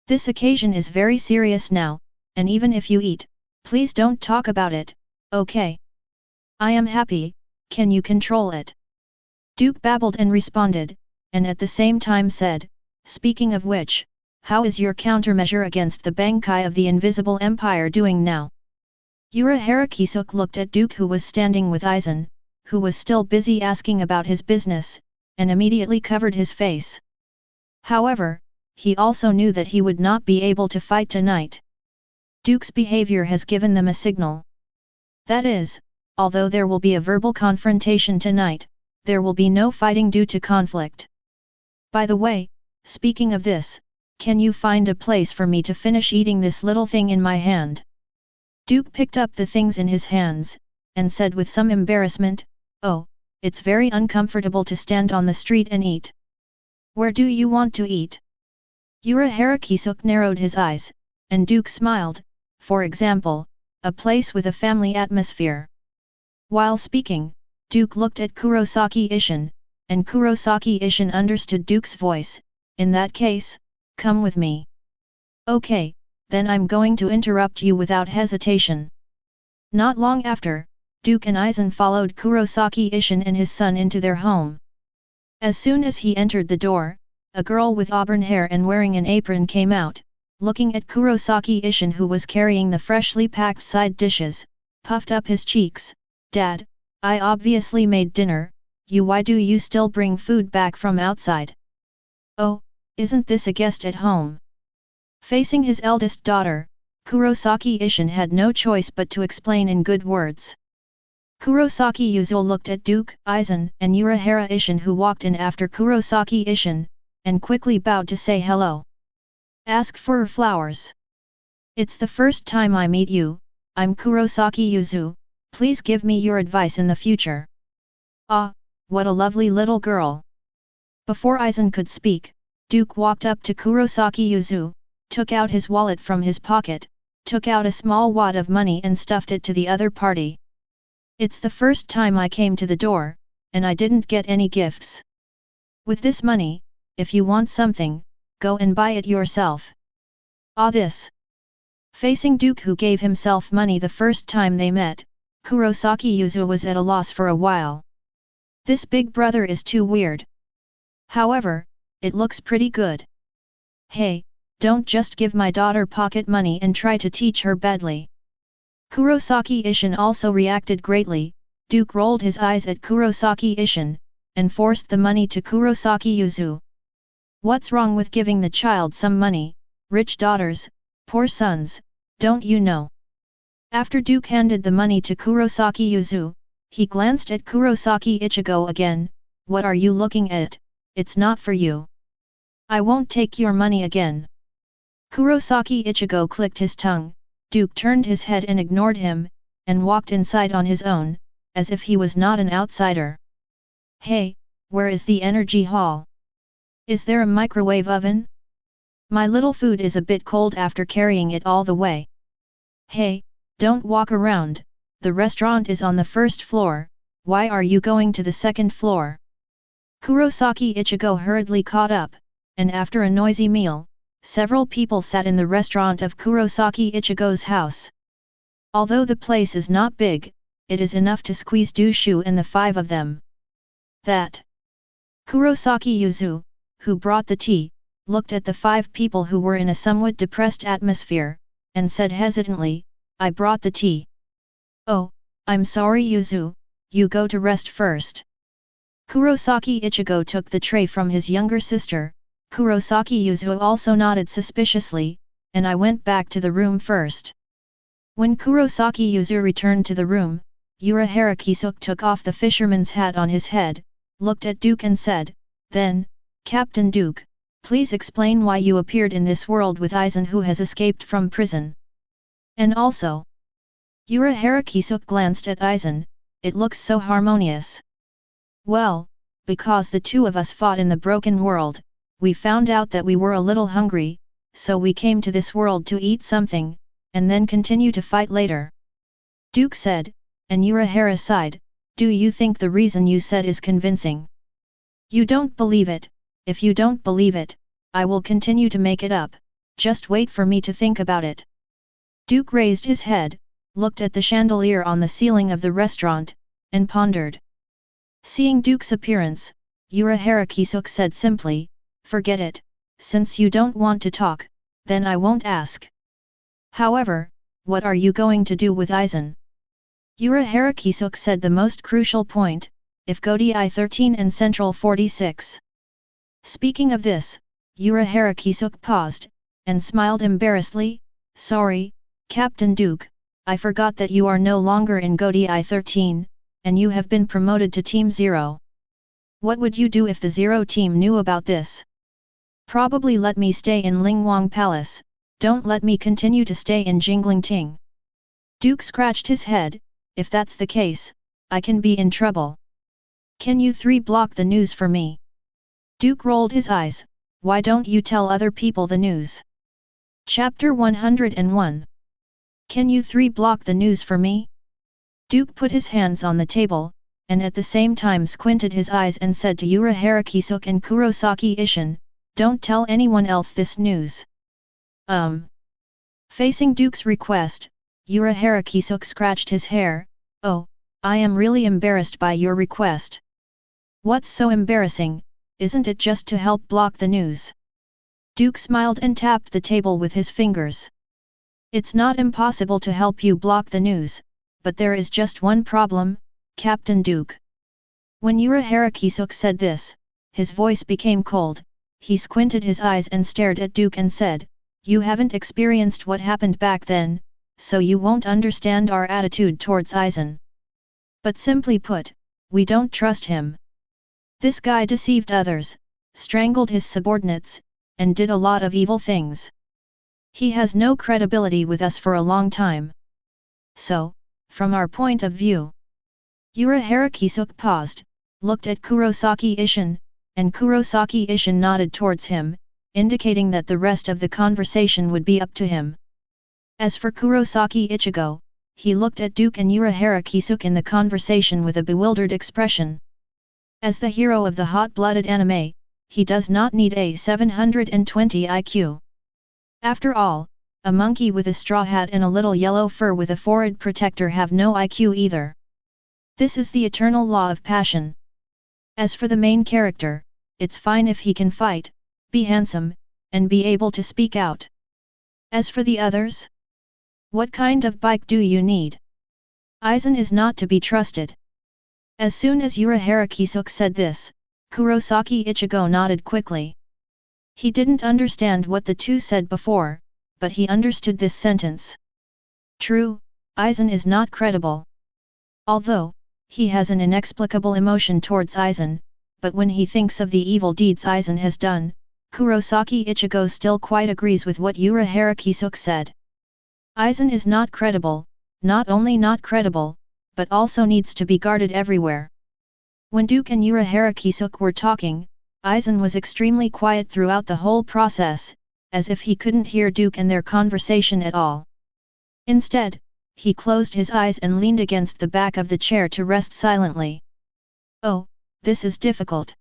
This occasion is very serious now, and even if you eat, please don't talk about it, okay? I am happy, can you control it?" Duke babbled and responded, and at the same time said, "Speaking of which, how is your countermeasure against the Bankai of the Invisible Empire doing now?" Urahara Kisuk looked at Duke, who was standing with Aizen, who was still busy asking about his business, and immediately covered his face. However, he also knew that he would not be able to fight tonight. Duke's behavior has given them a signal. That is, although there will be a verbal confrontation tonight, there will be no fighting due to conflict. By the way, speaking of this, can you find a place for me to finish eating this little thing in my hand? Duke picked up the things in his hands, and said with some embarrassment, "Oh, it's very uncomfortable to stand on the street and eat. Where do you want to eat?" Urahara Kisuk narrowed his eyes, and Duke smiled, "For example, a place with a family atmosphere." While speaking, Duke looked at Kurosaki Ishin, and Kurosaki Ishin understood Duke's voice, "In that case, come with me." "Okay, then I'm going to interrupt you without hesitation." Not long after, Duke and Aizen followed Kurosaki Ishin and his son into their home. As soon as he entered the door, a girl with auburn hair and wearing an apron came out, looking at Kurosaki Ishin, who was carrying the freshly packed side dishes, puffed up his cheeks. "Dad, I obviously made dinner, why do you still bring food back from outside?" "Oh, isn't this a guest at home?" Facing his eldest daughter, Kurosaki Ishin had no choice but to explain in good words. Kurosaki Yuzo looked at Duke, Aizen, and Urahara Ishin, who walked in after Kurosaki Ishin, and quickly bowed to say hello. "Ask for flowers. It's the first time I meet you, I'm Kurosaki Yuzu, please give me your advice in the future." "Ah, what a lovely little girl." Before Aizen could speak, Duke walked up to Kurosaki Yuzu, took out his wallet from his pocket, took out a small wad of money and stuffed it to the other party. "It's the first time I came to the door, and I didn't get any gifts. With this money, if you want something, go and buy it yourself." "Ah, this." Facing Duke, who gave himself money the first time they met, Kurosaki Yuzu was at a loss for a while. This big brother is too weird. However, it looks pretty good. "Hey, don't just give my daughter pocket money and try to teach her badly." Kurosaki Ishin also reacted greatly. Duke rolled his eyes at Kurosaki Ishin, and forced the money to Kurosaki Yuzu. "What's wrong with giving the child some money? Rich daughters, poor sons, don't you know?" After Duke handed the money to Kurosaki Yuzu, he glanced at Kurosaki Ichigo again. "What are you looking at? It's not for you. I won't take your money again." Kurosaki Ichigo clicked his tongue. Duke turned his head and ignored him, and walked inside on his own, as if he was not an outsider. "Hey, where is the energy hall? Is there a microwave oven? My little food is a bit cold after carrying it all the way." "Hey, don't walk around, the restaurant is on the first floor, why are you going to the second floor?" Kurosaki Ichigo hurriedly caught up, and after a noisy meal, several people sat in the restaurant of Kurosaki Ichigo's house. Although the place is not big, it is enough to squeeze Dushu and the five of them. That Kurosaki Yuzu, who brought the tea, looked at the five people who were in a somewhat depressed atmosphere, and said hesitantly, "I brought the tea." "Oh, I'm sorry Yuzu, you go to rest first." Kurosaki Ichigo took the tray from his younger sister. Kurosaki Yuzu also nodded suspiciously, and I went back to the room first. When Kurosaki Yuzu returned to the room, Urahara Kisuk took off the fisherman's hat on his head, looked at Duke and said, "Then, Captain Duke, please explain why you appeared in this world with Aizen who has escaped from prison. And also..." Urahara Kisuk glanced at Aizen, "It looks so harmonious." "Well, because the two of us fought in the broken world, we found out that we were a little hungry, so we came to this world to eat something, and then continue to fight later," Duke said, and Urahara sighed, "Do you think the reason you said is convincing? You don't believe it. If you don't believe it, I will continue to make it up, just wait for me to think about it." Duke raised his head, looked at the chandelier on the ceiling of the restaurant, and pondered. Seeing Duke's appearance, Urahara Kisuk said simply, "Forget it, since you don't want to talk, then I won't ask. However, what are you going to do with Aizen?" Urahara Kisuk said the most crucial point, if Godi I-13 and Central 46. Speaking of this, Urahara Kisuk paused, and smiled embarrassedly, "Sorry, Captain Duke, I forgot that you are no longer in Godi I-13, and you have been promoted to Team 0. What would you do if the 0 team knew about this?" "Probably let me stay in Lingwang Palace, don't let me continue to stay in Jinglingting." Duke scratched his head, "If that's the case, I can be in trouble. Can you three block the news for me?" Duke rolled his eyes, "Why don't you tell other people the news?" Chapter 101. Can you three block the news for me? Duke put his hands on the table, and at the same time squinted his eyes and said to Urahara Kisuk and Kurosaki Ishin, "Don't tell anyone else this news." Facing Duke's request, Urahara Kisuk scratched his hair, "Oh, I am really embarrassed by your request." "What's so embarrassing, isn't it just to help block the news?" Duke smiled and tapped the table with his fingers. "It's not impossible to help you block the news, but there is just one problem, Captain Duke." When Urahara Kisuk said this, his voice became cold, he squinted his eyes and stared at Duke and said, "You haven't experienced what happened back then, so you won't understand our attitude towards Aizen. But simply put, we don't trust him. This guy deceived others, strangled his subordinates, and did a lot of evil things. He has no credibility with us for a long time. So, from our point of view..." Urahara Kisuk paused, looked at Kurosaki Ishin, and Kurosaki Ishin nodded towards him, indicating that the rest of the conversation would be up to him. As for Kurosaki Ichigo, he looked at Duke and Urahara Kisuk in the conversation with a bewildered expression. As the hero of the hot-blooded anime, he does not need a 720 IQ. After all, a monkey with a straw hat and a little yellow fur with a forehead protector have no IQ either. This is the eternal law of passion. As for the main character, it's fine if he can fight, be handsome, and be able to speak out. As for the others? What kind of bike do you need? Aizen is not to be trusted. As soon as Urahara Kisuk said this, Kurosaki Ichigo nodded quickly. He didn't understand what the two said before, but he understood this sentence. True, Aizen is not credible. Although, he has an inexplicable emotion towards Aizen, but when he thinks of the evil deeds Aizen has done, Kurosaki Ichigo still quite agrees with what Urahara Kisuk said. Aizen is not credible, not only not credible, but also needs to be guarded everywhere. When Duke and Urahara Kisuk were talking, Aizen was extremely quiet throughout the whole process, as if he couldn't hear Duke and their conversation at all. Instead, he closed his eyes and leaned against the back of the chair to rest silently. "Oh, this is difficult.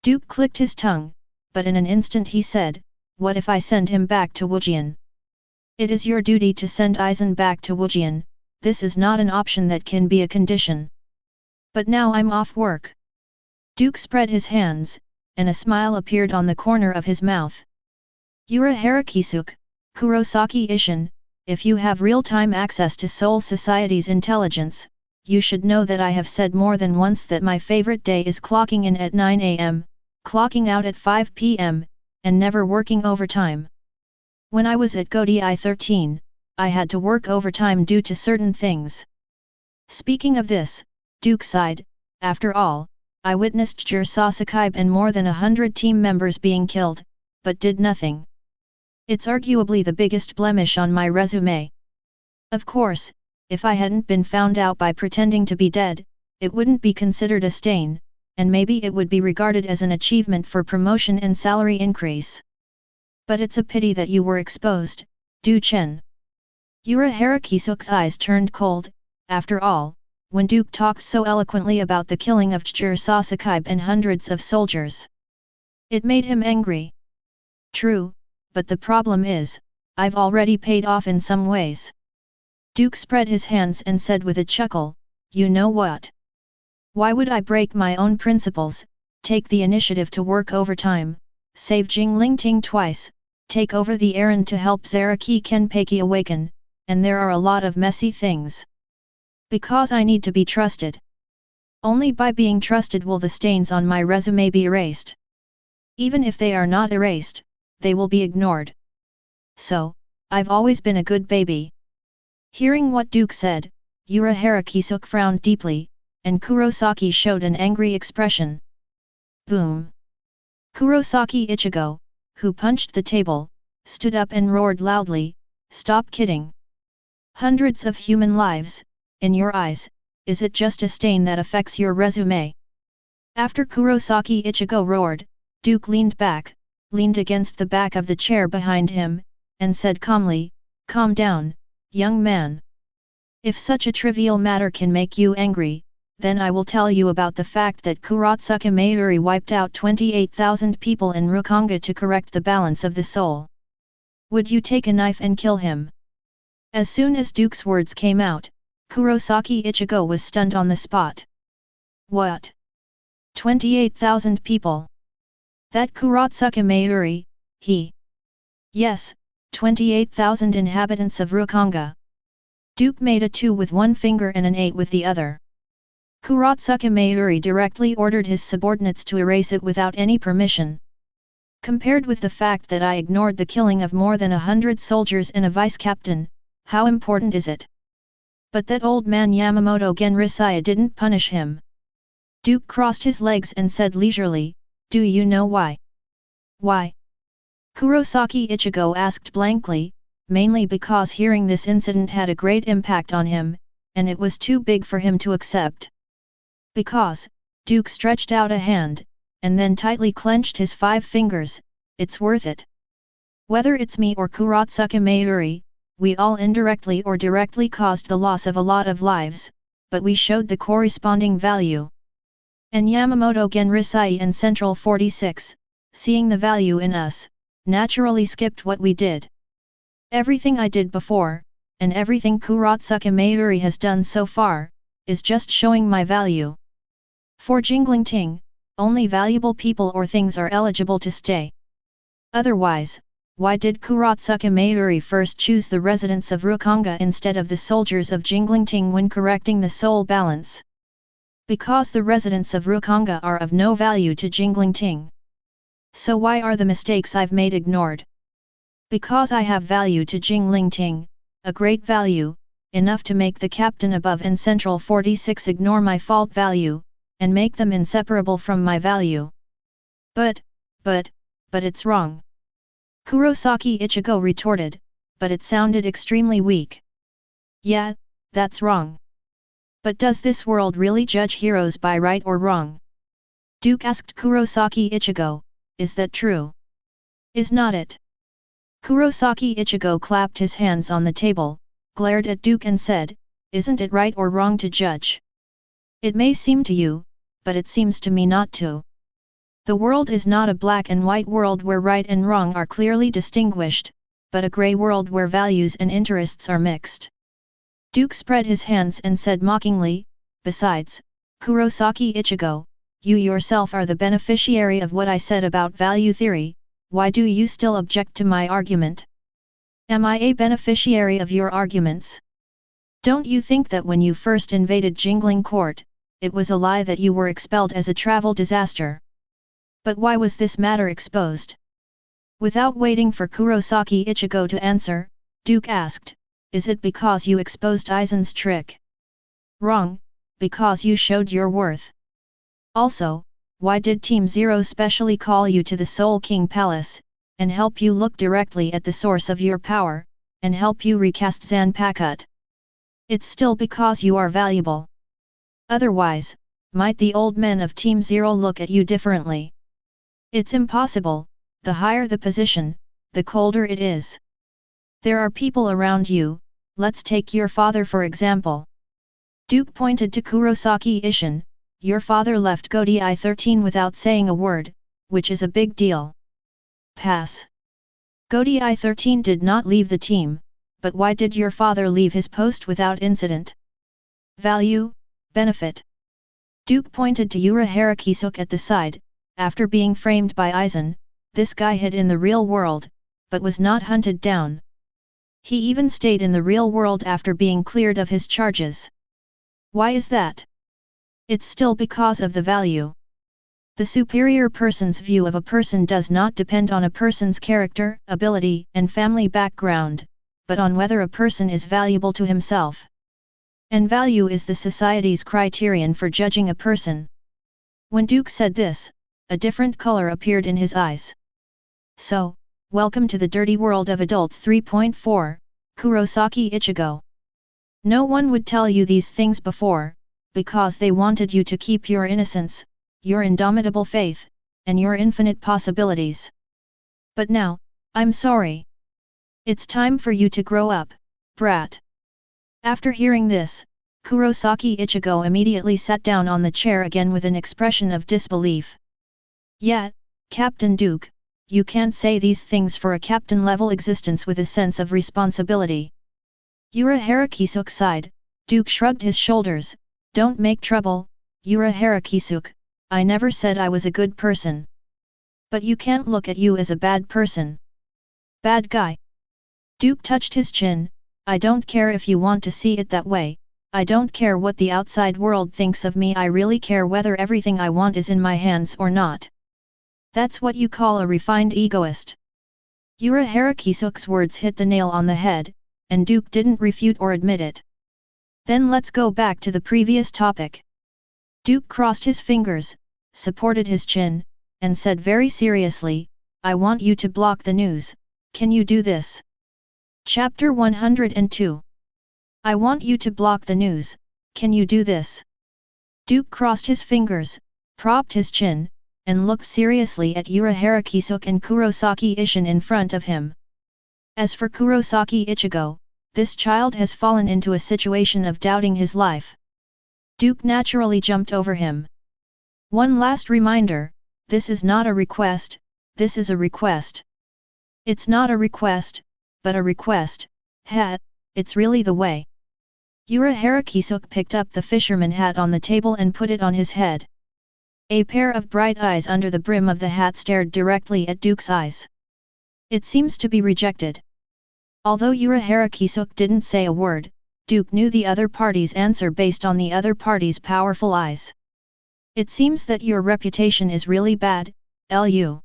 Duke clicked his tongue, but in an instant he said, "What if I send him back to Huajie? It is your duty to send Eisen back to Huajie, this is not an option that can be a condition. But now I'm off work." Duke spread his hands, and a smile appeared on the corner of his mouth. "Yura Harakisuk, Kurosaki Ishin, if you have real-time access to Seoul Society's intelligence, you should know that I have said more than once that my favorite day is clocking in at 9 am, clocking out at 5 pm, and never working overtime. When I was at Godi I-13, I had to work overtime due to certain things." Speaking of this, Duke sighed, "After all, I witnessed Jur Sasakaibe and more than 100 team members being killed, but did nothing. It's arguably the biggest blemish on my resume. Of course, if I hadn't been found out by pretending to be dead, it wouldn't be considered a stain, and maybe it would be regarded as an achievement for promotion and salary increase. But it's a pity that you were exposed, Du Chen." Yura Harakisuk's eyes turned cold. After all, when Duke talked so eloquently about the killing of Jur Sasakaibe and hundreds of soldiers, it made him angry. "True, but the problem is, I've already paid off in some ways." Duke spread his hands and said with a chuckle, "You know what? Why would I break my own principles, take the initiative to work overtime, save Jinglingting twice, take over the errand to help Zaraki Kenpeki awaken, and there are a lot of messy things. Because I need to be trusted. Only by being trusted will the stains on my resume be erased. Even if they are not erased, they will be ignored. So, I've always been a good baby." Hearing what Duke said, Yura Harakisuk frowned deeply, and Kurosaki showed an angry expression. Boom! Kurosaki Ichigo, who punched the table, stood up and roared loudly, "Stop kidding! Hundreds of human lives, in your eyes, is it just a stain that affects your resume?" After Kurosaki Ichigo roared, Duke leaned back, leaned against the back of the chair behind him, and said calmly, "Calm down, young man. If such a trivial matter can make you angry, then I will tell you about the fact that Kurotsuka Mayuri wiped out 28,000 people in Rukonga to correct the balance of the soul. Would you take a knife and kill him?" As soon as Duke's words came out, Kurosaki Ichigo was stunned on the spot. "What? 28,000 people? That Kurotsuka Mayuri, he?" "Yes, 28,000 inhabitants of Rukonga." Duke made a 2 with one finger and an 8 with the other. Kurotsuka Mayuri directly ordered his subordinates to erase it without any permission. Compared with the fact that I ignored the killing of more than 100 soldiers and a vice-captain, how important is it? But that old man Yamamoto Genrisaya didn't punish him. Duke crossed his legs and said leisurely, "Do you know why?" "Why?" Kurosaki Ichigo asked blankly, mainly because hearing this incident had a great impact on him, and it was too big for him to accept. "Because," Duke stretched out a hand, and then tightly clenched his 5 fingers, "it's worth it. Whether it's me or Kurotsuka Mayuri, we all indirectly or directly caused the loss of a lot of lives, but we showed the corresponding value. And Yamamoto Genrisai and Central 46, seeing the value in us, naturally skipped what we did. Everything I did before, and everything Kurotsuka Mayuri has done so far, is just showing my value. For Jinglingting, only valuable people or things are eligible to stay. Otherwise, why did Kurotsuka Mayuri first choose the residents of Rukonga instead of the soldiers of Jinglingting when correcting the soul balance? Because the residents of Rukonga are of no value to Jinglingting. So why are the mistakes I've made ignored? Because I have value to Jinglingting, a great value, enough to make the captain above and Central 46 ignore my fault value, and make them inseparable from my value. But it's wrong." Kurosaki Ichigo retorted, but it sounded extremely weak. "Yeah, that's wrong. But does this world really judge heroes by right or wrong?" Duke asked Kurosaki Ichigo, "Is that true? Is not it?" Kurosaki Ichigo clapped his hands on the table, glared at Duke and said, "Isn't it right or wrong to judge? It may seem to you, but it seems to me not to. The world is not a black and white world where right and wrong are clearly distinguished, but a grey world where values and interests are mixed. Duke spread his hands and said mockingly, besides, Kurosaki Ichigo, you yourself are the beneficiary of what I said about value theory, why do you still object to my argument? Am I a beneficiary of your arguments? Don't you think that when you first invaded Jingling Court, it was a lie that you were expelled as a travel disaster? But why was this matter exposed? Without waiting for Kurosaki Ichigo to answer, Duke asked, is it because you exposed Aizen's trick? Wrong, because you showed your worth. Also, why did Team Zero specially call you to the Soul King Palace, and help you look directly at the source of your power, and help you recast Zanpakuto? It's still because you are valuable. Otherwise, might the old men of Team Zero look at you differently? It's impossible, the higher the position, the colder it is. There are people around you, let's take your father for example. Duke pointed to Kurosaki Ishin, your father left Godi 13 without saying a word, which is a big deal. Pass. Godi 13 did not leave the team, but why did your father leave his post without incident? Value, benefit. Duke pointed to Urahara Kisuke at the side, after being framed by Aizen, this guy hid in the real world, but was not hunted down. He even stayed in the real world after being cleared of his charges. Why is that? It's still because of the value. The superior person's view of a person does not depend on a person's character, ability, and family background, but on whether a person is valuable to himself. And value is the society's criterion for judging a person. When Duke said this, a different color appeared in his eyes. So, welcome to the dirty world of adults 3.4, Kurosaki Ichigo. No one would tell you these things before, because they wanted you to keep your innocence, your indomitable faith, and your infinite possibilities. But now, I'm sorry. It's time for you to grow up, brat. After hearing this, Kurosaki Ichigo immediately sat down on the chair again with an expression of disbelief. Yet, Captain Duke, you can't say these things for a captain-level existence with a sense of responsibility. Urahara Kisuke sighed. Duke shrugged his shoulders. Don't make trouble, Urahara Kisuke, I never said I was a good person. But you can't look at you as a bad person. Bad guy. Duke touched his chin. I don't care if you want to see it that way, I don't care what the outside world thinks of me, I really care whether everything I want is in my hands or not. That's what you call a refined egoist. Urahara Kisuke's words hit the nail on the head, and Duke didn't refute or admit it. Then let's go back to the previous topic. Duke crossed his fingers, supported his chin, and said very seriously, I want you to block the news, can you do this? Chapter 102. I want you to block the news, can you do this? Duke crossed his fingers, propped his chin, and looked seriously at Urahara Kisuke and Kurosaki Ishin in front of him. As for Kurosaki Ichigo, this child has fallen into a situation of doubting his life. Duke naturally jumped over him. One last reminder, this is not a request, this is a request. It's not a request, but a request, it's really the way. Urahara Kisuke picked up the fisherman hat on the table and put it on his head. A pair of bright eyes under the brim of the hat stared directly at Duke's eyes. It seems to be rejected. Although Urahara Kisuke didn't say a word, Duke knew the other party's answer based on the other party's powerful eyes. It seems that your reputation is really bad, Lu.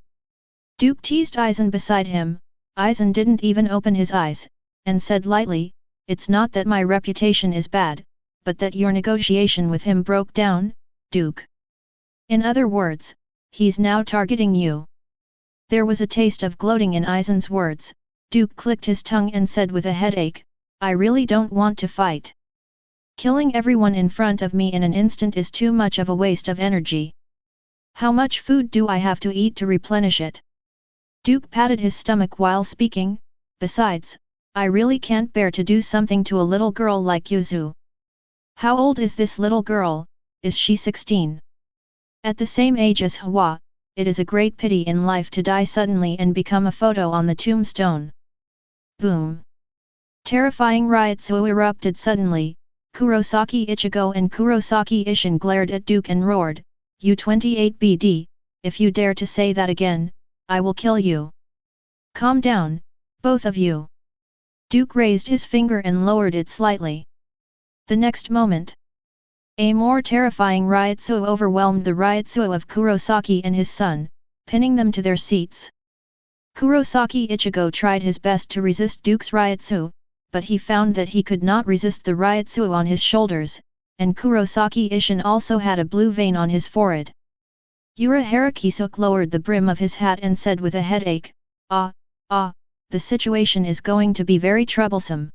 Duke teased Aizen beside him. Aizen didn't even open his eyes, and said lightly, it's not that my reputation is bad, but that your negotiation with him broke down, Duke. In other words, he's now targeting you. There was a taste of gloating in Aizen's words. Duke clicked his tongue and said with a headache, I really don't want to fight. Killing everyone in front of me in an instant is too much of a waste of energy. How much food do I have to eat to replenish it? Duke patted his stomach while speaking, besides, I really can't bear to do something to a little girl like Yuzu. How old is this little girl, is she 16? At the same age as Huajie, it is a great pity in life to die suddenly and become a photo on the tombstone. Boom! Terrifying Ryotsu erupted suddenly. Kurosaki Ichigo and Kurosaki Ishin glared at Duke and roared, "You 28BD, if you dare to say that again, I will kill you. Calm down, both of you." Duke raised his finger and lowered it slightly. The next moment, a more terrifying Ryotsu overwhelmed the Ryotsu of Kurosaki and his son, pinning them to their seats. Kurosaki Ichigo tried his best to resist Duke's Ryotsu, but he found that he could not resist the Ryotsu on his shoulders, and Kurosaki Ishin also had a blue vein on his forehead. Urahara Kisuke lowered the brim of his hat and said with a headache, the situation is going to be very troublesome."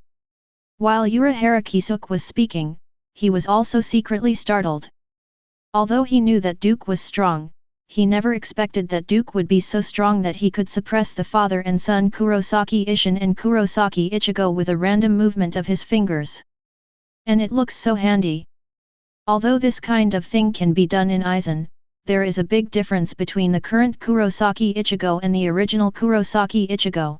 While Urahara Kisuke was speaking, he was also secretly startled. Although he knew that Duke was strong, he never expected that Duke would be so strong that he could suppress the father and son Kurosaki Ishin and Kurosaki Ichigo with a random movement of his fingers. And it looks so handy. Although this kind of thing can be done in Aizen, there is a big difference between the current Kurosaki Ichigo and the original Kurosaki Ichigo.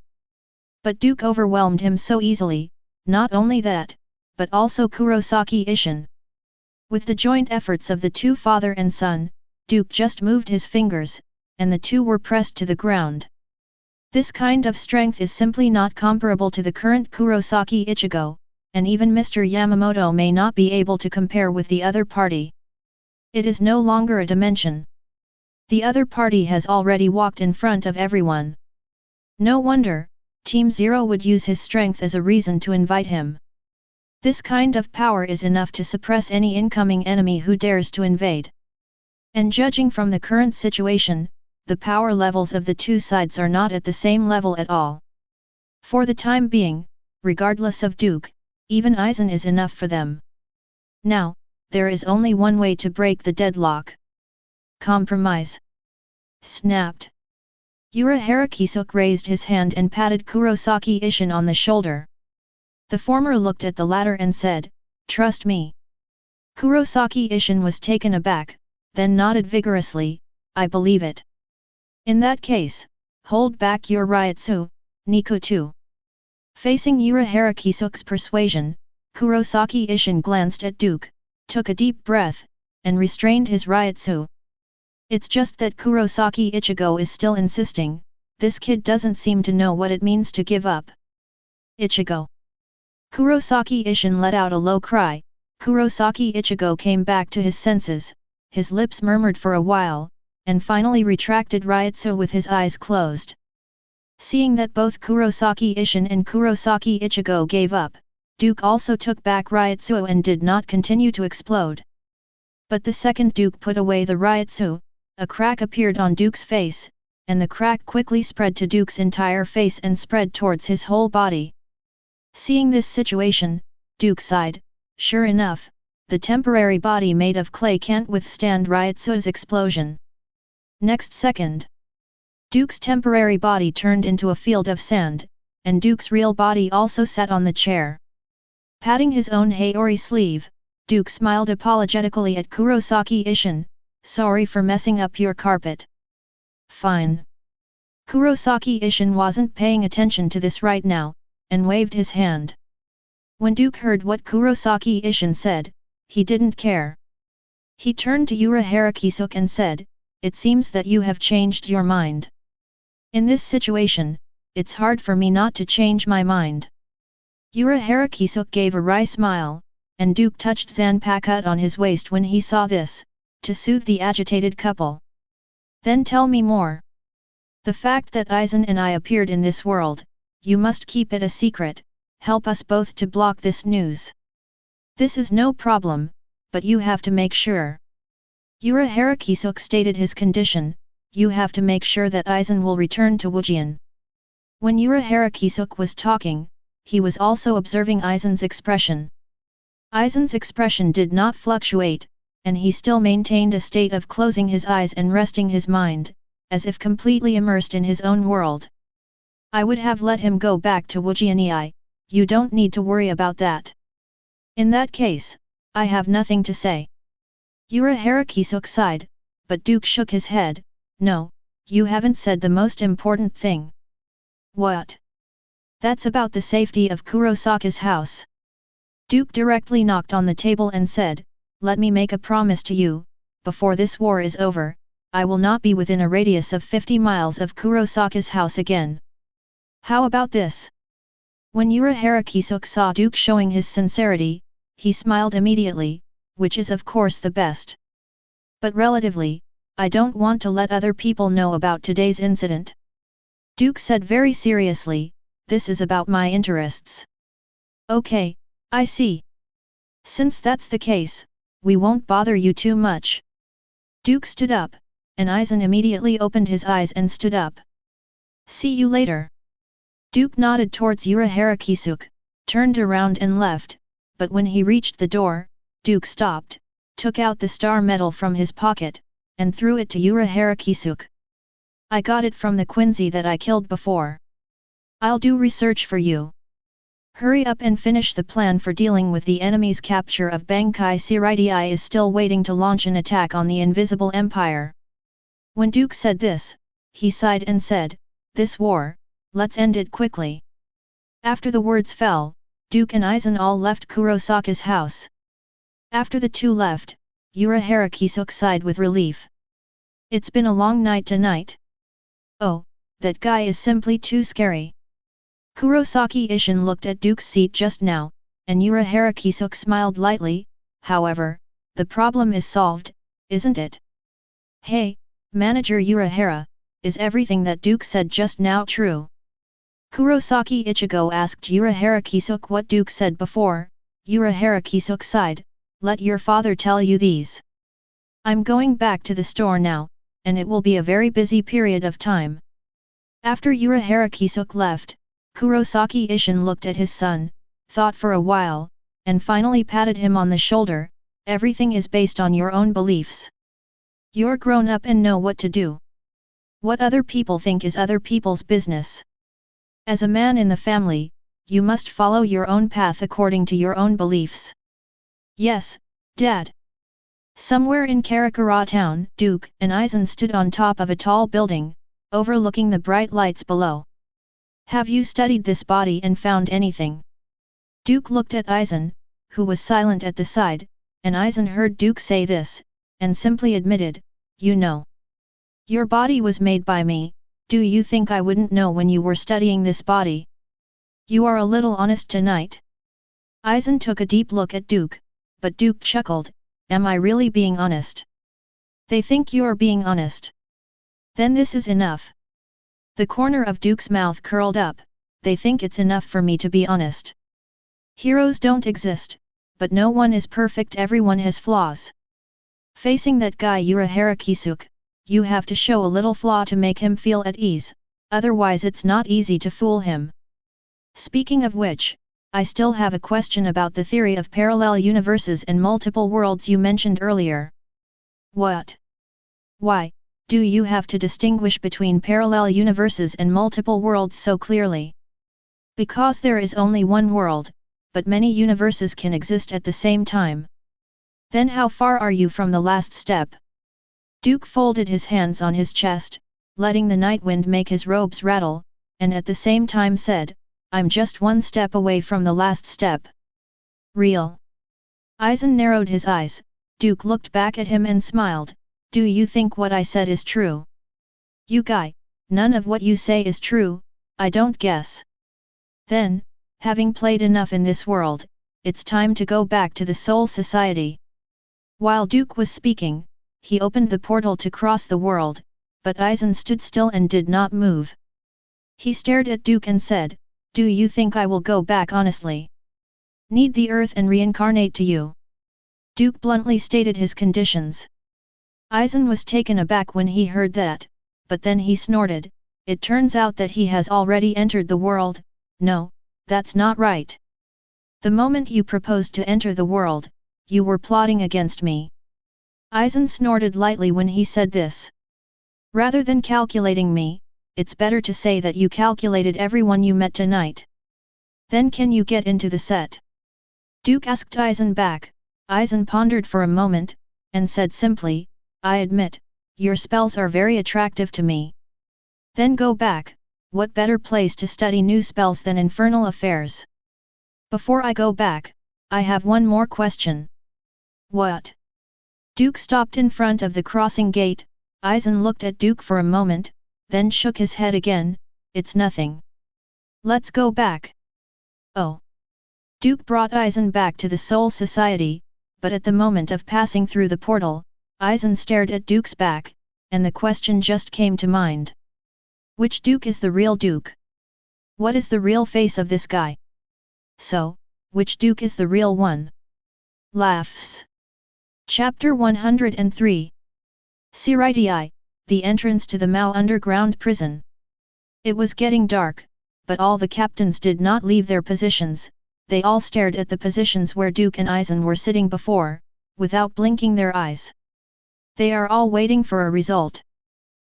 But Duke overwhelmed him so easily, not only that, but also Kurosaki Ishin. With the joint efforts of the two father and son, Duke just moved his fingers, and the two were pressed to the ground. This kind of strength is simply not comparable to the current Kurosaki Ichigo, and even Mr. Yamamoto may not be able to compare with the other party. It is no longer a dimension. The other party has already walked in front of everyone. No wonder, Team Zero would use his strength as a reason to invite him. This kind of power is enough to suppress any incoming enemy who dares to invade. And judging from the current situation, the power levels of the two sides are not at the same level at all. For the time being, regardless of Duke, even Aizen is enough for them. Now, there is only one way to break the deadlock. Compromise. Snapped. Urahara Kisuke raised his hand and patted Kurosaki Ishin on the shoulder. The former looked at the latter and said, "Trust me." Kurosaki Ishin was taken aback, then nodded vigorously, "I believe it. In that case, hold back your Ryotsu, Nico too." Facing Urahara Kisuke's persuasion, Kurosaki Ishin glanced at Duke, took a deep breath, and restrained his Ryotsu. It's just that Kurosaki Ichigo is still insisting, this kid doesn't seem to know what it means to give up. Ichigo. Kurosaki Ishin let out a low cry. Kurosaki Ichigo came back to his senses, his lips murmured for a while, and finally retracted Ryotsu with his eyes closed. Seeing that both Kurosaki Ishin and Kurosaki Ichigo gave up, Duke also took back Ryotsu and did not continue to explode. But the second Duke put away the Ryotsu, a crack appeared on Duke's face, and the crack quickly spread to Duke's entire face and spread towards his whole body. Seeing this situation, Duke sighed. Sure enough, the temporary body made of clay can't withstand Ryotsu's explosion. Next second, Duke's temporary body turned into a field of sand, and Duke's real body also sat on the chair. Patting his own Haori sleeve, Duke smiled apologetically at Kurosaki Ishin, "Sorry for messing up your carpet." "Fine." Kurosaki Ishin wasn't paying attention to this right now, and waved his hand. When Duke heard what Kurosaki Ishin said, he didn't care. He turned to Urahara Kisuke and said, "It seems that you have changed your mind. In this situation, it's hard for me not to change my mind." Urahara Kisuke gave a wry smile, and Duke touched Zanpakuto on his waist when he saw this, to soothe the agitated couple. "Then tell me more. The fact that Aizen and I appeared in this world, you must keep it a secret, help us both to block this news." "This is no problem, but you have to make sure." Urahara Kisuke stated his condition, "You have to make sure that Aizen will return to Huajie." When Urahara Kisuke was talking, he was also observing Aizen's expression. Aizen's expression did not fluctuate, and he still maintained a state of closing his eyes and resting his mind, as if completely immersed in his own world. "I would have let him go back to Huajie, you don't need to worry about that." "In that case, I have nothing to say." Urahara Kisuke sighed, but Duke shook his head, "No, you haven't said the most important thing. What? That's about the safety of Kurosaka's house. Duke directly knocked on the table and said, let me make a promise to you, before this war is over, I will not be within a radius of 50 miles of Kurosaka's house again. How about this? When Urahara Kisuke saw Duke showing his sincerity, he smiled immediately, which is of course the best. But relatively, I don't want to let other people know about today's incident. Duke said very seriously, this is about my interests. Okay, I see. Since that's the case, we won't bother you too much. Duke stood up, and Aizen immediately opened his eyes and stood up. See you later. Duke nodded towards Urahara Kisuke, turned around and left, but when he reached the door, Duke stopped, took out the star medal from his pocket, and threw it to Urahara Kisuke. I got it from the Quincy that I killed before. I'll do research for you. Hurry up and finish the plan for dealing with the enemy's capture of Bankai. Seireitei is still waiting to launch an attack on the Invisible Empire. When Duke said this, he sighed and said, this war, let's end it quickly. After the words fell, Duke and Aizen all left Kurosaka's house. After the two left, Urahara Kisuke sighed with relief. It's been a long night tonight. Oh, that guy is simply too scary. Kurosaki Ishin looked at Duke's seat just now, and Urahara Kisuke smiled lightly. However, the problem is solved, isn't it? Hey, Manager Urahara, is everything that Duke said just now true? Kurosaki Ichigo asked Urahara Kisuke what Duke said before. Urahara Kisuke sighed, let your father tell you these. I'm going back to the store now, and it will be a very busy period of time. After Urahara Kisuke left, Kurosaki Ishin looked at his son, thought for a while, and finally patted him on the shoulder. Everything is based on your own beliefs. You're grown up and know what to do. What other people think is other people's business. As a man in the family, you must follow your own path according to your own beliefs. Yes, Dad. Somewhere in Karakura town, Duke and Aizen stood on top of a tall building, overlooking the bright lights below. Have you studied this body and found anything? Duke looked at Aizen, who was silent at the side, and Aizen heard Duke say this, and simply admitted, you know. Your body was made by me, do you think I wouldn't know when you were studying this body? You are a little honest tonight. Aizen took a deep look at Duke, but Duke chuckled, am I really being honest? They think you are being honest. Then this is enough. The corner of Duke's mouth curled up, they think it's enough for me to be honest. Heroes don't exist, but no one is perfect, everyone has flaws. Facing that guy Urahara Kisuke, you have to show a little flaw to make him feel at ease, otherwise it's not easy to fool him. Speaking of which, I still have a question about the theory of parallel universes and multiple worlds you mentioned earlier. What? Why do you have to distinguish between parallel universes and multiple worlds so clearly? Because there is only one world, but many universes can exist at the same time. Then how far are you from the last step? Duke folded his hands on his chest, letting the night wind make his robes rattle, and at the same time said, I'm just one step away from the last step. Real? Aizen narrowed his eyes. Duke looked back at him and smiled. Do you think what I said is true? You guy, none of what you say is true, I don't guess. Then, having played enough in this world, it's time to go back to the Soul Society. While Duke was speaking, he opened the portal to cross the world, but Aizen stood still and did not move. He stared at Duke and said, do you think I will go back honestly? Need the earth and reincarnate to you? Duke bluntly stated his conditions. Aizen was taken aback when he heard that, but then he snorted, it turns out that he has already entered the world. No, that's not right. The moment you proposed to enter the world, you were plotting against me. Aizen snorted lightly when he said this. Rather than calculating me, it's better to say that you calculated everyone you met tonight. Then can you get into the set? Duke asked Aizen back. Aizen pondered for a moment, and said simply, I admit, your spells are very attractive to me. Then go back, what better place to study new spells than infernal affairs? Before I go back, I have one more question. What? Duke stopped in front of the crossing gate. Eisen looked at Duke for a moment, then shook his head again. It's nothing. Let's go back. Oh. Duke brought Eisen back to the Soul Society, but at the moment of passing through the portal, Eisen stared at Duke's back, and the question just came to mind. Which Duke is the real Duke? What is the real face of this guy? So, which Duke is the real one? Laughs. Chapter 103. Seireitei, the entrance to the Mao underground prison. It was getting dark, but all the captains did not leave their positions. They all stared at the positions where Duke and Eisen were sitting before, without blinking their eyes. They are all waiting for a result.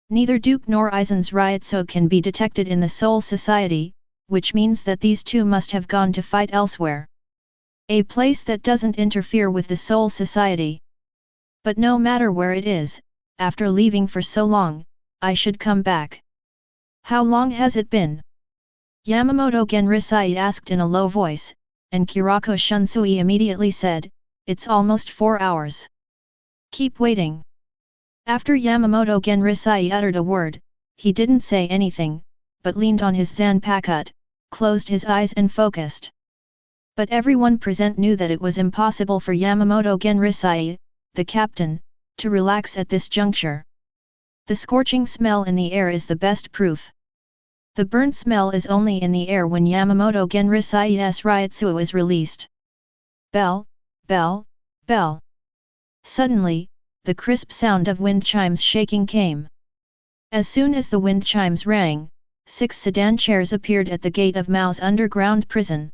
Neither Duke nor Eisen's Seireitei can be detected in the Soul Society, which means that these two must have gone to fight elsewhere. A place that doesn't interfere with the Soul Society. But no matter where it is, after leaving for so long, I should come back. How long has it been? Yamamoto Genrisai asked in a low voice, and Kurako Shunsui immediately said, it's almost 4 hours. Keep waiting. After Yamamoto Genrisai uttered a word, he didn't say anything, but leaned on his zanpakut, closed his eyes and focused. But everyone present knew that it was impossible for Yamamoto Genrisai, the captain, to relax at this juncture. The scorching smell in the air is the best proof. The burnt smell is only in the air when Yamamoto Genrisai's Seireitei is released. Bell, bell, bell. Suddenly, the crisp sound of wind chimes shaking came. As soon as the wind chimes rang, 6 sedan chairs appeared at the gate of Mao's underground prison.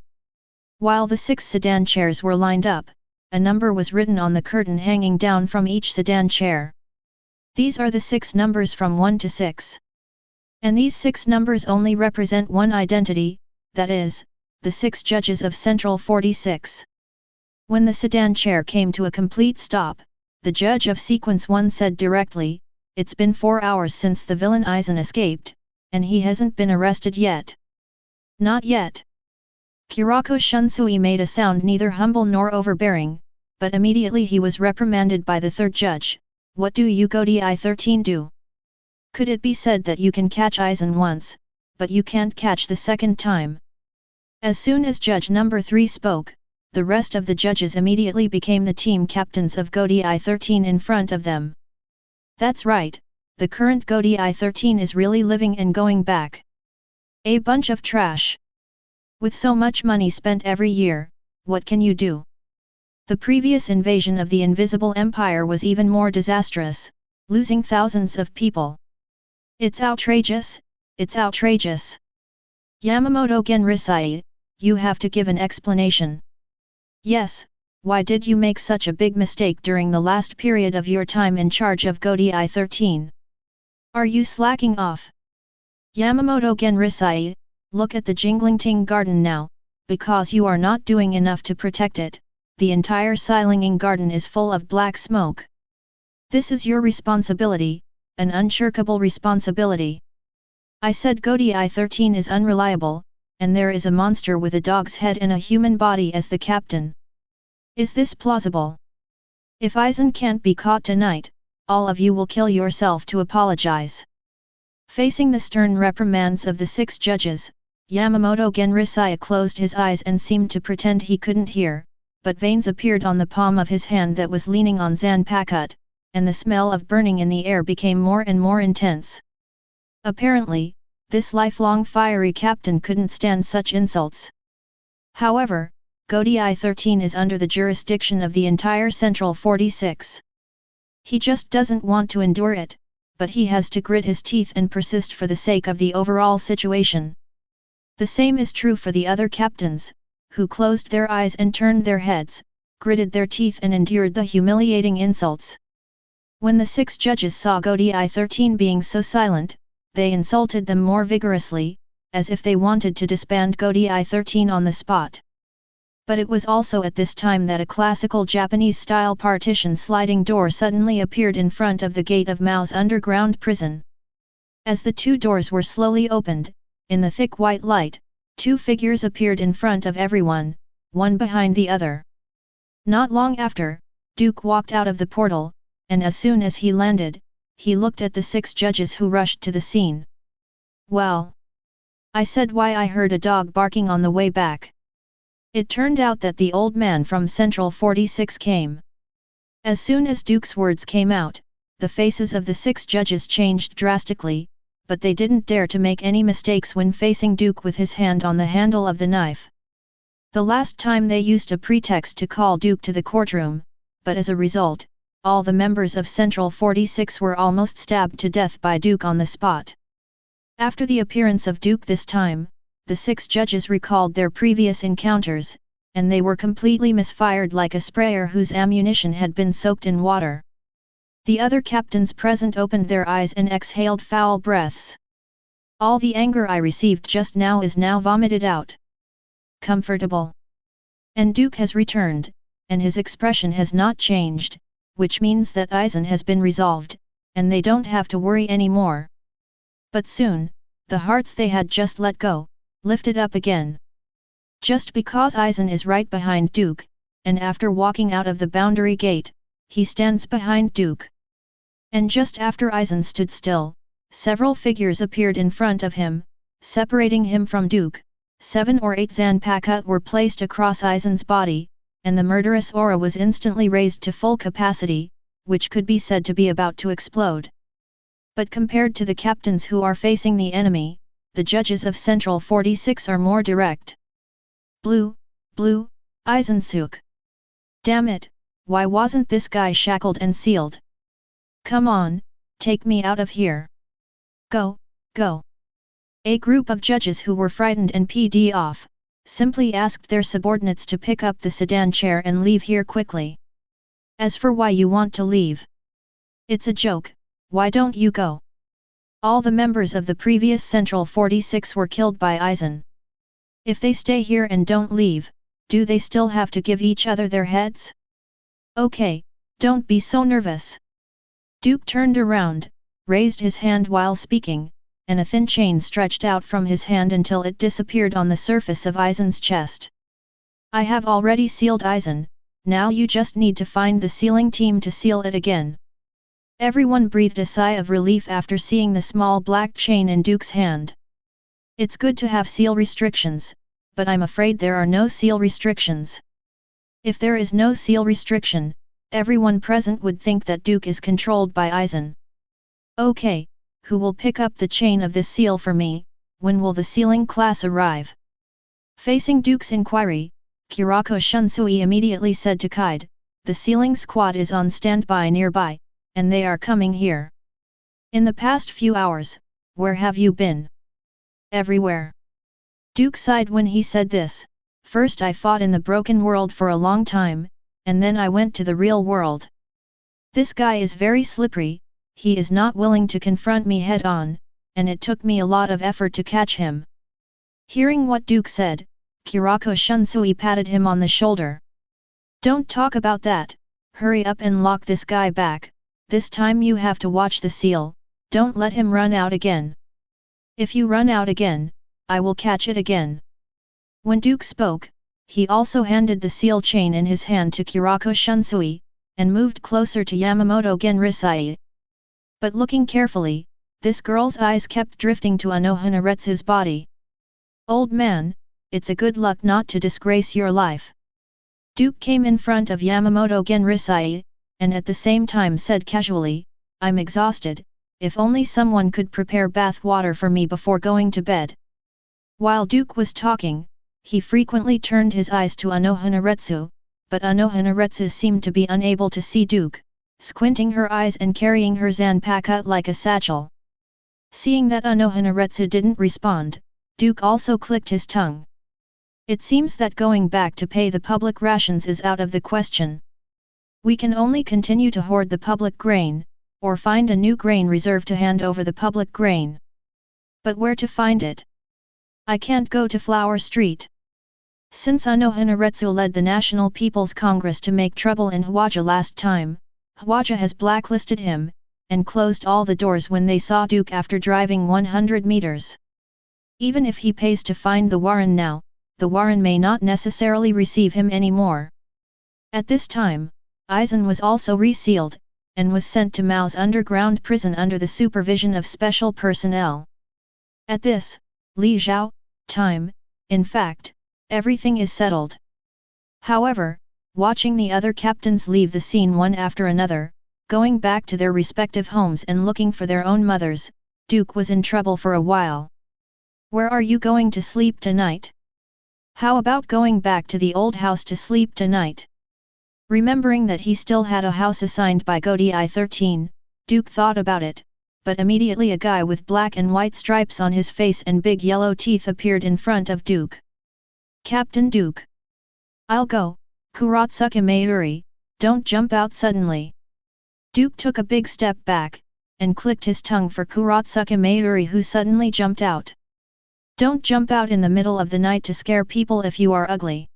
While the 6 sedan chairs were lined up, a number was written on the curtain hanging down from each sedan chair. These are the 6 numbers from 1 to 6. And these 6 numbers only represent one identity, that is, the 6 judges of Central 46. When the sedan chair came to a complete stop, the judge of Sequence 1 said directly, it's been 4 hours since the villain Eisen escaped, and he hasn't been arrested yet. Not yet. Kurako Shunsui made a sound neither humble nor overbearing, but immediately he was reprimanded by the third judge. What do you Godai 13 do? Could it be said that you can catch Eisen once, but you can't catch the second time? As soon as judge number 3 spoke, the rest of the judges immediately became the team captains of Godai 13 in front of them. That's right, the current Godai 13 is really living and going back. A bunch of trash. With so much money spent every year, what can you do? The previous invasion of the Invisible Empire was even more disastrous, losing thousands of people. It's outrageous, it's outrageous. Yamamoto Genrisai, you have to give an explanation. Yes, why did you make such a big mistake during the last period of your time in charge of Godai 13? Are you slacking off? Yamamoto Genrisai, look at the Jinglingting garden now, because you are not doing enough to protect it, the entire Seilinging garden is full of black smoke. This is your responsibility, an unshirkable responsibility. I said Godai 13 is unreliable, and there is a monster with a dog's head and a human body as the captain. Is this plausible? If Eisen can't be caught tonight, all of you will kill yourself to apologize. Facing the stern reprimands of the 6 judges, Yamamoto Genrisai closed his eyes and seemed to pretend he couldn't hear, but veins appeared on the palm of his hand that was leaning on Zanpakut, and the smell of burning in the air became more and more intense. Apparently, this lifelong fiery captain couldn't stand such insults. However, Godai 13 is under the jurisdiction of the entire Central 46. He just doesn't want to endure it, but he has to grit his teeth and persist for the sake of the overall situation. The same is true for the other captains, who closed their eyes and turned their heads, gritted their teeth and endured the humiliating insults. When the 6 judges saw Godai 13 being so silent, they insulted them more vigorously, as if they wanted to disband Godai 13 on the spot. But it was also at this time that a classical Japanese-style partition sliding door suddenly appeared in front of the gate of Mao's underground prison. As the two doors were slowly opened, in the thick white light, two figures appeared in front of everyone, one behind the other. Not long after, Duke walked out of the portal, and as soon as he landed, he looked at the 6 judges who rushed to the scene. "Well, I said why I heard a dog barking on the way back." It turned out that the old man from Central 46 came. As soon as Duke's words came out, the faces of the 6 judges changed drastically, but they didn't dare to make any mistakes when facing Duke with his hand on the handle of the knife. The last time they used a pretext to call Duke to the courtroom, but as a result, all the members of Central 46 were almost stabbed to death by Duke on the spot. After the appearance of Duke this time, the 6 judges recalled their previous encounters, and they were completely misfired like a sprayer whose ammunition had been soaked in water. The other captains present opened their eyes and exhaled foul breaths. "All the anger I received just now is now vomited out. Comfortable. And Duke has returned, and his expression has not changed, which means that Eisen has been resolved, and they don't have to worry anymore." But soon, the hearts they had just let go, lifted up again. Just because Eisen is right behind Duke, and after walking out of the boundary gate, he stands behind Duke. And just after Eisen stood still, several figures appeared in front of him, separating him from Duke. 7 or 8 Zanpakut were placed across Eisen's body, and the murderous aura was instantly raised to full capacity, which could be said to be about to explode. But compared to the captains who are facing the enemy, the judges of Central 46 are more direct. "Blue, blue, Eisensuk. Damn it, why wasn't this guy shackled and sealed? Come on, take me out of here. Go, go." A group of judges who were frightened and peed off, simply asked their subordinates to pick up the sedan chair and leave here quickly. "As for why you want to leave, it's a joke, why don't you go?" All the members of the previous Central 46 were killed by Eisen. If they stay here and don't leave, do they still have to give each other their heads? Okay, don't be so nervous. Duke turned around, raised his hand while speaking, and a thin chain stretched out from his hand until it disappeared on the surface of Eisen's chest. "I have already sealed Eisen, now you just need to find the sealing team to seal it again." Everyone breathed a sigh of relief after seeing the small black chain in Duke's hand. "It's good to have seal restrictions, but I'm afraid there are no seal restrictions. If there is no seal restriction, everyone present would think that Duke is controlled by Eisen. Okay, who will pick up the chain of this seal for me? When will the sealing class arrive?" Facing Duke's inquiry, Kurako Shunsui immediately said to Kide, "The sealing squad is on standby nearby, and they are coming here." "In the past few hours, where have you been?" "Everywhere." Duke sighed when he said this. "First I fought in the broken world for a long time, and then I went to the real world. This guy is very slippery, he is not willing to confront me head-on, and it took me a lot of effort to catch him." Hearing what Duke said, Kurako Shunsui patted him on the shoulder. "Don't talk about that, hurry up and lock this guy back, this time you have to watch the seal, don't let him run out again. If you run out again, I will catch it again." When Duke spoke, he also handed the seal chain in his hand to Kurako Shunsui, and moved closer to Yamamoto Genrisai. But looking carefully, this girl's eyes kept drifting to Anohanaretsu's body. "Old man, it's a good luck not to disgrace your life." Duke came in front of Yamamoto Genrisai, and at the same time said casually, "I'm exhausted, if only someone could prepare bath water for me before going to bed." While Duke was talking, he frequently turned his eyes to Anohanaretsu, but Anohanaretsu seemed to be unable to see Duke, squinting her eyes and carrying her Zanpakut like a satchel. Seeing that Anohanaretsu didn't respond, Duke also clicked his tongue. It seems that going back to pay the public rations is out of the question. We can only continue to hoard the public grain, or find a new grain reserve to hand over the public grain. But where to find it? I can't go to Flower Street. Since Anohanaretsu led the National People's Congress to make trouble in Huajie last time, Huajie has blacklisted him, and closed all the doors when they saw Duke after driving 100 meters. Even if he pays to find the oiran now, the oiran may not necessarily receive him anymore. At this time, Eisen was also resealed, and was sent to Mao's underground prison under the supervision of special personnel. At this, Li Zhao, time, in fact, everything is settled. However, watching the other captains leave the scene one after another, going back to their respective homes and looking for their own mothers, Duke was in trouble for a while. Where are you going to sleep tonight? How about going back to the old house to sleep tonight? Remembering that he still had a house assigned by Huajie 13, Duke thought about it, but immediately a guy with black and white stripes on his face and big yellow teeth appeared in front of Duke. Captain Duke. I'll go, Kuratsuka Mayuri, don't jump out suddenly. Duke took a big step back, and clicked his tongue for Kuratsuka Mayuri, who suddenly jumped out. Don't jump out in the middle of the night to scare people if you are ugly.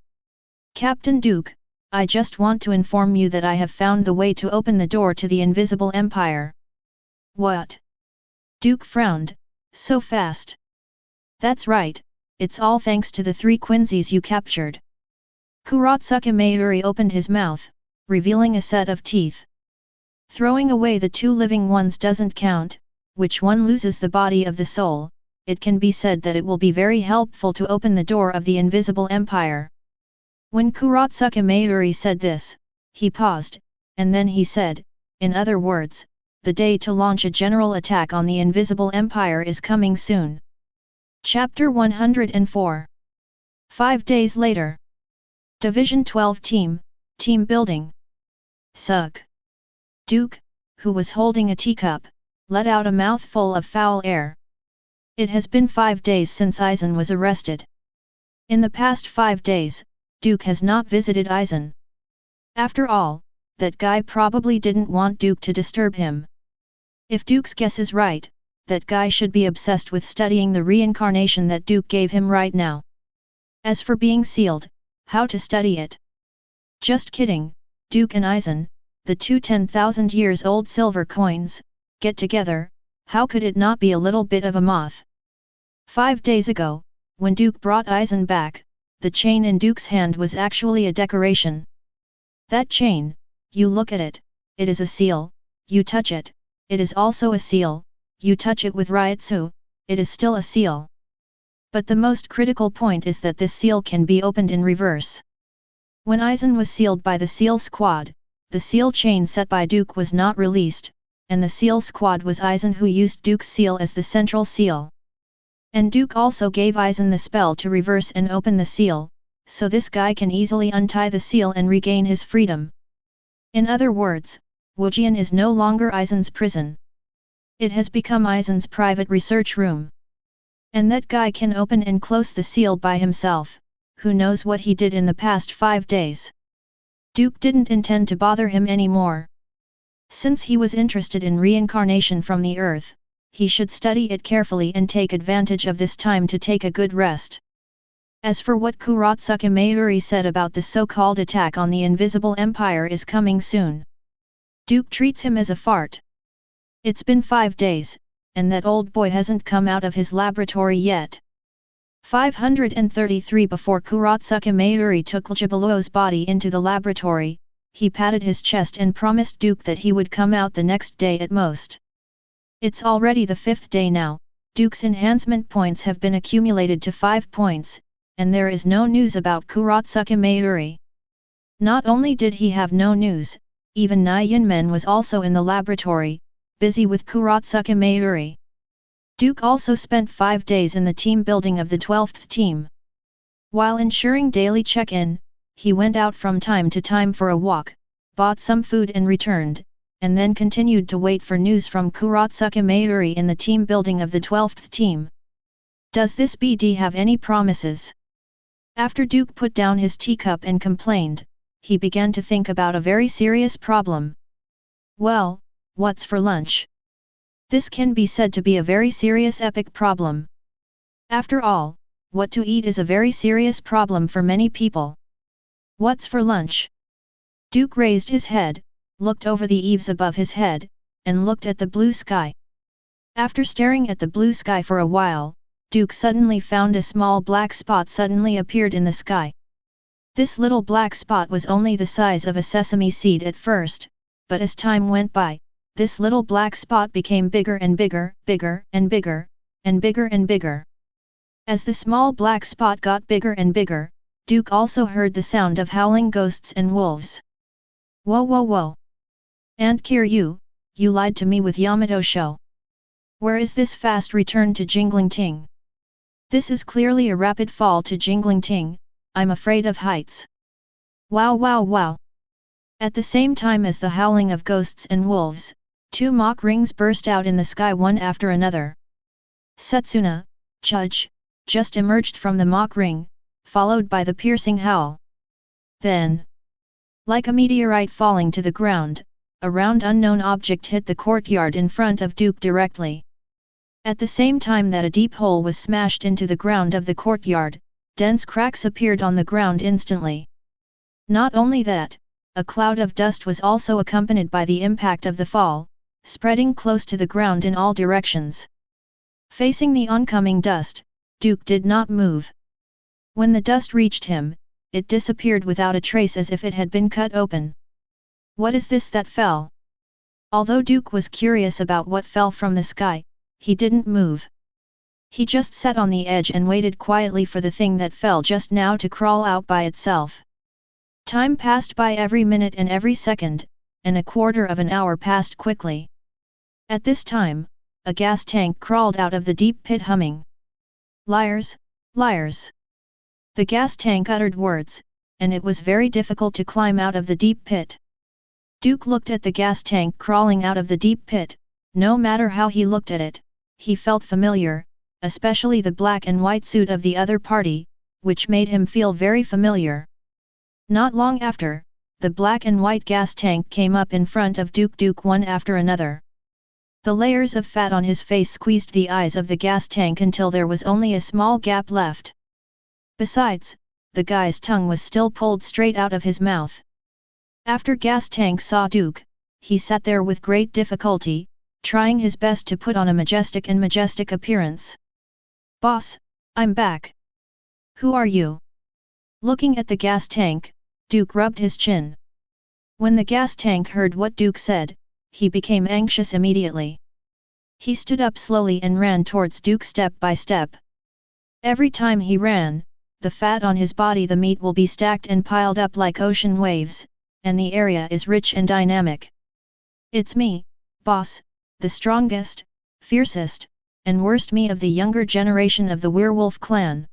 Captain Duke, I just want to inform you that I have found the way to open the door to the Invisible Empire. What? Duke frowned, so fast. That's right, it's all thanks to the 3 Quincies you captured. Kuratsuka Mayuri opened his mouth, revealing a set of teeth. Throwing away the 2 living ones doesn't count, which one loses the body of the soul. It can be said that it will be very helpful to open the door of the Invisible Empire. When Kuratsuka Mayuri said this, he paused, and then he said, in other words, the day to launch a general attack on the Invisible Empire is coming soon. Chapter 104. 5 days later. Division 12 Team Building. Sug. Duke, who was holding a teacup, let out a mouthful of foul air. It has been 5 days since Eisen was arrested. In the past 5 days, Duke has not visited Eisen. After all, that guy probably didn't want Duke to disturb him. If Duke's guess is right, that guy should be obsessed with studying the reincarnation that Duke gave him right now. As for being sealed, how to study it? Just kidding, Duke and Eisen, the 2 10,000 years old silver coins, get together, how could it not be a little bit of a moth? 5 days ago, when Duke brought Eisen back, the chain in Duke's hand was actually a decoration. That chain, you look at it, it is a seal, you touch it, it is also a seal, you touch it with Ryutsu, it is still a seal. But the most critical point is that this seal can be opened in reverse. When Eisen was sealed by the SEAL Squad, the seal chain set by Duke was not released, and the SEAL Squad was Eisen who used Duke's seal as the central seal. And Duke also gave Eisen the spell to reverse and open the seal, so this guy can easily untie the seal and regain his freedom. In other words, Huajie is no longer Eisen's prison. It has become Eisen's private research room. And that guy can open and close the seal by himself, who knows what he did in the past 5 days. Duke didn't intend to bother him anymore. Since he was interested in reincarnation from the earth, he should study it carefully and take advantage of this time to take a good rest. As for what Kuratsuka Mayuri said about the so-called attack on the Invisible Empire is coming soon, Duke treats him as a fart. It's been 5 days, and that old boy hasn't come out of his laboratory yet. 533 Before Kuratsuka Mayuri took Ljibaluo's body into the laboratory, he patted his chest and promised Duke that he would come out the next day at most. It's already the 5th day now, Duke's enhancement points have been accumulated to 5 points, and there is no news about Kuratsuka Mayuri. Not only did he have no news, even Nai Yunmen was also in the laboratory, busy with Kuratsuka Mayuri. Duke also spent 5 days in the team building of the 12th team. While ensuring daily check-in, he went out from time to time for a walk, bought some food and returned, and then continued to wait for news from Kuratsuka Mayuri in the team building of the 12th team. Does this BD have any promises? After Duke put down his teacup and complained, he began to think about a very serious problem. Well, what's for lunch? This can be said to be a very serious epic problem. After all, what to eat is a very serious problem for many people. What's for lunch? Duke raised his head, looked over the eaves above his head, and looked at the blue sky. After staring at the blue sky for a while, Duke suddenly found a small black spot suddenly appeared in the sky. This little black spot was only the size of a sesame seed at first, but as time went by, this little black spot became bigger and bigger, bigger and bigger, and bigger and bigger. As the small black spot got bigger and bigger, Duke also heard the sound of howling ghosts and wolves. Whoa whoa whoa! Aunt Kiryu, you lied to me with Yamato show. Where is this fast return to Jingling Ting? This is clearly a rapid fall to Jingling Ting, I'm afraid of heights. Wow wow wow! At the same time as the howling of ghosts and wolves, 2 mock rings burst out in the sky one after another. Setsuna, Judge, just emerged from the mock ring, followed by the piercing howl. Then, like a meteorite falling to the ground, a round unknown object hit the courtyard in front of Duke directly. At the same time that a deep hole was smashed into the ground of the courtyard, dense cracks appeared on the ground instantly. Not only that, a cloud of dust was also accompanied by the impact of the fall, spreading close to the ground in all directions. Facing the oncoming dust, Duke did not move. When the dust reached him, it disappeared without a trace as if it had been cut open. What is this that fell? Although Duke was curious about what fell from the sky, he didn't move. He just sat on the edge and waited quietly for the thing that fell just now to crawl out by itself. Time passed by every minute and every second, and a quarter of an hour passed quickly. At this time, a gas tank crawled out of the deep pit humming. Liars, liars! The gas tank uttered words, and it was very difficult to climb out of the deep pit. Duke looked at the gas tank crawling out of the deep pit. No matter how he looked at it, he felt familiar, especially the black and white suit of the other party, which made him feel very familiar. Not long after, the black and white gas tank came up in front of Duke one after another. The layers of fat on his face squeezed the eyes of the gas tank until there was only a small gap left. Besides, the guy's tongue was still pulled straight out of his mouth. After gas tank saw Duke, he sat there with great difficulty, trying his best to put on a majestic appearance. Boss, I'm back. Who are you? Looking at the gas tank, Duke rubbed his chin. When the gas tank heard what Duke said, he became anxious immediately. He stood up slowly and ran towards Duke step by step. Every time he ran, the fat on his body, the meat will be stacked and piled up like ocean waves, and the area is rich and dynamic. It's me, boss, the strongest, fiercest, and worst me of the younger generation of the werewolf clan.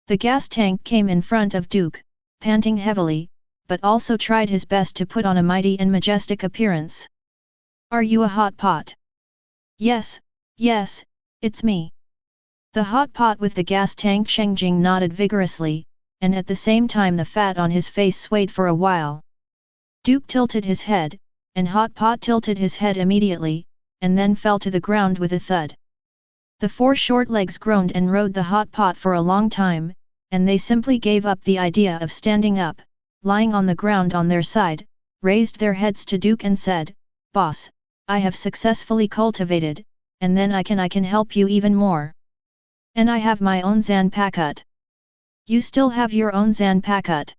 The gas tank came in front of Duke, panting heavily, but also tried his best to put on a mighty and majestic appearance. Are you a hot pot? Yes, yes, it's me. The hot pot with the gas tank Shengjing nodded vigorously, and at the same time the fat on his face swayed for a while. Duke tilted his head, and hot pot tilted his head immediately, and then fell to the ground with a thud. The 4 short legs groaned and rode the hot pot for a long time, and they simply gave up the idea of standing up, lying on the ground on their side, raised their heads to Duke and said, Boss, I have successfully cultivated, and then I can help you even more. And I have my own Zanpakut. You still have your own Zanpakut?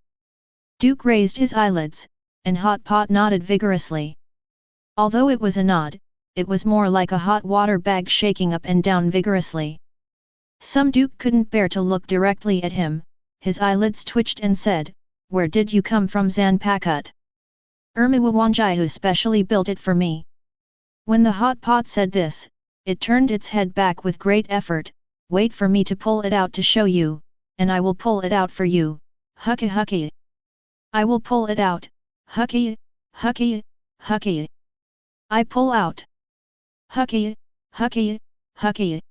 Duke raised his eyelids, and hot pot nodded vigorously. Although it was a nod, it was more like a hot water bag shaking up and down vigorously. Some Duke couldn't bear to look directly at him, his eyelids twitched and said, Where did you come from Zanpakut? Huajie who specially built it for me. When the hot pot said this, it turned its head back with great effort. Wait for me to pull it out to show you, and I will pull it out for you, Hucky Hucky. I will pull it out, Hucky, Hucky, Hucky. I pull out. Hucky, Hucky, Hucky.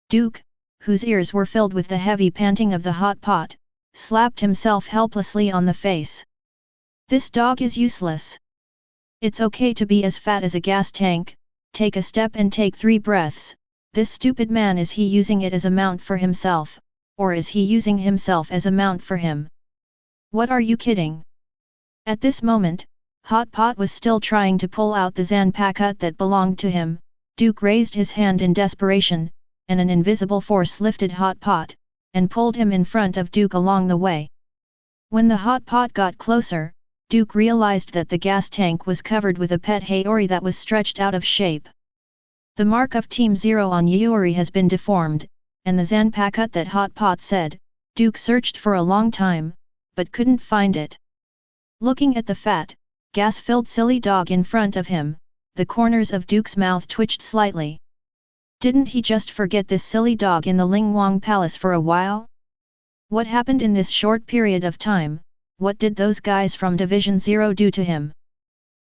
Duke, whose ears were filled with the heavy panting of the hot pot, slapped himself helplessly on the face. This dog is useless. It's okay to be as fat as a gas tank, take a step and take 3 breaths. This stupid man, is he using it as a mount for himself, or is he using himself as a mount for him? What are you kidding? At this moment, Hot Pot was still trying to pull out the zanpakut that belonged to him. Duke raised his hand in desperation, and an invisible force lifted Hot Pot, and pulled him in front of Duke along the way. When the Hot Pot got closer, Duke realized that the gas tank was covered with a pet Haori that was stretched out of shape. The mark of Team Zero on Haori has been deformed, and the zanpakut that Hot Pot said, Duke searched for a long time, but couldn't find it. Looking at the fat, gas-filled silly dog in front of him, the corners of Duke's mouth twitched slightly. Didn't he just forget this silly dog in the Lingwang Palace for a while? What happened in this short period of time? What did those guys from Division Zero do to him?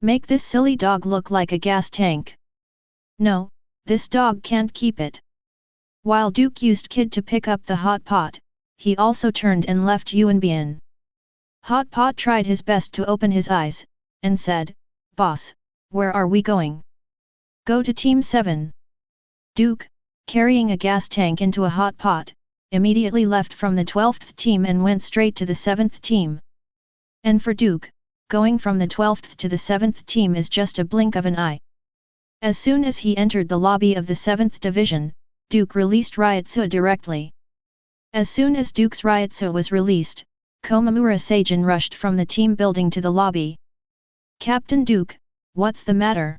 Make this silly dog look like a gas tank? No, this dog can't keep it. While Duke used Kid to pick up the Hot Pot, he also turned and left Yuanbian. Hot Pot tried his best to open his eyes, and said, "Boss, where are we going?" "Go to Team 7. Duke, carrying a gas tank into a Hot Pot, immediately left from the 12th team and went straight to the 7th team. And for Duke, going from the 12th to the 7th team is just a blink of an eye. As soon as he entered the lobby of the 7th division, Duke released Ryotsu directly. As soon as Duke's Ryotsu was released, Komamura Seijin rushed from the team building to the lobby. "Captain Duke, what's the matter?"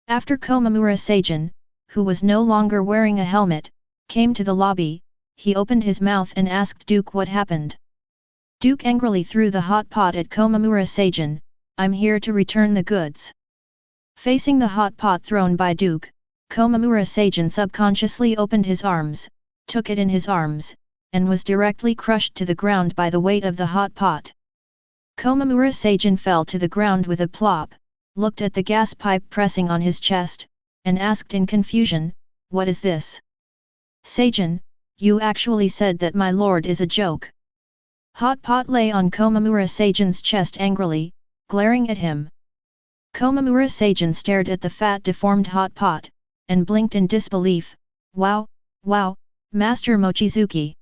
After Komamura Seijin, who was no longer wearing a helmet, came to the lobby, he opened his mouth and asked Duke what happened. Duke angrily threw the hot pot at Komamura Seijin. "I'm here to return the goods." Facing the hot pot thrown by Duke, Komamura Seijin subconsciously opened his arms, took it in his arms, and was directly crushed to the ground by the weight of the hot pot. Komamura Seijin fell to the ground with a plop, looked at the gas pipe pressing on his chest, and asked in confusion, "What is this?" "Seijin, you actually said that my lord is a joke." Hot pot lay on Komamura Seijin's chest angrily, glaring at him. Komamura Seijin stared at the fat deformed hot pot, and blinked in disbelief. Wow, Master Mochizuki.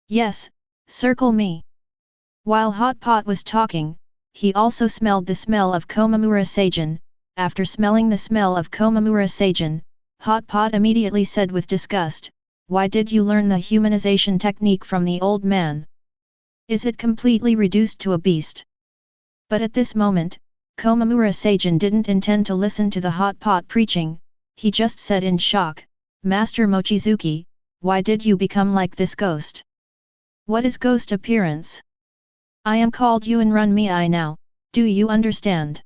Yes, circle me." While Hot Pot was talking, he also smelled the smell of Komamura Seijin. After smelling the smell of Komamura Seijin, Hot Pot immediately said with disgust, "Why did you learn the humanization technique from the old man? Is it completely reduced to a beast?" But at this moment, Komamura Seijin didn't intend to listen to the Hot Pot preaching. He just said in shock, "Master Mochizuki, why did you become like this ghost? What is ghost appearance? I am called Yuan Mei now, do you understand?"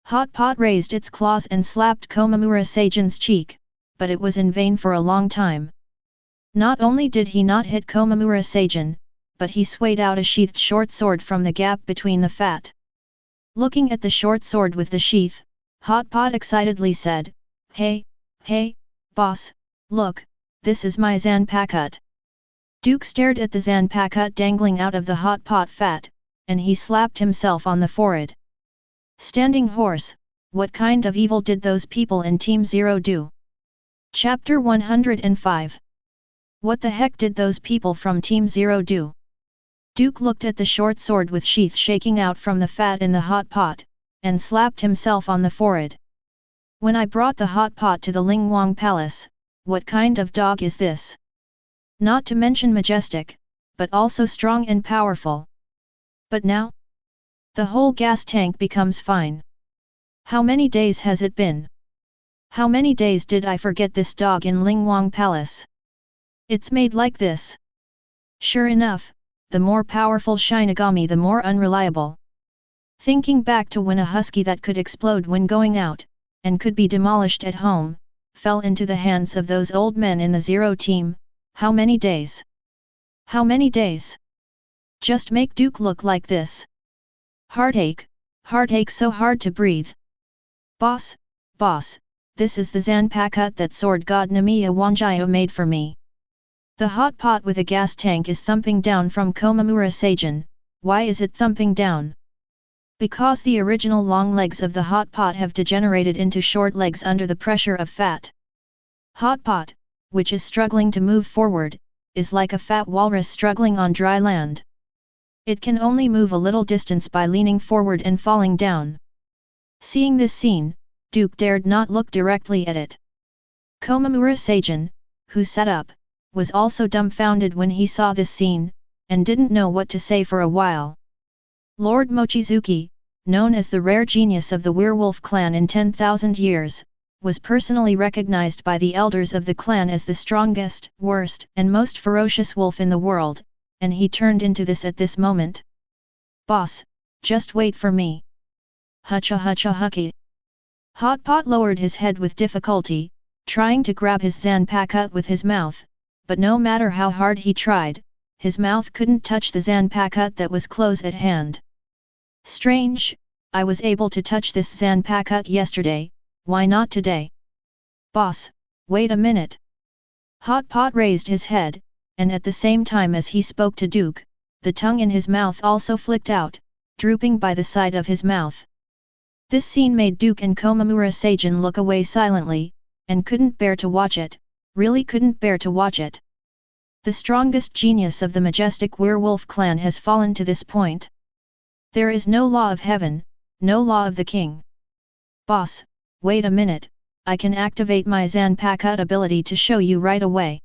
Hot Pot raised its claws and slapped Komamura Seijin's cheek, but it was in vain for a long time. Not only did he not hit Komamura Seijin, but he swayed out a sheathed short sword from the gap between the fat. Looking at the short sword with the sheath, Hot Pot excitedly said, Hey, boss, look, this is my zanpakut." Duke stared at the zanpakut dangling out of the hot pot fat, and he slapped himself on the forehead. Standing horse, what kind of evil did those people in Team Zero do? Chapter 105. What the heck did those people from Team Zero do? Duke looked at the short sword with sheath shaking out from the fat in the hot pot, and slapped himself on the forehead. "When I brought the hot pot to the Lingwang Palace, what kind of dog is this? Not to mention majestic, but also strong and powerful. But now? The whole gas tank becomes fine. How many days has it been? How many days did I forget this dog in Lingwang Palace? It's made like this." Sure enough, the more powerful Shinigami the more unreliable. Thinking back to when a husky that could explode when going out, and could be demolished at home, fell into the hands of those old men in the Zero team, how many days? How many days? Just make Duke look like this. Heartache so hard to breathe. Boss, this is the zanpakut that sword god Namiya Huajie made for me." The hot pot with a gas tank is thumping down from Komamura Seijin. Why is it thumping down? Because the original long legs of the hot pot have degenerated into short legs under the pressure of fat. Hot pot, which is struggling to move forward, is like a fat walrus struggling on dry land. It can only move a little distance by leaning forward and falling down. Seeing this scene, Duke dared not look directly at it. Komamura Seijin, who sat up, was also dumbfounded when he saw this scene, and didn't know what to say for a while. Lord Mochizuki, known as the rare genius of the werewolf clan in 10,000 years, was personally recognized by the elders of the clan as the strongest, worst, and most ferocious wolf in the world, and he turned into this at this moment. "Boss, just wait for me." "Hutcha hutcha hucky." Hot Pot lowered his head with difficulty, trying to grab his zanpakut with his mouth, but no matter how hard he tried, his mouth couldn't touch the zanpakut that was close at hand. "Strange, I was able to touch this zanpakut yesterday, why not today?" "Boss, wait a minute." Hot Pot raised his head, and at the same time as he spoke to Duke, the tongue in his mouth also flicked out, drooping by the side of his mouth. This scene made Duke and Komamura Seijin look away silently, and couldn't bear to watch it, really couldn't bear to watch it. The strongest genius of the majestic werewolf clan has fallen to this point. There is no law of heaven, no law of the king. "Boss, wait a minute, I can activate my zanpakut ability to show you right away."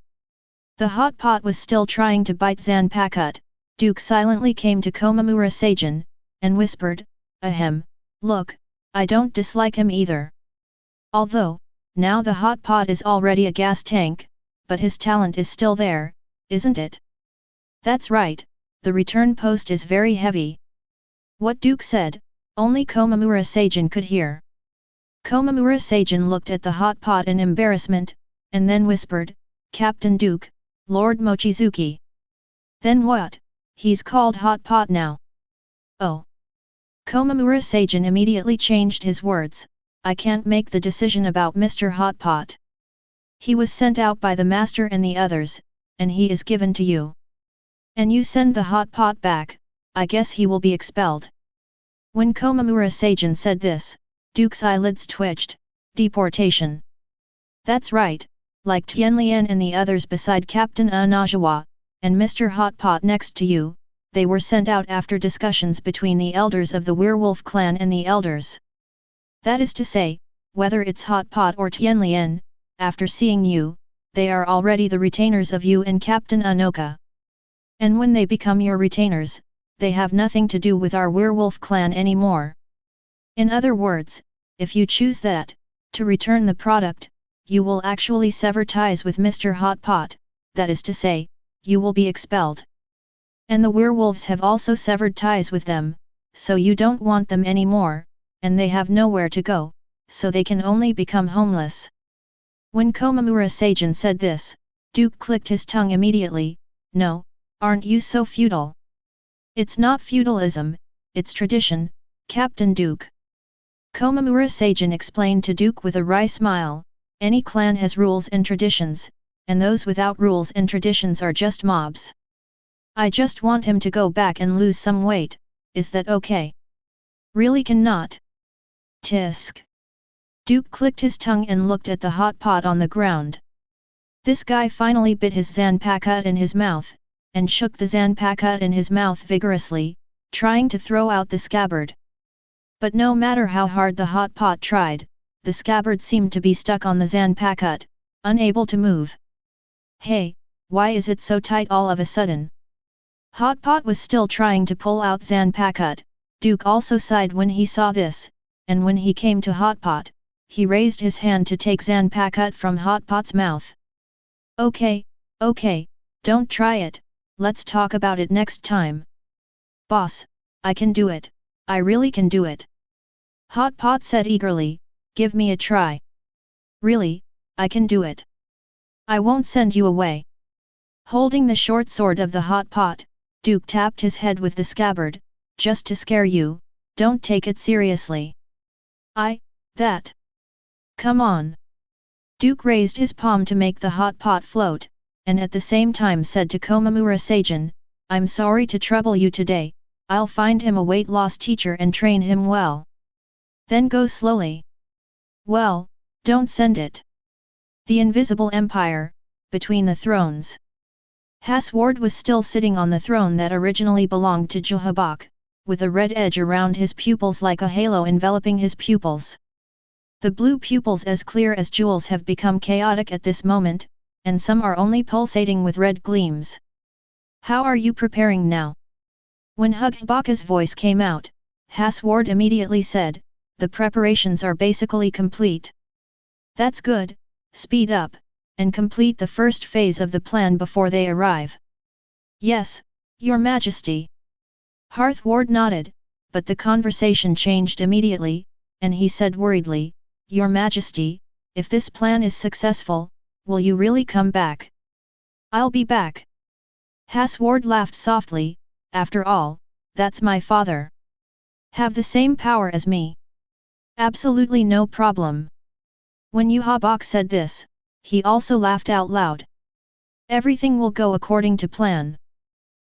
The Hot Pot was still trying to bite zanpakut. Duke silently came to Komamura Seijin, and whispered, "Ahem, look, I don't dislike him either. Although, now the Hot Pot is already a gas tank, but his talent is still there, isn't it?" "That's right, the return post is very heavy." What Duke said, only Komamura Seijin could hear. Komamura Seijin looked at the Hot Pot in embarrassment, and then whispered, "Captain Duke, Lord Mochizuki." "Then what? He's called Hot Pot now." "Oh." Komamura Seijin immediately changed his words, "I can't make the decision about Mr. Hot Pot. He was sent out by the master and the others, and he is given to you. And you send the Hot Pot back, I guess he will be expelled." When Komamura Seijin said this, Duke's eyelids twitched. "Deportation." "That's right, like Tianlian and the others beside Captain Anajawa, and Mr. Hot Pot next to you, they were sent out after discussions between the elders of the werewolf clan and the elders. That is to say, whether it's Hot Pot or Tianlian, after seeing you, they are already the retainers of you and Captain Anoka. And when they become your retainers, they have nothing to do with our werewolf clan anymore. In other words, if you choose that, to return the product, you will actually sever ties with Mr. Hot Pot, that is to say, you will be expelled. And the werewolves have also severed ties with them, so you don't want them anymore, and they have nowhere to go, so they can only become homeless." When Komamura Seijin said this, Duke clicked his tongue immediately. "No, aren't you so feudal?" "It's not feudalism, it's tradition, Captain Duke." Komamura Seijin explained to Duke with a wry smile, "Any clan has rules and traditions, and those without rules and traditions are just mobs. I just want him to go back and lose some weight, is that okay?" "Really cannot." "Tisk." Duke clicked his tongue and looked at the Hot Pot on the ground. This guy finally bit his zanpakut in his mouth, and shook the zanpakut in his mouth vigorously, trying to throw out the scabbard. But no matter how hard the Hot Pot tried, the scabbard seemed to be stuck on the zanpakut, unable to move. "Hey, why is it so tight all of a sudden?" Hot Pot was still trying to pull out zanpakut. Duke also sighed when he saw this, and when he came to Hot Pot, he raised his hand to take zanpakut from Hot Pot's mouth. Okay, don't try it, let's talk about it next time." "Boss, I can do it, I really can do it." Hot Pot said eagerly, "Give me a try." "Really, I can do it. I won't send you away." Holding the short sword of the Hot Pot, Duke tapped his head with the scabbard, "Just to scare you, don't take it seriously." That. Come on." Duke raised his palm to make the Hot Pot float, and at the same time said to Komamura Seijin, "I'm sorry to trouble you today, I'll find him a weight loss teacher and train him well. Then go slowly." "Well, don't send it. The Invisible Empire, Between the Thrones." Hasward was still sitting on the throne that originally belonged to Jehabak, with a red edge around his pupils like a halo enveloping his pupils. The blue pupils as clear as jewels have become chaotic at this moment, and some are only pulsating with red gleams. How are you preparing now? When Hugbaka's voice came out, Hasward immediately said, the preparations are basically complete. That's good, speed up, and complete the first phase of the plan before they arrive. Yes, Your Majesty. Harthward nodded, but the conversation changed immediately, and he said worriedly, Your Majesty, if this plan is successful, will you really come back? I'll be back. Hasward laughed softly, after all, that's my father. Have the same power as me. Absolutely no problem. When Yuhabak said this, he also laughed out loud. Everything will go according to plan.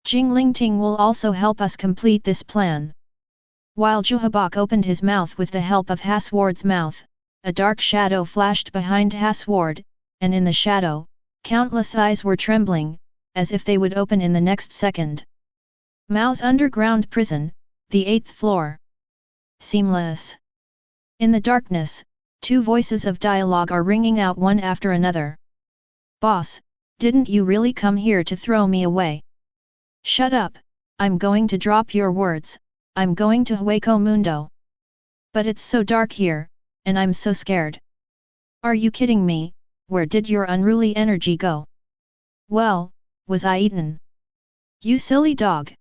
Jinglingting will also help us complete this plan. While Juhabak opened his mouth with the help of Hasward's mouth, a dark shadow flashed behind Hasward, and in the shadow, countless eyes were trembling, as if they would open in the next second. Mao's underground prison, the 8th floor. Seamless. In the darkness, two voices of dialogue are ringing out one after another. Boss, didn't you really come here to throw me away? Shut up, I'm going to drop your words, I'm going to Hueco Mundo. But it's so dark here, and I'm so scared. Are you kidding me? Where did your unruly energy go? Well, was I eaten? You silly dog!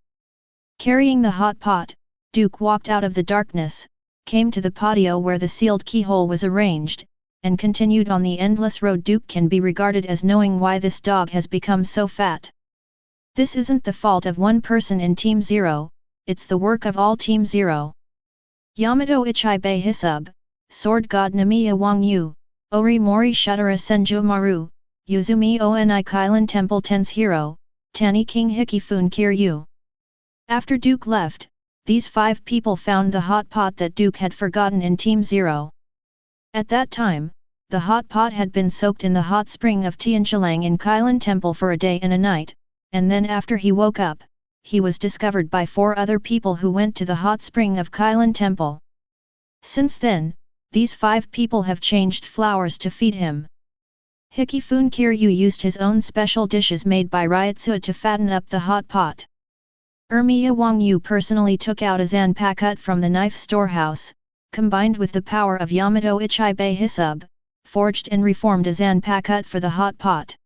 Carrying the hot pot, Duke walked out of the darkness, came to the patio where the sealed keyhole was arranged, and continued on the endless road. Duke can be regarded as knowing why this dog has become so fat. This isn't the fault of one person in Team Zero, it's the work of all Team Zero. Yamato Ichibe Hisub, Sword God Namiya Wang Yu, Ori Mori Shutara Senju Maru, Yuzumi Oni Kylan Temple Ten's Hero, Tani King Hikifun Kiryu. After Duke left, these 5 people found the hot pot that Duke had forgotten in Team Zero. At that time, the hot pot had been soaked in the hot spring of Tianqilang in Kylan Temple for a day and a night, and then after he woke up, he was discovered by 4 other people who went to the hot spring of Kylan Temple. Since then, these 5 people have changed flowers to feed him. Hikifun Kiryu used his own special dishes made by Ryotsu to fatten up the hot pot. Ermiya Wang Yu personally took out a zanpakut from the knife storehouse, combined with the power of Yamato Ichibe Hisub, forged and reformed a zanpakut for the hot pot.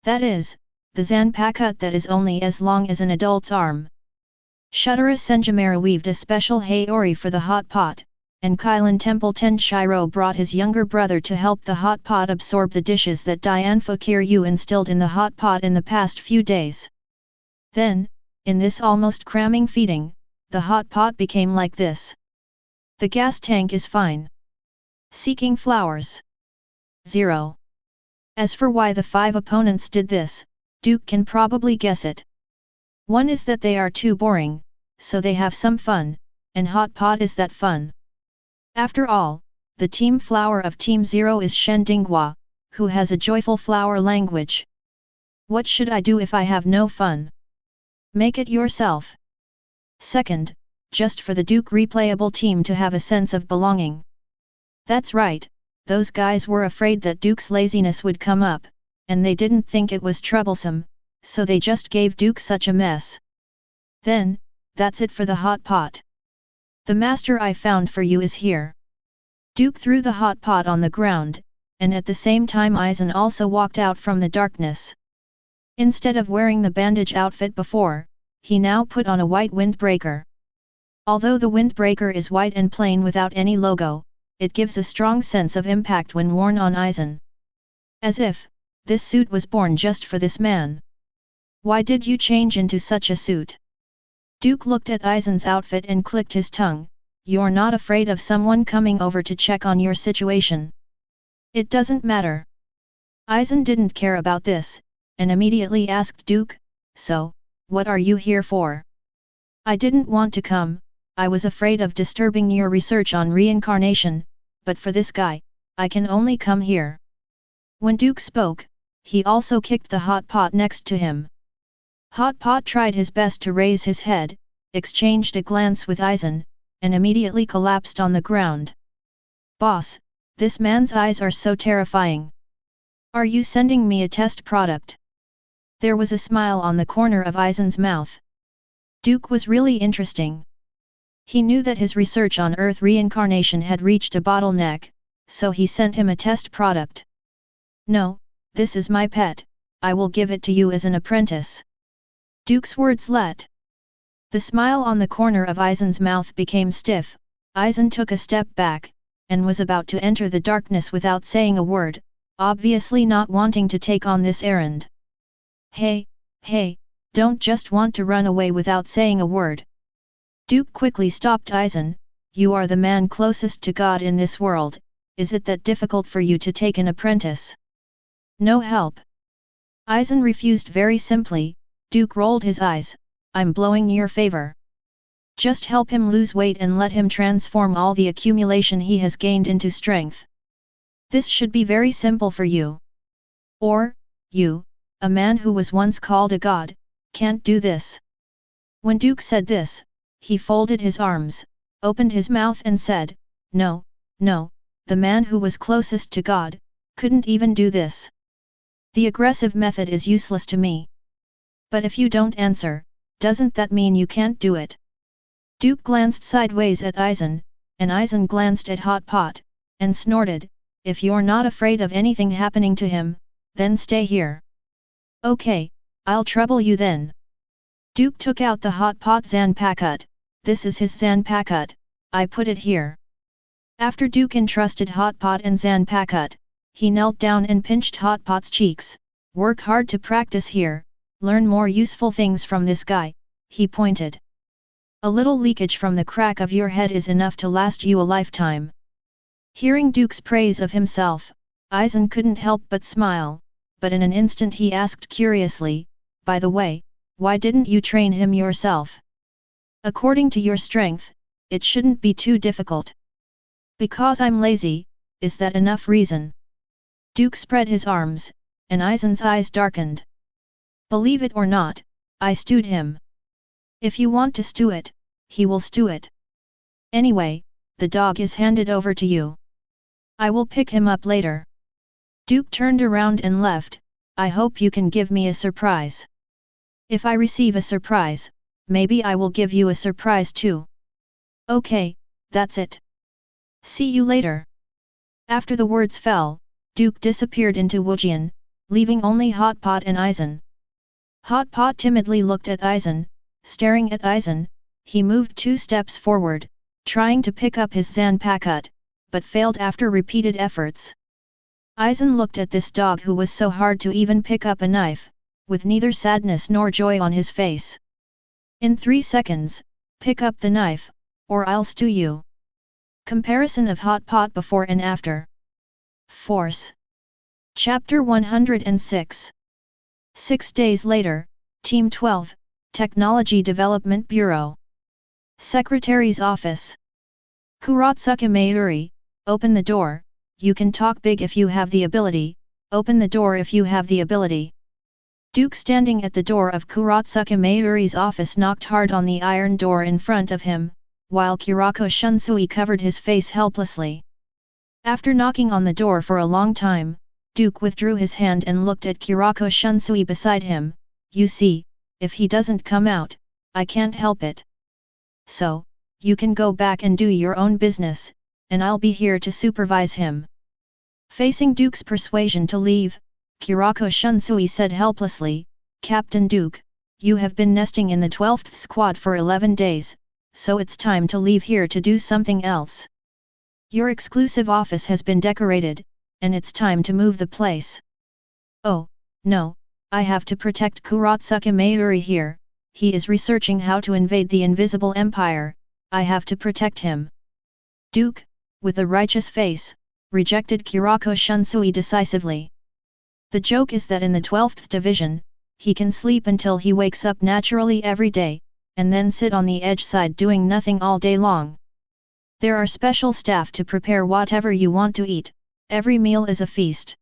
That is, the zanpakut that is only as long as an adult's arm. Shutara Senjimara weaved a special haori for the hot pot, and Kylan Temple Tenshiro brought his younger brother to help the hot pot absorb the dishes that Dianfa Kiryu instilled in the hot pot in the past few days. Then, in this almost cramming feeding, the hot pot became like this. The gas tank is fine. Seeking flowers. 0. As for why the 5 opponents did this, Duke can probably guess it. One is that they are too boring, so they have some fun, and hot pot is that fun. After all, the team flower of Team Zero is Shen Dinghua, who has a joyful flower language. What should I do if I have no fun? Make it yourself. Second, just for the Duke replayable team to have a sense of belonging. That's right, those guys were afraid that Duke's laziness would come up, and they didn't think it was troublesome, so they just gave Duke such a mess. Then, that's it for the hot pot. The master I found for you is here. Duke threw the hot pot on the ground, and at the same time Aizen also walked out from the darkness. Instead of wearing the bandage outfit before, he now put on a white windbreaker. Although the windbreaker is white and plain without any logo, it gives a strong sense of impact when worn on Aizen. As if, this suit was born just for this man. Why did you change into such a suit? Duke looked at Aizen's outfit and clicked his tongue. You're not afraid of someone coming over to check on your situation? It doesn't matter. Aizen didn't care about this, and immediately asked Duke, so, what are you here for? I didn't want to come, I was afraid of disturbing your research on reincarnation, but for this guy, I can only come here. When Duke spoke, he also kicked the hot pot next to him. Hot Pot tried his best to raise his head, exchanged a glance with Eisen, and immediately collapsed on the ground. Boss, this man's eyes are so terrifying. Are you sending me a test product? There was a smile on the corner of Eisen's mouth. Duke was really interesting. He knew that his research on Earth reincarnation had reached a bottleneck, so he sent him a test product. No, this is my pet, I will give it to you as an apprentice. Duke's words let. The smile on the corner of Eisen's mouth became stiff. Eisen took a step back, and was about to enter the darkness without saying a word, obviously not wanting to take on this errand. Hey, don't just want to run away without saying a word. Duke quickly stopped Eisen. You are the man closest to God in this world, is it that difficult for you to take an apprentice? No help. Eisen refused very simply. Duke rolled his eyes. I'm blowing your favor. Just help him lose weight and let him transform all the accumulation he has gained into strength. This should be very simple for you. Or, you, a man who was once called a god, can't do this. When Duke said this, he folded his arms, opened his mouth and said, No, the man who was closest to God, couldn't even do this. The aggressive method is useless to me. But if you don't answer, doesn't that mean you can't do it? Duke glanced sideways at Eisen, and Eisen glanced at Hot Pot, and snorted, if you're not afraid of anything happening to him, then stay here. Okay, I'll trouble you then. Duke took out the Hot Pot Zanpakut. This is his Zanpakut, I put it here. After Duke entrusted Hot Pot and Zanpakut, he knelt down and pinched Hot Pot's cheeks. Work hard to practice here, learn more useful things from this guy, he pointed. A little leakage from the crack of your head is enough to last you a lifetime. Hearing Duke's praise of himself, Eisen couldn't help but smile, but in an instant he asked curiously, by the way, why didn't you train him yourself? According to your strength, it shouldn't be too difficult. Because I'm lazy, is that enough reason? Duke spread his arms, and Eisen's eyes darkened. Believe it or not, I stewed him. If you want to stew it, he will stew it. Anyway, the dog is handed over to you. I will pick him up later. Duke turned around and left. I hope you can give me a surprise. If I receive a surprise, maybe I will give you a surprise too. Okay, that's it. See you later. After the words fell, Duke disappeared into Huajie, leaving only Hot Pot and Eisen. Hot Pot timidly looked at Eisen. Staring at Eisen, he moved 2 steps forward, trying to pick up his Zanpakut, but failed after repeated efforts. Eisen looked at this dog who was so hard to even pick up a knife, with neither sadness nor joy on his face. In 3 seconds, pick up the knife, or I'll stew you. Comparison of Hot Pot before and after. Force. Chapter 106. 6 days later, Team 12, Technology Development Bureau. Secretary's Office. Kuratsuka Mayuri, open the door, you can talk big if you have the ability, open the door if you have the ability. Duke standing at the door of Kuratsuka Mayuri's office knocked hard on the iron door in front of him, while Kirako Shunsui covered his face helplessly. After knocking on the door for a long time, Duke withdrew his hand and looked at Kirako Shunsui beside him. You see, if he doesn't come out, I can't help it. So, you can go back and do your own business, and I'll be here to supervise him. Facing Duke's persuasion to leave, Kirako Shunsui said helplessly, Captain Duke, you have been nesting in the 12th squad for 11 days, so it's time to leave here to do something else. Your exclusive office has been decorated, and it's time to move the place. Oh, no, I have to protect Kuratsuka Mayuri here, he is researching how to invade the Invisible Empire, I have to protect him. Duke, with a righteous face, rejected Kirako Shunsui decisively. The joke is that in the 12th division, he can sleep until he wakes up naturally every day, and then sit on the edge side doing nothing all day long. There are special staff to prepare whatever you want to eat, every meal is a feast.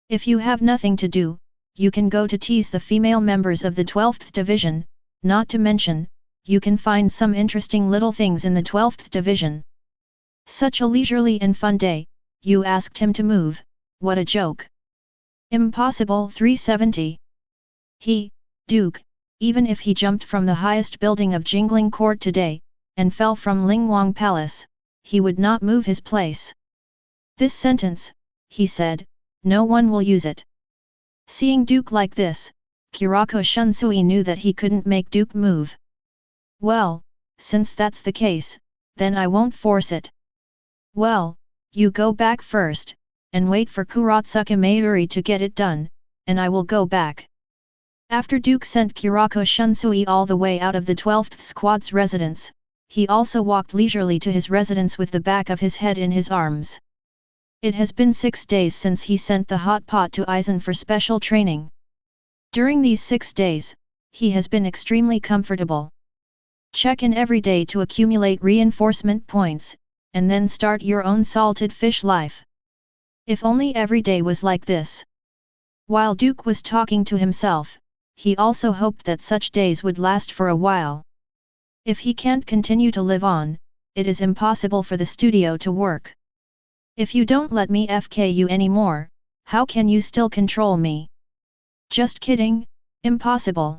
If you have nothing to do, you can go to tease the female members of the 12th division, not to mention, you can find some interesting little things in the 12th division. Such a leisurely and fun day, you asked him to move, what a joke. Impossible. 370. Duke, even if he jumped from the highest building of Jingling Court today, and fell from Lingwang Palace, he would not move his place. This sentence, he said, no one will use it. Seeing Duke like this, Kurako Shunsui knew that he couldn't make Duke move. Well, since that's the case, then I won't force it. Well, you go back first, and wait for Kuratsuka Mayuri to get it done, and I will go back. After Duke sent Kurako Shunsui all the way out of the 12th Squad's residence, he also walked leisurely to his residence with the back of his head in his arms. It has been 6 days since he sent the hot pot to Aizen for special training. During these 6 days, he has been extremely comfortable. Check in every day to accumulate reinforcement points, and then start your own salted fish life. If only every day was like this. While Duke was talking to himself, he also hoped that such days would last for a while. If he can't continue to live on, it is impossible for the studio to work. If you don't let me FK you anymore, how can you still control me? Just kidding, impossible.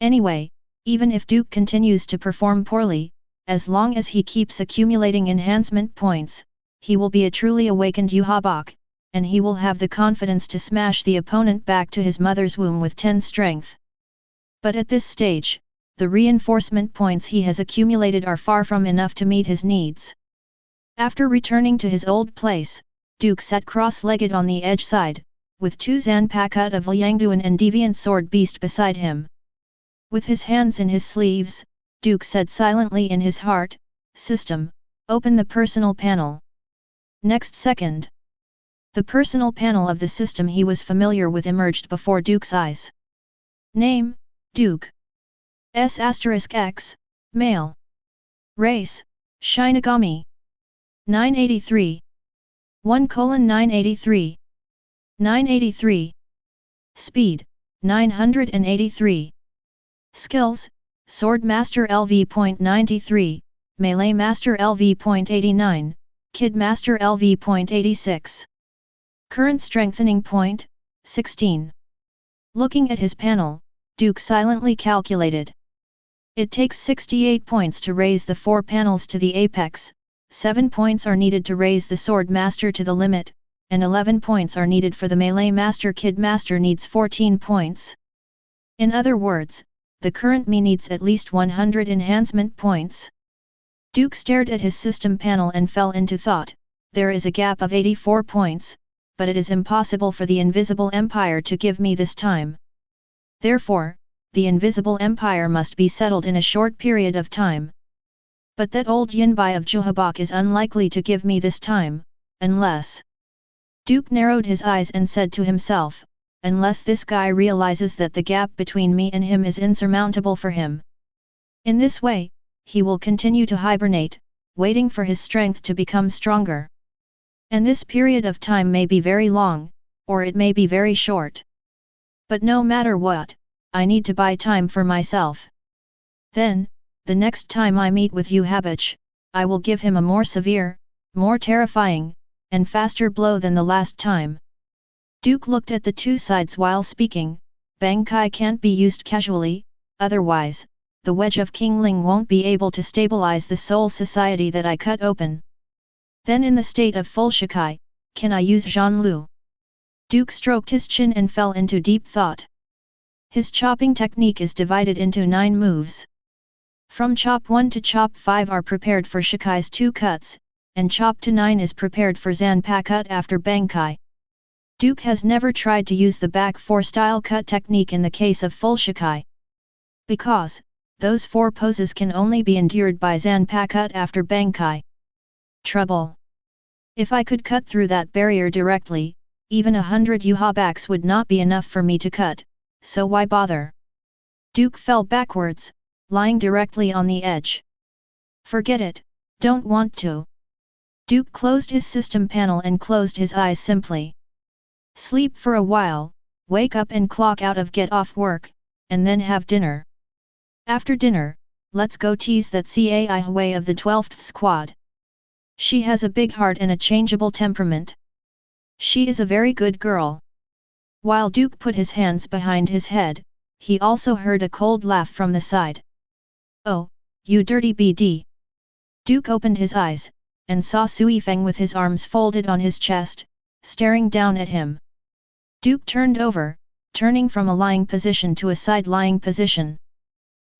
Anyway, even if Duke continues to perform poorly, as long as he keeps accumulating enhancement points, he will be a truly awakened Yhwach, and he will have the confidence to smash the opponent back to his mother's womb with 10 strength. But at this stage, the reinforcement points he has accumulated are far from enough to meet his needs. After returning to his old place, Duke sat cross-legged on the edge side, with 2 Zanpakut of Liangduan and Deviant Sword Beast beside him. With his hands in his sleeves, Duke said silently in his heart, "System, open the personal panel." Next second, the personal panel of the system he was familiar with emerged before Duke's eyes. Name, Duke. S*X, male. Race, Shinigami. 983. 1:983. 983. Speed, 983. Skills, Sword Master LV.93, Melee Master LV.89, Kid Master LV.86. Current Strengthening Point, 16. Looking at his panel, Duke silently calculated. It takes 68 points to raise the 4 panels to the apex, 7 points are needed to raise the Sword Master to the limit, and 11 points are needed for the Melee Master. Kid Master needs 14 points. In other words, the current me needs at least 100 enhancement points. Duke stared at his system panel and fell into thought. There is a gap of 84 points, but it is impossible for the Invisible Empire to give me this time. Therefore, the Invisible Empire must be settled in a short period of time. But that old Yinbai of Yhwach is unlikely to give me this time, unless... Duke narrowed his eyes and said to himself, unless this guy realizes that the gap between me and him is insurmountable for him. In this way, he will continue to hibernate, waiting for his strength to become stronger. And this period of time may be very long, or it may be very short. But no matter what, I need to buy time for myself. Then, the next time I meet with Huajie, I will give him a more severe, more terrifying, and faster blow than the last time. Duke looked at the 2 sides while speaking. Bankai can't be used casually, otherwise, the wedge of King Ling won't be able to stabilize the soul society that I cut open. Then in the state of full Shikai, can I use Zhanlu? Duke stroked his chin and fell into deep thought. His chopping technique is divided into 9 moves. From chop 1 to chop 5 are prepared for Shikai's 2 cuts, and chop to 9 is prepared for Zanpakut after Bankai. Duke has never tried to use the back 4 style cut technique in the case of full Shikai. Because, those 4 poses can only be endured by Zanpakut after Bankai. Trouble. If I could cut through that barrier directly, even 100 Yhwachs would not be enough for me to cut, so why bother? Duke fell backwards, lying directly on the edge. Forget it, don't want to. Duke closed his system panel and closed his eyes simply. Sleep for a while, wake up and clock out of get off work, and then have dinner. After dinner, let's go tease that Seireitei of the 12th squad. She has a big heart and a changeable temperament. She is a very good girl. While Duke put his hands behind his head, he also heard a cold laugh from the side. Oh, you dirty BD! Duke opened his eyes, and saw Sui Feng with his arms folded on his chest, staring down at him. Duke turned over, turning from a lying position to a side-lying position.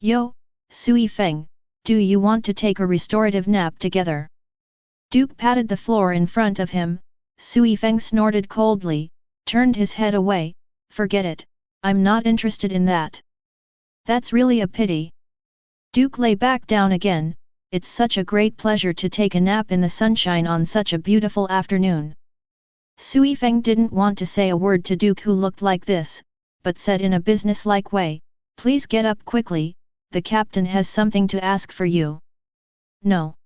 Yo, Sui Feng, do you want to take a restorative nap together? Duke patted the floor in front of him. Sui Feng snorted coldly, turned his head away. Forget it, I'm not interested in that. That's really a pity. Duke lay back down again. It's such a great pleasure to take a nap in the sunshine on such a beautiful afternoon. Sui Feng didn't want to say a word to Duke who looked like this, but said in a businesslike way, please get up quickly, the captain has something to ask for you. No.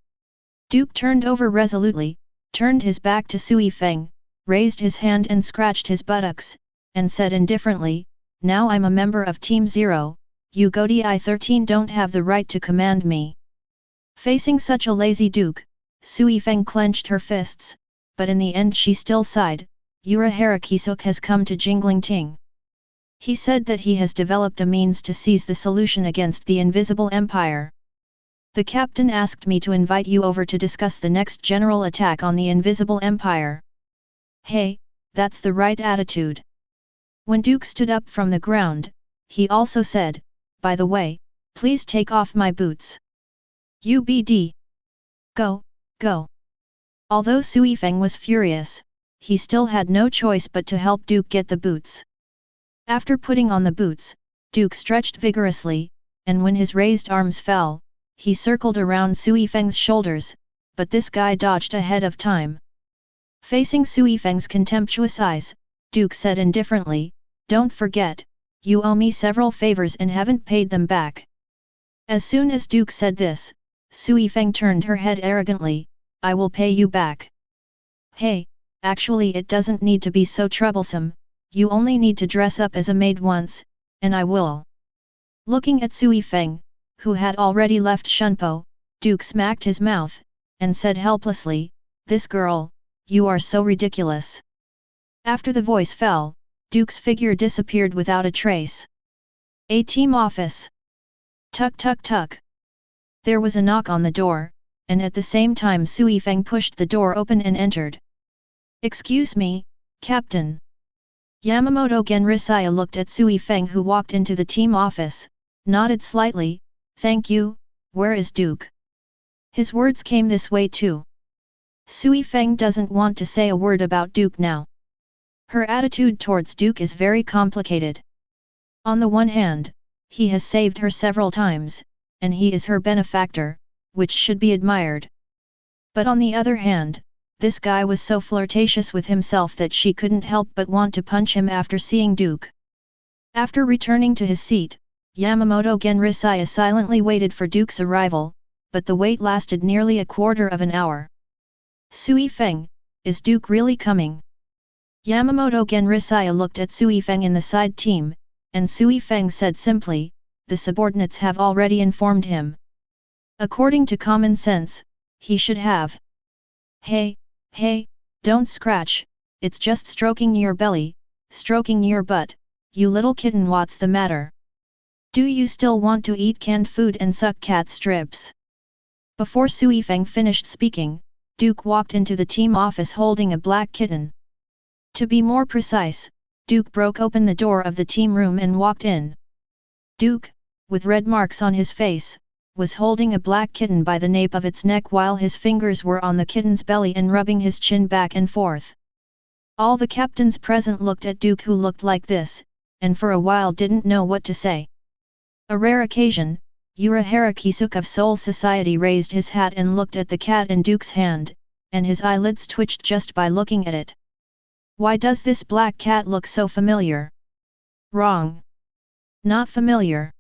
Duke turned over resolutely, turned his back to Sui Feng, raised his hand and scratched his buttocks, and said indifferently, now I'm a member of Team 0, you Godi I-13 don't have the right to command me. Facing such a lazy Duke, Sui Feng clenched her fists, but in the end she still sighed. Yura Harakisuk has come to Jingling Ting. He said that he has developed a means to seize the solution against the Invisible Empire. The captain asked me to invite you over to discuss the next general attack on the Invisible Empire. Hey, that's the right attitude. When Duke stood up from the ground, he also said, by the way, please take off my boots. UBD. Go, go. Although Sui Feng was furious, he still had no choice but to help Duke get the boots. After putting on the boots, Duke stretched vigorously, and when his raised arms fell, he circled around Sui Feng's shoulders, but this guy dodged ahead of time. Facing Sui Feng's contemptuous eyes, Duke said indifferently, don't forget, you owe me several favors and haven't paid them back. As soon as Duke said this, Sui Feng turned her head arrogantly, I will pay you back. Hey, actually it doesn't need to be so troublesome, you only need to dress up as a maid once, and I will. Looking at Sui Feng, who had already left Shunpo, Duke smacked his mouth, and said helplessly, this girl, you are so ridiculous. After the voice fell, Duke's figure disappeared without a trace. A team office. Tuk tuk tuk. There was a knock on the door, and at the same time Sui Feng pushed the door open and entered. Excuse me, Captain. Yamamoto Genrisaya looked at Sui Feng who walked into the team office, nodded slightly, thank you, where is Duke? His words came this way too. Sui Feng doesn't want to say a word about Duke now. Her attitude towards Duke is very complicated. On the one hand, he has saved her several times, and he is her benefactor, which should be admired. But on the other hand, this guy was so flirtatious with himself that she couldn't help but want to punch him after seeing Duke. After returning to his seat, Yamamoto Genrisaya silently waited for Duke's arrival, but the wait lasted nearly a quarter of an hour. Sui Feng, is Duke really coming? Yamamoto Genrisaya looked at Sui Feng in the side team, and Sui Feng said simply, the subordinates have already informed him. According to common sense, he should have. Hey, don't scratch, it's just stroking your belly, stroking your butt, you little kitten, what's the matter? Do you still want to eat canned food and suck cat strips? Before Sui Feng finished speaking, Duke walked into the team office holding a black kitten. To be more precise, Duke broke open the door of the team room and walked in. Duke, with red marks on his face, was holding a black kitten by the nape of its neck while his fingers were on the kitten's belly and rubbing his chin back and forth. All the captains present looked at Duke who looked like this, and for a while didn't know what to say. A rare occasion, Yura Harakisuk of Seoul Society raised his hat and looked at the cat in Duke's hand, and his eyelids twitched just by looking at it. Why does this black cat look so familiar? Wrong. Not familiar.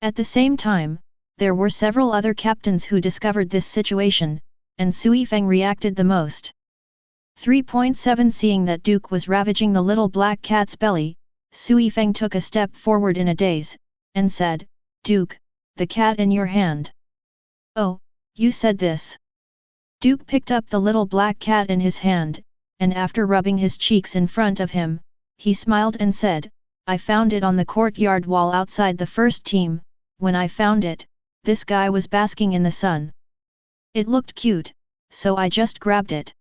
At the same time, there were several other captains who discovered this situation, and Sui Feng reacted the most. 3.7 Seeing that Duke was ravaging the little black cat's belly, Sui Feng took a step forward in a daze, and said, "Duke, the cat in your hand." "Oh, you said this." Duke picked up the little black cat in his hand, and after rubbing his cheeks in front of him, he smiled and said, "I found it on the courtyard wall outside the first team. When I found it, this guy was basking in the sun. It looked cute, so I just grabbed it."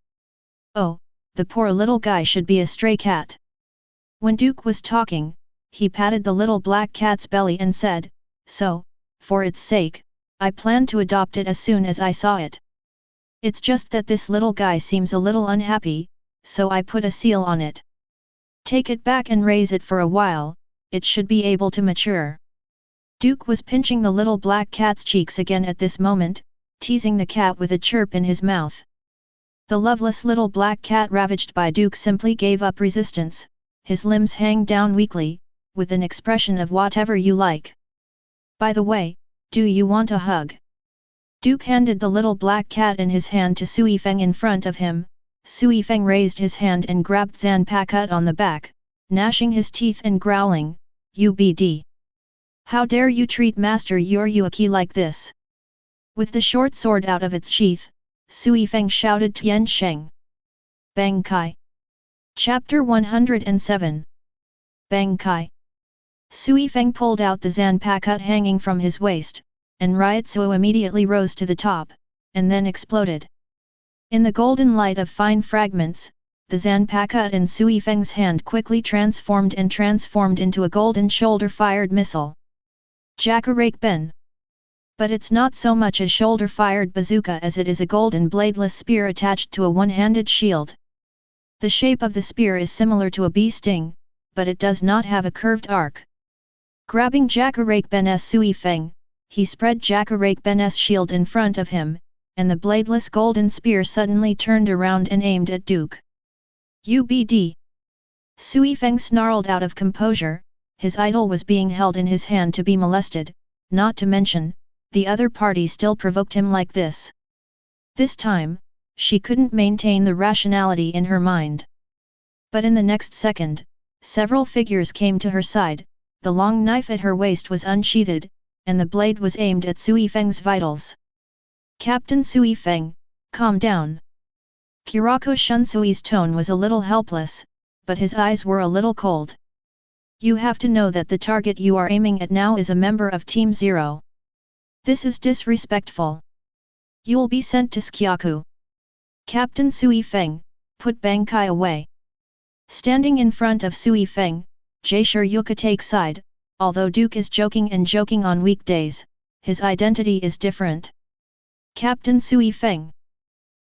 "Oh, the poor little guy should be a stray cat." When Duke was talking, he patted the little black cat's belly and said, "So, for its sake, I planned to adopt it as soon as I saw it. It's just that this little guy seems a little unhappy, so I put a seal on it. Take it back and raise it for a while, it should be able to mature." Duke was pinching the little black cat's cheeks again at this moment, teasing the cat with a chirp in his mouth. The loveless little black cat ravaged by Duke simply gave up resistance, his limbs hang down weakly, with an expression of "whatever you like. By the way, do you want a hug?" Duke handed the little black cat in his hand to Sui Feng in front of him. Sui Feng raised his hand and grabbed Zanpakuh on the back, gnashing his teeth and growling, "Ubd! How dare you treat Master Yueki like this?" With the short sword out of its sheath, Sui Feng shouted Tian Sheng. Bang Kai. Chapter 107. Bang Kai. Sui Feng pulled out the Zanpakuh hanging from his waist, and Ryotsuo immediately rose to the top, and then exploded. In the golden light of fine fragments, the Zanpakuh in Sui Feng's hand quickly transformed into a golden shoulder-fired missile. Jakarake Ben. But it's not so much a shoulder-fired bazooka as it is a golden bladeless spear attached to a one-handed shield. The shape of the spear is similar to a bee sting, but it does not have a curved arc. Grabbing Jakarake Ben's Sui Feng, he spread Jakarake Ben's shield in front of him, and the bladeless golden spear suddenly turned around and aimed at Duke. Ubd! Sui Feng snarled out of composure. His idol was being held in his hand to be molested, not to mention, the other party still provoked him like this. This time, she couldn't maintain the rationality in her mind. But in the next second, several figures came to her side, the long knife at her waist was unsheathed, and the blade was aimed at Sui Feng's vitals. "Captain Sui Feng, calm down." Kurako Shunsui's tone was a little helpless, but his eyes were a little cold. "You have to know that the target you are aiming at now is a member of Team Zero. This is disrespectful. You'll be sent to Skyaku." "Captain Sui Feng, put Bang Kai away." Standing in front of Sui Feng, Jaishur Yuka take side. Although Duke is joking on weekdays, his identity is different. "Captain Sui Feng."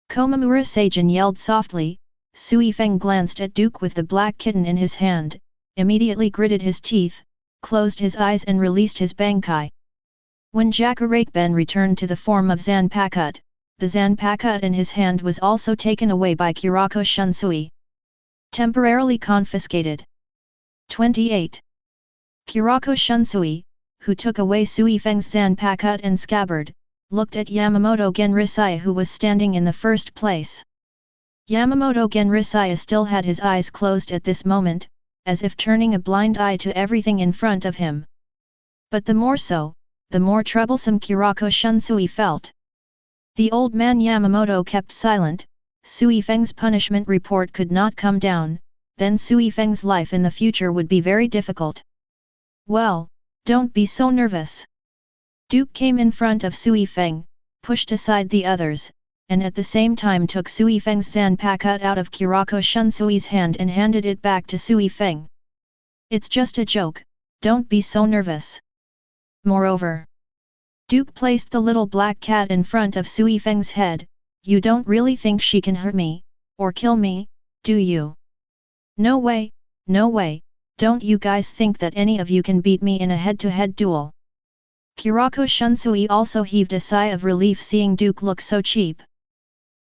Komamura Seijin yelled softly. Sui Feng glanced at Duke with the black kitten in his hand, immediately gritted his teeth, closed his eyes and released his Bankai. When Jakarake Ben returned to the form of Zanpakuh, the Zanpakuh in his hand was also taken away by Kurako Shunsui. Temporarily confiscated. 28. Kurako Shunsui, who took away Sui Feng's Zanpakuh and scabbard, looked at Yamamoto Genrisaya who was standing in the first place. Yamamoto Genrisaya still had his eyes closed at this moment, as if turning a blind eye to everything in front of him. But the more so, the more troublesome Kurako Shunsui felt. The old man Yamamoto kept silent. Sui Feng's punishment report could not come down, then Sui Feng's life in the future would be very difficult. "Well, don't be so nervous." Duke came in front of Sui Feng, pushed aside the others, and at the same time took Sui Feng's Zanpakuh out of Kurako Shunsui's hand and handed it back to Sui Feng. "It's just a joke, don't be so nervous." Moreover, Duke placed the little black cat in front of Sui Feng's head. "You don't really think she can hurt me, or kill me, do you?" No way, don't you guys think that any of you can beat me in a head-to-head duel?" Kurako Shunsui also heaved a sigh of relief seeing Duke look so cheap.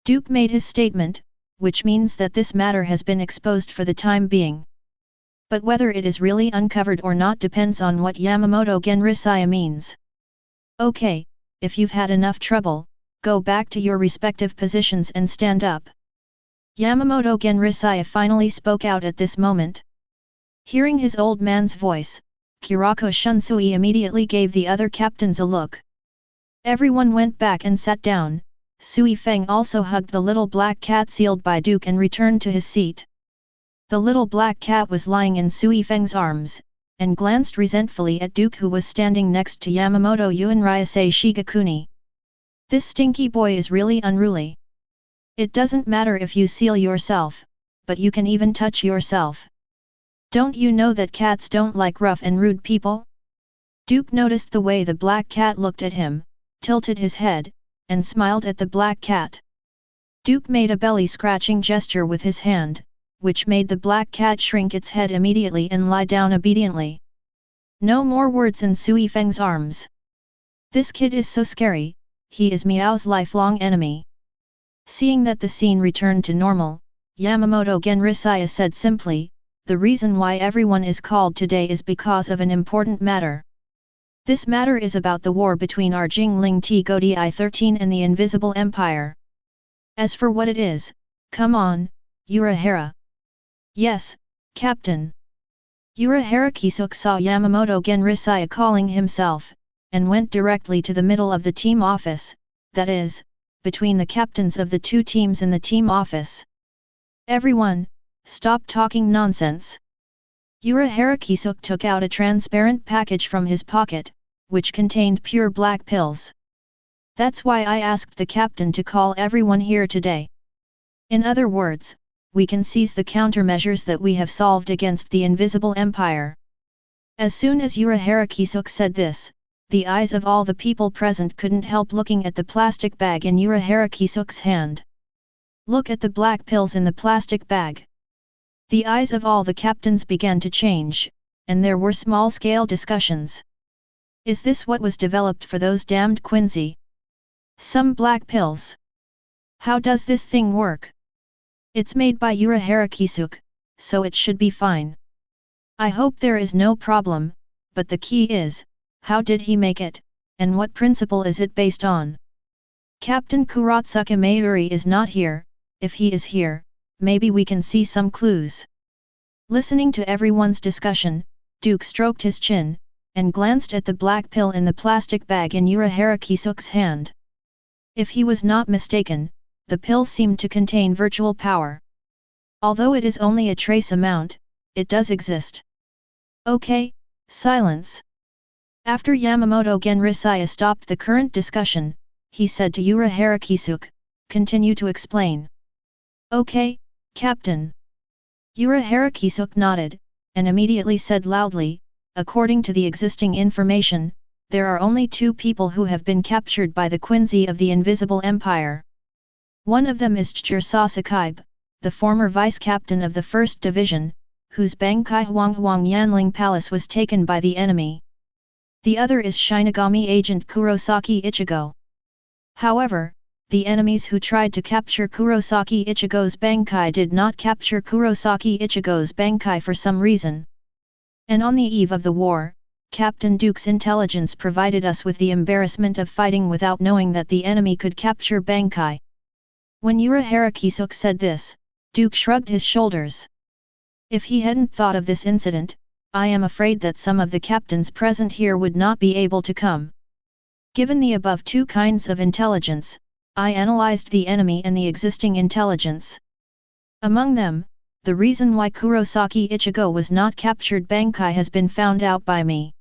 Duke made his statement, which means that this matter has been exposed for the time being. But whether it is really uncovered or not depends on what Yamamoto Genrisaya means. "Okay, if you've had enough trouble, go back to your respective positions and stand up." Yamamoto Genrisaya finally spoke out at this moment. Hearing his old man's voice, Kurako Shunsui immediately gave the other captains a look. Everyone went back and sat down. Sui Feng also hugged the little black cat sealed by Duke and returned to his seat. The little black cat was lying in Sui Feng's arms, and glanced resentfully at Duke, who was standing next to Yamamoto Unmarried Shigakuni. This stinky boy is really unruly. It doesn't matter if you seal yourself, but you can even touch yourself. Don't you know that cats don't like rough and rude people? Duke noticed the way the black cat looked at him, tilted his head, and smiled at the black cat. Duke made a belly-scratching gesture with his hand, which made the black cat shrink its head immediately and lie down obediently. No more words in Sui Feng's arms. This kid is so scary, he is Meow's lifelong enemy. Seeing that the scene returned to normal, Yamamoto Genrisaya said simply, the reason why everyone is called today is because of an important matter. This matter is about the war between our Jingling Tgodi 13 and the Invisible Empire. As for what it is, come on, Urahara. Yes, Captain. Urahara Kisuk saw Yamamoto Genrisaya calling himself, and went directly to the middle of the team office, that is, between the captains of the two teams in the team office. Everyone, stop talking nonsense. Urahara Kisuk took out a transparent package from his pocket, which contained pure black pills. That's why I asked the captain to call everyone here today. In other words, we can seize the countermeasures that we have solved against the Invisible Empire. As soon as Urahara Kisuk said this, the eyes of all the people present couldn't help looking at the plastic bag in Urahara Kisuk's hand. Look at the black pills in the plastic bag. The eyes of all the captains began to change, and there were small-scale discussions. Is this what was developed for those damned Quincy? Some black pills. How does this thing work? It's made by Urahara Kisuk, so it should be fine. I hope there is no problem, but the key is, how did he make it, and what principle is it based on? Captain Kuratsuka Mayuri is not here. If he is here, maybe we can see some clues. Listening to everyone's discussion, Duke stroked his chin, and glanced at the black pill in the plastic bag in Urahara Kisuk's hand. If he was not mistaken, the pill seemed to contain virtual power. Although it is only a trace amount, it does exist. Okay, silence. After Yamamoto Genrisaya stopped the current discussion, he said to Urahara Kisuk, continue to explain. Okay, Captain. Urahara Kisuk nodded, and immediately said loudly, according to the existing information, there are only two people who have been captured by the Quincy of the Invisible Empire. One of them is Chur Sasakaibe, the former vice-captain of the 1st Division, whose Bangkai Huang Yanling Palace was taken by the enemy. The other is Shinigami agent Kurosaki Ichigo. However, the enemies who tried to capture Kurosaki Ichigo's Bankai did not capture Kurosaki Ichigo's Bankai for some reason. And on the eve of the war, Captain Duke's intelligence provided us with the embarrassment of fighting without knowing that the enemy could capture Bankai. When Urahara Kisuk said this, Duke shrugged his shoulders. If he hadn't thought of this incident, I am afraid that some of the captains present here would not be able to come. Given the above two kinds of intelligence, I analyzed the enemy and the existing intelligence. Among them, the reason why Kurosaki Ichigo was not captured Bankai has been found out by me.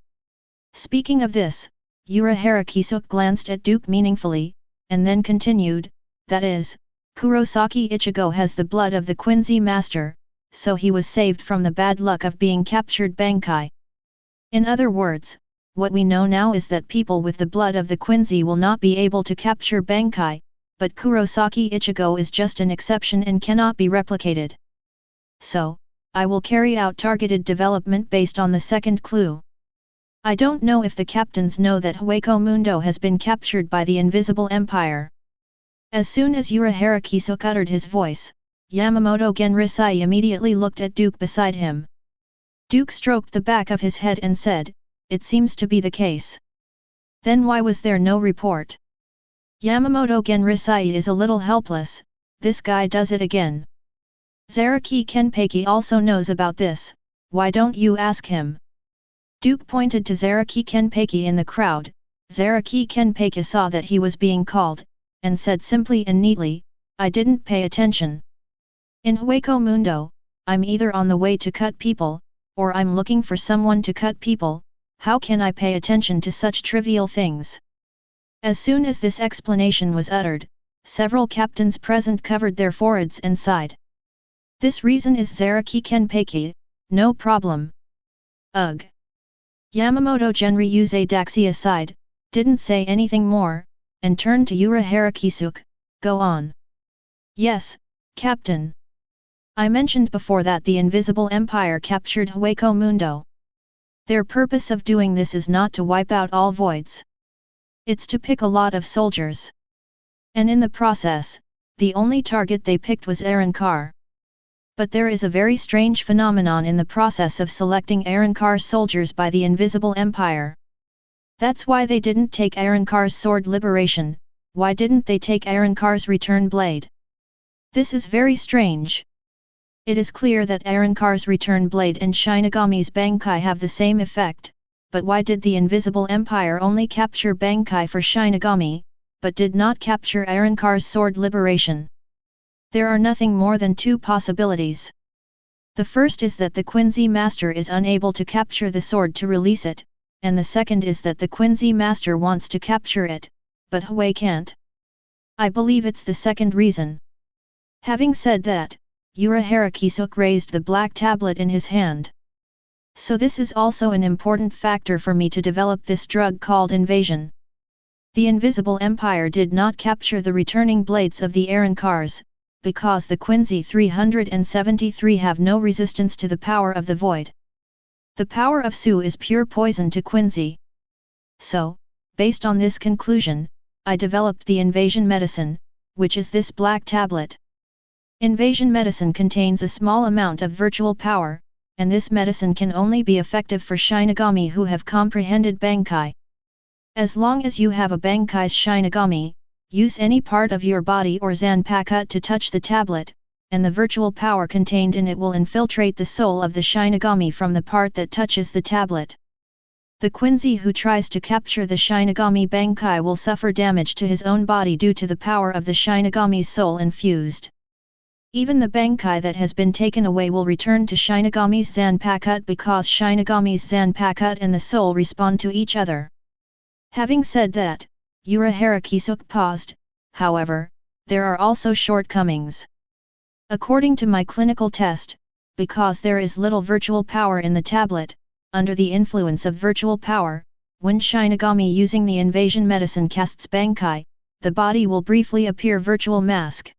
Speaking of this, Urahara Kisuk glanced at Duke meaningfully, and then continued, that is, Kurosaki Ichigo has the blood of the Quincy master, so he was saved from the bad luck of being captured Bankai. In other words, what we know now is that people with the blood of the Quincy will not be able to capture Bankai, but Kurosaki Ichigo is just an exception and cannot be replicated. So, I will carry out targeted development based on the second clue. I don't know if the captains know that Hueco Mundo has been captured by the Invisible Empire. As soon as Urahara Kisuk uttered his voice, Yamamoto Genrisai immediately looked at Duke beside him. Duke stroked the back of his head and said, it seems to be the case. Then why was there no report? Yamamoto Genrisai is a little helpless, this guy does it again. Zaraki Kenpeki also knows about this, why don't you ask him? Duke pointed to Seireitei Kenpeki in the crowd. Seireitei Kenpeki saw that he was being called, and said simply and neatly, I didn't pay attention. In Huajie Mundo, I'm either on the way to cut people, or I'm looking for someone to cut people. How can I pay attention to such trivial things? As soon as this explanation was uttered, several captains present covered their foreheads and sighed. This reason is Seireitei Kenpeki, no problem. Ugh. Yamamoto Genryuze Daxi aside, didn't say anything more, and turned to Ura Harakisuke, go on. Yes, Captain. I mentioned before that the Invisible Empire captured Huajie Mundo. Their purpose of doing this is not to wipe out all voids. It's to pick a lot of soldiers. And in the process, the only target they picked was Arankar. But there is a very strange phenomenon in the process of selecting Arankar soldiers by the Invisible Empire. That's why they didn't take Arankar's sword liberation. Why didn't they take Arankar's return blade? This is very strange. It is clear that Arankar's return blade and Shinigami's Bankai have the same effect, but why did the Invisible Empire only capture Bankai for Shinigami, but did not capture Arankar's sword liberation? There are nothing more than two possibilities. The first is that the Quincy Master is unable to capture the sword to release it, and the second is that the Quincy Master wants to capture it, but Huajie can't. I believe it's the second reason. Having said that, Ura Harakisuke raised the black tablet in his hand. So this is also an important factor for me to develop this drug called invasion. The Invisible Empire did not capture the returning blades of the Arankars, because the Quincy 373 have no resistance to the power of the void. The power of Su is pure poison to Quincy. So, based on this conclusion, I developed the invasion medicine, which is this black tablet. Invasion medicine contains a small amount of virtual power, and this medicine can only be effective for Shinigami who have comprehended Bankai. As long as you have a Bankai's Shinigami, use any part of your body or Zanpakuto to touch the tablet, and the virtual power contained in it will infiltrate the soul of the Shinigami from the part that touches the tablet. The Quincy who tries to capture the Shinigami Bankai will suffer damage to his own body due to the power of the Shinigami's soul infused. Even the Bankai that has been taken away will return to Shinigami's Zanpakuto because Shinigami's Zanpakuto and the soul respond to each other. Having said that, Ura Harakisuke paused. However, there are also shortcomings. According to my clinical test, because there is little virtual power in the tablet, under the influence of virtual power, when Shinigami using the invasion medicine casts Bankai, the body will briefly appear virtual mask.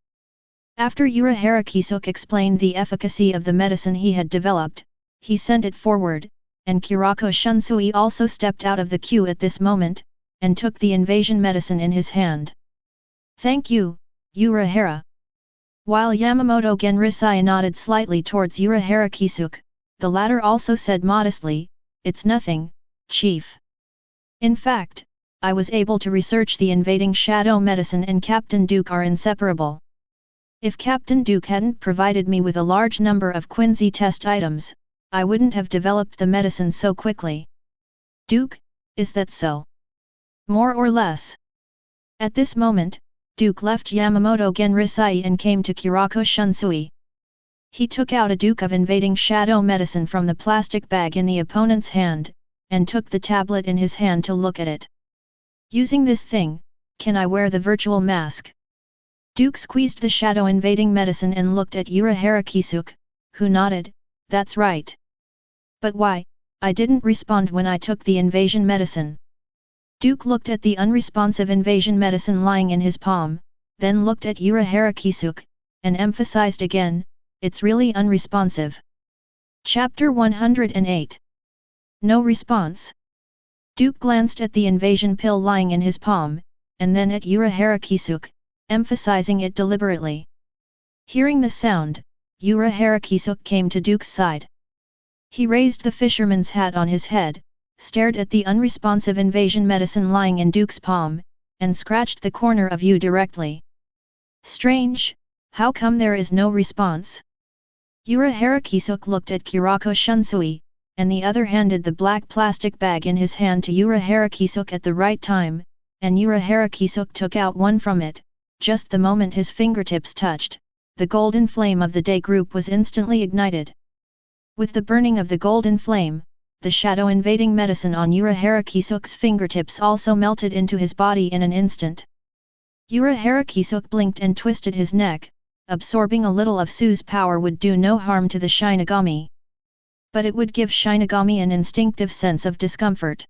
After Ura Harakisuke explained the efficacy of the medicine he had developed, he sent it forward, and Kurako Shunsui also stepped out of the queue at this moment, and took the invasion medicine in his hand. Thank you, Ura Hara. While Yamamoto Genryuze nodded slightly towards Ura Harakisuke, the latter also said modestly, it's nothing, Chief. In fact, I was able to research the invading shadow medicine and Captain Duke are inseparable. If Captain Duke hadn't provided me with a large number of Quincy test items, I wouldn't have developed the medicine so quickly. Duke, is that so? More or less. At this moment, Duke left Yamamoto Genryuze and came to Kurako Shunsui. He took out a Duke of invading shadow medicine from the plastic bag in the opponent's hand, and took the tablet in his hand to look at it. Using this thing, can I wear the virtual mask? Duke squeezed the shadow invading medicine and looked at Ura Harakisuke, who nodded, that's right. But why, I didn't respond when I took the invasion medicine. Duke looked at the unresponsive invasion medicine lying in his palm, then looked at Ura Harakisuke, and emphasized again, it's really unresponsive. Chapter 108. No response. Duke glanced at the invasion pill lying in his palm, and then at Ura Harakisuke, emphasizing it deliberately. Hearing the sound, Ura Harakisuke came to Duke's side. He raised the fisherman's hat on his head, stared at the unresponsive invasion medicine lying in Duke's palm, and scratched the corner of U directly. Strange, how come there is no response? Harakisuk looked at Kurako Shunsui, and the other handed the black plastic bag in his hand to Harakisuk at the right time, and Harakisuk took out one from it. Just the moment his fingertips touched, the golden flame of the day group was instantly ignited. With the burning of the golden flame, the shadow-invading medicine on Harakisuk's fingertips also melted into his body in an instant. Harakisuk blinked and twisted his neck. Absorbing a little of Su's power would do no harm to the Shinigami. But it would give Shinigami an instinctive sense of discomfort.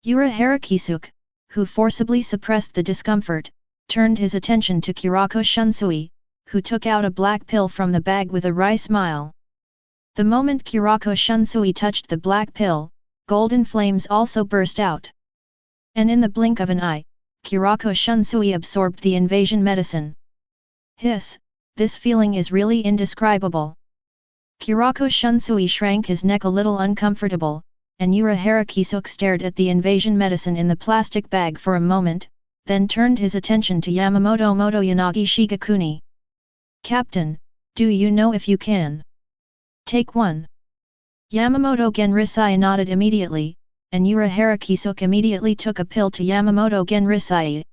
Harakisuk, who forcibly suppressed the discomfort, turned his attention to Kurako Shunsui, who took out a black pill from the bag with a wry smile. The moment Kurako Shunsui touched the black pill, golden flames also burst out. And in the blink of an eye, Kurako Shunsui absorbed the invasion medicine. Hiss, this feeling is really indescribable. Kurako Shunsui shrank his neck a little uncomfortable, and Harakisuk stared at the invasion medicine in the plastic bag for a moment, then turned his attention to Yamamoto Motoyanagi Shigakuni. Captain, do you know if you can take one? Yamamoto Genrisai nodded immediately, and Harakisuk immediately took a pill to Yamamoto Genrisai.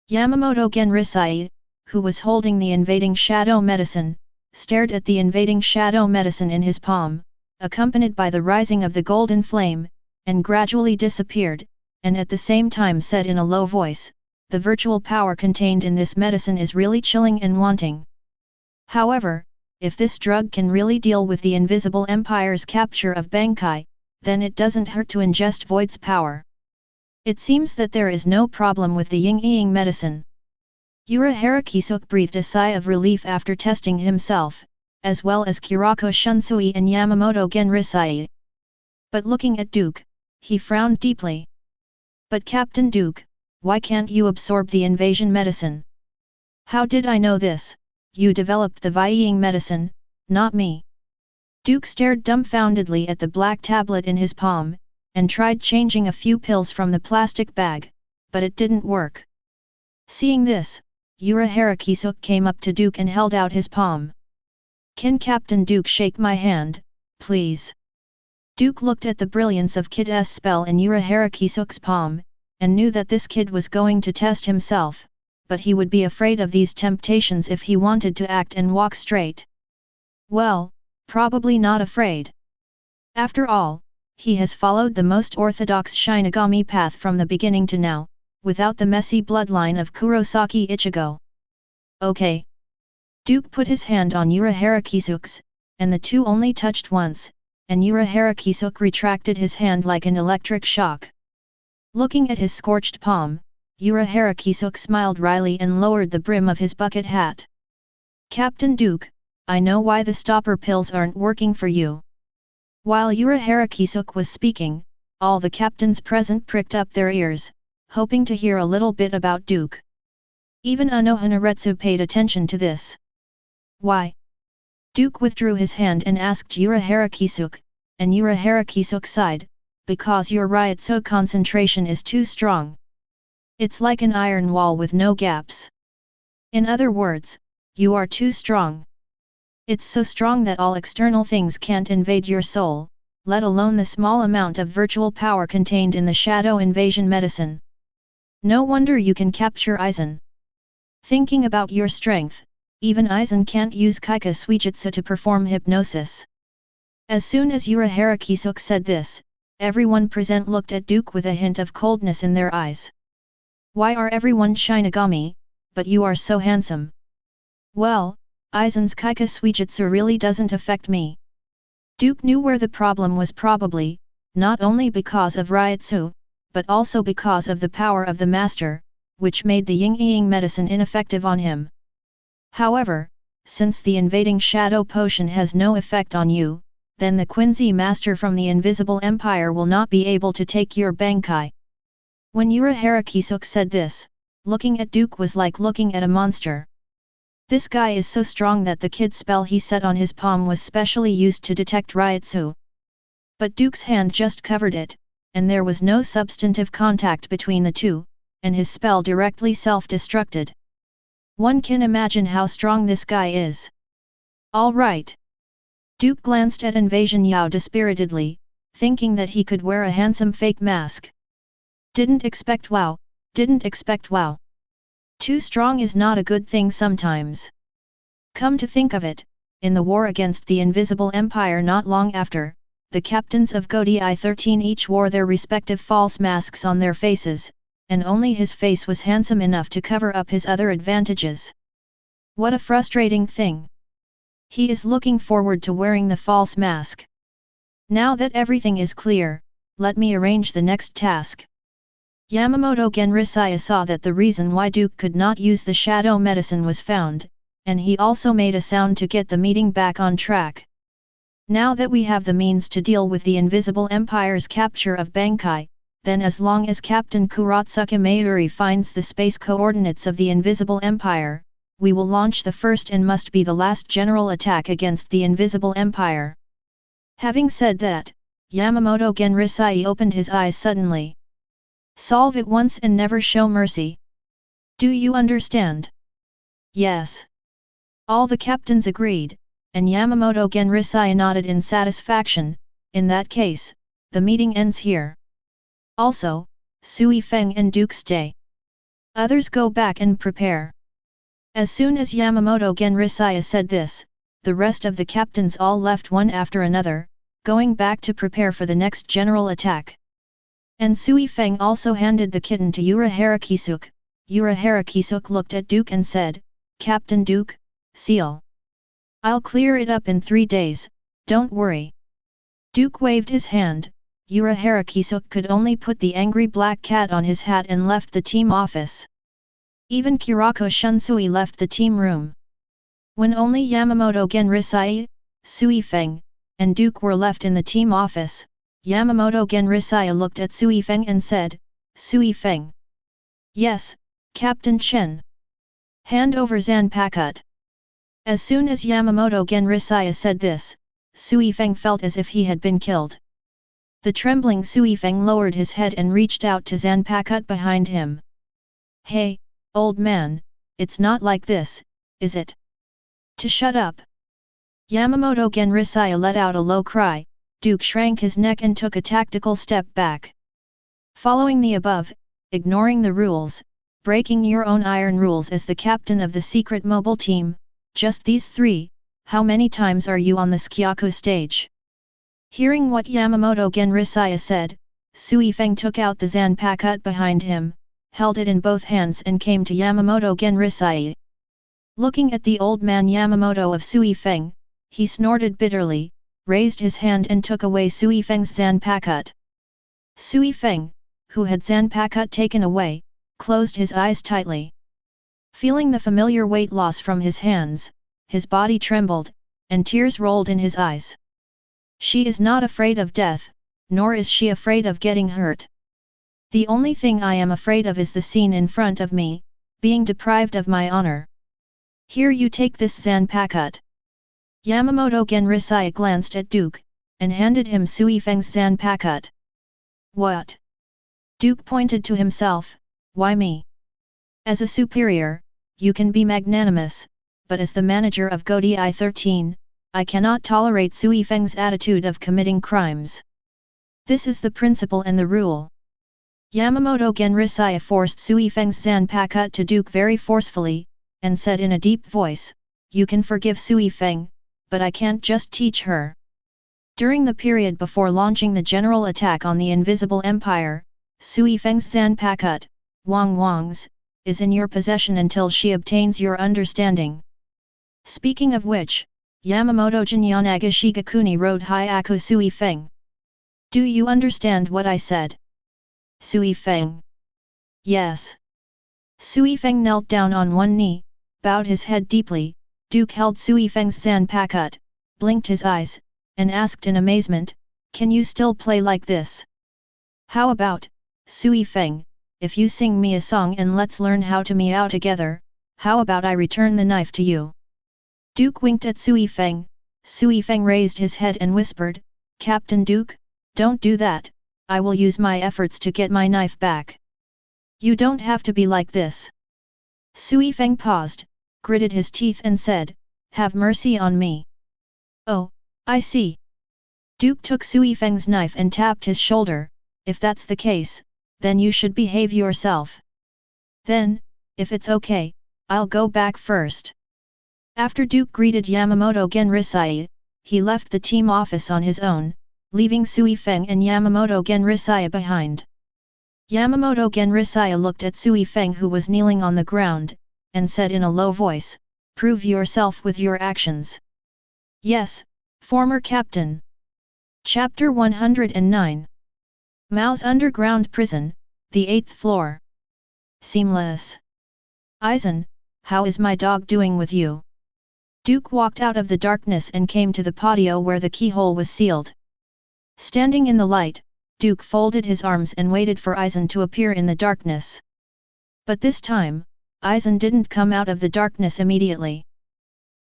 Yamamoto Genrisai, who was holding the invading shadow medicine, stared at the invading shadow medicine in his palm, accompanied by the rising of the golden flame, and gradually disappeared, and at the same time said in a low voice, "The virtual power contained in this medicine is really chilling and wanting. However, if this drug can really deal with the Invisible Empire's capture of Bankai, then it doesn't hurt to ingest Void's power. It seems that there is no problem with the Ying-Ying medicine." Harakisuk breathed a sigh of relief after testing himself, as well as Kurako Shunsui and Yamamoto Genrisai. But looking at Duke, he frowned deeply. "But Captain Duke, why can't you absorb the invasion medicine?" "How did I know this? You developed the Vying medicine, not me." Duke stared dumbfoundedly at the black tablet in his palm, and tried changing a few pills from the plastic bag, but it didn't work. Seeing this, Harakisuk came up to Duke and held out his palm. "Can Captain Duke shake my hand, please?" Duke looked at the brilliance of Kid's spell in Harakisuk's palm, and knew that this kid was going to test himself, but he would be afraid of these temptations if he wanted to act and walk straight. Well, probably not afraid. After all, he has followed the most orthodox Shinigami path from the beginning to now, without the messy bloodline of Kurosaki Ichigo. Okay. Duke put his hand on Harakisuk's, and the two only touched once, and Harakisuk retracted his hand like an electric shock. Looking at his scorched palm, Harakisuk smiled wryly and lowered the brim of his bucket hat. "Captain Duke, I know why the stopper pills aren't working for you." While Harakisuk was speaking, all the captains present pricked up their ears, hoping to hear a little bit about Duke. Even Anohanaretsu paid attention to this. "Why?" Duke withdrew his hand and asked Harakisuk, and Harakisuk sighed, "Because your Ryotsu concentration is too strong. It's like an iron wall with no gaps. In other words, you are too strong. It's so strong that all external things can't invade your soul, let alone the small amount of virtual power contained in the shadow invasion medicine. No wonder you can capture Aizen. Thinking about your strength, even Aizen can't use Kaika Suijutsu to perform hypnosis." As soon as Harakisuk said this, everyone present looked at Duke with a hint of coldness in their eyes. "Why are everyone Shinigami, but you are so handsome?" "Well, Aizen's Kaika Suijutsu really doesn't affect me." Duke knew where the problem was, probably, not only because of Ryotsu, but also because of the power of the master, which made the Ying-Ying medicine ineffective on him. However, since the invading shadow potion has no effect on you, then the Quincy master from the Invisible Empire will not be able to take your Bankai. When Harakisuk said this, looking at Duke was like looking at a monster. This guy is so strong that the kid spell he set on his palm was specially used to detect Ryotsu. But Duke's hand just covered it, and there was no substantive contact between the two, and his spell directly self-destructed. One can imagine how strong this guy is. All right. Duke glanced at Invasion Yao dispiritedly, thinking that he could wear a handsome fake mask. Didn't expect wow. Too strong is not a good thing sometimes. Come to think of it, in the war against the Invisible Empire not long after, the captains of Huajie 13 each wore their respective false masks on their faces, and only his face was handsome enough to cover up his other advantages. What a frustrating thing! He is looking forward to wearing the false mask. Now that everything is clear, let me arrange the next task. Yamamoto Genrisaya saw that the reason why Duke could not use the shadow medicine was found, and he also made a sound to get the meeting back on track. Now that we have the means to deal with the Invisible Empire's capture of Bankai, then as long as Captain Kuratsuka Mayuri finds the space coordinates of the Invisible Empire, we will launch the first and must be the last general attack against the Invisible Empire. Having said that, Yamamoto Genrisai opened his eyes suddenly. Solve it once and never show mercy. Do you understand? Yes. All the captains agreed, and Yamamoto Genrisai nodded in satisfaction. In that case, the meeting ends here. Also, Sui Feng and Duke stay. Others go back and prepare. As soon as Yamamoto Genrisai said this, the rest of the captains all left one after another, going back to prepare for the next general attack. And Sui Feng also handed the kitten to Uraharakisuk. Uraharakisuk looked at Duke and said, "Captain Duke, seal. I'll clear it up in 3 days, don't worry." Duke waved his hand. Uraharakisuk could only put the angry black cat on his hat and left the team office. Even Kurako Shunsui left the team room. When only Yamamoto Genrisai, Sui Feng, and Duke were left in the team office, Yamamoto Genrisai looked at Sui Feng and said, "Sui Feng." "Yes, Captain Chen." "Hand over Zanpakut." As soon as Yamamoto Genrisai said this, Sui Feng felt as if he had been killed. The trembling Sui Feng lowered his head and reached out to Zanpakut behind him. "Hey, old man, it's not like this, is it? To shut up." Yamamoto Genrisai let out a low cry. Duke shrank his neck and took a tactical step back. Following the above, ignoring the rules, breaking your own iron rules as the captain of the secret mobile team, just these 3, how many times are you on the Skyaku stage? Hearing what Yamamoto Genrisai said, Sui Feng took out the Zanpakut behind him, held it in both hands and came to Yamamoto Genrisai. Looking at the old man Yamamoto of Sui Feng, he snorted bitterly, raised his hand and took away Sui Feng's Zanpakut. Sui Feng, who had Zanpakut taken away, closed his eyes tightly. Feeling the familiar weight loss from his hands, his body trembled, and tears rolled in his eyes. She is not afraid of death, nor is she afraid of getting hurt. The only thing I am afraid of is the scene in front of me, being deprived of my honor. Here you take this Zanpakut. Yamamoto Genrisai glanced at Duke, and handed him Sui Feng's Zanpakut. What? Duke pointed to himself, why me? As a superior, you can be magnanimous, but as the manager of Huajie 13, I cannot tolerate Sui Feng's attitude of committing crimes. This is the principle and the rule. Yamamoto Genrisai forced Sui Feng's Zanpakut to Duke very forcefully, and said in a deep voice, "You can forgive Sui Feng, but I can't just teach her." During the period before launching the general attack on the Invisible Empire, Sui Feng's Zanpakut, Wang Wang's, is in your possession until she obtains your understanding. Speaking of which, Yamamoto Jinyanaga Shigakuni wrote Hyaku Sui Feng. Do you understand what I said? Sui Feng. Yes. Sui Feng knelt down on one knee, bowed his head deeply. Duke held Sui Feng's Zanpakut, blinked his eyes, and asked in amazement, "Can you still play like this? How about, Sui Feng, if you sing me a song and let's learn how to meow together, how about I return the knife to you?" Duke winked at Sui Feng. Sui Feng raised his head and whispered, "Captain Duke, don't do that, I will use my efforts to get my knife back. You don't have to be like this." Sui Feng paused, gritted his teeth and said, "Have mercy on me." "Oh, I see. Duke took Sui Feng's knife and tapped his shoulder. If that's the case, then you should behave yourself. Then, if it's okay, I'll go back first. After Duke greeted Yamamoto Genrisai, he left the team office on his own, leaving Sui Feng and Yamamoto Genrisai behind. Yamamoto Genrisai looked at Sui Feng, who was kneeling on the ground, and said in a low voice, "Prove yourself with your actions." Yes, former captain. Chapter 109. Mao's underground prison, the 8th floor. Seamless. Eisen, how is my dog doing with you? Duke walked out of the darkness and came to the patio where the keyhole was sealed. Standing in the light, Duke folded his arms and waited for Eisen to appear in the darkness. But this time, Eisen didn't come out of the darkness immediately.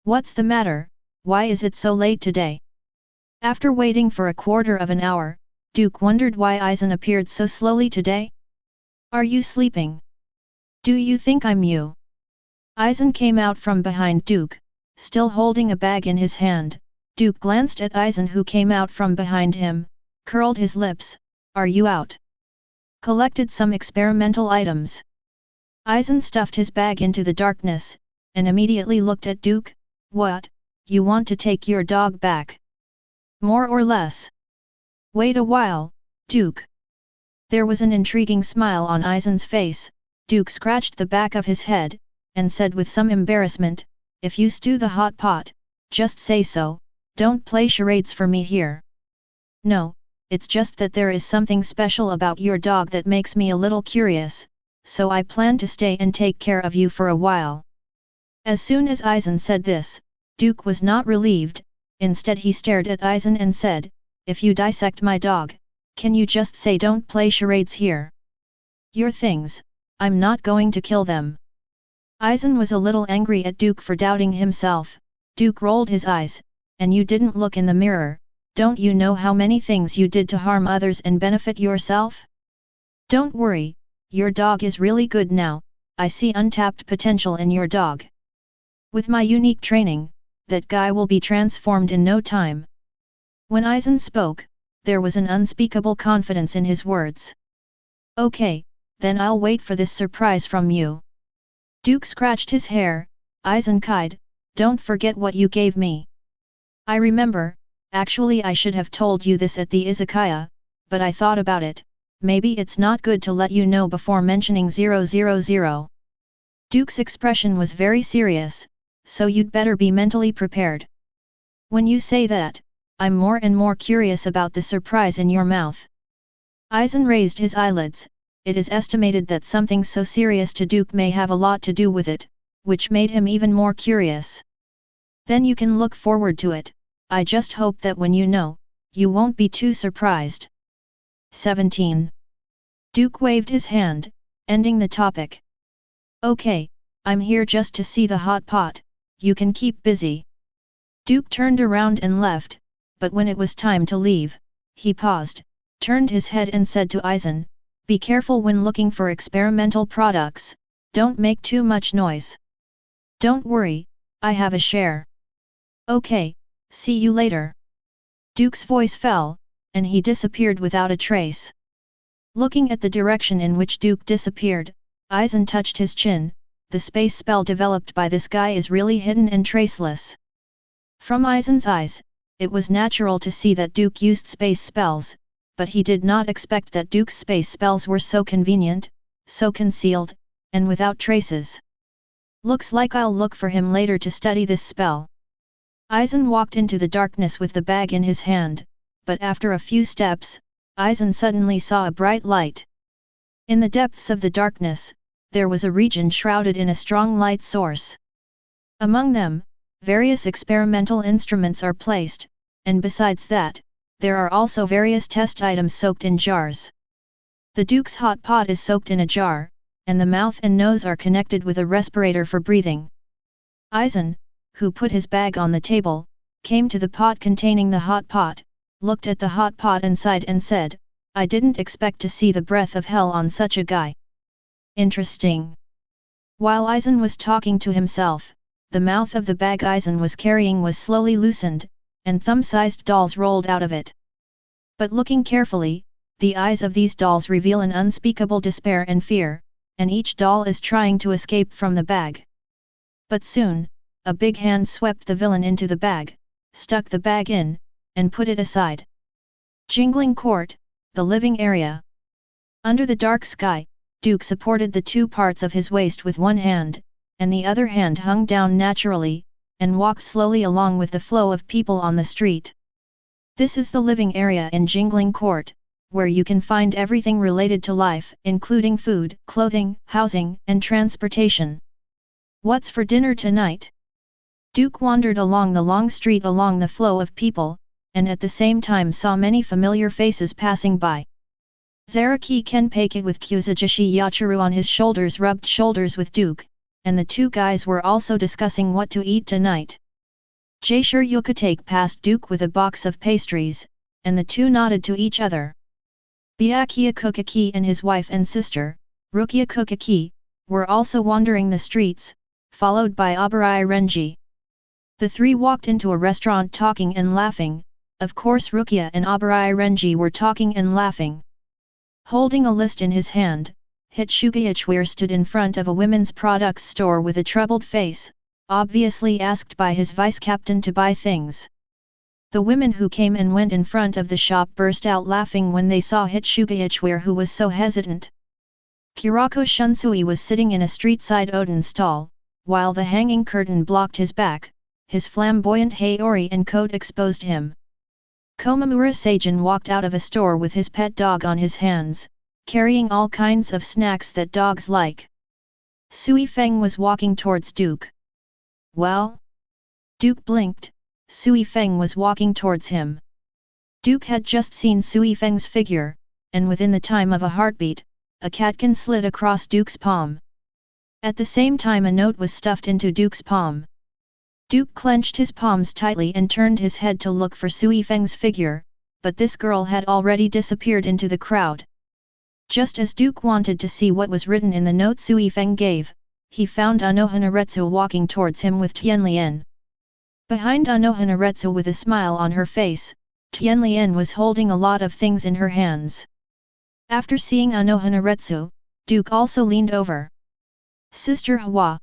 What's the matter? Why is it so late today? After waiting for a quarter of an hour, Duke wondered why Eisen appeared so slowly today. Are you sleeping? Do you think I'm you? Eisen came out from behind Duke, still holding a bag in his hand. Duke glanced at Eisen, who came out from behind him, curled his lips. Are you out? Collected some experimental items. Eisen stuffed his bag into the darkness, and immediately looked at Duke. What? You want to take your dog back? More or less. Wait a while, Duke. There was an intriguing smile on Eisen's face. Duke scratched the back of his head, and said with some embarrassment, if you stew the hot pot, just say so, don't play charades for me here. No, it's just that there is something special about your dog that makes me a little curious, so I plan to stay and take care of you for a while. As soon as Eisen said this, Duke was not relieved. Instead he stared at Eisen and said, if you dissect my dog, can you just say don't play charades here? Your things, I'm not going to kill them. Eisen was a little angry at Duke for doubting himself. Duke rolled his eyes, and you didn't look in the mirror, don't you know how many things you did to harm others and benefit yourself? Don't worry, your dog is really good now, I see untapped potential in your dog. With my unique training, that guy will be transformed in no time. When Eisen spoke, there was an unspeakable confidence in his words. Okay, then I'll wait for this surprise from you. Duke scratched his hair. Eisen sighed, don't forget what you gave me. I remember, actually I should have told you this at the izakaya, but I thought about it, maybe it's not good to let you know before mentioning 000. Duke's expression was very serious, so you'd better be mentally prepared. When you say that, I'm more and more curious about the surprise in your mouth. Eisen raised his eyelids. It is estimated that something so serious to Duke may have a lot to do with it, which made him even more curious. Then you can look forward to it, I just hope that when you know, you won't be too surprised. 17. Duke waved his hand, ending the topic. Okay, I'm here just to see the hot pot, you can keep busy. Duke turned around and left, but when it was time to leave, he paused, turned his head and said to Eisen, be careful when looking for experimental products, don't make too much noise. Don't worry, I have a share. Okay, see you later. Duke's voice fell, and he disappeared without a trace. Looking at the direction in which Duke disappeared, Eisen touched his chin. The space spell developed by this guy is really hidden and traceless. From Eisen's eyes, it was natural to see that Duke used space spells, but he did not expect that Duke's space spells were so convenient, so concealed, and without traces. Looks like I'll look for him later to study this spell. Eisen walked into the darkness with the bag in his hand, but after a few steps, Eisen suddenly saw a bright light. In the depths of the darkness, there was a region shrouded in a strong light source. Among them, various experimental instruments are placed, and besides that, there are also various test items soaked in jars. The Duke's hot pot is soaked in a jar, and the mouth and nose are connected with a respirator for breathing. Eisen, who put his bag on the table, came to the pot containing the hot pot, looked at the hot pot and sighed and said, I didn't expect to see the breath of hell on such a guy. Interesting. While Eisen was talking to himself, the mouth of the bag Eisen was carrying was slowly loosened, and thumb-sized dolls rolled out of it. But looking carefully, the eyes of these dolls reveal an unspeakable despair and fear, and each doll is trying to escape from the bag. But soon, a big hand swept the villain into the bag, stuck the bag in, and put it aside. Jingling Court, the living area. Under the dark sky, Duke supported the two parts of his waist with one hand, and the other hand hung down naturally, and walked slowly along with the flow of people on the street. This is the living area in Jingling Court, where you can find everything related to life, including food, clothing, housing, and transportation. What's for dinner tonight? Duke wandered along the long street along the flow of people, and at the same time saw many familiar faces passing by. Seireitei Kenpake with Kuzajishi Yachiru on his shoulders rubbed shoulders with Duke, and the two guys were also discussing what to eat tonight. Jaishur Yukatake passed Duke with a box of pastries, and the two nodded to each other. Byakuya Kukaki and his wife and sister, Rukia Kukaki, were also wandering the streets, followed by Abarai Renji. The three walked into a restaurant talking and laughing. Of course Rukia and Abarai Renji were talking and laughing. Holding a list in his hand, Hitshugayachwir stood in front of a women's products store with a troubled face, obviously asked by his vice-captain to buy things. The women who came and went in front of the shop burst out laughing when they saw Hitshugayachwir, who was so hesitant. Kurako Shunsui was sitting in a street-side oden stall, while the hanging curtain blocked his back, his flamboyant haori and coat exposed him. Komamura Seijin walked out of a store with his pet dog on his hands, carrying all kinds of snacks that dogs like. Sui Feng was walking towards Duke. Well? Duke blinked. Sui Feng was walking towards him. Duke had just seen Sui Feng's figure, and within the time of a heartbeat, a catkin slid across Duke's palm. At the same time a note was stuffed into Duke's palm. Duke clenched his palms tightly and turned his head to look for Sui Feng's figure, but this girl had already disappeared into the crowd. Just as Duke wanted to see what was written in the note Sui Feng gave, he found Anohanaretsu walking towards him with Tianlian. Behind Anohanaretsu with a smile on her face, Tianlian was holding a lot of things in her hands. After seeing Anohanaretsu, Duke also leaned over. Sister Hua.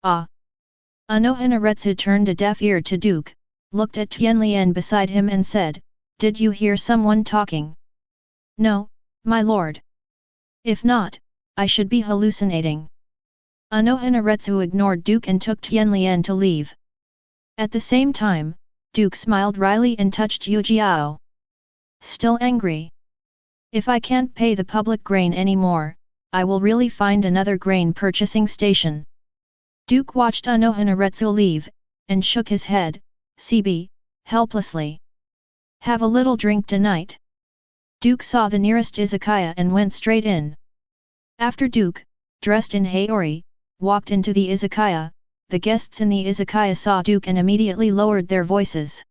Ah. Anohanaretsu turned a deaf ear to Duke, looked at Tianlian beside him and said, "Did you hear someone talking?" "No, my lord. If not, I should be hallucinating." Anohanaretsu ignored Duke and took Tianlian to leave. At the same time, Duke smiled wryly and touched Yujiao. "Still angry? If I can't pay the public grain anymore, I will really find another grain purchasing station." Duke watched Anohanaretsu leave, and shook his head, CB, helplessly. "Have a little drink tonight?" Duke saw the nearest izakaya and went straight in. After Duke, dressed in haori, walked into the izakaya, the guests in the izakaya saw Duke and immediately lowered their voices.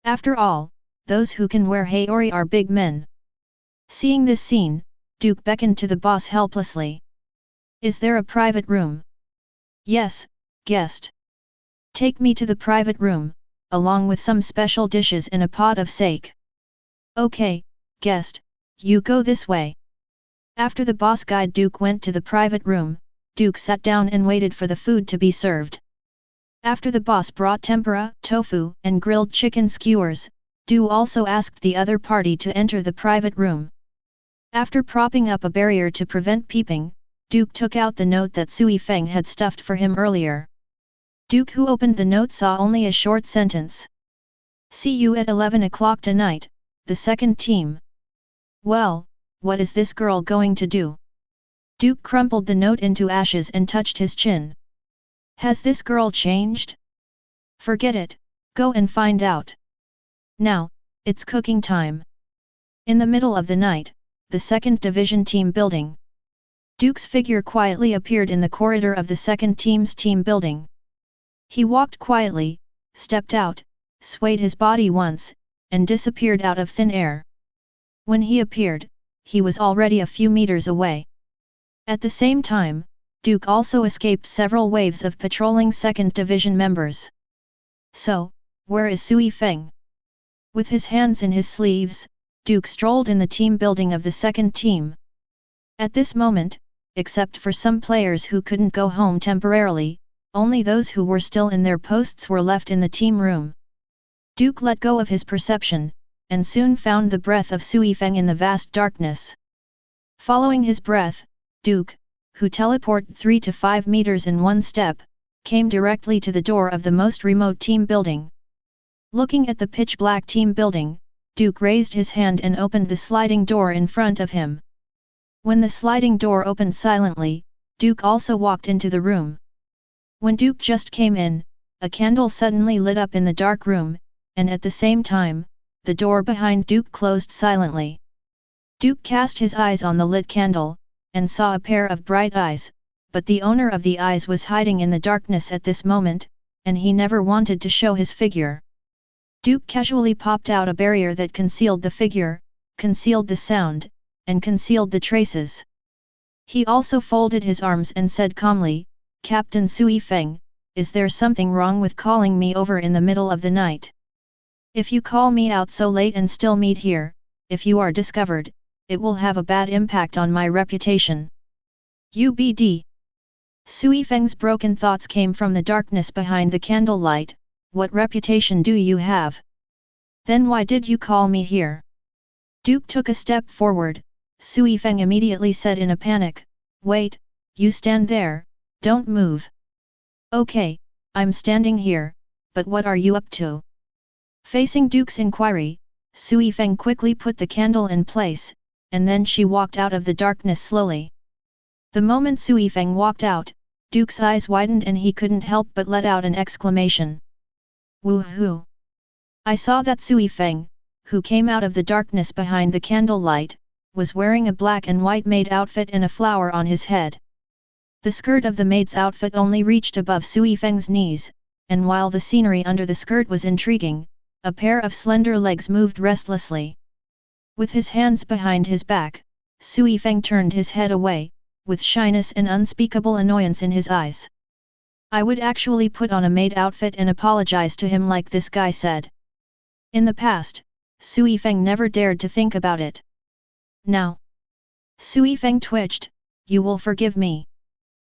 After all, those who can wear haori are big men. Seeing this scene, Duke beckoned to the boss helplessly. "Is there a private room?" "Yes, guest. Take me to the private room, along with some special dishes and a pot of sake." "Okay, guest, you go this way." After the boss guide Duke went to the private room, Duke sat down and waited for the food to be served. After the boss brought tempura, tofu, and grilled chicken skewers, Duke also asked the other party to enter the private room. After propping up a barrier to prevent peeping, Duke took out the note that Sui Feng had stuffed for him earlier. Duke, who opened the note, saw only a short sentence. "See you at 11 o'clock tonight, the second team." Well, what is this girl going to do? Duke crumpled the note into ashes and touched his chin. Has this girl changed? Forget it, go and find out. Now, it's cooking time. In the middle of the night, the second division team building. Duke's figure quietly appeared in the corridor of the second team's team building. He walked quietly, stepped out, swayed his body once, and disappeared out of thin air. When he appeared, he was already a few meters away. At the same time, Duke also escaped several waves of patrolling second division members. So, Where is Sui Feng? With his hands in his sleeves, Duke strolled in the team building of the second team. At this moment, except for some players who couldn't go home temporarily, only those who were still in their posts were left in the team room. Duke let go of his perception, and soon found the breath of Sui Feng in the vast darkness. Following his breath, Duke, who teleported 3 to 5 meters in one step, came directly to the door of the most remote team building. Looking at the pitch-black team building, Duke raised his hand and opened the sliding door in front of him. When the sliding door opened silently, Duke also walked into the room. When Duke just came in, a candle suddenly lit up in the dark room, and at the same time, the door behind Duke closed silently. Duke cast his eyes on the lit candle, and saw a pair of bright eyes, but the owner of the eyes was hiding in the darkness at this moment, and he never wanted to show his figure. Duke casually popped out a barrier that concealed the figure, concealed the sound, and concealed the traces. He also folded his arms and said calmly, "Captain Sui Feng, is there something wrong with calling me over in the middle of the night? If you call me out so late and still meet here, if you are discovered, it will have a bad impact on my reputation." UBD. Sui Feng's broken thoughts came from the darkness behind the candlelight. What reputation do you have? Then why did you call me here? Duke took a step forward. Sui Feng immediately said in a panic, "Wait, you stand there, don't move." "Okay, I'm standing here, but what are you up to?" Facing Duke's inquiry, Sui Feng quickly put the candle in place, and then she walked out of the darkness slowly. The moment Sui Feng walked out, Duke's eyes widened and he couldn't help but let out an exclamation. "Woohoo! I saw that Sui Feng, who came out of the darkness behind the candlelight, was wearing a black and white maid outfit and a flower on his head. The skirt of the maid's outfit only reached above Sui Feng's knees, and while the scenery under the skirt was intriguing, a pair of slender legs moved restlessly. With his hands behind his back, Sui Feng turned his head away, with shyness and unspeakable annoyance in his eyes. "I would actually put on a maid outfit and apologize to him like this guy said." In the past, Sui Feng never dared to think about it. Now, Sui Feng twitched, "You will forgive me."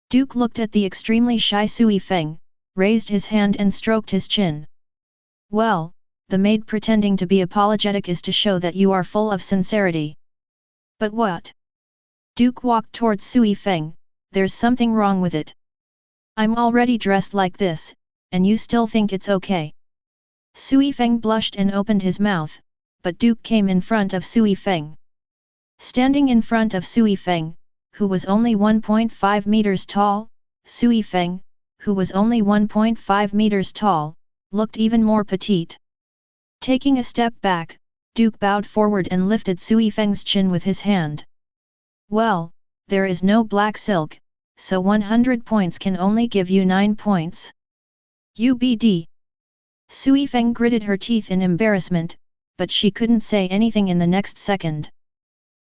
Duke looked at the extremely shy Sui Feng, raised his hand and stroked his chin. "Well, the maid pretending to be apologetic is to show that you are full of sincerity." "But what?" Duke walked towards Sui Feng, "There's something wrong with it. I'm already dressed like this, and you still think it's okay?" Sui Feng blushed and opened his mouth, but Duke came in front of Sui Feng. Standing in front of Sui Feng, who was only 1.5 meters tall, Sui Feng, who was only 1.5 meters tall, looked even more petite. Taking a step back, Duke bowed forward and lifted Sui Feng's chin with his hand. "Well, there is no black silk, so 100 points can only give you 9 points. UBD. Sui Feng gritted her teeth in embarrassment, but she couldn't say anything in the next second.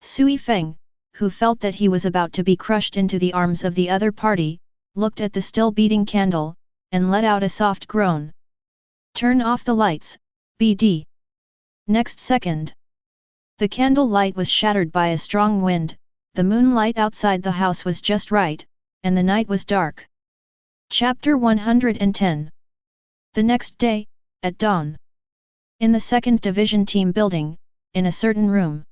Sui Feng, who felt that he was about to be crushed into the arms of the other party, looked at the still beating candle, and let out a soft groan. "Turn off the lights, BD." Next second, the candle light was shattered by a strong wind, the moonlight outside the house was just right, and the night was dark. Chapter 110. The next day, at dawn. In the 2nd Division team building, in a certain room.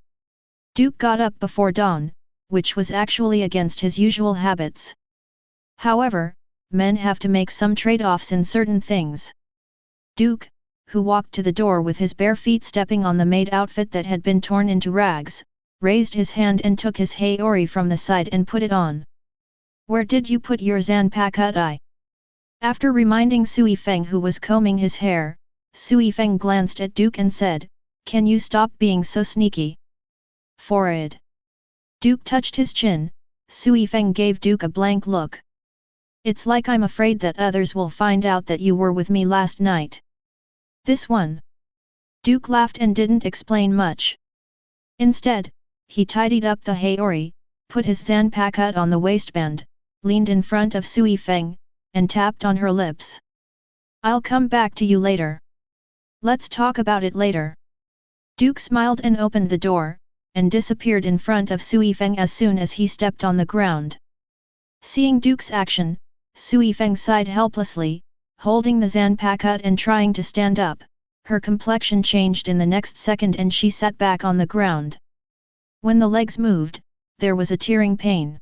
Duke got up before dawn, which was actually against his usual habits. However, men have to make some trade-offs in certain things. Duke, who walked to the door with his bare feet stepping on the maid outfit that had been torn into rags, raised his hand and took his haori from the side and put it on. "Where did you put your zanpakutai?" After reminding Sui Feng, who was combing his hair, Sui Feng glanced at Duke and said, "Can you stop being so sneaky?" "Forward." Duke touched his chin. Sui Feng gave Duke a blank look. "It's like I'm afraid that others will find out that you were with me last night." "This one?" Duke laughed and didn't explain much. Instead, he tidied up the haori, put his zanpakut on the waistband, leaned in front of Sui Feng, and tapped on her lips. "I'll come back to you later." Let's talk about it later. Duke smiled and opened the door, and disappeared in front of Sui Feng as soon as he stepped on the ground. Seeing Duke's action, Sui Feng sighed helplessly, holding the zanpakut and trying to stand up. Her complexion changed in the next second and she sat back on the ground. When the legs moved, there was a tearing pain.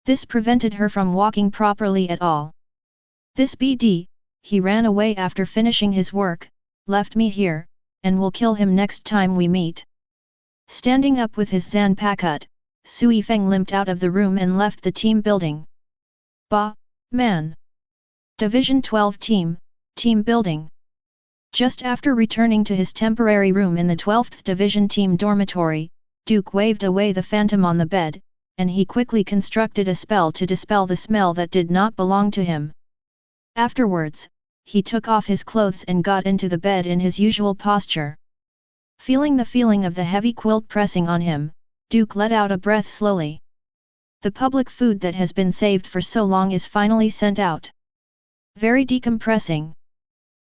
This prevented her from walking properly at all. This BD, he ran away after finishing his work, left me here, and will kill him next time we meet. Standing up with his zanpakut, Sui Feng limped out of the room and left the team building. Bah, man! Division 12 team building. Just after returning to his temporary room in the 12th Division team dormitory, Duke waved away the phantom on the bed, and he quickly constructed a spell to dispel the smell that did not belong to him. Afterwards, he took off his clothes and got into the bed in his usual posture. Feeling the feeling of the heavy quilt pressing on him, Duke let out a breath slowly. The public food that has been saved for so long is finally sent out. Very decompressing.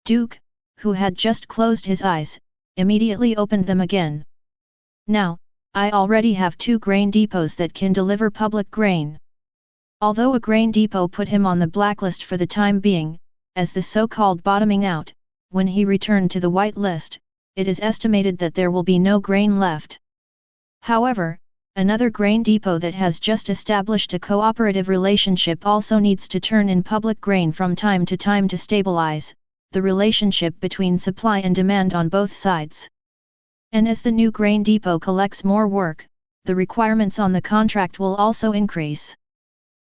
Duke, who had just closed his eyes, immediately opened them again. Now, I already have 2 grain depots that can deliver public grain. Although a grain depot put him on the blacklist for the time being, as the so-called bottoming out, when he returned to the white list, it is estimated that there will be no grain left. However, another grain depot that has just established a cooperative relationship also needs to turn in public grain from time to stabilize the relationship between supply and demand on both sides. And as the new grain depot collects more work, the requirements on the contract will also increase.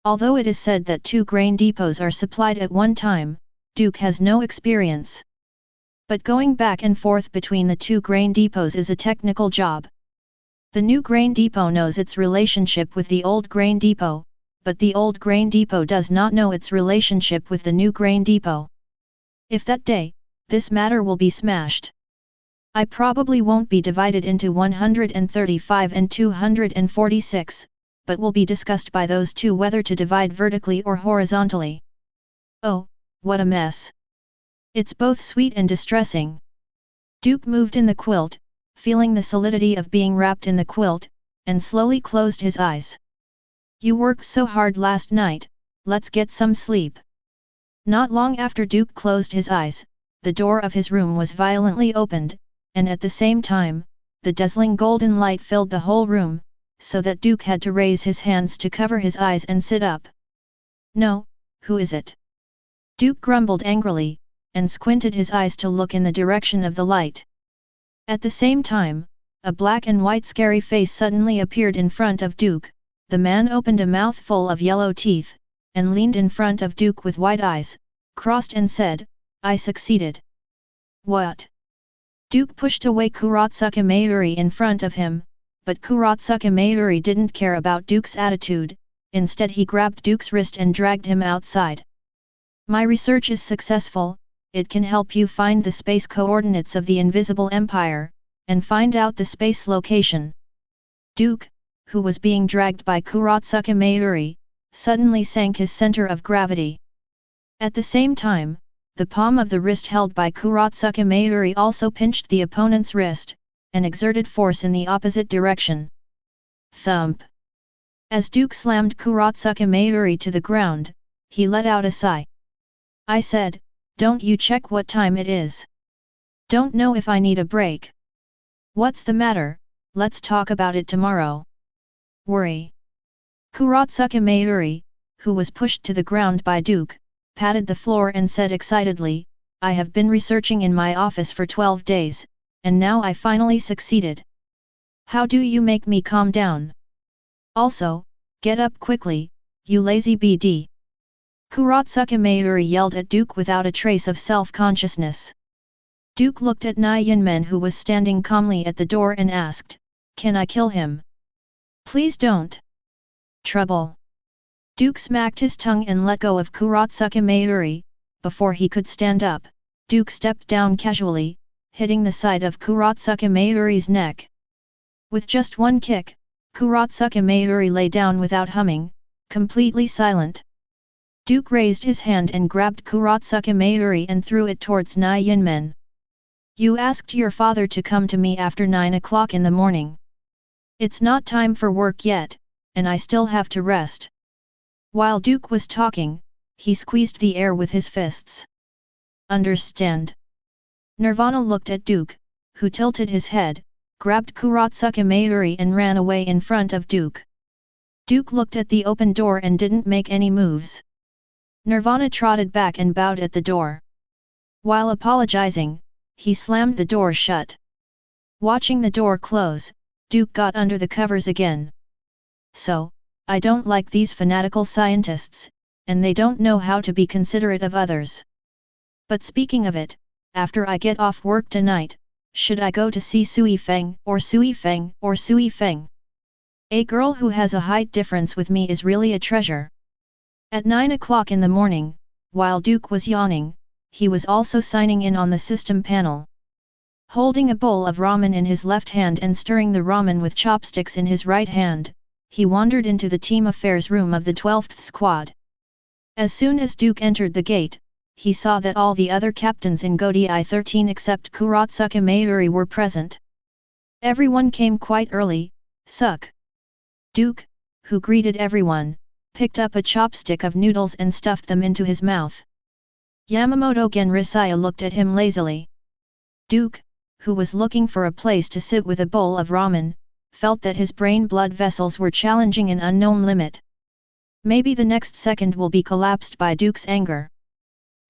Although it is said that 2 grain depots are supplied at one time, Duke has no experience. But going back and forth between the 2 grain depots is a technical job. The new grain depot knows its relationship with the old grain depot, but the old grain depot does not know its relationship with the new grain depot. If that day, this matter will be smashed. I probably won't be divided into 135 and 246, but will be discussed by those 2 whether to divide vertically or horizontally. Oh, what a mess! It's both sweet and distressing. Duke moved in the quilt, feeling the solidity of being wrapped in the quilt, and slowly closed his eyes. You worked so hard last night, let's get some sleep. Not long after Duke closed his eyes, the door of his room was violently opened, and at the same time, the dazzling golden light filled the whole room, so that Duke had to raise his hands to cover his eyes and sit up. No, who is it? Duke grumbled angrily, and squinted his eyes to look in the direction of the light. At the same time, a black and white scary face suddenly appeared in front of Duke. The man opened a mouth full of yellow teeth, and leaned in front of Duke with wide eyes, crossed and said, I succeeded. What? Duke pushed away Kurotsuka Mayuri in front of him, but Kurotsuka Mayuri didn't care about Duke's attitude, instead he grabbed Duke's wrist and dragged him outside. My research is successful, it can help you find the space coordinates of the Invisible Empire, and find out the space location. Duke, who was being dragged by Kurotsuka Mayuri, suddenly sank his center of gravity. At the same time, the palm of the wrist held by Kurotsuka Mayuri also pinched the opponent's wrist, and exerted force in the opposite direction. Thump! As Duke slammed Kurotsuka Mayuri to the ground, he let out a sigh. I said, don't you check what time it is? Don't know if I need a break. What's the matter, let's talk about it tomorrow. Worry. Kurotsuka Mayuri, who was pushed to the ground by Duke, patted the floor and said excitedly, I have been researching in my office for 12 days, and now I finally succeeded. How do you make me calm down? Also, get up quickly, you lazy BD. Kurotsuka Mayuri yelled at Duke without a trace of self-consciousness. Duke looked at Nai Yunmen who was standing calmly at the door and asked, Can I kill him? Please don't. Trouble. Duke smacked his tongue and let go of Kurotsuka Mayuri. Before he could stand up, Duke stepped down casually, hitting the side of Kurotsuka Mayuri's neck. With just one kick, Kurotsuka Mayuri lay down without humming, completely silent. Duke raised his hand and grabbed Kurotsuka Mayuri and threw it towards Nai Yunmen. You asked your father to come to me after 9 o'clock in the morning. It's not time for work yet, and I still have to rest. While Duke was talking, he squeezed the air with his fists. Understand? Nirvana looked at Duke, who tilted his head, grabbed Kurotsuka Mayuri and ran away in front of Duke. Duke looked at the open door and didn't make any moves. Nirvana trotted back and bowed at the door. While apologizing, he slammed the door shut. Watching the door close, Duke got under the covers again. So, I don't like these fanatical scientists, and they don't know how to be considerate of others. But speaking of it, after I get off work tonight, should I go to see Sui Feng or Sui Feng or Sui Feng? A girl who has a height difference with me is really a treasure. At 9 o'clock in the morning, while Duke was yawning, he was also signing in on the system panel. Holding a bowl of ramen in his left hand and stirring the ramen with chopsticks in his right hand, he wandered into the team affairs room of the 12th squad. As soon as Duke entered the gate, he saw that all the other captains in Godi I-13 except Kurotsuka Mayuri were present. Everyone came quite early, suck. Duke, who greeted everyone, picked up a chopstick of noodles and stuffed them into his mouth. Yamamoto Genrisaya looked at him lazily. Duke, who was looking for a place to sit with a bowl of ramen, felt that his brain blood vessels were challenging an unknown limit. Maybe the next second will be collapsed by Duke's anger.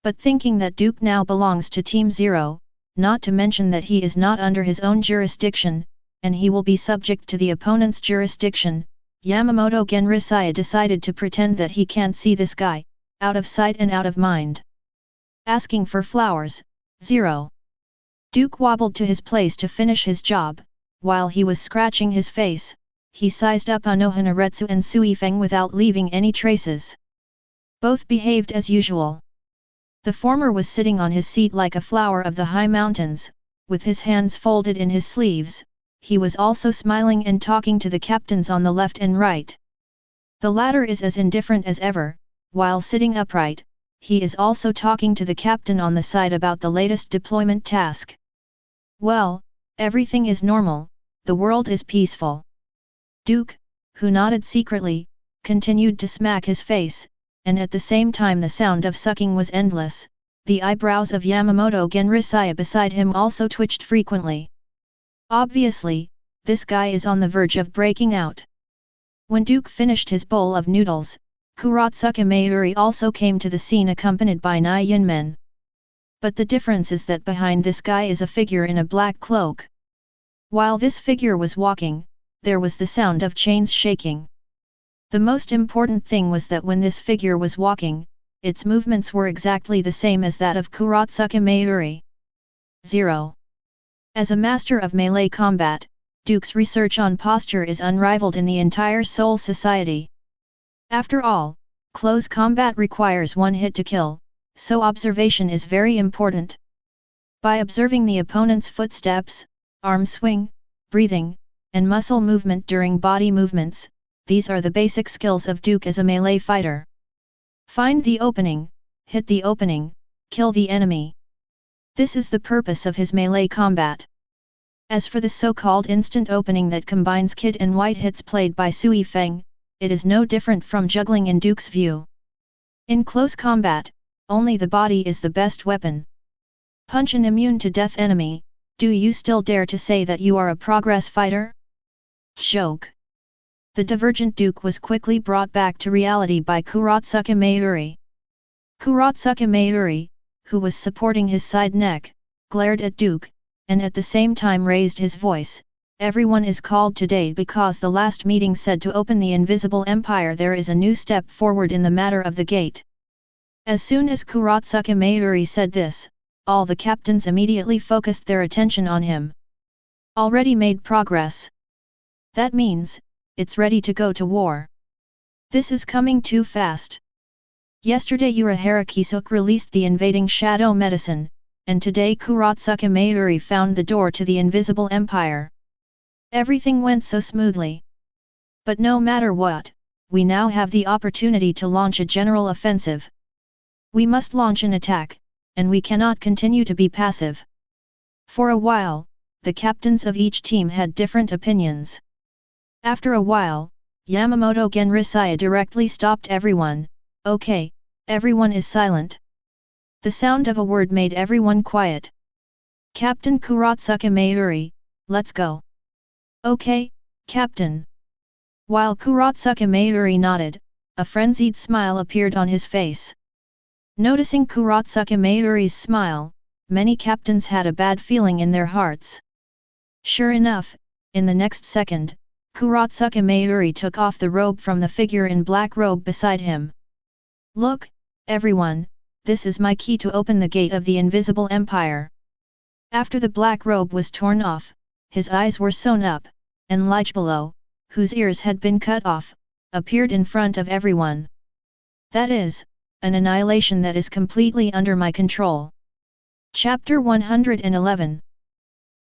But thinking that Duke now belongs to Team Zero, not to mention that he is not under his own jurisdiction, and he will be subject to the opponent's jurisdiction, Yamamoto Genrisaya decided to pretend that he can't see this guy, out of sight and out of mind. Asking for flowers, 0. Duke wobbled to his place to finish his job. While he was scratching his face, he sized up Anohanaretsu and Sui Feng without leaving any traces. Both behaved as usual. The former was sitting on his seat like a flower of the high mountains, with his hands folded in his sleeves. He was also smiling and talking to the captains on the left and right. The latter is as indifferent as ever. While sitting upright, he is also talking to the captain on the side about the latest deployment task. Well, everything is normal, the world is peaceful. Duke, who nodded secretly, continued to smack his face, and at the same time the sound of sucking was endless. The eyebrows of Yamamoto Genrisaya beside him also twitched frequently. Obviously, this guy is on the verge of breaking out. When Duke finished his bowl of noodles, Kurotsuka Mayuri also came to the scene accompanied by Nai Yunmen. But the difference is that behind this guy is a figure in a black cloak. While this figure was walking, there was the sound of chains shaking. The most important thing was that when this figure was walking, its movements were exactly the same as that of Kurotsuka Mayuri. 0. As a master of melee combat, Duke's research on posture is unrivaled in the entire Soul Society. After all, close combat requires one hit to kill, so observation is very important. By observing the opponent's footsteps, arm swing, breathing, and muscle movement during body movements, these are the basic skills of Duke as a melee fighter. Find the opening, hit the opening, kill the enemy. This is the purpose of his melee combat. As for the so-called instant opening that combines kid and white hits played by Sui Feng, it is no different from juggling in Duke's view. In close combat, only the body is the best weapon. Punch an immune-to-death enemy. Do you still dare to say that you are a progress fighter? Joke. The divergent Duke was quickly brought back to reality by Kurotsuka Mayuri. Kurotsuka Mayuri, who was supporting his side neck, glared at Duke, and at the same time raised his voice. Everyone is called today because the last meeting said to open the Invisible Empire. There is a new step forward in the matter of the gate. As soon as Kurotsuka Mayuri said this, all the captains immediately focused their attention on him. Already made progress. That means, it's ready to go to war. This is coming too fast. Yesterday Urahara Kisuk released the invading shadow medicine, and today Kurotsuka Mayuri found the door to the Invisible Empire. Everything went so smoothly. But no matter what, we now have the opportunity to launch a general offensive. We must launch an attack, and we cannot continue to be passive. For a while, the captains of each team had different opinions. After a while, Yamamoto Genrisaya directly stopped everyone. Okay, everyone is silent. The sound of a word made everyone quiet. Captain Kuratsuka Mayuri, let's go. Okay, Captain. While Kuratsuka Mayuri nodded, a frenzied smile appeared on his face. Noticing Kuratsuka Mayuri's smile, many captains had a bad feeling in their hearts. Sure enough, in the next second, Kuratsuka Mayuri took off the robe from the figure in black robe beside him. Look, everyone, this is my key to open the gate of the invisible empire. After the black robe was torn off, his eyes were sewn up, and Lijbalo, whose ears had been cut off, appeared in front of everyone. That is, an annihilation that is completely under my control. Chapter 111.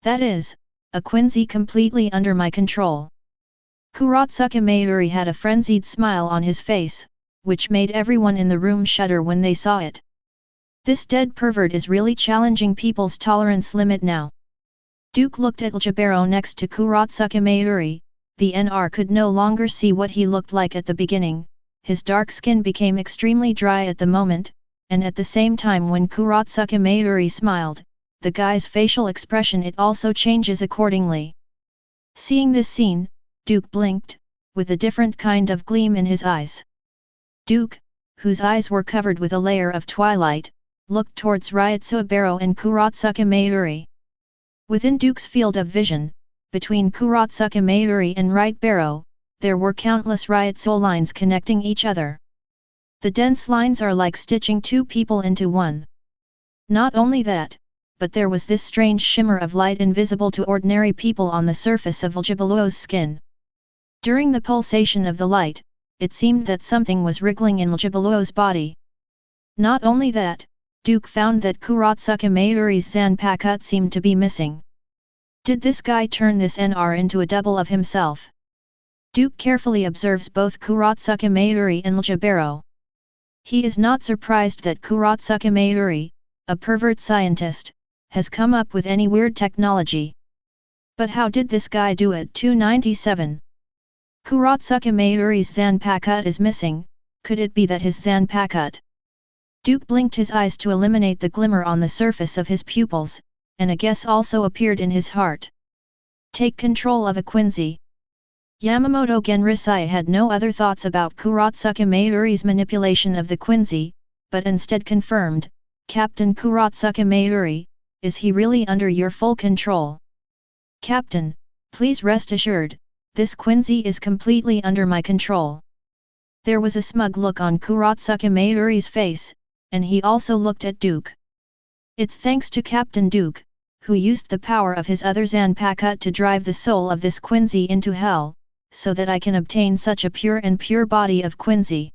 That is, a Quincy completely under my control. Kuratsuka Mayuri had a frenzied smile on his face, which made everyone in the room shudder when they saw it. This dead pervert is really challenging people's tolerance limit now. Duke looked at Ljibero next to Kuratsuka Mayuri. The NR could no longer see what he looked like at the beginning. His dark skin became extremely dry at the moment, and at the same time when Kuratsuka Mayuri smiled, the guy's facial expression it also changes accordingly. Seeing this scene, Duke blinked, with a different kind of gleam in his eyes. Duke, whose eyes were covered with a layer of twilight, looked towards Ryotsuaburo and Kuratsuka Mayuri. Within Duke's field of vision, between Kuratsuka Mayuri and Ryotsuaburo, there were countless Ryotsu lines connecting each other. The dense lines are like stitching two people into one. Not only that, but there was this strange shimmer of light invisible to ordinary people on the surface of Ljibaluo's skin. During the pulsation of the light, it seemed that something was wriggling in Ljibaluo's body. Not only that, Duke found that Kuratsuka Mayuri's Zanpakuto seemed to be missing. Did this guy turn this NR into a double of himself? Duke carefully observes both Kuratsuka Mayuri and Ljibero. He is not surprised that Kuratsuka Mayuri, a pervert scientist, has come up with any weird technology. But how did this guy do it? 297. Kuratsuka Mayuri's Zanpakuto is missing. Could it be that his Zanpakuto? Duke blinked his eyes to eliminate the glimmer on the surface of his pupils, and a guess also appeared in his heart. Take control of a Quincy. Yamamoto Genrisaya had no other thoughts about Kuratsuka Mayuri's manipulation of the Quincy, but instead confirmed, Captain Kuratsuka Mayuri, is he really under your full control? Captain, please rest assured, this Quincy is completely under my control. There was a smug look on Kuratsuka Mayuri's face, and he also looked at Duke. It's thanks to Captain Duke, who used the power of his other Zanpakuto to drive the soul of this Quincy into hell, so that I can obtain such a pure body of Quincy.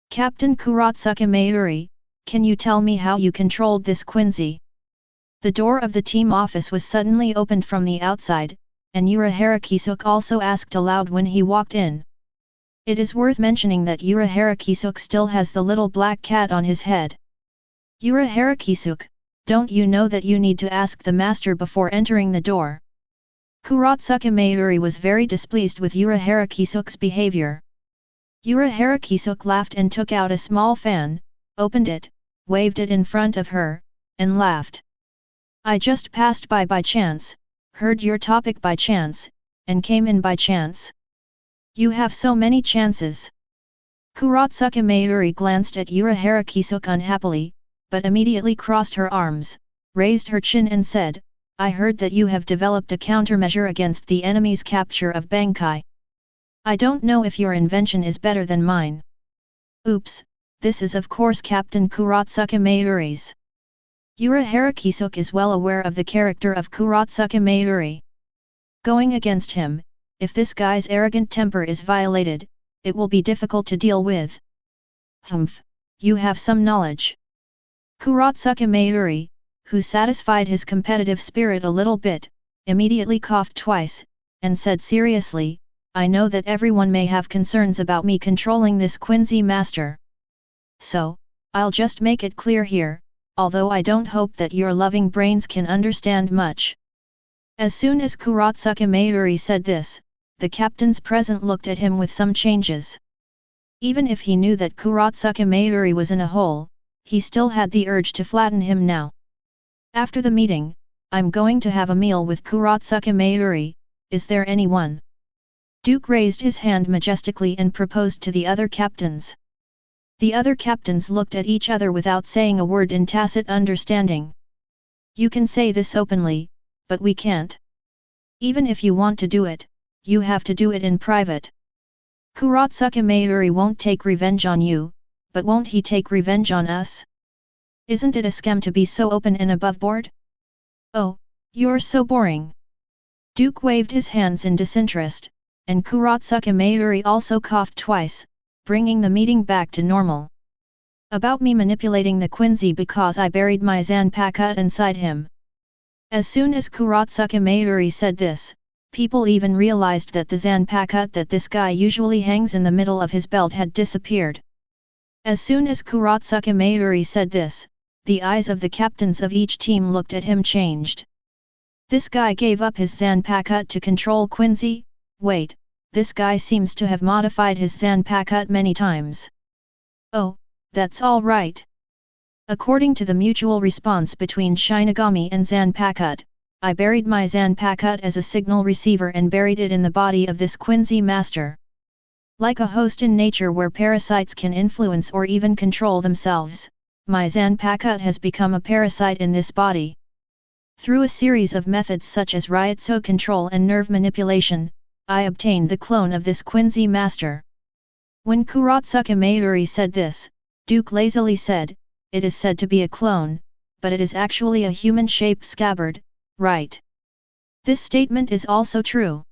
Captain Kuratsuka Mayuri, can you tell me how you controlled this Quincy? The door of the team office was suddenly opened from the outside, and Urahara also asked aloud when he walked in. It is worth mentioning that Urahara still has the little black cat on his head. Urahara, don't you know that you need to ask the master before entering the door? Kuratsuka Mayuri was very displeased with Urahara behavior. Urahara laughed and took out a small fan, opened it, waved it in front of her, and laughed. I just passed by chance, heard your topic by chance, and came in by chance. You have so many chances. Kuratsuka Mayuri glanced at Urahara unhappily, but immediately crossed her arms, raised her chin and said, I heard that you have developed a countermeasure against the enemy's capture of Bankai. I don't know if your invention is better than mine. Oops, this is of course Captain Kuratsuka Mayuri's. Urahara is well aware of the character of Kuratsuka Mayuri. Going against him, if this guy's arrogant temper is violated, it will be difficult to deal with. Humph, you have some knowledge. Kuratsuka Mayuri, who satisfied his competitive spirit a little bit, immediately coughed twice, and said seriously, I know that everyone may have concerns about me controlling this Quincy master. So, I'll just make it clear here, although I don't hope that your loving brains can understand much. As soon as Kurotsuka Mayuri said this, the captains present looked at him with some changes. Even if he knew that Kurotsuka Mayuri was in a hole, he still had the urge to flatten him now. After the meeting, I'm going to have a meal with Kurotsuka Mayuri, is there anyone? Duke raised his hand majestically and proposed to the other captains. The other captains looked at each other without saying a word in tacit understanding. You can say this openly, but we can't. Even if you want to do it, you have to do it in private. Kurotsuka Mayuri won't take revenge on you, but won't he take revenge on us? Isn't it a scam to be so open and above board? Oh, you're so boring. Duke waved his hands in disinterest, and Kurotsuka Mayuri also coughed twice, bringing the meeting back to normal. About me manipulating the Quincy because I buried my Zanpakuto inside him. As soon as Kurotsuka Mayuri said this, people even realized that the Zanpakuto that this guy usually hangs in the middle of his belt had disappeared. As soon as Kurotsuka Mayuri said this, the eyes of the captains of each team looked at him changed. This guy gave up his Zanpakuto to control Quincy? Wait, this guy seems to have modified his Zanpakuto many times. Oh, that's all right. According to the mutual response between Shinigami and Zanpakuto, I buried my Zanpakuto as a signal receiver and buried it in the body of this Quincy master. Like a host in nature where parasites can influence or even control themselves, my Zanpakuto has become a parasite in this body. Through a series of methods such as Ryutsu control and nerve manipulation, I obtained the clone of this Quincy master. When Kurotsuka Mayuri said this, Duke lazily said, it is said to be a clone, but it is actually a human-shaped scabbard, right? This statement is also true.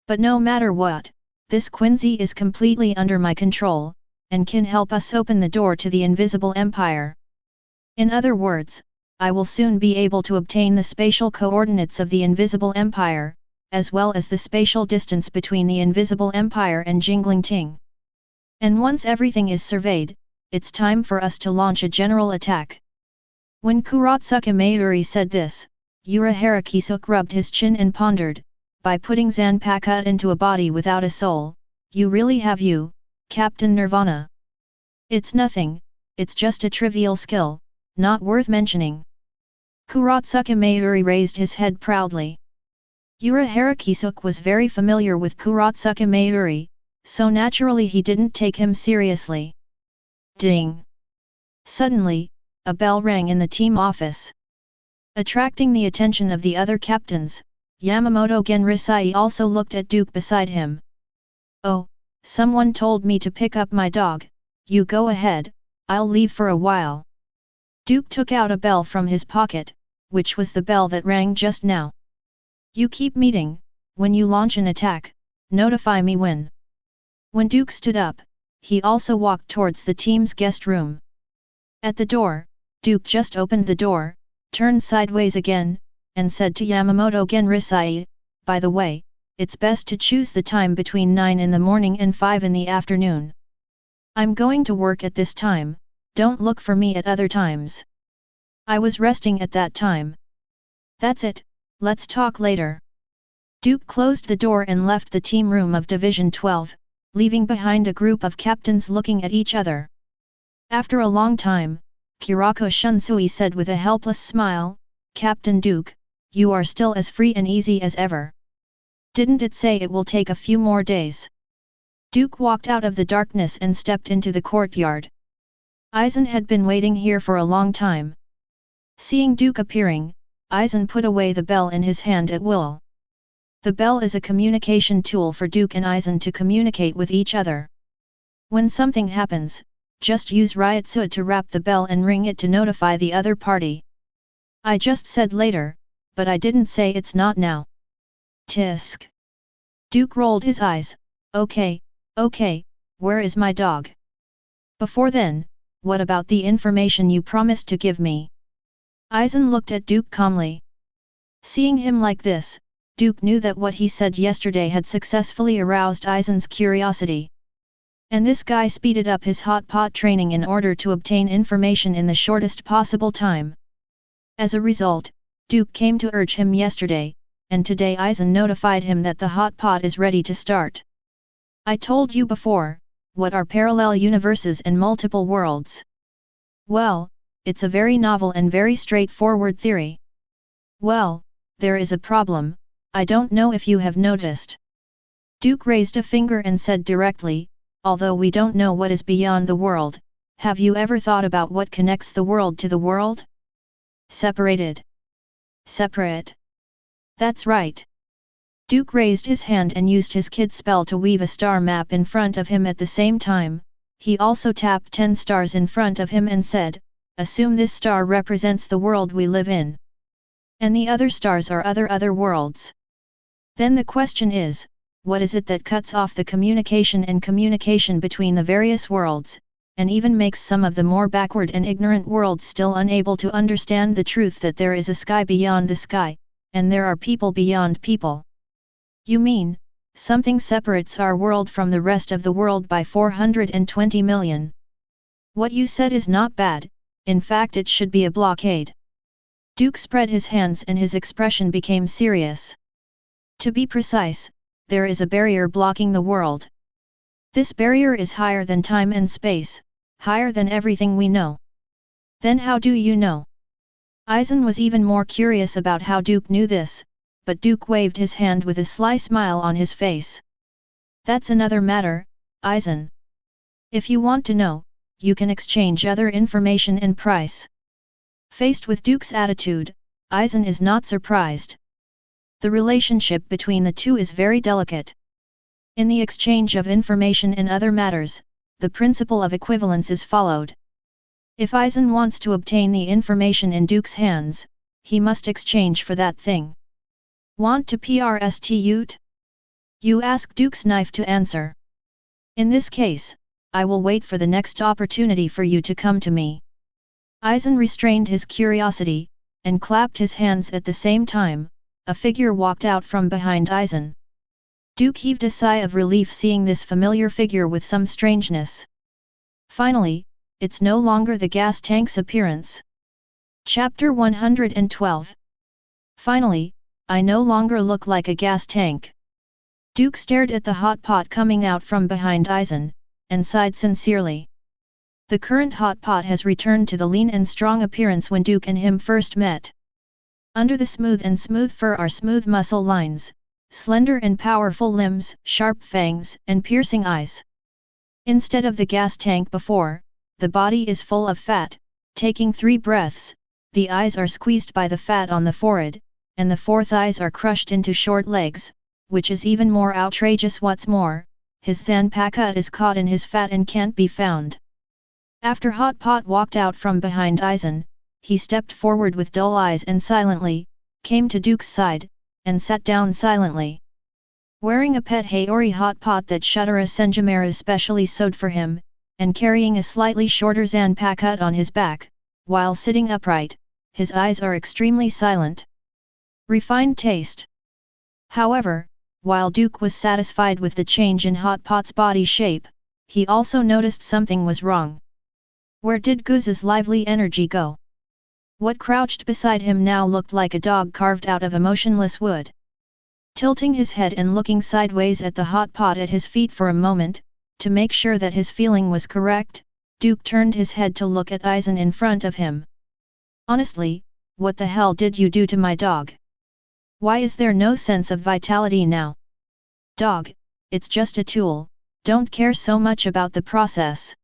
But no matter what, this Quincy is completely under my control, and can help us open the door to the Invisible Empire. In other words, I will soon be able to obtain the spatial coordinates of the Invisible Empire, as well as the spatial distance between the Invisible Empire and Jingling. And once everything is surveyed, it's time for us to launch a general attack. When Kurotsuka Mayuri said this, Urahara Kisuke rubbed his chin and pondered, by putting Zanpakuto into a body without a soul, you really have you, Captain Nirvana. It's nothing, it's just a trivial skill, not worth mentioning. Kurotsuka Mayuri raised his head proudly. Urahara Kisuke was very familiar with Kurotsuka Mayuri, so naturally he didn't take him seriously. Ding! Suddenly, a bell rang in the team office. Attracting the attention of the other captains, Yamamoto Genrisai also looked at Duke beside him. Oh, someone told me to pick up my dog, you go ahead, I'll leave for a while. Duke took out a bell from his pocket, which was the bell that rang just now. You keep meeting, when you launch an attack, notify me when. When Duke stood up, he also walked towards the team's guest room. At the door, Duke just opened the door, turned sideways again, and said to Yamamoto Genrisai, by the way, it's best to choose the time between 9 in the morning and 5 in the afternoon. I'm going to work at this time, don't look for me at other times. I was resting at that time. That's it, let's talk later. Duke closed the door and left the team room of Division 12, leaving behind a group of captains looking at each other. After a long time, Kirako Shunsui said with a helpless smile, Captain Duke, you are still as free and easy as ever. Didn't it say it will take a few more days? Duke walked out of the darkness and stepped into the courtyard. Aizen had been waiting here for a long time. Seeing Duke appearing, Aizen put away the bell in his hand at will. The bell is a communication tool for Duke and Aizen to communicate with each other. When something happens, just use Ryutsu to rap the bell and ring it to notify the other party. I just said later, but I didn't say it's not now. Tisk. Duke rolled his eyes, okay, where is my dog? Before then, what about the information you promised to give me? Aizen looked at Duke calmly. Seeing him like this, Duke knew that what he said yesterday had successfully aroused Aizen's curiosity. And this guy speeded up his hot pot training in order to obtain information in the shortest possible time. As a result, Duke came to urge him yesterday, and today Eisen notified him that the hot pot is ready to start. I told you before, what are parallel universes and multiple worlds? Well, it's a very novel and very straightforward theory. Well, there is a problem, I don't know if you have noticed. Duke raised a finger and said directly, although we don't know what is beyond the world, have you ever thought about what connects the world to the world? Separated. Separate. That's right. Duke raised his hand and used his kid spell to weave a star map in front of him at the same time. He also tapped 10 stars in front of him and said, assume this star represents the world we live in. And the other stars are other worlds. Then the question is, what is it that cuts off the communication between the various worlds, and even makes some of the more backward and ignorant worlds still unable to understand the truth that there is a sky beyond the sky, and there are people beyond people? You mean, something separates our world from the rest of the world by 420 million. What you said is not bad, in fact it should be a blockade. Duke spread his hands and his expression became serious. To be precise, there is a barrier blocking the world. This barrier is higher than time and space, higher than everything we know. Then how do you know? Eisen was even more curious about how Duke knew this, but Duke waved his hand with a sly smile on his face. That's another matter, Eisen. If you want to know, you can exchange other information and price. Faced with Duke's attitude, Eisen is not surprised. The relationship between the two is very delicate. In the exchange of information and other matters, the principle of equivalence is followed. If Eisen wants to obtain the information in Duke's hands, he must exchange for that thing. Want to prstute? You ask Duke's knife to answer. In this case, I will wait for the next opportunity for you to come to me. Eisen restrained his curiosity, and clapped his hands at the same time. A figure walked out from behind Eisen. Duke heaved a sigh of relief seeing this familiar figure with some strangeness. Finally, it's no longer the gas tank's appearance. Chapter 112. Finally, I no longer look like a gas tank. Duke stared at the hot pot coming out from behind Eisen, and sighed sincerely. The current hot pot has returned to the lean and strong appearance when Duke and him first met. Under the smooth fur are smooth muscle lines, slender and powerful limbs, sharp fangs, and piercing eyes. Instead of the gas tank before, the body is full of fat. Taking 3 breaths, the eyes are squeezed by the fat on the forehead, and the 4th eyes are crushed into short legs, which is even more outrageous. What's more, his zanpakuta is caught in his fat and can't be found. After Hot Pot walked out from behind Eisen, he stepped forward with dull eyes and silently, came to Duke's side, and sat down silently. Wearing a pet Haori hot pot that Shutara Senjimera specially sewed for him, and carrying a slightly shorter zanpakuta on his back, while sitting upright, his eyes are extremely silent. Refined taste. However, while Duke was satisfied with the change in Hot Pot's body shape, he also noticed something was wrong. Where did Guza's lively energy go? What crouched beside him now looked like a dog carved out of emotionless wood. Tilting his head and looking sideways at the hot pot at his feet for a moment, to make sure that his feeling was correct, Duke turned his head to look at Eisen in front of him. Honestly, what the hell did you do to my dog? Why is there no sense of vitality now? Dog, it's just a tool, don't care so much about the process.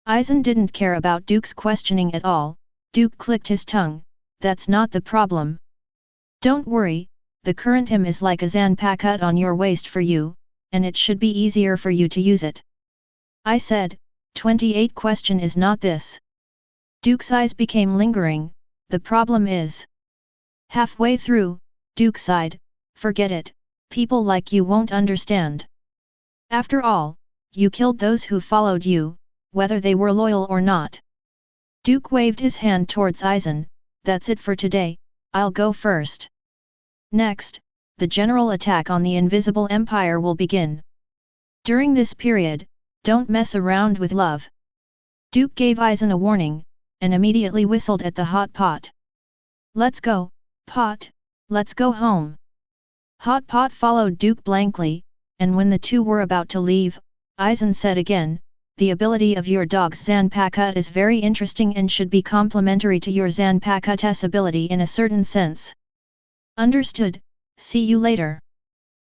Eisen didn't care about Duke's questioning at all. Duke clicked his tongue, that's not the problem. Don't worry, the current him is like a zanpakuta on your waist for you, and it should be easier for you to use it. I said, 28 question is not this. Duke's eyes became lingering, the problem is. Halfway through, Duke sighed, forget it, people like you won't understand. After all, you killed those who followed you, whether they were loyal or not. Duke waved his hand towards Eisen, that's it for today, I'll go first. Next, the general attack on the Invisible Empire will begin. During this period, Don't mess around with love. Duke gave Eisen a warning, and immediately whistled at the hot pot. Let's go, pot, let's go home. Hot pot followed Duke blankly, and when the two were about to leave, Eisen said again, the ability of your dog's Zanpakuh is very interesting and should be complementary to your Zanpakuh's ability in a certain sense. Understood, see you later.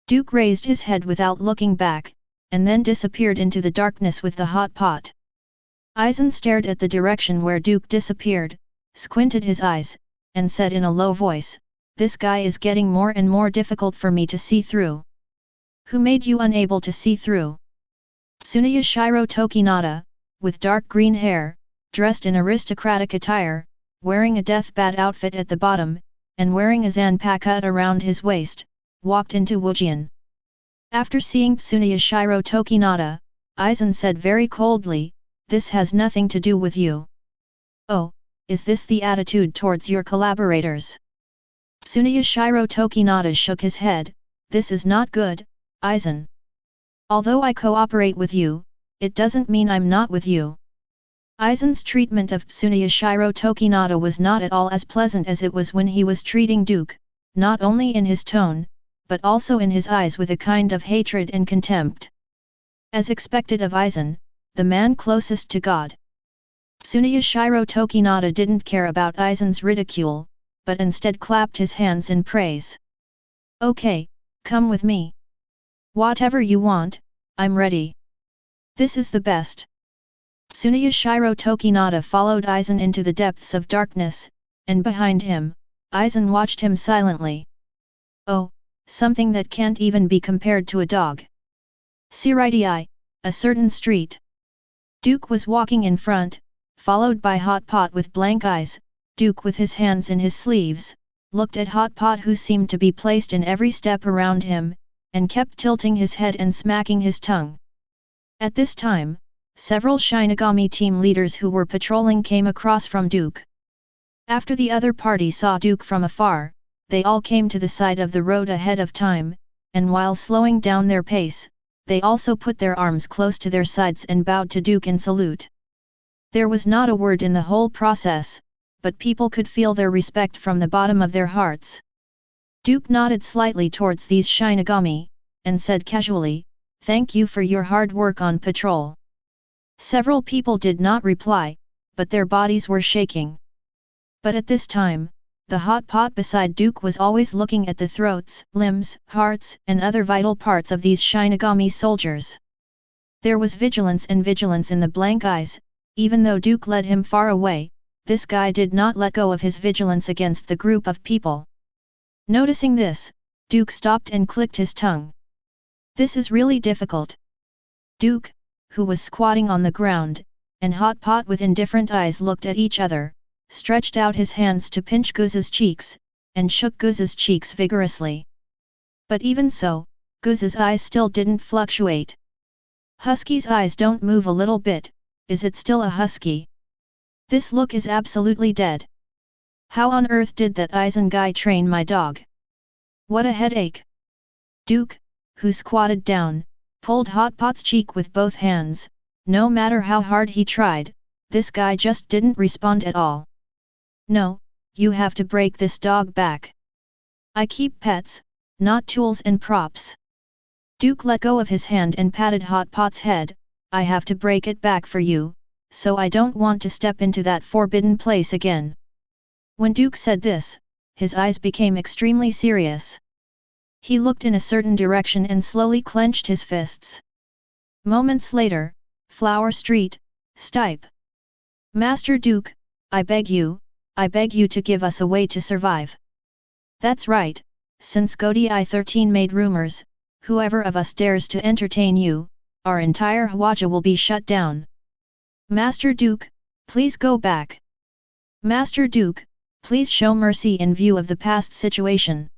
Duke raised his head without looking back, and then disappeared into the darkness with the hot pot. Eisen stared at the direction where Duke disappeared, squinted his eyes, and said in a low voice, this guy is getting more and more difficult for me to see through. Who made you unable to see through? Tsuneyashiro Tokinata, with dark green hair, dressed in aristocratic attire, wearing a deathbat outfit at the bottom, and wearing a Zanpakuh around his waist, walked into Huajie. After seeing Tsuneyashiro Tokinata, Eisen said very coldly, this has nothing to do with you. Oh, is this the attitude towards your collaborators? Tsuneyashiro Tokinata shook his head, this is not good, Eisen. Although I cooperate with you, it doesn't mean I'm not with you. Aizen's treatment of Tsuneyashiro Tokinata was not at all as pleasant as it was when he was treating Duke, not only in his tone, but also in his eyes with a kind of hatred and contempt. As expected of Eisen, the man closest to God. Tsuneyashiro Tokinata didn't care about Aizen's ridicule, but instead clapped his hands in praise. Okay, come with me. Whatever you want, I'm ready. This is the best. Tsuneyashiro Tokinata followed Eisen into the depths of darkness, and behind him, Eisen watched him silently. Oh, something that can't even be compared to a dog. Seireitei, a certain street. Duke was walking in front, followed by Hot Pot with blank eyes. Duke with his hands in his sleeves, looked at Hot Pot who seemed to be placed in every step around him, and kept tilting his head and smacking his tongue. At this time, several Shinigami team leaders who were patrolling came across from Duke. After the other party saw Duke from afar, they all came to the side of the road ahead of time, and while slowing down their pace, they also put their arms close to their sides and bowed to Duke in salute. There was not a word in the whole process, but people could feel their respect from the bottom of their hearts. Duke nodded slightly towards these Shinigami, and said casually, "Thank you for your hard work on patrol." Several people did not reply, but their bodies were shaking. But at this time, the Hot Pot beside Duke was always looking at the throats, limbs, hearts, and other vital parts of these Shinigami soldiers. There was vigilance in the blank eyes, even though Duke led him far away. This guy did not let go of his vigilance against the group of people. Noticing this, Duke stopped and clicked his tongue. This is really difficult. Duke, who was squatting on the ground, and Hot Pot with indifferent eyes looked at each other, stretched out his hands to pinch Guze's cheeks, and shook Guze's cheeks vigorously. But even so, Guze's eyes still didn't fluctuate. Husky's eyes don't move a little bit, is it still a husky? This look is absolutely dead. How on earth did that Eisen guy train my dog? What a headache! Duke, who squatted down, pulled Hot Pot's cheek with both hands. No matter how hard he tried, this guy just didn't respond at all. No, you have to break this dog back. I keep pets, not tools and props. Duke let go of his hand and patted Hot Pot's head. I have to break it back for you, so I don't want to step into that forbidden place again. When Duke said this, his eyes became extremely serious. He looked in a certain direction and slowly clenched his fists. Moments later, Flower Street, Stipe. Master Duke, I beg you to give us a way to survive. That's right, since Godi 13 made rumors, whoever of us dares to entertain you, our entire Huajie will be shut down. Master Duke, please go back. Master Duke, please show mercy in view of the past situation.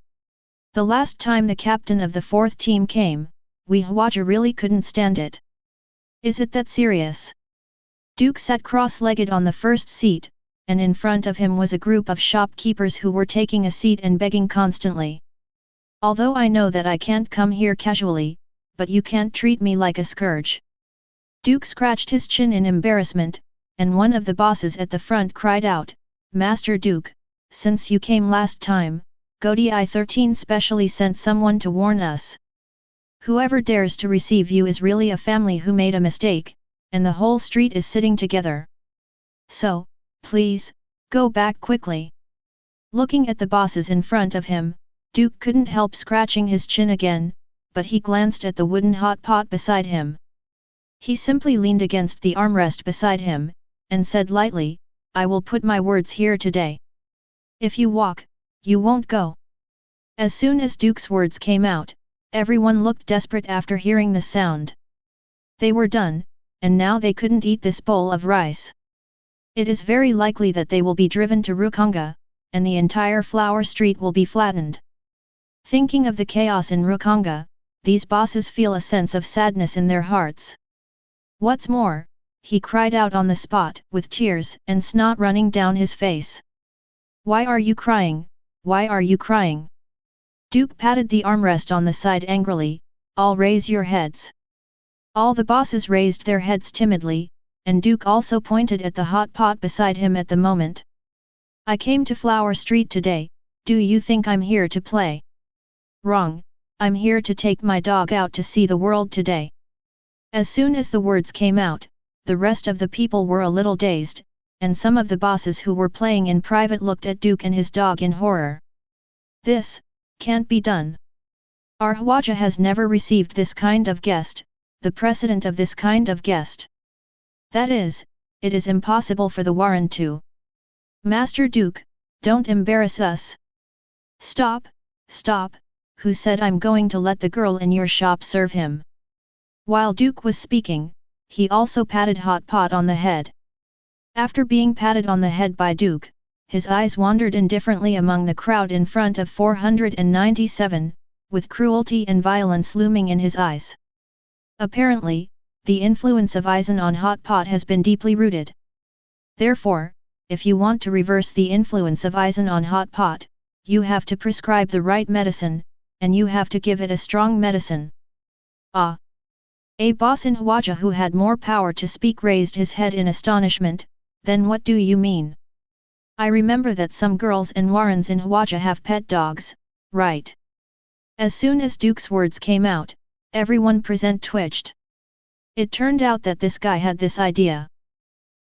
The last time the captain of the 4th team came, we Huajie really couldn't stand it. Is it that serious? Duke sat cross-legged on the first seat, and in front of him was a group of shopkeepers who were taking a seat and begging constantly. Although I know that I can't come here casually, but you can't treat me like a scourge. Duke scratched his chin in embarrassment, and one of the bosses at the front cried out, "Master Duke, since you came last time, Godi 13 specially sent someone to warn us. Whoever dares to receive you is really a family who made a mistake, and the whole street is sitting together. So, please, go back quickly." Looking at the bosses in front of him, Duke couldn't help scratching his chin again, but he glanced at the wooden hot pot beside him. He simply leaned against the armrest beside him, and said lightly, "I will put my words here today. If you walk, you won't go." As soon as Duke's words came out, everyone looked desperate after hearing the sound. They were done, and now they couldn't eat this bowl of rice. It is very likely that they will be driven to Rukanga, and the entire flower street will be flattened. Thinking of the chaos in Rukanga, these bosses feel a sense of sadness in their hearts. What's more, he cried out on the spot, with tears and snot running down his face. "Why are you crying? Why are you crying?" Duke patted the armrest on the side angrily, "All raise your heads." All the bosses raised their heads timidly, and Duke also pointed at the hot pot beside him at the moment. "I came to Flower Street today, do you think I'm here to play? Wrong, I'm here to take my dog out to see the world today." As soon as the words came out, the rest of the people were a little dazed, and some of the bosses who were playing in private looked at Duke and his dog in horror. "This can't be done. Our Huajie has never received this kind of guest, the precedent of this kind of guest. That is, it is impossible for the oiran to." "Master Duke, don't embarrass us." "Stop, stop, who said I'm going to let the girl in your shop serve him?" While Duke was speaking, he also patted Hot Pot on the head. After being patted on the head by Duke, his eyes wandered indifferently among the crowd in front of 497, with cruelty and violence looming in his eyes. Apparently, the influence of oiran on Hot Pot has been deeply rooted. Therefore, if you want to reverse the influence of oiran on Hot Pot, you have to prescribe the right medicine, and you have to give it a strong medicine. "Ah!" A boss in Huajie who had more power to speak raised his head in astonishment. "Then what do you mean? I remember that some girls and oirans in Huajie have pet dogs, right?" As soon as Duke's words came out, everyone present twitched. It turned out that this guy had this idea.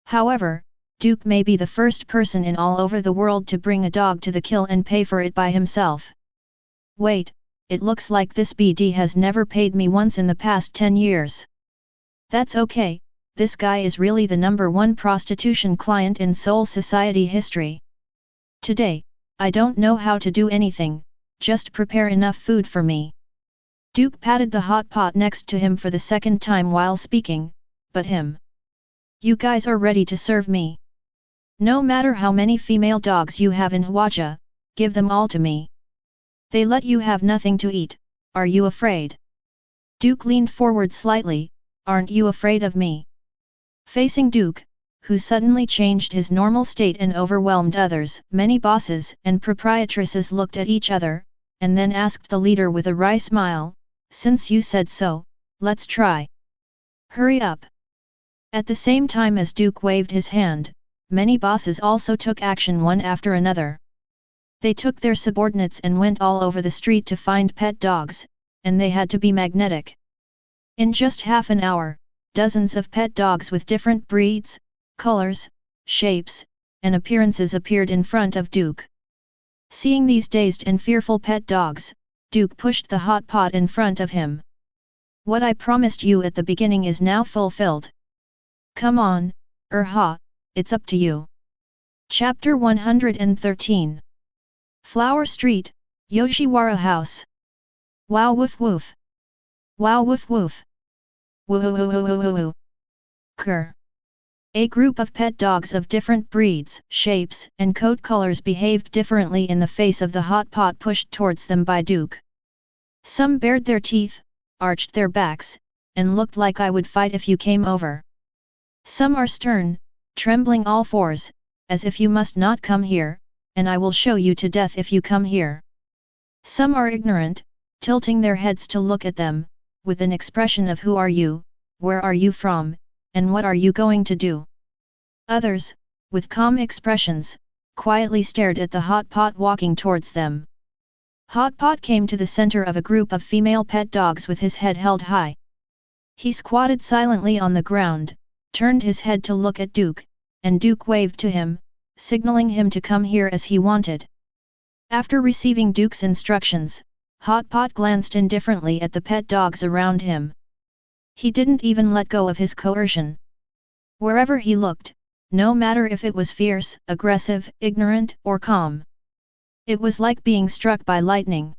However, Duke may be the first person in all over the world to bring a dog to the kill and pay for it by himself. Wait, it looks like this BD has never paid me once in the past 10 years. That's okay, this guy is really the #1 prostitution client in Seoul society history. Today, I don't know how to do anything, just prepare enough food for me." Duke patted the hot pot next to him for the second time while speaking, "But him. You guys are ready to serve me. No matter how many female dogs you have in Huajie, give them all to me. They let you have nothing to eat, are you afraid?" Duke leaned forward slightly, "Aren't you afraid of me?" Facing Duke, who suddenly changed his normal state and overwhelmed others, many bosses and proprietresses looked at each other, and then asked the leader with a wry smile, "Since you said so, let's try. Hurry up." At the same time as Duke waved his hand, many bosses also took action one after another. They took their subordinates and went all over the street to find pet dogs, and they had to be magnetic. In just half an hour, dozens of pet dogs with different breeds, colors, shapes, and appearances appeared in front of Duke. Seeing these dazed and fearful pet dogs, Duke pushed the hot pot in front of him. "What I promised you at the beginning is now fulfilled. Come on, it's up to you." Chapter 113. Flower Street, Yoshiwara House. Wow woof woof. Wow woof woof. Woo hoo hoo hoo hoo hoo hoo. Kerr. A group of pet dogs of different breeds, shapes, and coat colors behaved differently in the face of the hot pot pushed towards them by Duke. Some bared their teeth, arched their backs, and looked like "I would fight if you came over." Some are stern, trembling all fours, as if "You must not come here, and I will show you to death if you come here." Some are ignorant, tilting their heads to look at them, with an expression of "Who are you, where are you from, and what are you going to do?" Others, with calm expressions, quietly stared at the hot pot walking towards them. Hot pot came to the center of a group of female pet dogs with his head held high. He squatted silently on the ground, turned his head to look at Duke, and Duke waved to him, signaling him to come here as he wanted. After receiving Duke's instructions, Hot Pot glanced indifferently at the pet dogs around him. He didn't even let go of his coercion. Wherever he looked, no matter if it was fierce, aggressive, ignorant, or calm, it was like being struck by lightning.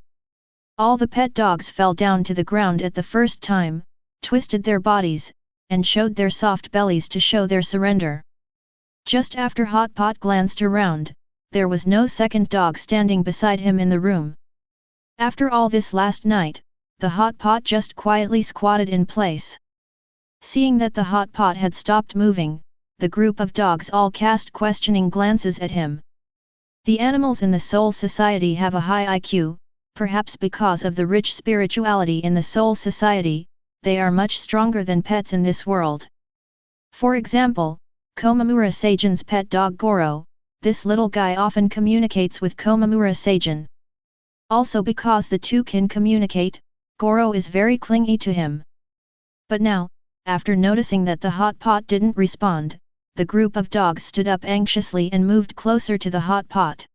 All the pet dogs fell down to the ground at the first time, twisted their bodies, and showed their soft bellies to show their surrender. Just after Hot Pot glanced around, there was no second dog standing beside him in the room. After all this last night, the Hot Pot just quietly squatted in place. Seeing that the Hot Pot had stopped moving, the group of dogs all cast questioning glances at him. The animals in the Soul Society have a high IQ, perhaps because of the rich spirituality in the Soul Society. They are much stronger than pets in this world. For example, Komamura Seijan's pet dog Goro, this little guy often communicates with Komamura Seijan. Also because the two can communicate, Goro is very clingy to him. But now, after noticing that the Hot Pot didn't respond, the group of dogs stood up anxiously and moved closer to the Hot Pot.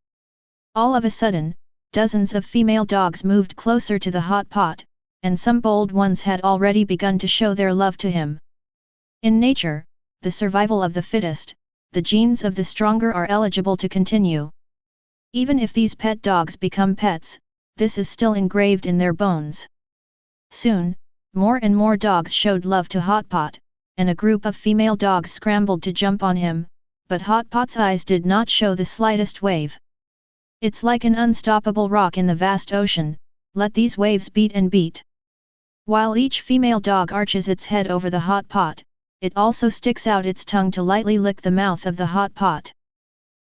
All of a sudden, dozens of female dogs moved closer to the Hot Pot, and some bold ones had already begun to show their love to him. In nature, the survival of the fittest, the genes of the stronger are eligible to continue. Even if these pet dogs become pets, this is still engraved in their bones. Soon, more and more dogs showed love to Hot Pot, and a group of female dogs scrambled to jump on him, but Hot Pot's eyes did not show the slightest wave. It's like an unstoppable rock in the vast ocean, let these waves beat and beat. While each female dog arches its head over the Hot Pot, it also sticks out its tongue to lightly lick the mouth of the Hot Pot.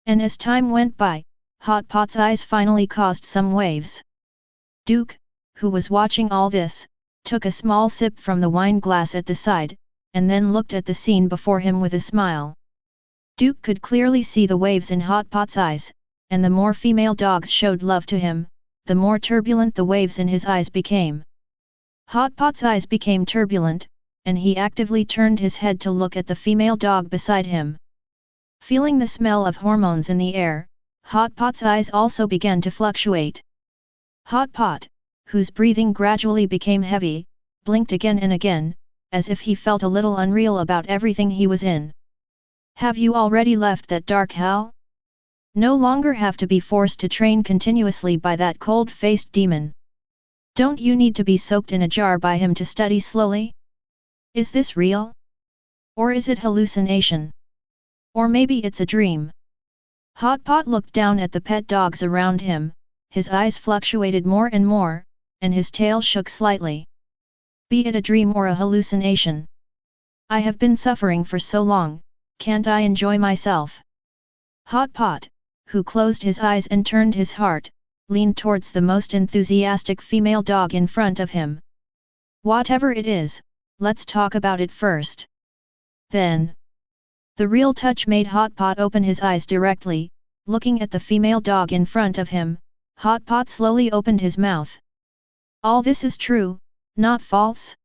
And as time went by, Hot Pot's eyes finally caused some waves. Duke, who was watching all this, took a small sip from the wine glass at the side, and then looked at the scene before him with a smile. Duke could clearly see the waves in Hot Pot's eyes, and the more female dogs showed love to him, the more turbulent the waves in his eyes became. Hot Pot's eyes became turbulent, and he actively turned his head to look at the female dog beside him. Feeling the smell of hormones in the air, Hot Pot's eyes also began to fluctuate. Hot Pot, whose breathing gradually became heavy, blinked again and again, as if he felt a little unreal about everything he was in. "Have you already left that dark hell? No longer have to be forced to train continuously by that cold-faced demon. Don't you need to be soaked in a jar by him to study slowly? Is this real? Or is it hallucination? Or maybe it's a dream?" Hot Pot looked down at the pet dogs around him, his eyes fluctuated more and more, and his tail shook slightly. Be it a dream or a hallucination. I have been suffering for so long, can't I enjoy myself? Hot Pot, who closed his eyes and turned his heart, leaned towards the most enthusiastic female dog in front of him. "Whatever it is, let's talk about it first. Then." The real touch made Hot Pot open his eyes directly, looking at the female dog in front of him. Hot Pot slowly opened his mouth. "All this is true, not false?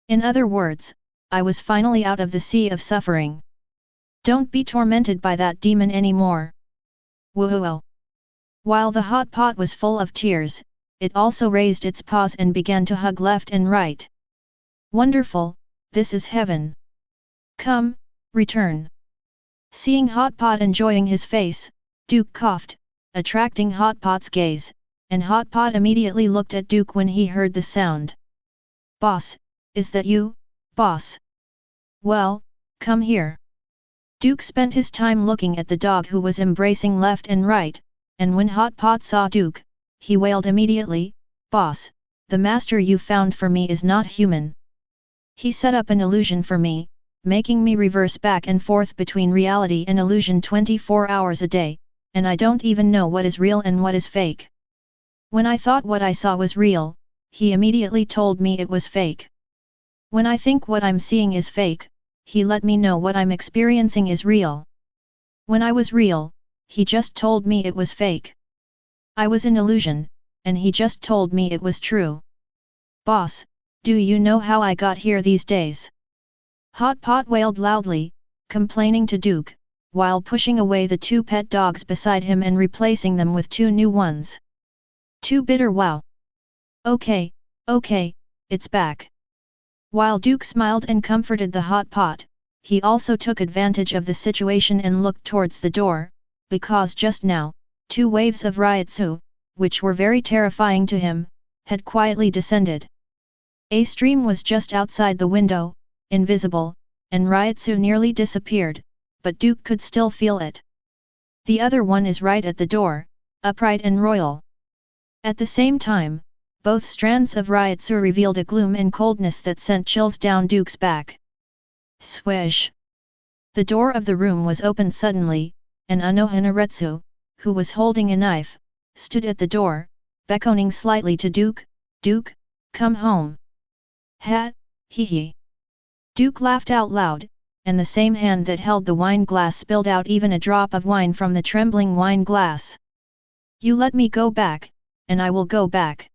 In other words, I was finally out of the sea of suffering. Don't be tormented by that demon anymore." Whoa! While the Hot Pot was full of tears, it also raised its paws and began to hug left and right. "Wonderful, this is heaven. Come, return." Seeing Hot Pot enjoying his face, Duke coughed, attracting Hot Pot's gaze, and Hot Pot immediately looked at Duke when he heard the sound. "Boss, is that you, boss? Well, come here." Duke spent his time looking at the dog who was embracing left and right, and when Hot Pot saw Duke, he wailed immediately, "Boss, the master you found for me is not human. He set up an illusion for me, making me reverse back and forth between reality and illusion 24 hours a day, and I don't even know what is real and what is fake. When I thought what I saw was real, he immediately told me it was fake. When I think what I'm seeing is fake, he let me know what I'm experiencing is real. When I was real, he just told me it was fake. I was an illusion, and he just told me it was true. Boss, do you know how I got here these days? Hot Pot wailed loudly, complaining to Duke, while pushing away the 2 pet dogs beside him and replacing them with 2 new ones. Too bitter. Wow. Okay, it's back. While Duke smiled and comforted the Hot Pot, he also took advantage of the situation and looked towards the door, because just now, 2 waves of Ryotsu, which were very terrifying to him, had quietly descended. A stream was just outside the window, invisible, and Ryotsu nearly disappeared, but Duke could still feel it. The other one is right at the door, upright and royal. At the same time, both strands of Ryotsu revealed a gloom and coldness that sent chills down Duke's back. Swish! The door of the room was opened suddenly, and Anohanaretsu, who was holding a knife, stood at the door, beckoning slightly to Duke. Duke, come home. Ha, hee. Duke laughed out loud, and the same hand that held the wine glass spilled out even a drop of wine from the trembling wine glass. You let me go back, and I will go back.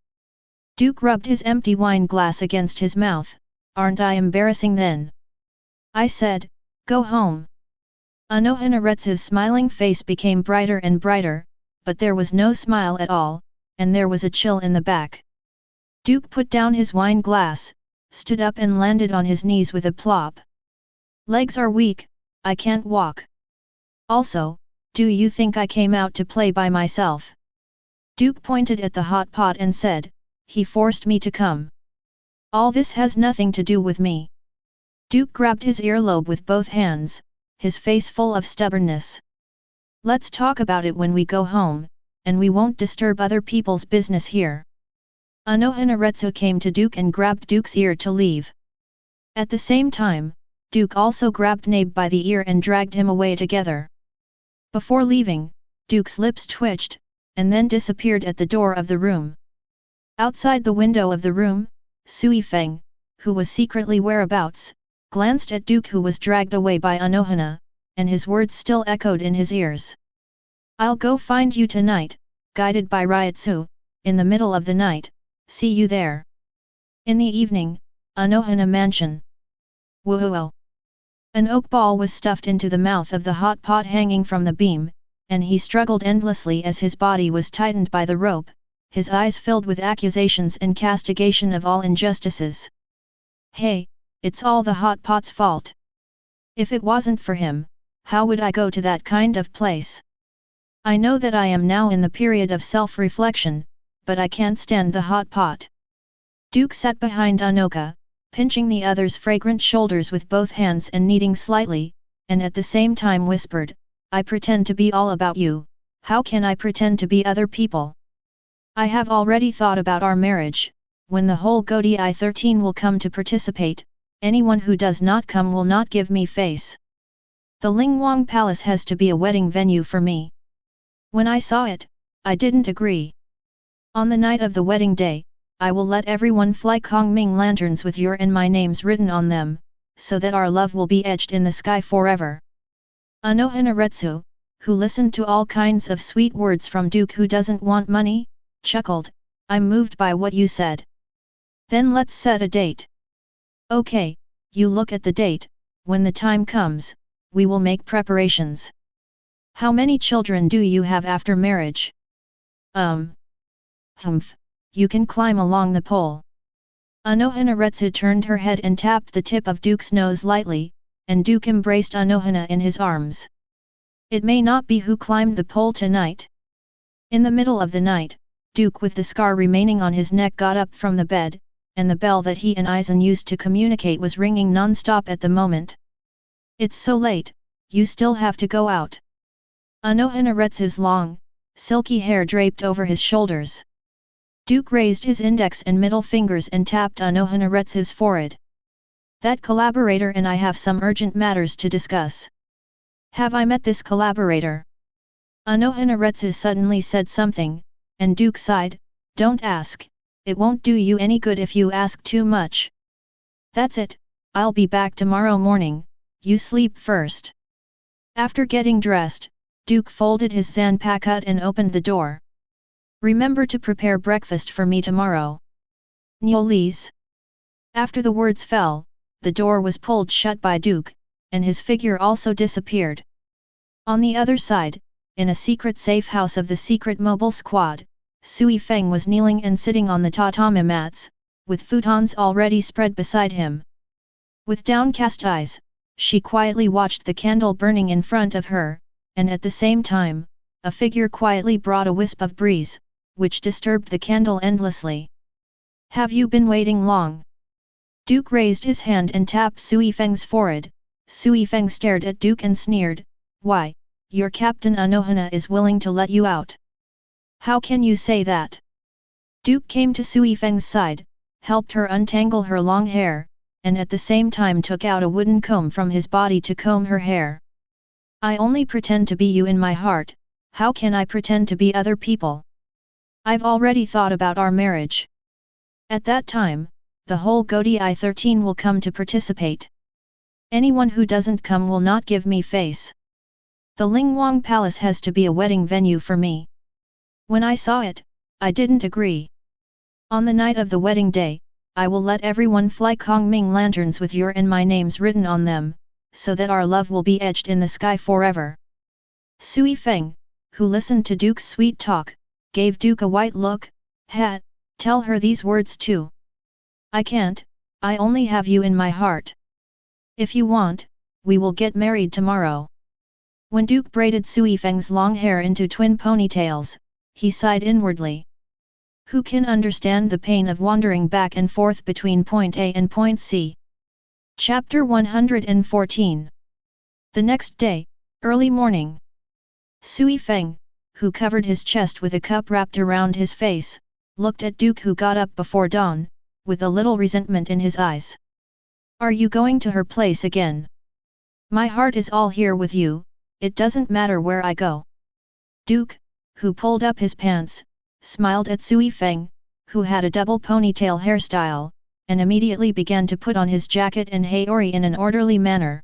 Duke rubbed his empty wine glass against his mouth. Aren't I embarrassing then? I said, go home. Anohanaretsu's smiling face became brighter and brighter, but there was no smile at all, and there was a chill in the back. Duke put down his wine glass, stood up and landed on his knees with a plop. Legs are weak, I can't walk. Also, do you think I came out to play by myself? Duke pointed at the Hot Pot and said, he forced me to come. All this has nothing to do with me. Duke grabbed his earlobe with both hands, his face full of stubbornness. Let's talk about it when we go home, and we won't disturb other people's business here. Anohanaretsu came to Duke and grabbed Duke's ear to leave. At the same time, Duke also grabbed Nabe by the ear and dragged him away together. Before leaving, Duke's lips twitched, and then disappeared at the door of the room. Outside the window of the room, Sui Feng, who was secretly whereabouts, glanced at Duke who was dragged away by Anohana, and his words still echoed in his ears. I'll go find you tonight, guided by Ryotsu, in the middle of the night, see you there. In the evening, Anohana Mansion. Whoa! An oak ball was stuffed into the mouth of the Hot Pot hanging from the beam, and he struggled endlessly as his body was tightened by the rope, his eyes filled with accusations and castigation of all injustices. Hey, it's all the Hot Pot's fault. If it wasn't for him, how would I go to that kind of place? I know that I am now in the period of self-reflection, but I can't stand the Hot Pot. Duke sat behind Anoka, pinching the other's fragrant shoulders with both hands and kneading slightly, and at the same time whispered, I pretend to be all about you, how can I pretend to be other people? I have already thought about our marriage. When the whole Godi 13 will come to participate, anyone who does not come will not give me face. The Lingwang Palace has to be a wedding venue for me. When I saw it, I didn't agree. On the night of the wedding day, I will let everyone fly Kongming lanterns with your and my names written on them, so that our love will be etched in the sky forever. Anohanaretsu, who listened to all kinds of sweet words from Duke who doesn't want money, chuckled, I'm moved by what you said. Then let's set a date. Okay, you look at the date, when the time comes, we will make preparations. How many children do you have after marriage? Humph, you can climb along the pole. Anohanaretsu turned her head and tapped the tip of Duke's nose lightly, and Duke embraced Anohana in his arms. It may not be who climbed the pole tonight. In the middle of the night, Duke with the scar remaining on his neck got up from the bed, and the bell that he and Aizen used to communicate was ringing non-stop at the moment. It's so late, you still have to go out. Anohanaretsu's long, silky hair draped over his shoulders. Duke raised his index and middle fingers and tapped Anohanaretsu's forehead. That collaborator and I have some urgent matters to discuss. Have I met this collaborator? Anohanaretsu suddenly said something, and Duke sighed, don't ask, it won't do you any good if you ask too much. That's it, I'll be back tomorrow morning, you sleep first. After getting dressed, Duke folded his zanpakut and opened the door. Remember to prepare breakfast for me tomorrow. Nyolis. After the words fell, the door was pulled shut by Duke, and his figure also disappeared. On the other side, in a secret safe house of the secret mobile squad, Sui Feng was kneeling and sitting on the tatami mats, with futons already spread beside him. With downcast eyes, she quietly watched the candle burning in front of her, and at the same time, a figure quietly brought a wisp of breeze, which disturbed the candle endlessly. Have you been waiting long? Duke raised his hand and tapped Sui Feng's forehead. Sui Feng stared at Duke and sneered, "Why, your Captain Anohana is willing to let you out. How can you say that?" Duke came to Sui Feng's side, helped her untangle her long hair, and at the same time took out a wooden comb from his body to comb her hair. "I only pretend to be you in my heart, how can I pretend to be other people? I've already thought about our marriage. At that time, the whole Godi I-13 will come to participate. Anyone who doesn't come will not give me face. The Lingwang Palace has to be a wedding venue for me. When I saw it, I didn't agree. On the night of the wedding day, I will let everyone fly Kongming lanterns with your and my names written on them, so that our love will be etched in the sky forever." Sui Feng, who listened to Duke's sweet talk, gave Duke a white look. Tell her these words too. I can't, I only have you in my heart. If you want, we will get married tomorrow. When Duke braided Sui Feng's long hair into twin ponytails, he sighed inwardly. Who can understand the pain of wandering back and forth between point A and point C? Chapter 114. The next day, early morning. Sui Feng, who covered his chest with a cup wrapped around his face, looked at Duke who got up before dawn, with a little resentment in his eyes. "Are you going to her place again? My heart is all here with you, it doesn't matter where I go." Duke, who pulled up his pants, smiled at Sui Feng, who had a double ponytail hairstyle, and immediately began to put on his jacket and haori in an orderly manner.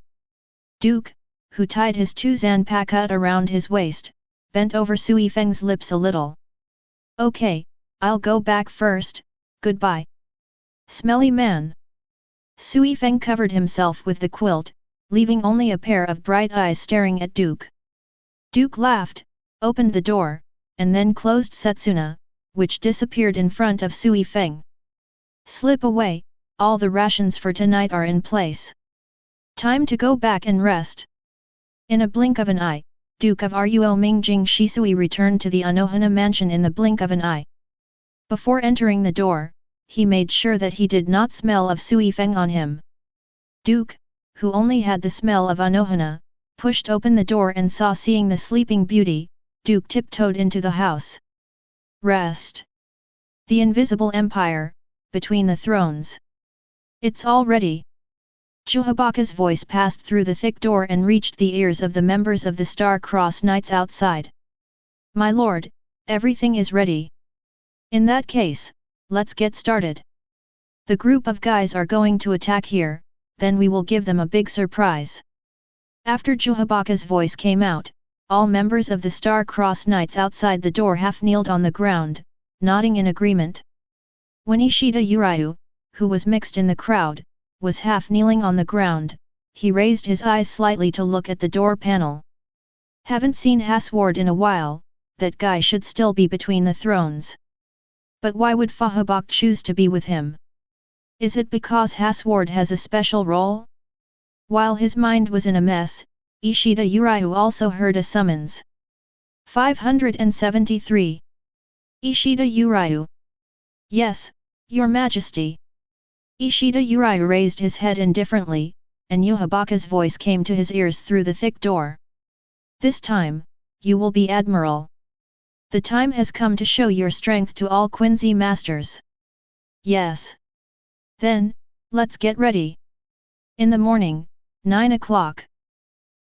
Duke, who tied his two zanpakut around his waist, bent over Sui Feng's lips a little. "Okay, I'll go back first, goodbye. Smelly man." Sui Feng covered himself with the quilt, leaving only a pair of bright eyes staring at Duke. Duke laughed, opened the door, and then closed Setsuna, which disappeared in front of Sui Feng. "Slip away, all the rations for tonight are in place. Time to go back and rest." In a blink of an eye, Duke of Ruo Mingjing Shisui returned to the Anohana mansion in the blink of an eye. Before entering the door, he made sure that he did not smell of Sui Feng on him. Duke, who only had the smell of Anohana, pushed open the door and saw seeing the sleeping beauty, Duke tiptoed into the house. "Rest. The invisible empire, between the thrones. It's all ready." Chuhabaka's voice passed through the thick door and reached the ears of the members of the Star-Crossed Knights outside. "My lord, everything is ready. In that case, let's get started. The group of guys are going to attack here, then we will give them a big surprise." After Chuhabaka's voice came out, all members of the Star-Crossed Knights outside the door half-kneeled on the ground, nodding in agreement. When Ishida Urayu, who was mixed in the crowd, was half-kneeling on the ground, he raised his eyes slightly to look at the door panel. "Haven't seen Hasward in a while, that guy should still be between the thrones. But why would Fahabak choose to be with him? Is it because Hasward has a special role?" While his mind was in a mess, Ishida Urayu also heard a summons. 573. Ishida Urayu. "Yes, your majesty." Ishida Urayu raised his head indifferently, and Yuhabaka's voice came to his ears through the thick door. "This time, you will be admiral. The time has come to show your strength to all Quincy masters." "Yes. Then, let's get ready." In the morning, 9 o'clock.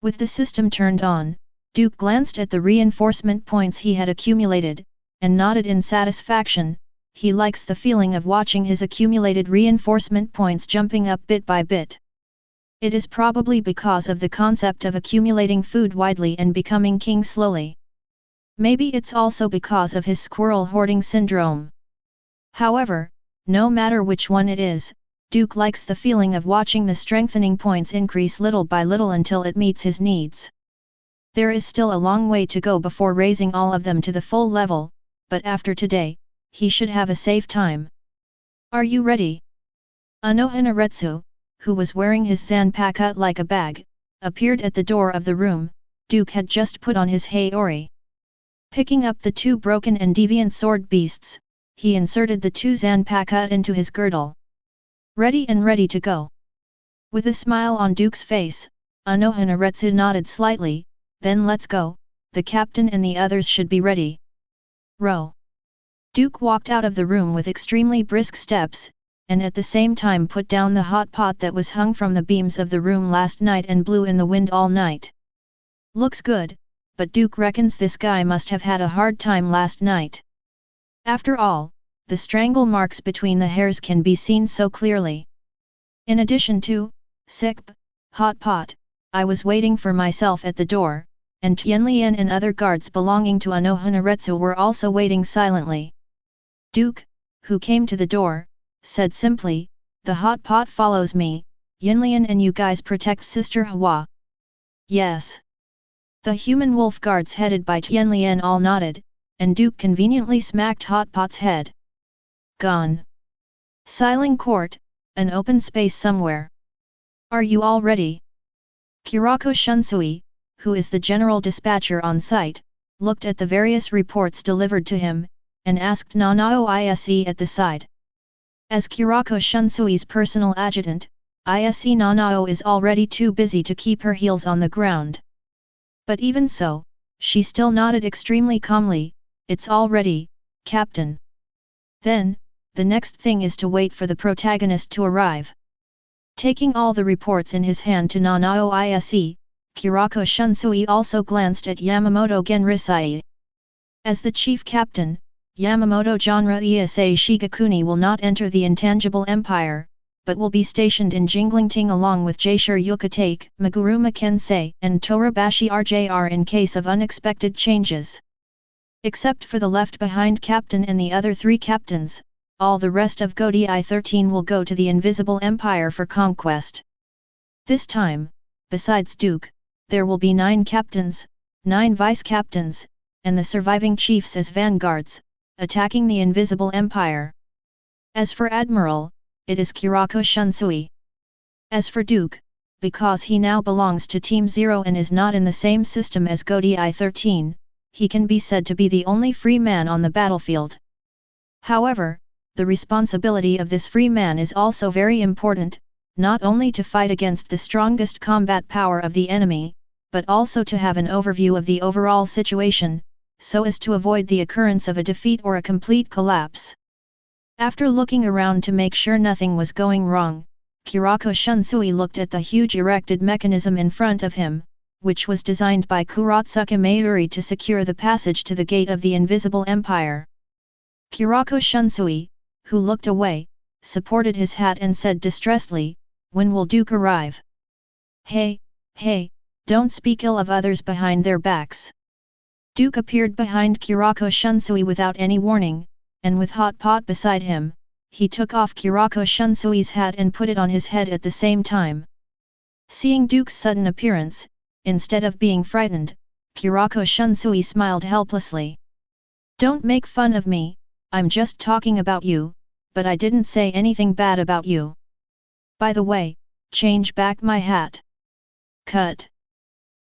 With the system turned on, Duke glanced at the reinforcement points he had accumulated, and nodded in satisfaction. He likes the feeling of watching his accumulated reinforcement points jumping up bit by bit. It is probably because of the concept of accumulating food widely and becoming king slowly. Maybe it's also because of his squirrel hoarding syndrome. However, no matter which one it is, Duke likes the feeling of watching the strengthening points increase little by little until it meets his needs. There is still a long way to go before raising all of them to the full level, but after today, he should have a safe time. Are you ready? Anohanaretsu, who was wearing his zanpakuto like a bag, appeared at the door of the room. Duke had just put on his haori. Picking up the two broken and deviant sword beasts, he inserted the two zanpakuto into his girdle. Ready and ready to go. With a smile on Duke's face, Anohanaretsu nodded slightly. Then let's go, the captain and the others should be ready. Row. Duke walked out of the room with extremely brisk steps, and at the same time put down the hot pot that was hung from the beams of the room last night and blew in the wind all night. Looks good, but Duke reckons this guy must have had a hard time last night. After all, the strangle marks between the hairs can be seen so clearly. In addition to, sick, hot pot, I was waiting for myself at the door, and Tianlian and other guards belonging to Anohanaretsu were also waiting silently. Duke, who came to the door, said simply, "The hot pot follows me, Yinlian and you guys protect Sister Huajie." Yes. The human wolf guards headed by Tianlian all nodded, and Duke conveniently smacked hot pot's head. Gone. Siling court, an open space somewhere. Are you all ready? Kurako Shunsui, who is the general dispatcher on site, looked at the various reports delivered to him, and asked Nanao Ise at the side. As Kurako Shunsui's personal adjutant, Ise Nanao is already too busy to keep her heels on the ground. But even so, she still nodded extremely calmly, "It's all ready, Captain." Then, the next thing is to wait for the protagonist to arrive. Taking all the reports in his hand to Nanao Ise, Kurako Shunsui also glanced at Yamamoto Genrisai. As the chief captain, Yamamoto Genre Isai Shigakuni will not enter the intangible empire, but will be stationed in Jinglingting along with Jaishur Yukatake, Maguruma Kensei and Torabashi RJR in case of unexpected changes. Except for the left-behind captain and the other three captains, all the rest of Godi I-13 will go to the Invisible Empire for conquest. This time, besides Duke, there will be 9 captains, 9 vice-captains, and the surviving chiefs as vanguards, attacking the Invisible Empire. As for Admiral, it is Kurako Shunsui. As for Duke, because he now belongs to Team 0 and is not in the same system as Godi I-13, he can be said to be the only free man on the battlefield. However, the responsibility of this free man is also very important, not only to fight against the strongest combat power of the enemy, but also to have an overview of the overall situation, so as to avoid the occurrence of a defeat or a complete collapse. After looking around to make sure nothing was going wrong, Kurako Shunsui looked at the huge erected mechanism in front of him, which was designed by Kuratsuka Mayuri to secure the passage to the gate of the Invisible Empire. Kurako Shunsui, who looked away, supported his hat and said distressedly, "When will Duke arrive?" Hey, don't speak ill of others behind their backs." Duke appeared behind Kurako Shunsui without any warning, and with hot pot beside him, he took off Kurako Shunsui's hat and put it on his head at the same time. Seeing Duke's sudden appearance, instead of being frightened, Kurako Shunsui smiled helplessly. "Don't make fun of me, I'm just talking about you, but I didn't say anything bad about you. By the way, change back my hat." Cut.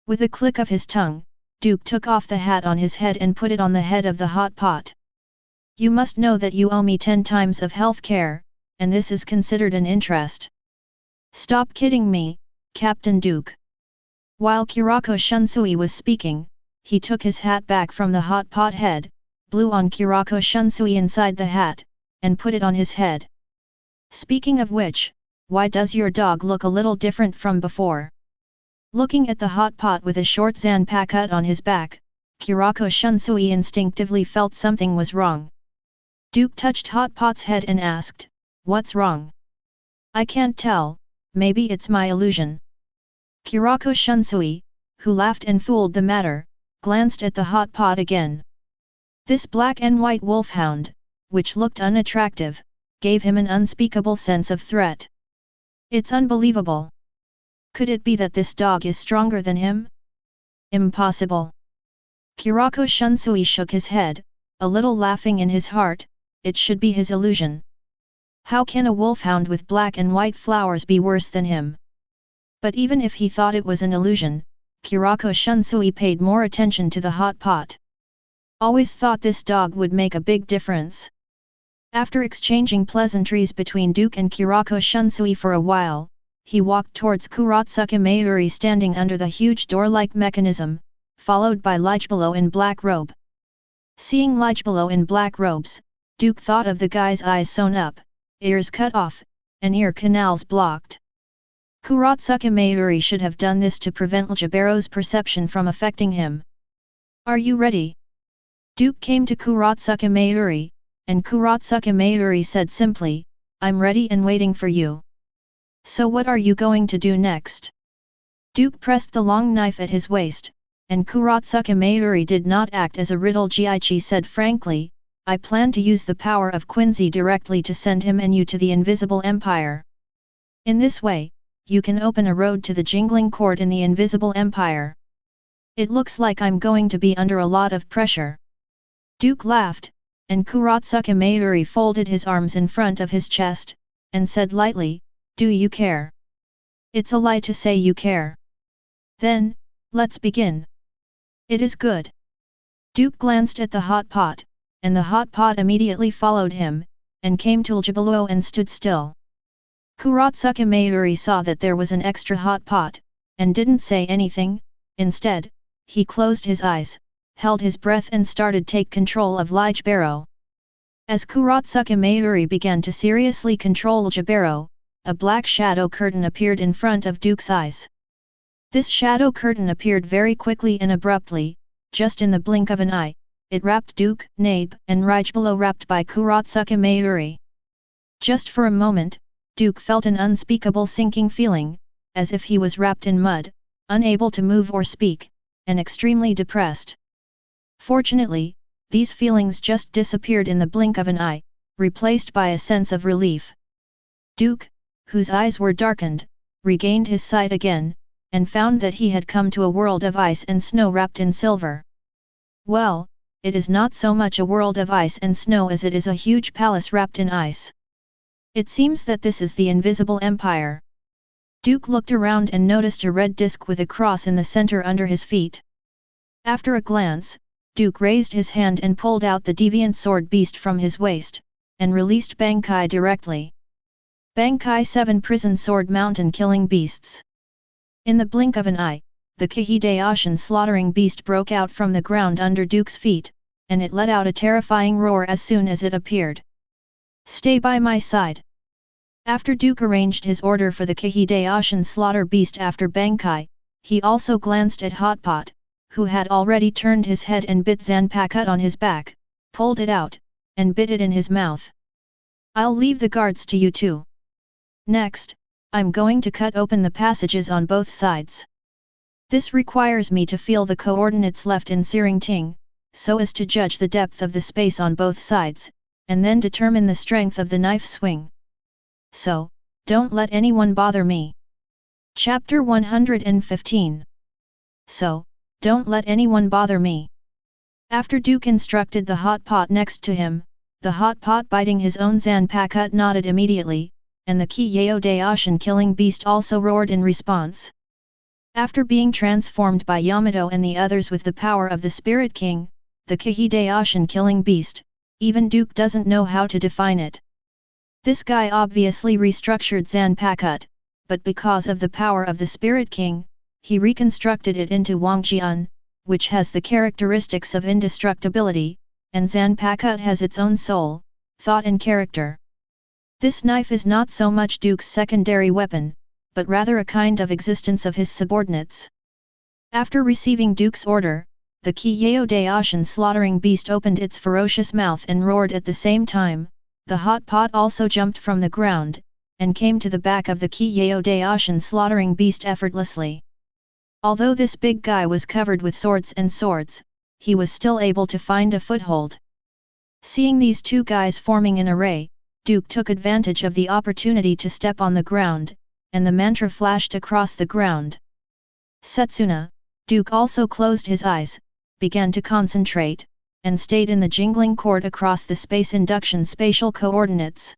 With a click of his tongue, Duke took off the hat on his head and put it on the head of the hot pot. "You must know that you owe me 10 times of health care, and this is considered an interest." "Stop kidding me, Captain Duke." While Kurako Shunsui was speaking, he took his hat back from the hot pot head, blew on Kurako Shunsui inside the hat, and put it on his head. "Speaking of which, why does your dog look a little different from before?" Looking at the hot pot with a short zanpakuto on his back, Kurako Shunsui instinctively felt something was wrong. Duke touched hot pot's head and asked, "What's wrong?" "I can't tell, maybe it's my illusion." Kurako Shunsui, who laughed and fooled the matter, glanced at the hot pot again. This black and white wolfhound, which looked unattractive, gave him an unspeakable sense of threat. It's unbelievable. Could it be that this dog is stronger than him? Impossible. Kurako Shunsui shook his head, a little laughing in his heart. It should be his illusion. How can a wolfhound with black and white flowers be worse than him? But even if he thought it was an illusion, Kurako Shunsui paid more attention to the hot pot. Always thought this dog would make a big difference. After exchanging pleasantries between Duke and Kurako Shunsui for a while, he walked towards Kurotsuka Mayuri standing under the huge door-like mechanism, followed by Ligebelow in black robe. Seeing Ligebelow in black robes, Duke thought of the guy's eyes sewn up, ears cut off, and ear canals blocked. Kurotsuka Mayuri should have done this to prevent Ligebero's perception from affecting him. Are you ready? Duke came to Kurotsuka Mayuri, and Kurotsuka Mayuri said simply, I'm ready and waiting for you. So what are you going to do next? Duke pressed the long knife at his waist, and Kurotsuka Mayuri did not act as a riddle. Huajie said frankly, I plan to use the power of Quincy directly to send him and you to the Invisible Empire. In this way, you can open a road to the jingling court in the Invisible Empire. It looks like I'm going to be under a lot of pressure. Duke laughed, and Kurotsuka Mayuri folded his arms in front of his chest, and said lightly, do you care? It's a lie to say you care. Then, let's begin. It is good. Duke glanced at the hot pot, and the hot pot immediately followed him, and came to Ligebelow and stood still. Kurotsuka Mayuri saw that there was an extra hot pot, and didn't say anything. Instead, he closed his eyes, held his breath and started take control of Ligebero. As Kurotsuka Mayuri began to seriously control Ligebero, a black shadow curtain appeared in front of Duke's eyes. This shadow curtain appeared very quickly and abruptly, just in the blink of an eye. It wrapped Duke, Nabe, and Ligebelow wrapped by Kurotsuka Mayuri. Just for a moment, Duke felt an unspeakable sinking feeling, as if he was wrapped in mud, unable to move or speak, and extremely depressed. Fortunately, these feelings just disappeared in the blink of an eye, replaced by a sense of relief. Duke, whose eyes were darkened, regained his sight again, and found that he had come to a world of ice and snow wrapped in silver. Well, it is not so much a world of ice and snow as it is a huge palace wrapped in ice. It seems that this is the Invisible Empire. Duke looked around and noticed a red disc with a cross in the center under his feet. After a glance, Duke raised his hand and pulled out the deviant sword beast from his waist, and released Bankai directly. Bankai 7 Prison Sword Mountain Killing Beasts. In the blink of an eye, the Hideyoshi slaughtering beast broke out from the ground under Duke's feet, and it let out a terrifying roar as soon as it appeared. Stay by my side. After Duke arranged his order for the Hideyoshi slaughter beast after Bankai, he also glanced at Hotpot, who had already turned his head and bit Zanpakuto on his back, pulled it out, and bit it in his mouth. I'll leave the guards to you two. Next, I'm going to cut open the passages on both sides. This requires me to feel the coordinates left in Seireitei, so as to judge the depth of the space on both sides, and then determine the strength of the knife swing. So, don't let anyone bother me. Chapter 115. So, don't let anyone bother me. After Duke instructed the hot pot next to him, the hot pot biting his own Zanpakuto nodded immediately, and the Hideyoshi killing beast also roared in response. After being transformed by Yamato and the others with the power of the Spirit King, the Hideyoshi killing beast, even Duke doesn't know how to define it. This guy obviously restructured Zanpakuto, but because of the power of the Spirit King, he reconstructed it into Huajie, which has the characteristics of indestructibility, and Zanpakuto has its own soul, thought and character. This knife is not so much Duke's secondary weapon, but rather a kind of existence of his subordinates. After receiving Duke's order, the Hideyoshi slaughtering beast opened its ferocious mouth and roared at the same time. The hot pot also jumped from the ground, and came to the back of the Hideyoshi slaughtering beast effortlessly. Although this big guy was covered with swords, he was still able to find a foothold. Seeing these two guys forming an array, Duke took advantage of the opportunity to step on the ground, and the mantra flashed across the ground. Setsuna, Duke also closed his eyes, began to concentrate, and stayed in the jingling chord across the space induction spatial coordinates.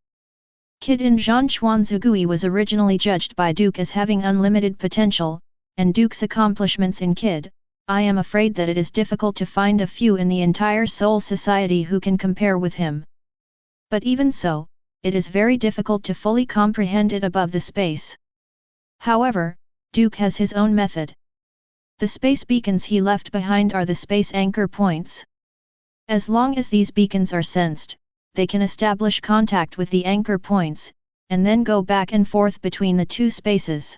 Kid in Zhanchuan Zugui was originally judged by Duke as having unlimited potential, and Duke's accomplishments in Kid, I am afraid that it is difficult to find a few in the entire Seoul society who can compare with him. But even so, it is very difficult to fully comprehend it above the space. However, Duke has his own method. The space beacons he left behind are the space anchor points. As long as these beacons are sensed, they can establish contact with the anchor points, and then go back and forth between the two spaces.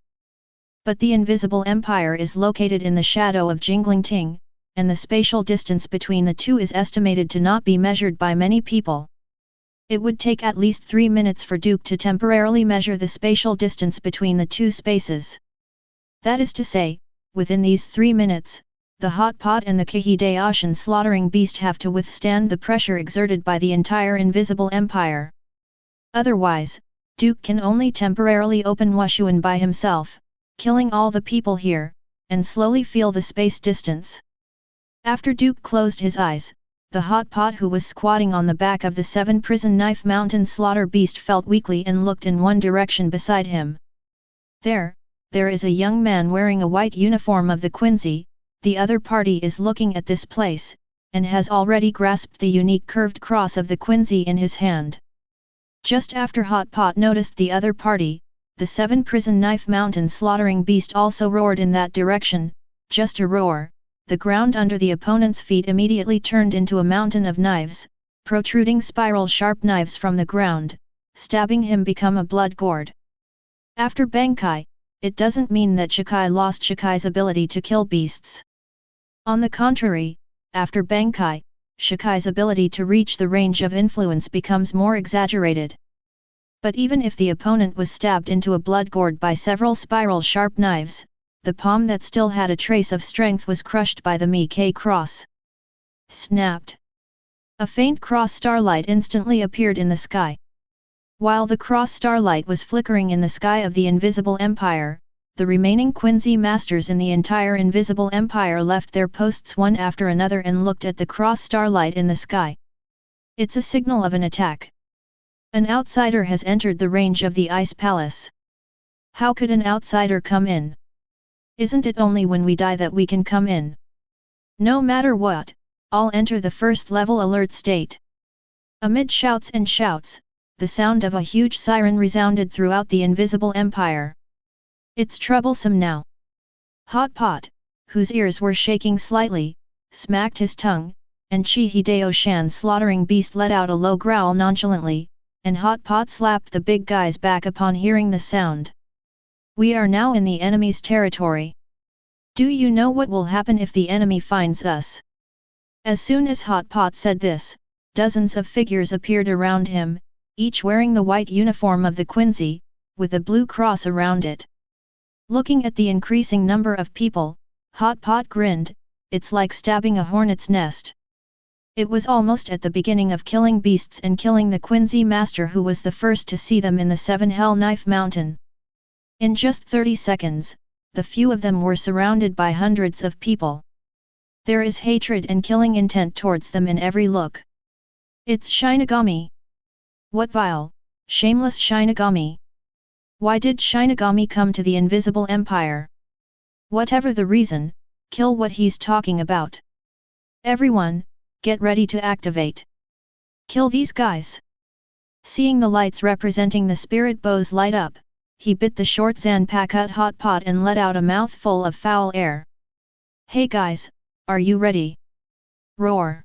But the invisible empire is located in the shadow of Jinglingting, and the spatial distance between the two is estimated to not be measured by many people. It would take at least 3 minutes for Duke to temporarily measure the spatial distance between the two spaces. That is to say, within these 3 minutes, the hot pot and the Kihidaoshan slaughtering beast have to withstand the pressure exerted by the entire invisible empire. Otherwise, Duke can only temporarily open Wushuan by himself, killing all the people here, and slowly feel the space distance. After Duke closed his eyes, the hot pot who was squatting on the back of the 7 prison knife mountain slaughter beast felt weakly and looked in one direction beside him. There is a young man wearing a white uniform of the Quincy. The other party is looking at this place, and has already grasped the unique curved cross of the Quincy in his hand. Just after Hot Pot noticed the other party, the 7 prison knife mountain slaughtering beast also roared in that direction. Just a roar, the ground under the opponent's feet immediately turned into a mountain of knives, protruding spiral sharp knives from the ground, stabbing him become a blood gourd. After Bankai, it doesn't mean that Shikai lost Shikai's ability to kill beasts. On the contrary, after Bankai, Shikai's ability to reach the range of influence becomes more exaggerated. But even if the opponent was stabbed into a blood gourd by several spiral sharp knives, the palm that still had a trace of strength was crushed by the Mike cross. Snapped. A faint cross starlight instantly appeared in the sky. While the cross starlight was flickering in the sky of the invisible empire, the remaining Quincy masters in the entire invisible empire left their posts one after another and looked at the cross starlight in the sky. It's a signal of an attack. An outsider has entered the range of the Ice Palace. How could an outsider come in? Isn't it only when we die that we can come in? No matter what, I'll enter the first level alert state. Amid shouts and shouts, the sound of a huge siren resounded throughout the invisible empire. It's troublesome now. Hot Pot, whose ears were shaking slightly, smacked his tongue, and Chihidaoshan slaughtering beast let out a low growl nonchalantly, and Hot Pot slapped the big guy's back upon hearing the sound. We are now in the enemy's territory. Do you know what will happen if the enemy finds us? As soon as Hot Pot said this, dozens of figures appeared around him, each wearing the white uniform of the Quincy, with a blue cross around it. Looking at the increasing number of people, Hot Pot grinned. It's like stabbing a hornet's nest. It was almost at the beginning of killing beasts and killing the Quincy master who was the first to see them in the 7 Hell Knife Mountain. In just 30 seconds, the few of them were surrounded by hundreds of people. There is hatred and killing intent towards them in every look. It's Shinigami. What vile, shameless Shinigami! Why did Shinigami come to the invisible empire? Whatever the reason, kill what he's talking about. Everyone, get ready to activate. Kill these guys. Seeing the lights representing the spirit bows light up, he bit the short Zanpaku't Hot Pot and let out a mouthful of foul air. Hey guys, are you ready? Roar.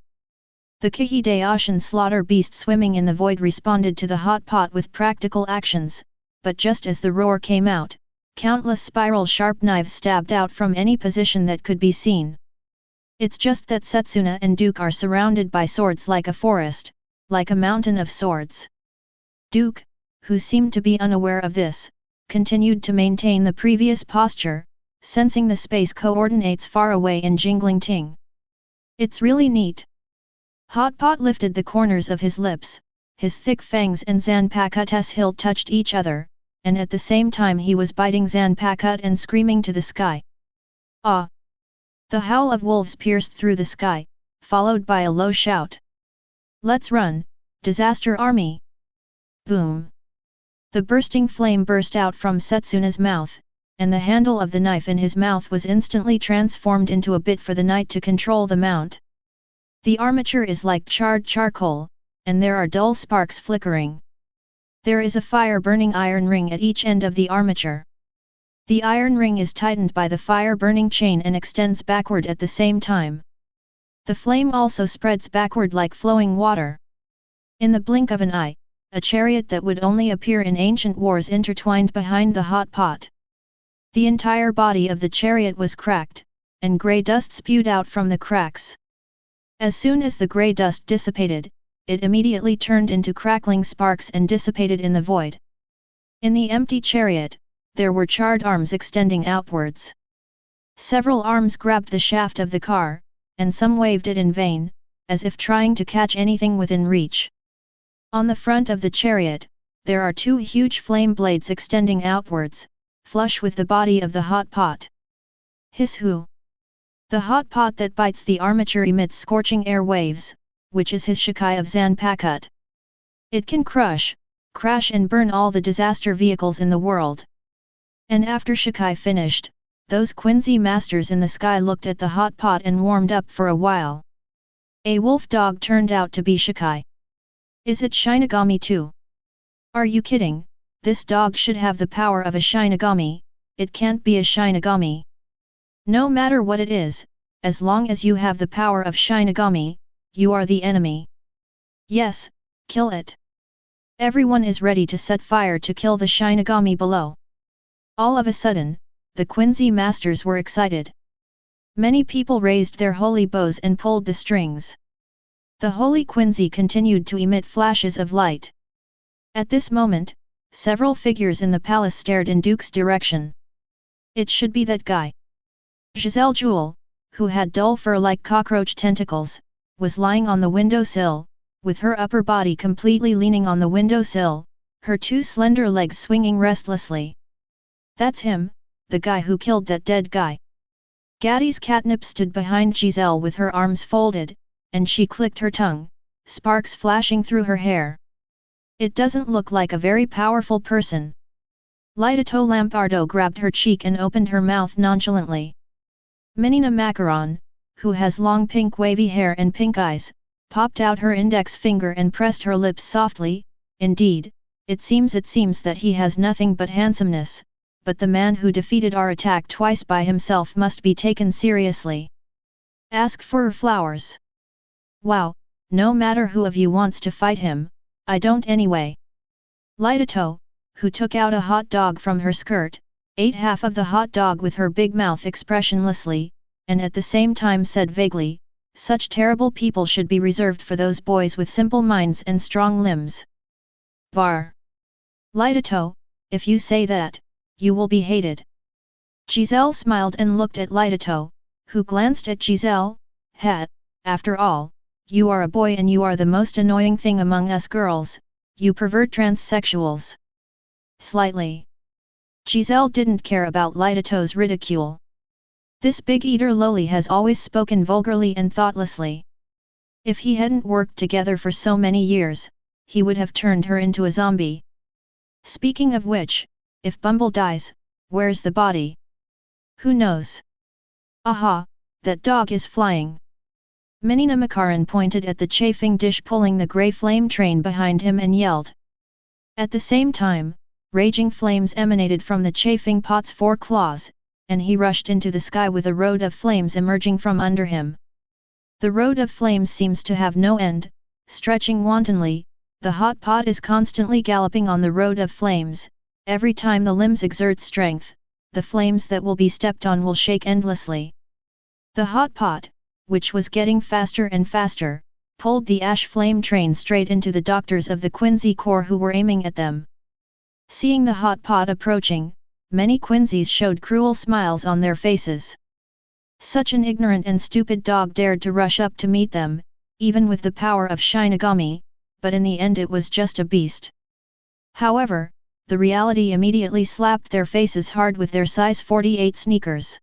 The Kihidaoshan slaughter beast swimming in the void responded to the Hot Pot with practical actions, but just as the roar came out, countless spiral sharp knives stabbed out from any position that could be seen. It's just that Setsuna and Duke are surrounded by swords like a forest, like a mountain of swords. Duke, who seemed to be unaware of this, continued to maintain the previous posture, sensing the space coordinates far away in jingling ting. It's really neat. Hot Pot lifted the corners of his lips, his thick fangs and Zanpakut's hilt touched each other, and at the same time he was biting Zanpakut and screaming to the sky. Ah! The howl of wolves pierced through the sky, followed by a low shout. Let's run, disaster army! Boom! The bursting flame burst out from Setsuna's mouth, and the handle of the knife in his mouth was instantly transformed into a bit for the knight to control the mount. The armature is like charred charcoal, and there are dull sparks flickering. There is a fire-burning iron ring at each end of the armature. The iron ring is tightened by the fire-burning chain and extends backward at the same time. The flame also spreads backward like flowing water. In the blink of an eye, a chariot that would only appear in ancient wars intertwined behind the hot pot. The entire body of the chariot was cracked, and grey dust spewed out from the cracks. As soon as the grey dust dissipated, it immediately turned into crackling sparks and dissipated in the void. In the empty chariot, there were charred arms extending outwards. Several arms grabbed the shaft of the car, and some waved it in vain, as if trying to catch anything within reach. On the front of the chariot, there are two huge flame blades extending outwards, flush with the body of the hot pot. Hiss-hoo! The hot pot that bites the armature emits scorching air waves, which is his Shikai of Zanpakut. It can crush, crash and burn all the disaster vehicles in the world. And after Shikai finished, those Quincy masters in the sky looked at the hot pot and warmed up for a while. A wolf dog turned out to be Shikai. Is it Shinigami too? Are you kidding? This dog should have the power of a Shinigami, it can't be a Shinigami. No matter what it is, as long as you have the power of Shinigami, you are the enemy. Yes, kill it. Everyone is ready to set fire to kill the Shinigami below. All of a sudden, the Quincy masters were excited. Many people raised their holy bows and pulled the strings. The holy Quincy continued to emit flashes of light. At this moment, several figures in the palace stared in Duke's direction. It should be that guy. Giselle Jewel, who had dull fur like cockroach tentacles, was lying on the windowsill, with her upper body completely leaning on the windowsill, her two slender legs swinging restlessly. That's him, the guy who killed that dead guy. Gaddy's catnip stood behind Giselle with her arms folded, and she clicked her tongue, sparks flashing through her hair. It doesn't look like a very powerful person. Lidato Lampardo grabbed her cheek and opened her mouth nonchalantly. Menina Macaron, who has long pink wavy hair and pink eyes, popped out her index finger and pressed her lips softly. Indeed, it seems that he has nothing but handsomeness, but the man who defeated our attack twice by himself must be taken seriously. Ask for flowers. Wow, no matter who of you wants to fight him, I don't anyway. Lidato, who took out a hot dog from her skirt, ate half of the hot dog with her big mouth expressionlessly, and at the same time said vaguely, such terrible people should be reserved for those boys with simple minds and strong limbs. Bar. Lidato, if you say that, you will be hated. Giselle smiled and looked at Lidato, who glanced at Giselle. After all, you are a boy and you are the most annoying thing among us girls, you pervert transsexuals. Slightly. Giselle didn't care about Lidato's ridicule. This big-eater loli has always spoken vulgarly and thoughtlessly. If he hadn't worked together for so many years, he would have turned her into a zombie. Speaking of which, if Bumble dies, where's the body? Who knows? Aha, that dog is flying. Menina Macaron pointed at the chafing dish pulling the grey flame train behind him and yelled. At the same time, raging flames emanated from the chafing pot's four claws, and he rushed into the sky with a road of flames emerging from under him. The road of flames seems to have no end, stretching wantonly. The hot pot is constantly galloping on the road of flames. Every time the limbs exert strength, the flames that will be stepped on will shake endlessly. The hot pot, which was getting faster and faster, pulled the ash flame train straight into the doctors of the Quincy Corps who were aiming at them. Seeing the hot pot approaching, many Quincies showed cruel smiles on their faces. Such an ignorant and stupid dog dared to rush up to meet them, even with the power of Shinigami, but in the end it was just a beast. However, the reality immediately slapped their faces hard with their size 48 sneakers.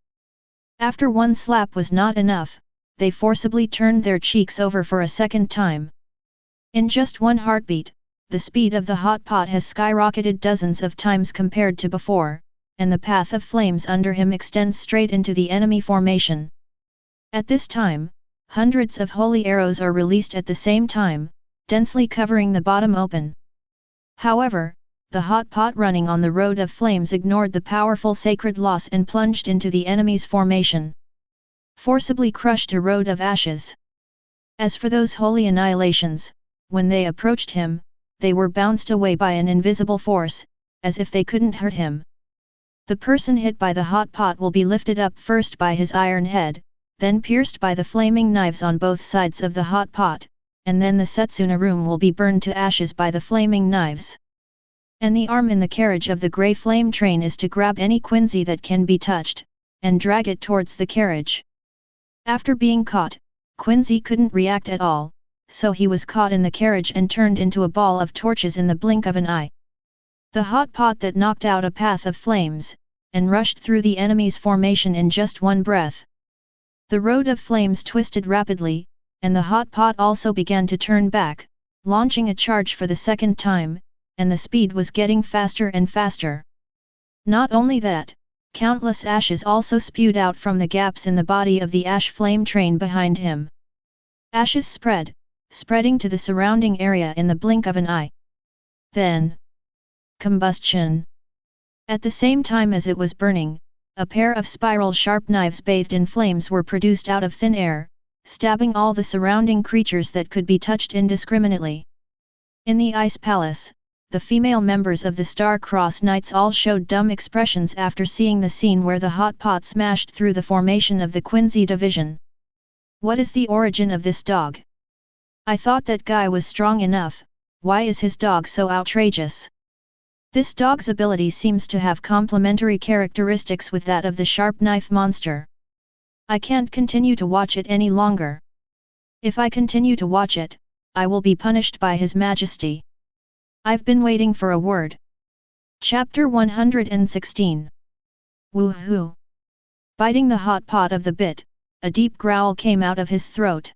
After one slap was not enough, they forcibly turned their cheeks over for a second time. In just one heartbeat, the speed of the hot pot has skyrocketed dozens of times compared to before, and the path of flames under him extends straight into the enemy formation. At this time, hundreds of holy arrows are released at the same time, densely covering the bottom open. However, the hot pot running on the road of flames ignored the powerful sacred loss and plunged into the enemy's formation, forcibly crushed a road of ashes. As for those holy annihilations, when they approached him, they were bounced away by an invisible force, as if they couldn't hurt him. The person hit by the hot pot will be lifted up first by his iron head, then pierced by the flaming knives on both sides of the hot pot, and then the Setsuna room will be burned to ashes by the flaming knives. And the arm in the carriage of the grey flame train is to grab any Quincy that can be touched, and drag it towards the carriage. After being caught, Quincy couldn't react at all, so he was caught in the carriage and turned into a ball of torches in the blink of an eye. The hot pot that knocked out a path of flames, and rushed through the enemy's formation in just one breath. The road of flames twisted rapidly, and the hot pot also began to turn back, launching a charge for the second time, and the speed was getting faster and faster. Not only that, countless ashes also spewed out from the gaps in the body of the ash flame train behind him. Ashes spreading to the surrounding area in the blink of an eye. Then, combustion. At the same time as it was burning, a pair of spiral sharp knives bathed in flames were produced out of thin air, stabbing all the surrounding creatures that could be touched indiscriminately. In the Ice Palace, the female members of the Star-Crossed Knights all showed dumb expressions after seeing the scene where the hot pot smashed through the formation of the Quincy division. What is the origin of this dog? I thought that guy was strong enough, why is his dog so outrageous? This dog's ability seems to have complementary characteristics with that of the sharp knife monster. I can't continue to watch it any longer. If I continue to watch it, I will be punished by His Majesty. I've been waiting for a word. Chapter 116. Woohoo! Biting the hot pot of the bit, a deep growl came out of his throat.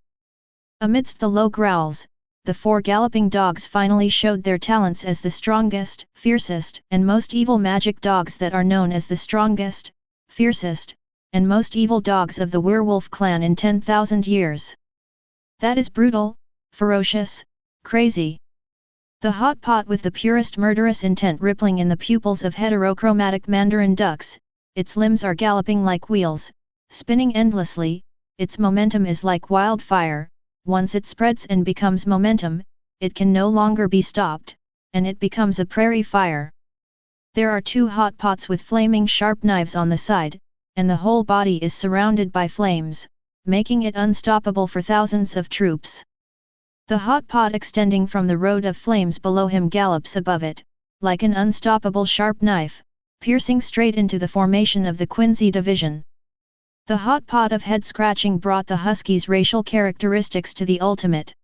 Amidst the low growls, the four galloping dogs finally showed their talents as the strongest, fiercest, and most evil magic dogs that are known as the strongest, fiercest, and most evil dogs of the werewolf clan in 10,000 years. That is brutal, ferocious, crazy. The hot pot with the purest murderous intent rippling in the pupils of heterochromatic mandarin ducks, its limbs are galloping like wheels, spinning endlessly, its momentum is like wildfire, once it spreads and becomes momentum, it can no longer be stopped, and it becomes a prairie fire. There are two hot pots with flaming sharp knives on the side, and the whole body is surrounded by flames, making it unstoppable for thousands of troops. The hot pot extending from the road of flames below him gallops above it, like an unstoppable sharp knife, piercing straight into the formation of the Quincy division. The hot pot of head-scratching brought the husky's racial characteristics to the ultimate.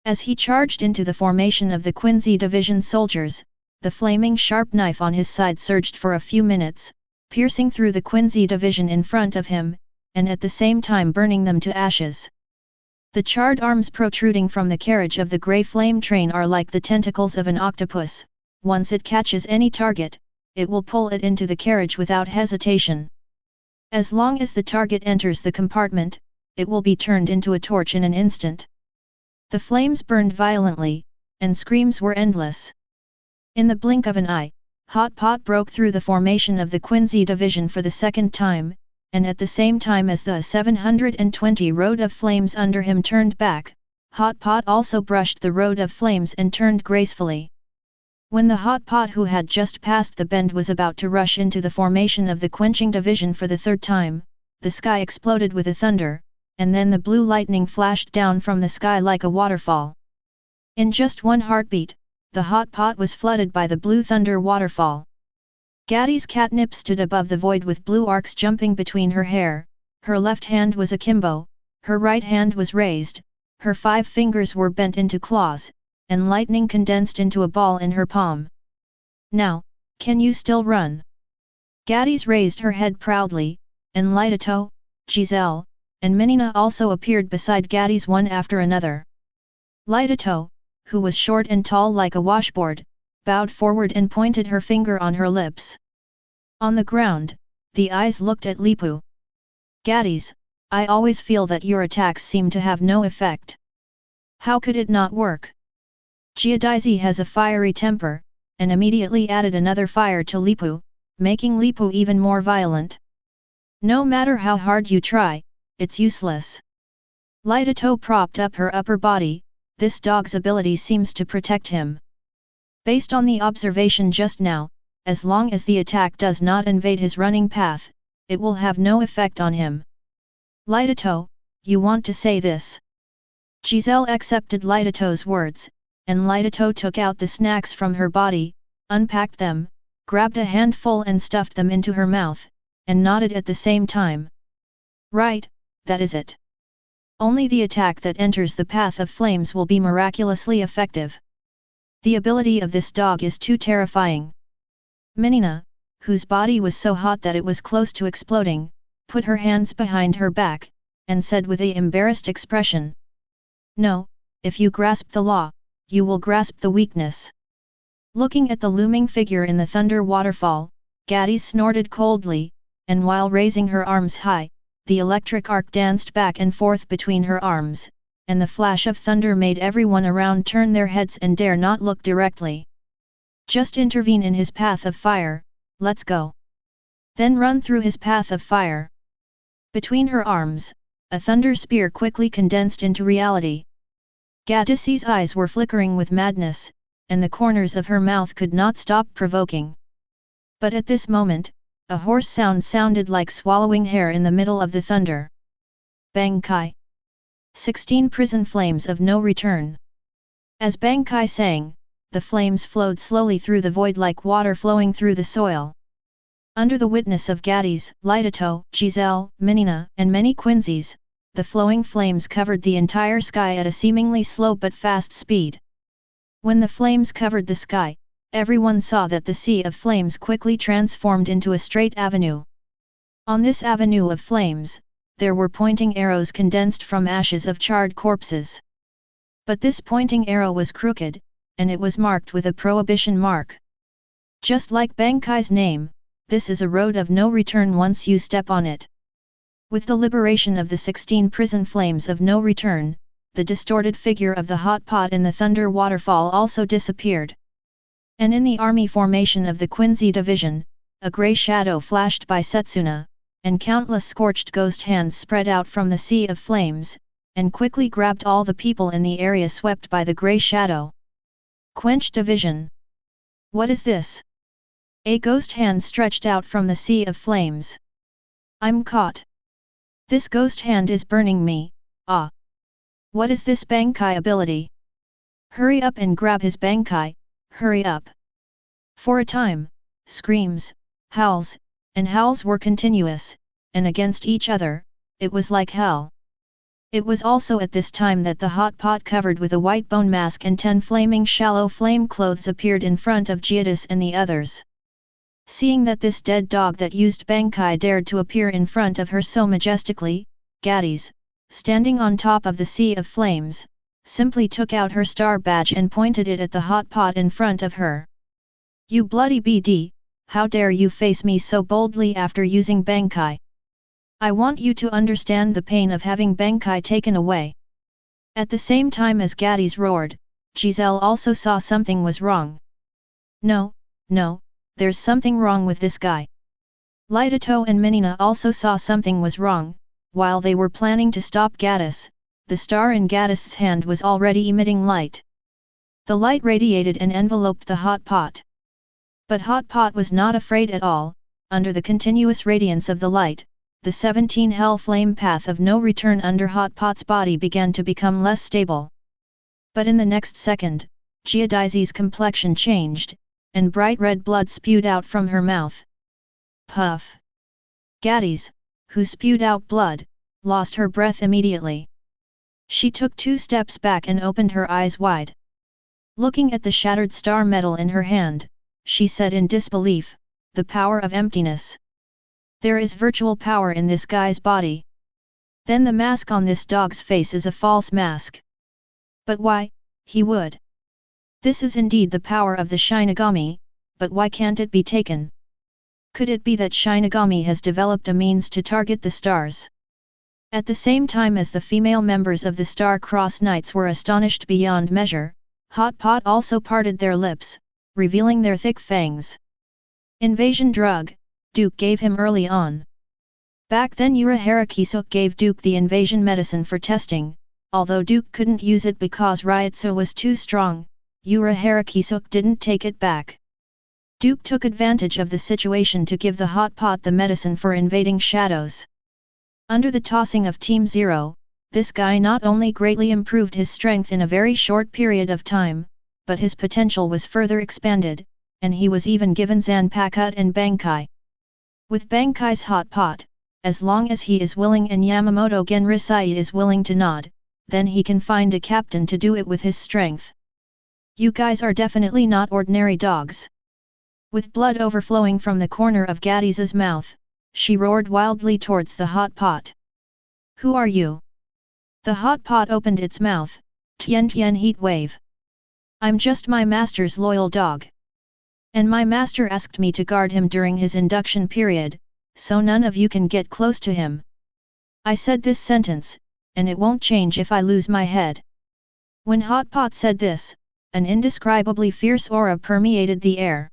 As he charged into the formation of the Quincy division soldiers, the flaming sharp knife on his side surged for a few minutes, piercing through the Quincy division in front of him, and at the same time burning them to ashes. The charred arms protruding from the carriage of the grey flame train are like the tentacles of an octopus. Once it catches any target, it will pull it into the carriage without hesitation. As long as the target enters the compartment, it will be turned into a torch in an instant. The flames burned violently, and screams were endless. In the blink of an eye, Hot Pot broke through the formation of the Quincy division for the second time, and at the same time as the 720 road of flames under him turned back, Hot Pot also brushed the road of flames and turned gracefully. When the hot pot who had just passed the bend was about to rush into the formation of the quenching division for the third time, the sky exploded with a thunder, and then the blue lightning flashed down from the sky like a waterfall. In just one heartbeat, the hot pot was flooded by the blue thunder waterfall. Gaddy's catnip stood above the void with blue arcs jumping between her hair, her left hand was akimbo, her right hand was raised, her 5 fingers were bent into claws, and lightning condensed into a ball in her palm. Now, can you still run? Gaddy's raised her head proudly, and Seireitei, Giselle, and Menina also appeared beside Gaddy's one after another. Seireitei, who was short and tall like a washboard, bowed forward and pointed her finger on her lips. On the ground, the eyes looked at Lipu. Gaddy's, I always feel that your attacks seem to have no effect. How could it not work? Giadaisi has a fiery temper, and immediately added another fire to Lipu, making Lipu even more violent. No matter how hard you try, it's useless. Seireitei propped up her upper body, this dog's ability seems to protect him. Based on the observation just now, as long as the attack does not invade his running path, it will have no effect on him. Seireitei, you want to say this? Giselle accepted Seireitei's words, and Seireitei took out the snacks from her body, unpacked them, grabbed a handful and stuffed them into her mouth, and nodded at the same time. Right, that is it. Only the attack that enters the path of flames will be miraculously effective. The ability of this dog is too terrifying. Menina, whose body was so hot that it was close to exploding, put her hands behind her back, and said with an embarrassed expression. No, if you grasp the law, you will grasp the weakness. Looking at the looming figure in the thunder waterfall, Gaddy snorted coldly, and while raising her arms high, the electric arc danced back and forth between her arms, and the flash of thunder made everyone around turn their heads and dare not look directly. Just intervene in his path of fire, let's go. Then run through his path of fire. Between her arms, a thunder spear quickly condensed into reality. Gadisi's eyes were flickering with madness, and the corners of her mouth could not stop provoking. But at this moment, a hoarse sound sounded like swallowing hair in the middle of the thunder. Bang Kai! 16 prison flames of no return. As Bang Kai sang, the flames flowed slowly through the void like water flowing through the soil. Under the witness of Gaddy's, Seireitei, Giselle, Menina, and many Quincy's, the flowing flames covered the entire sky at a seemingly slow but fast speed. When the flames covered the sky, everyone saw that the sea of flames quickly transformed into a straight avenue. On this avenue of flames, there were pointing arrows condensed from ashes of charred corpses. But this pointing arrow was crooked, and it was marked with a prohibition mark. Just like Bang Kai's name, this is a road of no return once you step on it. With the liberation of the 16 prison flames of no return, the distorted figure of the hot pot in the thunder waterfall also disappeared. And in the army formation of the Quincy division, a grey shadow flashed by Setsuna, and countless scorched ghost hands spread out from the sea of flames, and quickly grabbed all the people in the area swept by the grey shadow. Quench division. What is this? A ghost hand stretched out from the sea of flames. I'm caught. This ghost hand is burning me, ah! What is this Bang Kai ability? Hurry up and grab his Bang Kai, hurry up! For a time, screams, howls, and howls were continuous, and against each other, it was like hell. It was also at this time that the hot pot covered with a white bone mask and 10 flaming shallow flame clothes appeared in front of Giadis and the others. Seeing that this dead dog that used Bang Kai dared to appear in front of her so majestically, Gaddy's, standing on top of the sea of flames, simply took out her star badge and pointed it at the hot pot in front of her. You bloody BD, how dare you face me so boldly after using Bang Kai? I want you to understand the pain of having Bang Kai taken away. At the same time as Gaddy's roared, Giselle also saw something was wrong. No, there's something wrong with this guy. Seireitei and Menina also saw something was wrong. While they were planning to stop Gaddis, the star in Gaddis's hand was already emitting light. The light radiated and enveloped the hot pot. But hot pot was not afraid at all. Under the continuous radiance of the light, the 17 hell flame path of no return under hot pot's body began to become less stable. But in the next second, Giadisi's complexion changed, and bright red blood spewed out from her mouth. Puff! Gadis, who spewed out blood, lost her breath immediately. She took 2 steps back and opened her eyes wide. Looking at the shattered star medal in her hand, she said in disbelief, "The power of emptiness. There is virtual power in this guy's body. Then the mask on this dog's face is a false mask. But why, he would. This is indeed the power of the Shinigami, but why can't it be taken? Could it be that Shinigami has developed a means to target the stars?" At the same time as the female members of the Star-Crossed Knights were astonished beyond measure, Hot Pot also parted their lips, revealing their thick fangs. Invasion drug, Duke gave him early on. Back then Urahara Kisuk gave Duke the invasion medicine for testing, although Duke couldn't use it because Ryotsu was too strong, Urahara Kisuk didn't take it back. Duke took advantage of the situation to give the Hot Pot the medicine for invading shadows. Under the tossing of Team Zero, this guy not only greatly improved his strength in a very short period of time, but his potential was further expanded, and he was even given Zanpakuto and Bankai. With Bankai's Hot Pot, as long as he is willing and Yamamoto Genrisai is willing to nod, then he can find a captain to do it with his strength. You guys are definitely not ordinary dogs. With blood overflowing from the corner of Gadis's mouth, she roared wildly towards the Hot Pot. Who are you? The Hot Pot opened its mouth, Tian Tian heat wave. I'm just my master's loyal dog. And my master asked me to guard him during his induction period, so none of you can get close to him. I said this sentence, and it won't change if I lose my head. When Hot Pot said this, an indescribably fierce aura permeated the air.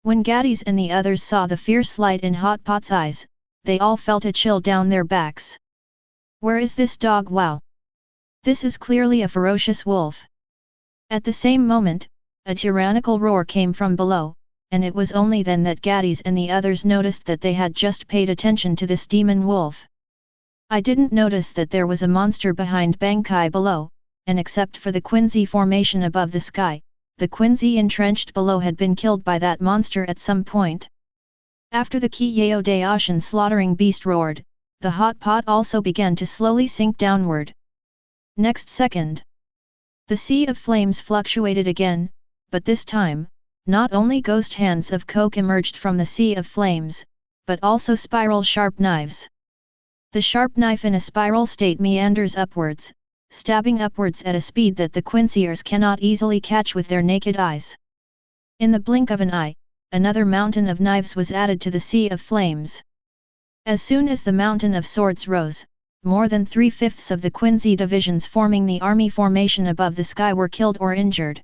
When Gadis and the others saw the fierce light in Hot Pot's eyes, they all felt a chill down their backs. Where is this dog? Wow! This is clearly a ferocious wolf. At the same moment, a tyrannical roar came from below, and it was only then that Gadis and the others noticed that they had just paid attention to this demon wolf. I didn't notice that there was a monster behind Bankai below, and except for the Quincy formation above the sky, the Quincy entrenched below had been killed by that monster at some point. After the Kiyao Daoshin slaughtering beast roared, the Hot Pot also began to slowly sink downward. Next second, the sea of flames fluctuated again, but this time, not only ghost hands of coke emerged from the sea of flames, but also spiral sharp knives. The sharp knife in a spiral state meanders upwards, stabbing upwards at a speed that the Quincyers cannot easily catch with their naked eyes. In the blink of an eye, another mountain of knives was added to the sea of flames. As soon as the mountain of swords rose, more than 3/5 of the Quincy divisions forming the army formation above the sky were killed or injured.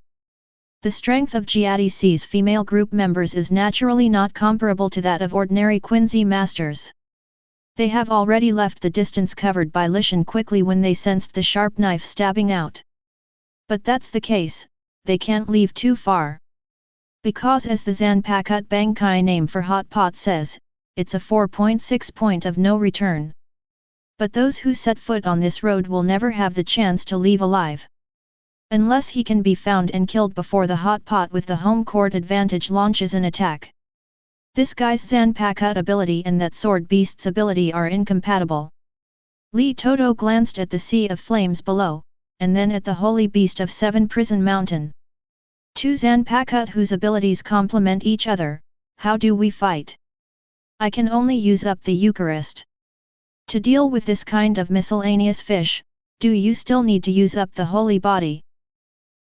The strength of GADC's female group members is naturally not comparable to that of ordinary Quincy masters. They have already left the distance covered by Lishan quickly when they sensed the sharp knife stabbing out. But that's the case, they can't leave too far. Because as the Zanpakuto Bankai name for Hot Pot says, it's a 4.6 point of no return. But those who set foot on this road will never have the chance to leave alive. Unless he can be found and killed before the Hot Pot with the home court advantage launches an attack. This guy's Zanpakuto ability and that sword beast's ability are incompatible. Li Toto glanced at the sea of flames below, and then at the holy beast of Seven Prison Mountain. Two Zanpakuto whose abilities complement each other, how do we fight? I can only use up the Eucharist. To deal with this kind of miscellaneous fish, do you still need to use up the holy body?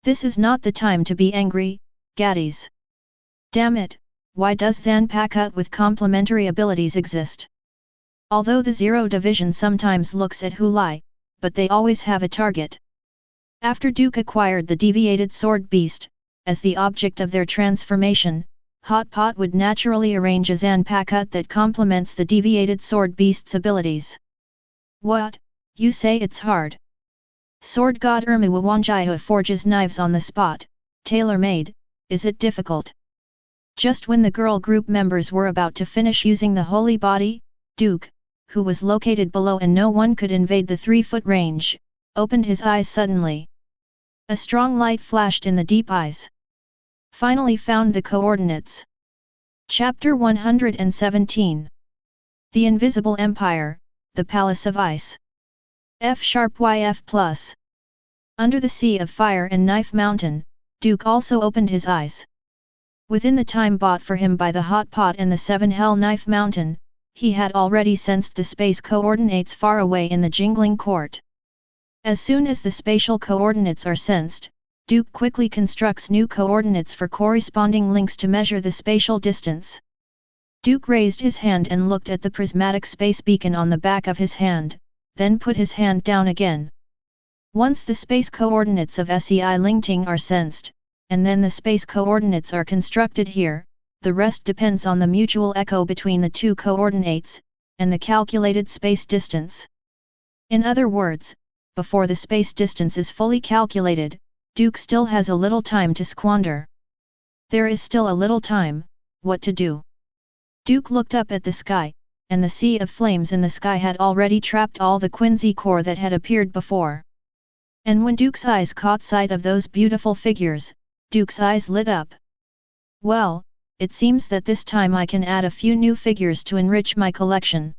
This is not the time to be angry, Gadis. Damn it! Why does Zanpakuto with complementary abilities exist? Although the Zero Division sometimes looks at Huajie, but they always have a target. After Duke acquired the deviated sword beast, as the object of their transformation, Hot Pot would naturally arrange a Zanpakuto that complements the deviated sword beast's abilities. What, you say it's hard? Sword god Huajie forges knives on the spot, tailor-made, is it difficult? Just when the girl group members were about to finish using the holy body, Duke, who was located below and no one could invade the 3-foot range, opened his eyes suddenly. A strong light flashed in the deep eyes. Finally found the coordinates. Chapter 117. The Invisible Empire, the Palace of Ice. F#YF+. Under the Sea of Fire and Knife Mountain, Duke also opened his eyes. Within the time bought for him by the Hot Pot and the Seven Hell Knife Mountain, he had already sensed the space coordinates far away in the jingling court. As soon as the spatial coordinates are sensed, Duke quickly constructs new coordinates for corresponding links to measure the spatial distance. Duke raised his hand and looked at the prismatic space beacon on the back of his hand, then put his hand down again. Once the space coordinates of SEI Lingting are sensed, and then the space coordinates are constructed here, the rest depends on the mutual echo between the two coordinates, and the calculated space distance. In other words, before the space distance is fully calculated, Duke still has a little time to squander. There is still a little time, what to do? Duke looked up at the sky, and the sea of flames in the sky had already trapped all the Quincy Corps that had appeared before. And when Duke's eyes caught sight of those beautiful figures, Duke's eyes lit up. Well, it seems that this time I can add a few new figures to enrich my collection.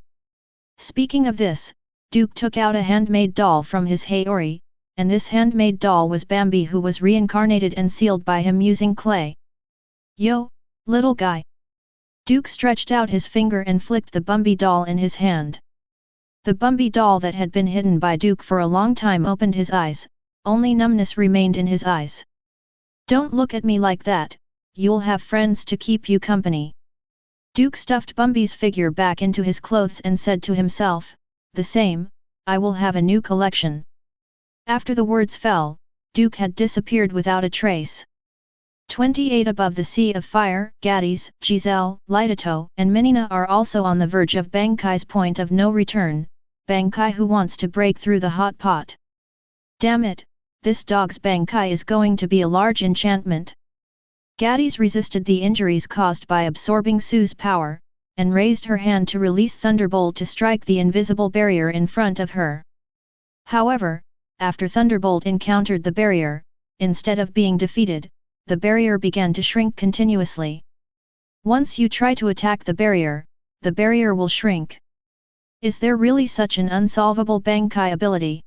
Speaking of this, Duke took out a handmade doll from his Haori, and this handmade doll was Bambi, who was reincarnated and sealed by him using clay. Yo, little guy! Duke stretched out his finger and flicked the Bambi doll in his hand. The Bambi doll that had been hidden by Duke for a long time opened his eyes, only numbness remained in his eyes. Don't look at me like that, you'll have friends to keep you company. Duke stuffed Bambi's figure back into his clothes and said to himself, the same, I will have a new collection. After the words fell, Duke had disappeared without a trace. 28 Above the Sea of Fire, Gaddies, Giselle, Lidato, and Minina are also on the verge of Bankai's point of no return, Bankai who wants to break through the hot pot. Damn it, this dog's Bankai is going to be a large enchantment. Gaddies resisted the injuries caused by absorbing Sue's power, and raised her hand to release Thunderbolt to strike the invisible barrier in front of her. However, after Thunderbolt encountered the barrier, instead of being defeated, the barrier began to shrink continuously. Once you try to attack the barrier will shrink. Is there really such an unsolvable Bankai ability?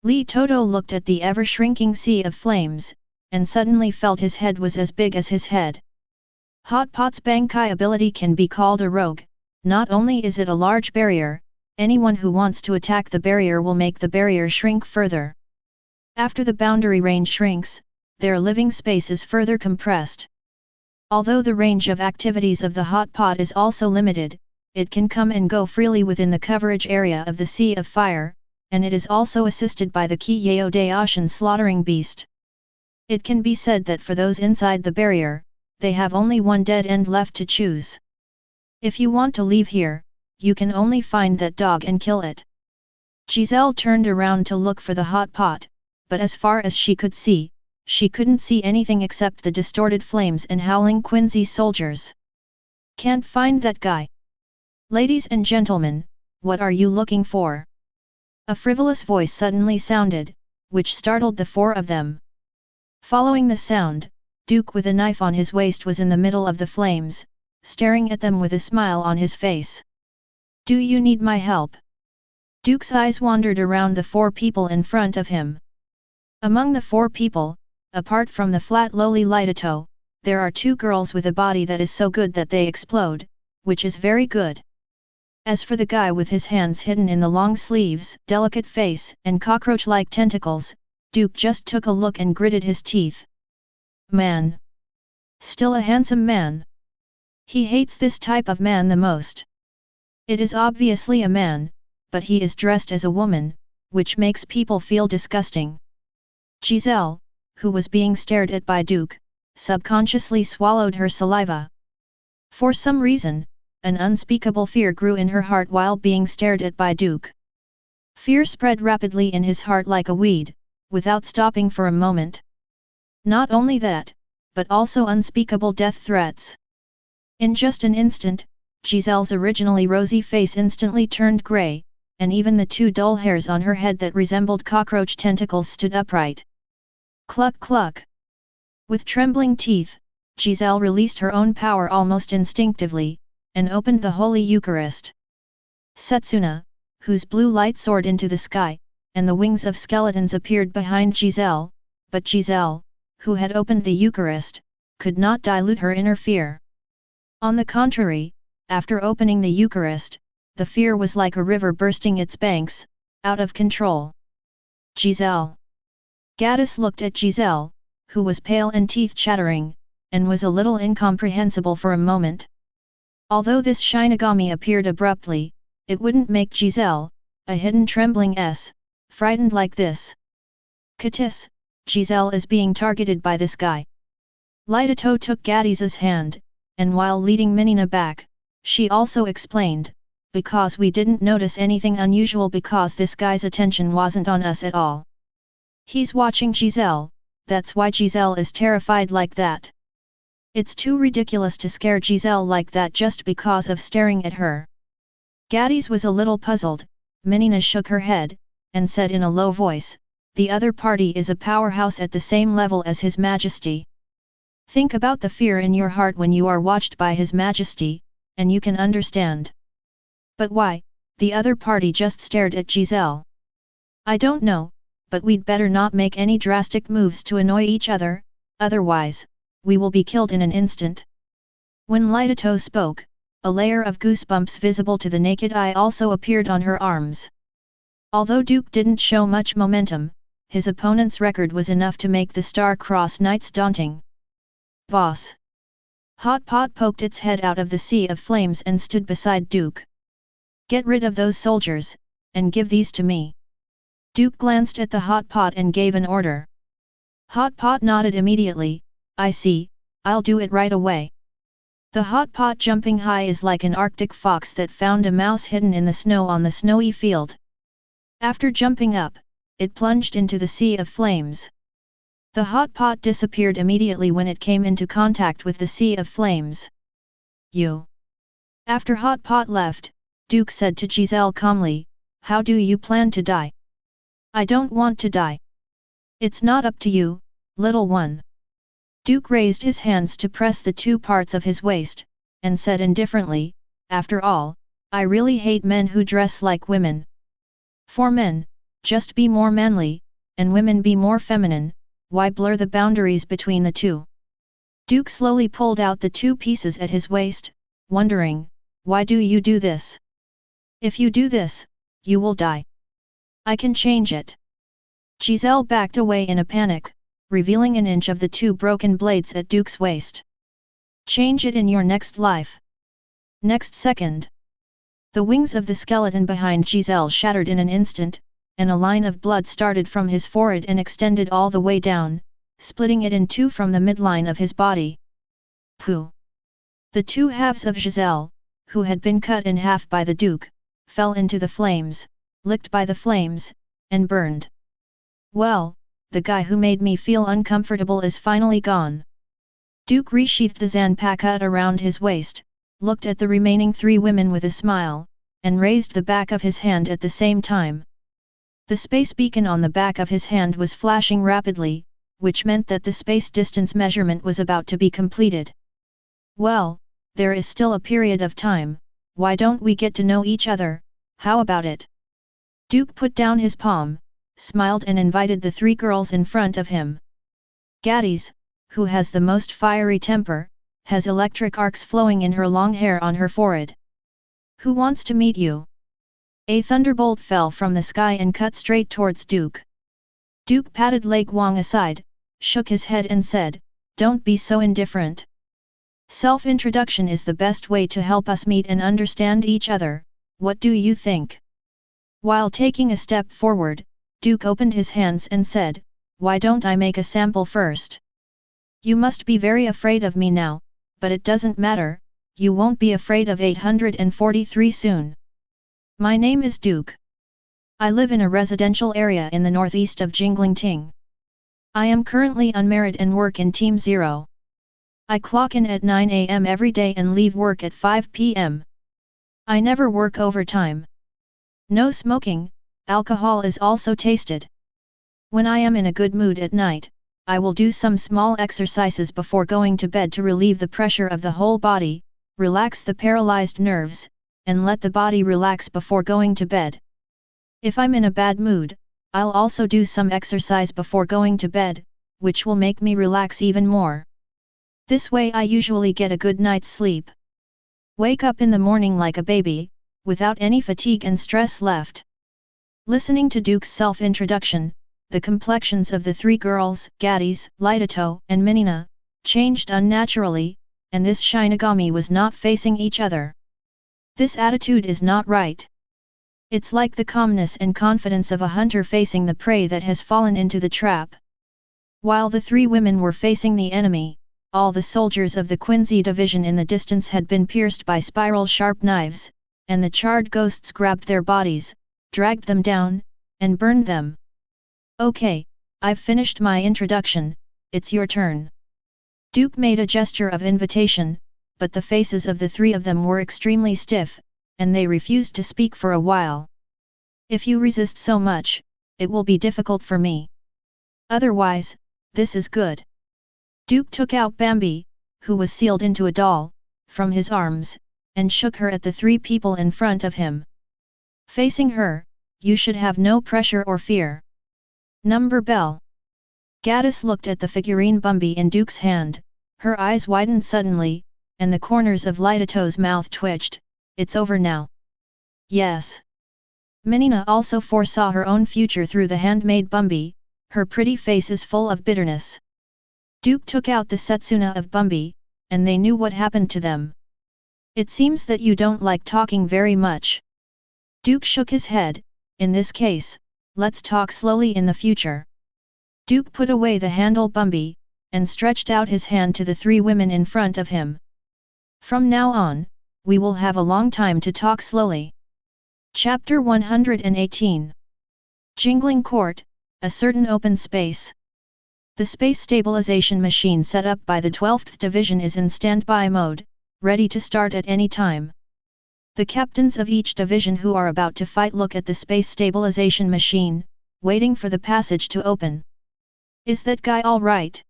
Li Toto looked at the ever-shrinking sea of flames, and suddenly felt his head was as big as his head. Hot Pot's Bankai ability can be called a rogue. Not only is it a large barrier, anyone who wants to attack the barrier will make the barrier shrink further. After the boundary range shrinks, their living space is further compressed. Although the range of activities of the hot pot is also limited, it can come and go freely within the coverage area of the Sea of Fire, and it is also assisted by the Kiyao Daoshan slaughtering beast. It can be said that for those inside the barrier, they have only one dead end left to choose. If you want to leave here, you can only find that dog and kill it. Giselle turned around to look for the hot pot, but as far as she could see, she couldn't see anything except the distorted flames and howling Quincy soldiers. Can't find that guy. Ladies and gentlemen, what are you looking for? A frivolous voice suddenly sounded, which startled the four of them. Following the sound, Duke with a knife on his waist was in the middle of the flames, staring at them with a smile on his face. Do you need my help? Duke's eyes wandered around the four people in front of him. Among the four people, apart from the flat lowly Lidato, there are two girls with a body that is so good that they explode, which is very good. As for the guy with his hands hidden in the long sleeves, delicate face, and cockroach-like tentacles, Duke just took a look and gritted his teeth. Man. Still a handsome man. He hates this type of man the most. It is obviously a man, but he is dressed as a woman, which makes people feel disgusting. Giselle, who was being stared at by Duke, subconsciously swallowed her saliva. For some reason, an unspeakable fear grew in her heart while being stared at by Duke. Fear spread rapidly in his heart like a weed, without stopping for a moment. Not only that, but also unspeakable death threats. In just an instant, Giselle's originally rosy face instantly turned grey, and even the two dull hairs on her head that resembled cockroach tentacles stood upright. Cluck cluck! With trembling teeth, Giselle released her own power almost instinctively, and opened the Holy Eucharist. Setsuna, whose blue light soared into the sky, and the wings of skeletons appeared behind Giselle, but Giselle, who had opened the Eucharist, could not dilute her inner fear. On the contrary, after opening the Eucharist, the fear was like a river bursting its banks, out of control. Giselle. Gaddis looked at Giselle, who was pale and teeth chattering, and was a little incomprehensible for a moment. Although this Shinigami appeared abruptly, it wouldn't make Giselle, a hidden trembling frightened like this. Katis, Giselle is being targeted by this guy. Lidato took Gaddis's hand, and while leading Minina back, she also explained, because we didn't notice anything unusual because this guy's attention wasn't on us at all. He's watching Giselle, that's why Giselle is terrified like that. It's too ridiculous to scare Giselle like that just because of staring at her. Gaddis was a little puzzled. Minina shook her head, and said in a low voice, the other party is a powerhouse at the same level as His Majesty. Think about the fear in your heart when you are watched by His Majesty, and you can understand. But why, the other party just stared at Giselle? I don't know, but we'd better not make any drastic moves to annoy each other, otherwise, we will be killed in an instant. When Lidato spoke, a layer of goosebumps visible to the naked eye also appeared on her arms. Although Duke didn't show much momentum, his opponent's record was enough to make the Star-Crossed Knights daunting. Boss! Hot Pot poked its head out of the sea of flames and stood beside Duke. Get rid of those soldiers, and give these to me. Duke glanced at the Hot Pot and gave an order. Hot Pot nodded immediately. I see, I'll do it right away. The Hot Pot jumping high is like an Arctic fox that found a mouse hidden in the snow on the snowy field. After jumping up, it plunged into the sea of flames. The Hot Pot disappeared immediately when it came into contact with the sea of flames. You. After Hot Pot left, Duke said to Giselle calmly, how do you plan to die? I don't want to die. It's not up to you, little one. Duke raised his hands to press the two parts of his waist, and said indifferently, after all, I really hate men who dress like women. For men, just be more manly, and women be more feminine, why blur the boundaries between the two? Duke slowly pulled out the two pieces at his waist, wondering, why do you do this? If you do this, you will die. I can change it. Giselle backed away in a panic, revealing an inch of the two broken blades at Duke's waist. Change it in your next life. Next second. The wings of the skeleton behind Giselle shattered in an instant, and a line of blood started from his forehead and extended all the way down, splitting it in two from the midline of his body. Pooh! The two halves of Giselle, who had been cut in half by the Duke, fell into the flames, licked by the flames, and burned. Well, the guy who made me feel uncomfortable is finally gone. Duke resheathed the zanpakuto around his waist, looked at the remaining three women with a smile, and raised the back of his hand at the same time. The space beacon on the back of his hand was flashing rapidly, which meant that the space distance measurement was about to be completed. Well, there is still a period of time, why don't we get to know each other, how about it? Duke put down his palm, smiled and invited the three girls in front of him. Gaddis, who has the most fiery temper, has electric arcs flowing in her long hair on her forehead. Who wants to meet you? A thunderbolt fell from the sky and cut straight towards Duke. Duke patted Lei Guang aside, shook his head and said, don't be so indifferent. Self-introduction is the best way to help us meet and understand each other, what do you think? While taking a step forward, Duke opened his hands and said, why don't I make a sample first? You must be very afraid of me now, but it doesn't matter, you won't be afraid of 843 soon. My name is Duke. I live in a residential area in the northeast of Jinglingting. I am currently unmarried and work in Team 0. I clock in at 9 am every day and leave work at 5 pm. I never work overtime. No smoking, alcohol is also tasted. When I am in a good mood at night, I will do some small exercises before going to bed to relieve the pressure of the whole body, relax the paralyzed nerves, and let the body relax before going to bed. If I'm in a bad mood, I'll also do some exercise before going to bed, which will make me relax even more. This way I usually get a good night's sleep. Wake up in the morning like a baby, without any fatigue and stress left. Listening to Duke's self-introduction, the complexions of the three girls, Gadis, Lidato, and Minina, changed unnaturally, and this Shinigami was not facing each other. This attitude is not right. It's like the calmness and confidence of a hunter facing the prey that has fallen into the trap. While the three women were facing the enemy, all the soldiers of the Quincy division in the distance had been pierced by spiral-sharp knives, and the charred ghosts grabbed their bodies, dragged them down, and burned them. Okay, I've finished my introduction, it's your turn. Duke made a gesture of invitation, but the faces of the three of them were extremely stiff, and they refused to speak for a while. If you resist so much, it will be difficult for me. Otherwise, this is good. Duke took out Bambi, who was sealed into a doll, from his arms, and shook her at the three people in front of him. Facing her, you should have no pressure or fear. Number bell. Gadis looked at the figurine Bambi in Duke's hand, her eyes widened suddenly, and the corners of Lidato's mouth twitched. It's over now. Yes. Minina also foresaw her own future through the handmade Bambi, her pretty face is full of bitterness. Duke took out the Setsuna of Bambi, and they knew what happened to them. It seems that you don't like talking very much. Duke shook his head. In this case, let's talk slowly in the future. Duke put away the handle Bambi, and stretched out his hand to the three women in front of him. From now on, we will have a long time to talk slowly. Chapter 118. Jingling Court, a certain open space. The space stabilization machine set up by the 12th Division is in standby mode, ready to start at any time. The captains of each division who are about to fight look at the space stabilization machine, waiting for the passage to open. Is that guy all right?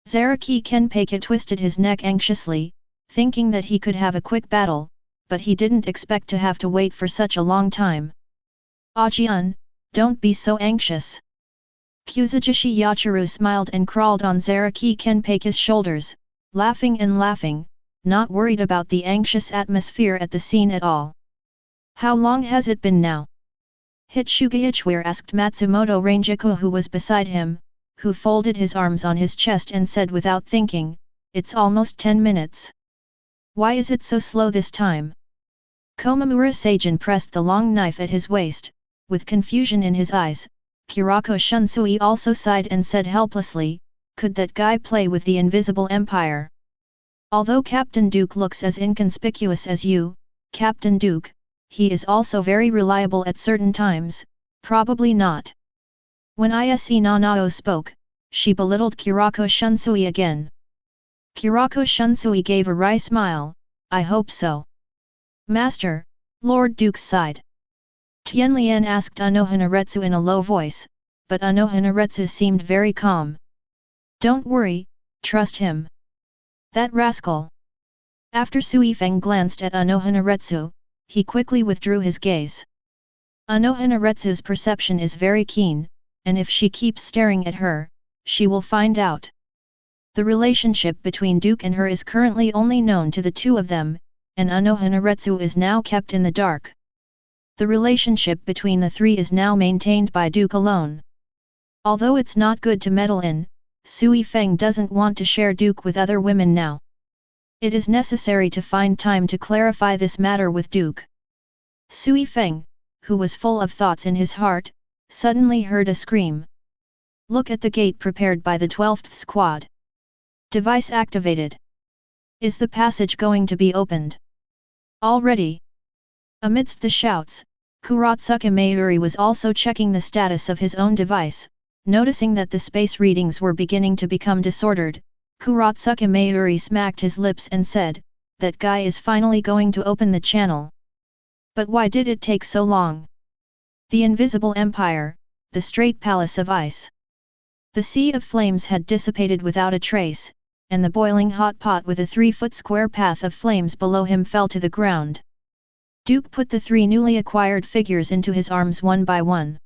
Seireitei Kenpeiga twisted his neck anxiously, thinking that he could have a quick battle, but he didn't expect to have to wait for such a long time. Huajie, don't be so anxious. Kuzujishi Yachiru smiled and crawled on Seireitei Kenpeiga's shoulders, laughing and laughing, not worried about the anxious atmosphere at the scene at all. How long has it been now? Hitsugayichware asked Matsumoto Rangiku who was beside him, who folded his arms on his chest and said without thinking, it's almost 10 minutes. Why is it so slow this time? Komamura Seijin pressed the long knife at his waist, with confusion in his eyes. Kurako Shunsui also sighed and said helplessly, could that guy play with the invisible empire? Although Captain Duke looks as inconspicuous as you, Captain Duke, he is also very reliable at certain times, probably not. When Ise Nanao spoke, she belittled Kurako Shunsui again. Kurako Shunsui gave a wry smile, I hope so. Master, Lord Duke sighed. Tianlian asked Anohanaretsu in a low voice, but Anohanaretsu seemed very calm. Don't worry, trust him. That rascal. After Sui Feng glanced at Anohanaretsu, he quickly withdrew his gaze. Anohanaretsu's perception is very keen, and if she keeps staring at her, she will find out. The relationship between Duke and her is currently only known to the two of them, and Anohanaretsu is now kept in the dark. The relationship between the three is now maintained by Duke alone. Although it's not good to meddle in, Sui Feng doesn't want to share Duke with other women now. It is necessary to find time to clarify this matter with Duke. Sui Feng, who was full of thoughts in his heart, suddenly heard a scream. Look at the gate prepared by the 12th squad. Device activated. Is the passage going to be opened? Already. Amidst the shouts, Kuratsuka Mayuri was also checking the status of his own device, noticing that the space readings were beginning to become disordered. Kuratsuka Mayuri smacked his lips and said, that guy is finally going to open the channel. But why did it take so long? The invisible empire, the straight palace of ice. The sea of flames had dissipated without a trace, and the boiling hot pot with a 3-foot square path of flames below him fell to the ground. Duke put the 3 newly acquired figures into his arms one by one.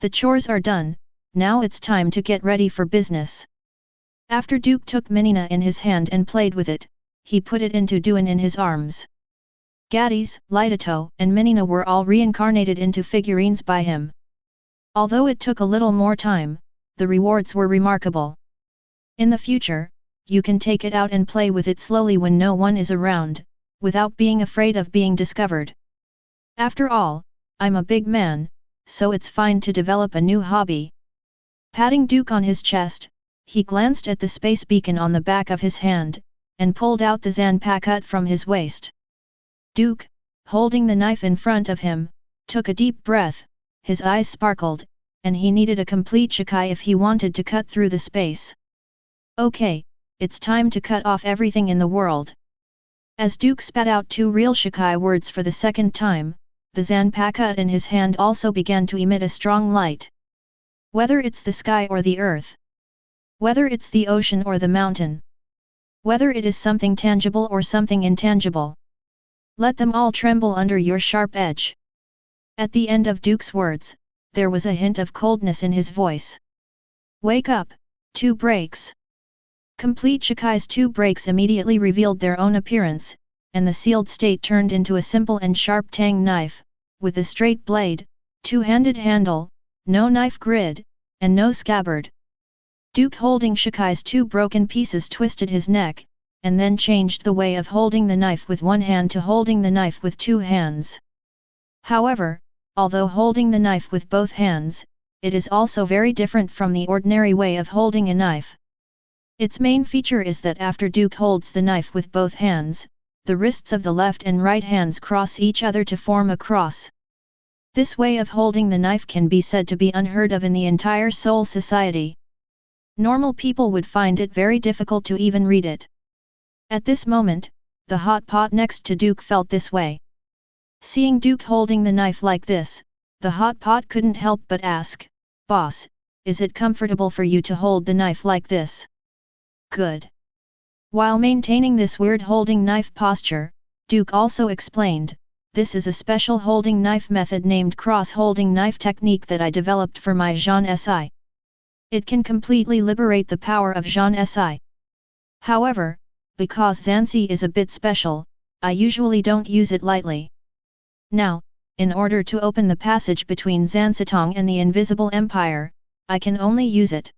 The chores are done, now it's time to get ready for business. After Duke took Menina in his hand and played with it, he put it into Duan in his arms. Gadis, Lidato and Menina were all reincarnated into figurines by him. Although it took a little more time, the rewards were remarkable. In the future, you can take it out and play with it slowly when no one is around, without being afraid of being discovered. After all, I'm a big man, so it's fine to develop a new hobby. Patting Duke on his chest, he glanced at the space beacon on the back of his hand, and pulled out the zanpakut from his waist. Duke, holding the knife in front of him, took a deep breath, his eyes sparkled, and he needed a complete shikai if he wanted to cut through the space. Okay, it's time to cut off everything in the world. As Duke spat out 2 real shikai words for the second time, the zanpakut in his hand also began to emit a strong light. Whether it's the sky or the earth. Whether it's the ocean or the mountain. Whether it is something tangible or something intangible. Let them all tremble under your sharp edge. At the end of Duke's words, there was a hint of coldness in his voice. Wake up, 2 breaks. Complete Shikai's 2 breaks immediately revealed their own appearance, and the sealed state turned into a simple and sharp tang knife, with a straight blade, 2-handed handle, no knife grid, and no scabbard. Duke holding Shikai's 2 broken pieces twisted his neck, and then changed the way of holding the knife with one hand to holding the knife with 2 hands. However, although holding the knife with both hands, it is also very different from the ordinary way of holding a knife. Its main feature is that after Duke holds the knife with both hands, the wrists of the left and right hands cross each other to form a cross. This way of holding the knife can be said to be unheard of in the entire Soul Society. Normal people would find it very difficult to even read it. At this moment, the hot pot next to Duke felt this way. Seeing Duke holding the knife like this, the hot pot couldn't help but ask, "Boss, is it comfortable for you to hold the knife like this?" Good. While maintaining this weird holding knife posture, Duke also explained, "This is a special holding knife method named cross-holding knife technique that I developed for my Jean Si. It can completely liberate the power of Jean Si. However, because Zansi is a bit special, I usually don't use it lightly. Now, in order to open the passage between Zansitong and the Invisible Empire, I can only use it."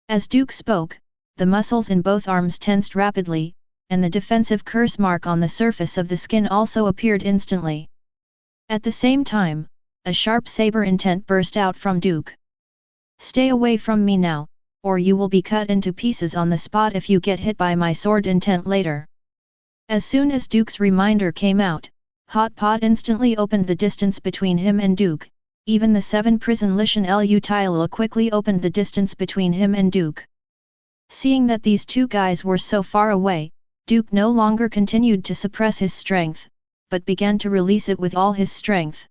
As Duke spoke, the muscles in both arms tensed rapidly, and the defensive curse mark on the surface of the skin also appeared instantly. At the same time, a sharp saber intent burst out from Duke. "Stay away from me now, or you will be cut into pieces on the spot if you get hit by my sword intent later." As soon as Duke's reminder came out, Hot Pot instantly opened the distance between him and Duke. Even the 7 prison Lishan Lu Tila quickly opened the distance between him and Duke. Seeing that these 2 guys were so far away, Duke no longer continued to suppress his strength, but began to release it with all his strength.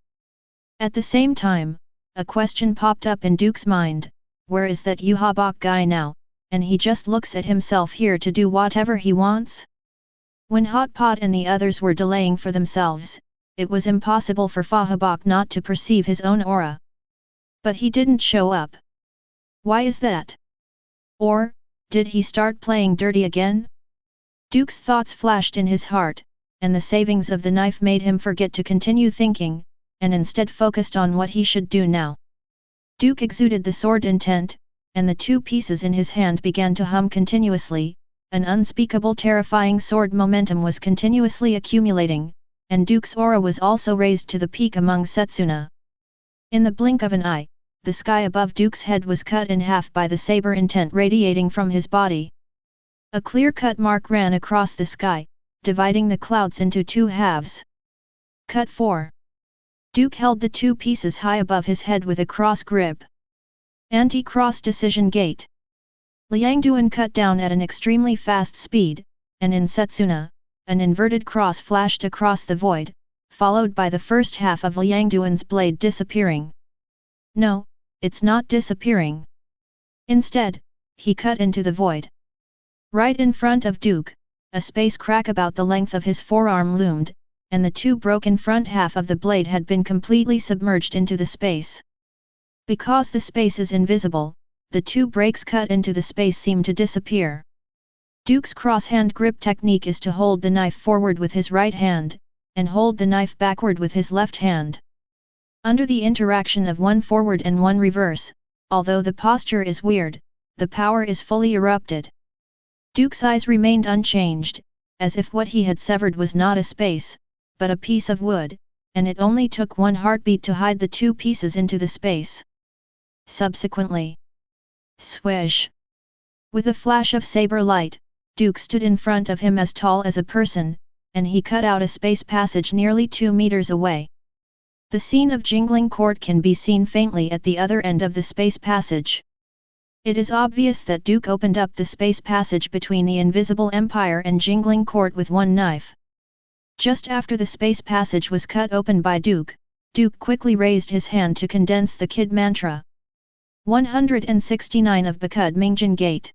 At the same time, a question popped up in Duke's mind, where is that Yuhabok guy now, and he just looks at himself here to do whatever he wants? When Hot Pot and the others were delaying for themselves, it was impossible for Fahabok not to perceive his own aura. But he didn't show up. Why is that? Or, did he start playing dirty again? Duke's thoughts flashed in his heart, and the savings of the knife made him forget to continue thinking, and instead focused on what he should do now. Duke exuded the sword intent, and the 2 pieces in his hand began to hum continuously. An unspeakable terrifying sword momentum was continuously accumulating, and Duke's aura was also raised to the peak among Setsuna. In the blink of an eye, the sky above Duke's head was cut in half by the saber intent radiating from his body. A clear-cut mark ran across the sky, dividing the clouds into 2 halves. Cut 4. Duke held the 2 pieces high above his head with a cross grip. Anti-cross decision gate. Liangduan cut down at an extremely fast speed, and in Setsuna, an inverted cross flashed across the void, followed by the first half of Liangduan's blade disappearing. No, it's not disappearing. Instead, he cut into the void. Right in front of Duke, a space crack about the length of his forearm loomed, and the two broken front half of the blade had been completely submerged into the space. Because the space is invisible, the two breaks cut into the space seem to disappear. Duke's cross-hand grip technique is to hold the knife forward with his right hand, and hold the knife backward with his left hand. Under the interaction of one forward and one reverse, although the posture is weird, the power is fully erupted. Duke's eyes remained unchanged, as if what he had severed was not a space, but a piece of wood, and it only took one heartbeat to hide the two pieces into the space. Subsequently, swish! With a flash of saber light, Duke stood in front of him as tall as a person, and he cut out a space passage nearly 2 meters away. The scene of jingling cord can be seen faintly at the other end of the space passage. It is obvious that Duke opened up the space passage between the invisible empire and jingling cord with one knife. Just after the space passage was cut open by Duke, Duke quickly raised his hand to condense the Kid mantra. 169 of Bakud Mingjin Gate.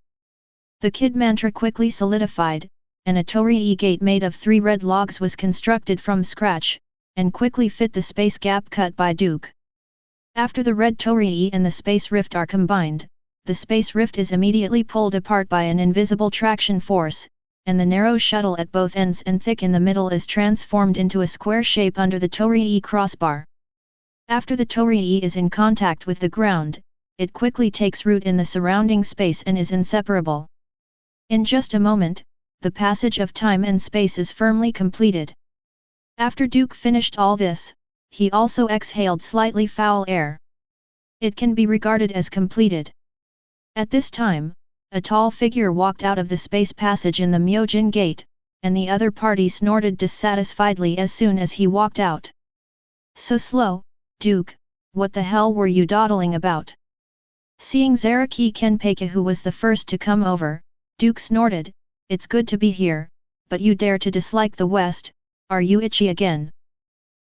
The Kid mantra quickly solidified, and a Torii gate made of 3 red logs was constructed from scratch, and quickly fit the space gap cut by Duke. After the red Torii and the space rift are combined, the space rift is immediately pulled apart by an invisible traction force, and the narrow shuttle at both ends and thick in the middle is transformed into a square shape under the Torii crossbar. After the Torii is in contact with the ground, it quickly takes root in the surrounding space and is inseparable. In just a moment, the passage of time and space is firmly completed. After Duke finished all this, he also exhaled slightly foul air. It can be regarded as completed. At this time, a tall figure walked out of the space passage in the Myojin gate, and the other party snorted dissatisfiedly as soon as he walked out. "So slow, Duke, what the hell were you dawdling about?" Seeing Seireitei Kenpeki, who was the first to come over, Duke snorted, "It's good to be here, but you dare to dislike the West, are you itchy again?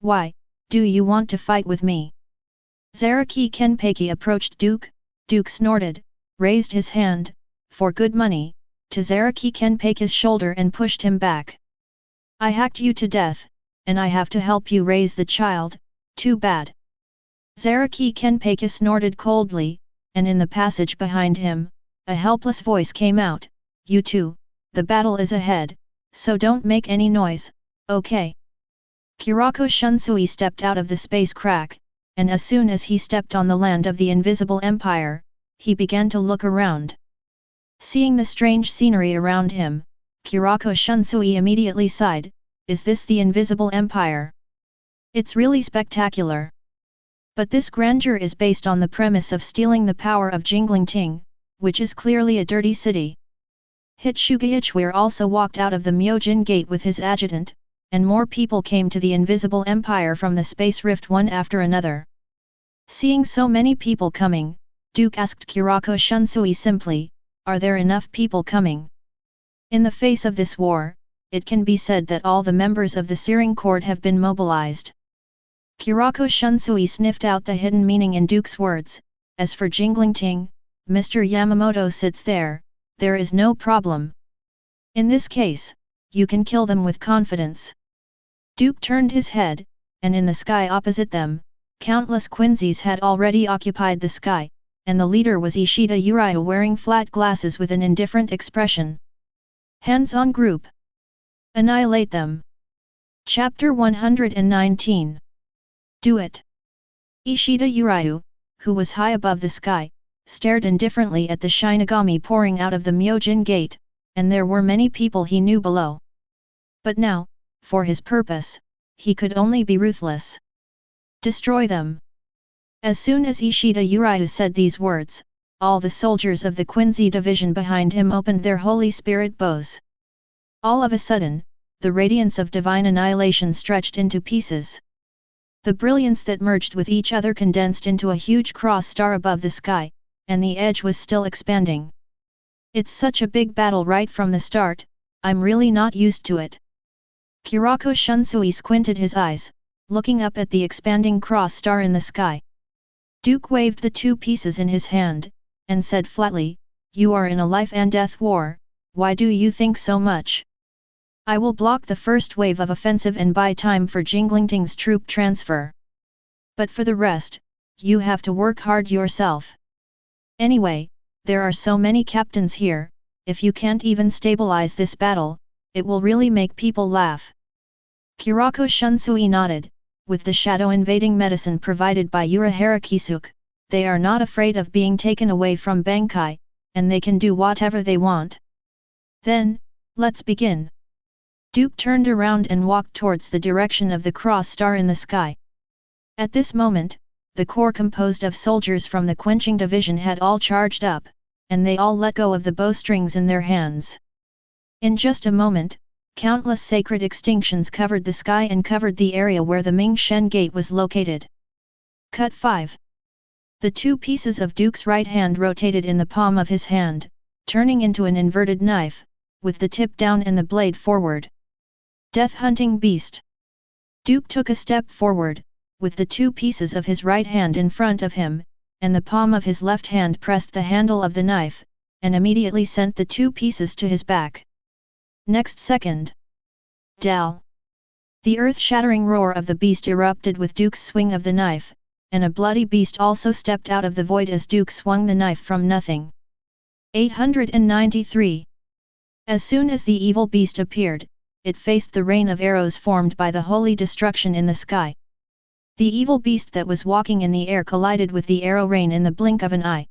Why, do you want to fight with me?" Seireitei Kenpeki approached Duke. Duke snorted, raised his hand, for good money, to Seireitei Kenpeki's shoulder and pushed him back. "I hacked you to death, and I have to help you raise the child, too bad." Seireitei Kenpeki snorted coldly, and in the passage behind him, a helpless voice came out, "You two, the battle is ahead, so don't make any noise, okay?" Kurako Shunsui stepped out of the space crack, and as soon as he stepped on the land of the invisible empire, he began to look around. Seeing the strange scenery around him, Kurako Shunsui immediately sighed, "Is this the invisible empire? It's really spectacular. But this grandeur is based on the premise of stealing the power of Jingling, which is clearly a dirty city." Hitsuga Ichware also walked out of the Myojin gate with his adjutant, and more people came to the invisible empire from the space rift one after another. Seeing so many people coming, Duke asked Kurako Shunsui simply, "Are there enough people coming?" In the face of this war, it can be said that all the members of the Searing Court have been mobilized. Kurako Shunsui sniffed out the hidden meaning in Duke's words, "As for Jingling, Mr. Yamamoto sits there, there is no problem. In this case, you can kill them with confidence." Duke turned his head, and in the sky opposite them, countless quinzies had already occupied the sky, and the leader was Ishida Uriah wearing flat glasses with an indifferent expression. Hands on group. Annihilate them. Chapter 119. Do it. Ishida Uriah, who was high above the sky, stared indifferently at the Shinigami pouring out of the Myojin gate, and there were many people he knew below. But now, for his purpose, he could only be ruthless. Destroy them. As soon as Ishida Uriah said these words, all the soldiers of the Quincy division behind him opened their Holy Spirit bows. All of a sudden, the radiance of divine annihilation stretched into pieces. The brilliance that merged with each other condensed into a huge cross star above the sky, and the edge was still expanding. "It's such a big battle right from the start, I'm really not used to it." Kurako Shunsui squinted his eyes, looking up at the expanding cross star in the sky. Duke waved the two pieces in his hand, and said flatly, "You are in a life and death war, why do you think so much? I will block the first wave of offensive and buy time for Jinglingting's troop transfer. But for the rest, you have to work hard yourself. Anyway, there are so many captains here, if you can't even stabilize this battle, it will really make people laugh." Kurako Shunsui nodded. With the shadow invading medicine provided by Urahara Kisuk, they are not afraid of being taken away from Bankai, and they can do whatever they want. Then, let's begin. Duke turned around and walked towards the direction of the cross star in the sky. At this moment, the corps composed of soldiers from the Quenching Division had all charged up, and they all let go of the bowstrings in their hands. In just a moment, countless sacred extinctions covered the sky and covered the area where the Ming Shen Gate was located. Cut 5. The two pieces of Duke's right hand rotated in the palm of his hand, turning into an inverted knife, with the tip down and the blade forward. Death-hunting beast. Duke took a step forward, with the two pieces of his right hand in front of him, and the palm of his left hand pressed the handle of the knife, and immediately sent the two pieces to his back. Next second. Dal! The earth-shattering roar of the beast erupted with Duke's swing of the knife, and a bloody beast also stepped out of the void as Duke swung the knife from nothing. 893. As soon as the evil beast appeared, it faced the rain of arrows formed by the holy destruction in the sky. The evil beast that was walking in the air collided with the arrow rain in the blink of an eye.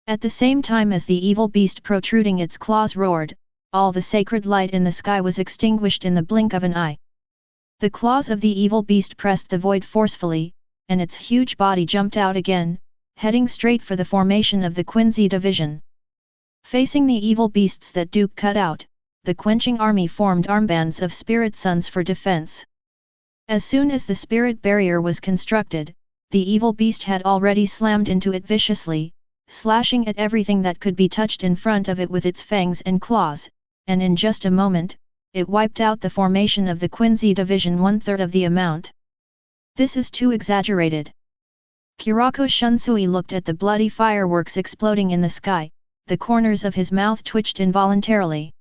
At the same time as the evil beast protruding its claws roared, all the sacred light in the sky was extinguished in the blink of an eye. The claws of the evil beast pressed the void forcefully, and its huge body jumped out again, heading straight for the formation of the Quincy Division. Facing the evil beasts that Duke cut out, the Quenching Army formed armbands of spirit suns for defense. As soon as the spirit barrier was constructed, the evil beast had already slammed into it viciously, slashing at everything that could be touched in front of it with its fangs and claws, and in just a moment, it wiped out the formation of the Quincy Division 1/3 of the amount. This is too exaggerated. Kurako Shunsui looked at the bloody fireworks exploding in the sky, the corners of his mouth twitched involuntarily.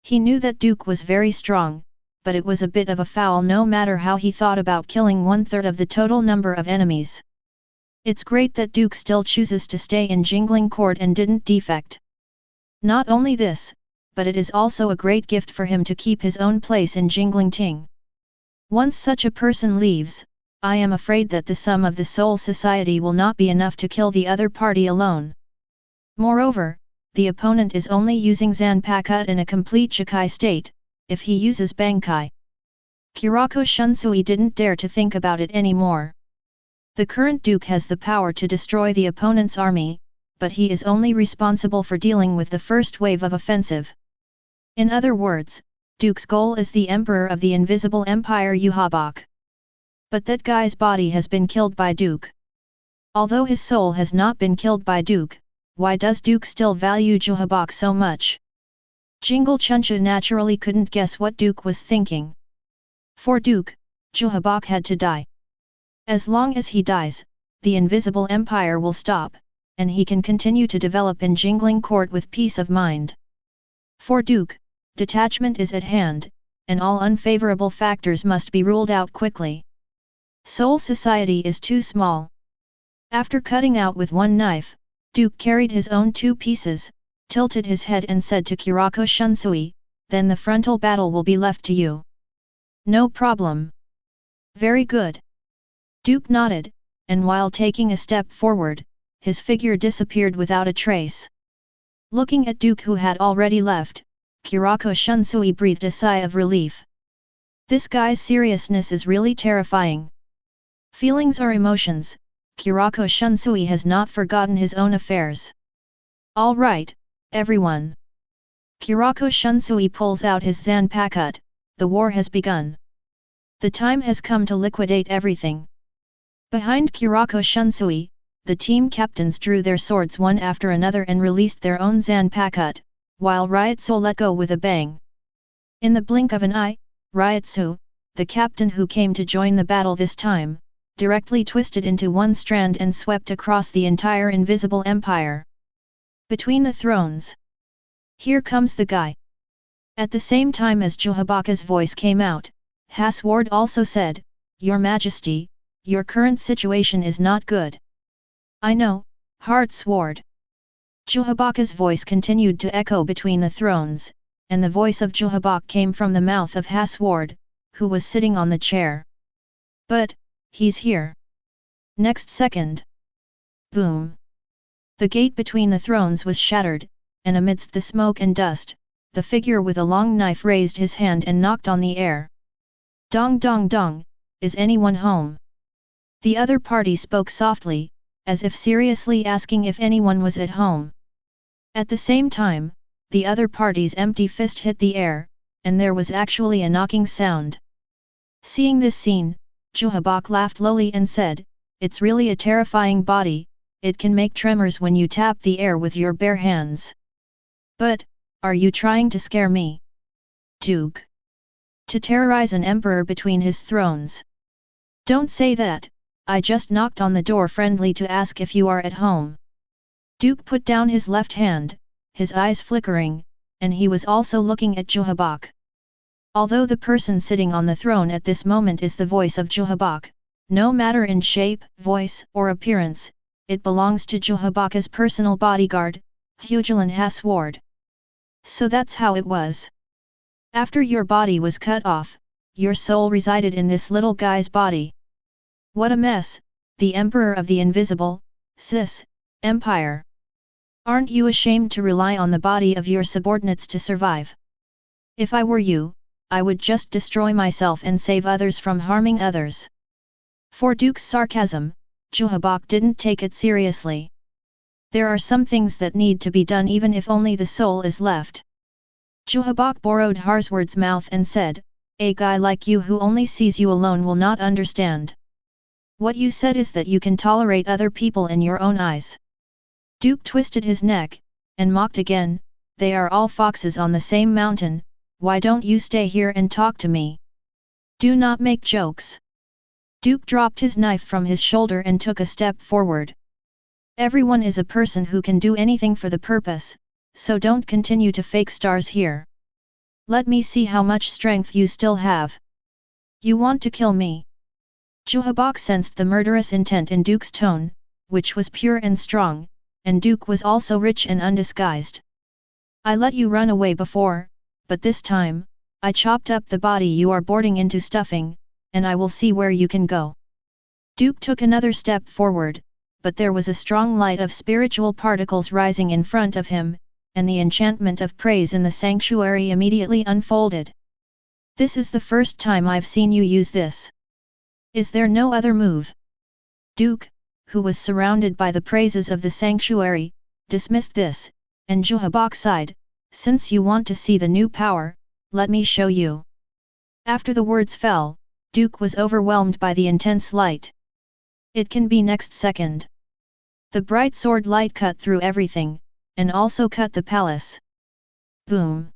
He knew that Duke was very strong, but it was a bit of a foul no matter how he thought about killing 1/3 of the total number of enemies. It's great that Duke still chooses to stay in Jingling Court and didn't defect. Not only this, but it is also a great gift for him to keep his own place in Jingling Ting. Once such a person leaves, I am afraid that the sum of the Soul Society will not be enough to kill the other party alone. Moreover, the opponent is only using Zanpakuto in a complete Shikai state, if he uses Bankai. Kurako Shunsui didn't dare to think about it anymore. The current Duke has the power to destroy the opponent's army, but he is only responsible for dealing with the first wave of offensive. In other words, Duke's goal is the Emperor of the Invisible Empire Yuhabok. But that guy's body has been killed by Duke. Although his soul has not been killed by Duke, why does Duke still value Yuhabok so much? Jingle Chuncha naturally couldn't guess what Duke was thinking. For Duke, Yuhabok had to die. As long as he dies, the Invisible Empire will stop, and he can continue to develop in Jingling Court with peace of mind. For Duke, detachment is at hand, and all unfavorable factors must be ruled out quickly. Soul Society is too small. After cutting out with one knife, Duke carried his own two pieces, tilted his head and said to Kurako Shunsui, "Then the frontal battle will be left to you." "No problem." "Very good." Duke nodded, and while taking a step forward, his figure disappeared without a trace. Looking at Duke who had already left, Kurako Shunsui breathed a sigh of relief. This guy's seriousness is really terrifying. Feelings are emotions, Kurako Shunsui has not forgotten his own affairs. "All right, everyone." Kurako Shunsui pulls out his Zanpakuto, the war has begun. The time has come to liquidate everything. Behind Kurako Shunsui, the team captains drew their swords one after another and released their own Zanpakuto, while Ryotsu let go with a bang. In the blink of an eye, Ryotsu, the captain who came to join the battle this time, directly twisted into one strand and swept across the entire invisible empire. Between the thrones. Here comes the guy. At the same time as Juhabaka's voice came out, Hasward also said, Your Majesty, your current situation is not good. I know, Heart Sword. Juhabaka's voice continued to echo between the thrones, and the voice of Juhabak came from the mouth of Hasward, who was sitting on the chair. But, he's here. Next second. Boom. The gate between the thrones was shattered, and amidst the smoke and dust, the figure with a long knife raised his hand and knocked on the air. Dong dong dong, is anyone home? The other party spoke softly, as if seriously asking if anyone was at home. At the same time, the other party's empty fist hit the air, and there was actually a knocking sound. Seeing this scene, Juhabak laughed lowly and said, It's really a terrifying body, it can make tremors when you tap the air with your bare hands. But, are you trying to scare me? Duke. To terrorize an emperor between his thrones. Don't say that, I just knocked on the door friendly to ask if you are at home. Duke put down his left hand, his eyes flickering, and he was also looking at Juhabak. Although the person sitting on the throne at this moment is the voice of Juhabak, no matter in shape, voice, or appearance, it belongs to Juhabaka's personal bodyguard, Huajie Hasward. So that's how it was. After your body was cut off, your soul resided in this little guy's body. What a mess, the Emperor of the Invisible, Empire. Aren't you ashamed to rely on the body of your subordinates to survive? If I were you, I would just destroy myself and save others from harming others. For Duke's sarcasm, Juhabak didn't take it seriously. There are some things that need to be done even if only the soul is left. Juhabak borrowed Harsword's mouth and said, A guy like you who only sees you alone will not understand. What you said is that you can tolerate other people in your own eyes. Duke twisted his neck, and mocked again, They are all foxes on the same mountain, why don't you stay here and talk to me? Do not make jokes. Duke dropped his knife from his shoulder and took a step forward. Everyone is a person who can do anything for the purpose, so don't continue to fake stars here. Let me see how much strength you still have. You want to kill me? Juhabak sensed the murderous intent in Duke's tone, which was pure and strong, and Duke was also rich and undisguised. I let you run away before, but this time, I chopped up the body you are boarding into stuffing, and I will see where you can go. Duke took another step forward, but there was a strong light of spiritual particles rising in front of him, and the enchantment of praise in the sanctuary immediately unfolded. This is the first time I've seen you use this. Is there no other move? Duke, who was surrounded by the praises of the sanctuary, dismissed this, and Juhabak sighed, Since you want to see the new power, let me show you. After the words fell, Duke was overwhelmed by the intense light. It can be next second. The bright sword light cut through everything, and also cut the palace. Boom!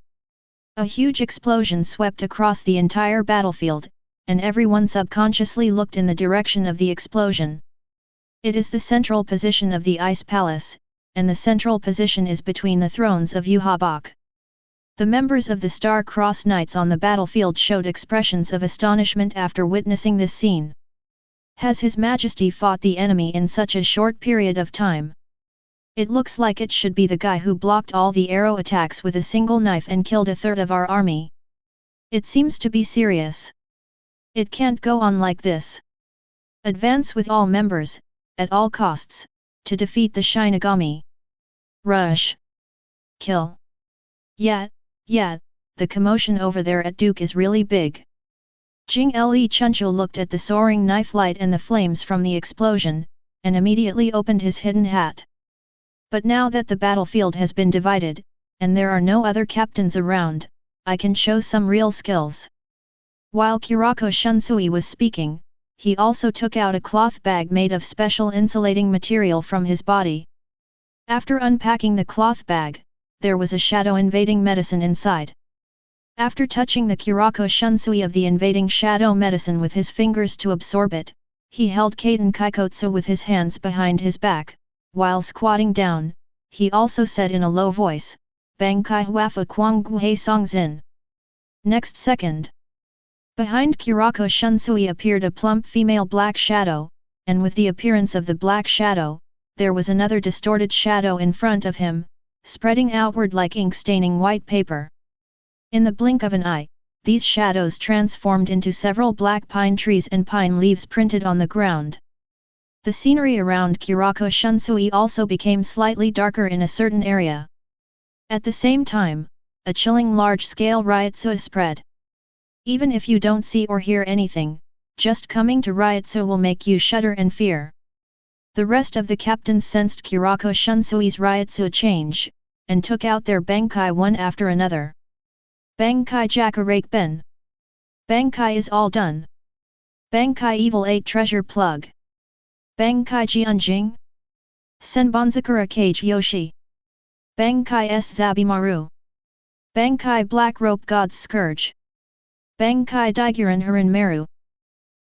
A huge explosion swept across the entire battlefield, and everyone subconsciously looked in the direction of the explosion. It is the central position of the Ice Palace, and the central position is between the thrones of Juhabak. The members of the Star-Crossed Knights on the battlefield showed expressions of astonishment after witnessing this scene. Has His Majesty fought the enemy in such a short period of time? It looks like it should be the guy who blocked all the arrow attacks with a single knife and killed a third of our army. It seems to be serious. It can't go on like this. Advance with all members, at all costs, to defeat the Shinigami. Rush. Kill. Yeah, the commotion over there at Duke is really big. Jing Le Chuncho looked at the soaring knife light and the flames from the explosion, and immediately opened his hidden hat. But now that the battlefield has been divided, and there are no other captains around, I can show some real skills. While Kurako Shunsui was speaking, he also took out a cloth bag made of special insulating material from his body. After unpacking the cloth bag, there was a shadow-invading medicine inside. After touching the Kurako Shunsui of the invading shadow medicine with his fingers to absorb it, he held Kaiten Kaikotsu with his hands behind his back, while squatting down, he also said in a low voice, Bang Kai Huafa Quang Guhe Song Zin. Next second, behind Kurako Shunsui appeared a plump female black shadow, and with the appearance of the black shadow, there was another distorted shadow in front of him, spreading outward like ink staining white paper. In the blink of an eye, these shadows transformed into several black pine trees and pine leaves printed on the ground. The scenery around Kurako Shunsui also became slightly darker in a certain area. At the same time, a chilling large-scale riotsu spread. Even if you don't see or hear anything, just coming to riotsu will make you shudder and fear. The rest of the captains sensed Kurako Shunsui's riotsu change, and took out their bankai one after another. Bankai Jakarake Ben. Bankai is all done. Bankai Evil 8 Treasure Plug. Bankai Jianjing. Senbonzakura Kage Yoshi. Bankai S Zabimaru. Bankai Black Rope God's Scourge. Bankai Daiguran Haran Meru.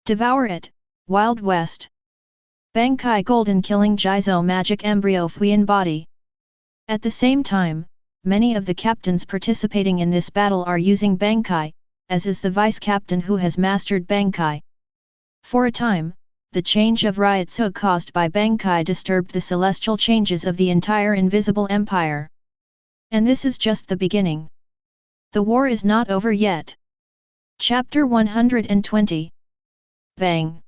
Devour it, Wild West. Bankai Golden Killing Jizo Magic Embryo Fuyan Body. At the same time, many of the captains participating in this battle are using Bankai, as is the vice-captain who has mastered Bankai. For a time, the change of riotsu caused by Bankai disturbed the celestial changes of the entire invisible empire. And this is just the beginning. The war is not over yet. Chapter 120. Bang!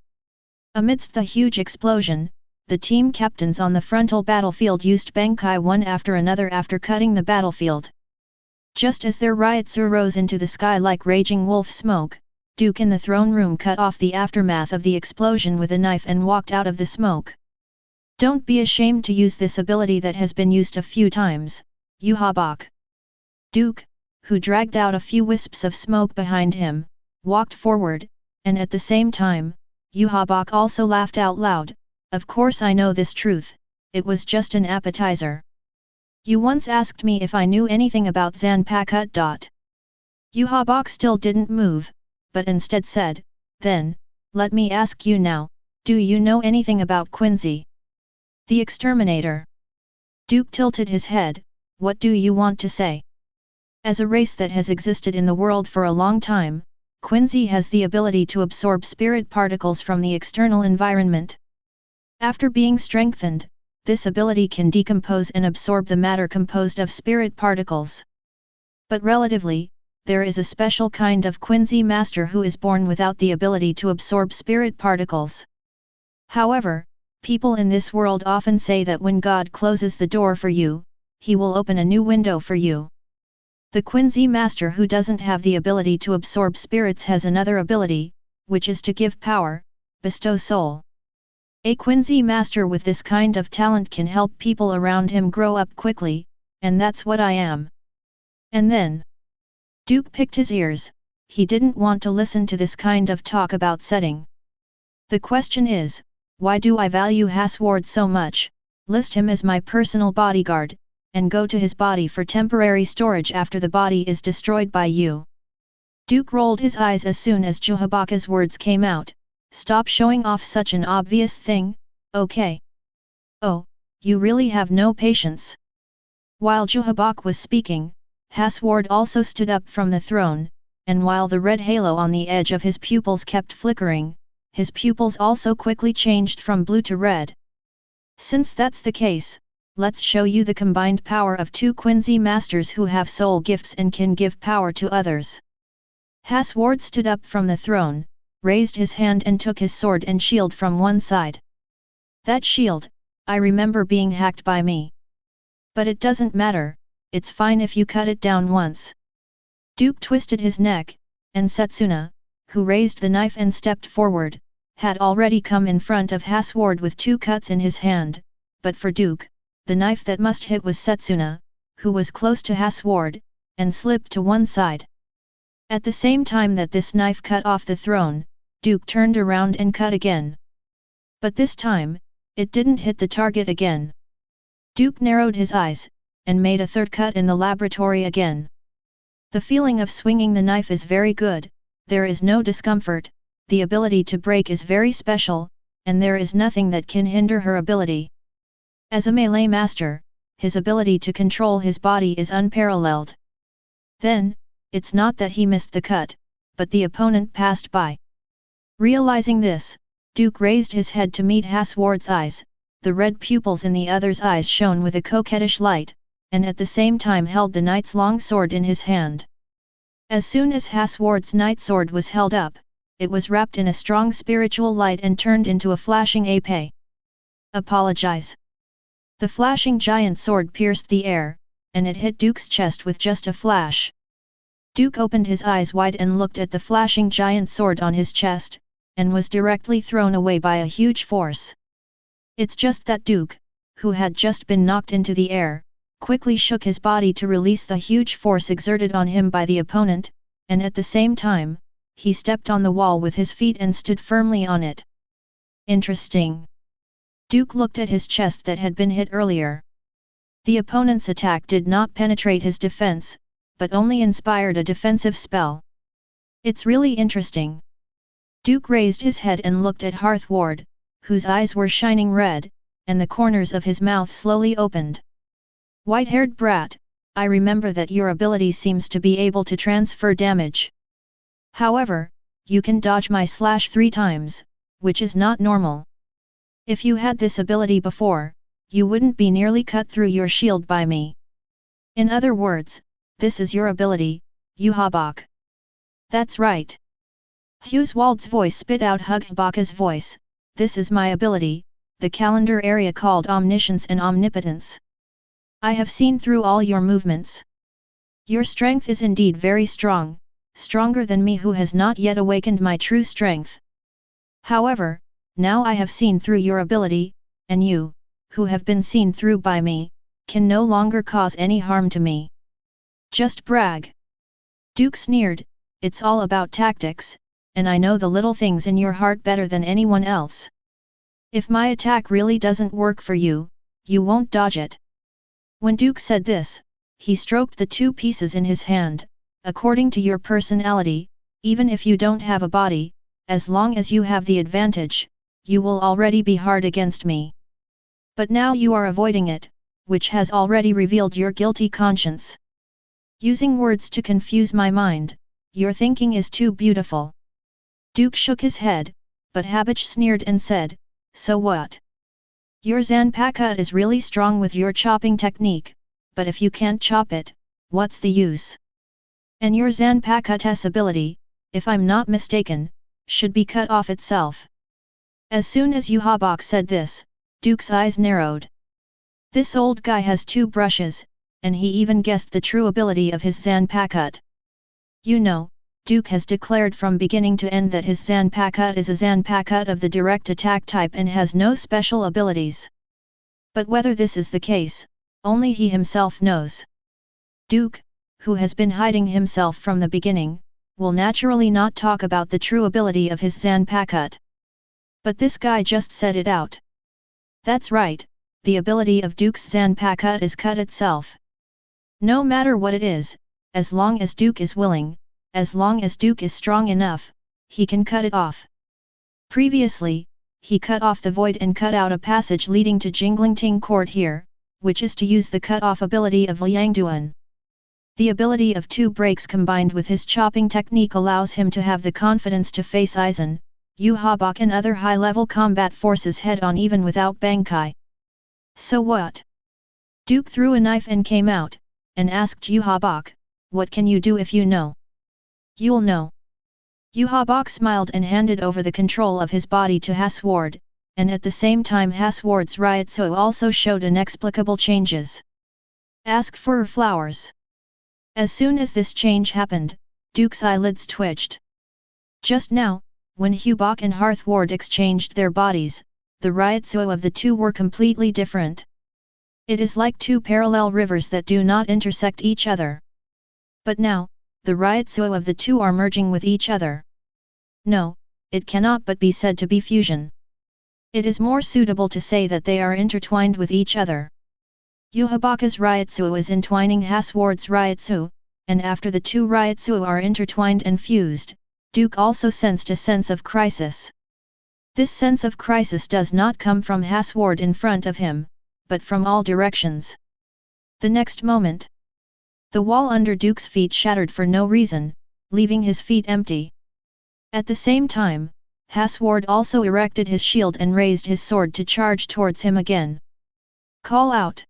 Amidst the huge explosion, the team captains on the frontal battlefield used Bankai one after another after cutting the battlefield. Just as their riotsu rose into the sky like raging wolf smoke, Duke in the throne room cut off the aftermath of the explosion with a knife and walked out of the smoke. Don't be ashamed to use this ability that has been used a few times, Yuhabak. Duke, who dragged out a few wisps of smoke behind him, walked forward, and at the same time, Yuhabak also laughed out loud. Of course I know this truth, it was just an appetizer. You once asked me if I knew anything about Zanpakut. Yuhabak still didn't move, but instead said, then, let me ask you now, do you know anything about Quincy? The exterminator. Duke tilted his head, what do you want to say? As a race that has existed in the world for a long time, Quincy has the ability to absorb spirit particles from the external environment. After being strengthened, this ability can decompose and absorb the matter composed of spirit particles. But relatively, there is a special kind of Quincy master who is born without the ability to absorb spirit particles. However, people in this world often say that when God closes the door for you, he will open a new window for you. The Quincy master who doesn't have the ability to absorb spirits has another ability, which is to give power, bestow soul. A Quincy master with this kind of talent can help people around him grow up quickly, and that's what I am. And then, Duke picked his ears, he didn't want to listen to this kind of talk about setting. The question is, why do I value Hasward so much, list him as my personal bodyguard, and go to his body for temporary storage after the body is destroyed by you? Duke rolled his eyes as soon as Juhabaka's words came out. Stop showing off such an obvious thing, okay? Oh, you really have no patience. While Juhabak was speaking, Hasward also stood up from the throne, and while the red halo on the edge of his pupils kept flickering, his pupils also quickly changed from blue to red. Since that's the case, let's show you the combined power of two Quincy masters who have soul gifts and can give power to others. Hasward stood up from the throne, raised his hand and took his sword and shield from one side. That shield, I remember being hacked by me. But it doesn't matter, it's fine if you cut it down once. Duke twisted his neck, and Setsuna, who raised the knife and stepped forward, had already come in front of Hasward with two cuts in his hand, but for Duke, the knife that must hit was Setsuna, who was close to Hasward, and slipped to one side. At the same time that this knife cut off the throne, Duke turned around and cut again. But this time, it didn't hit the target again. Duke narrowed his eyes, and made a third cut in the laboratory again. The feeling of swinging the knife is very good, there is no discomfort, the ability to break is very special, and there is nothing that can hinder her ability. As a melee master, his ability to control his body is unparalleled. Then, it's not that he missed the cut, but the opponent passed by. Realizing this, Duke raised his head to meet Hasward's eyes, the red pupils in the other's eyes shone with a coquettish light, and at the same time held the knight's long sword in his hand. As soon as Hasward's knight sword was held up, it was wrapped in a strong spiritual light and turned into a flashing épée. Apologize. The flashing giant sword pierced the air, and it hit Duke's chest with just a flash. Duke opened his eyes wide and looked at the flashing giant sword on his chest, and was directly thrown away by a huge force. It's just that Duke, who had just been knocked into the air, quickly shook his body to release the huge force exerted on him by the opponent, and at the same time, he stepped on the wall with his feet and stood firmly on it. Interesting. Duke looked at his chest that had been hit earlier. The opponent's attack did not penetrate his defense, but only inspired a defensive spell. It's really interesting. Duke raised his head and looked at Hasward, whose eyes were shining red, and the corners of his mouth slowly opened. White-haired brat, I remember that your ability seems to be able to transfer damage. However, you can dodge my slash 3 times, which is not normal. If you had this ability before, you wouldn't be nearly cut through your shield by me. In other words, this is your ability, Huajie. That's right. Hugheswald's voice spit out Huajie's voice, this is my ability, the calendar area called omniscience and omnipotence. I have seen through all your movements. Your strength is indeed very strong, stronger than me who has not yet awakened my true strength. However, now I have seen through your ability, and you, who have been seen through by me, can no longer cause any harm to me. Just brag. Duke sneered, it's all about tactics, and I know the little things in your heart better than anyone else. If my attack really doesn't work for you, you won't dodge it. When Duke said this, he stroked the 2 pieces in his hand. According to your personality, even if you don't have a body, as long as you have the advantage, you will already be hard against me. But now you are avoiding it, which has already revealed your guilty conscience. Using words to confuse my mind, your thinking is too beautiful. Duke shook his head, but Huajie sneered and said, so what? Your Zanpakuh is really strong with your chopping technique, but if you can't chop it, what's the use? And your Zanpakuh's ability, if I'm not mistaken, should be cut off itself. As soon as Huajie said this, Duke's eyes narrowed. This old guy has 2 brushes, and he even guessed the true ability of his Zanpakuh. You know, Duke has declared from beginning to end that his Zanpakuh is a Zanpakuh of the direct attack type and has no special abilities. But whether this is the case, only he himself knows. Duke, who has been hiding himself from the beginning, will naturally not talk about the true ability of his Zanpakuh. But this guy just said it out. That's right, the ability of Duke's Zanpakuh is cut itself. No matter what it is, as long as Duke is willing, as long as Duke is strong enough, he can cut it off. Previously, he cut off the void and cut out a passage leading to Jinglingting Court here, which is to use the cut-off ability of Liangduan. The ability of 2 breaks combined with his chopping technique allows him to have the confidence to face Aizen, Huajie and other high-level combat forces head-on even without Bankai. So what? Duke threw a knife and came out, and asked Huajie, what can you do if you know? You'll know. Huajie smiled and handed over the control of his body to Hasward, and at the same time Hasward's Seireitei also showed inexplicable changes. Ask for flowers. As soon as this change happened, Duke's eyelids twitched. Just now, when Huajie and Hasward exchanged their bodies, the Seireitei of the 2 were completely different. It is like 2 parallel rivers that do not intersect each other. But now, the Seireitei of the 2 are merging with each other. No, it cannot but be said to be fusion. It is more suitable to say that they are intertwined with each other. Huajie's Seireitei is entwining Hasward's Seireitei, and after the 2 Seireitei are intertwined and fused, Duke also sensed a sense of crisis. This sense of crisis does not come from Hasward in front of him, but from all directions. The next moment, the wall under Duke's feet shattered for no reason, leaving his feet empty. At the same time, Huajie also erected his shield and raised his sword to charge towards him again. Call out!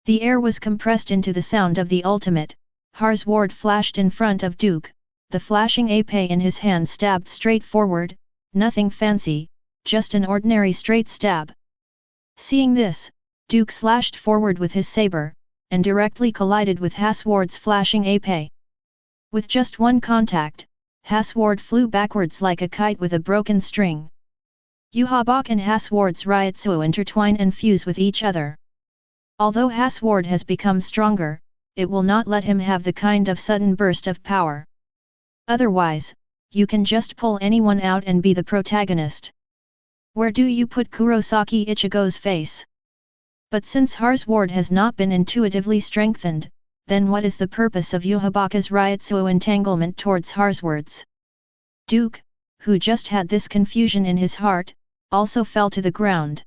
The air was compressed into the sound of the ultimate. Huajie flashed in front of Duke, the flashing épée in his hand stabbed straight forward, nothing fancy, just an ordinary straight stab. Seeing this, Duke slashed forward with his saber, and directly collided with Huajie's flashing épée. With just one contact, Huajie flew backwards like a kite with a broken string. Huajie and Huajie's Seireitei intertwine and fuse with each other. Although Huajie has become stronger, it will not let him have the kind of sudden burst of power. Otherwise, you can just pull anyone out and be the protagonist. Where do you put Kurosaki Ichigo's face? But since Huajie has not been intuitively strengthened, then what is the purpose of Huajie's Seireitei entanglement towards Huajie's? Duke, who just had this confusion in his heart, also fell to the ground.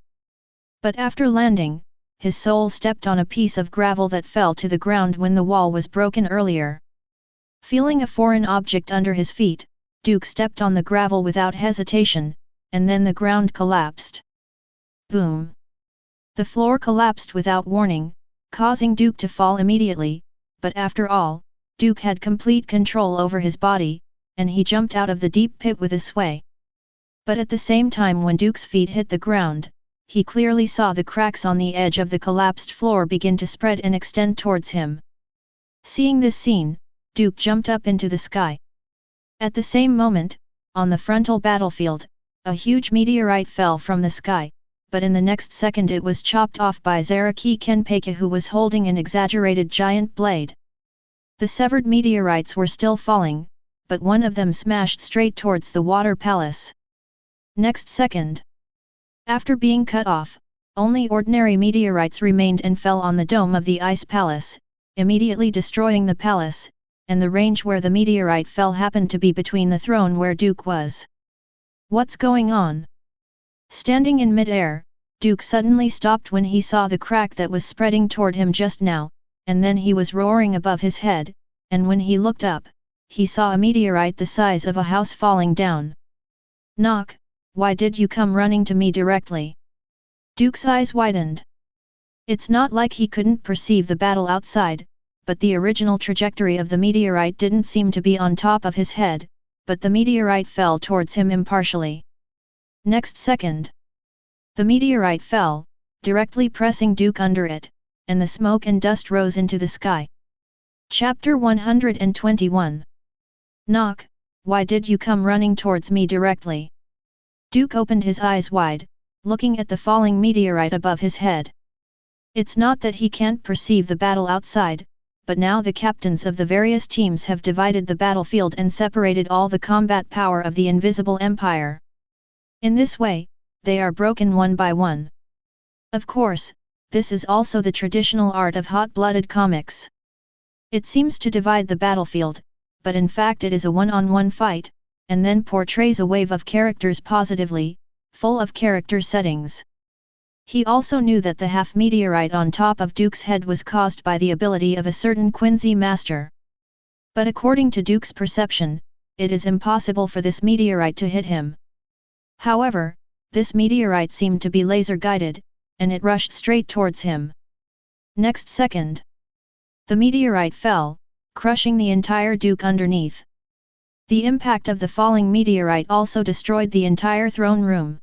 But after landing, his soul stepped on a piece of gravel that fell to the ground when the wall was broken earlier. Feeling a foreign object under his feet, Duke stepped on the gravel without hesitation, and then the ground collapsed. Boom! The floor collapsed without warning, causing Duke to fall immediately, but after all, Duke had complete control over his body, and he jumped out of the deep pit with a sway. But at the same time when Duke's feet hit the ground, he clearly saw the cracks on the edge of the collapsed floor begin to spread and extend towards him. Seeing this scene, Duke jumped up into the sky. At the same moment, on the frontal battlefield, a huge meteorite fell from the sky, but in the next second it was chopped off by Seireitei Kenpeki, who was holding an exaggerated giant blade. The severed meteorites were still falling, but one of them smashed straight towards the water palace. Next second, after being cut off, only ordinary meteorites remained and fell on the dome of the ice palace, immediately destroying the palace, and the range where the meteorite fell happened to be between the throne where Duke was. What's going on? Standing in mid-air, Duke suddenly stopped when he saw the crack that was spreading toward him just now, and then he was roaring above his head, and when he looked up, he saw a meteorite the size of a house falling down. Knock! Why did you come running to me directly? Duke's eyes widened. It's not like he couldn't perceive the battle outside, but the original trajectory of the meteorite didn't seem to be on top of his head, but the meteorite fell towards him impartially. Next second, the meteorite fell, directly pressing Duke under it, and the smoke and dust rose into the sky. Chapter 121. Knock! Why did you come running towards me directly? Duke opened his eyes wide, looking at the falling meteorite above his head. It's not that he can't perceive the battle outside, but now the captains of the various teams have divided the battlefield and separated all the combat power of the Invisible Empire. In this way, they are broken one by one. Of course, this is also the traditional art of hot-blooded comics. It seems to divide the battlefield, but in fact it is a one-on-one fight, and then portrays a wave of characters positively, full of character settings. He also knew that the half-meteorite on top of Duke's head was caused by the ability of a certain Quincy master. But according to Duke's perception, it is impossible for this meteorite to hit him. However, this meteorite seemed to be laser-guided, and it rushed straight towards him. Next second, the meteorite fell, crushing the entire Duke underneath. The impact of the falling meteorite also destroyed the entire throne room.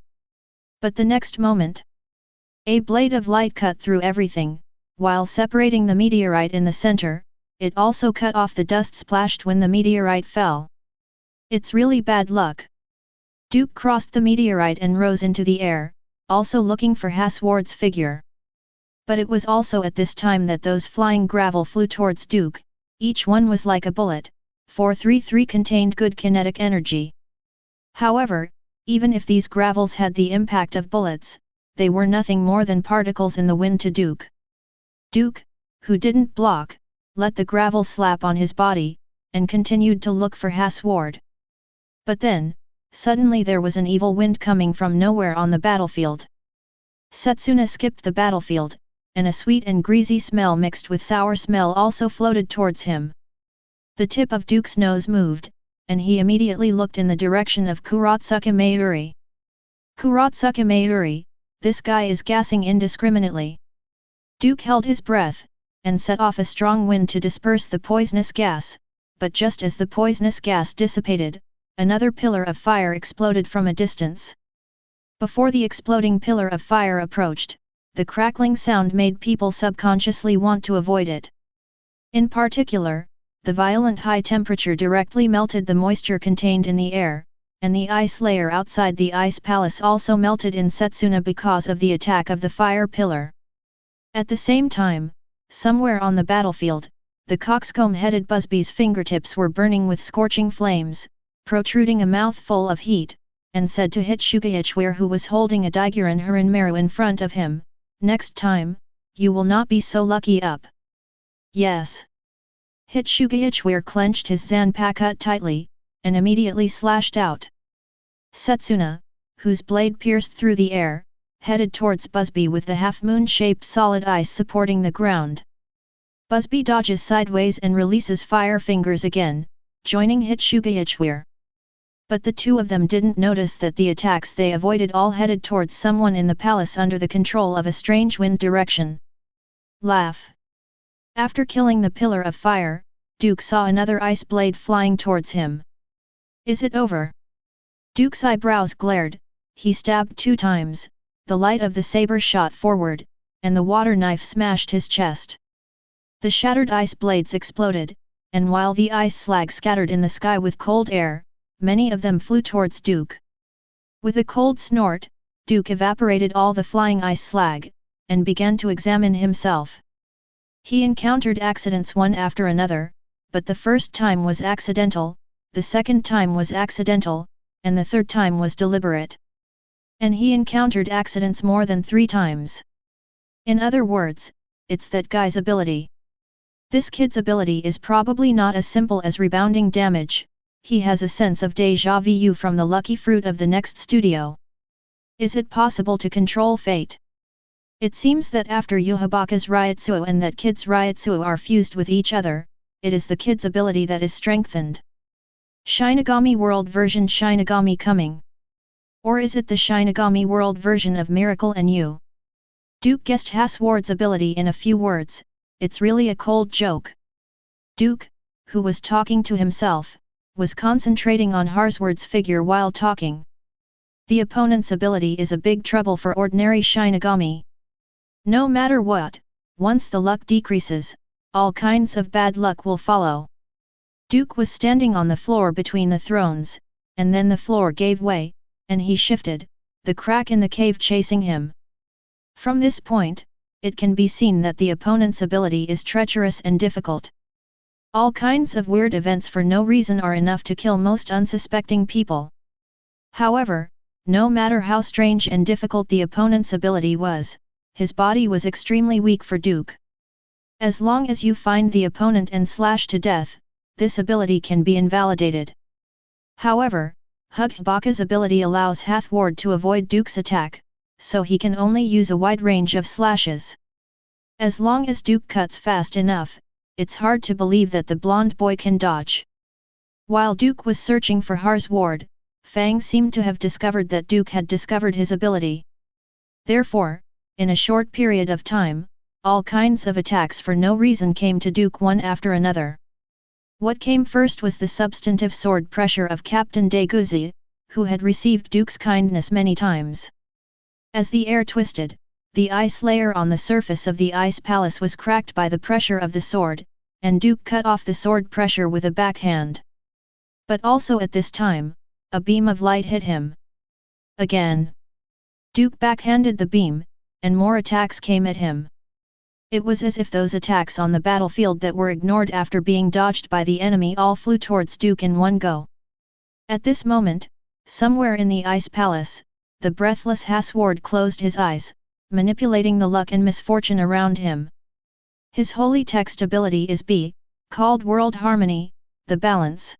But the next moment, a blade of light cut through everything, while separating the meteorite in the center. It also cut off the dust splashed when the meteorite fell. It's really bad luck. Duke crossed the meteorite and rose into the air, also looking for Huajie's figure. But it was also at this time that those flying gravel flew towards Duke. Each one was like a bullet. 433 contained good kinetic energy. However, even if these gravels had the impact of bullets, they were nothing more than particles in the wind to Duke. Duke, who didn't block, let the gravel slap on his body, and continued to look for Huajie. But then, suddenly there was an evil wind coming from nowhere on the battlefield. Setsuna skipped the battlefield, and a sweet and greasy smell mixed with sour smell also floated towards him. The tip of Duke's nose moved, and he immediately looked in the direction of Kurotsuka Mayuri. Kurotsuka Mayuri, this guy is gassing indiscriminately. Duke held his breath, and set off a strong wind to disperse the poisonous gas, but just as the poisonous gas dissipated, another pillar of fire exploded from a distance. Before the exploding pillar of fire approached, the crackling sound made people subconsciously want to avoid it. In particular, the violent high temperature directly melted the moisture contained in the air, and the ice layer outside the ice palace also melted in Setsuna because of the attack of the fire pillar. At the same time, somewhere on the battlefield, the coxcomb-headed Busby's fingertips were burning with scorching flames, protruding a mouthful of heat, and said to Hitsugaichware, who was holding a Daiguren Haranmaru in front of him, "Next time, you will not be so lucky up." "Yes." Hitsugaichware clenched his zanpakut tightly, and immediately slashed out. Setsuna, whose blade pierced through the air, headed towards Busby with the half-moon-shaped solid ice supporting the ground. Busby dodges sideways and releases fire fingers again, joining Hitsugaichware. But the two of them didn't notice that the attacks they avoided all headed towards someone in the palace under the control of a strange wind direction. Laugh. After killing the pillar of fire, Duke saw another ice blade flying towards him. "Is it over?" Duke's eyebrows glared. He stabbed 2 times, the light of the saber shot forward, and the water knife smashed his chest. The shattered ice blades exploded, and while the ice slag scattered in the sky with cold air, many of them flew towards Duke. With a cold snort, Duke evaporated all the flying ice slag, and began to examine himself. He encountered accidents one after another, but the first time was accidental, the second time was accidental, and the third time was deliberate. And he encountered accidents more than 3 times. In other words, it's that guy's ability. This kid's ability is probably not as simple as rebounding damage. He has a sense of déjà vu from the lucky fruit of the next studio. Is it possible to control fate? It seems that after Yuhabaka's Ryutsu and that kid's Ryutsu are fused with each other, it is the kid's ability that is strengthened. Shinigami World version Shinigami coming. Or is it the Shinigami World version of Miracle and You? Duke guessed Hasward's ability in a few words. It's really a cold joke. Duke, who was talking to himself, was concentrating on Harsward's figure while talking. The opponent's ability is a big trouble for ordinary Shinigami. No matter what, once the luck decreases, all kinds of bad luck will follow. Duke was standing on the floor between the thrones, and then the floor gave way, and he shifted, the crack in the cave chasing him. From this point, it can be seen that the opponent's ability is treacherous and difficult. All kinds of weird events for no reason are enough to kill most unsuspecting people. However, no matter how strange and difficult the opponent's ability was, his body was extremely weak for Duke. As long as you find the opponent and slash to death, this ability can be invalidated. However, Hugbaka's ability allows Hathward to avoid Duke's attack, so he can only use a wide range of slashes. As long as Duke cuts fast enough, it's hard to believe that the blonde boy can dodge. While Duke was searching for Harsward, Fang seemed to have discovered that Duke had discovered his ability. Therefore, in a short period of time, all kinds of attacks for no reason came to Duke one after another. What came first was the substantive sword pressure of Captain Deguzi, who had received Duke's kindness many times. As the air twisted, the ice layer on the surface of the ice palace was cracked by the pressure of the sword, and Duke cut off the sword pressure with a backhand. But also at this time, a beam of light hit him. Again. Duke backhanded the beam, and more attacks came at him. It was as if those attacks on the battlefield that were ignored after being dodged by the enemy all flew towards Duke in one go. At this moment, somewhere in the ice palace, the breathless Hasward closed his eyes, manipulating the luck and misfortune around him. His holy text ability is B, called World Harmony, the balance.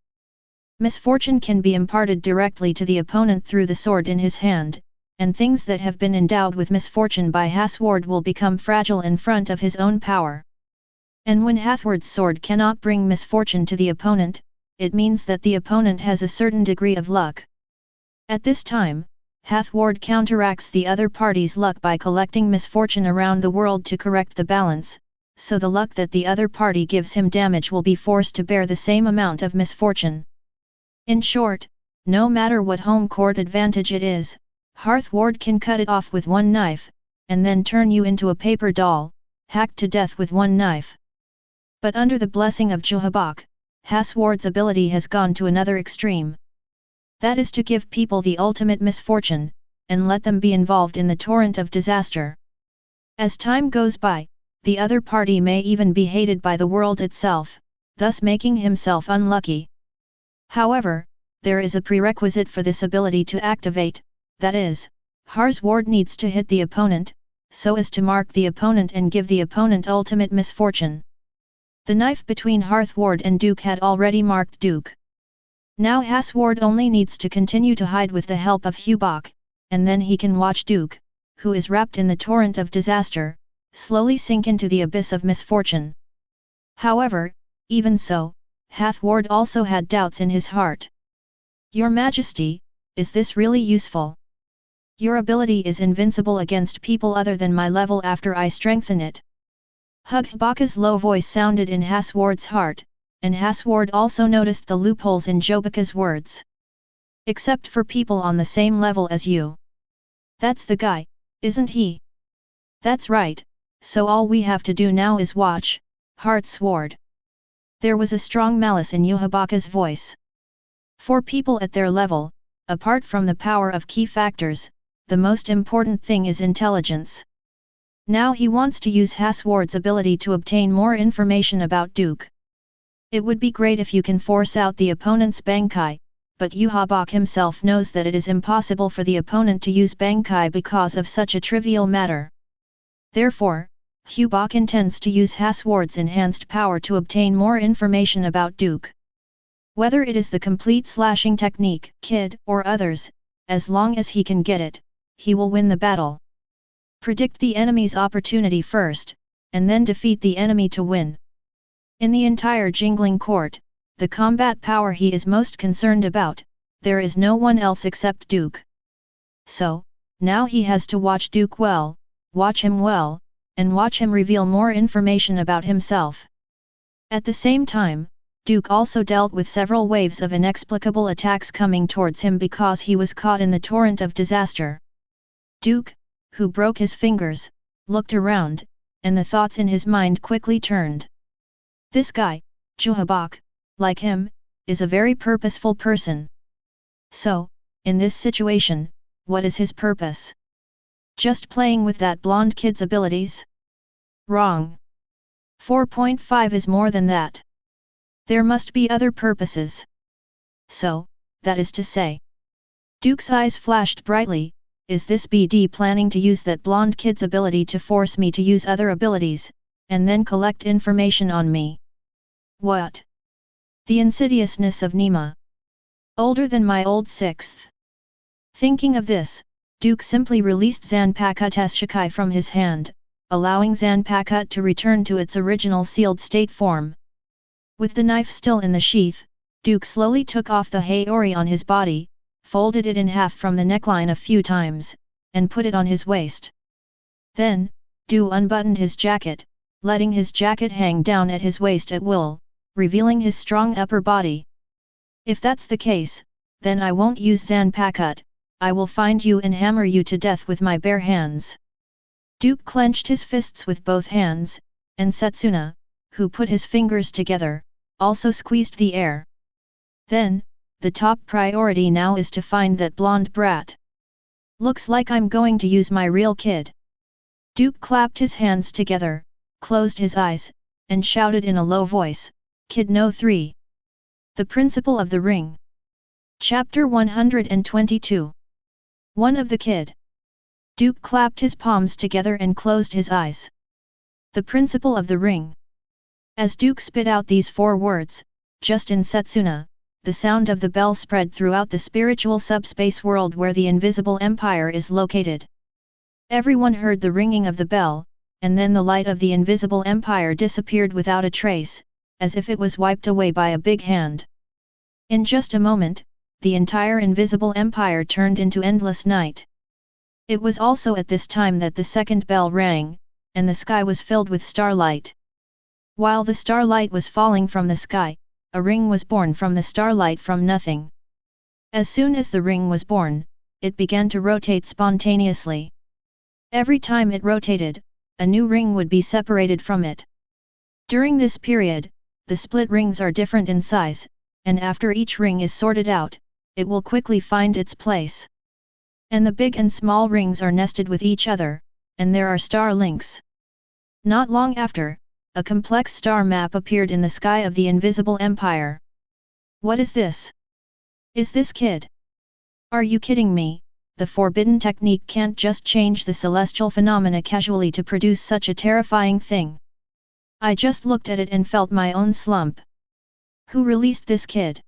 Misfortune can be imparted directly to the opponent through the sword in his hand, and things that have been endowed with misfortune by Hasward will become fragile in front of his own power. And when Hathward's sword cannot bring misfortune to the opponent, it means that the opponent has a certain degree of luck. At this time, Hathward counteracts the other party's luck by collecting misfortune around the world to correct the balance, so the luck that the other party gives him damage will be forced to bear the same amount of misfortune. In short, no matter what home court advantage it is, Hathward can cut it off with one knife, and then turn you into a paper doll, hacked to death with one knife. But under the blessing of Huajie, Hasward's ability has gone to another extreme. That is to give people the ultimate misfortune, and let them be involved in the torrent of disaster. As time goes by, the other party may even be hated by the world itself, thus making himself unlucky. However, there is a prerequisite for this ability to activate, that is, Hasward needs to hit the opponent, so as to mark the opponent and give the opponent ultimate misfortune. The knife between Hathward and Duke had already marked Duke. Now Hasward only needs to continue to hide with the help of Huajie, and then he can watch Duke, who is wrapped in the torrent of disaster, slowly sink into the abyss of misfortune. However, even so, Hathward also had doubts in his heart. "Your Majesty, is this really useful? Your ability is invincible against people other than my level after I strengthen it." Huajie's low voice sounded in Hasward's heart, and Hasward also noticed the loopholes in Huajie's words. "Except for people on the same level as you. That's the guy, isn't he?" "That's right, so all we have to do now is watch," Hathward. There was a strong malice in Huajie's voice. For people at their level, apart from the power of key factors, the most important thing is intelligence. Now he wants to use Hasward's ability to obtain more information about Duke. It would be great if you can force out the opponent's Bankai, but Huajie himself knows that it is impossible for the opponent to use Bankai because of such a trivial matter. Therefore, Huajie intends to use Hasward's enhanced power to obtain more information about Duke. Whether it is the complete slashing technique, Kid, or others, as long as he can get it, he will win the battle. Predict the enemy's opportunity first, and then defeat the enemy to win. In the entire jingling court, the combat power he is most concerned about, there is no one else except Duke. So, now he has to watch Duke well, watch him well, and watch him reveal more information about himself. At the same time, Duke also dealt with several waves of inexplicable attacks coming towards him because he was caught in the torrent of disaster. Duke, who broke his fingers, looked around, and the thoughts in his mind quickly turned. This guy, Huajie, like him, is a very purposeful person. So, in this situation, what is his purpose? Just playing with that blonde kid's abilities? Wrong. 4.5 is more than that. There must be other purposes. So, that is to say. Duke's eyes flashed brightly. Is this BD planning to use that blonde kid's ability to force me to use other abilities, and then collect information on me? What? The insidiousness of Nima. Older than my old sixth. Thinking of this, Duke simply released Zanpakut's Shikai from his hand, allowing Zanpakut to return to its original sealed state form. With the knife still in the sheath, Duke slowly took off the Haori on his body, folded it in half from the neckline a few times, and put it on his waist. Then, Duke unbuttoned his jacket, letting his jacket hang down at his waist at will, revealing his strong upper body. If that's the case, then I won't use Zanpakut, I will find you and hammer you to death with my bare hands. Duke clenched his fists with both hands, and Setsuna, who put his fingers together, also squeezed the air. Then, the top priority now is to find that blonde brat. Looks like I'm going to use my real kid. Duke clapped his hands together, closed his eyes, and shouted in a low voice, Kid No 3. The Principle of the Ring. Chapter 122. One of the Kid. Duke clapped his palms together and closed his eyes. The Principle of the Ring. As Duke spit out these 4 words, just in Setsuna, the sound of the bell spread throughout the spiritual subspace world where the invisible empire is located. Everyone heard the ringing of the bell, and then the light of the invisible empire disappeared without a trace, as if it was wiped away by a big hand. In just a moment, the entire invisible empire turned into endless night. It was also at this time that the second bell rang, and the sky was filled with starlight. While the starlight was falling from the sky, a ring was born from the starlight from nothing. As soon as the ring was born, it began to rotate spontaneously. Every time it rotated, a new ring would be separated from it. During this period, the split rings are different in size, and after each ring is sorted out, it will quickly find its place. And the big and small rings are nested with each other, and there are star links. Not long after, a complex star map appeared in the sky of the invisible empire. What is this? Is this kid? Are you kidding me? The forbidden technique can't just change the celestial phenomena casually to produce such a terrifying thing. I just looked at it and felt my own slump. Who released this kid?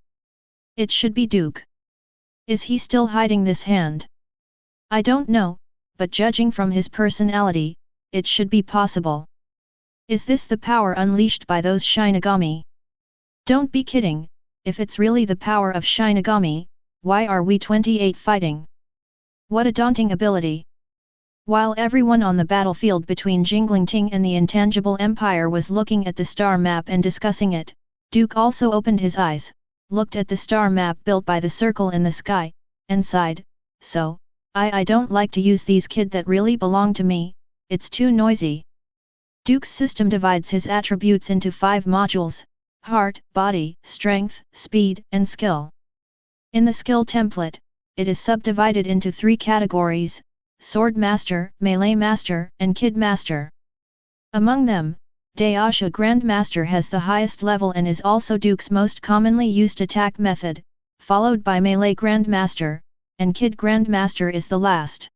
It should be Duke. Is he still hiding this hand? I don't know, but judging from his personality, it should be possible. Is this the power unleashed by those Shinigami? Don't be kidding, if it's really the power of Shinigami, why are we 28 fighting? What a daunting ability! While everyone on the battlefield between Jinglingting and the intangible empire was looking at the star map and discussing it, Duke also opened his eyes, looked at the star map built by the circle in the sky, and sighed, so, I don't like to use these kid that really belong to me, it's too noisy. Duke's system divides his attributes into 5 modules: heart, body, strength, speed, and skill. In the skill template, it is subdivided into 3 categories: Sword Master, Melee Master, and Kid Master. Among them, Daisha Grandmaster has the highest level and is also Duke's most commonly used attack method, followed by Melee Grandmaster, and Kid Grandmaster is the last.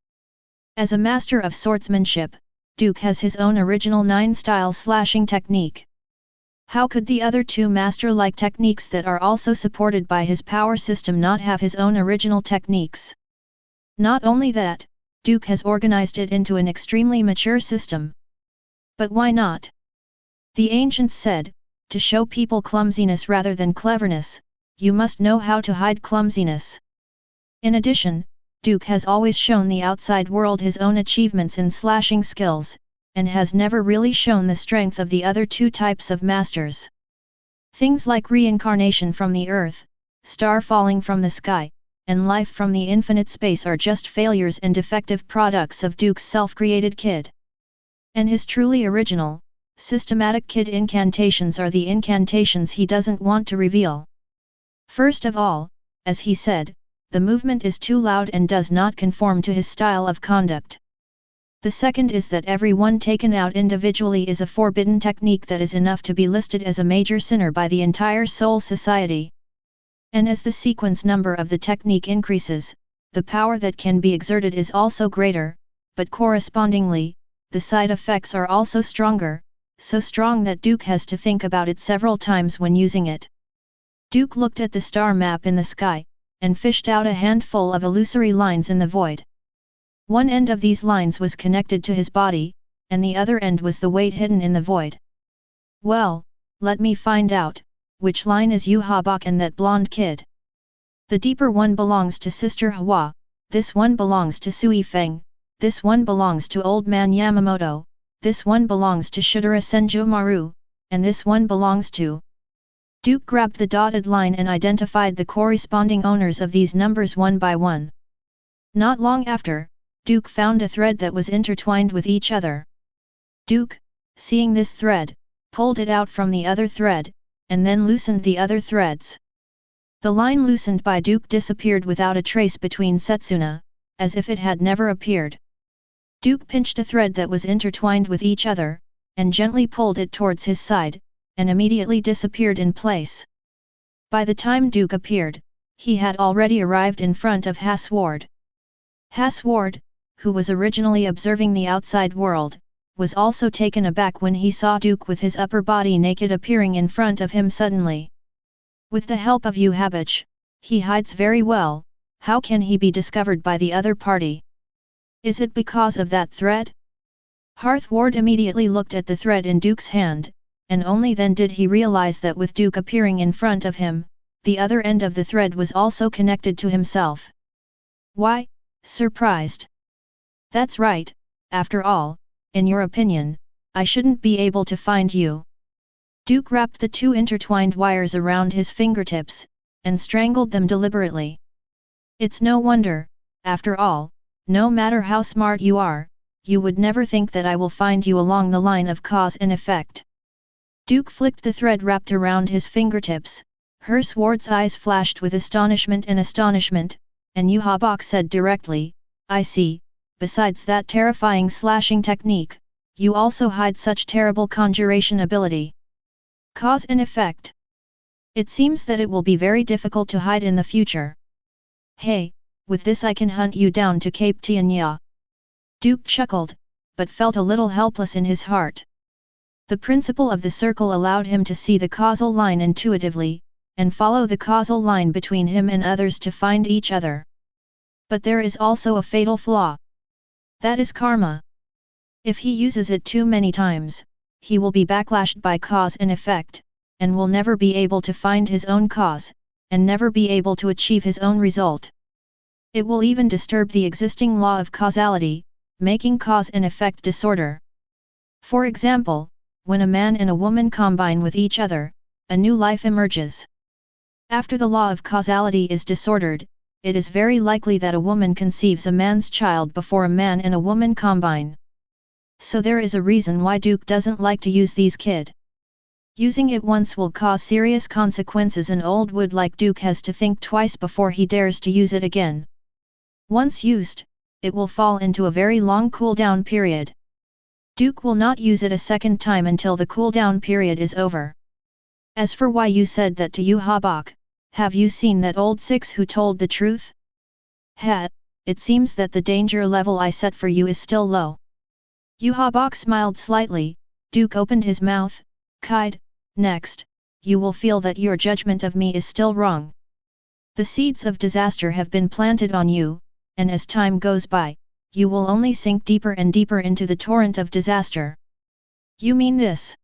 As a master of swordsmanship, Duke has his own original 9-style slashing technique. How could the other 2 master-like techniques that are also supported by his power system not have his own original techniques? Not only that, Duke has organized it into an extremely mature system. But why not? The ancients said, to show people clumsiness rather than cleverness, you must know how to hide clumsiness. In addition, Duke has always shown the outside world his own achievements in slashing skills, and has never really shown the strength of the other 2 types of masters. Things like reincarnation from the earth, star falling from the sky, and life from the infinite space are just failures and defective products of Duke's self-created kid. And his truly original, systematic kid incantations are the incantations he doesn't want to reveal. First of all, as he said, the movement is too loud and does not conform to his style of conduct. The second is that every one taken out individually is a forbidden technique that is enough to be listed as a major sinner by the entire Soul Society. And as the sequence number of the technique increases, the power that can be exerted is also greater, but correspondingly, the side effects are also stronger, so strong that Duke has to think about it several times when using it. Duke looked at the star map in the sky, and fished out a handful of illusory lines in the void. One end of these lines was connected to his body, and the other end was the weight hidden in the void. Well, let me find out, which line is Yuhabak and that blonde kid? The deeper one belongs to Sister Hua, this one belongs to Sui Feng, this one belongs to Old Man Yamamoto, this one belongs to Shidara Senjumaru, and this one belongs to... Duke grabbed the dotted line and identified the corresponding owners of these numbers one by one. Not long after, Duke found a thread that was intertwined with each other. Duke, seeing this thread, pulled it out from the other thread, and then loosened the other threads. The line loosened by Duke disappeared without a trace between Setsuna, as if it had never appeared. Duke pinched a thread that was intertwined with each other, and gently pulled it towards his side, and immediately disappeared in place. By the time Duke appeared, he had already arrived in front of Hasward. Hasward, who was originally observing the outside world, was also taken aback when he saw Duke with his upper body naked appearing in front of him suddenly. With the help of Huajie, he hides very well. How can he be discovered by the other party? Is it because of that thread? Harthward immediately looked at the thread in Duke's hand, and only then did he realize that with Duke appearing in front of him, the other end of the thread was also connected to himself. Why, surprised. That's right, after all, in your opinion, I shouldn't be able to find you. Duke wrapped the two intertwined wires around his fingertips, and strangled them deliberately. It's no wonder, after all, no matter how smart you are, you would never think that I will find you along the line of cause and effect. Duke flicked the thread wrapped around his fingertips. Harthward's eyes flashed with astonishment, and Huajie said directly, I see, besides that terrifying slashing technique, you also hide such terrible conjuration ability. Cause and effect. It seems that it will be very difficult to hide in the future. Hey, with this I can hunt you down to Cape Tianya. Duke chuckled, but felt a little helpless in his heart. The principle of the circle allowed him to see the causal line intuitively, and follow the causal line between him and others to find each other. But there is also a fatal flaw. That is karma. If he uses it too many times, he will be backlashed by cause and effect, and will never be able to find his own cause, and never be able to achieve his own result. It will even disturb the existing law of causality, making cause and effect disorder. For example, when a man and a woman combine with each other, a new life emerges. After the law of causality is disordered, it is very likely that a woman conceives a man's child before a man and a woman combine. So there is a reason why Duke doesn't like to use these kid. Using it once will cause serious consequences. An old wood like Duke has to think twice before he dares to use it again. Once used, it will fall into a very long cool-down period. Duke will not use it a second time until the cool-down period is over. As for why you said that to Huajie, have you seen that old six who told the truth? It seems that the danger level I set for you is still low. Huajie smiled slightly. Duke opened his mouth, cried, next, you will feel that your judgment of me is still wrong. The seeds of disaster have been planted on you, and as time goes by, you will only sink deeper and deeper into the torrent of disaster. You mean this?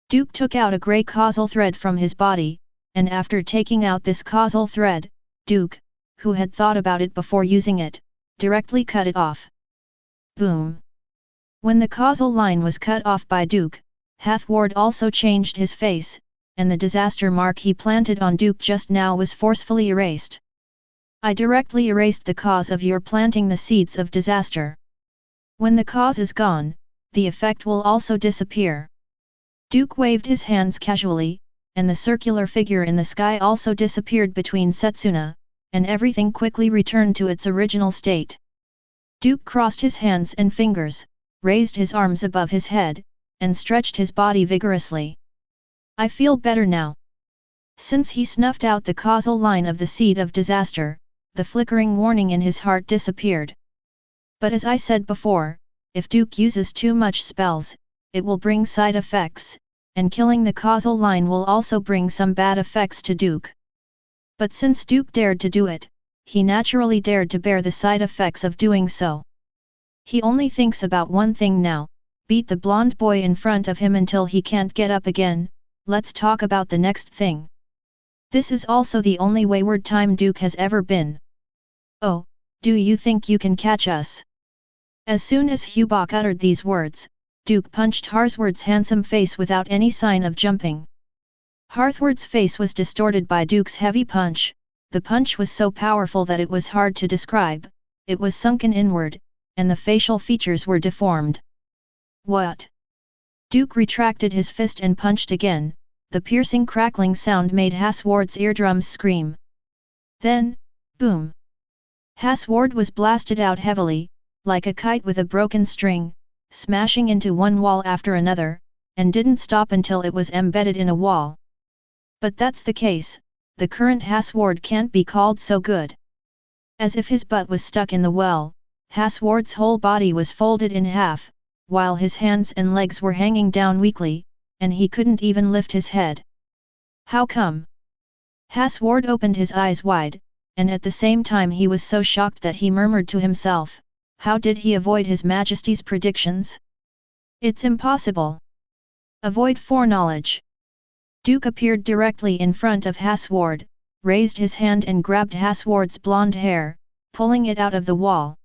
Duke took out a grey causal thread from his body, and after taking out this causal thread, Duke, who had thought about it before using it, directly cut it off. Boom! When the causal line was cut off by Duke, Harthward also changed his face, and the disaster mark he planted on Duke just now was forcefully erased. I directly erased the cause of your planting the seeds of disaster. When the cause is gone, the effect will also disappear. Duke waved his hands casually, and the circular figure in the sky also disappeared between Setsuna, and everything quickly returned to its original state. Duke crossed his hands and fingers, raised his arms above his head, and stretched his body vigorously. I feel better now. Since he snuffed out the causal line of the seed of disaster, the flickering warning in his heart disappeared. But as I said before, if Duke uses too much spells, it will bring side effects, and killing the causal line will also bring some bad effects to Duke. But since Duke dared to do it, he naturally dared to bear the side effects of doing so. He only thinks about one thing now: beat the blonde boy in front of him until he can't get up again. Let's talk about the next thing. This is also the only wayward time Duke has ever been. Oh, do you think you can catch us? As soon as Huajie uttered these words, Duke punched Harthward's handsome face without any sign of jumping. Harthward's face was distorted by Duke's heavy punch. The punch was so powerful that it was hard to describe. It was sunken inward, and the facial features were deformed. What? Duke retracted his fist and punched again. The piercing crackling sound made Harthward's eardrums scream. Then, boom! Harthward was blasted out heavily, like a kite with a broken string, smashing into one wall after another, and didn't stop until it was embedded in a wall. But that's the case, the current Harthward can't be called so good. As if his butt was stuck in the well, Harthward's whole body was folded in half, while his hands and legs were hanging down weakly, and he couldn't even lift his head. How come? Hasward opened his eyes wide, and at the same time he was so shocked that he murmured to himself, how did he avoid His Majesty's predictions? It's impossible. Avoid foreknowledge. Duke appeared directly in front of Hasward, raised his hand and grabbed Hasward's blonde hair, pulling it out of the wall.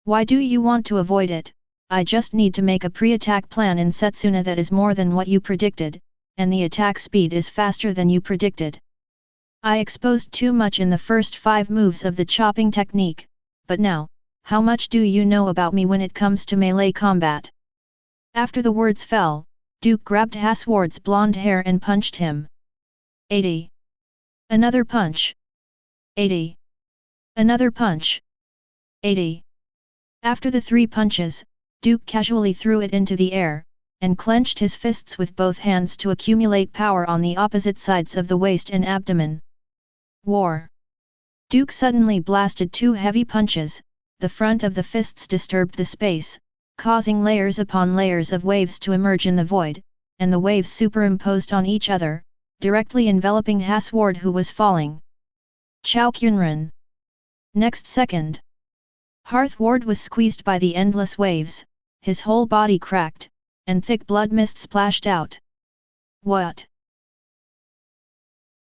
Why do you want to avoid it? I just need to make a pre-attack plan in Setsuna that is more than what you predicted, and the attack speed is faster than you predicted. I exposed too much in the first 5 moves of the chopping technique, but now, how much do you know about me when it comes to melee combat? After the words fell, Duke grabbed Hasward's blonde hair and punched him. 80. Another punch. 80. Another punch. 80. After the 3 punches, Duke casually threw it into the air, and clenched his fists with both hands to accumulate power on the opposite sides of the waist and abdomen. War. Duke suddenly blasted 2 heavy punches, the front of the fists disturbed the space, causing layers upon layers of waves to emerge in the void, and the waves superimposed on each other, directly enveloping Hasward who was falling. Chao Kyunran. Next second. Hasward was squeezed by the endless waves, his whole body cracked, and thick blood mist splashed out. What?